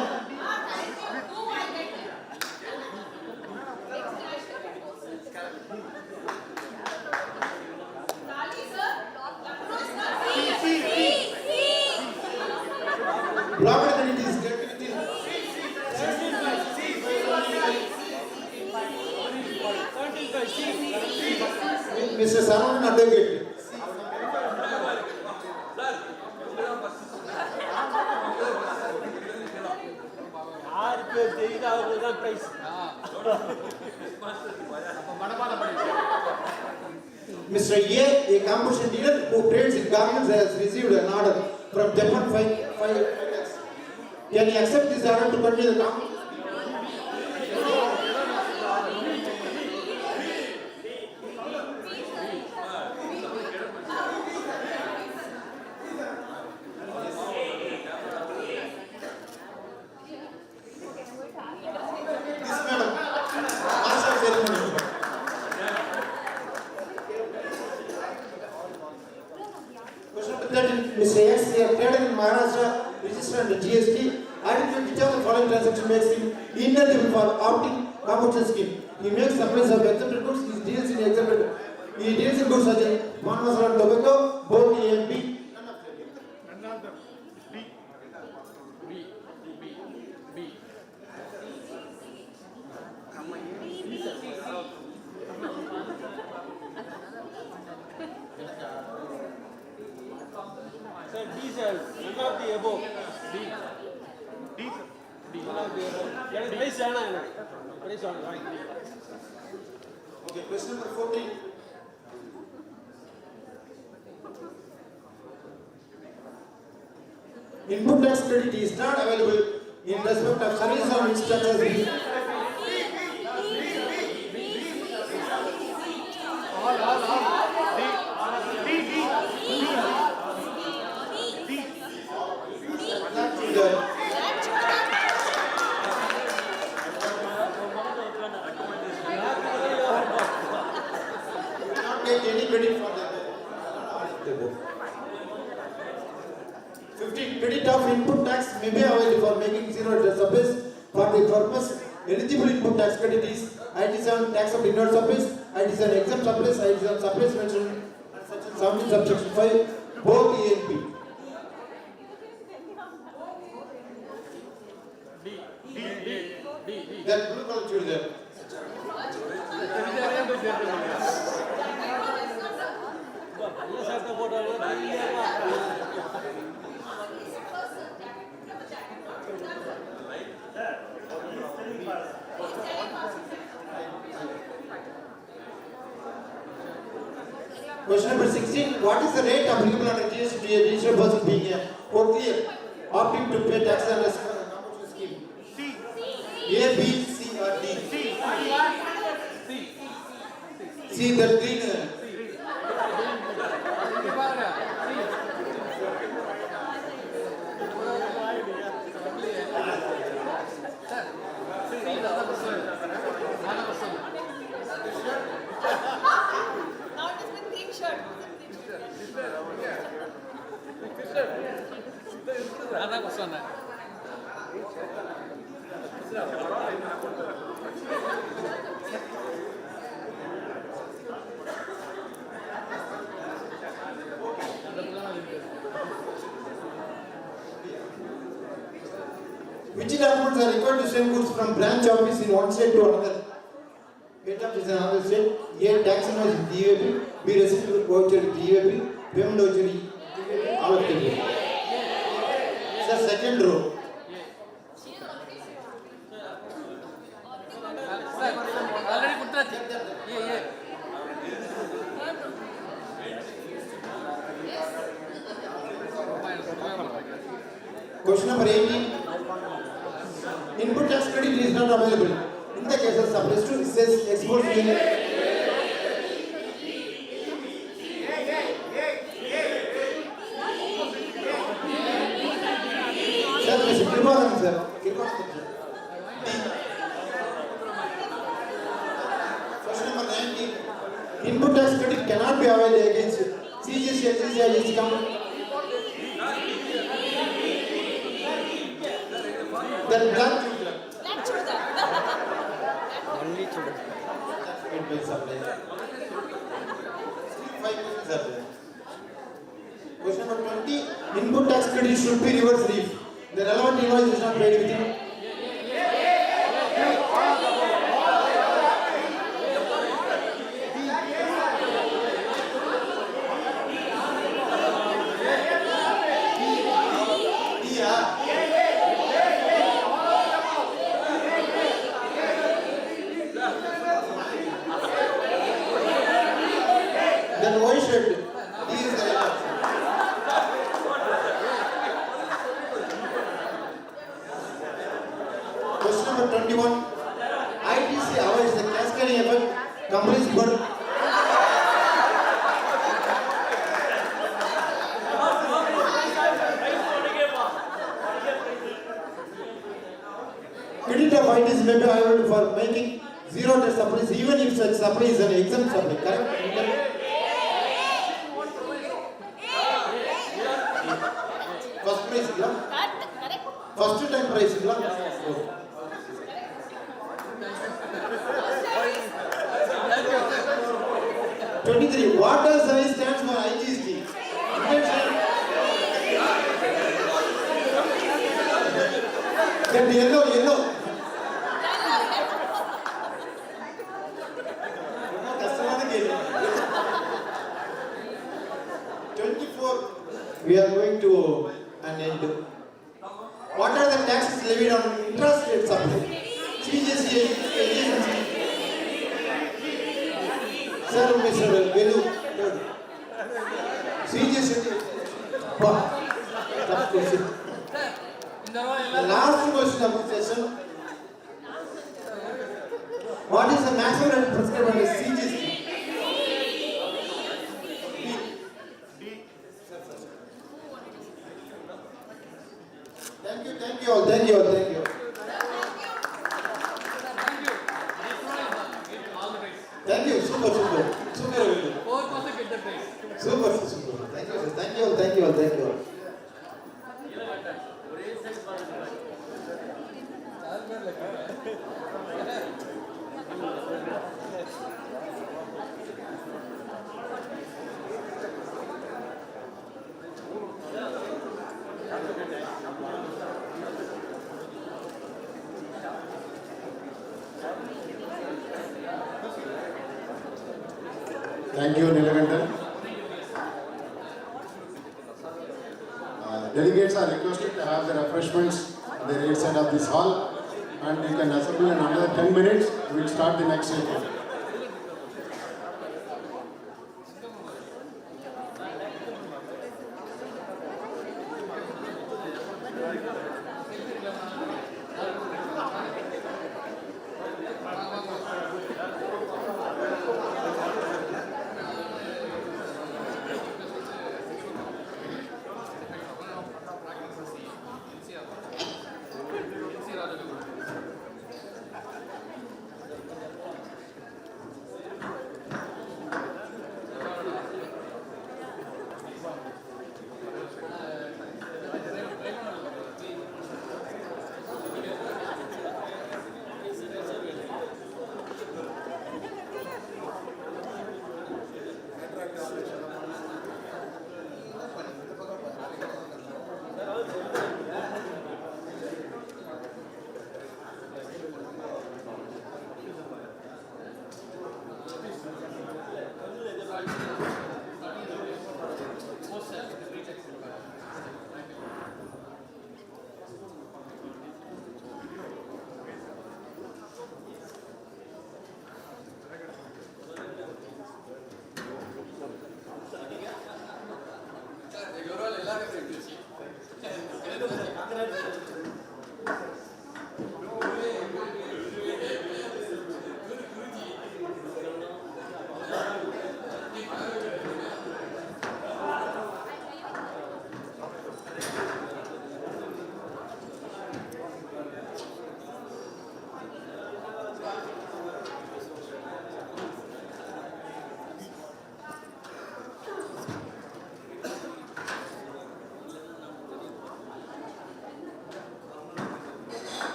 K: Block identity is get within. Mr. Saravanan Advocate.
A: யாருக்கு தெரியுதோ அவங்களுக்கு தான் price.
K: Mr. A composition dealer who trades in garments has received an order from Japan 5 lakhs. Can he accept this order to continue the company? Mr. X, he has traded in Maharashtra, registered under GST, identified which of the following transaction makes him ineligible for opting compulsion scheme. He makes supplies of exempted goods, he deals in exempted. He deals in goods such as pan masala and tobacco, both A and B.
I: Sir, D sir, none of the above. D. None of the above. That is very sad. Very sad.
K: Okay, question number 14. Input tax credit is not available in respect of service or instructions. Any credit for that. 15. Credit of input tax may be available for making zero interest supplies for the purpose. Eligible input tax credit is IT7 tax of inward supplies, IT7 exempt supplies, IT7 supplies mentioned in 17 subsection 5, both E and B. That blue color should there. Question number 16. What is the rate applicable under GST to a registered person being a clear opting to pay tax under a compulsory scheme? A, B, C or D? C, the green. Which documents are required to send goods from branch office in one state to another? Head office in another state. A, tax invoice with DAP. B, receipt voucher with DAP. Payment voucher with all of them. Sir, second row.
T: Already put that. Yeah.
K: Question number 18. Input tax credit is not available. In the case of supplies to says export unit. Sir, Mr. Kirmaran, sir. Question number 19. Input tax credit cannot be availed against CGST, LGC, IGST company. Then black children. Only children. Question number 20. Input tax credit should be reverse if the relevant invoice is not paid within. Then why should D is the right answer? Question number 21. ITC avoids the cascading effect. Companies burn. Credit of ITC may be available for making zero test supplies even if such supply is an exempt supply. Correct? First price, yeah? First time price, yeah? 23. What does I stands for IGST? Then yellow. We are going to an end. What are the taxes levied on interest rate supply? CGST, Sir, Mr. Velu. CGST. Tough question. The last question of the session. What is the maximum rate prescribed under CGST? Thank you all. Thank you, super.
T: 4% get the prize.
K: Super. Thank you all.
G: Thank you, Nilakandan. Delegates are requested to have the refreshments on the right side of this hall, and you can assemble in another 10 minutes. We will start the next session.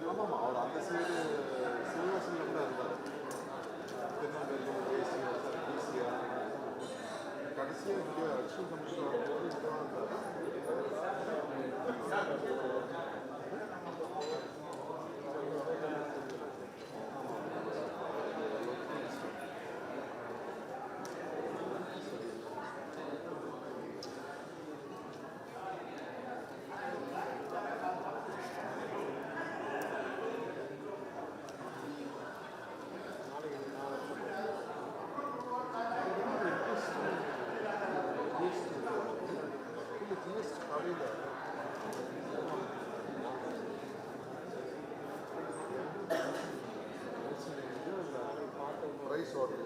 O: ஆமாம்மா அவர் அந்த side சிவகாசியில் கூட இருந்தார் Tirunelveli Asia பிசியா கடைசியாக இங்கே additional commissioner வரும்போது இங்கே தான் இருந்தார் ரைஸ் வாட்டர்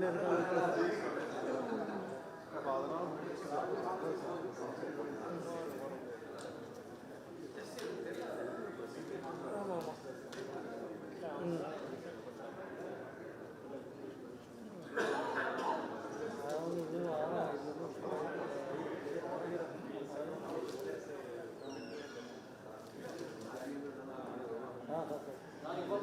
I: வீட்டில் இருக்காங்க.
O: அப்போ அதனால்
I: ஆமாம் ஆமாம். ம். அவங்க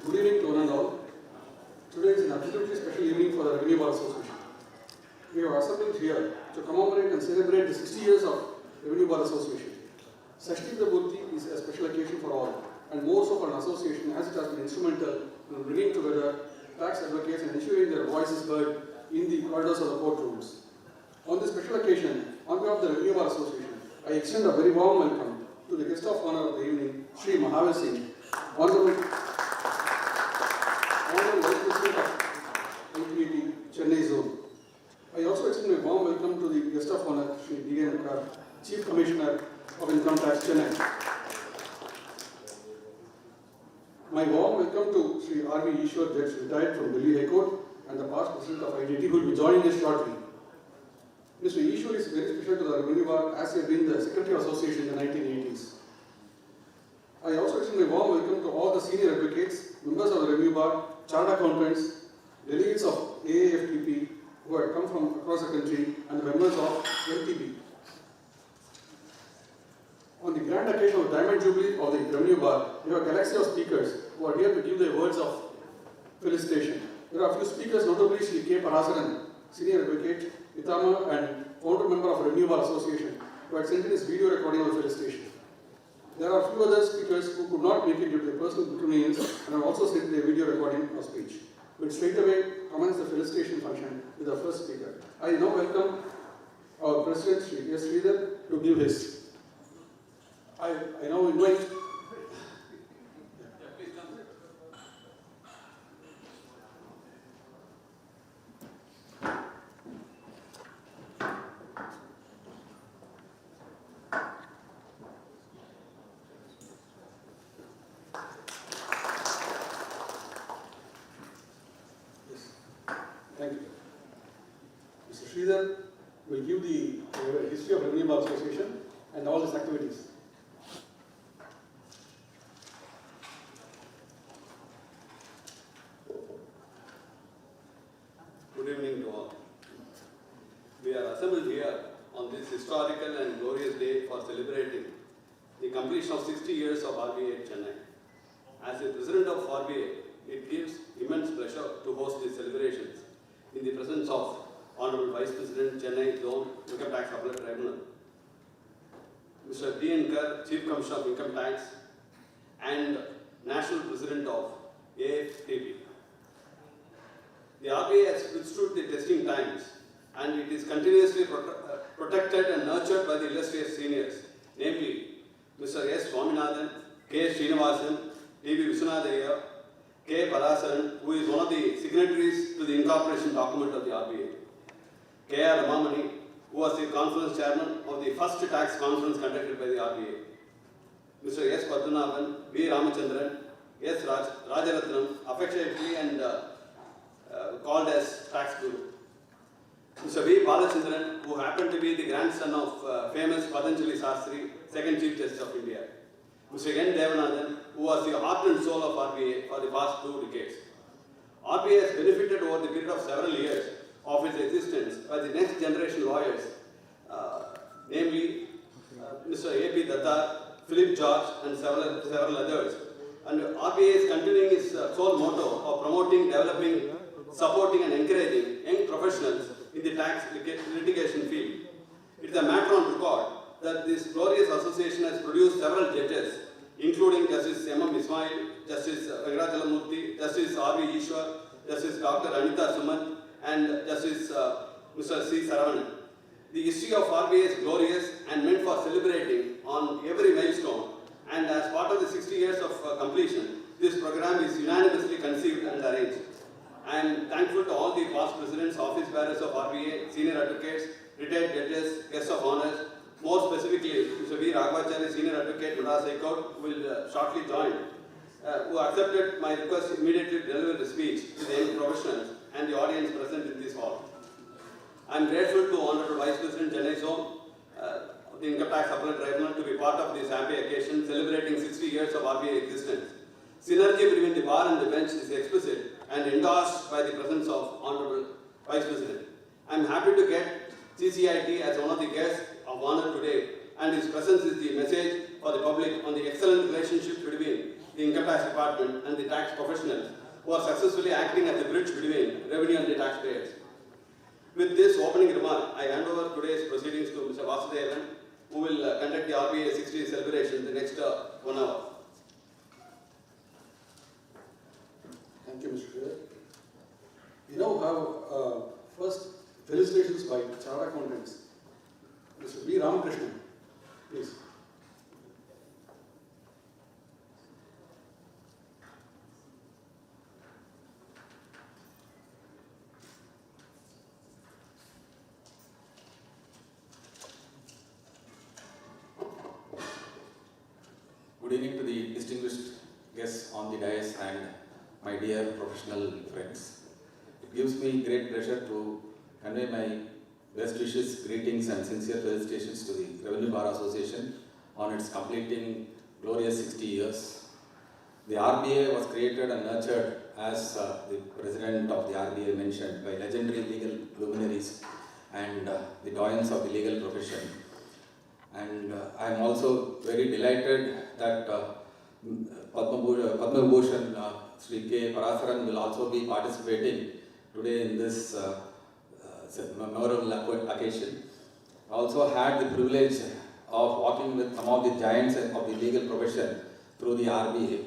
P: Good evening to one and all. Today is an absolutely special evening for the Revenue Bar Association. We are assembled here to commemorate and celebrate the 60 years of Revenue Bar Association. Sashti Prabhuti is a special occasion for all, and more so for an association as it has been instrumental in bringing together tax advocates and ensuring their voices heard in the corridors of the courtrooms. On this special occasion, on behalf of the Revenue Bar Association, I extend a very warm welcome to the guest of honor of the evening, Sri Mahavir Singh, Honorable Vice President of IPAT, Chennai Zone. I also extend a warm welcome to the guest of honor, Sri D.N. Mukar, Chief Commissioner of Income Tax, Chennai. My warm welcome to Sri R.V. Ishwar, Judge retired from Delhi High Court and the past President of IDT, who will be joining us shortly. Mr. Ishwar is very special to the Revenue Bar as he had been the Secretary of Association in the 1980s. I also extend a warm welcome to all the senior advocates, members of the Revenue Bar, chartered accountants, delegates of AAFTP who had come from across the country, and the members of LTB. On On the grand occasion of Diamond Jubilee of the Revenue Bar, we have a galaxy of speakers who are here to give their words of felicitation. There are a few speakers, notably Sri K. Parasaran, Senior Advocate, Itama, and founder member of Revenue Bar Association, who had sent in his video recording of the felicitation. There are a few other speakers who could not make it due to their personal inconvenience and have also sent their video recording of speech. We'll straight away commence the felicitation function with our first speaker. I now welcome our President, Sri S. Sridhar, to give his. I now invite. Thank you. Mr. Sridhar will give the history of Revenue Bar Association and all its activities.
Q: Good evening to all. We are assembled here on this historical and glorious day for celebrating the completion of 60 years of RBA at Chennai. As the President of RBA, it gives immense pleasure to host these celebrations in the presence of Honorable Vice President, Chennai Zone Income Tax Appellate Tribunal, Mr. D.N. Kar, Chief Commissioner of Income Tax, and National President of AFTP. The RBA has withstood the testing times, and it is continuously protected and nurtured by the illustrious seniors, namely Mr. S. Swaminathan, K. Srinivasan, T.V. Viswanathan, K. Parasaran, who is one of the signatories to the incorporation document of the RBA, K. R. Ramamani, who was the conference chairman of the first tax conference conducted by the RBA, Mr. S. Padmanabhan, V. Ramachandran, S. Rajaratnam, affectionately and called as Tax Guru, Mr. V. Balachandran, who happened to be the grandson of famous Patanjali Sastri, second Chief Justice of India, Mr. N. Devanathan, who was the heart and soul of RBA for the past 2 decades. RBA has benefited over the period of several years of its existence by the next generation lawyers, namely Mr. A.P. Dattar, Philip George, and several others. And RBA is continuing its sole motto of promoting, developing, supporting, and encouraging young professionals in the tax litigation field. It is a matter on record that this glorious association has produced several judges, including Justice M.M. Ismail, Justice Venkatachalamurthy, Justice R.V. Ishwar, Justice Dr. Anita Suman, and Justice Mr. C. Saravanan. The history of RBA is glorious and meant for celebrating on every milestone, and as part of the 60 years of completion, this program is unanimously conceived and arranged. I am thankful to all the past presidents, office bearers of RBA, senior advocates, retired judges, guests of honors, more specifically Mr. V. Raghavachari, senior advocate, Madras High Court, who will shortly join, who accepted my request immediately to deliver the speech to the young professionals and the audience present in this hall. I am grateful to Honorable Vice President Chennai Zone, the Income Tax Appellate Tribunal, to be part of this happy occasion celebrating 60 years of RBA existence. Synergy between the bar and the bench is explicit and endorsed by the presence of Honorable Vice President. I am happy to get CCIT as one of the guests of honor today, and his presence is the message for the public on the excellent relationship between the Income Tax Department and the tax professionals who are successfully acting as the bridge between revenue and the taxpayers. With this opening remark, I hand over today's proceedings to Mr. Vasudevan, who will conduct the RBA 60 celebration in the next 1 hour.
P: Thank you, Mr. Sridhar. We now have first felicitations by Chartered Accountants. Mr. B. Ramakrishnan, please.
R: Good evening to the distinguished guests on the dais and my dear professional friends. It gives me great pleasure to convey my best wishes, greetings and sincere felicitations to the Revenue Bar Association on its completing glorious 60 years. The RBA was created and nurtured, as the President of the RBA mentioned, by legendary legal luminaries and the doyens of the legal profession. And I am also very delighted that Padma Bhushan Sri K. Parasaran will also be participating today in this memorable occasion. I also had the privilege of working with some of the giants of the legal profession through the RBA.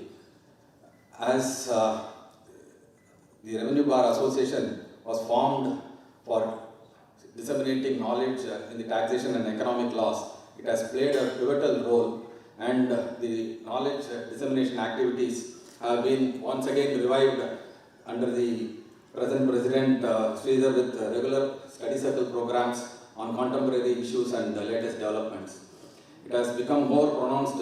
R: As the Revenue Bar Association was formed for disseminating knowledge in the taxation and economic laws, it has played a pivotal role, and the knowledge dissemination activities have been once again revived under the present President Sridhar with regular study circle programs on contemporary issues and the latest developments. It has become more pronounced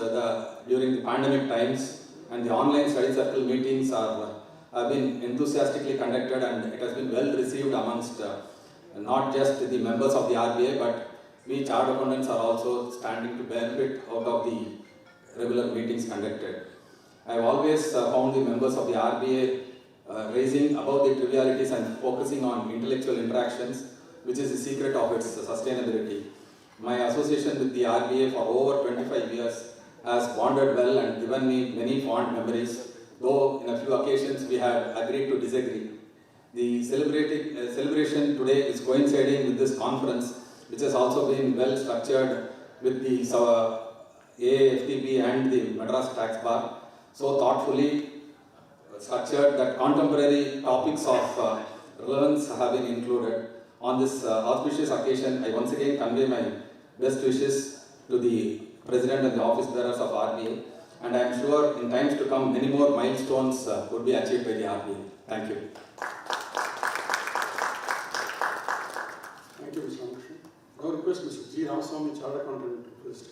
R: during the pandemic times, and the online study circle meetings have been enthusiastically conducted, and it has been well received amongst not just the members of the RBA, but we chartered accountants are also standing to benefit out of the regular meetings conducted. I have always found the members of the RBA raising above the trivialities and focusing on intellectual interactions, which is the secret of its sustainability. My association with the RBA for over 25 years has bonded well and given me many fond memories, though in a few occasions we have agreed to disagree. The celebration today is coinciding with this conference, which has also been well structured with the AAFTB and the Madras Tax Bar, so thoughtfully structured that contemporary topics of relevance have been included. On this auspicious occasion, I once again convey my best wishes to the President and the office bearers of RBA, and I am sure in times to come many more milestones would be achieved by the RBA. Thank you.
P: Thank you, Mr. Ramakrishnan. Now request Mr. G. Ramaswamy, Chartered Accountant, to present.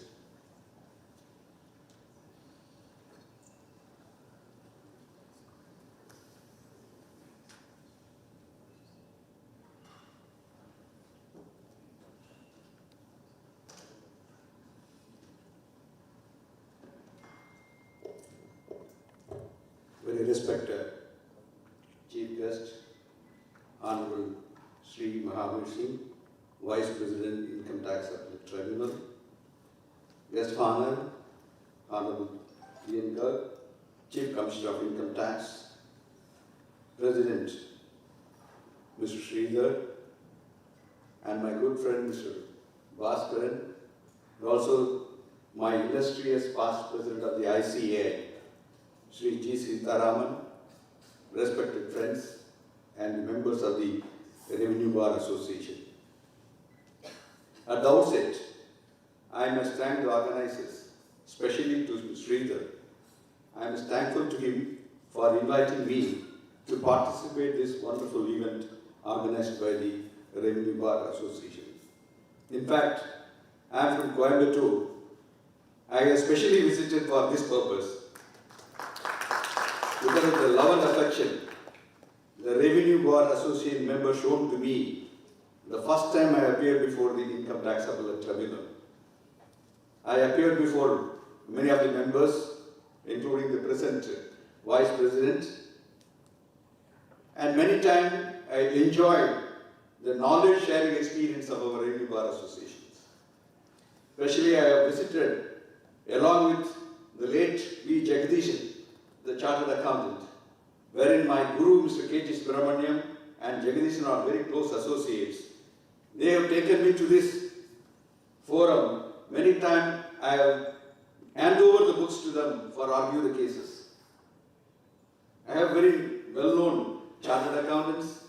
D: Very respected Chief Guest, Honorable Sri Mahavir Singh, Vice President, Income Tax Appellate Tribunal, Guest of Honor, Honorable Ian Garg, Chief Commissioner of Income Tax, President Mr. Sridhar, and my good friend Mr. Bhaskaran, and also my illustrious past President of the ICA, Sri G. Sitaraman, respected friends and members of the Revenue Bar Association. At the outset, I must thank the organizers, especially to Sridhar. I am thankful to him for inviting me to participate in this wonderful event organized by the Revenue Bar Association. In fact, I am from Coimbatore. I especially visited for this purpose. Because of the love and affection the Revenue Bar Association members shown to me the first time I appeared before the Income Tax Appellate Tribunal. I appeared before many of the members, including the present Vice President, and many times I enjoyed the knowledge sharing experience of our Revenue Bar Associations. Especially I have visited, along with the late V. Jagdishan, the Chartered Accountant, wherein my Guru, Mr. K.G. Subramaniam, and Jagdishan are very close associates. They have taken me to this forum. Many times I have handed over the books to them for argue the cases. I have very well-known Chartered Accountants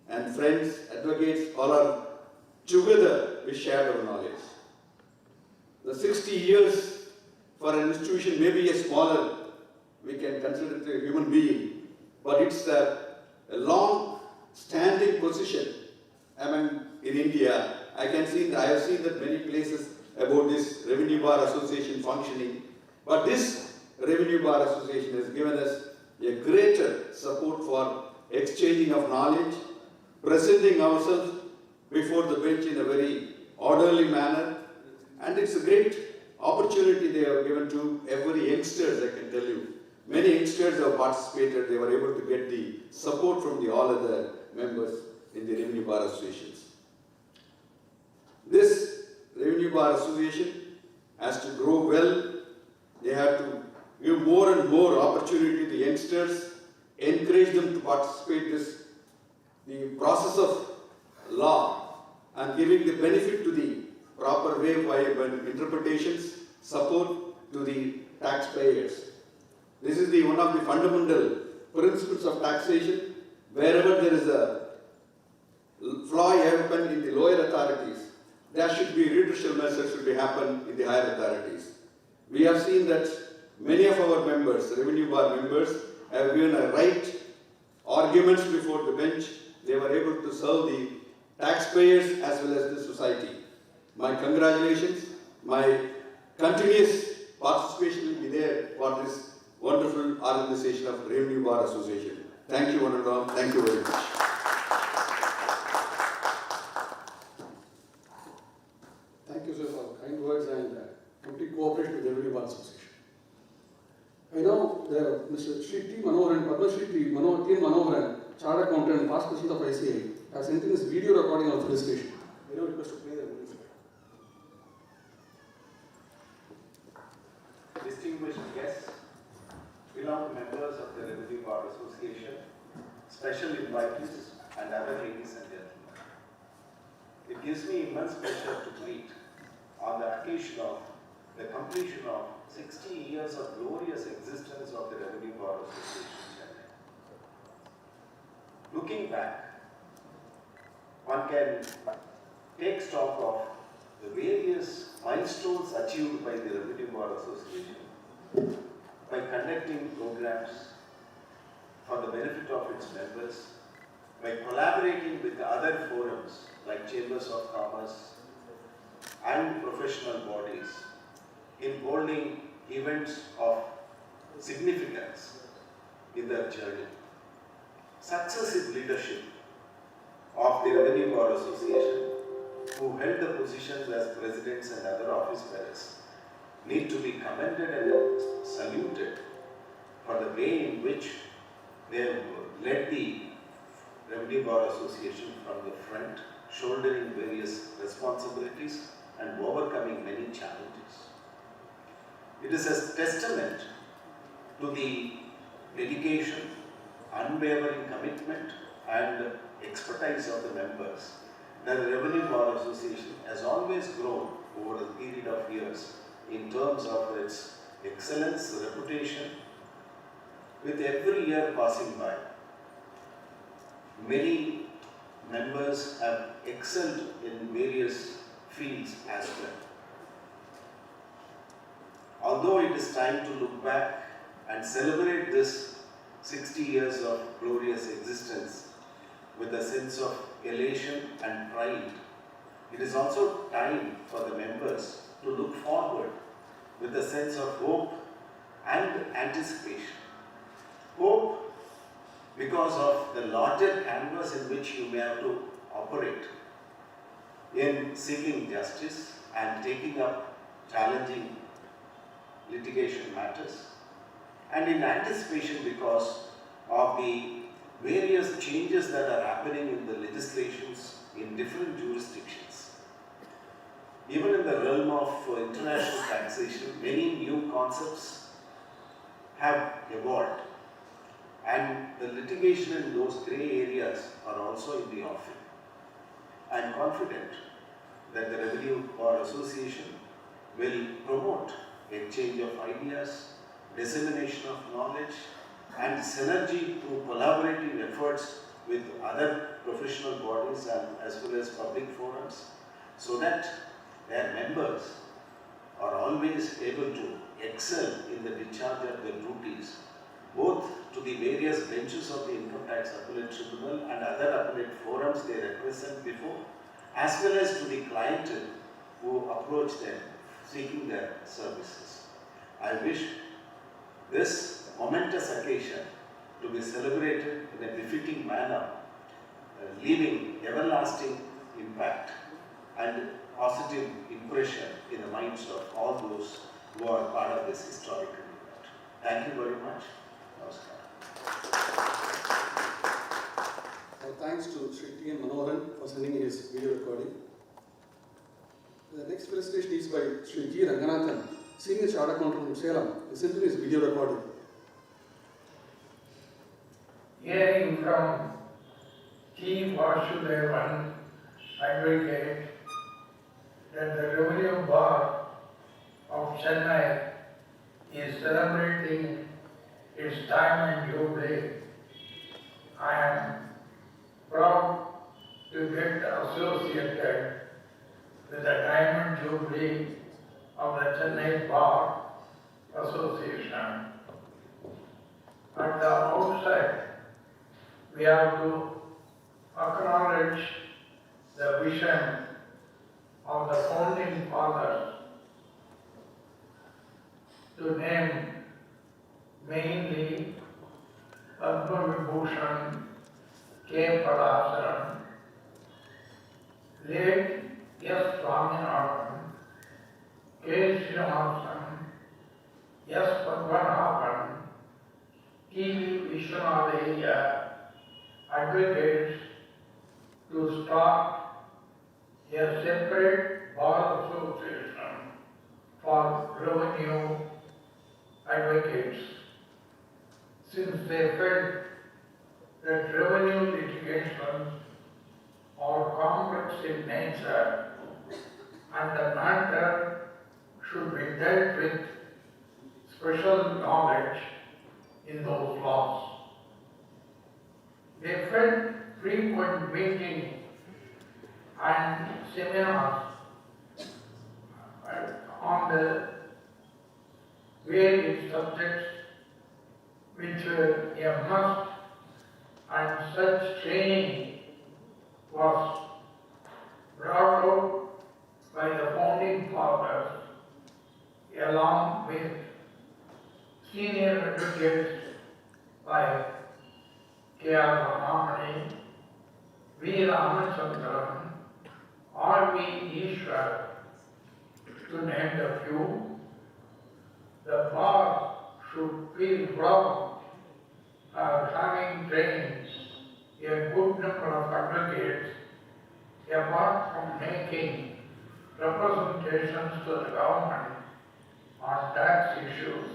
D: and friends, advocates, all are together we share our knowledge. The 60 years for an institution may be a smaller, we can consider it a human being, but it's a long-standing position in India. I have seen that many places about this Revenue Bar Association functioning, but this Revenue Bar Association has given us a greater support for exchanging of knowledge, presenting ourselves before the bench in a very orderly manner, and it's a great opportunity they have given to every youngsters, I can tell you. Many youngsters have participated, they were able to get the support from all other members in the Revenue Bar Associations. This Revenue Bar Association has to grow well. They have to give more and more opportunity to the youngsters, encourage them to participate in the process of law and giving the benefit to the proper way by interpretations, support to the taxpayers. This is one of the fundamental principles of taxation. Wherever there is a flaw happen in the lower authorities, there should be redressal measures should be happen in the higher authorities. We have seen that many of our members, revenue bar members, have given a right arguments before the bench. They were able to serve the taxpayers as well as the society. My congratulations. My continuous participation will be there for this wonderful organization of Revenue Bar Association. Thank you, one and all. Thank you very much.
P: Thank you, sir, for kind words and complete cooperation with the Revenue Bar Association. I know Mr. Shri T. Manoharan, Padma Shri T. Manoharan, Chartered Accountant and past president of ICA, has sent in this video recording of the station. I now request to play the video.
J: Distinguished guests, beloved members of the Revenue Bar Association, special invitees, and other ladies and gentlemen. It gives me immense pleasure to greet on the occasion of the completion of 60 years of glorious existence of the Revenue Bar Association Chennai. Looking back, one can take stock of the various milestones achieved by the Revenue Bar Association by conducting programs for the benefit of its members, by collaborating with other forums like Chambers of Commerce and professional bodies in holding events of significance in their journey. Successive leadership of the Revenue Bar Association, who held the positions as presidents and other office bearers, need to be commended and saluted for the way in which they have led the Revenue Bar Association from the front, shouldering various responsibilities and overcoming many challenges. It is a testament to the dedication, unwavering commitment and expertise of the members that the Revenue Bar Association has always grown over a period of years in terms of its excellence, reputation, with every year passing by. Many members have excelled in various fields as well. Although it is time to look back and celebrate this 60 years of glorious existence with a sense of elation and pride, it is also time for the members to look forward with a sense of hope and anticipation. Hope because of the larger canvas in which you may have to operate in seeking justice and taking up challenging litigation matters, and in anticipation because of the various changes that are happening in the legislations in different jurisdictions. Even in the realm of international taxation, many new concepts have evolved, and the litigation in those grey areas are also in the offing. I am confident that the Revenue Bar Association will promote exchange of ideas, dissemination of knowledge, and synergy through collaborative efforts with other professional bodies and as well as public forums, so that their members are always able to excel in the discharge of their duties, both to the various benches of the Income Tax Appellate Tribunal and other appellate forums they represent before, as well as to the clientele who approach them seeking their services. I wish this momentous occasion to be celebrated in a befitting manner, leaving everlasting impact and positive impression in the minds of all those who are part of this historical event. Thank you very much. Namaskar.
P: Thanks to Shri T. Manoharan for sending his video recording. The next presentation is by Sri G. Ranganathan, Senior Chartered Accountant from Salem. Listen to his video recording.
M: Hearing from T. Vasudevan, Advocate, that the Revenue Board of Chennai is celebrating its Diamond Jubilee. I am proud to get associated with the Diamond Jubilee of the Chennai Bar Association. At the outset, we have to acknowledge the vision of the founding fathers to name mainly Padma Vibhushan K. Palasaran, late S. Swaminathan, K. Srinivasan, S. Padmanabhan, T. Vishwanathan advocates to start a separate bar association for revenue advocates, since they felt that revenue litigations are complex in nature and the matter should be dealt with special knowledge in those laws. They felt frequent meetings and seminars on the various subjects which were a must, and such training was brought out by the founding fathers along with senior advocates like K.R. Ramani, V. Ramachandran, R.V. Ishwar, to name a few. The bar should feel proud of having trained a good number of advocates, apart from making representations to the government on tax issues.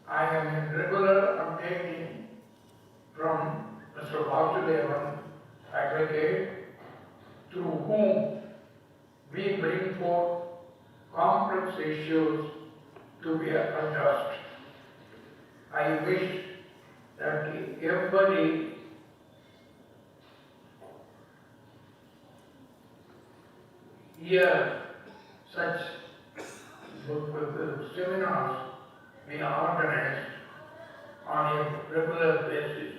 M: I am in regular updating from Mr. Vasudevan, advocate, through whom we bring forth complex issues to be addressed. I wish that everybody hear such seminars being organized on a regular basis.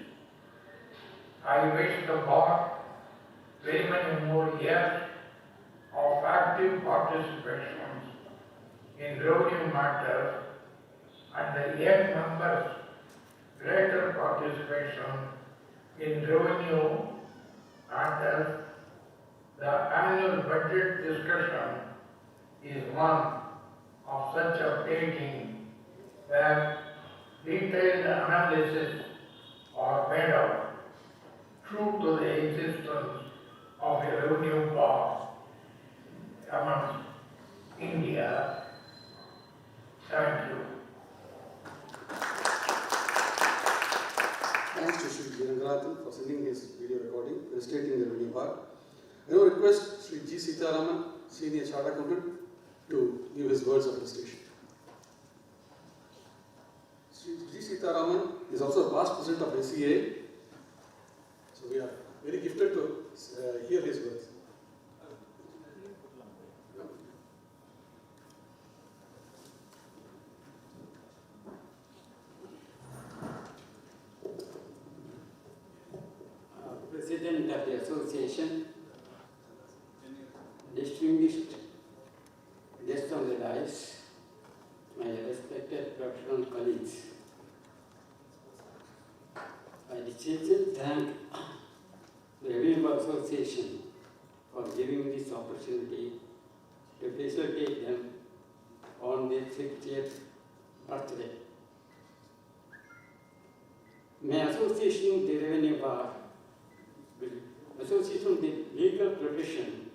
M: I wish the board very many more years of active participation in revenue matters and the young members greater participation in revenue matters. The annual budget discussion is one of such updating where detailed analysis are made of, true to the existence of a revenue board amongst India. Thank you.
P: Thanks to Sri Ranganathan for sending his video recording, illustrating the revenue bar. I now request Sri G. Sitaraman, Senior Chartered Accountant, to give his words of illustration. Sri G. Sitaraman is also a past president of SCA, so we are very gifted to hear his words.
S: President of the Association, distinguished guests on the dais, my respected professional colleagues, I sincerely thank the Revenue Association for giving this opportunity to facilitate them on their 60th birthday. My association with the Revenue Bar, association with the legal profession,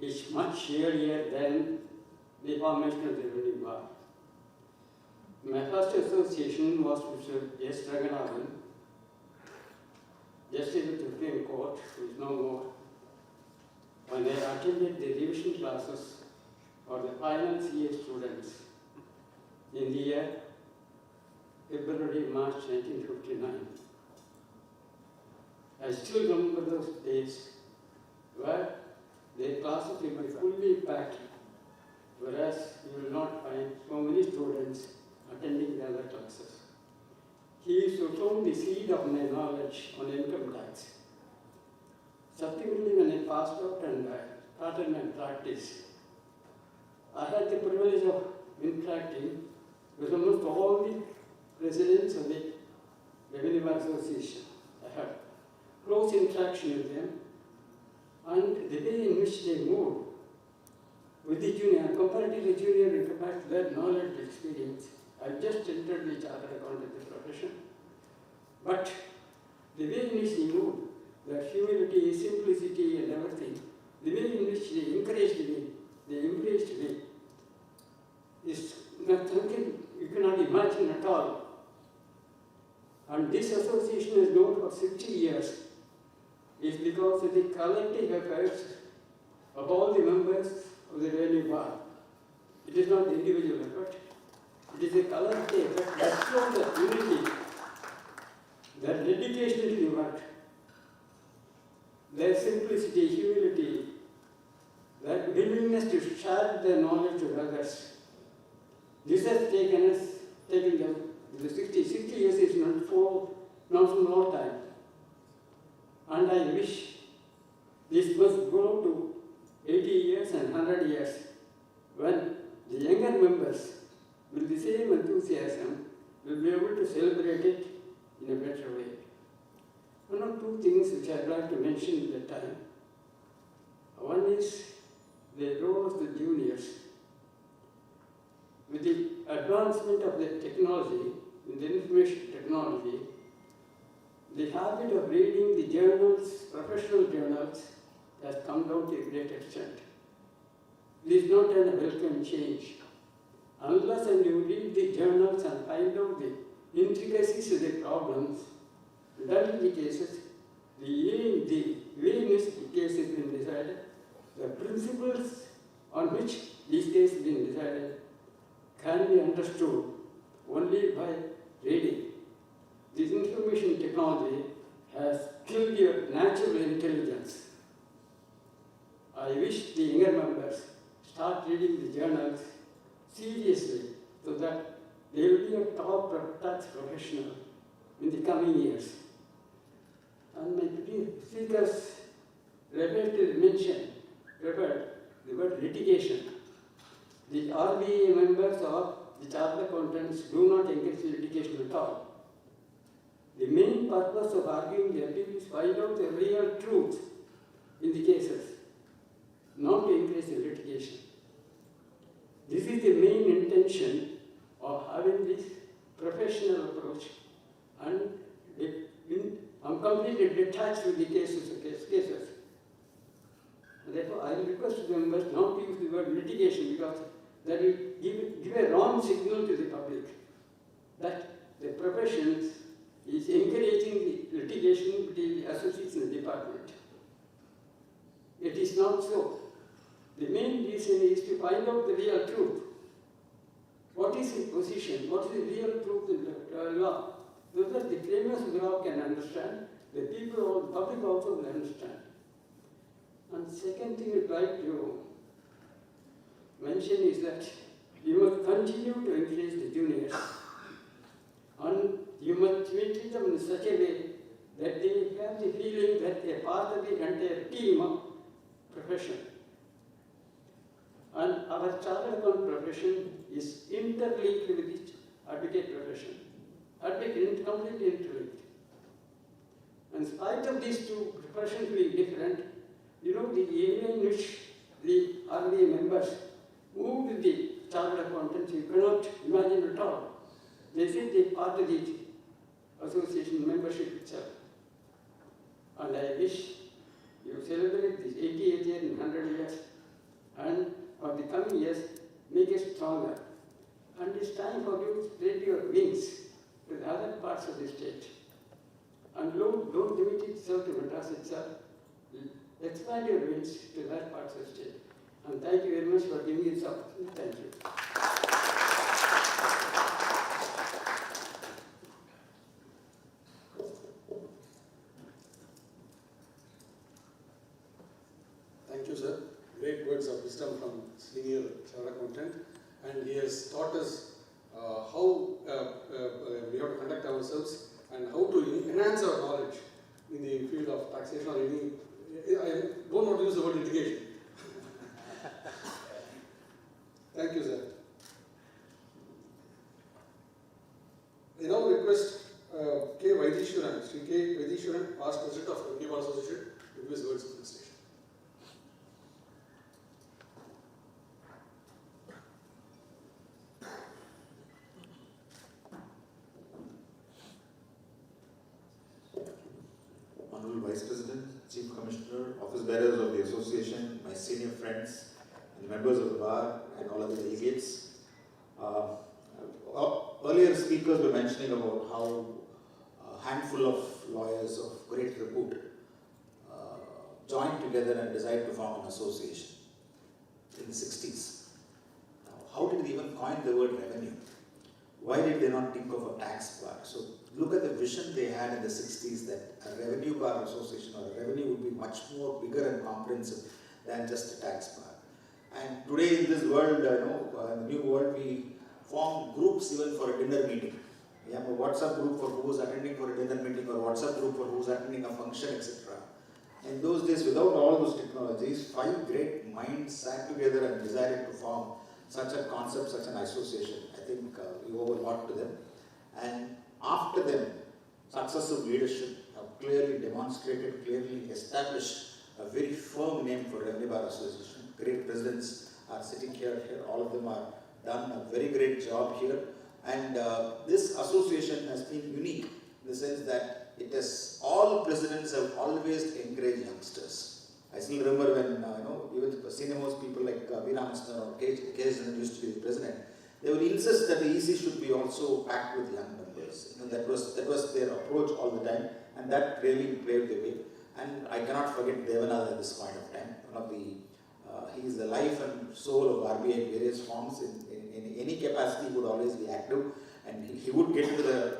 S: is much earlier than the formation of the Revenue Board. My first association was with S. Raghunathan, Justice of the Supreme Court, who is no more. When I attended the revision classes for the final CA students in the year February-March 1959. I still remember those days where the classes will be fully packed, whereas you will not find so many students attending the other classes. He used to sow the seed of my knowledge on income tax. Subsequently, when I passed out and started my practice, I had the privilege of interacting with almost all the presidents of the Revenue Bar Association. I had close interaction with them, and the way in which they moved with the junior, comparatively junior in compared to their knowledge and experience. I just entered the chartered accountant profession, but the way in which they moved, their humility, simplicity, and everything, the way in which they encouraged me, they embraced me, is something you cannot imagine at all. And this association is known for 60 years. It's because of the collective efforts of all the members of the Revenue Bar. It is not the individual effort. It is a collective effort that shows the unity, their dedication to the work, their simplicity, humility, their willingness to share their knowledge with others. This has taken them to the 60 years is not small time. And I wish this must grow to 80 years and 100 years when the younger members with the same enthusiasm will be able to celebrate it in a better way. One or two things which I'd like to mention at the time. One is the role of the juniors. With the advancement of the technology, in the information technology, the habit of reading the journals, professional journals, has come down to a great extent. This is not a welcome change. Unless and you read the journals and find out the intricacies of the problems, that in the cases, the way in which the case has been decided, the principles on which these cases have been decided can be understood only by reading. This information technology has killed your natural intelligence. I wish the younger members start reading the journals seriously so that they will be a top tax professional in the coming years. And my speakers referred the word litigation. The RBA members of the chartered accountants do not encourage litigation at all. The main purpose of arguing the appeal is to find out the real truth in the cases, not to encourage the litigation. This is the main intention of having this professional approach, and I'm completely detached with the cases. Therefore, I request the members not to use the word litigation because that will give a wrong signal to the public that the profession is encouraging the litigation between the associates in the department. It is not so. The main reason is to find out the real truth. What is the position? What is the real truth in the law? So that the claimants of the law can understand, the people, the public also will understand. And second thing I'd like to mention is that you must continue to encourage the juniors. And you must treat them in such a way that they have the feeling that they are part of the entire team of profession. And our chartered account profession is interlinked with the advocate profession. Advocate completely interlinked. In spite of these two professions being different, the area in which the RBA members moved with the chartered accountants, you cannot imagine at all. They say they are part of the association membership itself. And I wish you celebrate this 88th year in 100 years and for the coming years, make it stronger. And it's time for you to spread your wings to the other parts of the state. And don't limit itself to Madras itself. Expand your wings to other parts of the state. And thank you very much for giving me this opportunity. Thank you.
P: Thank you, sir. Great words of wisdom from senior chartered accountant, and he has taught us how we have to conduct ourselves and how to enhance our knowledge in the field of taxation or any. I don't want to use the word litigation. Thank you, sir. I now request K. Vaidishwaran, Sri K. Vaidishwaran, past president of Revenue Bar Association, to give his words of presentation.
U: Honorable Vice President, Chief Commissioner, Office Bearers of the Association, my senior friends, and members of the bar, and all other delegates. Earlier speakers were mentioning about how a handful of lawyers of great repute joined together and decided to form an association in the 60s. Now, how did they even coin the word revenue? Why did they not think of a tax bar? So look at the vision they had in the 60s that a revenue bar association or a revenue would be much more bigger and comprehensive than just a tax bar. And today in this world, in the new world, we form groups even for a dinner meeting. We have a WhatsApp group for who is attending for a dinner meeting or WhatsApp group for who is attending a function, etc. In those days, without all those technologies, 5 great minds sat together and decided to form such a concept, such an association. I think we owe a lot to them. And after them, successive leadership have clearly demonstrated, clearly established a very firm name for Revenue Bar Association. Great presidents are sitting here, all of them are done a very great job here. And this association has been unique in the sense that it has, all presidents have always encouraged youngsters. I still remember when, even senior most people like V. Ramaswamy or K. used to be the president, they would insist that the EC should be also packed with young members. That was their approach all the time, and that really paved the way. And I cannot forget Devanand at this point of time. One of the, he is the life and soul of RBI in various forms. In any capacity, he would always be active, and he would get into the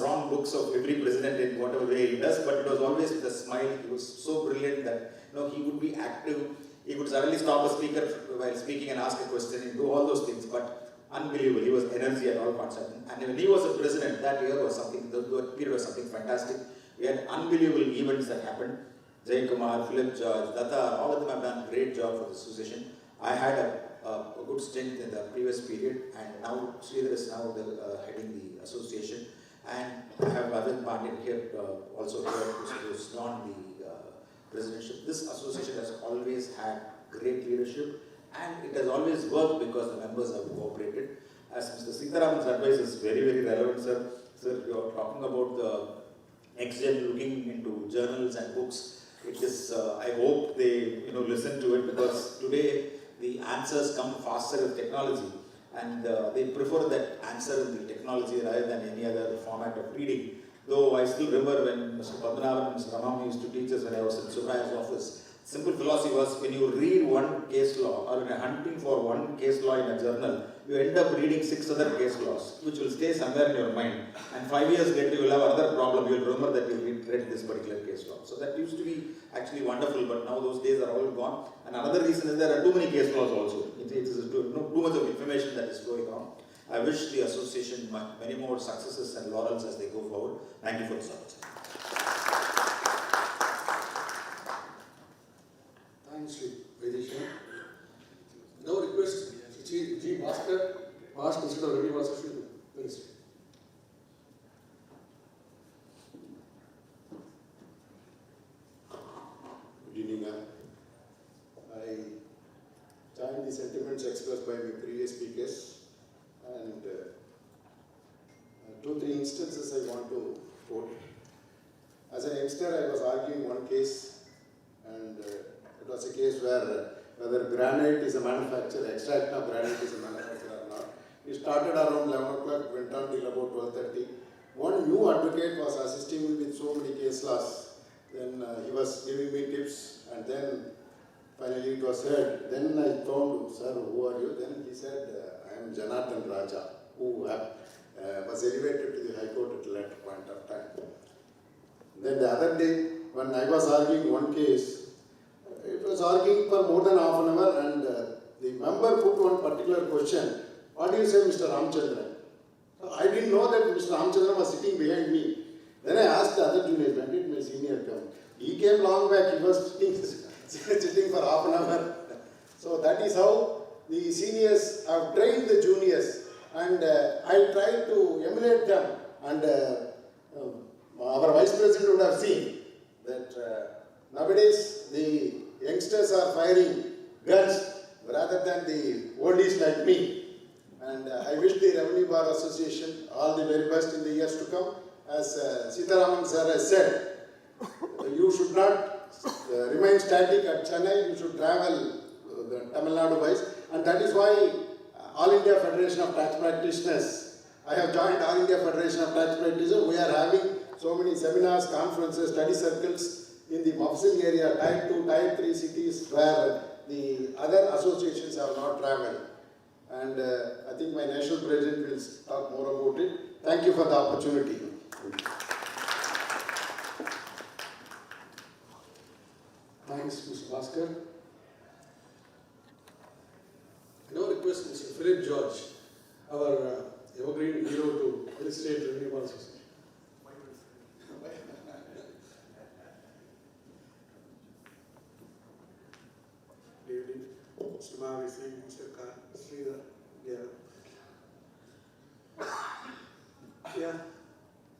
U: wrong books of every president in whatever way he does, but it was always with a smile. He was so brilliant that he would be active. He would suddenly stop a speaker while speaking and ask a question and do all those things, but unbelievable. He was energy at all points. And when he was a president, that year was something, the period was something fantastic. We had unbelievable events that happened. Jay Kumar, Philip George, Datta, all of them have done a great job for the association. I had a good stint in the previous period, and now Sridhar is now heading the association. And I have Arvind Pandyan here, also here, who's on the presidentship. This association has always had great leadership, and it has always worked because the members have cooperated. As Mr. Sitaraman's advice is very, very relevant, sir. Sir, you are talking about the next-gen looking into journals and books. It is, I hope they listen to it, because today the answers come faster with technology, and they prefer that answer in the technology rather than any other format of reading. Though I still remember when Mr. Padmanabhan and Mr. Ramam used to teach us when I was in Subraya's office, simple philosophy was, when you read one case law or when you're hunting for one case law in a journal, you end up reading 6 other case laws, which will stay somewhere in your mind. And 5 years later, you will have another problem. You will remember that you read this particular case law. So that used to be actually wonderful, but now those days are all gone. And another reason is there are too many case laws also. It is too much of information that is flowing on. I wish the association many more successes and laurels as they go forward. Thank you for this opportunity.
P: Thanks, Sri Vaidishwaran. Now request Sri G. Bhaskar, past President of Revenue Bar Association, Ministry.
G: Good evening, ma'am. I join the sentiments expressed by my previous speakers, and 2-3 instances I want to quote. As an youngster, I was arguing one case, and it was a case where whether granite is a manufacturer, extraction of granite is a manufacturer or not. We started around 11 o'clock, went on till about 12:30. One new advocate was assisting me with so many case laws. Then he was giving me tips, and then finally it was heard. Then I found, sir, who are you? Then he said, I am Janardhan Raja, who was elevated to the High Court at a later point of time. Then the other day, when I was arguing one case, it was arguing for more than half an hour, and the member put one particular question. What do you say, Mr. Ramchandran? I didn't know that Mr. Ramchandran was sitting behind me. Then I asked the other juniors, when did my senior come? He came long back, he was sitting for half an hour. So that is how the seniors have trained the juniors, and I tried to emulate them. And our vice president would have seen that nowadays the youngsters are firing guns rather than the oldies like me. And I wish the Revenue Bar Association all the very best in the years to come. As Sitaraman sir has said, you should not remain static at Chennai, you should travel the Tamil Nadu wise. And that is why All India Federation of Tax Practitioners, I have joined All India Federation of Tax Practitioners. We are having so many seminars, conferences, study circles in the Mofussil area, Tier 2, Tier 3 cities where the other associations have not traveled. And I think my national president will talk more about it. Thank you for the opportunity.
P: Thanks, Mr. Bhaskar. I now request Mr. Philip George, our evergreen hero, to illustrate Revenue Bar Association. Good evening, Mr. Mavi Singh, Mr. Khan, Sridhar. Yeah,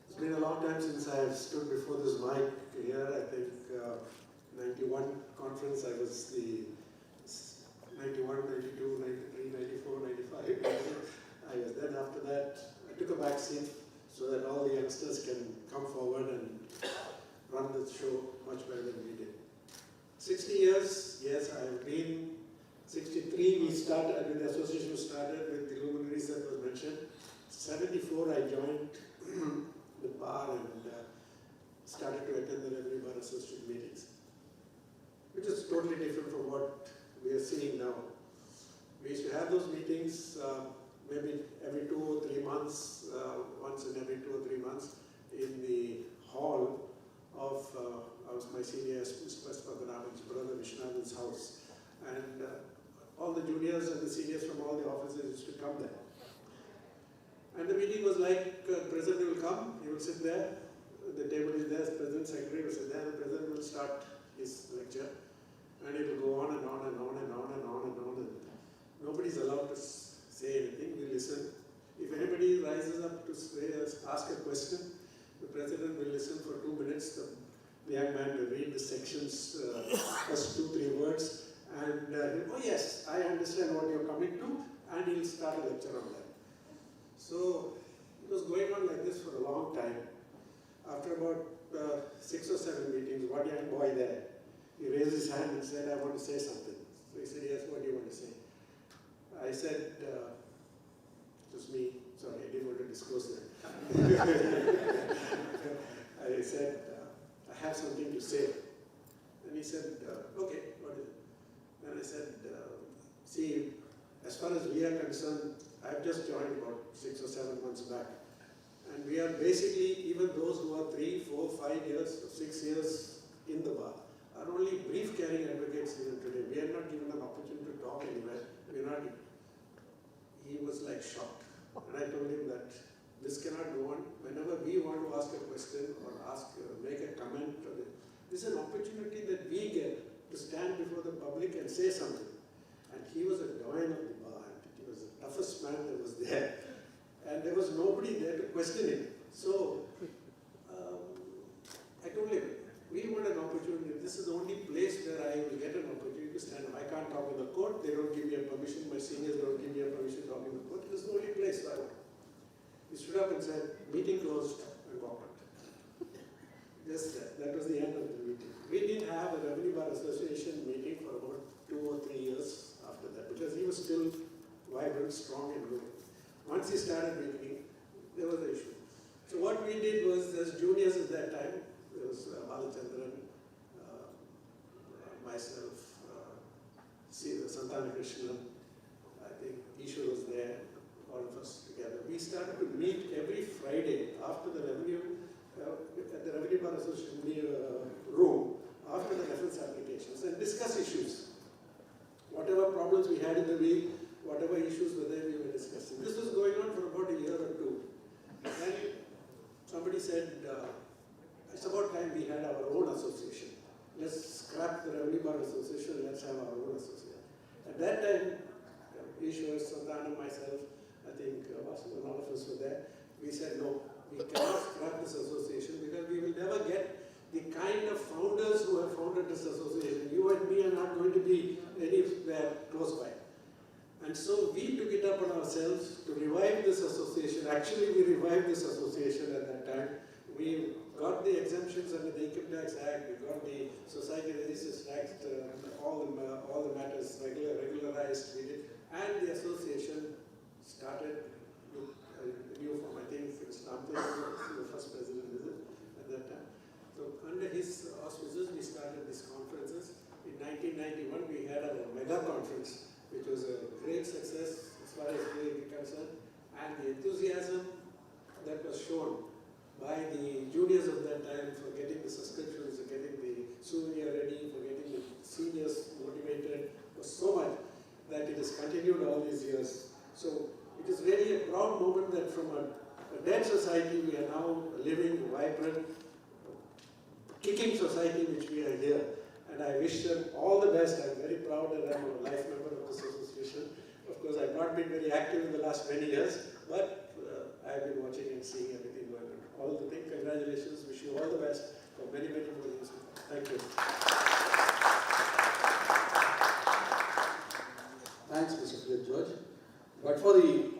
P: it's been a long time since I have stood before this mic here. I think 91 conference, I was the 91, 92, 93, 94, 95. I was then after that, I took a back seat so that all the youngsters can come forward and run the show much better than we did. 60 years, yes, I have been. 63 we started, when the association started with the luminaries that was mentioned. 74 I joined the bar and started to attend the Revenue Bar Association meetings, which is totally different from what we are seeing now. We used to have those meetings maybe every 2 or 3 months, once in every 2 or 3 months in the hall of my senior Mr. Padmanabhan's brother Vishwanath's house. And all the juniors and the seniors from all the offices used to come there. And the meeting was like, the president will come, he will sit there, the table is there, president, secretary will sit there, and the president will start his lecture. And it will go on and on and on and on and on and on. And nobody's allowed to say anything, we listen. If anybody rises up to say, ask a question, the president will listen for 2 minutes. The young man will read the sections, first 2-3 words, and oh yes, I understand what you're coming to, and he'll start a lecture on that. So it was going on like this for a long time. After about 6 or 7 meetings, one young boy there, he raised his hand and said, I want to say something. So he said, yes, what do you want to say? I said, it was me, sorry, I didn't want to disclose that. I said, I have something to say. And he said, okay, what is it? And I said, see, as far as we are concerned, I've just joined about 6 or 7 months back. And we are basically, even those who are 3, 4, 5 years, 6 years in the bar, are only brief carrying advocates even today. We are not given an opportunity to talk anywhere. We're not. He was like shocked. And I told him that this cannot go on. Whenever we want to ask a question or make a comment, this is an opportunity that we get to stand before the public and say something. And he was a doyen of the bar. He was the toughest man that was there. And there was nobody there to question him. So I told him, we want an opportunity. This is the only place where I will get an opportunity to stand up. I can't talk in the court. They don't give me a permission. My seniors don't give me a permission to talk in the court. This is the only place. So he stood up and said, meeting closed, and walked out. Just that was the end of the meeting. We didn't have a Revenue Bar Association meeting for about 2 or 3 years
B: once he started meeting, there was an issue. So what we did was, as juniors at that time, there was Balachandran, myself, Santana Krishnan, I think Ishwar was there, all of us together. We started to meet every Friday after the revenue, at the Revenue Bar Association room, after the reference applications, and discuss issues. Whatever problems we had in the week, whatever issues were there, we were discussing. This was going on for about a year or two. Then somebody said, it's about time we had our own association. Let's scrap the Revenue Bar Association, let's have our own association. At that time, Ishwar, Santana, myself, I think all of us were there. We said, no, we cannot scrap this association because we will never get the kind of founders who have founded this association. You and me are not going to be anywhere close by. And so we took it upon ourselves to revive this association. Actually, we revived this association at that time. We got the exemptions under the Income Tax Act, we got the Society Registers Act, all the matters regularized, we did, and the association started with a new form. I think Ramtej was the first president, is it, at that time. So under his auspices, we started these conferences. In 1991, we had a mega conference, which was a great success as far as we are concerned, and the enthusiasm that was shown by the juniors of that time for getting the subscriptions, for getting the souvenir ready, for getting the seniors motivated was so much that it has continued all these years. So it is really a proud moment that from a dead society we are now a living, vibrant, kicking society which we are here. And I wish them all the best. I'm very proud that I'm a life member of this association. Of course, I've not been very active in the last many years, but I've been watching and seeing everything going on. All the things, congratulations, wish you all the best for many, many more years. Thank you.
P: Thanks, Mr. Philip George. But for the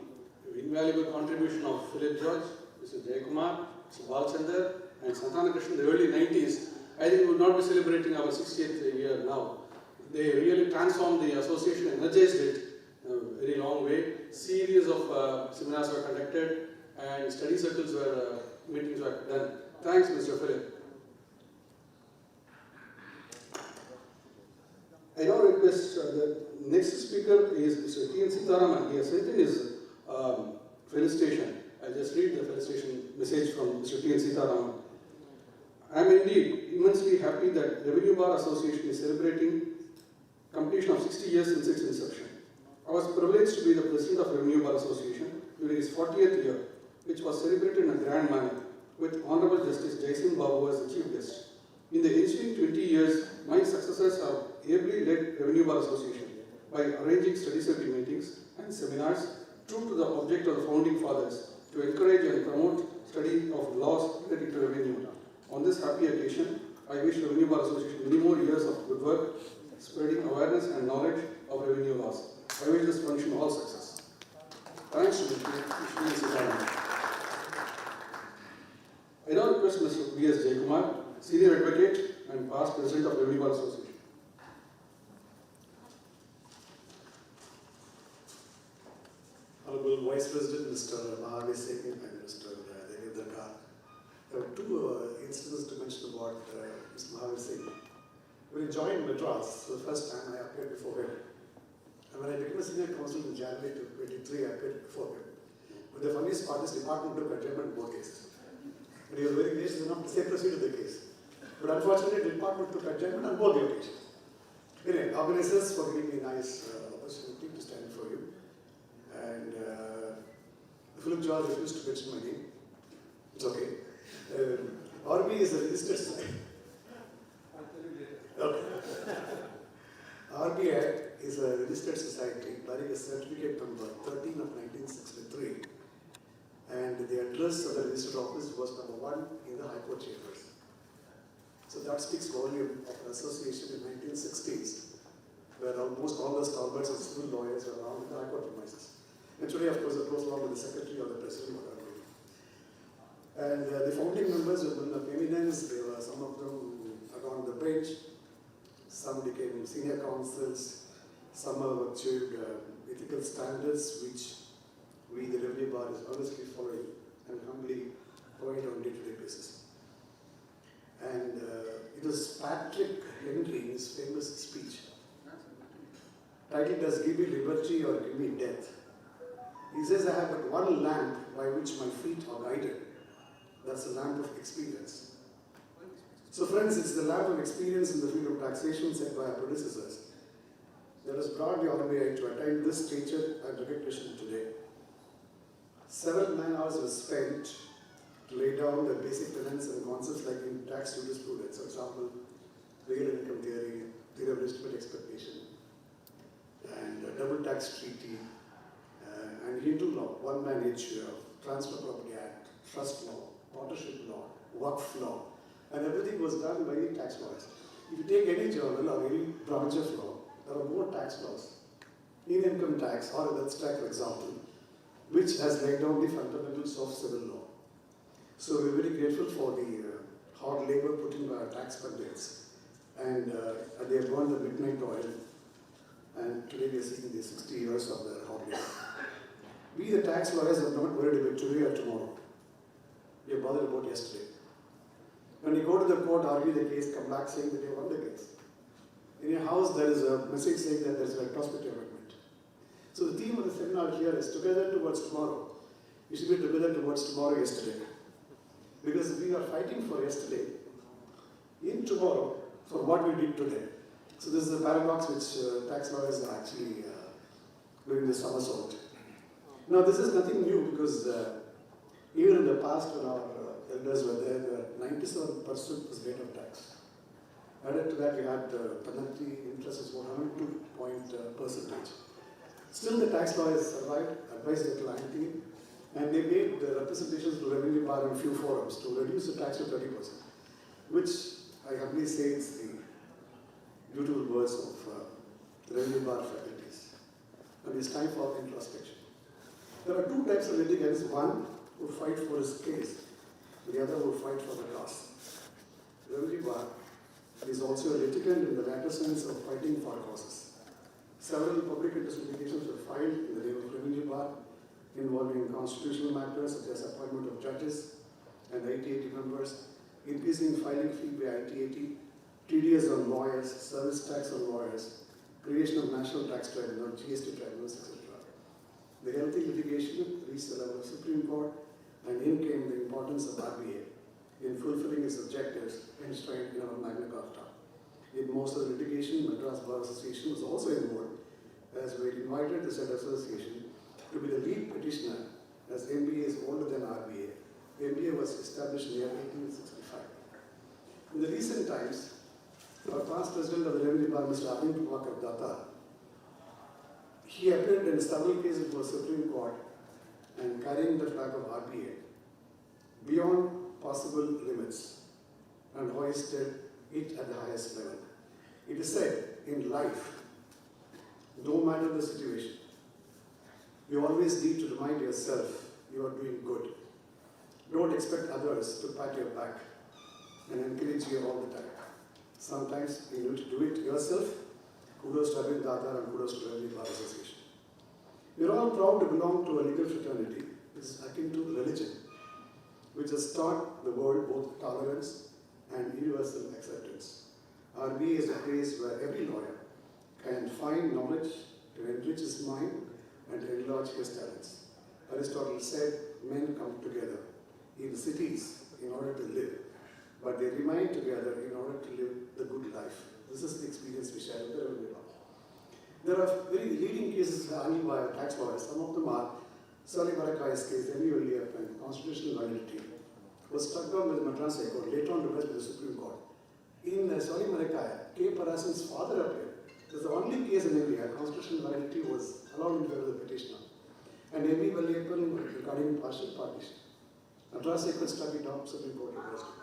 P: invaluable contribution of Philip George, Mr. Jayakumar, Mr. Balchandar, and Santana Krishnan in the early 90s, I think we would not be celebrating our 60th year now. They really transformed the association, energized it in a very long way. Series of seminars were conducted and study circles were, meetings were done. Thanks, Mr. Philip. I now request the next speaker is Mr. T.N. Sitaraman. He has sent in his felicitation. I'll just read the felicitation message from Mr. T.N. Sitaraman. I am indeed immensely happy that Revenue Bar Association is celebrating completion of 60 years since its inception. I was privileged to be the president of Revenue Bar Association during its 40th year, which was celebrated in a grand manner with Honorable Justice Jaisin Babu as the chief guest. In the ensuing 20 years, my successors have ably led Revenue Bar Association by arranging study circle meetings and seminars true to the object of the founding fathers to encourage and promote study of laws related to revenue. On this happy occasion, I wish Revenue Bar Association many more years of good work, spreading awareness and knowledge of revenue laws. I wish this function all success. Thanks to Mr. I now request Mr. B.S. Jayakumar, Senior Advocate and past President of Revenue Bar Association.
F: Honorable Vice President Mr. Mahavir Singh and Mr. Devendra Kar. There are two incidents to mention about Mr. Mahavir Singh. When he joined Madras, the first time I appeared before him. And when I became a senior counsel in January 2023, I appeared before him. But the funniest part is the department took adjournment in both cases. And he was very gracious enough to say proceed with the case. But unfortunately, the department took adjournment on both the occasions. Anyway, organizers for giving me a nice opportunity to stand for you. And Philip George refused to mention my name. It's okay. RB is a registered society. Okay. RBI is a registered society bearing a certificate number 13 of 1963. And the address of the registered office was number 1 in the High Court chambers. So that speaks volume of an association in the 1960s, where almost all the stalwarts and civil lawyers were around in the High Court premises. And today, of course, it goes along with the secretary or the president, whatever. And the founding members were men of eminence. There were some of them around the bench. Some became senior counsels. Some have achieved ethical standards, which we, the Revenue Bar bar is honestly following and humbly provide on day-to-day basis. And it was Patrick Henry in his famous speech, titled as "Give me liberty or give me death." He says, "I have but one lamp by which my feet are guided. That's the lamp of experience." So friends, it's the lamp of experience in the field of taxation set by our predecessors that has brought the RBI to attain this stature and recognition today. Several man-hours were spent to lay down the basic tenets and concepts like in tax jurisprudence, for example, real income theory, theory of legitimate expectation, and double tax treaty, and Hindu law, one man each Transfer Property Act, trust law, partnership law, Waqf law, and everything was done by the tax lawyers. If you take any journal or any branch of law, there are more tax laws. In income tax or wealth tax, for example, which has laid down the fundamentals of civil law. So we're very grateful for the hard labor put in by our tax pundits, and they have burned the midnight oil, and today we are seeing the 60 years of their hard labor. We, the tax lawyers, are not worried about today or tomorrow. We are bothered about yesterday. When you go to the court, argue the case, come back saying that you won the case. In your house, there is a message saying that there is a retrospective amendment. So the theme of the seminar here is together towards tomorrow. We should be together towards tomorrow yesterday. Because we are fighting for yesterday, in tomorrow, for what we did today. So this is a paradox which tax lawyers are actually doing the somersault. Now this is nothing new because even in the past when our elders were there, 97% was rate of tax. Added to that, we had penalty interest is 102 percentage. Still, the tax lawyers survived, advised the client team, and they made the representations to revenue bar in few forums to reduce the tax to 30%, which I humbly say is the beautiful words of the revenue bar faculties. And it's time for introspection. There are two types of litigants: one who fight for his case, the other who fight for the cause. Revenue bar is also a litigant in the latter sense of fighting for causes. Several public interest litigations were filed in the name of revenue bar involving constitutional matters such as appointment of judges and IT-80 members, increasing filing fee by IT-80, TDS on lawyers, service tax on lawyers, creation of national tax tribunal, GST tribunals, etc. The healthy litigation reached the level of Supreme Court, and in came the importance of RBA in fulfilling its objectives enshrined in our Magna Carta. In most of the litigation, Madras Bar Association was also involved, as we invited the said association to be the lead petitioner, as MBA is older than RBA. MBA was established near 1865. In the recent times, our past president of the Revenue Bar, Mr. Arvind Prabhakar Datta, he appeared in several cases before Supreme Court and carrying the flag of RBA beyond possible limits and hoisted it at the highest level. It is said in life, no matter the situation, you always need to remind yourself you are doing good. Don't expect others to pat your back and encourage you all the time. Sometimes you need to do it yourself. Kudos to Arvind Datta and kudos to Revenue Bar Association. We are all proud to belong to a legal fraternity which is akin to religion, which has taught the world both tolerance and universal acceptance. RBA is a place where every lawyer can find knowledge to enrich his mind and to enlarge his talents. Aristotle said, men come together in cities in order to live, but they remain together in order to live the good life. This is the experience we share with the Revenue Bar. There are very leading cases handled by tax lawyers. Some of them are Soli Marakai's case, MULEF, and constitutional validity, was struck down by the Madras High Court, later on reversed by the Supreme Court. In Soli Marakai, K. Parasan's father appeared. It was the only case in India constitutional validity was allowed in favor of the petitioner. And M.E. Valliyappan regarding partial partition. Madras High Court struck it down, Supreme Court reversed it.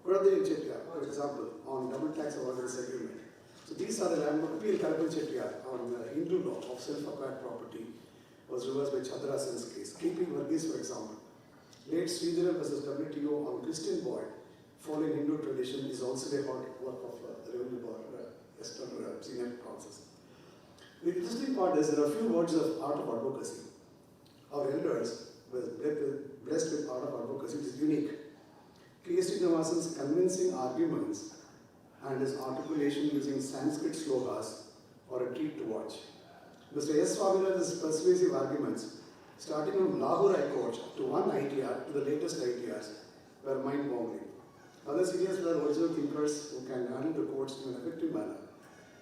F: Kuradeni Chettiar, for example, on double tax avoidance agreement. So these are the landmark. P.L. Karapal Chettiar on Hindu law of self-acquired property was reversed by Chandrasen's case. K.P. Varghese, for example. Late Sridhar versus WTO on Christian Boyd, following Hindu tradition, is also the hard work of the Revenue Bar, Western senior process. The interesting part is there are a few words of art of advocacy. Our elders were blessed with art of advocacy, which is unique. K. Srinivasan's convincing arguments and his articulation using Sanskrit slokas are a treat to watch. Mr. S. Swaminathan's persuasive arguments, starting from Lahore High Court to one ITR to the latest ITRs, were mind-boggling. Other seniors were original thinkers who can handle the courts in an effective manner,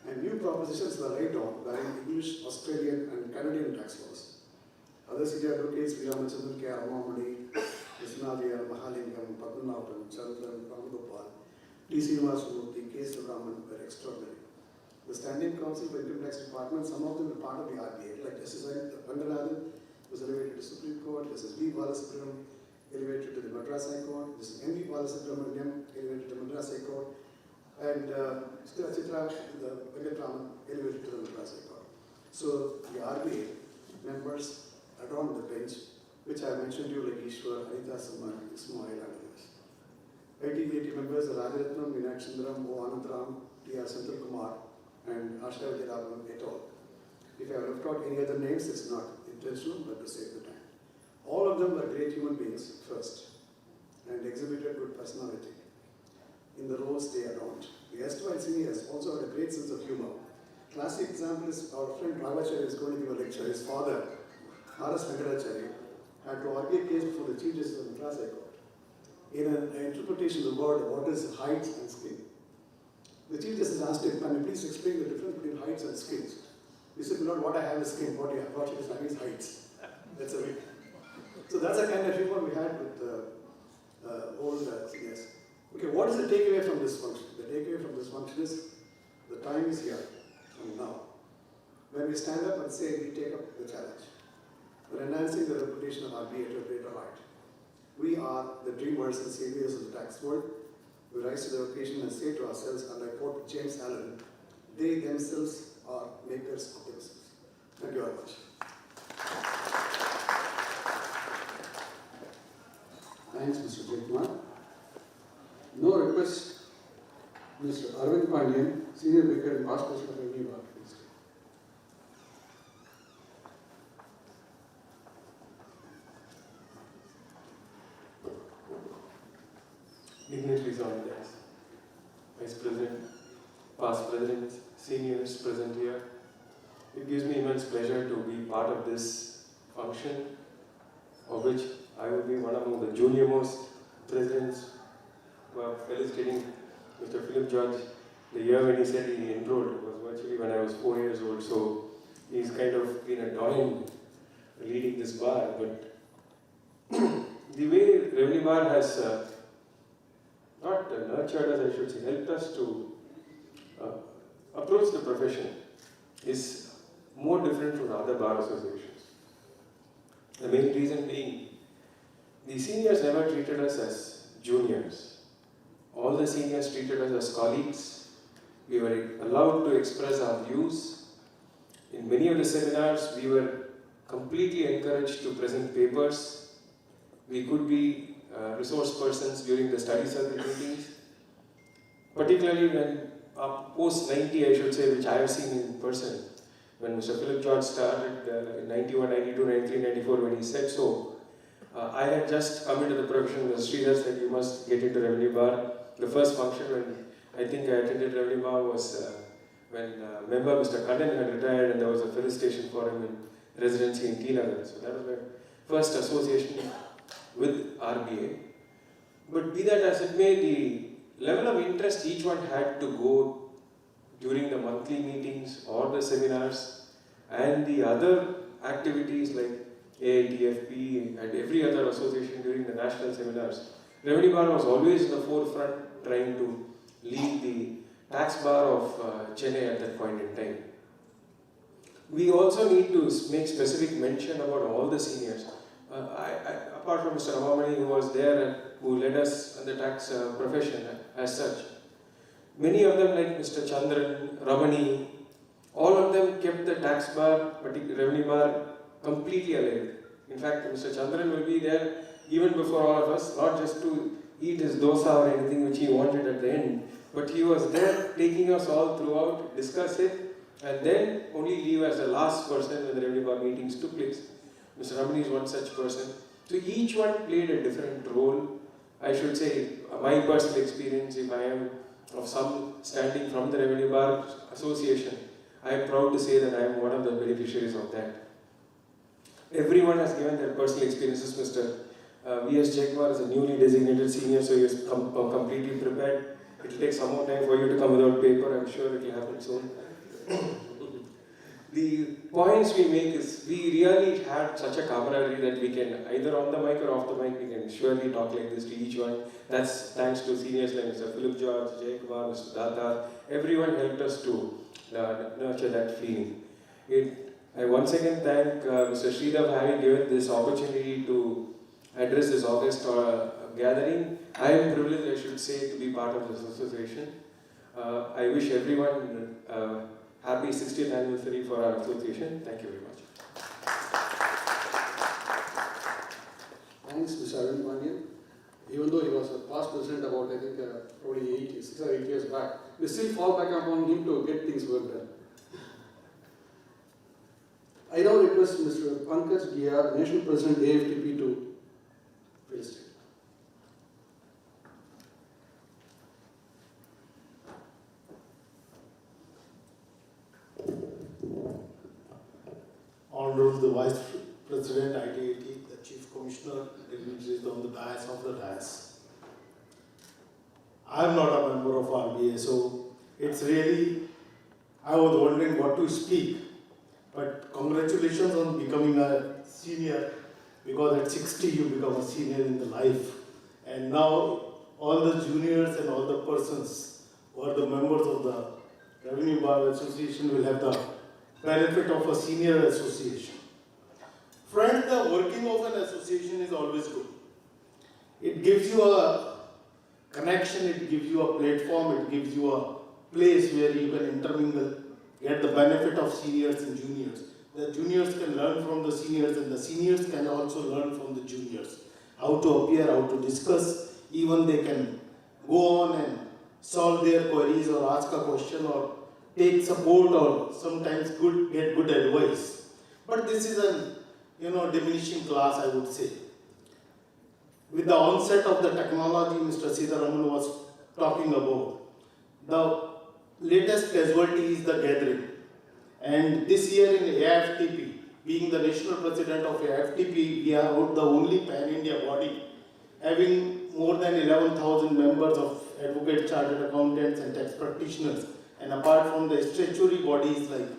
F: and new propositions were right on, barring English, Australian, and Canadian tax laws. Other senior advocates, V. Ramachandran, K. Ramamani, Viswanathan, Mahalingam, Padmanabhan, Chandran, Ramagopal, T. Srinivasmurthy, K. Sivaraman were extraordinary. The Standing Council for Income Tax Department, some of them were part of the RBA, like Justice Ranganathan was elevated to Supreme Court, Justice V. Balasubramanian elevated to the Madras High Court, Justice M. V. Balasubramanian elevated to Madras High Court, and Chitra Venkatraman elevated to the Madras High Court. So the RBA members adorned the bench, which I mentioned to you, like Ishwar, Anita Saman, Ismail, and others. 1880 members are Rajaratnam, Meenakshindram, O. Anandram, T. R. Senthil Kumar, and Asha Vijayaraman et al. If I have left out any other names, it's not intentional, but to save the time. All of them were great human beings first, and exhibited good personality in the roles they adorned. The erstwhile seniors also had a great sense of humor. Classic example is our friend Ravachari is going to give a lecture. His father, R.S. Venkatachari, had to argue a case before the Chief Justice of the Madras High Court. In an interpretation of the word, what is height and skin? The Chief Justice asked him, can you please explain the difference between heights and skins? He said, not what I have is skin, what you is having is heights. That's a way. So that's the kind of humor we had with old seniors. Okay, what is the takeaway from this function? The takeaway from this function is the time is here and now. When we stand up and say we take up the challenge, we're enhancing the reputation of RBA to a greater height. We are the dreamers and saviors of the tax world. We rise to the occasion and say to ourselves, and I quote James Allen, they themselves are makers of themselves. Thank you very much.
P: Thanks, Mr. Jayakumar. No request, Mr. Arvind Pandian, Senior Baker and Past President of Revenue Bar.
H: Dignitaries on the desk, Vice President, past presidents, seniors present here. It gives me immense pleasure to be part of this function, of which I will be one among the junior most presidents who are felicitating Mr. Philip George. The year when he said he enrolled was virtually when I was 4 years old, so he's kind of been a doyen leading this bar. But the way Revenue Bar has not nurtured us, I should say, helped us to approach the profession is more different from other bar associations. The main reason being, the seniors never treated us as juniors. All the seniors treated us as colleagues. We were allowed to express our views. In many of the seminars, we were completely encouraged to present papers. We could be resource persons during the study circle meetings, particularly when post-90, I should say, which I have seen in person, when Mr. Philip George started in 91, 92, 93, 94, when he said so, I had just come into the profession. The Sridhar said, you must get into Revenue Bar. The first function when I think I attended Revenue Bar was when member Mr. Kannan had retired and there was a felicitation for him in residency in T. Nagar. So that was my first association with RBA. But be that as it may, the level of interest each one had to go during the monthly meetings or the seminars and the other activities like AITFP and every other association during the national seminars. Revenue Bar was always in the forefront trying to lead the tax bar of Chennai at that point in time. We also need to make specific mention about all the seniors. Apart from Mr. Ramamani, who was there and who led us in the tax profession as such, many of them like Mr. Chandran, Ramani, all of them kept the tax bar, Revenue Bar, completely alive. In fact, Mr. Chandran will be there even before all of us, not just to eat his dosa or anything which he wanted at the end, but he was there taking us all throughout, discuss it, and then only leave as the last person when the Revenue Bar meetings took place. Mr. Ramani is one such person. So each one played a different role. I should say, my personal experience, if I am of some standing from the Revenue Bar Association, I am proud to say that I am one of the beneficiaries of that. Everyone has given their personal experiences. Mr. V.S. Jayakumar is a newly designated senior, so he is completely prepared. It will take some more time for you to come without paper. I'm sure it will happen soon. The points we make is, we really had such a camaraderie that we can, either on the mic or off the mic, we can surely talk like this to each one. That's thanks to seniors like Mr. Philip George, Jayakumar, Mr. Datar. Everyone helped us to nurture that feeling. I once again thank Mr. Sridhar for having given this opportunity to address this August gathering. I am privileged, I should say, to be part of this association. I wish everyone happy 60th anniversary for our association. Thank you very much.
P: Thanks, Mr. Arvind Pandian. Even though he was a past president about, I think, probably 6 or 8 years back, we still fall back upon him to get things worked done. I now request Mr. Pankaj Giyar, National President AFTP, to felicitate.
K: Honorable the Vice President, ITAT, the Chief Commissioner, dignitaries on the dais of the dais. I am not a member of RBA, so it's really, I was wondering what to speak. But congratulations on becoming a senior, because at 60 you become a senior in the life. And now all the juniors and all the persons who are the members of the Revenue Bar Association will have the benefit of a senior association. Friends, the working of an association is always good. It gives you a connection, it gives you a platform, it gives you a place where you can intermingle, get the benefit of seniors and juniors. The juniors can learn from the seniors, and the seniors can also learn from the juniors. How to appear, how to discuss, even they can go on and solve their queries or ask a question or take support or sometimes get good advice. But this is a diminishing class, I would say. With the onset of the technology Mr. Sitharaman was talking about, the latest casualty is the gathering. And this year in AFTP, being the national president of AFTP, we are the only pan-India body having more than 11,000 members of advocates, chartered accountants and tax practitioners. And apart from the statutory bodies like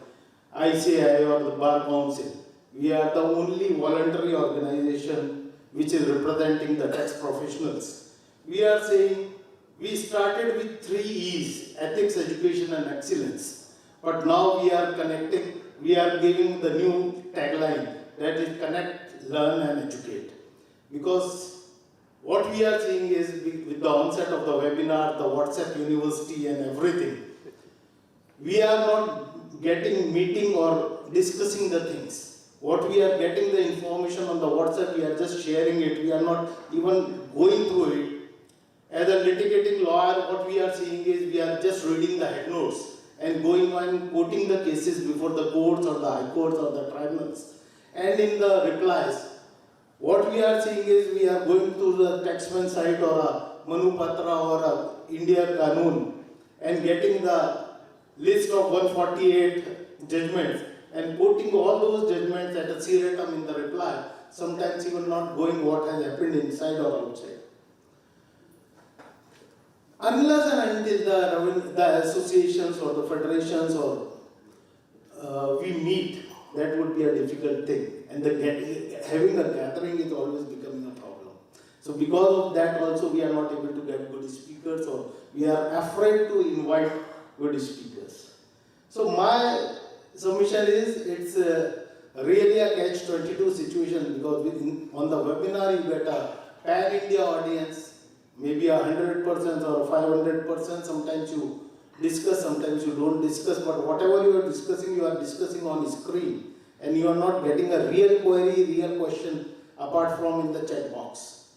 K: ICAI or the Bar Council, we are the only voluntary organization which is representing the tax professionals. We are saying, we started with 3 E's, ethics, education and excellence. But now we are connecting, we are giving the new tagline, that is connect, learn and educate. Because what we are seeing is with the onset of the webinar, the WhatsApp University and everything, we are not getting meeting or discussing the things. What we are getting the information on the WhatsApp, we are just sharing it. We are not even going through it. As a litigating lawyer, what we are seeing is we are just reading the head notes and going on quoting the cases before the courts or the high courts or the tribunals. And in the replies, what we are seeing is we are going to the taxman site or a Manu Patra or a India Qanun and getting the list of 148 judgments and quoting all those judgments at a seriatim in the reply, sometimes even not going what has happened inside or outside. Unless and until the associations or the federations or we meet, that would be a difficult thing. And having a gathering is always becoming a problem. So because of that also we are not able to get good speakers, or we are afraid to invite good speakers. So my submission is, it's really a catch-22 situation, because on the webinar you get a pan-India audience, maybe 100% or 500%, sometimes you discuss, sometimes you don't discuss, but whatever you are discussing on screen, and you are not getting a real query, real question apart from in the chat box.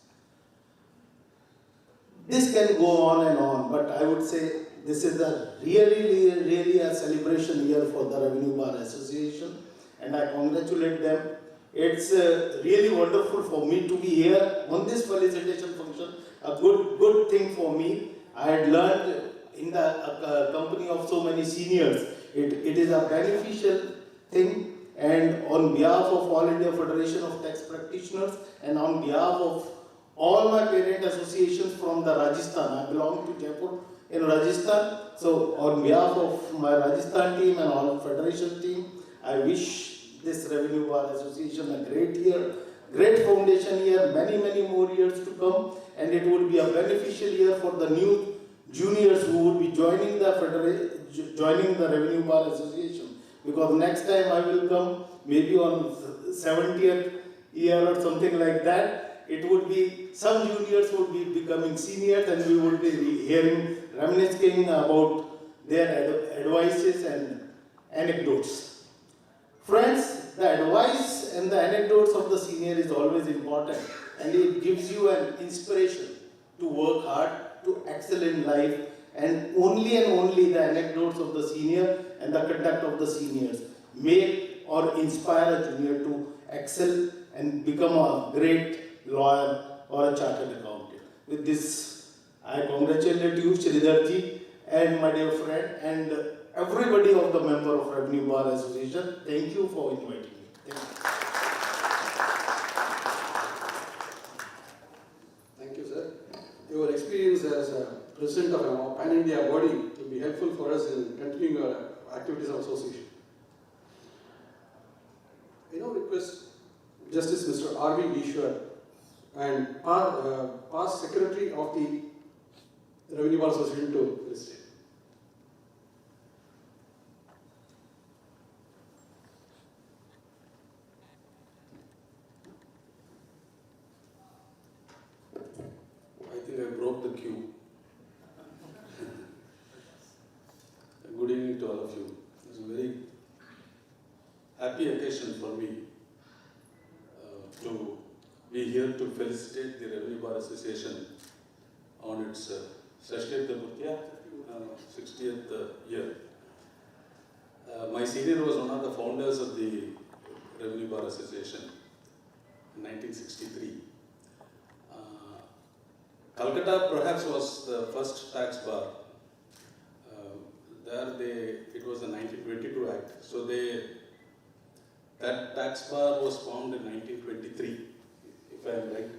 K: This can go on and on, but I would say this is a really a celebration year for the Revenue Bar Association, and I congratulate them
E: It's really wonderful for me to be here on this felicitation function. A good thing for me. I had learned in the company of so many seniors. It is a beneficial thing, and on behalf of All India Federation of Tax Practitioners and on behalf of all my parent associations from the Rajasthan, I belong to Jaipur in Rajasthan. So on behalf of my Rajasthan team and all Federation team, I wish this Revenue Bar Association a great year, great foundation year, many more years to come, and it would be a beneficial year for the new juniors who would be joining the Revenue Bar Association. Because next time I will come, maybe on 70th year or something like that, it would be, some juniors would be becoming seniors and we would be hearing, reminiscing about their advices and anecdotes. Friends, the advice and the anecdotes of the senior is always important, and it gives you an inspiration to work hard, to excel in life, and only the anecdotes of the senior and the conduct of the seniors make or inspire a junior to excel and become a great lawyer or a chartered accountant. With this, I congratulate you, Sridhar ji, and my dear friend, and everybody of the member of Revenue Bar Association. Thank you for inviting me. Thank you.
P: Thank you, sir. Your experience as a president of a pan-India body will be helpful for us in continuing our activities of association. I now request Justice Mr. R.V. Ishwar and past Secretary of the Revenue Bar Association to felicitate. I think I broke the queue. Good evening to all of you. It's a very happy occasion for me to be here to felicitate the Revenue Bar Association on its 60th year. My senior was one of the founders of the Revenue Bar Association in 1963. Calcutta perhaps was the first tax bar. It was the 1922 Act. So that tax bar was formed in 1923, if I am right.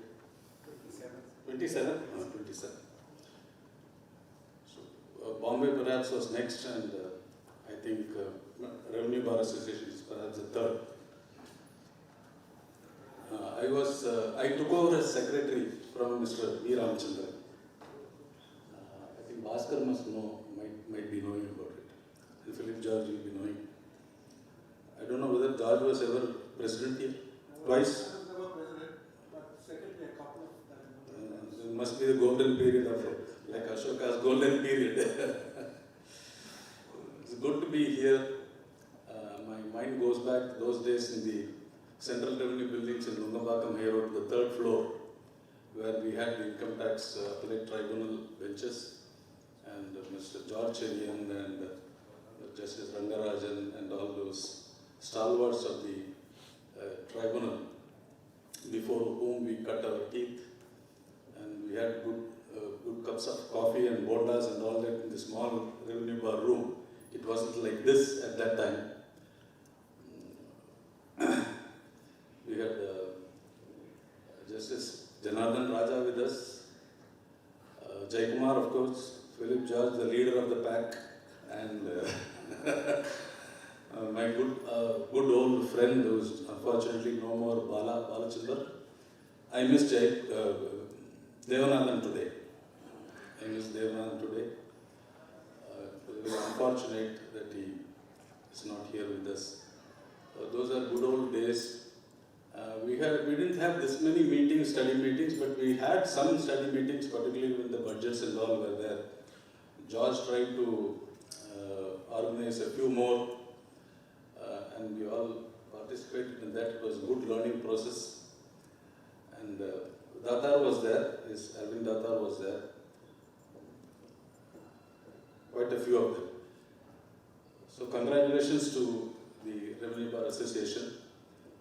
P: 27? 27. So Bombay perhaps was next, and I think Revenue Bar Association is perhaps the third. I took over as secretary from Mr. V. Ramachandran. I think Bhaskar might be knowing about it. And Philip George will be knowing. I don't know whether George was ever president here. Twice. It must be the golden period of it, like Ashoka's golden period. It's good to be here. My mind goes back to those days in the Central Revenue Buildings in Nungambakam High Road, the third floor, where we had the income tax appellate tribunal benches, and Mr. George Cherian and Justice Rangarajan and all those stalwarts of the tribunal, before whom we cut our teeth, and we had good cups of coffee and bondas and all that in the small revenue bar room. It wasn't like this at that time. We had Justice Janardhan Raja with us, Jai Kumar, of course, Philip George, the leader of the pack, and my good old friend who is unfortunately no more, Balachandar. I miss Devanathan today. It's very unfortunate that he is not here with us. Those are good old days. We didn't have this many meetings, study meetings, but we had some study meetings, particularly when the budgets and all were there. George tried to organize a few more, and we all participated in that. It was a good learning process. And Datar was there, Arvind Datar was there. Quite a few of them. So congratulations to the Revenue Bar Association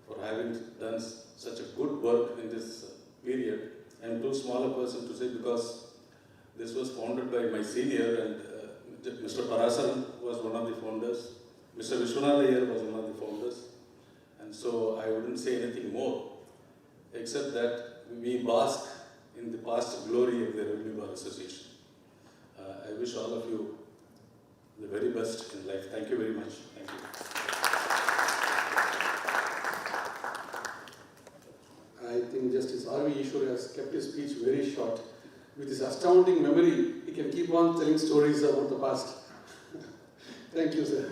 R: for having done such a good work in this period. I am too small a person to say because this was founded by my senior, and Mr. Parasaran was one of the founders. Mr. Vishwanath Iyer was one of the founders. And so I wouldn't say anything more, except that we bask in the past glory of the Revenue Bar Association. I wish all of you the very best in life. Thank you very much. Thank you.
P: I think Justice R.V. Ishwar has kept his speech very short. With his astounding memory, he can keep on telling stories about the past. Thank you, sir.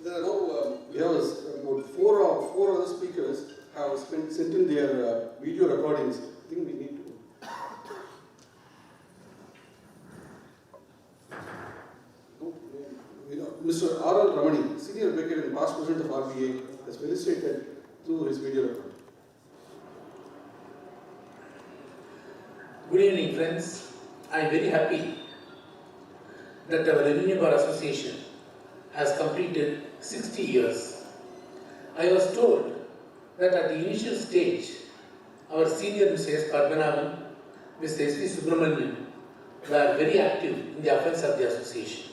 P: There are now, we have about four other speakers have sent in their video recordings. I think we need to. Mr. R.L. Ramani, Senior Advocate and past President of RBA, has felicitated through his video record.
L: Good evening, friends. I am very happy that our Revenue Bar Association has completed 60 years. I was told that at the initial stage, our senior Mr. S. Padmanabhan, Mr. S. V. Subramanian were very active in the affairs of the association.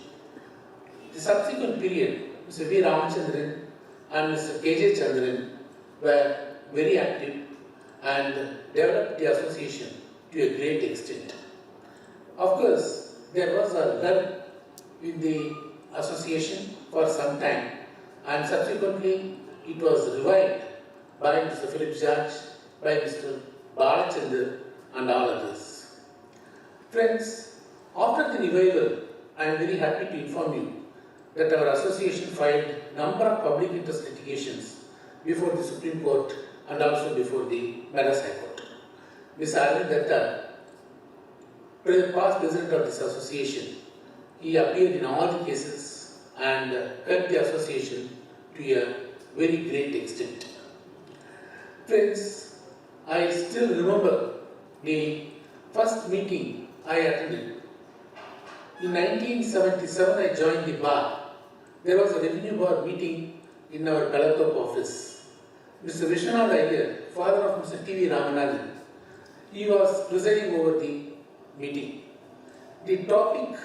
L: The subsequent period, Mr. V. Ramachandran and Mr. K.J. Chandran were very active and developed the association to a great extent. Of course, there was a lull in the association for some time, and subsequently it was revived by Mr. Philip George, by Mr. Balachandra and all others. Friends, after the revival, I am very happy to inform you that our association filed number of public interest litigations before the Supreme Court and also before the Madras High Court. Mr. Arvind Datta, past president of this association, he appeared in all the cases and helped the association to a very great extent. Friends, I still remember the first meeting I attended. In 1977, I joined the bar. There was a revenue bar meeting in our Kalatop office. Mr. Vishwanath Iyer, father of Mr. T.V. Ramanathan, he was presiding over the meeting. The topic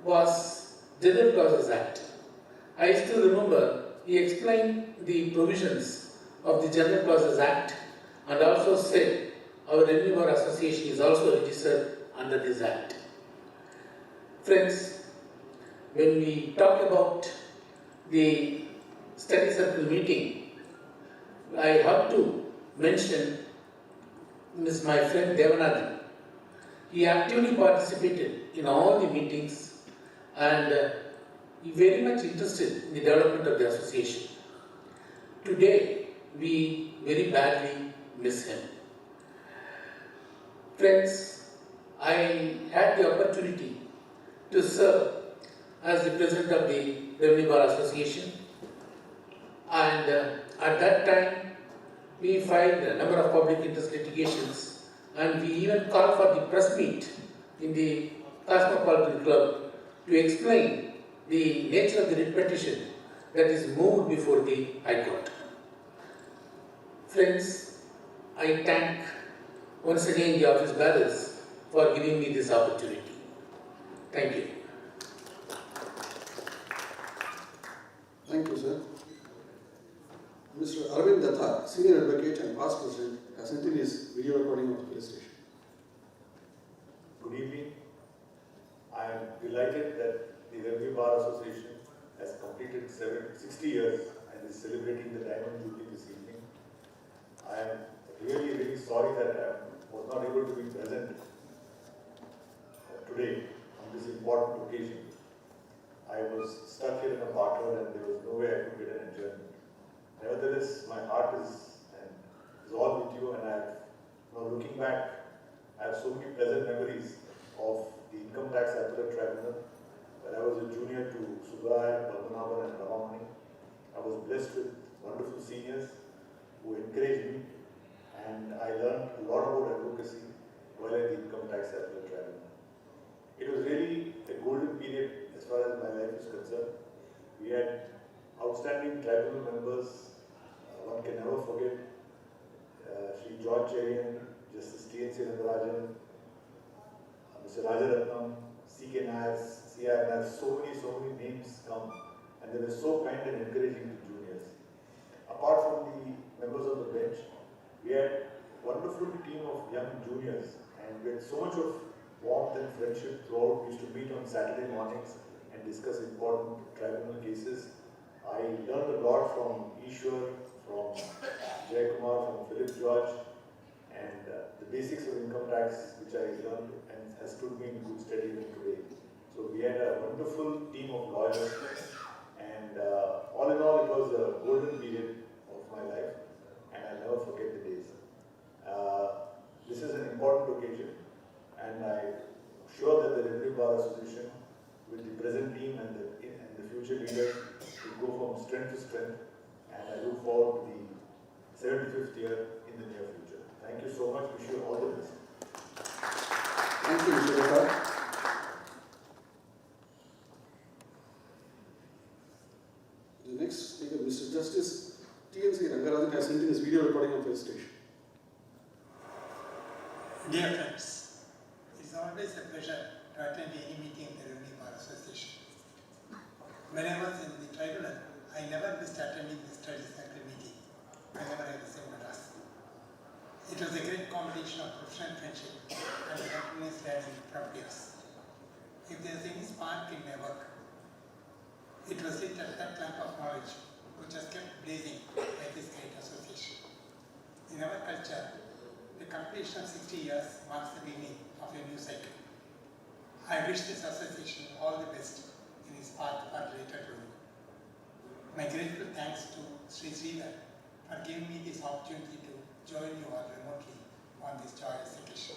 L: was General Clauses Act. I still remember he explained the provisions of the General Clauses Act and also said our Revenue Bar Association is also registered under this Act. Friends, when we talk about the study circle meeting, I have to mention my friend Devanathan. He actively participated in all the meetings and he very much interested in the development of the association. Today, we very badly miss him. Friends, I had the opportunity to serve as the president of the Revenue Bar Association, and at that time we filed a number of public interest litigations, and we even called for the press meet in the Cosmopolitan Club to explain the nature of the writ petition that is moved before the High Court. Friends, I thank once again the office bearers for giving me this opportunity. Thank you.
P: Thank you, sir. Mr. Arvind Datta, Senior Advocate and past President, has sent in his video recording of the police station.
V: Good evening. I am delighted that the Revenue Bar Association has completed 60 years and is celebrating the Diamond Jubilee this evening. I am really sorry that I was not able to be present today on this important occasion. I was stuck here in a park and there was no way I could get an adjournment. Nevertheless, my heart is all with you, and looking back, I have so many pleasant memories of the Income Tax Appellate Tribunal, where I was a junior to Subbaraya, Padmanabhan and Ramamani. I was blessed with wonderful seniors who encouraged me, and I learned a lot about advocacy while at the Income Tax Appellate Tribunal. It was really a golden period as far as my life is concerned. We had outstanding tribunal members George Cherian, Justice T.N. Sirendarajan, Mr. Rajaratnam, C.K. Nair, C.R. Nair, so many names come, and they were so kind and encouraging to juniors. Apart from the members of the bench, we had a wonderful team of young juniors, and we had so much of warmth and friendship throughout. We used to meet on Saturday mornings and discuss important tribunal cases. I learned a lot from Ishwar, from Jay Kumar, from Philip George, and the basics of income tax, which I learned and has stood me in good stead even today. So we had a wonderful team of lawyers, and all in all, it was a golden period of my life, and I'll never forget the days. This is an important occasion, and I'm sure that the Revenue Bar Association, with the present team and the future leaders, will go from strength to strength, and I look forward to the 75th year in the near future. Thank you so much. Wish you all the best.
P: Thank you, Mr. Dutta. The next speaker, Mr. Justice T.N.C. Rangarajan, has sent in his video recording of his station.
C: Dear friends, it's always a pleasure to attend any meeting of the Revenue Bar Association. When I was in the tribunal, I never missed attending the study circle meeting whenever I was in Madras. It was a great combination of professional friendship and continuous learning from peers. If there is any spark in my work, it was lit at that lamp of knowledge which has kept blazing by this great association. In our culture, the completion of 60 years marks the beginning of a new cycle. I wish this association all the best in its path for greater growth. My grateful thanks to Sri Sridhar for giving me this opportunity to join you all remotely on this joyous occasion.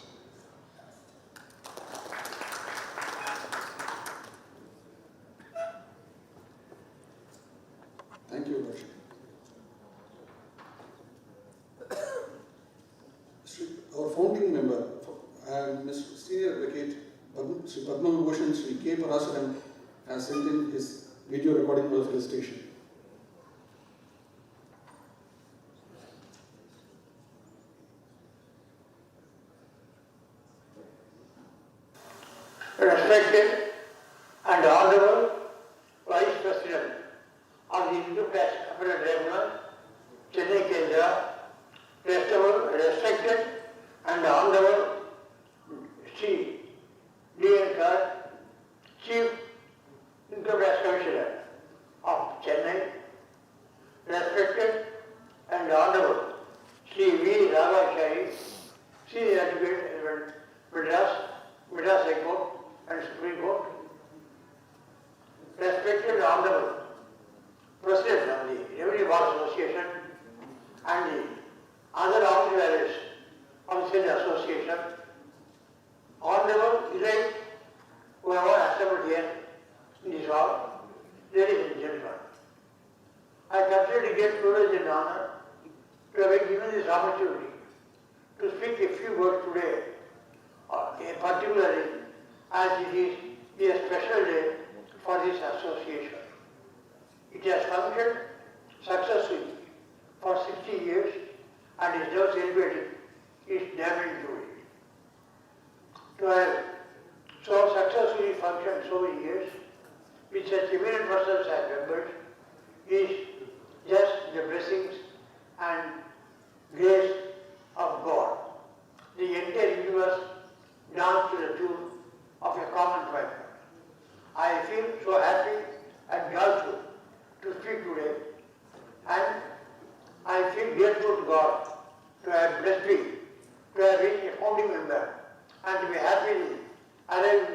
P: Thank you, Darshan. Our founding member and Mr. Senior Advocate Sri Padma Vibhushan Sri K. Parasaran has sent in his video recording of the felicitation.
C: Respected and honorable Vice President of the Income Tax Appellate Tribunal, Chennai Kendra, respected and honorable Sri D.N. Kar, Chief Income Tax Commissioner of Chennai, respected and honorable Sri V. Raghavachari, Senior Advocate in Madras High Court and Supreme Court, respected and honorable President of the Revenue Bar Association and the other officers of the association, honorable elect who have assembled here in this hall, ladies and gentlemen. I consider it a great privilege and honor to have been given this opportunity to speak a few words today, particularly as it is a special day for this association. It has functioned successfully for 60 years and is now celebrating its diamond jubilee. To have so successfully functioned so many years with such eminent persons as members is just the blessings and grace of God. The entire universe danced to the tune of a common tribe. I feel so happy and joyful to speak today, and I feel grateful to God to have blessed me, to have been a founding member, and to be happily arrived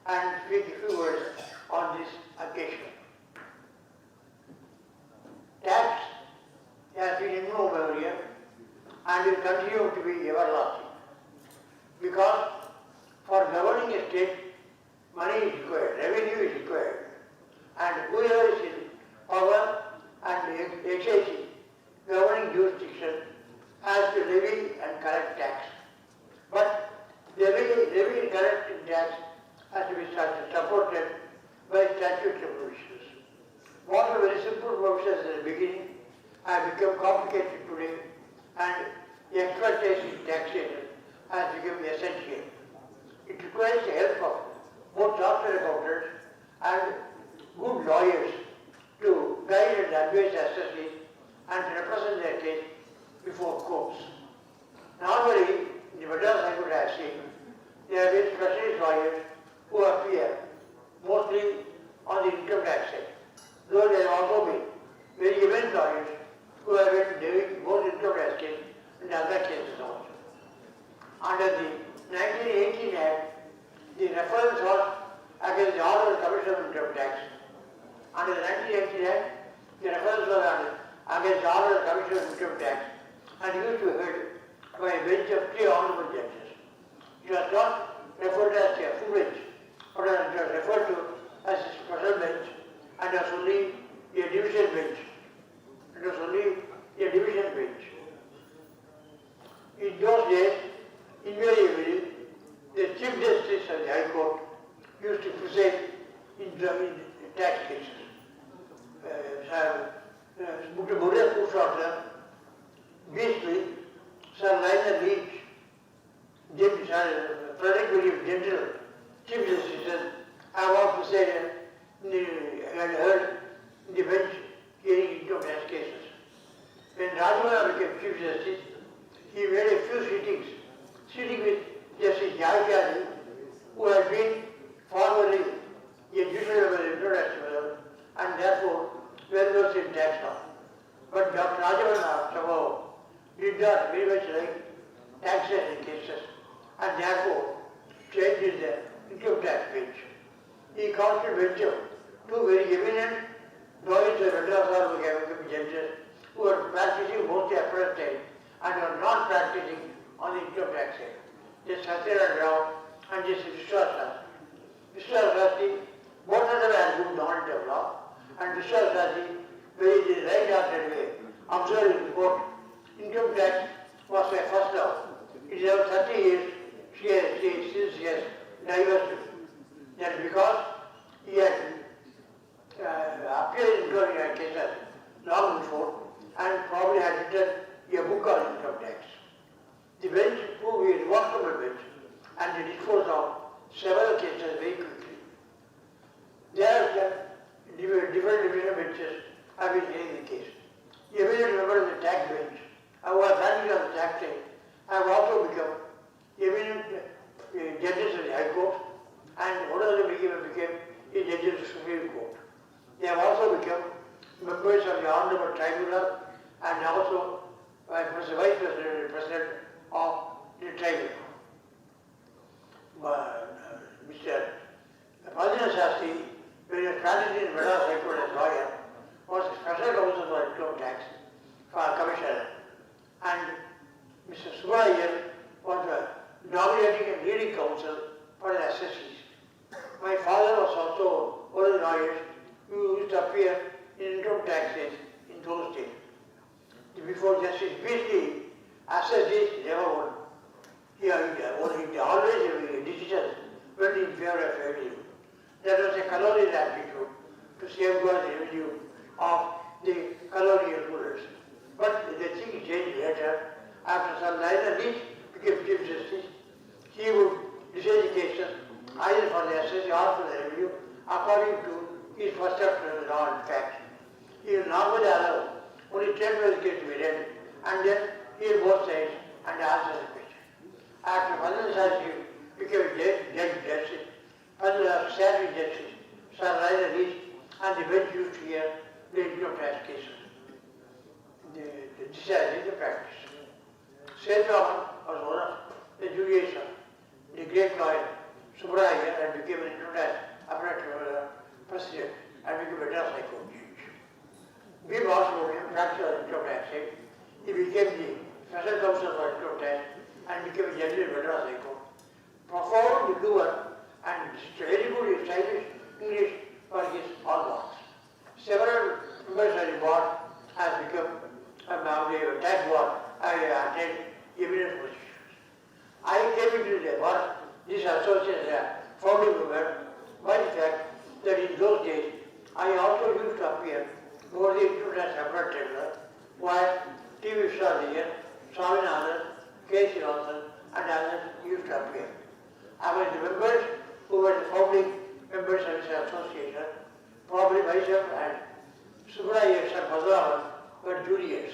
C: and speak a few words on this occasion. Tax has been immemorial and will continue to be everlasting, because for governing a state, money is required, revenue is required, and whoever is in power and exercising governing jurisdiction has to levy and collect tax. But the levy and collecting tax has to be supported by statutory provisions. What were very simple provisions at the beginning have become complicated today, and the expectation in taxation has become essential. It requires the help of both chartered accountants and good lawyers to guide and advise associates and represent their case before courts. Normally, in the Madras High Court I have seen, there have been specialist lawyers who appear mostly on the income tax side, though there have also been very eminent lawyers who have been doing both income tax cases and other cases also. Under the 1918 Act, the reference was against the order of the Commission of Income Tax. Under the 1918 Act, the reference was against the order of the Commission of Income Tax and used to be heard by a bench of 3 honorable judges. It was not referred as a full bench, but it was referred to as a special bench and was only a division bench. It was only a division bench. In those days, invariably, the Chief Justice of the High Court used to preside in tax cases. Mr. Murray Pushwater, Beasley, Sir Lionel Leach, Sir Frederick William General, Chief Justices, have all presided and heard in the bench hearing income tax cases. When Rajamana became Chief Justice, he made a few sittings, sitting with Justice Jayakari, who had been formerly a judicial member of the International and therefore well versed in tax law. But Dr. Rajamana somehow did not very much like taxation cases and therefore changed the income tax bench. He constituted bench of 2 very eminent lawyers of Madras Honorable judges who were practicing both the appellate side and were not practicing on the income tax side. Justice Satyaraj Rao and Justice Vishwas Sastry. Vishwas Sastry, both of them had good knowledge of law, and Vishwas Sastry, very in the right-hearted way, observed in court, income tax was my first love. It is about 30 years since he has divorced. That because he had appeared in income tax cases long before and probably had written a book on income tax. The bench proved a remarkable bench and they disposed of several cases very quickly. There are different division benches have been hearing the case. The eminent member of the tax bench, who was running on the tax side, have also become eminent judges of the High Court and one of them became a judge of the Supreme Court. They have also become members of the Honorable Tribunal and also Vice President of the Tribunal. Mr. Padina Shastri, when he was practicing in Madras High Court as lawyer, was a special counsel for income tax commissioner. And Mr. Subramanian was nominating and leading counsel for the assessees. My father was also one of the lawyers who used to appear in income taxes in those days. Before Justice Beasley, assessees never won. He always decisions went in favor of revenue. That was a colonial attitude to safeguard the revenue of the colonial rulers. But the thing changed later. After Sir Lionel Leach became Chief Justice, he would decide the cases either for the assessee or for the revenue according to his first of law and fact. He will normally allow only 10 the case to be read and then hear both sides and answer the question. After Padina Shastri became justice, Padina Shastri justice, Sir Lionel Leach and the bench used to hear the income tax cases. Deciding the practice. Saint John was one of the judicial, the great lawyer, Subramanian, and became an income tax appellate president and became a Madras High Court judge. We also him practice on income tax. He became the special counsel for income tax and became a judge in Madras High Court. Profound doer and very good stylish English for his hallmarks. Several members of the board has become the tax board. I attended eminent positions. I came into the board, this association as a founding member, by the fact that in those days I also used to appear before the income tax appellate tribunal while T.V. Swadhyaya, Swaminathan, K. K. Srinivasan, and others used to appear. I was the members who were the founding members of this association. Probably myself and Subraya and Bhagavan were juniors.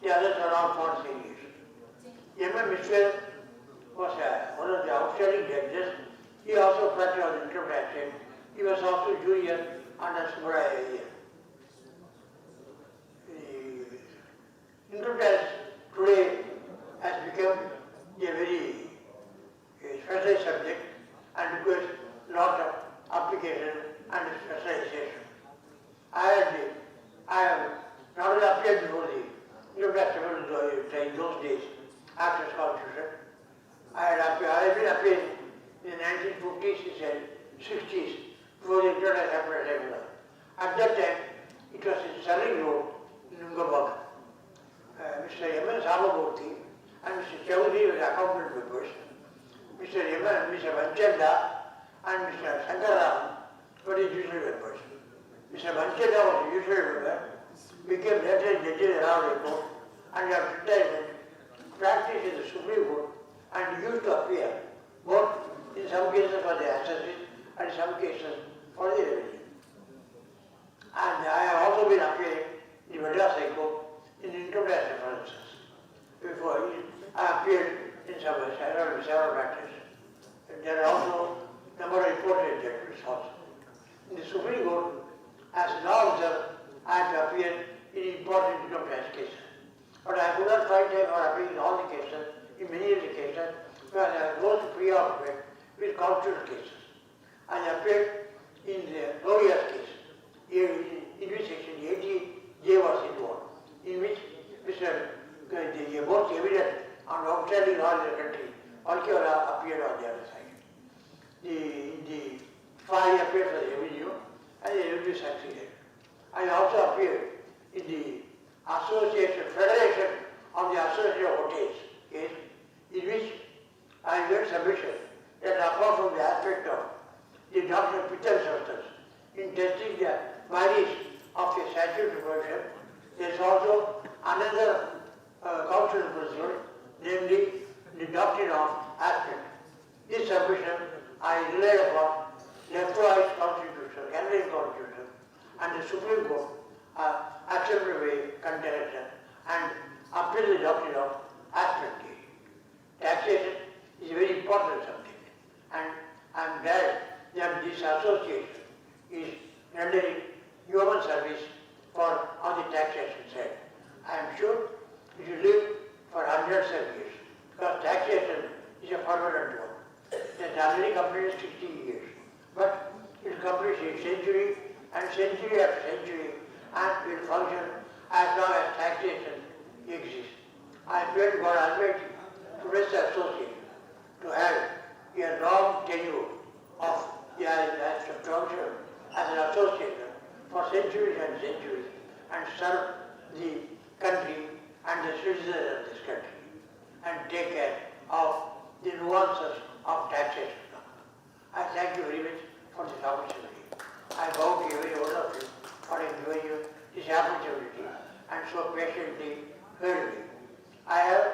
C: The others are all for seniors. M.M. Mishra was one of the outstanding judges. He also practiced on income tax. He was also junior under Subraya here. The income tax today has become a very specialized subject and requires a lot of application and specialization. I have not only appeared before the income tax in those days after constitution. I had been appearing in the 1950s and 60s before the income tax happened regular. At that time, it was in Saling Road in Nungabak. Mr. M.N. Samamurthy and Mr. Chaudhary were accountant members. Mr. M.N. Mr. Vanchanda and Mr. Sankaram were the usual members. Mr. Vanchanda was the usual member, became later judge in the Ravali Court, and after retirement practiced in the Supreme Court and used to appear both in some cases for the assessment and in some cases for the revenue. And I have also been appearing in Madras High Court in income tax references. Before I appeared in several matters. There are also a number of important judgments also. In the Supreme Court, as law observer, I had to appear in important income tax cases. But I could not find time for appearing in all the cases, in many of the cases, because I was preoccupied with constitutional cases. I appeared in the Gloria's case, in which section 80J was involved, in which both evidence on outstanding law in the country also appeared on the other side. The file appeared for the revenue and the revenue succeeded. I also appeared in the Federation of the Association of Hotels case, in which I made submission that apart from the aspect of the doctrine of Pittal substance in testing the values of the statute of provision, there is also another constitutional principle, namely the doctrine of aspect. This submission I relied upon Lefroy's constitution, Canadian constitution, and the Supreme Court accepted by contention and upheld the doctrine of aspect. Taxation is a very important subject, and I am glad that this association is rendering human service for on the taxation side. I am sure it will live for hundreds of years, because taxation is a permanent one. It has already completed 60 years, but it will complete a century and century after century, and will function as long as taxation exists. I pray to God Almighty to bless the association, to have a long tenure of the function as an association for centuries and centuries, and serve the country and the citizens of this country, and take care of the nuances of taxation. I thank you very much for this opportunity. I bow to every one of you for giving you this opportunity and so patiently heard me. I have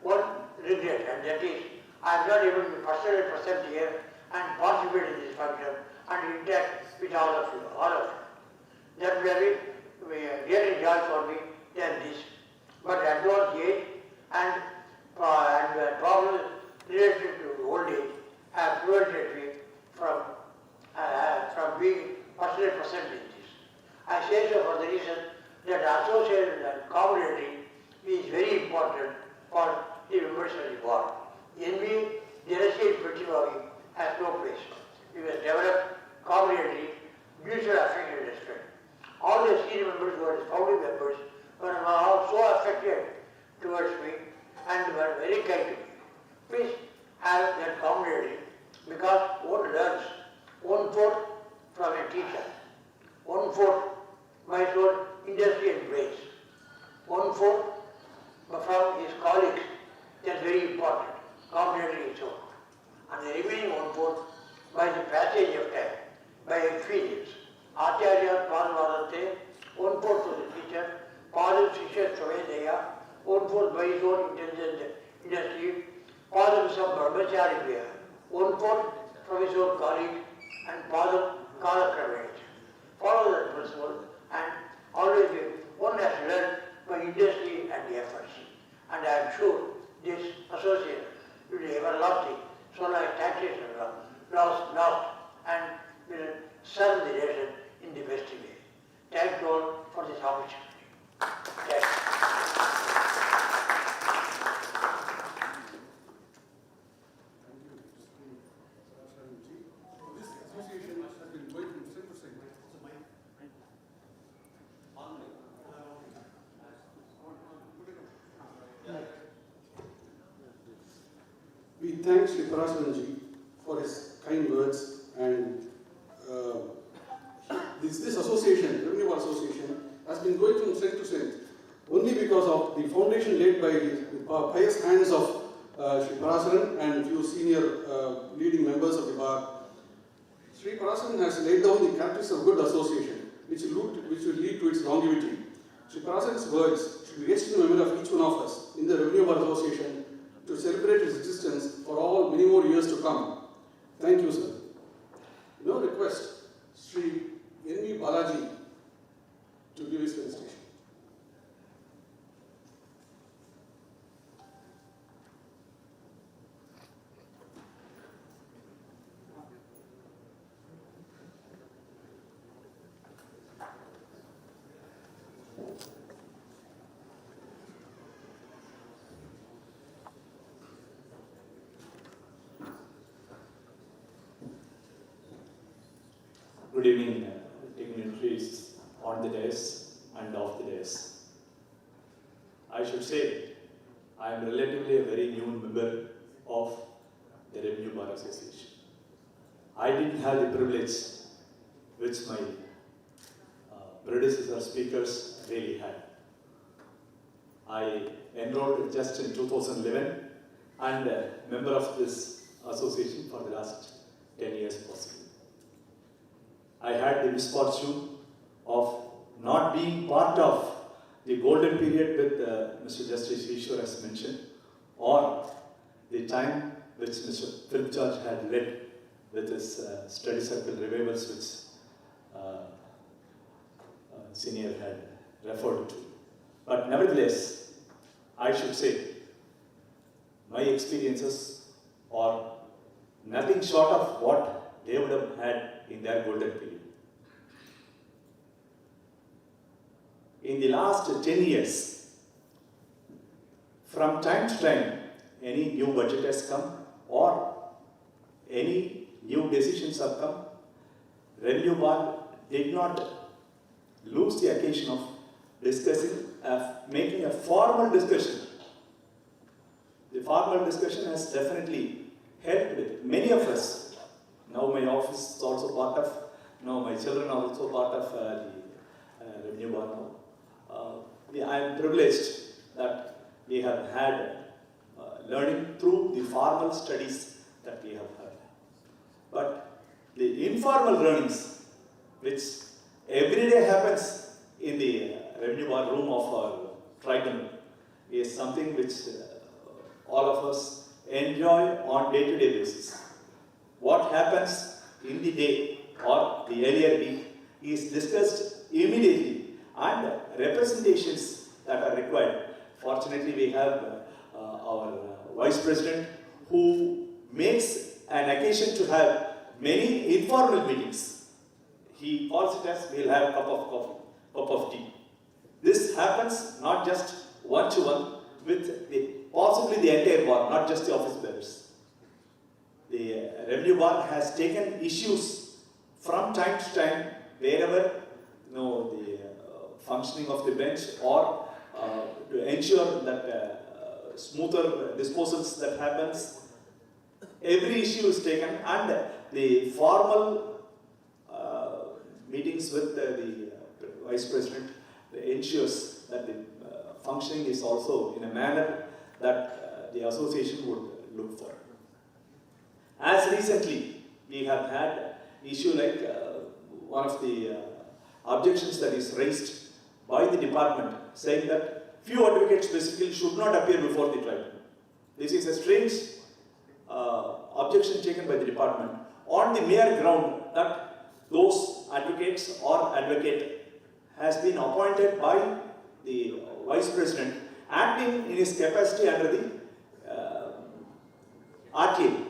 C: one regret, and that is I am not able to be personally present here and participate in this function and interact with all of you, That will be a great joy for me than this. But advanced age and problems related to old age have prevented me from being personally present in this. I say so for the reason that association and community is very important for the members of the board. Envy, jealousy, and pettifogging has no place. We must develop community, mutual affection and respect. All the senior members who are the founding members were all so affected towards me and were very kind to me. Please have that community, because one learns 1/4 from a teacher, 1/4 by his own industry and grace, 1/4 from his colleagues. That's very important. Community is so. And the remaining 1/4 by the passage of time, by experience. Acharya Padvarate, 1/4 to the teacher, Padam Sisha Swadeya, 1/4 by his own intelligence, industry, Purusha Brahmachari Priya, one fourth Professor colleague and father Kala Kravage. Follow that principle and always one has learned by industry and efforts. And I am sure this association will be everlasting, so like taxation lost and will serve the nation in the best way. Thank you all for this opportunity. Thank you.
P: This association has been going from strength to strength. We thank Sri Parasaranji for his kind words and this association, Revenue Bar Association, has been going from strength to strength only because of the foundation laid by the pious hands of Sri Parasaran and few senior leading members of the bar. Sri Parasaran has laid down the characteristics of good association, which will lead to its longevity. Sri Parasaran's words should be etched in the memory of each one of us in the Revenue Bar Association to celebrate its existence for all many more years to come. Thank you, sir. Now request Sri N.V. Balaji to give his felicitation.
A: Good evening, dignitaries on the dais and off the dais. I should say, I am relatively a very new member of the Revenue Bar Association. I didn't have the privilege which my predecessor speakers really had. I enrolled just in 2011 and a member of this association for the last 10 years possibly. I had the misfortune of not being part of the golden period with Mr. Justice Ishwar as mentioned, or the time which Mr. Philip George had led with his study circle revivals which Senior had referred to. But nevertheless, I should say, my experiences are nothing short of what they would have had in their golden period. In the last 10 years, from time to time, any new budget has come or any new decisions have come, Revenue Bar did not lose the occasion of discussing, making a formal discussion. The formal discussion has definitely helped many of us. Now my office is also part of, now my children are also part of the Revenue Bar now. I am privileged that we have had learning through the formal studies that we have had. But the informal learnings, which every day happens in the Revenue Bar room of our tribunal, is something which all of us enjoy on day-to-day basis. What happens in the day or the earlier week is discussed immediately, and representations that are required. Fortunately, we have our Vice President who makes an occasion to have many informal meetings. He calls it as, we'll have a cup of coffee, cup of tea. This happens not just one-to-one with possibly the entire bar, not just the office bearers. The Revenue Bar has taken issues from time to time wherever the functioning of the bench or to ensure that smoother disposals that happens. Every issue is taken, and the formal meetings with the Vice President ensures that the functioning is also in a manner that the association would look for. As recently, we have had issue like one of the objections that is raised by the department saying that few advocates specifically should not appear before the tribunal. This is a strange objection taken by the department on the mere ground that those advocates or advocate has been appointed by the Vice President acting in his capacity under the RTA.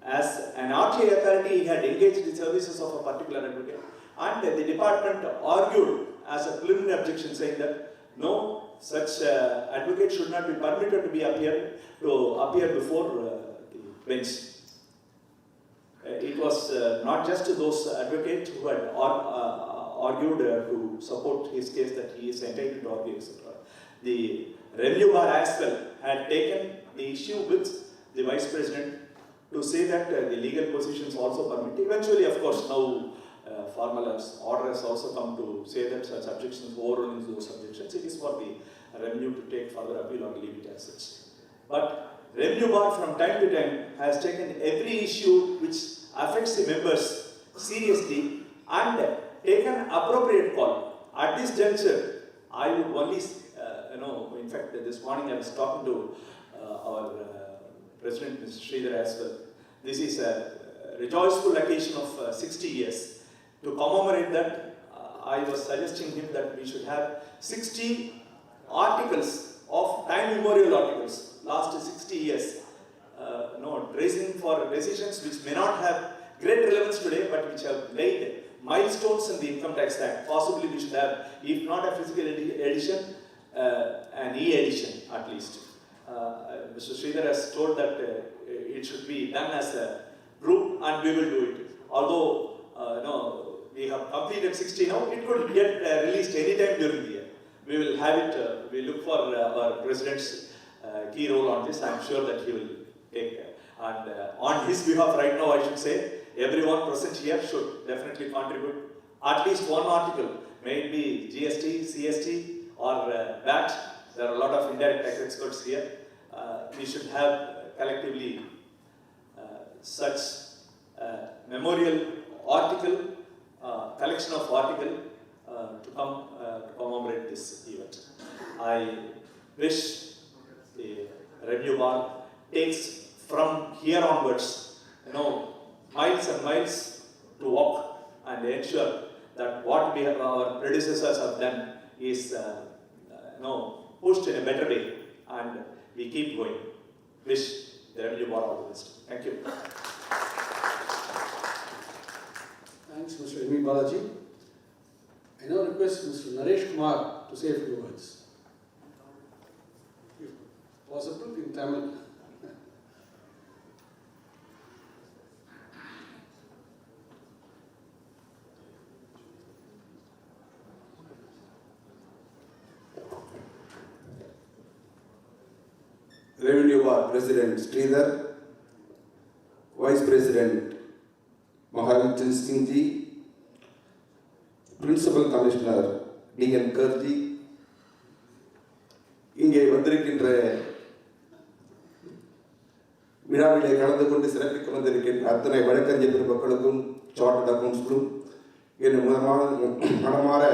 A: As an RTA authority, he had engaged the services of a particular advocate, and the department argued as a preliminary objection saying that no, such advocate should not be permitted to appear before the bench. It was not just those advocates who had argued to support his case that he is entitled to argue, etc. The Revenue Bar as well had taken the issue with the Vice President to say that the legal positions also permit. Eventually, of course, now formal order has also come to say that such objections, overruling those objections, it is for the revenue to take further appeal or leave it as such. But Revenue Bar from time to time has taken every issue which affects the members seriously and taken appropriate call. At this juncture, I would only, in fact, this morning I was talking to our President, Mr. Sridhar as well. This is a rejoiceful occasion of 60 years. To commemorate that, I was suggesting him that we should have 60 articles of time memorial articles, last 60 years, raising for decisions which may not have great relevance today, but which have laid milestones in the Income Tax Act. Possibly we should have, if not a physical edition, an e-edition at least. Mr. Sridhar has told that it should be done as a group, and we will do it. Although, we have completed 60 now, it could get released anytime during the year. We will have it, we look for our President's key role on this. I am sure that he will take, and on his behalf right now I should say, everyone present here should definitely contribute at least one article, may it be GST, CST or VAT. There are a lot of indirect tax experts here. We should have collectively such memorial article, collection of article to come to commemorate this event. I wish the Revenue Bar takes from here onwards, miles and miles to walk and ensure that what our predecessors have done is pushed in a better way, and we keep going. Wish the Revenue Bar all the best. Thank you.
P: Thanks, Mr. M. Balaji. I now request Mr. Naresh Kumar to say a few words. If possible, in Tamil.
N: Revenue Bar President Sridhar, Vice President Mahavichan Singh Ji, Principal Commissioner D.N. Karji, இங்கே வந்திருக்கின்ற விழாவிலே கலந்து கொண்டு சிறப்பிக்க வந்திருக்கின்ற அத்தனை வழக்கறிஞர் பெருமக்களுக்கும் சார்ட்டர்ட் அக்கவுண்ட்ஸ்களும் என் மனமாற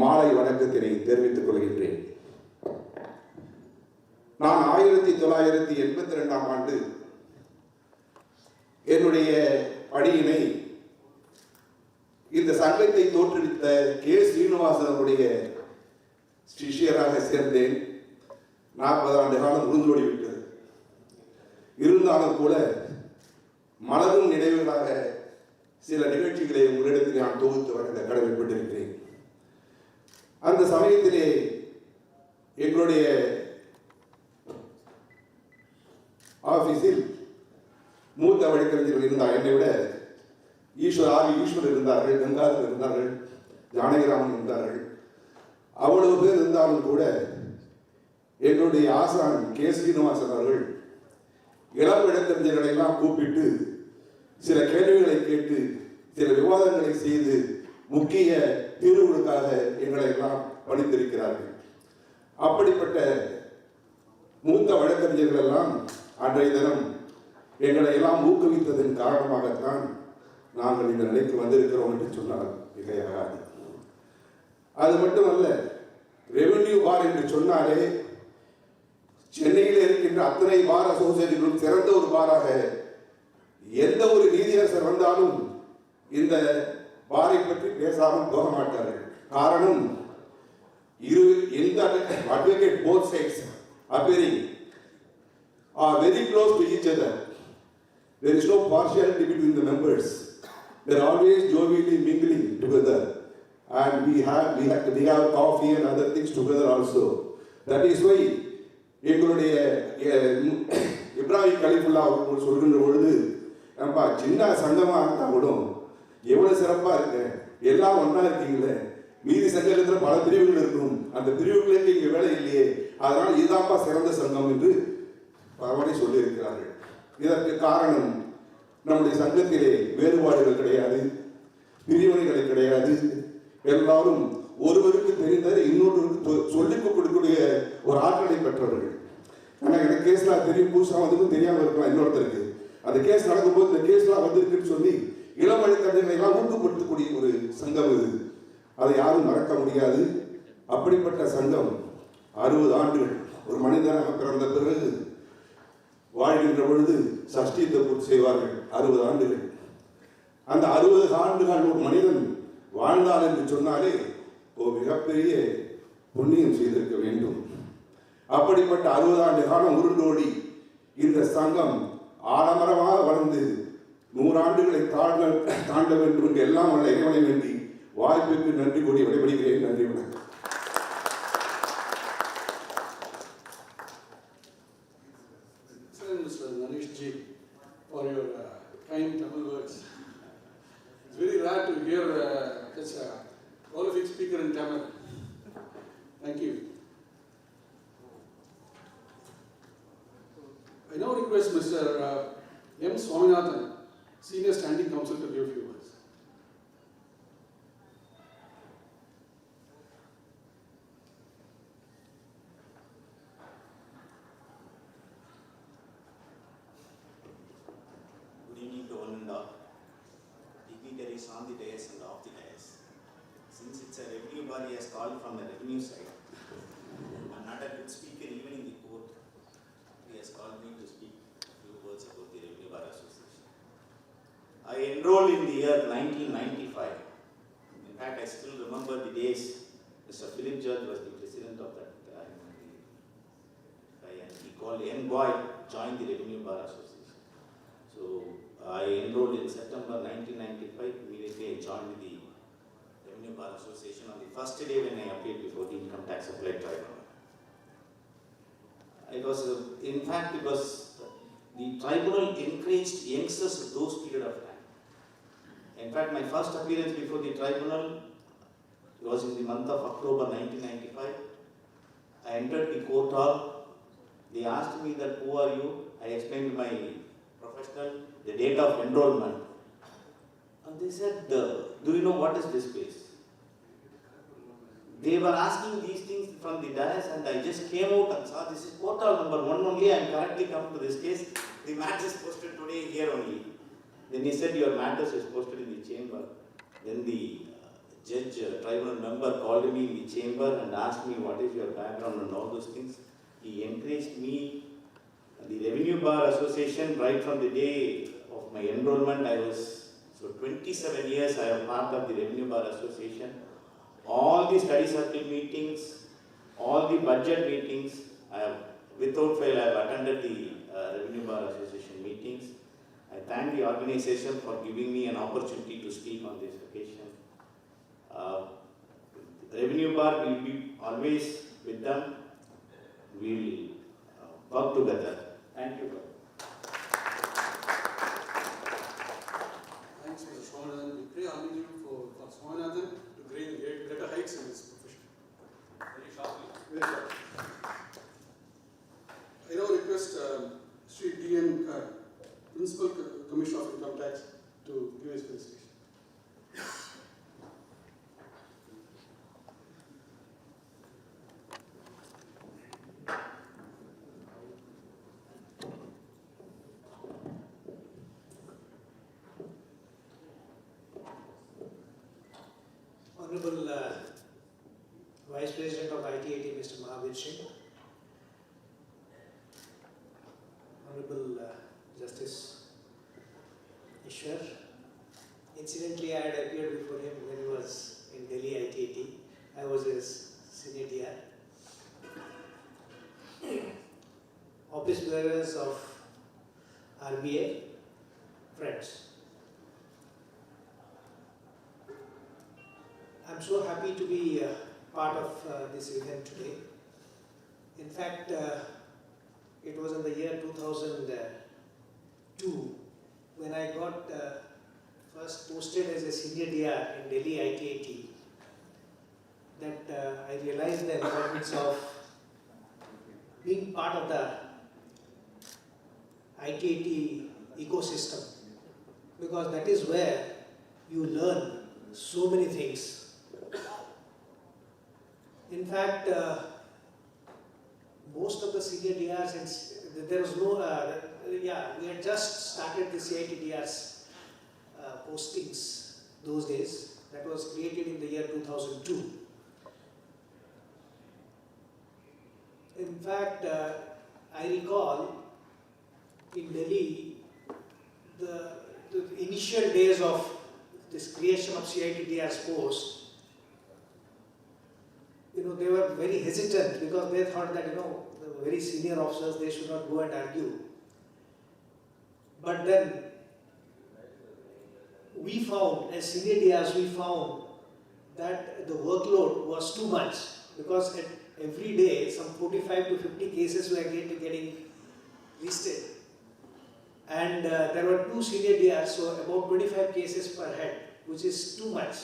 N: மாலை வணக்கத்தினை தெரிவித்துக் கொள்கின்றேன். நான் 1982ஆம் ஆண்டு என்னுடைய பணியினை இந்த சங்கத்தை தோற்றுவித்த கே. ஸ்ரீனிவாசன் அவருடைய சிஷ்யராக சேர்ந்தேன். 40 ஆண்டு காலம் உருந்தோடிவிட்டது. இருந்தாலும் கூட மலரும் நினைவுகளாக சில நிகழ்ச்சிகளை உங்களிடத்தில் நான் தொகுத்து வழங்க கடமைப்பட்டிருக்கிறேன். அந்த சமயத்திலே எங்களுடைய ஆபீஸில் மூத்த வழக்கறிஞர்கள் இருந்தார். என்னை விட ஈஸ்வர் இருந்தார்கள், கங்காதர் இருந்தார்கள், ஜானகிராமன் இருந்தார்கள். அவ்வளவு பேர் இருந்தாலும் கூட எங்களுடைய ஆசான் கே. ஸ்ரீனிவாசன் அவர்கள் இளம் வழக்கறிஞர்களை எல்லாம் கூப்பிட்டு சில கேள்விகளை கேட்டு சில விவாதங்களை செய்து முக்கிய தீர்வுகளுக்காக எங்களை எல்லாம் பணித்திருக்கிறார்கள். அப்படிப்பட்ட மூத்த வழக்கறிஞர்கள் எல்லாம் அன்றைய தினம் எங்களை எல்லாம் ஊக்குவித்ததன் காரணமாகத்தான் நாங்கள் இந்த நிலைக்கு வந்திருக்கிறோம் என்று சொன்னால் மிகையாகாது. அது மட்டுமல்ல, ரெவென்யூ பார் என்று சொன்னாலே சென்னையில் இருக்கின்ற அத்தனை பார் அசோசியேஷன்களும் சிறந்த ஒரு மாறாக எந்த ஒரு நீதியரசர் வந்தாலும் இந்த பாரை பற்றி பேசாமல் போக மாட்டார்கள். காரணம், advocate both sides appearing are very close to each other. There is no partiality between the members. They are always jovially mingling together, and we have coffee and other things together also. That is why எங்களுடைய இப்ராஹிம் கலீஃபுல்லா அவர்கள் சொல்கின்ற பொழுது, நம்ம சின்ன சங்கமாக இருந்தால் கூட எவ்வளவு சிறப்பாக இருக்கு, எல்லாம் ஒன்றா இருக்கீங்களே, மீதி சங்கத்தில் பல பிரிவுகள் இருக்கும், அந்த பிரிவுகளுக்கு இங்கே வேலை இல்லையே, அதனால் இதுதான்ப்பா சிறந்த சங்கம் என்று பலவரை சொல்லியிருக்கிறார்கள். இதற்கு காரணம், நம்முடைய சங்கத்திலே வேறுபாடுகள் கிடையாது, பிரிவினைகள் கிடையாது, எல்லாரும் ஒருவருக்கு தெரிந்ததை இன்னொருவருக்கு சொல்லிக் கொடுக்கக்கூடிய ஒரு ஆற்றலை பெற்றவர்கள். ஆனால் எனக்கு கேஸ்லாம் தெரியும், புதுசாக வந்து தெரியாமல் இருக்கலாம் இன்னொருத்தருக்கு. அந்த கேஸ் நடக்கும்போது இந்த கேஸ்லாம் வந்திருக்குன்னு சொல்லி இளம் வழித்தண்டனைலாம் ஊக்கப்படுத்தக்கூடிய ஒரு சங்கம் இது. அதை யாரும் மறக்க முடியாது. அப்படிப்பட்ட சங்கம் 60 ஆண்டுகள் ஒரு மனிதனாக பிறந்த பிறகு வாழ்கின்ற பொழுது சஷ்டித்தை பூர்த்தி செய்வார்கள். 60 ஆண்டுகள். அந்த 60 ஆண்டுகள் ஒரு மனிதன் வாழ்ந்தார் என்று சொன்னாலே ஒரு மிகப்பெரிய புண்ணியம் செய்திருக்க வேண்டும். அப்படிப்பட்ட 60 ஆண்டு காலம் உருண்டோடி இந்த சங்கம் ஆடம்பரமாக வளர்ந்து 100 ஆண்டுகளை தாண்ட வேண்டும் என்று எல்லாம் உள்ள இறைவனை வேண்டி வாய்ப்புக்கு நன்றி கூறி விடைபெறுகிறேன். நன்றி, வணக்கம்.
P: Mr. Manish Ji, for your kind Tamil words. It's very rare to hear such a prolific speaker in Tamil. Thank you. I now request Mr. M. Swaminathan, Senior Standing Counsel, to give a few words.
U: Good evening to one and all. Dignitaries on the dais and off the dais. Since it's a revenue body as called from the revenue side, I'm not a good speaker even in the court. He has called me to speak a few words about the Revenue Bar Association. I enrolled in the year 1995. In fact, I still remember the days. Mr. Philip George was the president of that time. And he called N. Boyd, joined the Revenue Bar Association. So I enrolled in September 1995. Immediately I joined the Revenue Bar Association on the first day when I appeared before the Income Tax Appellate Tribunal. It was, in fact, it was the tribunal encouraged youngsters of those period of time. In fact, my first appearance before the tribunal was in the month of October 1995. I entered the court hall. They asked me that, who are you? I explained my professional, the date of enrollment. And they said, do you know what is this place? They were asking these things from the dais, and I just came out and saw this is court hall number 1 only. I am correctly come to this case. The matter is posted today here only. Then he said, your matter is posted in the chamber. Then the judge, tribunal member called me in the chamber and asked me what is your background and all those things. He encouraged me. The Revenue Bar Association, right from the day of my enrollment, I was, so 27 years I am part of the Revenue Bar Association. All the study circle meetings, all the budget meetings, I have, without fail, I have attended the Revenue Bar Association meetings. I thank the organization for giving me an opportunity to speak on this occasion. Revenue Bar will be always with them. We will work together. Thank you.
P: Thanks, Mr. Swaminathan. We pray only for Swaminathan to gain greater heights in this profession. Very shortly. Very shortly. I now request Sri D.N. Principal Commissioner of Income Tax, to give his presentation.
O: Honorable Vice President of ITAT, Mr. Mahavir Singh, Honorable Justice Ishwar. Incidentally, I had appeared before him when he was in Delhi ITAT. I was his senior DR. Office bearers of RBA, friends. I'm so happy to be part of this event today. In fact, it was in the year 2002 when I got first posted as a senior DR in Delhi ITAT that I realized the importance of being part of the ITAT ecosystem, because that is where you learn so many things. In fact, most of the senior DRs, and there was no, we had just started the CIT DRs postings those days. That was created in the year 2002. In fact, I recall in Delhi, the initial days of this creation of CIT DRs post, they were very hesitant because they thought that, the very senior officers, they should not go and argue. But then we found, as senior DRs, we found that the workload was too much, because every day some 45 to 50 cases were getting listed. And there were 2 senior DRs, so about 25 cases per head, which is too much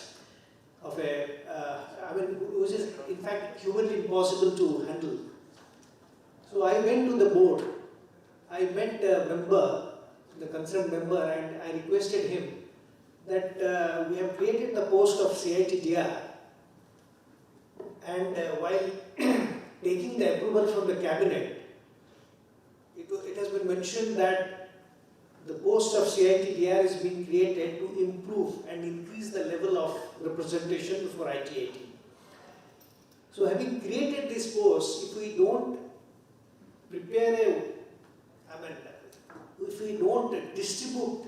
O: of which is in fact humanly impossible to handle. So I went to the board, I met the member, the concerned member, and I requested him that we have created the post of CIT DR, and while taking the approval from the cabinet, it has been mentioned that the post of CIT DR is being created to improve and increase the level of representation before ITAT. So having created this post, if we don't prepare if we don't distribute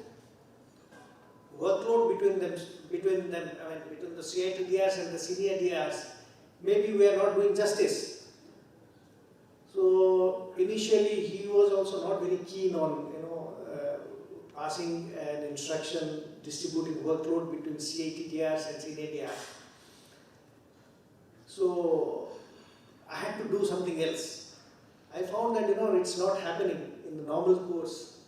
O: workload between the CIT DRs and the senior DRs, maybe we are not doing justice. So initially he was also not very keen on passing an instruction distributing workload between CIT DRs and senior DRs. So I had to do something else. I found that it's not happening in the normal course.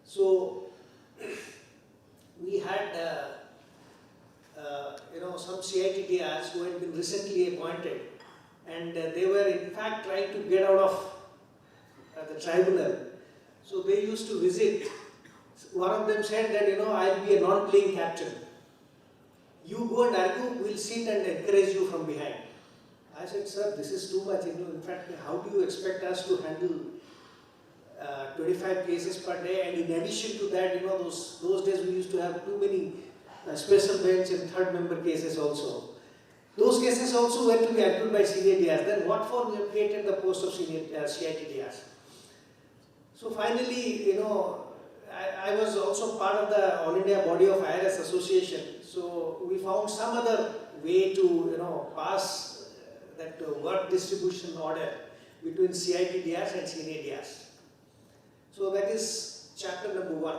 O: So we had some CIT DRs who had been recently appointed, and they were in fact trying to get out of the tribunal. So they used to visit. One of them said that, I'll be a non-playing captain. You go and argue, we'll sit and encourage you from behind. I said, sir, this is too much. In fact, how do you expect us to handle 25 cases per day? And in addition to that, those days we used to have too many special bench and third member cases also. Those cases also were to be argued by senior DRs. Then what for we have created the post of senior CIT DRs? So finally, I was also part of the All India Body of IRS Association. So we found some other way to, pass that work distribution order between CIT DRs and senior DRs. So that is chapter number 1.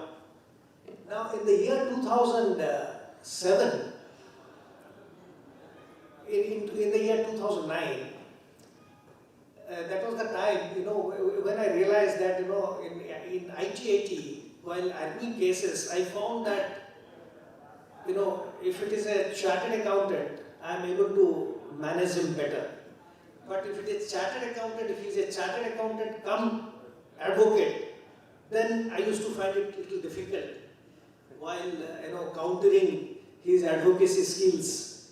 O: Now in the year 2007, in the year 2009, that was the time, when I realized that, in ITAT, while admin cases, I found that, if it is a chartered accountant, I am able to manage him better. But if it is chartered accountant, if he is a chartered accountant come advocate, then I used to find it a little difficult while, countering his advocacy skills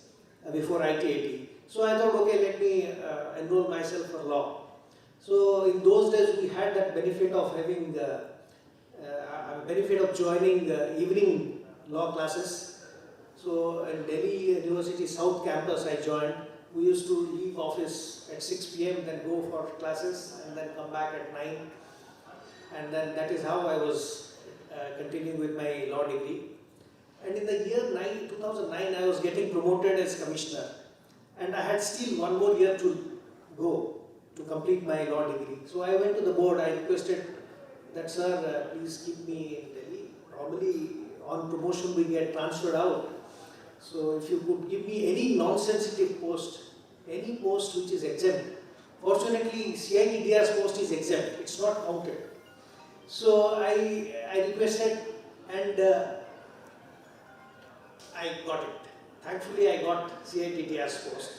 O: before ITAT. So I thought, okay, let me enroll myself for law. So in those days, we had that benefit of having the benefit of joining the evening law classes. So in Delhi University South Campus, I joined. We used to leave office at 6 p.m., then go for classes, and then come back at 9. and then that is how I was continuing with my law degree. And in the year 2009, I was getting promoted as commissioner, and I had still one more year to go to complete my law degree. So I went to the board, I requested that, sir, please keep me in Delhi. Normally on promotion we get transferred out. So if you could give me any non-sensitive post, any post which is exempt. Fortunately, CITDR's post is exempt, it's not counted. So I requested, and I got it. Thankfully I got CITDR's post.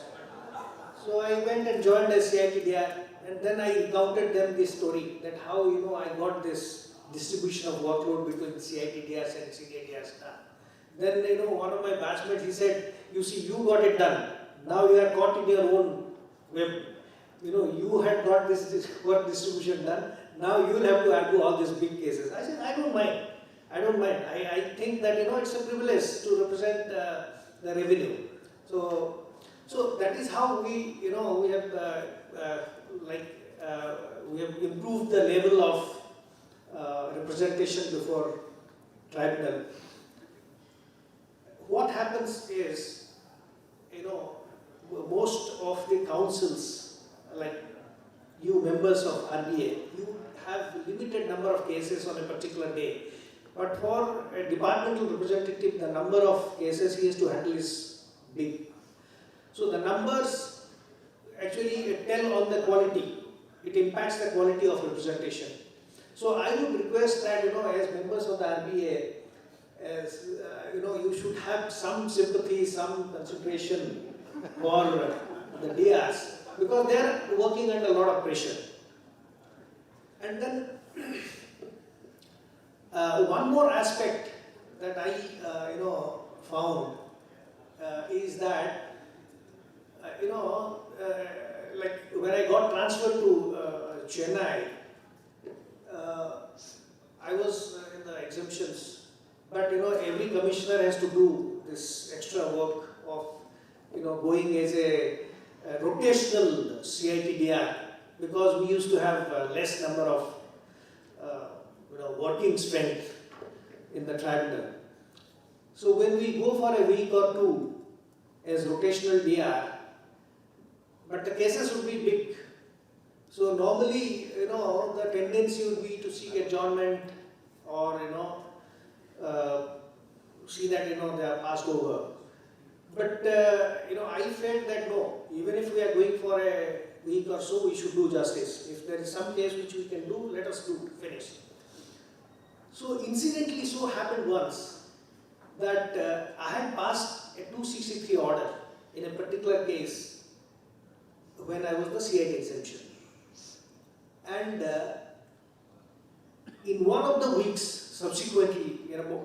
O: So I went and joined as CITDR, and then I recounted them this story, that how I got this distribution of workload between CITDRs and CITDRs done. Then one of my batchmates, he said, you see, you got it done. Now you are caught in your own web. You had got this work distribution done. Now you will have to argue all these big cases. I said, I don't mind. I don't mind. I think that it's a privilege to represent the revenue. So that is how we have improved the level of representation before tribunal. What happens is, most of the councils, like you members of RBA, you have limited number of cases on a particular day. But for a departmental representative, the number of cases he has to handle is big. So the numbers actually tell on the quality. It impacts the quality of representation. So I would request that, as members of the RBA, as you should have some sympathy, some consideration for the DRs, because they are working under a lot of pressure. And then one more aspect that I found is that like when I got transferred to Chennai, I was in the exemptions. But every commissioner has to do this extra work of going as a rotational CITDR, because we used to have less number of working strength in the tribunal. So when we go for a week or two as rotational DR, but the cases would be big. So normally, the tendency would be to seek adjournment or, see that, they are passed over. But, I felt that no, even if we are going for a week or so, we should do justice. If there is some case which we can do, let us do, finish. So incidentally, so happened once that I had passed a 263 order in a particular case when I was the CIT exemption. And in one of the weeks subsequently,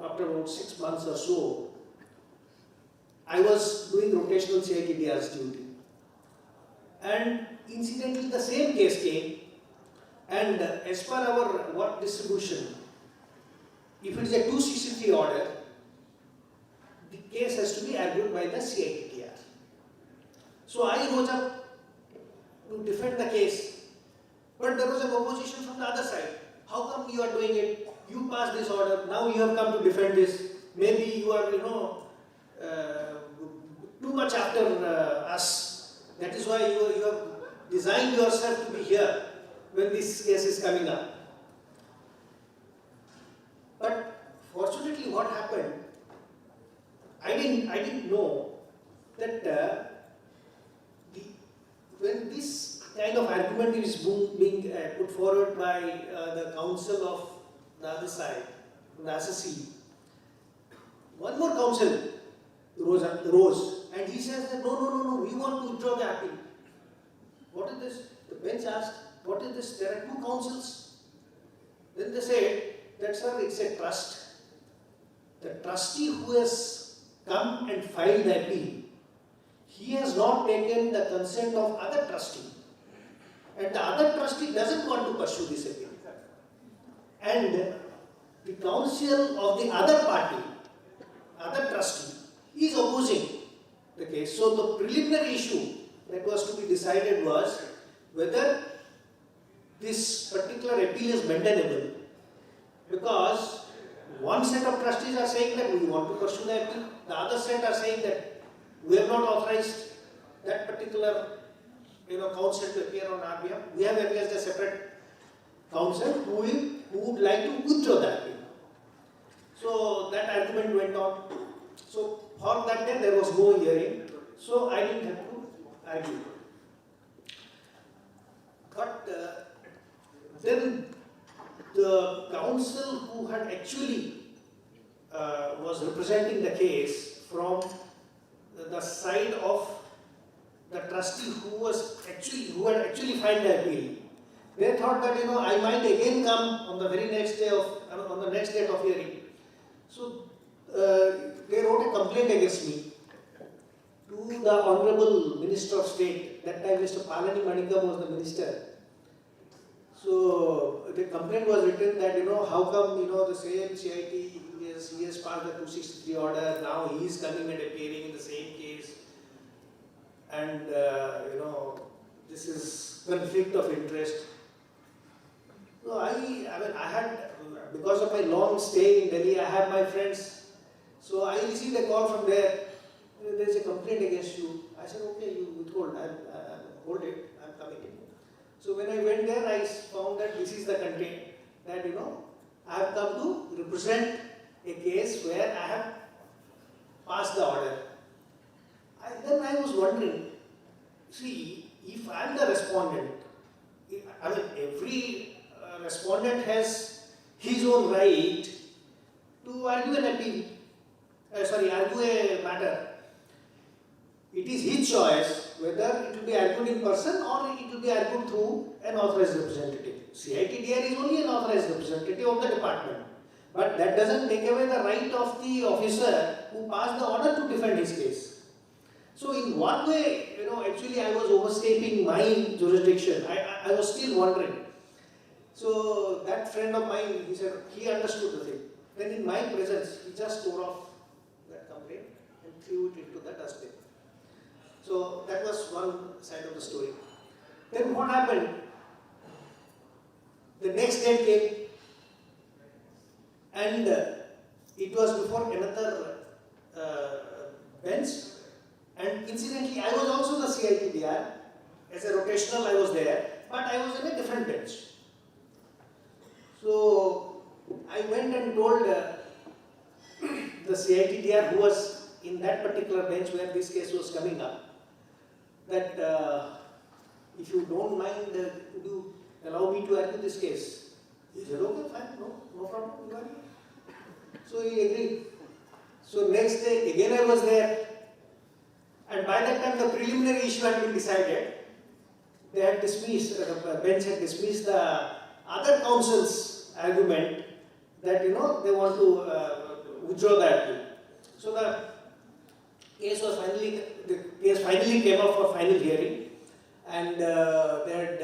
O: after about 6 months or so, I was doing rotational CITDR's duty. And incidentally, the same case came, and as per our work distribution, if it is a 263 order, the case has to be argued by the CITDR. So I rose up to defend the case, but there was an opposition from the other side. How come you are doing it? You passed this order, now you have come to defend this. Maybe you are, too much after us. That is why you have designed yourself to be here when this case is coming up. But fortunately, what happened? I didn't know that when this kind of argument is being put forward by the counsel of the other side, the assessee, one more counsel rose and he says that no, we want to withdraw the appeal. What is this? The bench asked, what is this? There are two counsels. Then they said that, sir, it's a trust. The trustee who has come and filed the appeal, he has not taken the consent of other trustee. And the other trustee doesn't want to pursue this appeal. And the counsel of the other party, other trustee, is opposing the case. So the preliminary issue that was to be decided was whether this particular appeal is maintainable Because one set of trustees are saying that we want to pursue the appeal, the other set are saying that we have not authorized that particular counsel to appear on our behalf. We have engaged a separate counsel who would like to withdraw the appeal. So that argument went on. So for that day there was no hearing, so I didn't have to argue. But then the counsel who had actually was representing the case from the side of the trustee who had actually filed the appeal, they thought that I might again come on the very next day on the next date of hearing. So they wrote a complaint against me to the Honorable Minister of State. That time Mr. Palani Manikam was the minister. So the complaint was written that how come the same CIT he has passed the 263 order, now he is coming and appearing in the same case, and this is conflict of interest. So I had, because of my long stay in Delhi, I have my friends. So I received a call from there. There is a complaint against you. I said, okay, you withhold. I'll hold it. I'm coming in. So when I went there, I found that this is the content. That I have come to represent a case where I have passed the order. Then I was wondering, see, if I am the respondent, every respondent has his own right to argue an appeal. Argue a matter. It is his choice whether it will be argued in person or it will be argued through an authorized representative. CITDR is only an authorized representative of the department. But that doesn't take away the right of the officer who passed the order to defend his case. So in what way, actually I was overstepping my jurisdiction. I was still wondering. So that friend of mine, he said, he understood the thing. Then in my presence, he just tore off that complaint and threw it into the dustbin. So that was one side of the story. Then what happened? The next day came and it was before another bench, and incidentally I was also the CITDR. As a rotational I was there, but I was in a different bench. So I went and told the CITDR who was in that particular bench where this case was coming up, that if you don't mind, could you allow me to argue this case? He said, okay, fine, no problem, you argue. So he agreed. So next day, again I was there, and by that time the preliminary issue had been decided. They had dismissed, the bench had dismissed the other counsel's argument that they want to withdraw the appeal. So the case finally came up for final hearing, and they had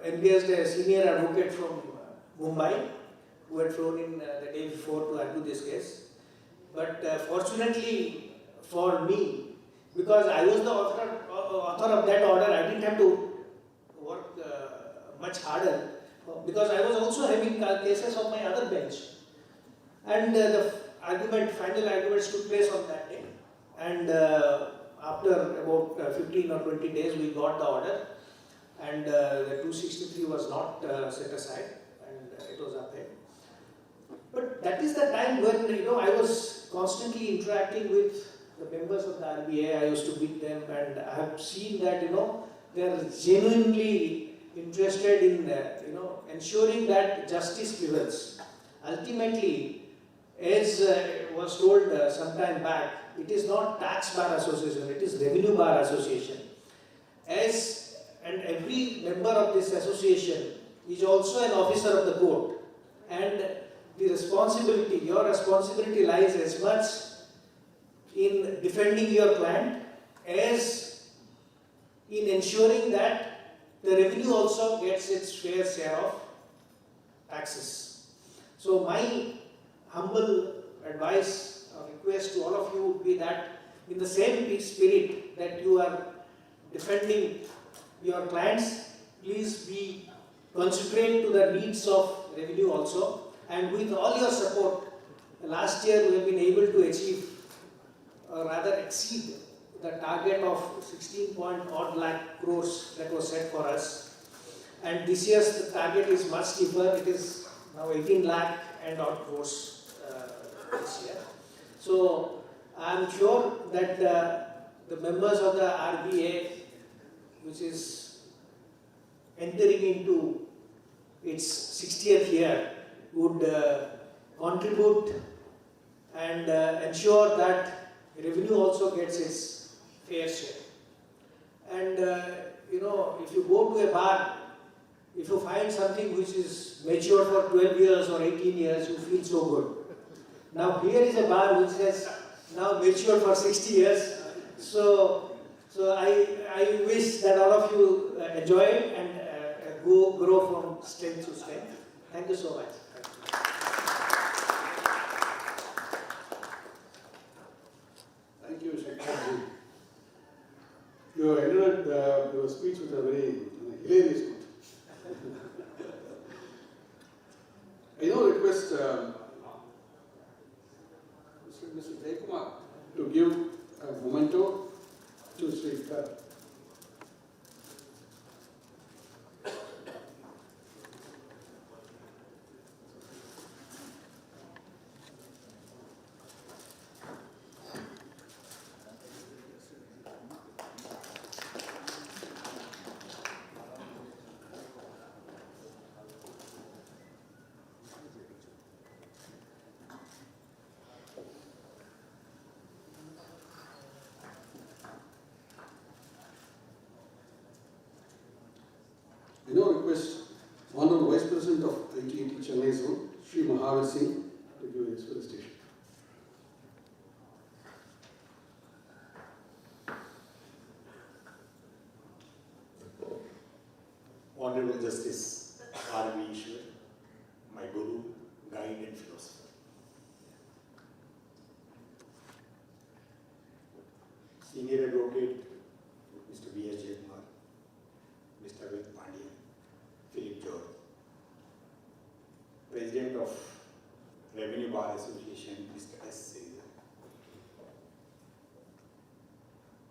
O: engaged a senior advocate from Mumbai who had flown in the day before to argue this case. But fortunately for me, because I was the author of that order, I didn't have to work much harder, because I was also having cases on my other bench. And the final arguments took place on that day. And after about 15 or 20 days, we got the order, and the 263 was not set aside, and it was upheld. But that is the time when I was constantly interacting with the members of the RBI. I used to meet them, and I have seen that they are genuinely interested in ensuring that justice prevails. Ultimately, as was told some time back, it is not tax bar association, it is revenue bar association. And every member of this association is also an officer of the court, and your responsibility lies as much in defending your client as in ensuring that the revenue also gets its fair share of taxes. So my humble advice or request to all of you would be that in the same spirit that you are defending your clients, please be considerate to the needs of revenue also, And with all your support, last year we have been able to achieve, or rather exceed, the target of 16 lakh crores that was set for us. And this year's the target is much steeper. It is now 18 lakh and odd crores this year. So I am sure that the members of the RBA, which is entering into its 60th year, would contribute and ensure that revenue also gets its fair share. And if you go to a bar, if you find something which is matured for 12 years or 18 years, you feel so good. Now here is a bar which has now matured for 60 years. So I wish that all of you enjoy it and grow from strength to strength. Thank you so much.
P: Thank you, Shekhar. You ended your speech with a very hilarious note. I now request Mr. Jaikumar to give a memento to Sri Kar. I now request Honorable Vice President of ITAT Chennai Zone, Sri Mahavir Singh, to give his felicitation.
A: Honorable Justice R. V. Ishwar, my Guru, guide and philosopher. Senior Advocate Mr. B. S. Jaykumar, Mr. Avik Pandya, Philip George, President of Revenue Bar Association Mr. S. Sridhar,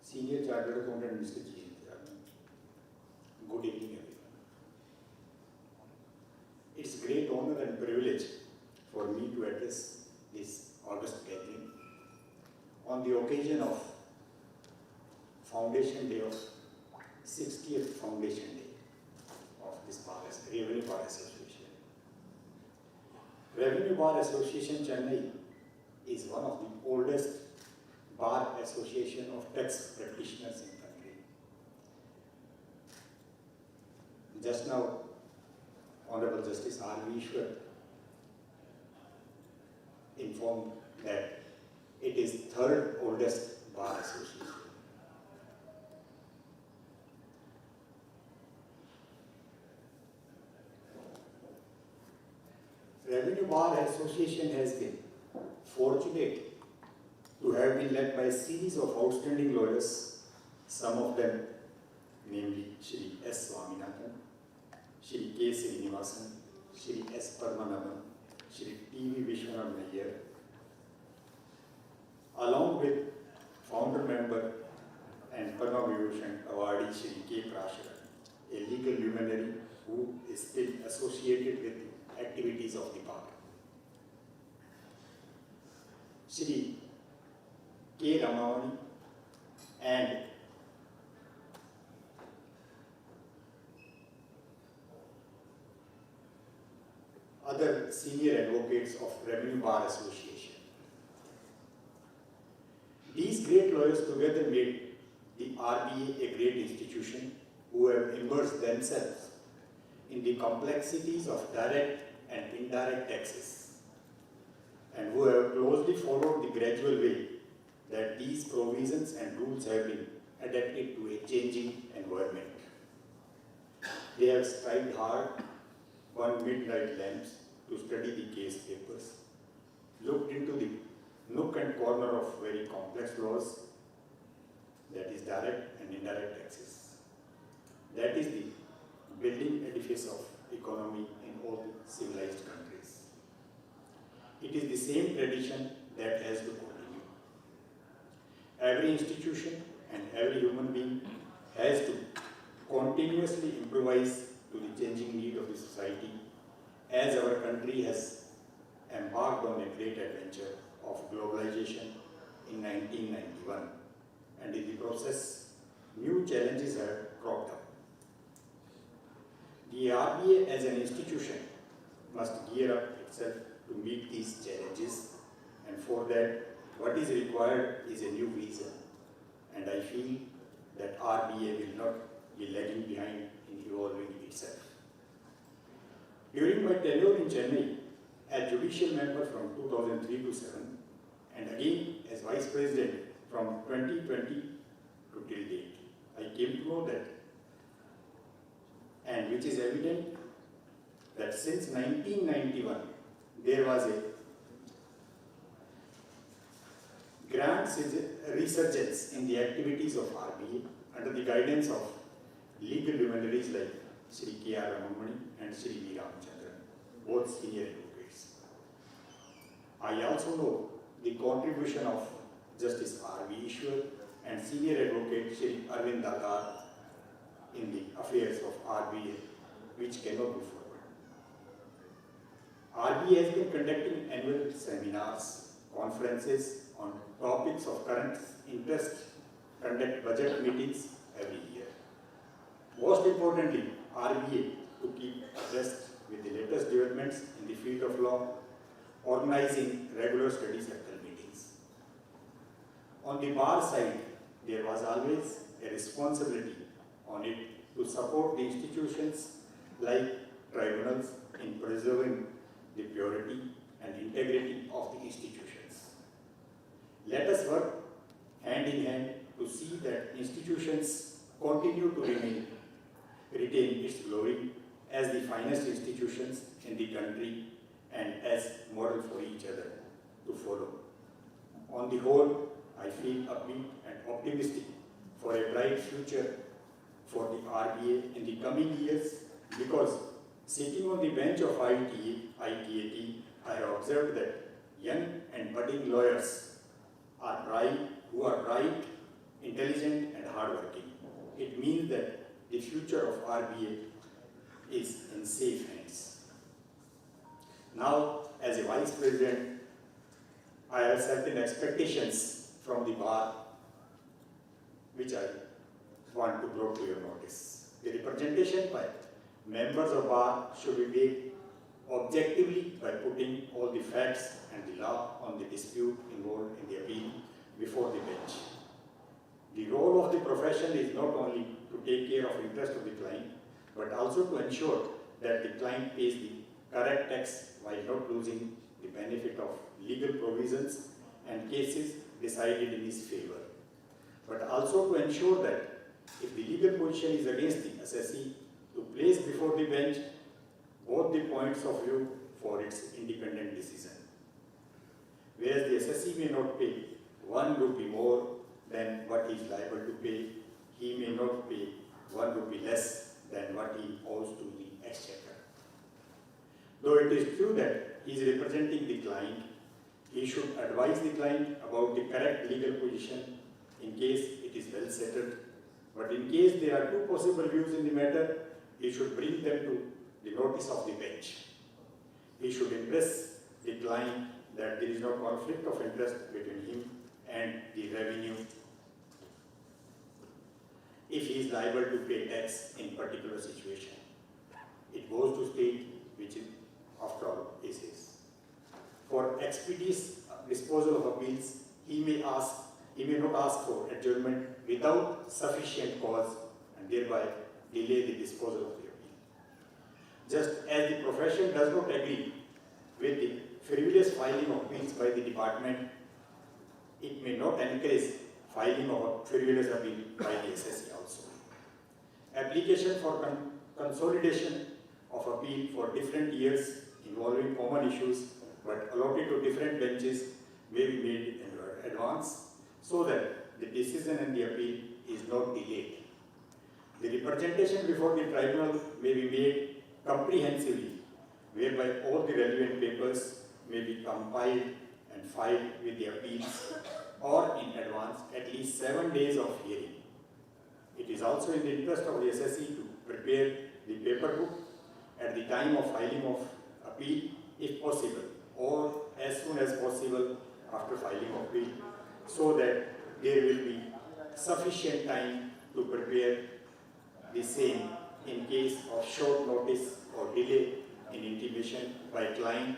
A: Senior Chartered Accountant Mr. G. Good evening, everyone. It's a great honor and privilege for me to address this august gathering on the occasion of Foundation Day of 60th Foundation Day of this Revenue Bar Association. Revenue Bar Association Chennai is one of the oldest bar association of tax practitioners in the country. Just now, Honorable Justice R. V. Ishwar informed that it is third oldest bar association. Revenue Bar Association has been fortunate to have been led by a series of outstanding lawyers, some of them namely Shri S. Swaminathan, Shri K. Srinivasan, Shri S. Parmanabhan, Shri T. V. Vishwanath Nayyar, along with founder member and Padma Vibhushan awardee Shri K. Prashara, a legal luminary who is still associated with the activities of the bar. Shri K. Ramavani and other senior advocates of Revenue Bar Association. These great lawyers together made the RBA a great institution who have immersed themselves in the complexities of direct and indirect taxes and who have closely followed the gradual way that these provisions and rules have been adapted to a changing environment. They have strived hard, burnt midnight lamps to study the case papers, looked into the nook and corner of very complex laws, that is direct and indirect taxes. That is the building edifice of economy in all civilized countries.
I: it is the same tradition that has to continue. Every institution and every human being has to continuously improvise to the changing need of the society, as our country has embarked on a great adventure of globalization in 1991, and in the process, new challenges have cropped up. The RBA as an institution must gear up itself to meet these challenges, and for that, what is required is a new vision, and I feel that RBA will not be lagging behind in evolving itself. During my tenure in Chennai, as judicial member from 2003 to 7, and again as vice president from 2020 to till date, I came to know that, and which is evident, that since 1991, there was a grand resurgence in the activities of RBA under the guidance of legal luminaries like Shri K.R. Ramamani and Shri V. Ramachandran, both senior advocates. I also know the contribution of Justice R.V. Ishwar and senior advocate Shri Arvind Datar in the affairs of RBA, which cannot be forward. RBA has been conducting annual seminars, conferences on topics of current interest, conduct budget meetings every year. Most importantly, RBA, to keep abreast with the latest developments in the field of law, organizing regular study circle meetings. On the bar side, there was always a responsibility on it to support the institutions like tribunals in preserving the purity and integrity of the institutions. Let us work hand in hand to see that institutions continue to retain its glory as the finest institutions in the country and as model for each other to follow. On the whole, I feel upbeat and optimistic for a bright future for the RBA in the coming years, because sitting on the bench of ITAT, I have observed that young and budding lawyers who are bright, intelligent and hardworking. It means that the future of RBA is in safe hands. Now, as a vice president, I have certain expectations from the bar which I want to bring to your notice. The representation by members of bar should be made objectively by putting all the facts and the law on the dispute involved in the appeal before the bench. The role of the profession is not only to take care of interest of the client, but also to ensure that the client pays the correct tax while not losing the benefit of legal provisions and cases decided in his favor. But also to ensure that if the legal position is against the assessee, to place before the bench both the points of view for its independent decision. Whereas the assessee may not pay 1 rupee more than what he is liable to pay, he may not pay 1 rupee less than what he owes to the exchequer. Though it is true that he is representing the client, he should advise the client about the correct legal position in case it is well settled. But in case there are two possible views in the matter, he should bring them to the notice of the bench. He should impress the client that there is no conflict of interest between him and the revenue if he is liable to pay tax in particular situation. It goes to state which is, after all, is his. For expeditious disposal of appeals, he may not ask for adjournment without sufficient cause and thereby delay the disposal of the appeal. Just as the profession does not agree with the frivolous filing of appeals by the department, it may not encourage filing of a frivolous appeal by the assessee also. Application for consolidation of appeal for different years involving common issues but allotted to different benches may be made in advance so that the decision and the appeal is not delayed. The representation before the tribunal may be made comprehensively, whereby all the relevant papers may be compiled and filed with the appeals or in advance at least 7 days of hearing. It is also in the interest of the SSE to prepare the paper book at the time of filing of appeal if possible, or as soon as possible after filing of appeal, so that there will be sufficient time to prepare the same in case of short notice or delay in intimation by client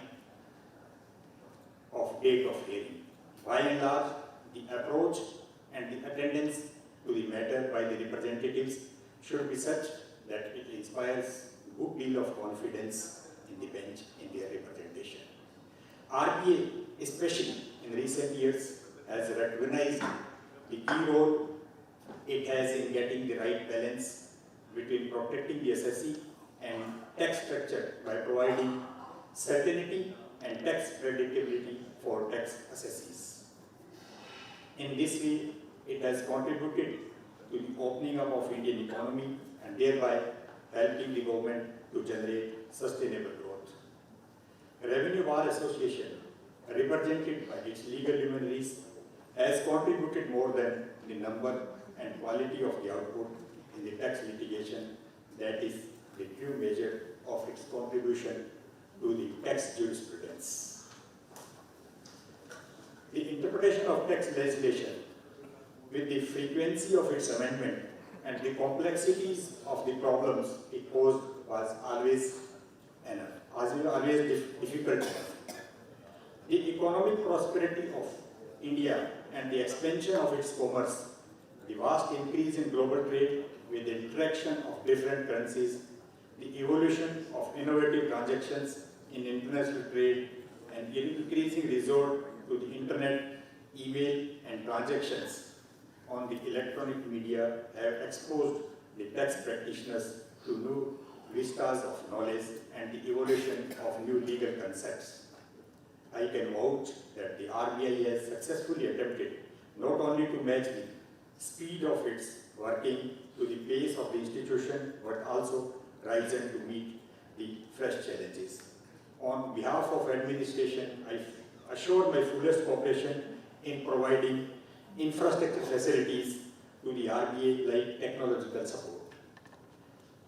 I: of date of hearing. By and large, the approach and the attendance to the matter by the representatives should be such that it inspires a good deal of confidence in the bench in their representation. RBA, especially in recent years, has recognized the key role it has in getting the right balance between protecting the SSE and tax structure by providing certainty and tax predictability for tax assessees. In this way, it has contributed to the opening up of Indian economy and thereby helping the government to generate sustainable growth. Revenue Bar Association, represented by its legal luminaries, has contributed more than the number and quality of the output in the tax litigation. That is the true measure of its contribution to the tax jurisprudence. The interpretation of tax legislation, with the frequency of its amendment and the complexities of the problems it posed, was always difficult. The economic prosperity of India and the expansion of its commerce, the vast increase in global trade with the interaction of different currencies, the evolution of innovative transactions in international trade, and increasing resort to the internet, email, and transactions on the electronic media have exposed the tax practitioners to new vistas of knowledge and the evolution of new legal concepts. I can vouch that the RBI has successfully attempted not only to match the speed of its working to the pace of the institution, but also risen to meet the fresh challenges. On behalf of administration, I assure my fullest cooperation in providing infrastructure facilities to the RBA like technological support.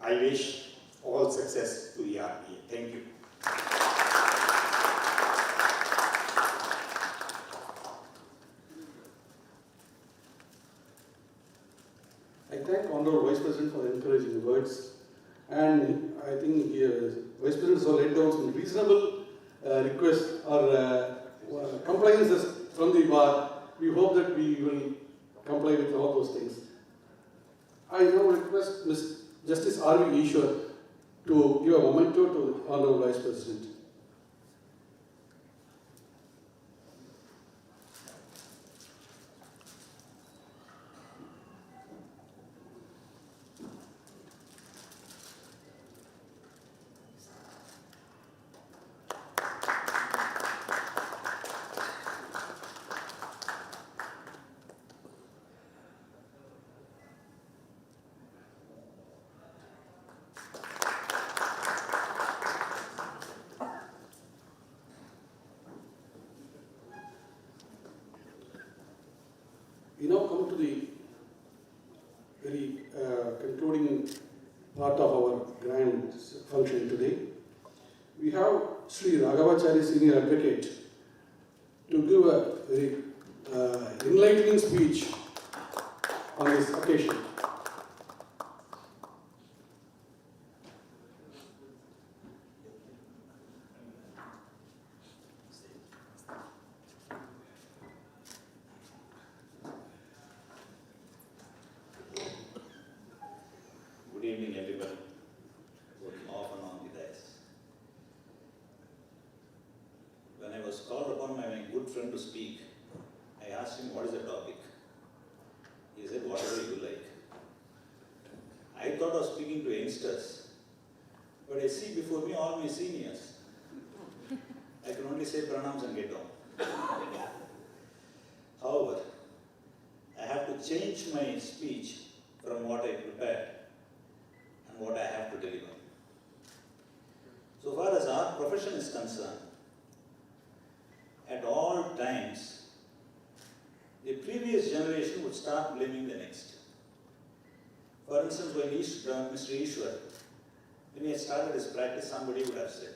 I: I wish all success to the RBA. Thank you.
P: I thank Honorable Vice President for the encouraging words, and I think Vice President has laid down some reasonable requests or compliances from the bar. We hope that we will comply with all those things. I now request Ms. Justice R.V. Ishwar to give a memento to Honorable Vice President. We now come to the very concluding part of our grand function today. We have Sri Raghavachari, Senior Advocate, to give a very enlightening speech on this occasion.
Q: Good evening, everybody, both off and on the dais. When I was called upon by my good friend to speak, I asked him, what is the topic? He said, whatever you like. I thought of speaking to youngsters, but I see before me all my seniors. I can only say pranams and get on. However, I have to change my speech from what I prepared and what I have to deliver. So far as our profession is concerned, generation would start blaming the next. For instance, when Mr. Ishwar, when he had started his practice, somebody would have said,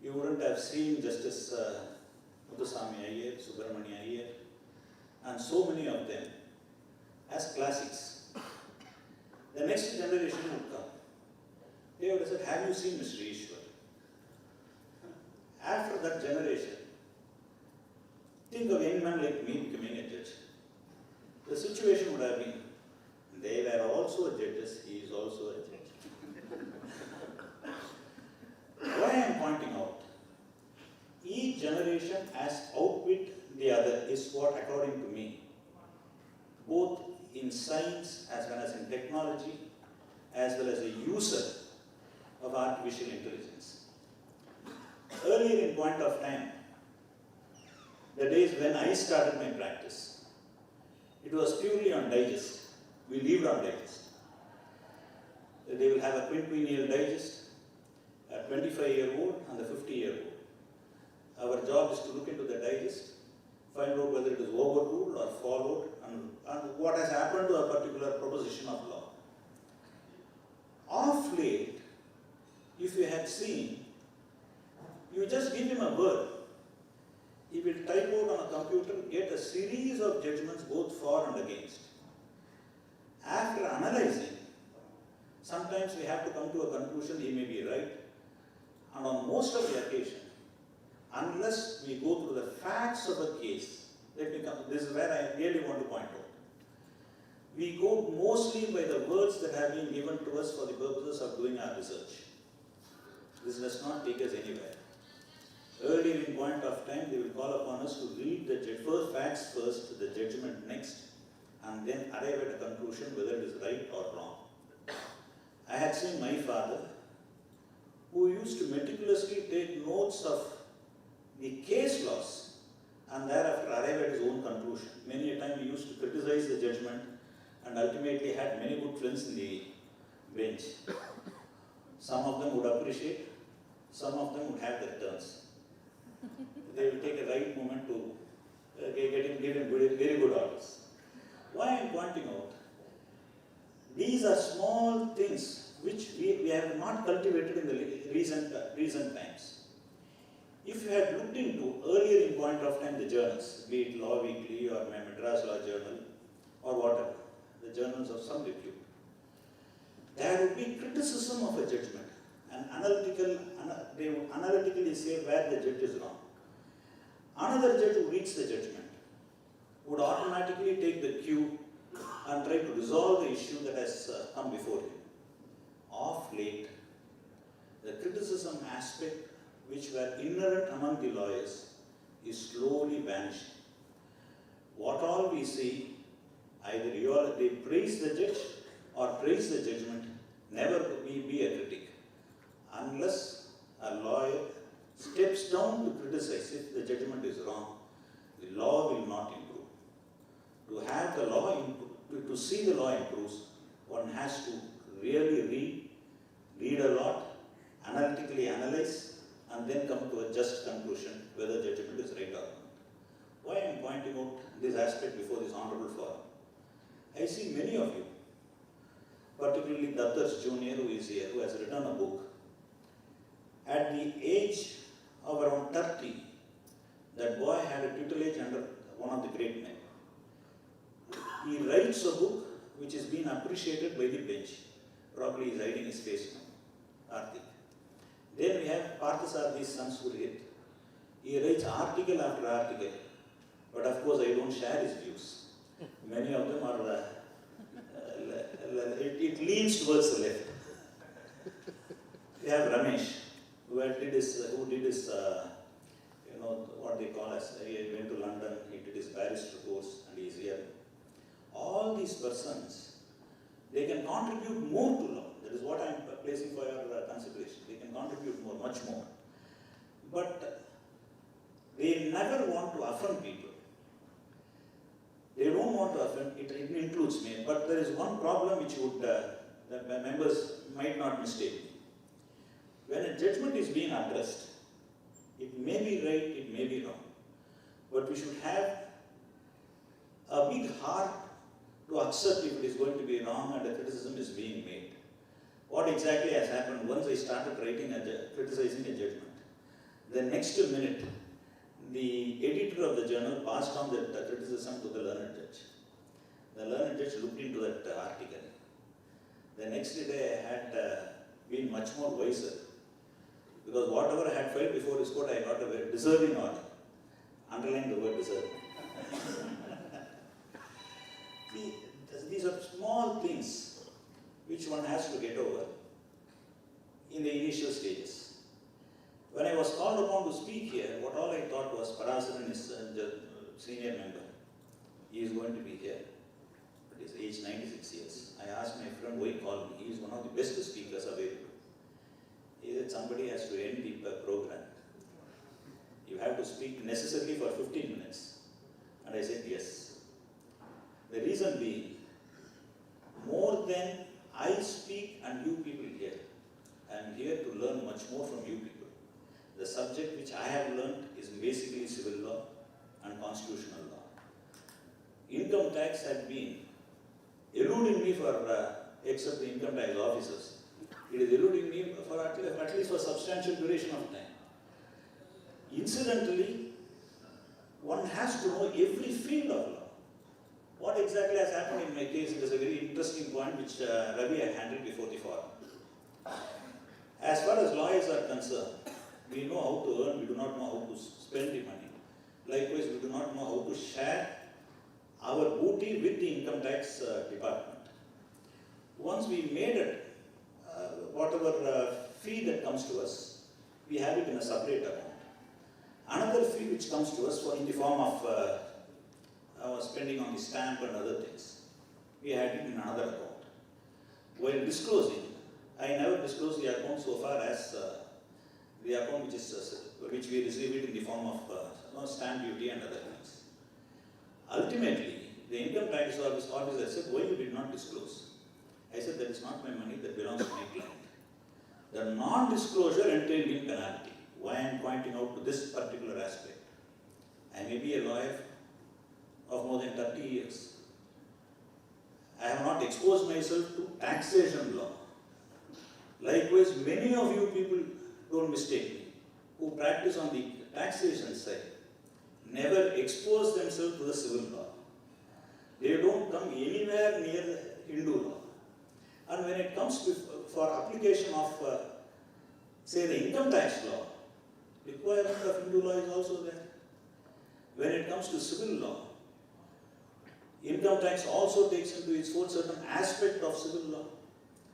Q: you wouldn't have seen Justice Muthuswami Iyer, Subramania Iyer, and so many of them as classics. The next generation would come. They would have said, have you seen Mr. Ishwar? After that generation, think of a young man like me becoming a judge. The situation would have been, they were also judges, he is also a judge. Why I am pointing out, each generation has outwit the other is what, according to me, both in science as well as in technology, as well as a user of artificial intelligence. Earlier in point of time, the days when I started my practice, it was purely on digest. We lived on digest. They will have a quinquennial digest, a 25-year-old and a 50-year-old. Our job is to look into the digest, find out whether it is overruled or followed, and what has happened to a particular proposition of law. Of late, if you had seen, you just give him a word. He will type out on a computer, get a series of judgments both for and against. After analyzing, sometimes we have to come to a conclusion he may be right, and on most of the occasion, unless we go through the facts of a case, this is where I really want to point out. We go mostly by the words that have been given to us for the purposes of doing our research. This does not take us anywhere. Earlier in point of time, they will call upon us to read the first facts first, the judgment next, and then arrive at a conclusion whether it is right or wrong. I had seen my father, who used to meticulously take notes of the case laws and thereafter arrive at his own conclusion. Many a time he used to criticize the judgment and ultimately had many good friends in the bench. Some of them would appreciate, some of them would have their turns. They will take a right moment to give him very good orders. Why I am pointing out, these are small things which we have not cultivated in the recent times. If you had looked into earlier in point of time the journals, be it Law Weekly or Madras Law Journal or whatever, the journals of some repute, there would be criticism of a judgment and they would analytically say where the judge is wrong. Another judge who reads the judgment would automatically take the cue and try to resolve the issue that has come before him. Of late, the criticism aspect which were inherent among the lawyers is slowly vanishing. What all we see, either they praise the judge or praise the judgment, never be a critic. Unless a lawyer steps down to criticize if the judgment is wrong, the law will not improve. To have the law improve, to see the law improves, one has to really read a lot, analytically analyze, and then come to a just conclusion whether judgment is right or not. Why I am pointing out this aspect before this honorable forum? I see many of you, particularly Dattars Jr. who is here, who has written a book. At the age of around 30, that boy had a tutelage under one of the great men. He writes a book which is being appreciated by the bench. Probably he is hiding his face now, Artik. Then we have Parthasarathhi's sons who hit. He writes article after article, but of course I don't share his views. Many of them are, it leans towards the left. We have Ramesh, who did his what they call as, he went to London, he did his barrister course, and he is here. All these persons, they can contribute more to law. That is what I am placing for your consideration. They can contribute more, much more. But they never want to offend people. They don't want to offend, it includes me. But there is one problem which would, that my members might not mistake me. When a judgment is being addressed, it may be right, it may be wrong. But we should have a big heart to accept if it is going to be wrong and a criticism is being made. What exactly has happened once I started criticizing a judgment? The next minute, the editor of the journal passed on that criticism to the learned judge. The learned judge looked into that article. The next day I had been much more wiser, because whatever I had filed before his court, I got a very deserving order. Underline the word deserving. These are small things which one has to get over in the initial stages. When I was called upon to speak here, what all I thought was Parasaran is the senior member. He is going to be here. At his age 96 years. I asked my friend why he called me. He is one of the best speakers available. He said somebody has to end the program. You have to speak necessarily for 15 minutes. And I said yes. The reason being, more than I speak and you people hear, I am here to learn much more from you people. The subject which I have learned is basically civil law and constitutional law. Income tax had been eluding me for, except the income tax officers, it is eluding me for at least for substantial duration of time. Incidentally, one has to know every field of law. What exactly has happened in my case, it is a very interesting point which Ravi had handled before the forum. As far as lawyers are concerned, we know how to earn, we do not know how to spend the money. Likewise, we do not know how to share our booty with the income tax department. Once we made it, whatever fee that comes to us, we have it in a separate account. Another fee which comes to us in the form of our spending on the stamp and other things, we had it in another account. While disclosing, I never disclose the account so far as the account which we receive it in the form of stamp duty and other things. Ultimately, the income tax officer said, why you did not disclose? I said, that is not my money, that belongs to my client. The non-disclosure entailed in penalty. Why I am pointing out to this particular aspect? I may be a lawyer of more than 30 years. I have not exposed myself to taxation law. Likewise, many of you people, don't mistake me, who practice on the taxation side, never expose themselves to the civil law. They don't come anywhere near Hindu law. And when it comes to, for application of, say, the income tax law, requirement of Hindu law is also there. When it comes to civil law, income tax also takes into its fold certain aspect of civil law.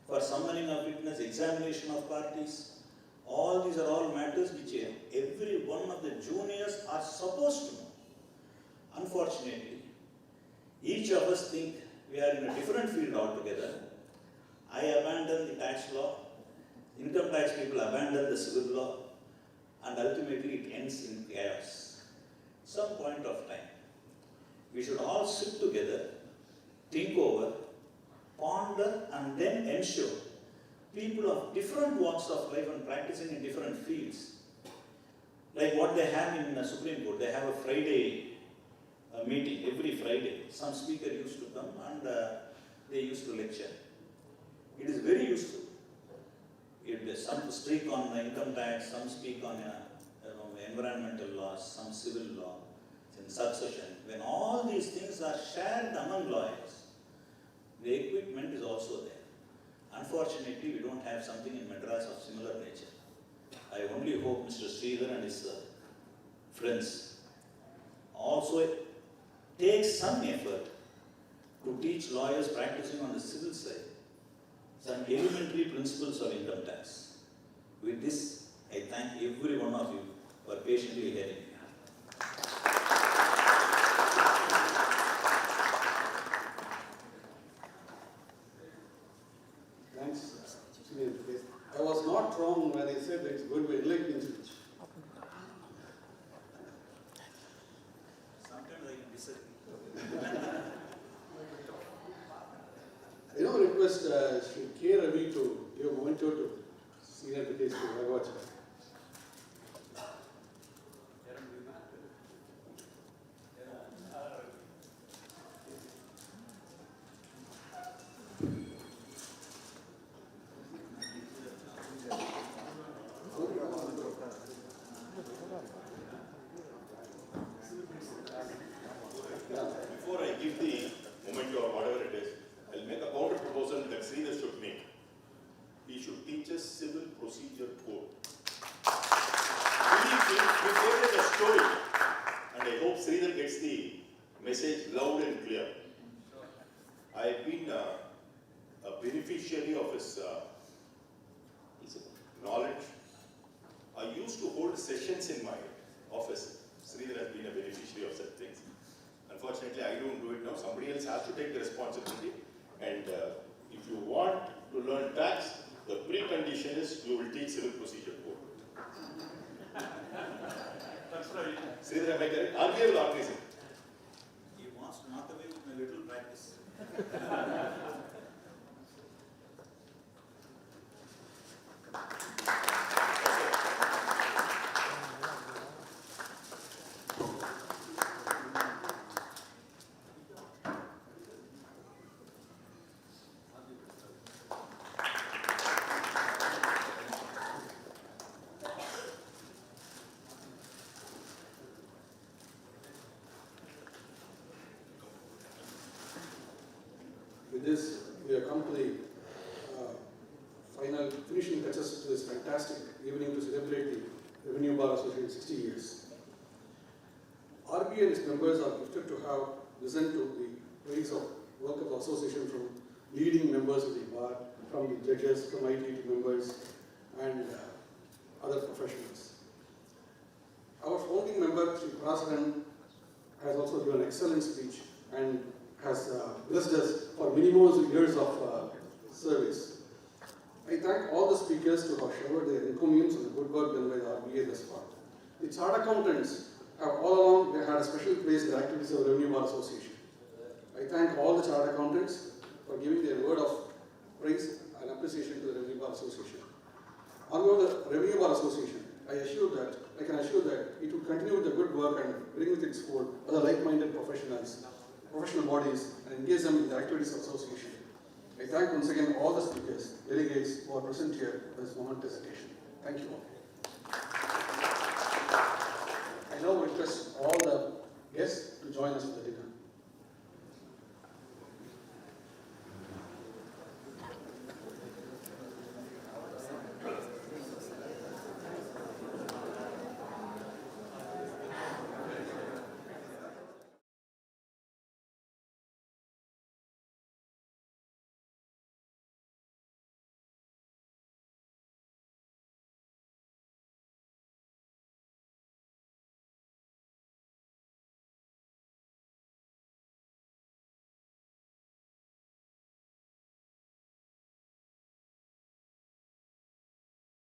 Q: For summoning of witness, examination of parties, all these are all matters which every one of the juniors are supposed to know. Unfortunately, each of us think we are in a different field altogether. I abandon the tax law, income tax people abandon the civil law, and ultimately it ends in chaos. Some point of time, we should all sit together, think over, ponder, and then ensure people of different walks of life and practicing in different fields, like what they have in the Supreme Court, they have a Friday meeting every Friday. Some speaker used to come and they used to lecture. It is very useful. Some speak on income tax, some speak on environmental laws, some civil law, some succession. When all these things are shared among lawyers, the equipment is also there. Unfortunately, we don't have something in Madras of similar nature. I only hope Mr. Sridhar and his friends also take some effort to teach lawyers practicing on the civil side some elementary principles of income tax. With this, I thank every one of you for patiently hearing me.
P: Thanks. I was not wrong when I said it's going to be enlightening speech.
Q: Sometimes I can disagree.
P: I now request Sri K. Ravi to give a memento to Senior British Bhagwat.
D: Before I give the memento or whatever it is, I'll make a counter proposal that Sridhar should make. He should teach us civil procedure code. He gave us a story, and I hope Sridhar gets the message loud and clear. I've been a beneficiary of his knowledge. I used to hold sessions in my office. Sridhar has been a beneficiary of such things. Unfortunately, I don't do it now. Somebody else has to take the responsibility. And if you want to learn tax, the precondition is you will teach civil procedure code. That's right. Sridhar, am I correct? RBI will organize it.
Q: He wants to knock away with my little practice.
P: With this, we have come to the final finishing touches to this fantastic evening to celebrate the Revenue Bar Association 60 years. RBI and its members are gifted to have listened to the praise of work of the association from leading members of the bar, from the judges, from IT members, and other professionals. Our founding member, Sri Parasaran, has also given an excellent speech and has blessed us for many more years of service. I thank all the speakers who have shared their encomiums on the good work done by the RBA thus far. The chartered accountants have all along they had a special place in the activities of the Revenue Bar Association. I thank all the chartered accountants for giving their word of praise and appreciation to the Revenue Bar Association. On behalf of the Revenue Bar Association, I can assure that it will continue with the good work and bring with its fold other like-minded professionals, professional bodies, and engage them in the activities of the association. I thank once again all the speakers, delegates who are present here for this momentous occasion. Thank you all. I now request all the guests to join us for the dinner.